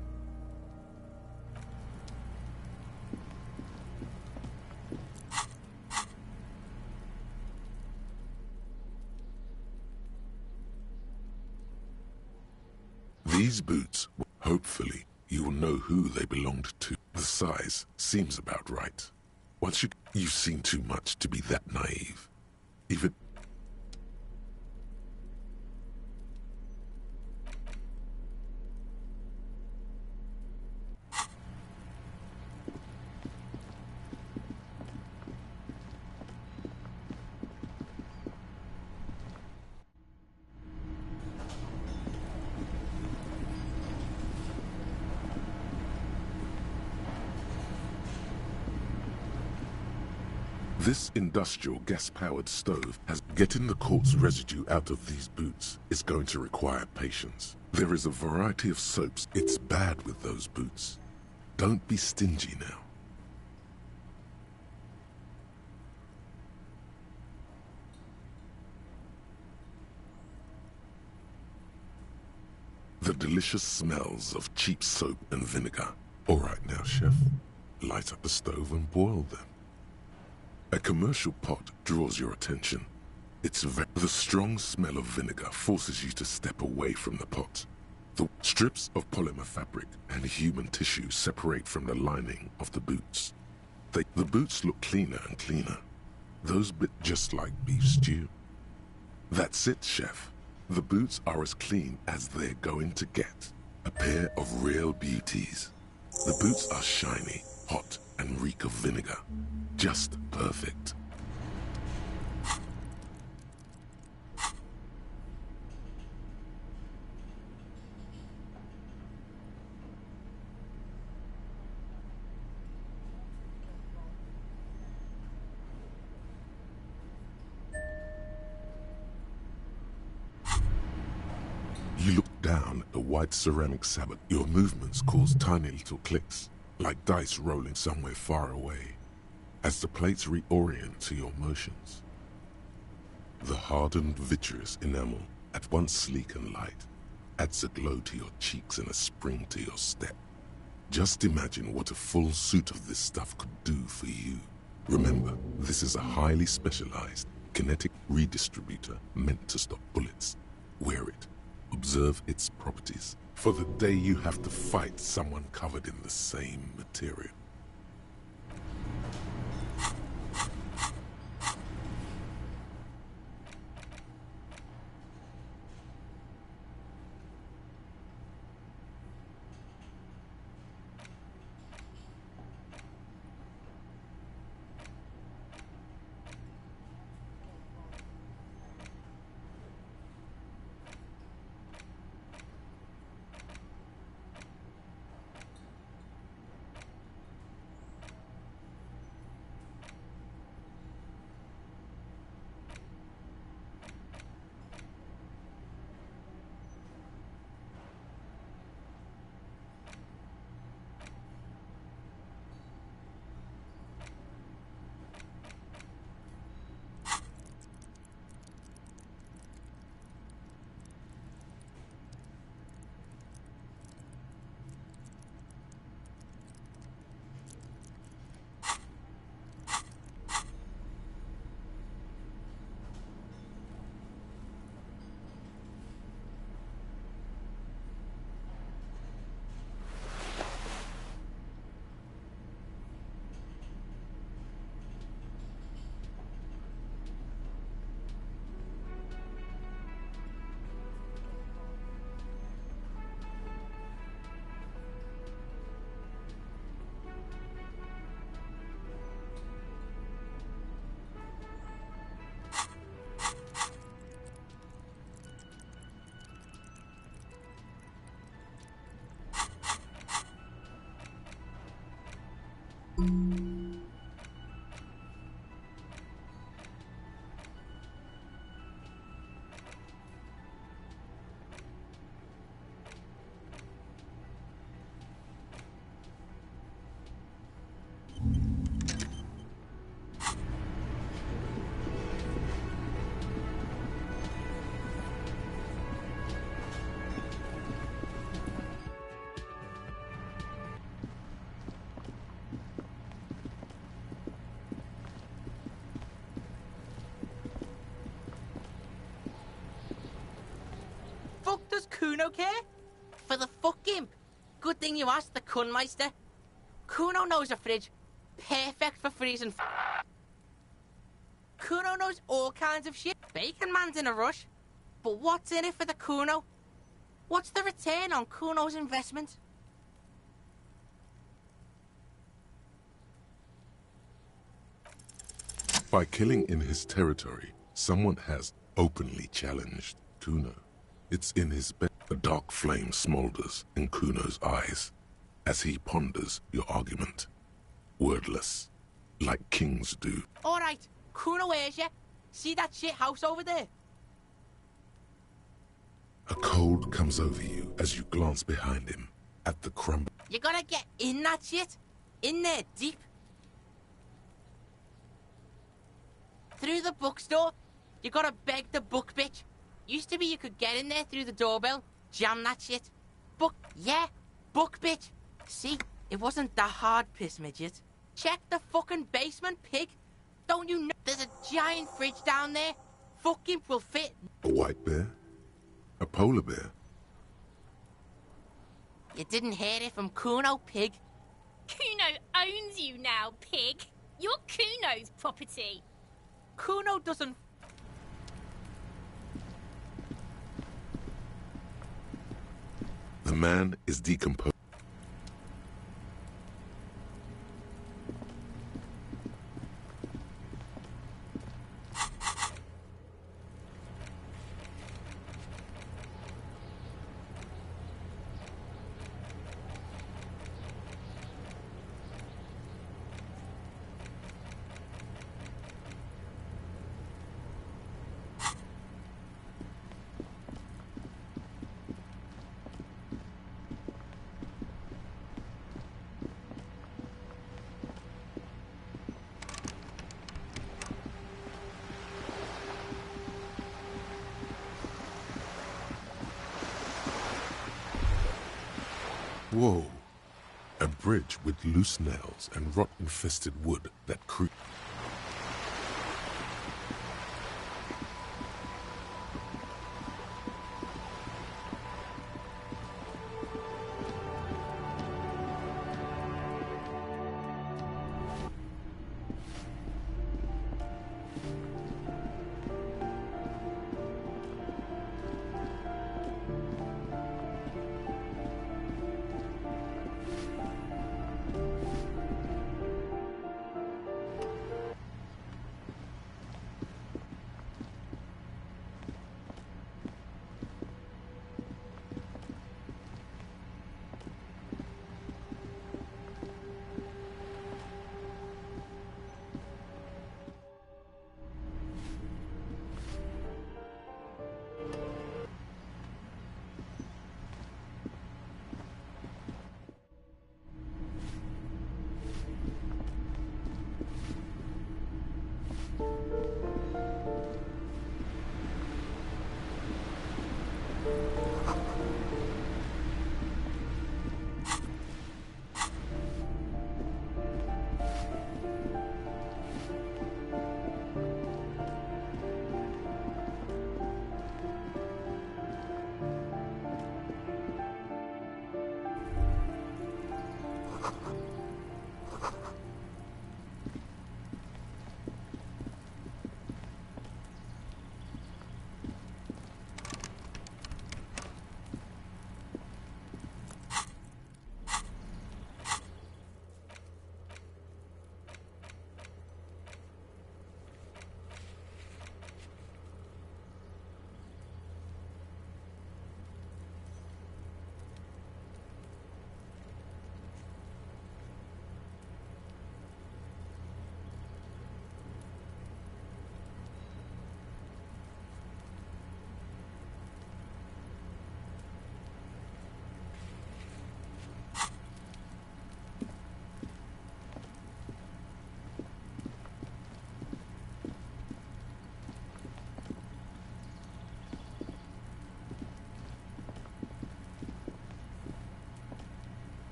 These boots, hopefully, you will know who they belonged to. The size seems about right. Once you've seen too much to be that naive. Even... This industrial gas-powered stove has getting the quartz residue out of these boots is going to require patience. There is a variety of soaps. It's bad with those boots. Don't be stingy now. The delicious smells of cheap soap and vinegar. All right now, chef. Light up the stove and boil them. A commercial pot draws your attention. The strong smell of vinegar forces you to step away from the pot. The strips of polymer fabric and human tissue separate from the lining of the boots. The boots look cleaner and cleaner. Those bit just like beef stew. That's it, chef. The boots are as clean as they're going to get. A pair of real beauties. The boots are shiny, hot, and reek of vinegar. Just perfect. You look down at the white ceramic sabot. Your movements cause tiny little clicks, like dice rolling somewhere far away, as the plates reorient to your motions. The hardened vitreous enamel, at once sleek and light, adds a glow to your cheeks and a spring to your step. Just imagine what a full suit of this stuff could do for you. Remember, this is a highly specialized kinetic redistributor meant to stop bullets. Wear it. Observe its properties for the day you have to fight someone covered in the same material. Fuck does Kuno care? For the fuck imp. Good thing you asked the Kunmeister. Kuno knows a fridge. Perfect for freezing. Kuno knows all kinds of shit. Bacon Man's in a rush. But what's in it for the Kuno? What's the return on Kuno's investment? By killing in his territory, someone has openly challenged Kuno. It's in his bed. A dark flame smolders in Kuno's eyes as he ponders your argument. Wordless, like kings do. Alright, Kuno hears ya. See that shit house over there? A cold comes over you as you glance behind him at the crumble. You gotta get in that shit. In there, deep. Through the bookstore, you gotta beg the book bitch. Used to be you could get in there through the doorbell, jam that shit. Book bitch. See, it wasn't that hard, piss midget. Check the fucking basement, pig. Don't you know there's a giant fridge down there? Fucking will fit. A white bear? A polar bear? You didn't hear it from Kuno, pig. Kuno owns you now, pig. You're Kuno's property. Kuno doesn't... The man is decomposed. Whoa. A bridge with loose nails and rot-infested wood that creaks.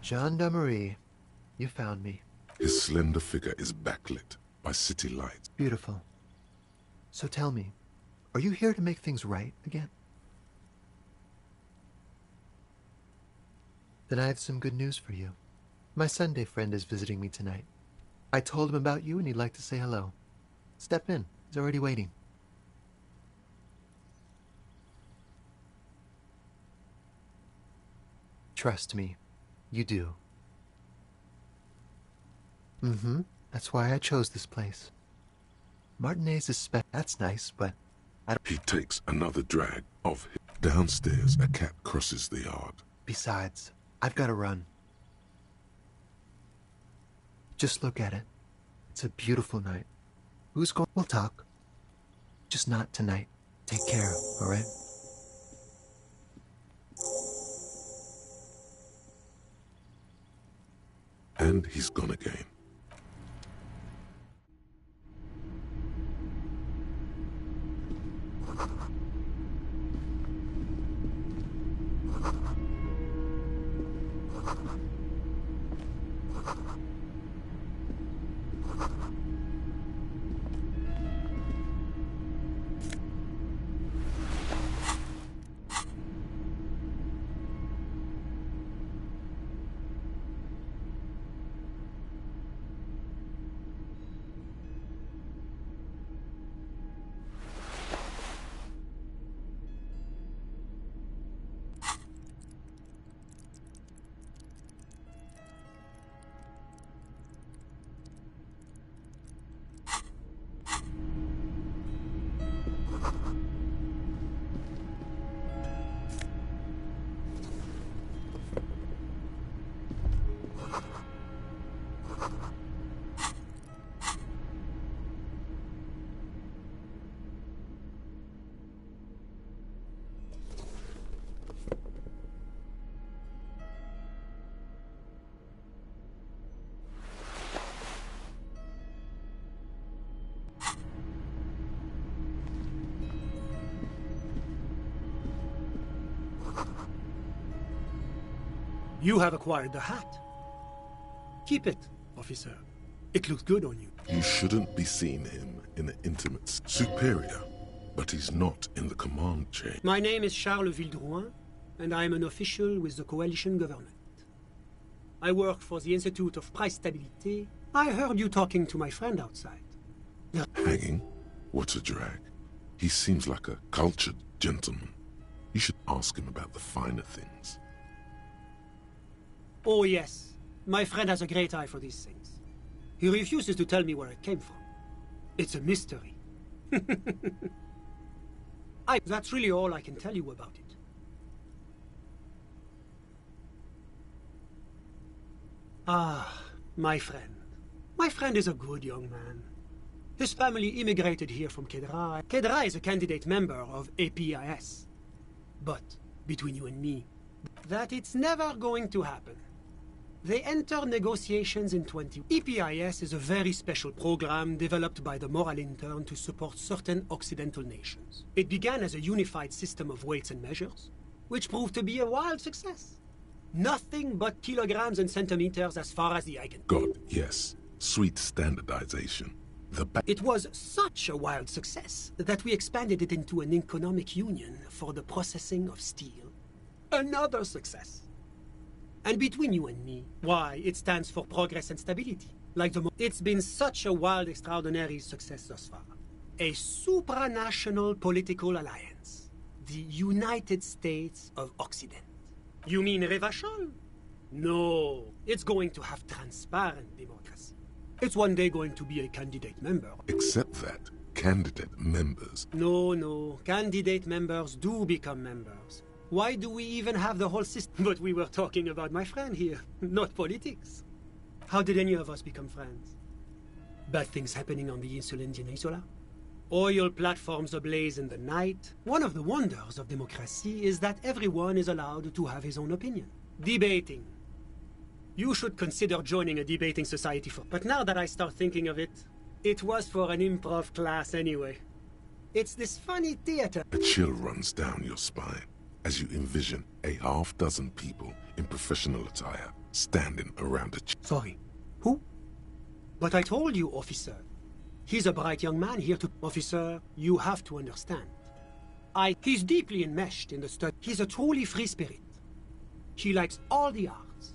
Gendarmerie, you found me. His slender figure is backlit by city lights. Beautiful. So tell me, are you here to make things right again? Then I have some good news for you. My Sunday friend is visiting me tonight. I told him about you and he'd like to say hello. Step in. He's already waiting. Trust me, you do. Mm-hmm. That's why I chose this place. Martinez is that's nice, but I don't... He takes another drag of him. Downstairs, a cat crosses the yard. Besides, I've got to run. Just look at it. It's a beautiful night. Who's going? We'll talk. Just not tonight. Take care, all right? And he's gone again. You have acquired the hat. Keep it, officer. It looks good on you. You shouldn't be seeing him in an intimate superior, but he's not in the command chain. My name is Charles Vildrouin, and I am an official with the coalition government. I work for the Institute of Price Stabilité. I heard you talking to my friend outside. Hanging? What a drag. He seems like a cultured gentleman. You should ask him about the finer things. Oh yes, my friend has a great eye for these things. He refuses to tell me where it came from. It's a mystery. That's really all I can tell you about it. Ah, my friend. My friend is a good young man. His family immigrated here from Kedra. Kedra is a candidate member of APIS. But, between you and me, that it's never going to happen. They enter negotiations in 20... EPIS is a very special program developed by the Moral Intern to support certain Occidental nations. It began as a unified system of weights and measures, which proved to be a wild success. Nothing but kilograms and centimeters as far as the eye can... God, yes. Sweet standardization. It was such a wild success that we expanded it into an economic union for the processing of steel. Another success. And between you and me, why, it stands for progress and stability. It's been such a wild, extraordinary success thus far. A supranational political alliance. The United States of Occident. You mean Revachol? No, it's going to have transparent democracy. It's one day going to be a candidate member. Except that candidate members... No, candidate members do become members. Why do we even have the whole system? But we were talking about my friend here, not politics. How did any of us become friends? Bad things happening on the Insulindian Peninsula? Oil platforms ablaze in the night. One of the wonders of democracy is that everyone is allowed to have his own opinion. Debating. You should consider joining a debating society for... But now that I start thinking of it, it was for an improv class anyway. It's this funny theater. A chill runs down your spine as you envision a half-dozen people in professional attire standing around a... Sorry, who? But I told you, officer. He's a bright young man here to... Officer, you have to understand. He's deeply enmeshed in the study. He's a truly free spirit. He likes all the arts.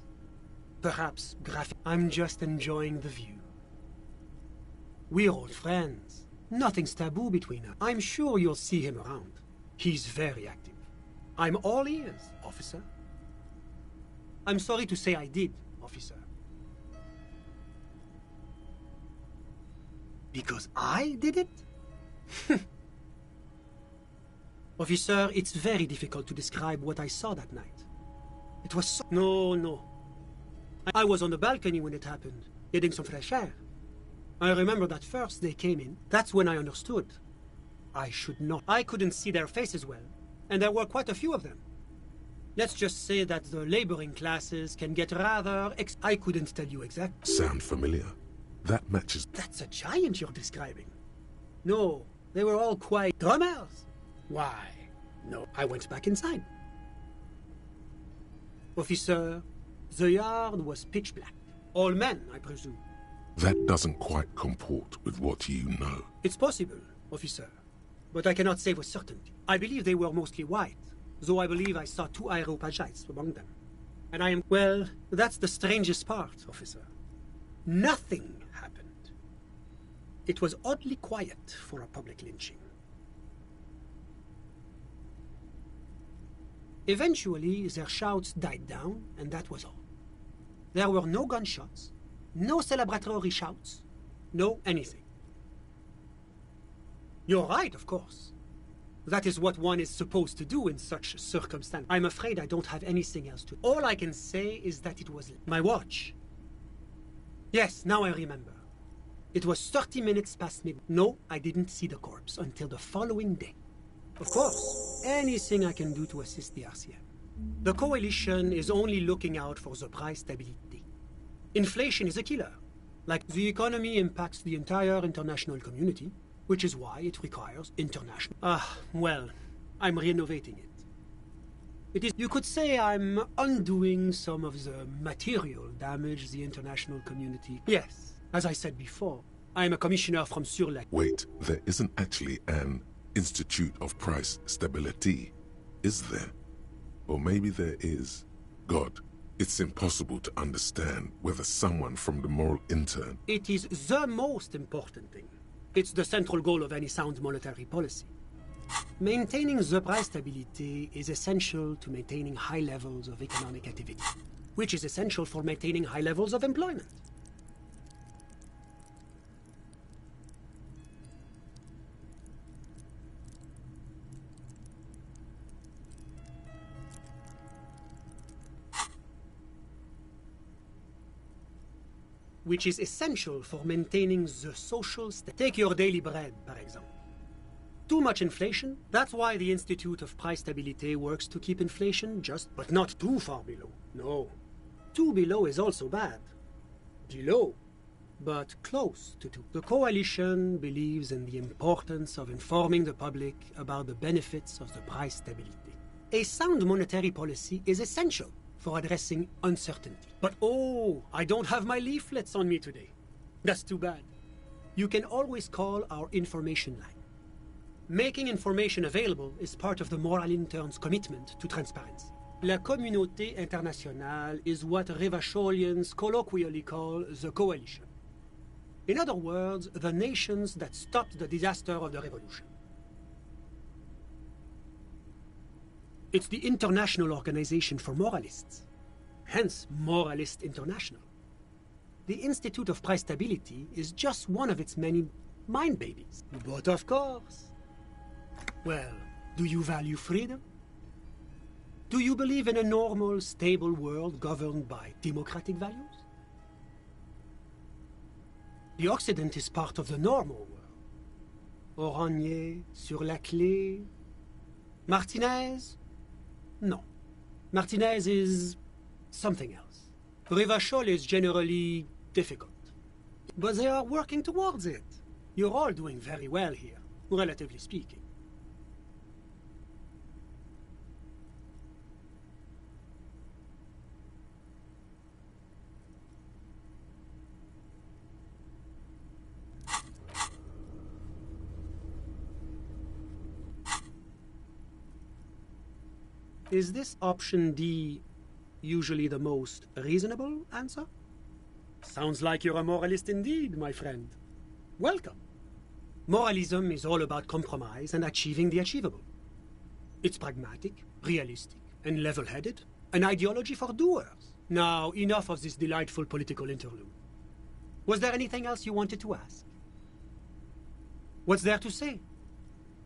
Perhaps graphic. I'm just enjoying the view. We're old friends. Nothing's taboo between us. I'm sure you'll see him around. He's very active. I'm all ears, officer. I'm sorry to say I did, officer. Because I did it? Officer, it's very difficult to describe what I saw that night. It was so... No. I was on the balcony when it happened, getting some fresh air. I remember that first they came in. That's when I understood. I should not. I couldn't see their faces well, and there were quite a few of them. Let's just say that the laboring classes can get rather... I couldn't tell you exactly. Sound familiar? That matches... That's a giant you're describing. No, they were all quite... Drummers? Why? No, I went back inside. Officer, the yard was pitch black. All men, I presume. That doesn't quite comport with what you know. It's possible, officer. But I cannot say with certainty. I believe they were mostly white, though I believe I saw 2 Areopagites among them. And I am... Well, that's the strangest part, officer. Nothing happened. It was oddly quiet for a public lynching. Eventually, their shouts died down, and that was all. There were no gunshots, no celebratory shouts, no anything. You're right, of course. That is what one is supposed to do in such circumstances. I'm afraid I don't have anything else to... All I can say is that it was my watch. Yes, now I remember. It was 30 minutes past midnight. No, I didn't see the corpse until the following day. Of course, anything I can do to assist the RCM. The coalition is only looking out for the price stability. Inflation is a killer. Like, the economy impacts the entire international community, which is why it requires international... well, I'm renovating it. It is, you could say I'm undoing some of the material damage the international community. Yes, as I said before, I'm a commissioner from Sur-la... Wait, there isn't actually an Institute of Price Stability, is there? Or maybe there is. God, it's impossible to understand whether someone from the moral intern... It is the most important thing. It's the central goal of any sound monetary policy. Maintaining the price stability is essential to maintaining high levels of economic activity, which is essential for maintaining high levels of employment. Which is essential for maintaining the social Take your daily bread, par exemple. Too much inflation, that's why the Institute of Price Stability works to keep inflation just, but not too far below. No. Too below is also bad. Below, but close to two. The coalition believes in the importance of informing the public about the benefits of the price stability. A sound monetary policy is essential for addressing uncertainty. But oh, I don't have my leaflets on me today. That's too bad. You can always call our information line. Making information available is part of the moral intern's commitment to transparency. La communauté internationale is what Revacholians colloquially call the coalition. In other words, the nations that stopped the disaster of the revolution. It's the International Organization for Moralists, hence Moralist International. The Institute of Price Stability is just one of its many mind babies. But of course. Well, do you value freedom? Do you believe in a normal, stable world governed by democratic values? The Occident is part of the normal world. Oranje, Sur-la-Clé, Martinez? No. Martinez is something else. Revachol is generally difficult. But they are working towards it. You're all doing very well here, relatively speaking. Is this option D usually the most reasonable answer? Sounds like you're a moralist indeed, my friend. Welcome. Moralism is all about compromise and achieving the achievable. It's pragmatic, realistic, and level-headed, an ideology for doers. Now, enough of this delightful political interlude. Was there anything else you wanted to ask? What's there to say?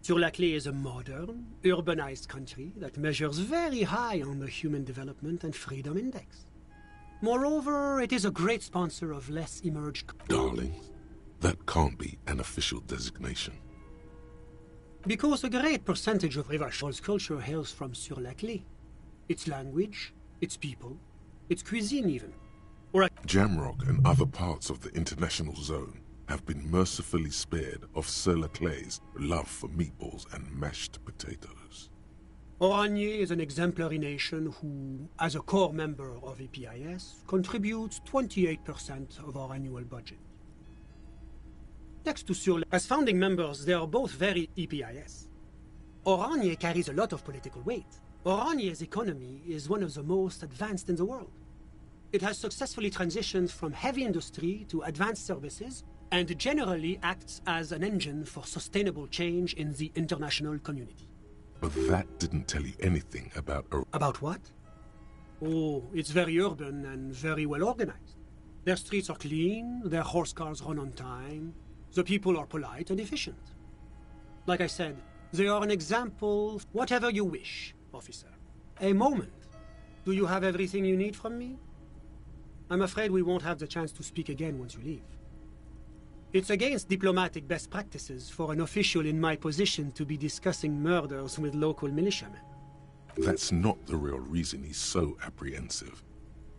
Sur-la-Clé is a modern, urbanized country that measures very high on the Human Development and Freedom Index. Moreover, it is a great sponsor of less emerged... Darling, that can't be an official designation. Because a great percentage of Revachol's culture hails from Sur-la-Clé. Its language, its people, its cuisine even. Jamrock and other parts of the international zone have been mercifully spared of Sur-la-Clé's love for meatballs and mashed potatoes. Oranje is an exemplary nation who, as a core member of EPIS, contributes 28% of our annual budget. Next to Sur-la, as founding members, they are both very EPIS. Oranje carries a lot of political weight. Oranje's economy is one of the most advanced in the world. It has successfully transitioned from heavy industry to advanced services, and generally acts as an engine for sustainable change in the international community. But that didn't tell you anything about... About what? Oh, it's very urban and very well organized. Their streets are clean, their horse cars run on time, the people are polite and efficient. Like I said, they are an example, whatever you wish, officer. A moment. Do you have everything you need from me? I'm afraid we won't have the chance to speak again once you leave. It's against diplomatic best practices for an official in my position to be discussing murders with local militiamen. That's not the real reason he's so apprehensive.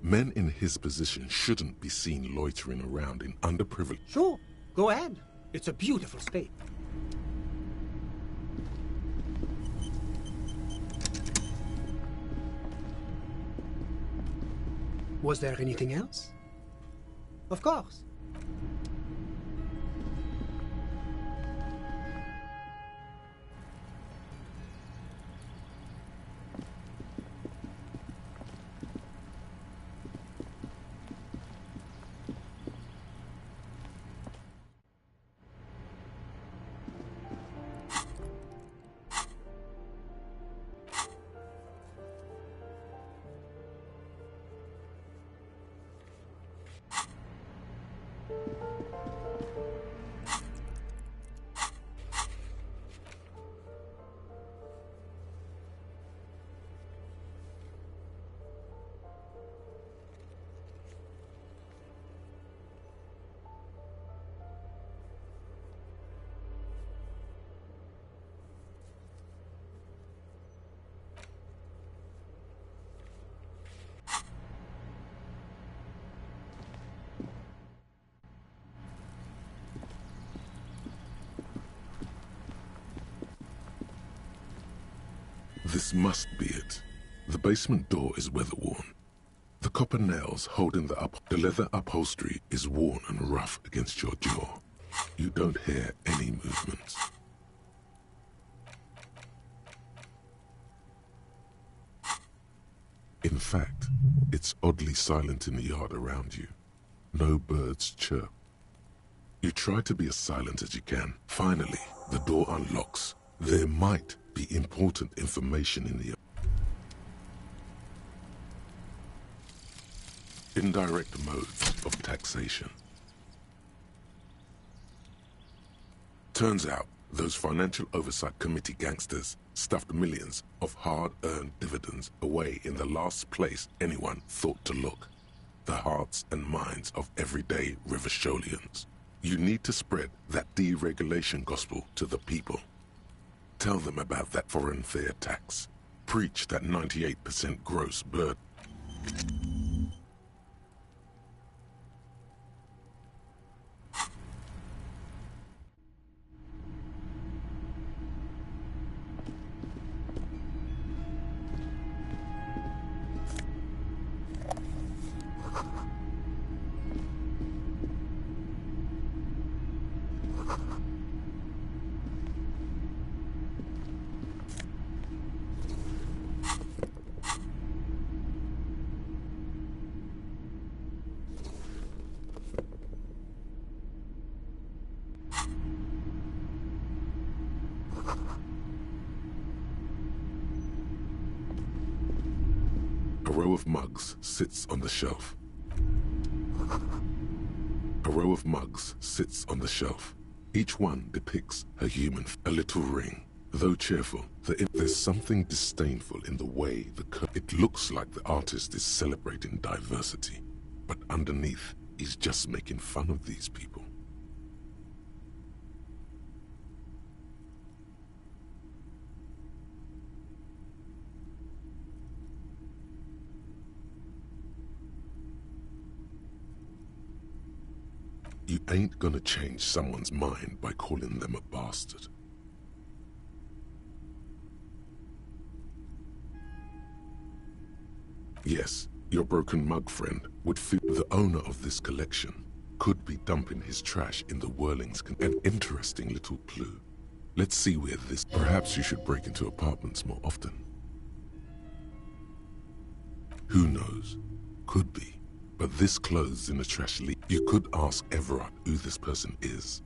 Men in his position shouldn't be seen loitering around in underprivileged... Sure, go ahead. It's a beautiful space. Was there anything else? Of course. This must be it. The basement door is weather-worn. The copper nails holding the leather upholstery is worn and rough against your jaw. You don't hear any movements. In fact, it's oddly silent in the yard around you. No birds chirp. You try to be as silent as you can. Finally, the door unlocks. There might be important information in the indirect modes of taxation. Turns out, those Financial Oversight Committee gangsters stuffed millions of hard-earned dividends away in the last place anyone thought to look. The hearts and minds of everyday Rivasholians. You need to spread that deregulation gospel to the people. Tell them about that foreign fair tax. Preach that 98% gross burden. A row of mugs sits on the shelf. A row of mugs sits on the shelf. Each one depicts a human, a little ring. Though cheerful, there's something disdainful in the way it looks like the artist is celebrating diversity, but underneath, he's just making fun of these people. You ain't gonna change someone's mind by calling them a bastard. Yes, your broken mug friend would feel the owner of this collection could be dumping his trash in the Whirlings. An interesting little clue. Let's see where this... Perhaps you should break into apartments more often. Who knows? Could be. But this clothes in the trash leak. You could ask Everard who this person is.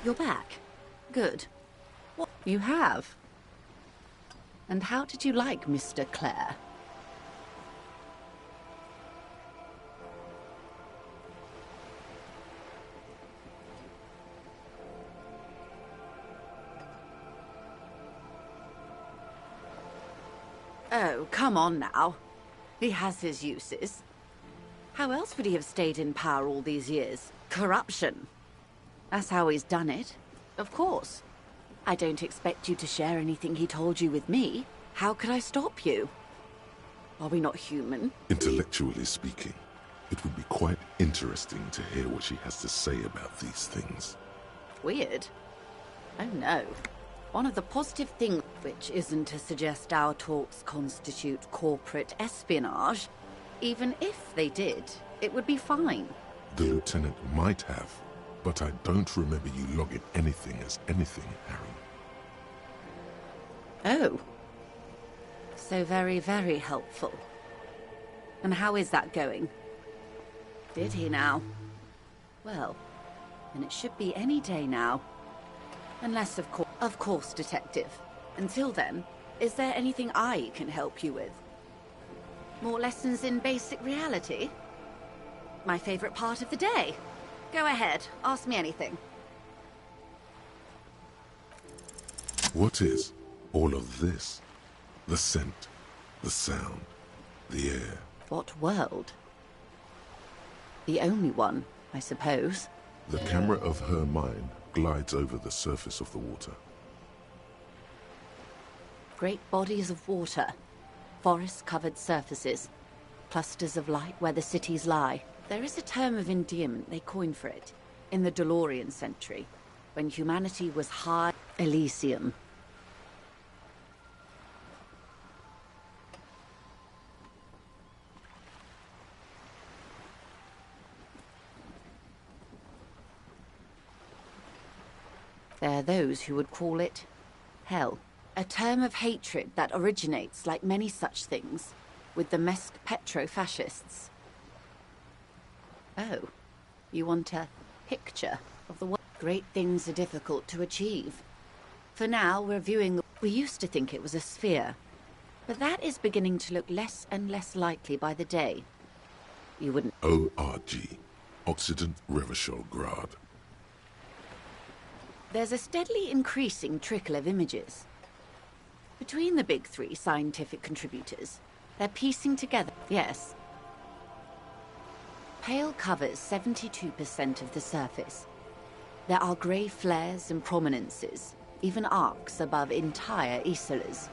You're back. Good. What you have? And how did you like Mr. Clare? Oh, come on now. He has his uses. How else would he have stayed in power all these years? Corruption. That's how he's done it. Of course. I don't expect you to share anything he told you with me. How could I stop you? Are we not human? Intellectually speaking, it would be quite interesting to hear what she has to say about these things. Weird. Oh no. One of the positive things, which isn't to suggest our talks constitute corporate espionage. Even if they did, it would be fine. The lieutenant might have, but I don't remember you logging anything as anything, Harry. Oh. So very, very helpful. And how is that going? Did he now? Well, then it should be any day now. Unless, of course, Detective. Until then, is there anything I can help you with? More lessons in basic reality? My favorite part of the day. Go ahead, ask me anything. What is all of this? The scent, the sound, the air. What world? The only one, I suppose. The camera of her mind glides over the surface of the water. Great bodies of water, forest-covered surfaces, clusters of light where the cities lie. There is a term of endearment they coined for it in the DeLorean century, when humanity was high. Elysium. There are those who would call it hell. A term of hatred that originates, like many such things, with the Mesk petro-fascists. Oh, you want a picture of the world? Great things are difficult to achieve. For now, we're viewing. We used to think it was a sphere, but that is beginning to look less and less likely by the day. You wouldn't. ORG, Occident Revachol Grad. There's a steadily increasing trickle of images. Between the big three scientific contributors, they're piecing together. Yes. Pale covers 72% of the surface. There are grey flares and prominences, even arcs above entire isolas.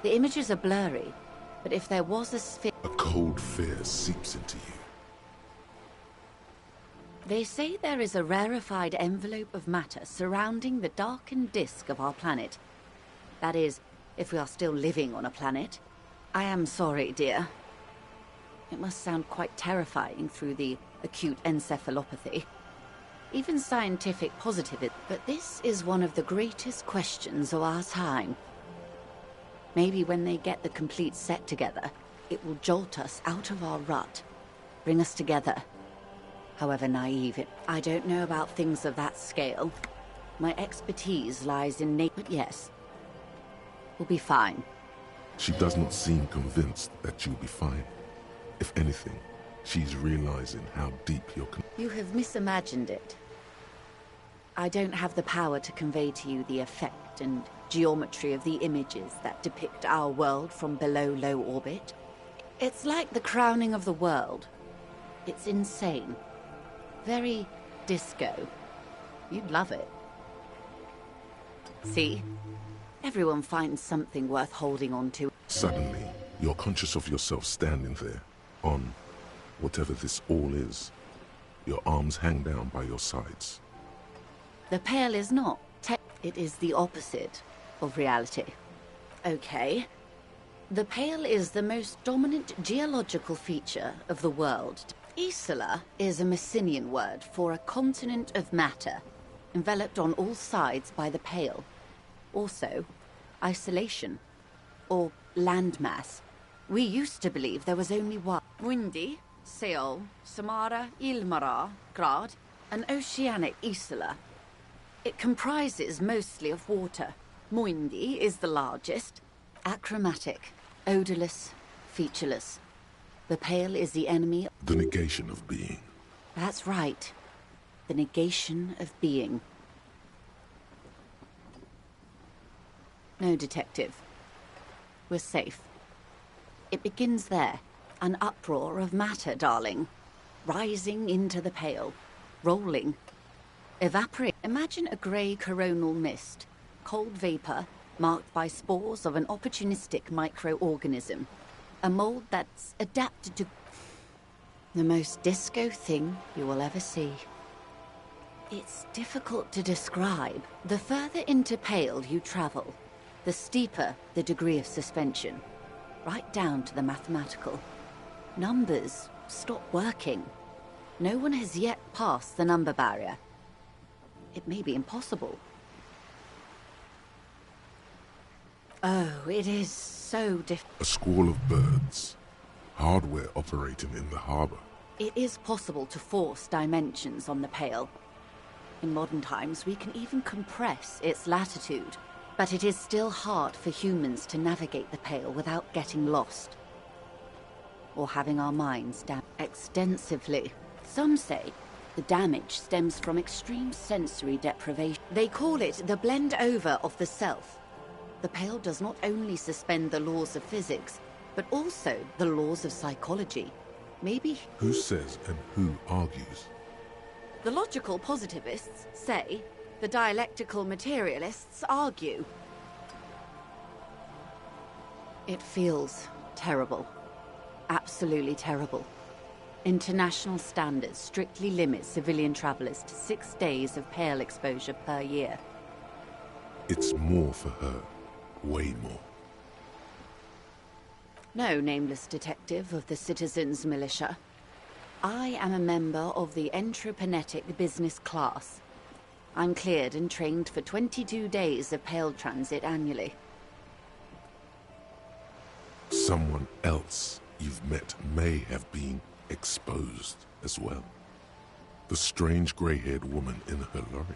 The images are blurry, but if there was a sphere... A cold fear seeps into you. They say there is a rarefied envelope of matter surrounding the darkened disk of our planet. That is, if we are still living on a planet. I am sorry, dear. It must sound quite terrifying through the acute encephalopathy. Even scientific positivism. But this is one of the greatest questions of our time. Maybe when they get the complete set together, it will jolt us out of our rut, bring us together. However naive it... I don't know about things of that scale. My expertise lies in nature. But yes, we'll be fine. She does not seem convinced that you'll be fine. If anything, she's realizing how deep you're... You have misimagined it. I don't have the power to convey to you the effect and geometry of the images that depict our world from below low orbit. It's like the crowning of the world. It's insane. Very disco. You'd love it. See? Everyone finds something worth holding on to. Suddenly, you're conscious of yourself standing there, on whatever this all is. Your arms hang down by your sides. The Pale is not. It is the opposite of reality. Okay. The Pale is the most dominant geological feature of the world. Isola is a Messinian word for a continent of matter, enveloped on all sides by the Pale. Also, isolation, or landmass. We used to believe there was only one. Mundi, Seol, Samara, Ilmara, Grad, an oceanic isola. It comprises mostly of water. Muindi is the largest, achromatic, odorless, featureless. The Pale is the enemy. The negation of being. That's right. The negation of being. No, Detective. We're safe. It begins there. An uproar of matter, darling. rising into the Pale, rolling, evaporate. Imagine a grey coronal mist, cold vapor marked by spores of an opportunistic microorganism, a mold that's adapted to the most disco thing you will ever see. It's difficult to describe. The further into Pale you travel, the steeper the degree of suspension, right down to the mathematical. Numbers stop working. No one has yet passed the number barrier. It may be impossible. Oh, it is so A squall of birds. Hardware operating in the harbor. It is possible to force dimensions on the Pale. In modern times, we can even compress its latitude. But it is still hard for humans to navigate the Pale without getting lost. Or having our minds damaged extensively. Some say the damage stems from extreme sensory deprivation. They call it the blend over of the self. The Pale does not only suspend the laws of physics, but also the laws of psychology. Maybe... Who says and who argues? The logical positivists say, the dialectical materialists argue. It feels terrible. Absolutely terrible. International standards strictly limit civilian travelers to 6 days of Pale exposure per year. It's more for her. Way more. No, nameless detective of the Citizens Militia. I am a member of the Entropanetic Business Class. I'm cleared and trained for 22 days of Pale transit annually. Someone else you've met may have been exposed as well. The strange grey-haired woman in her lorry.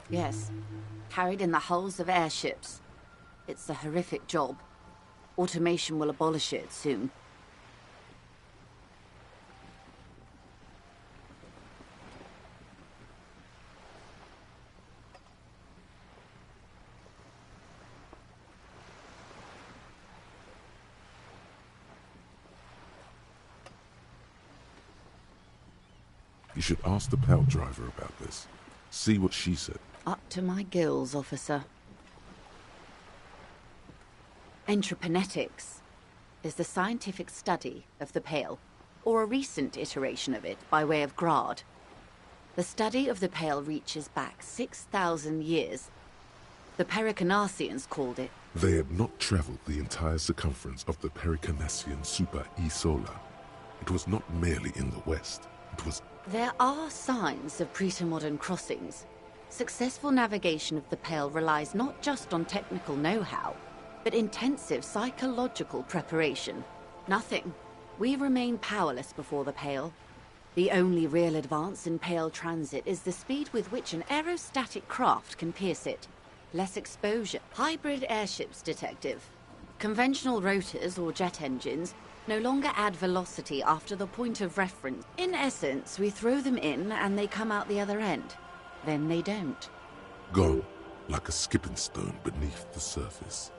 Yes, carried in the hulls of airships. It's a horrific job. Automation will abolish it soon. You should ask the Pale driver about this. See what she said. Up to my gills, officer. Entropanetics is the scientific study of the Pale, or a recent iteration of it by way of grad. The study of the Pale reaches back 6,000 years. The Pericarnassians called it. They had not traveled the entire circumference of the Pericarnassian Super E-Solar. It was not merely in the west. It was... There are signs of pre-modern crossings. Successful navigation of the Pale relies not just on technical know-how, but intensive psychological preparation. Nothing. We remain powerless before the Pale. The only real advance in Pale transit is the speed with which an aerostatic craft can pierce it. Less exposure. Hybrid airships, detective. Conventional rotors or jet engines no longer add velocity after the point of reference. In essence, we throw them in and they come out the other end. Then they don't. Gone, like a skipping stone beneath the surface.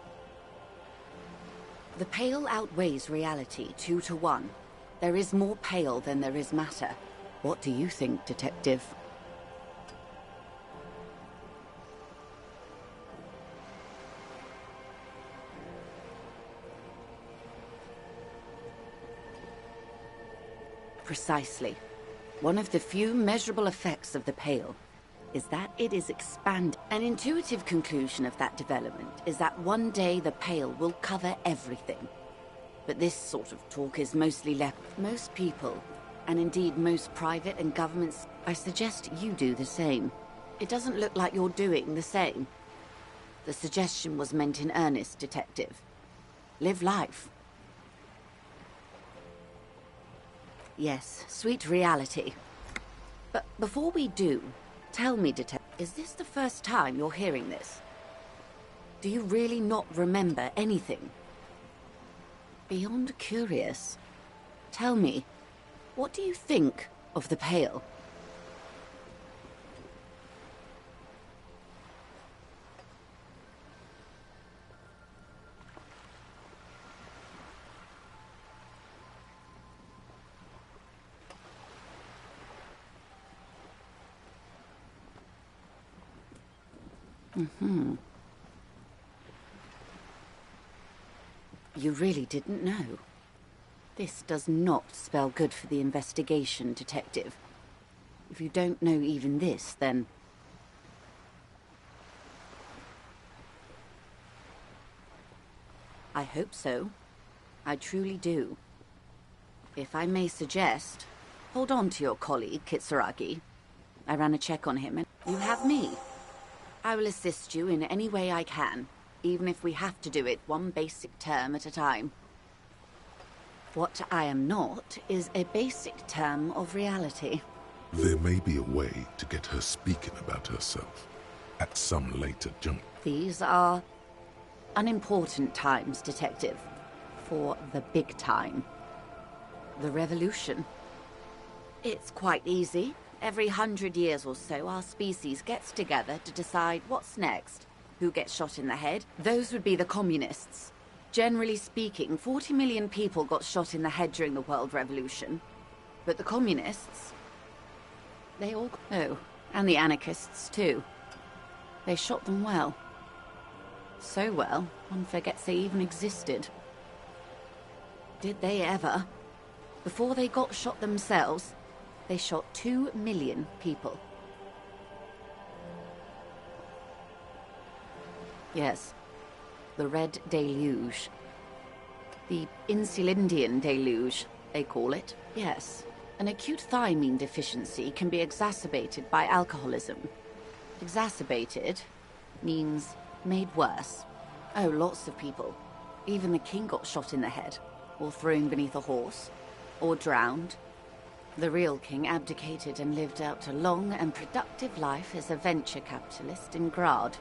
The Pale outweighs reality 2 to 1. There is more Pale than there is matter. What do you think, detective? Precisely. One of the few measurable effects of the Pale is that it is expanded. An intuitive conclusion of that development is that one day the Pale will cover everything. But this sort of talk is mostly left. Most people, and indeed most private and governments, I suggest you do the same. It doesn't look like you're doing the same. The suggestion was meant in earnest, detective. Live life. Yes, sweet reality. But before we do, tell me, detective, is this the first time you're hearing this? Do you really not remember anything? Beyond curious. Tell me, what do you think of the Pale? Mm-hmm. You really didn't know. This does not spell good for the investigation, Detective. If you don't know even this, then... I hope so. I truly do. If I may suggest, hold on to your colleague, Kitsuragi. I ran a check on him, and you have me. I will assist you in any way I can, even if we have to do it one basic term at a time. What I am not is a basic term of reality. There may be a way to get her speaking about herself at some later juncture. These are unimportant times, Detective. For the big time. The revolution. It's quite easy. Every 100 years or so, our species gets together to decide what's next. Who gets shot in the head? Those would be the communists. Generally speaking, 40 million people got shot in the head during the World Revolution. But the communists... they all... oh, and the anarchists too. They shot them well. So well, one forgets they even existed. Did they ever? Before they got shot themselves, they shot 2 million people. Yes, the Red Deluge. The Insulindian Deluge, they call it. Yes, an acute thiamine deficiency can be exacerbated by alcoholism. Exacerbated means made worse. Oh, lots of people. Even the king got shot in the head, or thrown beneath a horse, or drowned. The real king abdicated and lived out a long and productive life as a venture capitalist in Grad.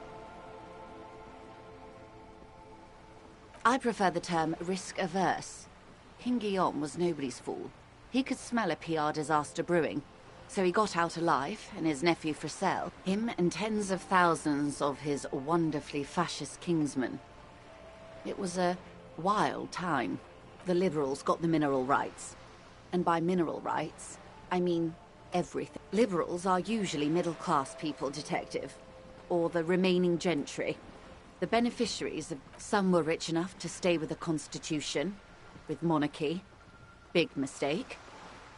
I prefer the term risk-averse. King Guillaume was nobody's fool. He could smell a PR disaster brewing, so he got out alive, and his nephew Fricelle, him and tens of thousands of his wonderfully fascist kingsmen. It was a wild time. The liberals got the mineral rights. And by mineral rights, I mean everything. Liberals are usually middle-class people, Detective. Or the remaining gentry. The beneficiaries of... some were rich enough to stay with the Constitution, with monarchy. Big mistake.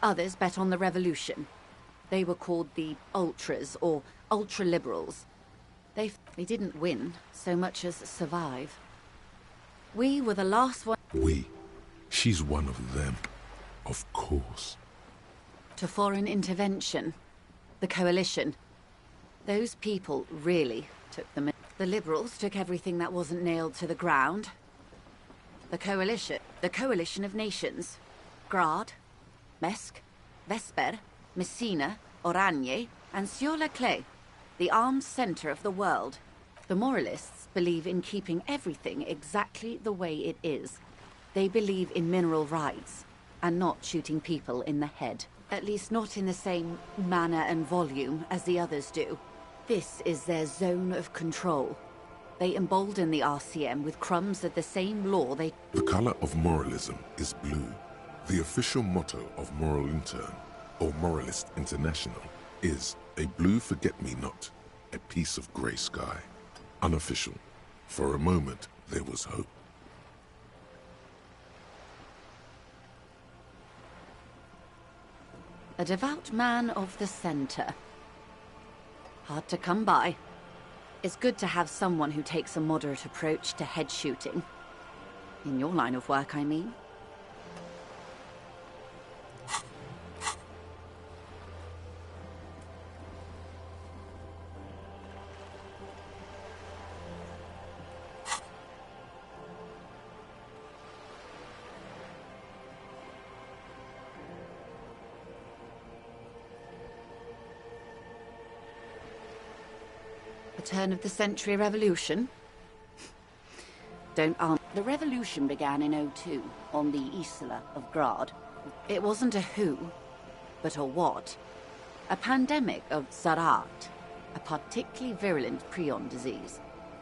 Others bet on the revolution. They were called the ultras, or ultra-liberals. They didn't win so much as survive. We were the last one... We? She's one of them. Of course. To foreign intervention. The coalition. Those people really took them in. The liberals took everything that wasn't nailed to the ground. The coalition of nations. Grad, Mesk, Vesper, Messina, Oranje, and Sur-la-Clay, the armed center of the world. The moralists believe in keeping everything exactly the way it is. They believe in mineral rights, and not shooting people in the head. At least not in the same manner and volume as the others do. This is their zone of control. They embolden the RCM with crumbs of the same law they... The color of moralism is blue. The official motto of Moral Intern, or Moralist International, is a blue forget-me-not, a piece of grey sky. Unofficial. For a moment, there was hope. A devout man of the center. Hard to come by. It's good to have someone who takes a moderate approach to head shooting. In your line of work, I mean. Turn of the century revolution? Don't answer. The revolution began in '02 on the Isla of Grad. It wasn't a who, but a what. A pandemic of Zarat, a particularly virulent prion disease,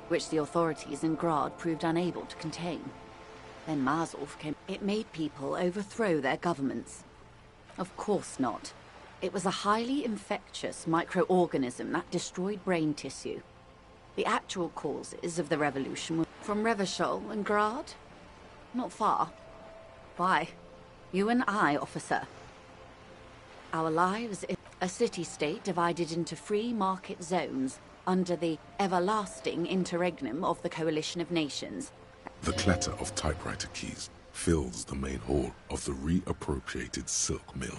which the authorities in Grad proved unable to contain. Then Mazov came. It made people overthrow their governments. Of course not. It was a highly infectious microorganism that destroyed brain tissue. The actual causes of the revolution were from Revachol and Grad. Not far. Why? You and I, officer. Our lives in a city-state divided into free market zones under the everlasting interregnum of the Coalition of Nations. The clatter of typewriter keys fills the main hall of the reappropriated silk mill.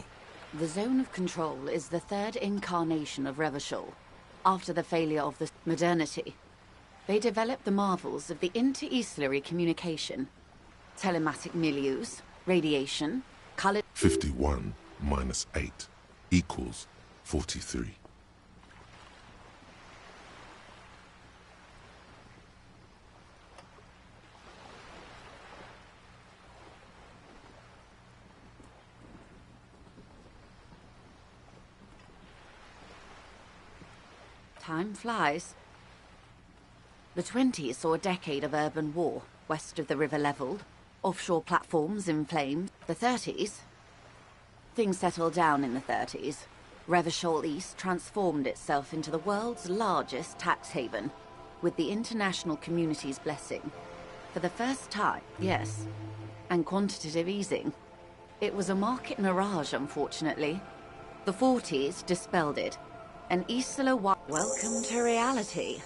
The zone of control is the third incarnation of Revachol, after the failure of the modernity. They developed the marvels of the inter-easlary communication, telematic milieus, radiation, color... 51 minus 8 equals 43. Time flies. The 20s saw a decade of urban war, west of the river leveled, offshore platforms in flames. The 30s? Things settled down in the 30s. Revachol East transformed itself into the world's largest tax haven, with the international community's blessing. For the first time, yes. And quantitative easing. It was a market mirage, unfortunately. The 40s dispelled it. An Isla welcome to reality,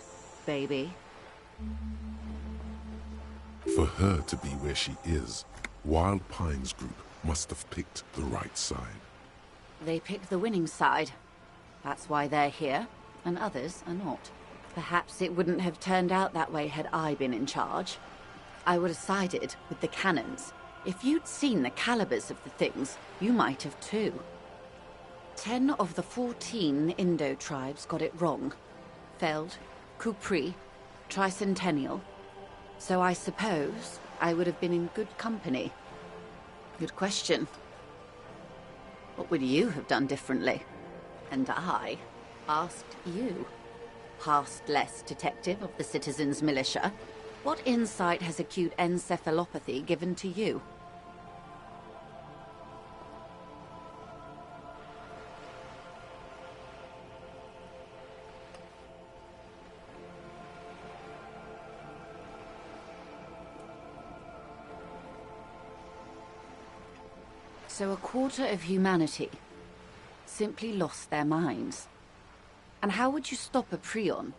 baby. For her to be where she is, Wild Pines Group must have picked the right side. They picked the winning side. That's why they're here, and others are not. Perhaps it wouldn't have turned out that way had I been in charge. I would have sided with the cannons. If you'd seen the calibers of the things, you might have too. 10 of the 14 Indo tribes got it wrong. Feld, Kupri, Tricentennial. So I suppose I would have been in good company. Good question. What would you have done differently? And I asked you, past-less detective of the Citizens Militia, what insight has acute encephalopathy given to you? So a quarter of humanity simply lost their minds. And how would you stop a prion,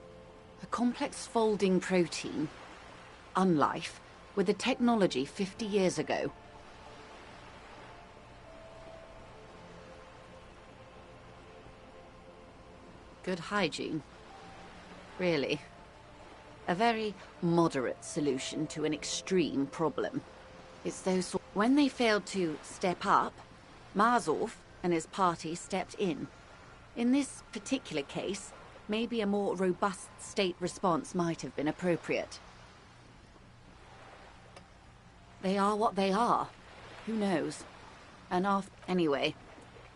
a complex folding protein, unlife, with a technology 50 years ago? Good hygiene. Really. A very moderate solution to an extreme problem. It's those... When they failed to step up, Marzov and his party stepped in. In this particular case, maybe a more robust state response might have been appropriate. They are what they are. Who knows? Anyway,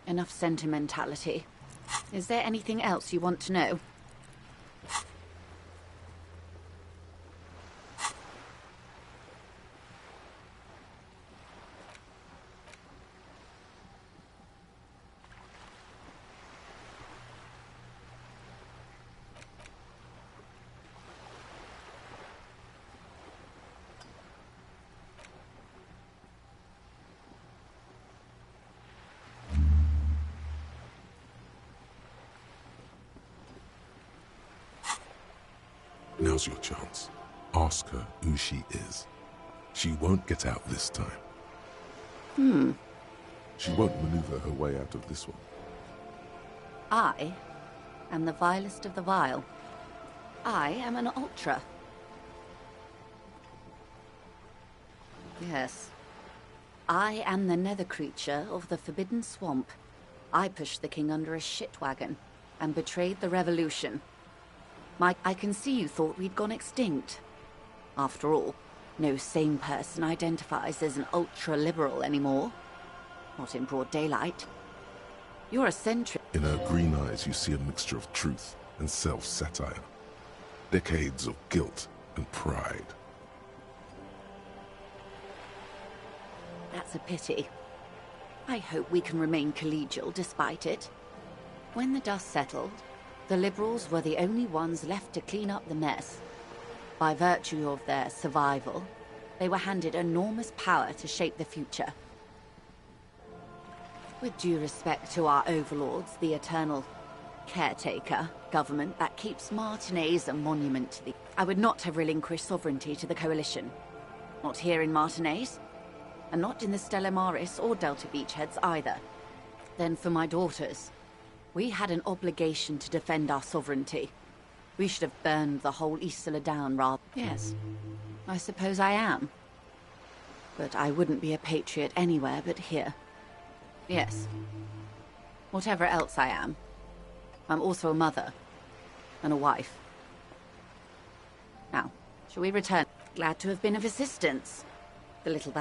enough sentimentality. Is there anything else you want to know? Now's your chance. Ask her who she is. She won't get out this time. She won't maneuver her way out of this one. I am the vilest of the vile. I am an Ultra. Yes. I am the nether creature of the Forbidden Swamp. I pushed the king under a shit wagon and betrayed the revolution. I can see you thought we'd gone extinct. After all, no sane person identifies as an ultra-liberal anymore. Not in broad daylight. You're a centric. In her green eyes, you see a mixture of truth and self-satire. Decades of guilt and pride. That's a pity. I hope we can remain collegial despite it. When the dust settled, The Liberals were the only ones left to clean up the mess. By virtue of their survival, they were handed enormous power to shape the future. With due respect to our overlords, the eternal caretaker government that keeps Martinez a monument to the... I would not have relinquished sovereignty to the Coalition. Not here in Martinez, and not in the Stella Maris or Delta Beachheads either. Then for my daughters, we had an obligation to defend our sovereignty. We should have burned the whole Isla down rather... Yes, I suppose I am. But I wouldn't be a patriot anywhere but here. Yes. Whatever else I am, I'm also a mother. And a wife. Now, shall we return? Glad to have been of assistance. The little...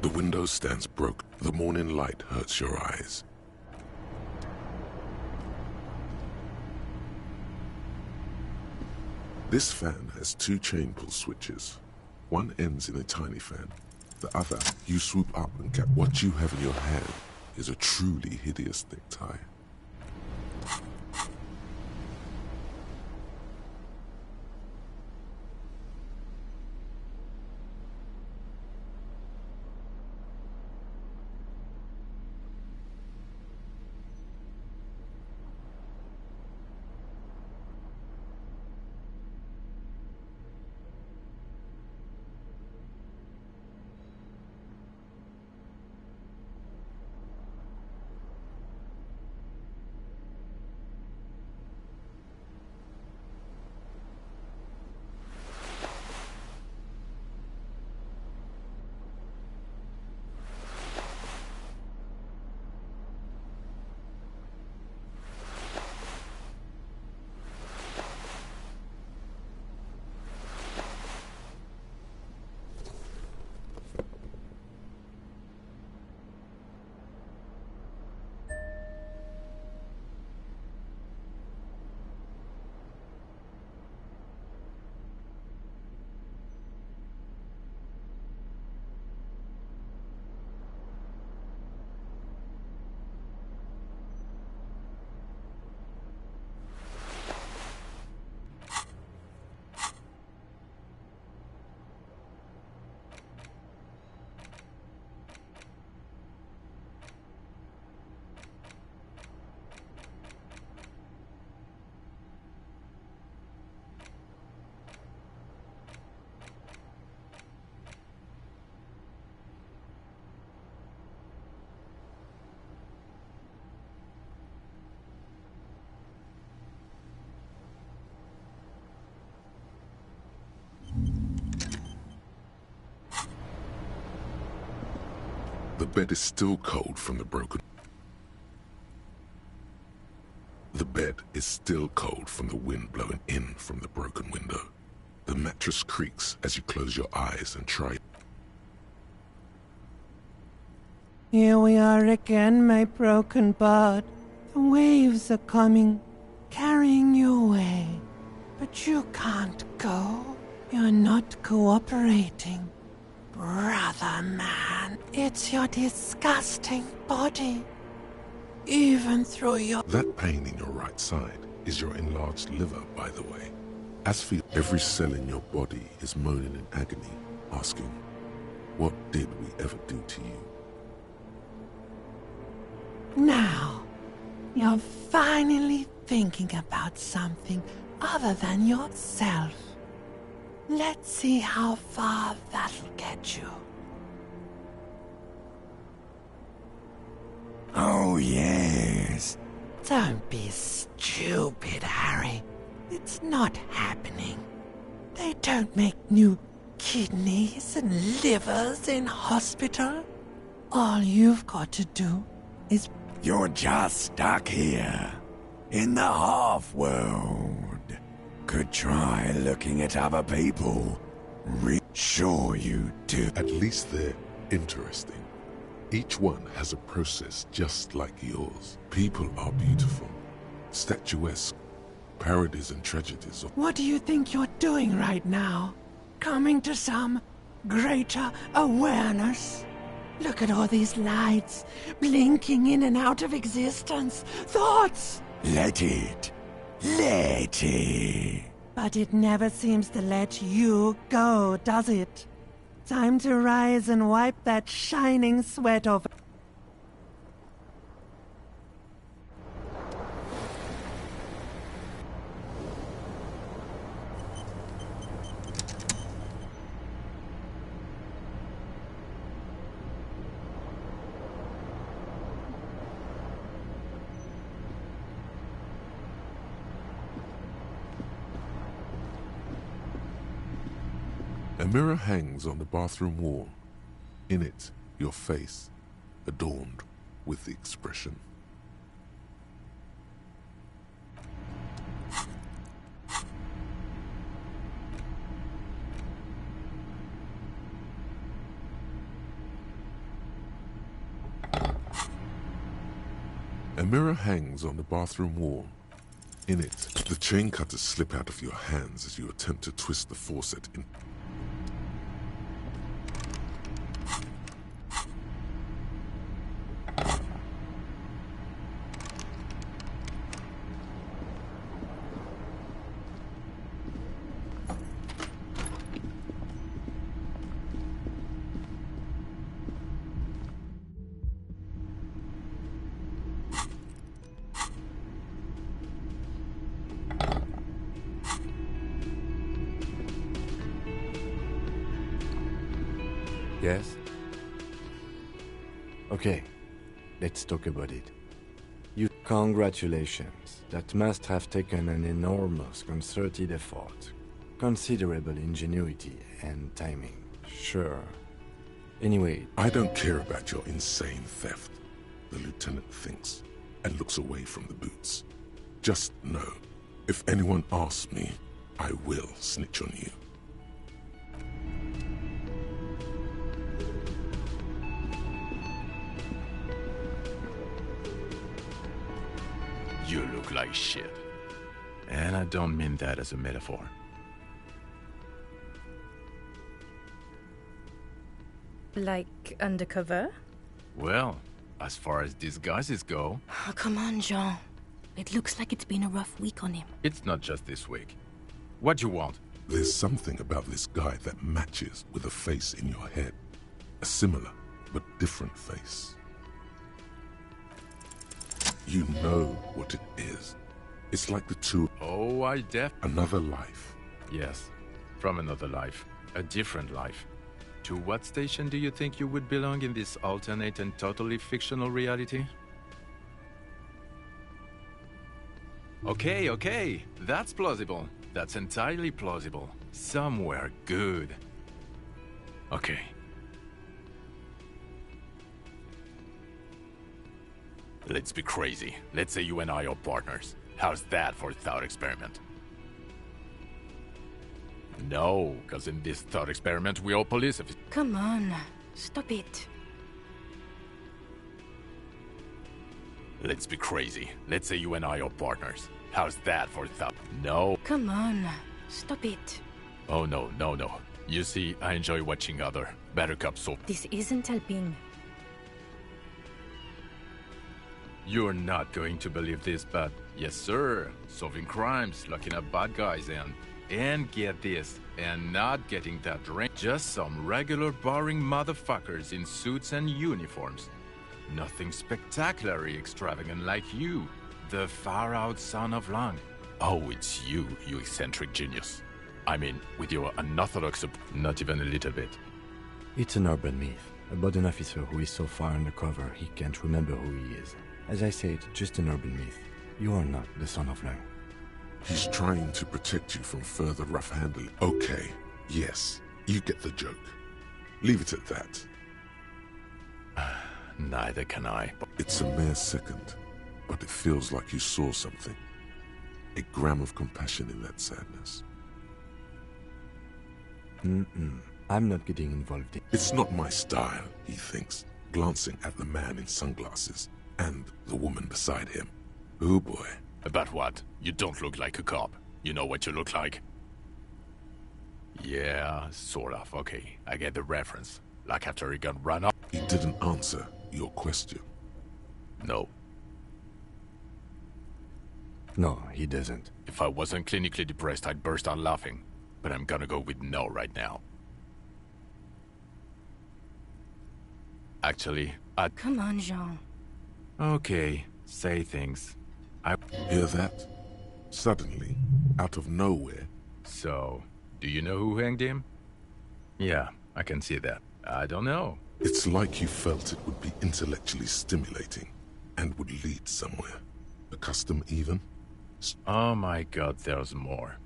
The window stands broken. The morning light hurts your eyes. This fan has two chain pull switches. One ends in a tiny fan. The other, you swoop up and get what you have in your hand is a truly hideous necktie. The bed is still cold from the broken... The bed is still cold from the wind blowing in from the broken window. The mattress creaks as you close your eyes and try... Here we are again, my broken bud. The waves are coming, carrying you away. But you can't go. You're not cooperating. Brother man. It's your disgusting body. Even through your... That pain in your right side is your enlarged liver, by the way. As for every cell in your body is moaning in agony, asking, what did we ever do to you? Now, you're finally thinking about something other than yourself. Let's see how far that'll get you. Oh, yes. Don't be stupid, Harry. It's not happening. They don't make new kidneys and livers in hospital. All you've got to do is... You're just stuck here, in the half-world. Could try looking at other people. Sure you do. At least they're interesting. Each one has a process just like yours. People are beautiful, statuesque, parodies and tragedies of... What do you think you're doing right now? Coming to some greater awareness? Look at all these lights, blinking in and out of existence. Thoughts! Let it. Let it. But it never seems to let you go, does it? Time to rise and wipe that shining sweat off. A mirror hangs on the bathroom wall. In it, your face, adorned with the expression. A mirror hangs on the bathroom wall. In it, the chain cutters slip out of your hands as you attempt to twist the faucet in. Yes? Okay, let's talk about it. Congratulations. That must have taken an enormous concerted effort, considerable ingenuity and timing. Sure. Anyway... I don't care about your insane theft, the lieutenant thinks, and looks away from the boots. Just know, if anyone asks me, I will snitch on you. You look like shit. And I don't mean that as a metaphor. Like undercover? Well, as far as disguises go... Oh, come on, Jean. It looks like it's been a rough week on him. It's not just this week. What do you want? There's something about this guy that matches with a face in your head. A similar, but different face. You know what it is. It's like the two... Oh, Another life. Yes, from another life. A different life. To what station do you think you would belong in this alternate and totally fictional reality? Okay. That's plausible. That's entirely plausible. Somewhere good. Okay. Let's be crazy. Let's say you and I are partners. How's that for a thought experiment? No, because in this thought experiment, we all police officers. Come on, stop it. Let's be crazy. Let's say you and I are partners. How's that for a thought? No. Come on, stop it. Oh, no. You see, I enjoy watching other Buttercup so. This isn't helping. You're not going to believe this, but yes, sir. Solving crimes, locking up bad guys, and get this, and not getting that rank. Just some regular boring motherfuckers in suits and uniforms. Nothing spectacularly extravagant like you, the far-out son of Lang. Oh, it's you, you eccentric genius. I mean, with your unorthodox... Not even a little bit. It's an urban myth about an officer who is so far undercover he can't remember who he is. As I said, just an urban myth. You are not the son of Lang. He's trying to protect you from further rough handling. Okay, yes, you get the joke. Leave it at that. Neither can I. It's a mere second, but it feels like you saw something. A gram of compassion in that sadness. I'm not getting involved in... It's not my style, he thinks, glancing at the man in sunglasses and the woman beside him. Oh boy. About what? You don't look like a cop. You know what you look like? Yeah, sort of. Okay, I get the reference. Like after he got run off. He didn't answer your question. No. No, he doesn't. If I wasn't clinically depressed, I'd burst out laughing. But I'm gonna go with no right now. Actually, Come on, Jean. Okay, say things. I... Hear that? Suddenly, out of nowhere. So, do you know who hanged him? Yeah, I can see that. I don't know. It's like you felt it would be intellectually stimulating and would lead somewhere. A custom even? Oh my god, there's more.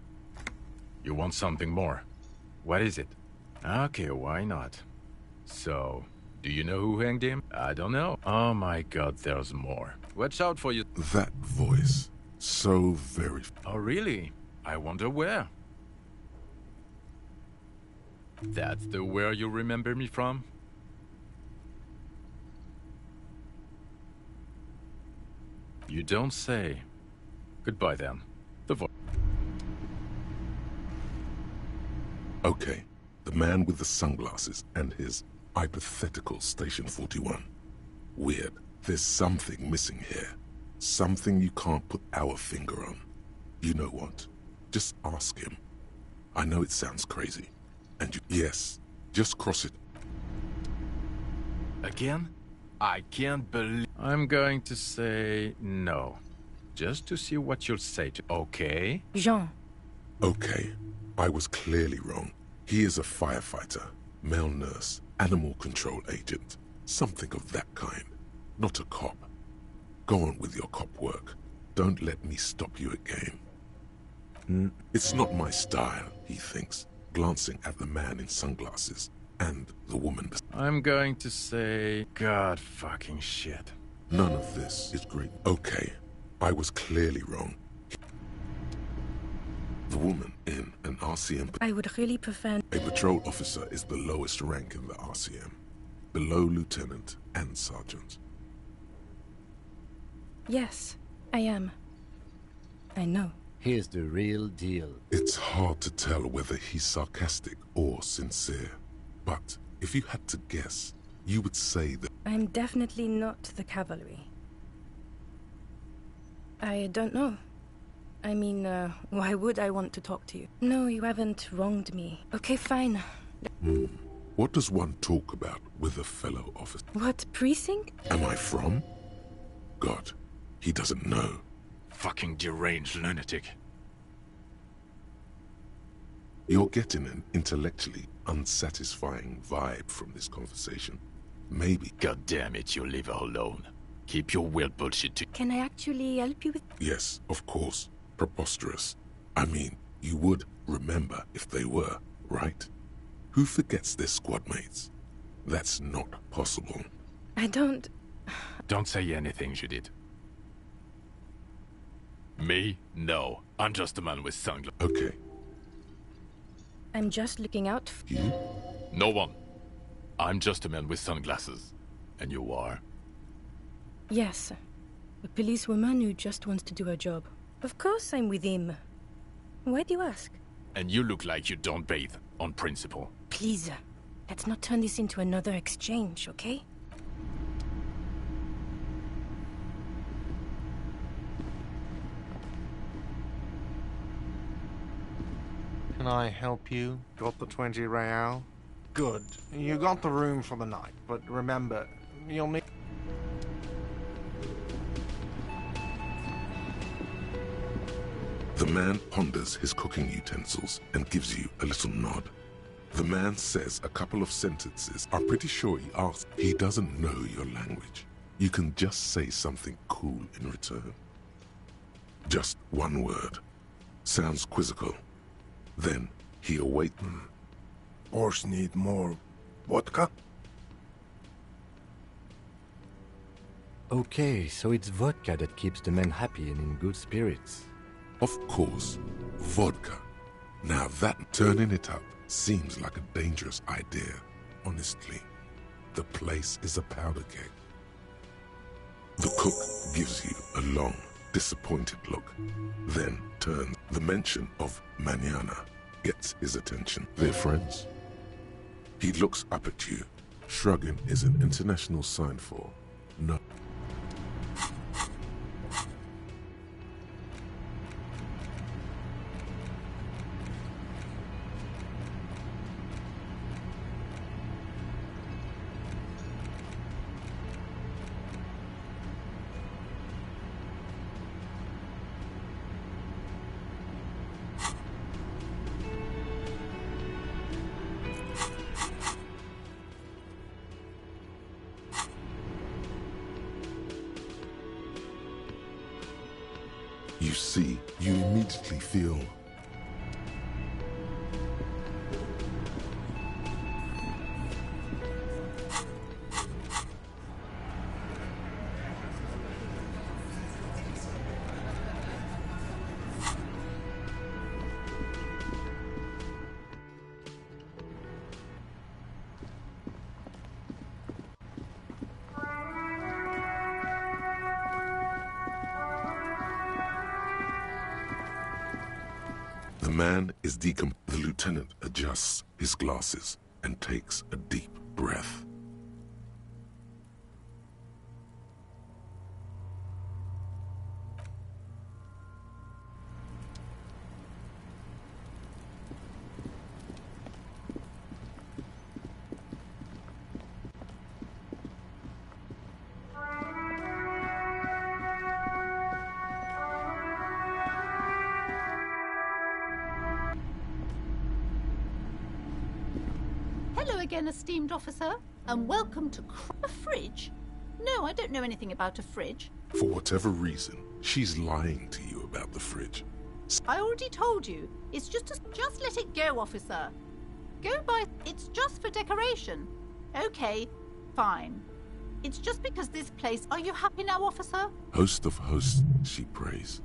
You want something more? What is it? Okay, why not? So, do you know who hanged him? I don't know. Oh my god, there's more. Watch out for you. That voice. So very... Oh really? I wonder where. That's the where you remember me from? You don't say. Goodbye then. The voice. Okay, the man with the sunglasses and his hypothetical Station 41. Weird. There's something missing here. Something you can't put our finger on. You know what? Just ask him. I know it sounds crazy. And you... Yes, just cross it. Again? I can't believe... I'm going to say no. Just to see what you'll say to... Okay? Jean. Okay, I was clearly wrong. He is a firefighter, male nurse, animal control agent. Something of that kind. Not a cop. Go on with your cop work. Don't let me stop you again. It's not my style, he thinks, glancing at the man in sunglasses and the woman. I'm going to say... God fucking shit. None of this is great. Okay, I was clearly wrong. The woman in an RCM... I would really prefer... A patrol officer is the lowest rank in the RCM. Below lieutenant and sergeant. Yes, I am. I know. Here's the real deal. It's hard to tell whether he's sarcastic or sincere. But if you had to guess, you would say that... I'm definitely not the cavalry. I don't know. I mean, why would I want to talk to you? No, you haven't wronged me. Okay, fine. What does one talk about with a fellow officer? What precinct? Am I from? God, he doesn't know. Fucking deranged lunatic. You're getting an intellectually unsatisfying vibe from this conversation. Maybe... God damn it, you leave her alone. Keep your weird bullshit to... Can I actually help you with... Yes, of course. Preposterous. I mean, you would remember if they were, right? Who forgets their squad mates? That's not possible. I don't... Don't say anything, Judith. Me? No. I'm just a man with sunglasses. Okay. I'm just looking out for... You? No one. I'm just a man with sunglasses. And you are? Yes. A policewoman who just wants to do her job. Of course I'm with him. Why do you ask? And you look like you don't bathe, on principle. Please. Let's not turn this into another exchange, okay? Can I help you? Got the 20 real? Good. You got the room for the night, but remember, you'll need... The man ponders his cooking utensils and gives you a little nod. The man says a couple of sentences. I'm pretty sure he asks. He doesn't know your language. You can just say something cool in return. Just one word. Sounds quizzical. Then he awaits. Horse need more vodka? Okay, so it's vodka that keeps the men happy and in good spirits. Of course, vodka. Now that turning it up seems like a dangerous idea. Honestly, the place is a powder keg. The cook gives you a long, disappointed look, then turns. The mention of mañana gets his attention. They're friends. He looks up at you. Shrugging is an international sign for no. You see, you immediately feel the man is The lieutenant adjusts his glasses and takes a deep breath. Hello again, esteemed officer, and welcome to a fridge. No, I don't know anything about a fridge. For whatever reason, she's lying to you about the fridge. I already told you. It's just let it go, officer. Go by. It's just for decoration. Okay, fine. It's just because this place. Are you happy now, officer? Host of hosts, she prays.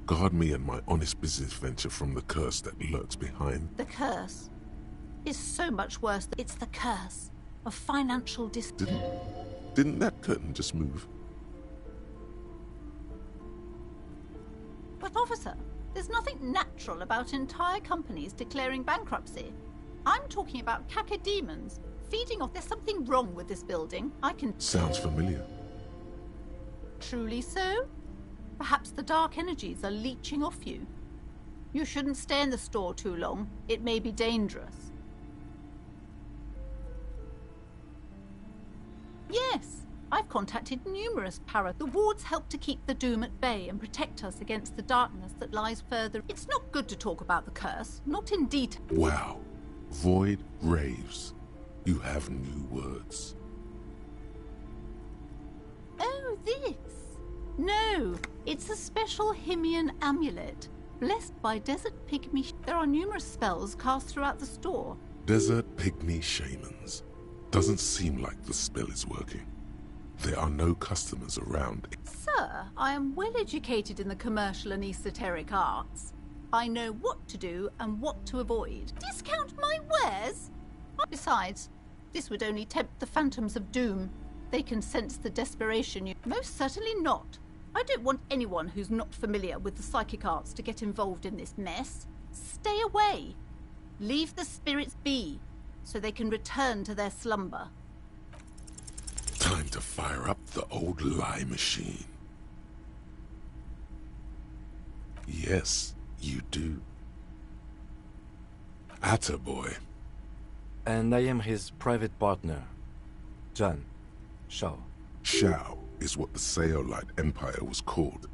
Guard me and my honest business venture from the curse that lurks behind. The curse is so much worse. It's the curse of financial Didn't that curtain just move? But officer, there's nothing natural about entire companies declaring bankruptcy. I'm talking about cacodemons feeding off. There's something wrong with this building. I can... Sounds familiar. Truly so? Perhaps the dark energies are leeching off you. You shouldn't stay in the store too long. It may be dangerous. Yes, I've contacted numerous The wards help to keep the doom at bay and protect us against the darkness that lies further. It's not good to talk about the curse, not in detail. Wow. Void raves. You have new words. Oh, this? No, it's a special Himian amulet, blessed by desert pygmy. There are numerous spells cast throughout the store. Desert pygmy shamans. Doesn't seem like the spell is working. There are no customers around. Sir, I am well educated in the commercial and esoteric arts. I know what to do and what to avoid. Discount my wares? Besides, this would only tempt the phantoms of doom. They can sense the desperation you... Most certainly not. I don't want anyone who's not familiar with the psychic arts to get involved in this mess. Stay away. Leave the spirits be. so they can return to their slumber. Time to fire up the old lie machine. Yes, you do. Attaboy. And I am his private partner, John Shaw. Shao is what the Saolite Empire was called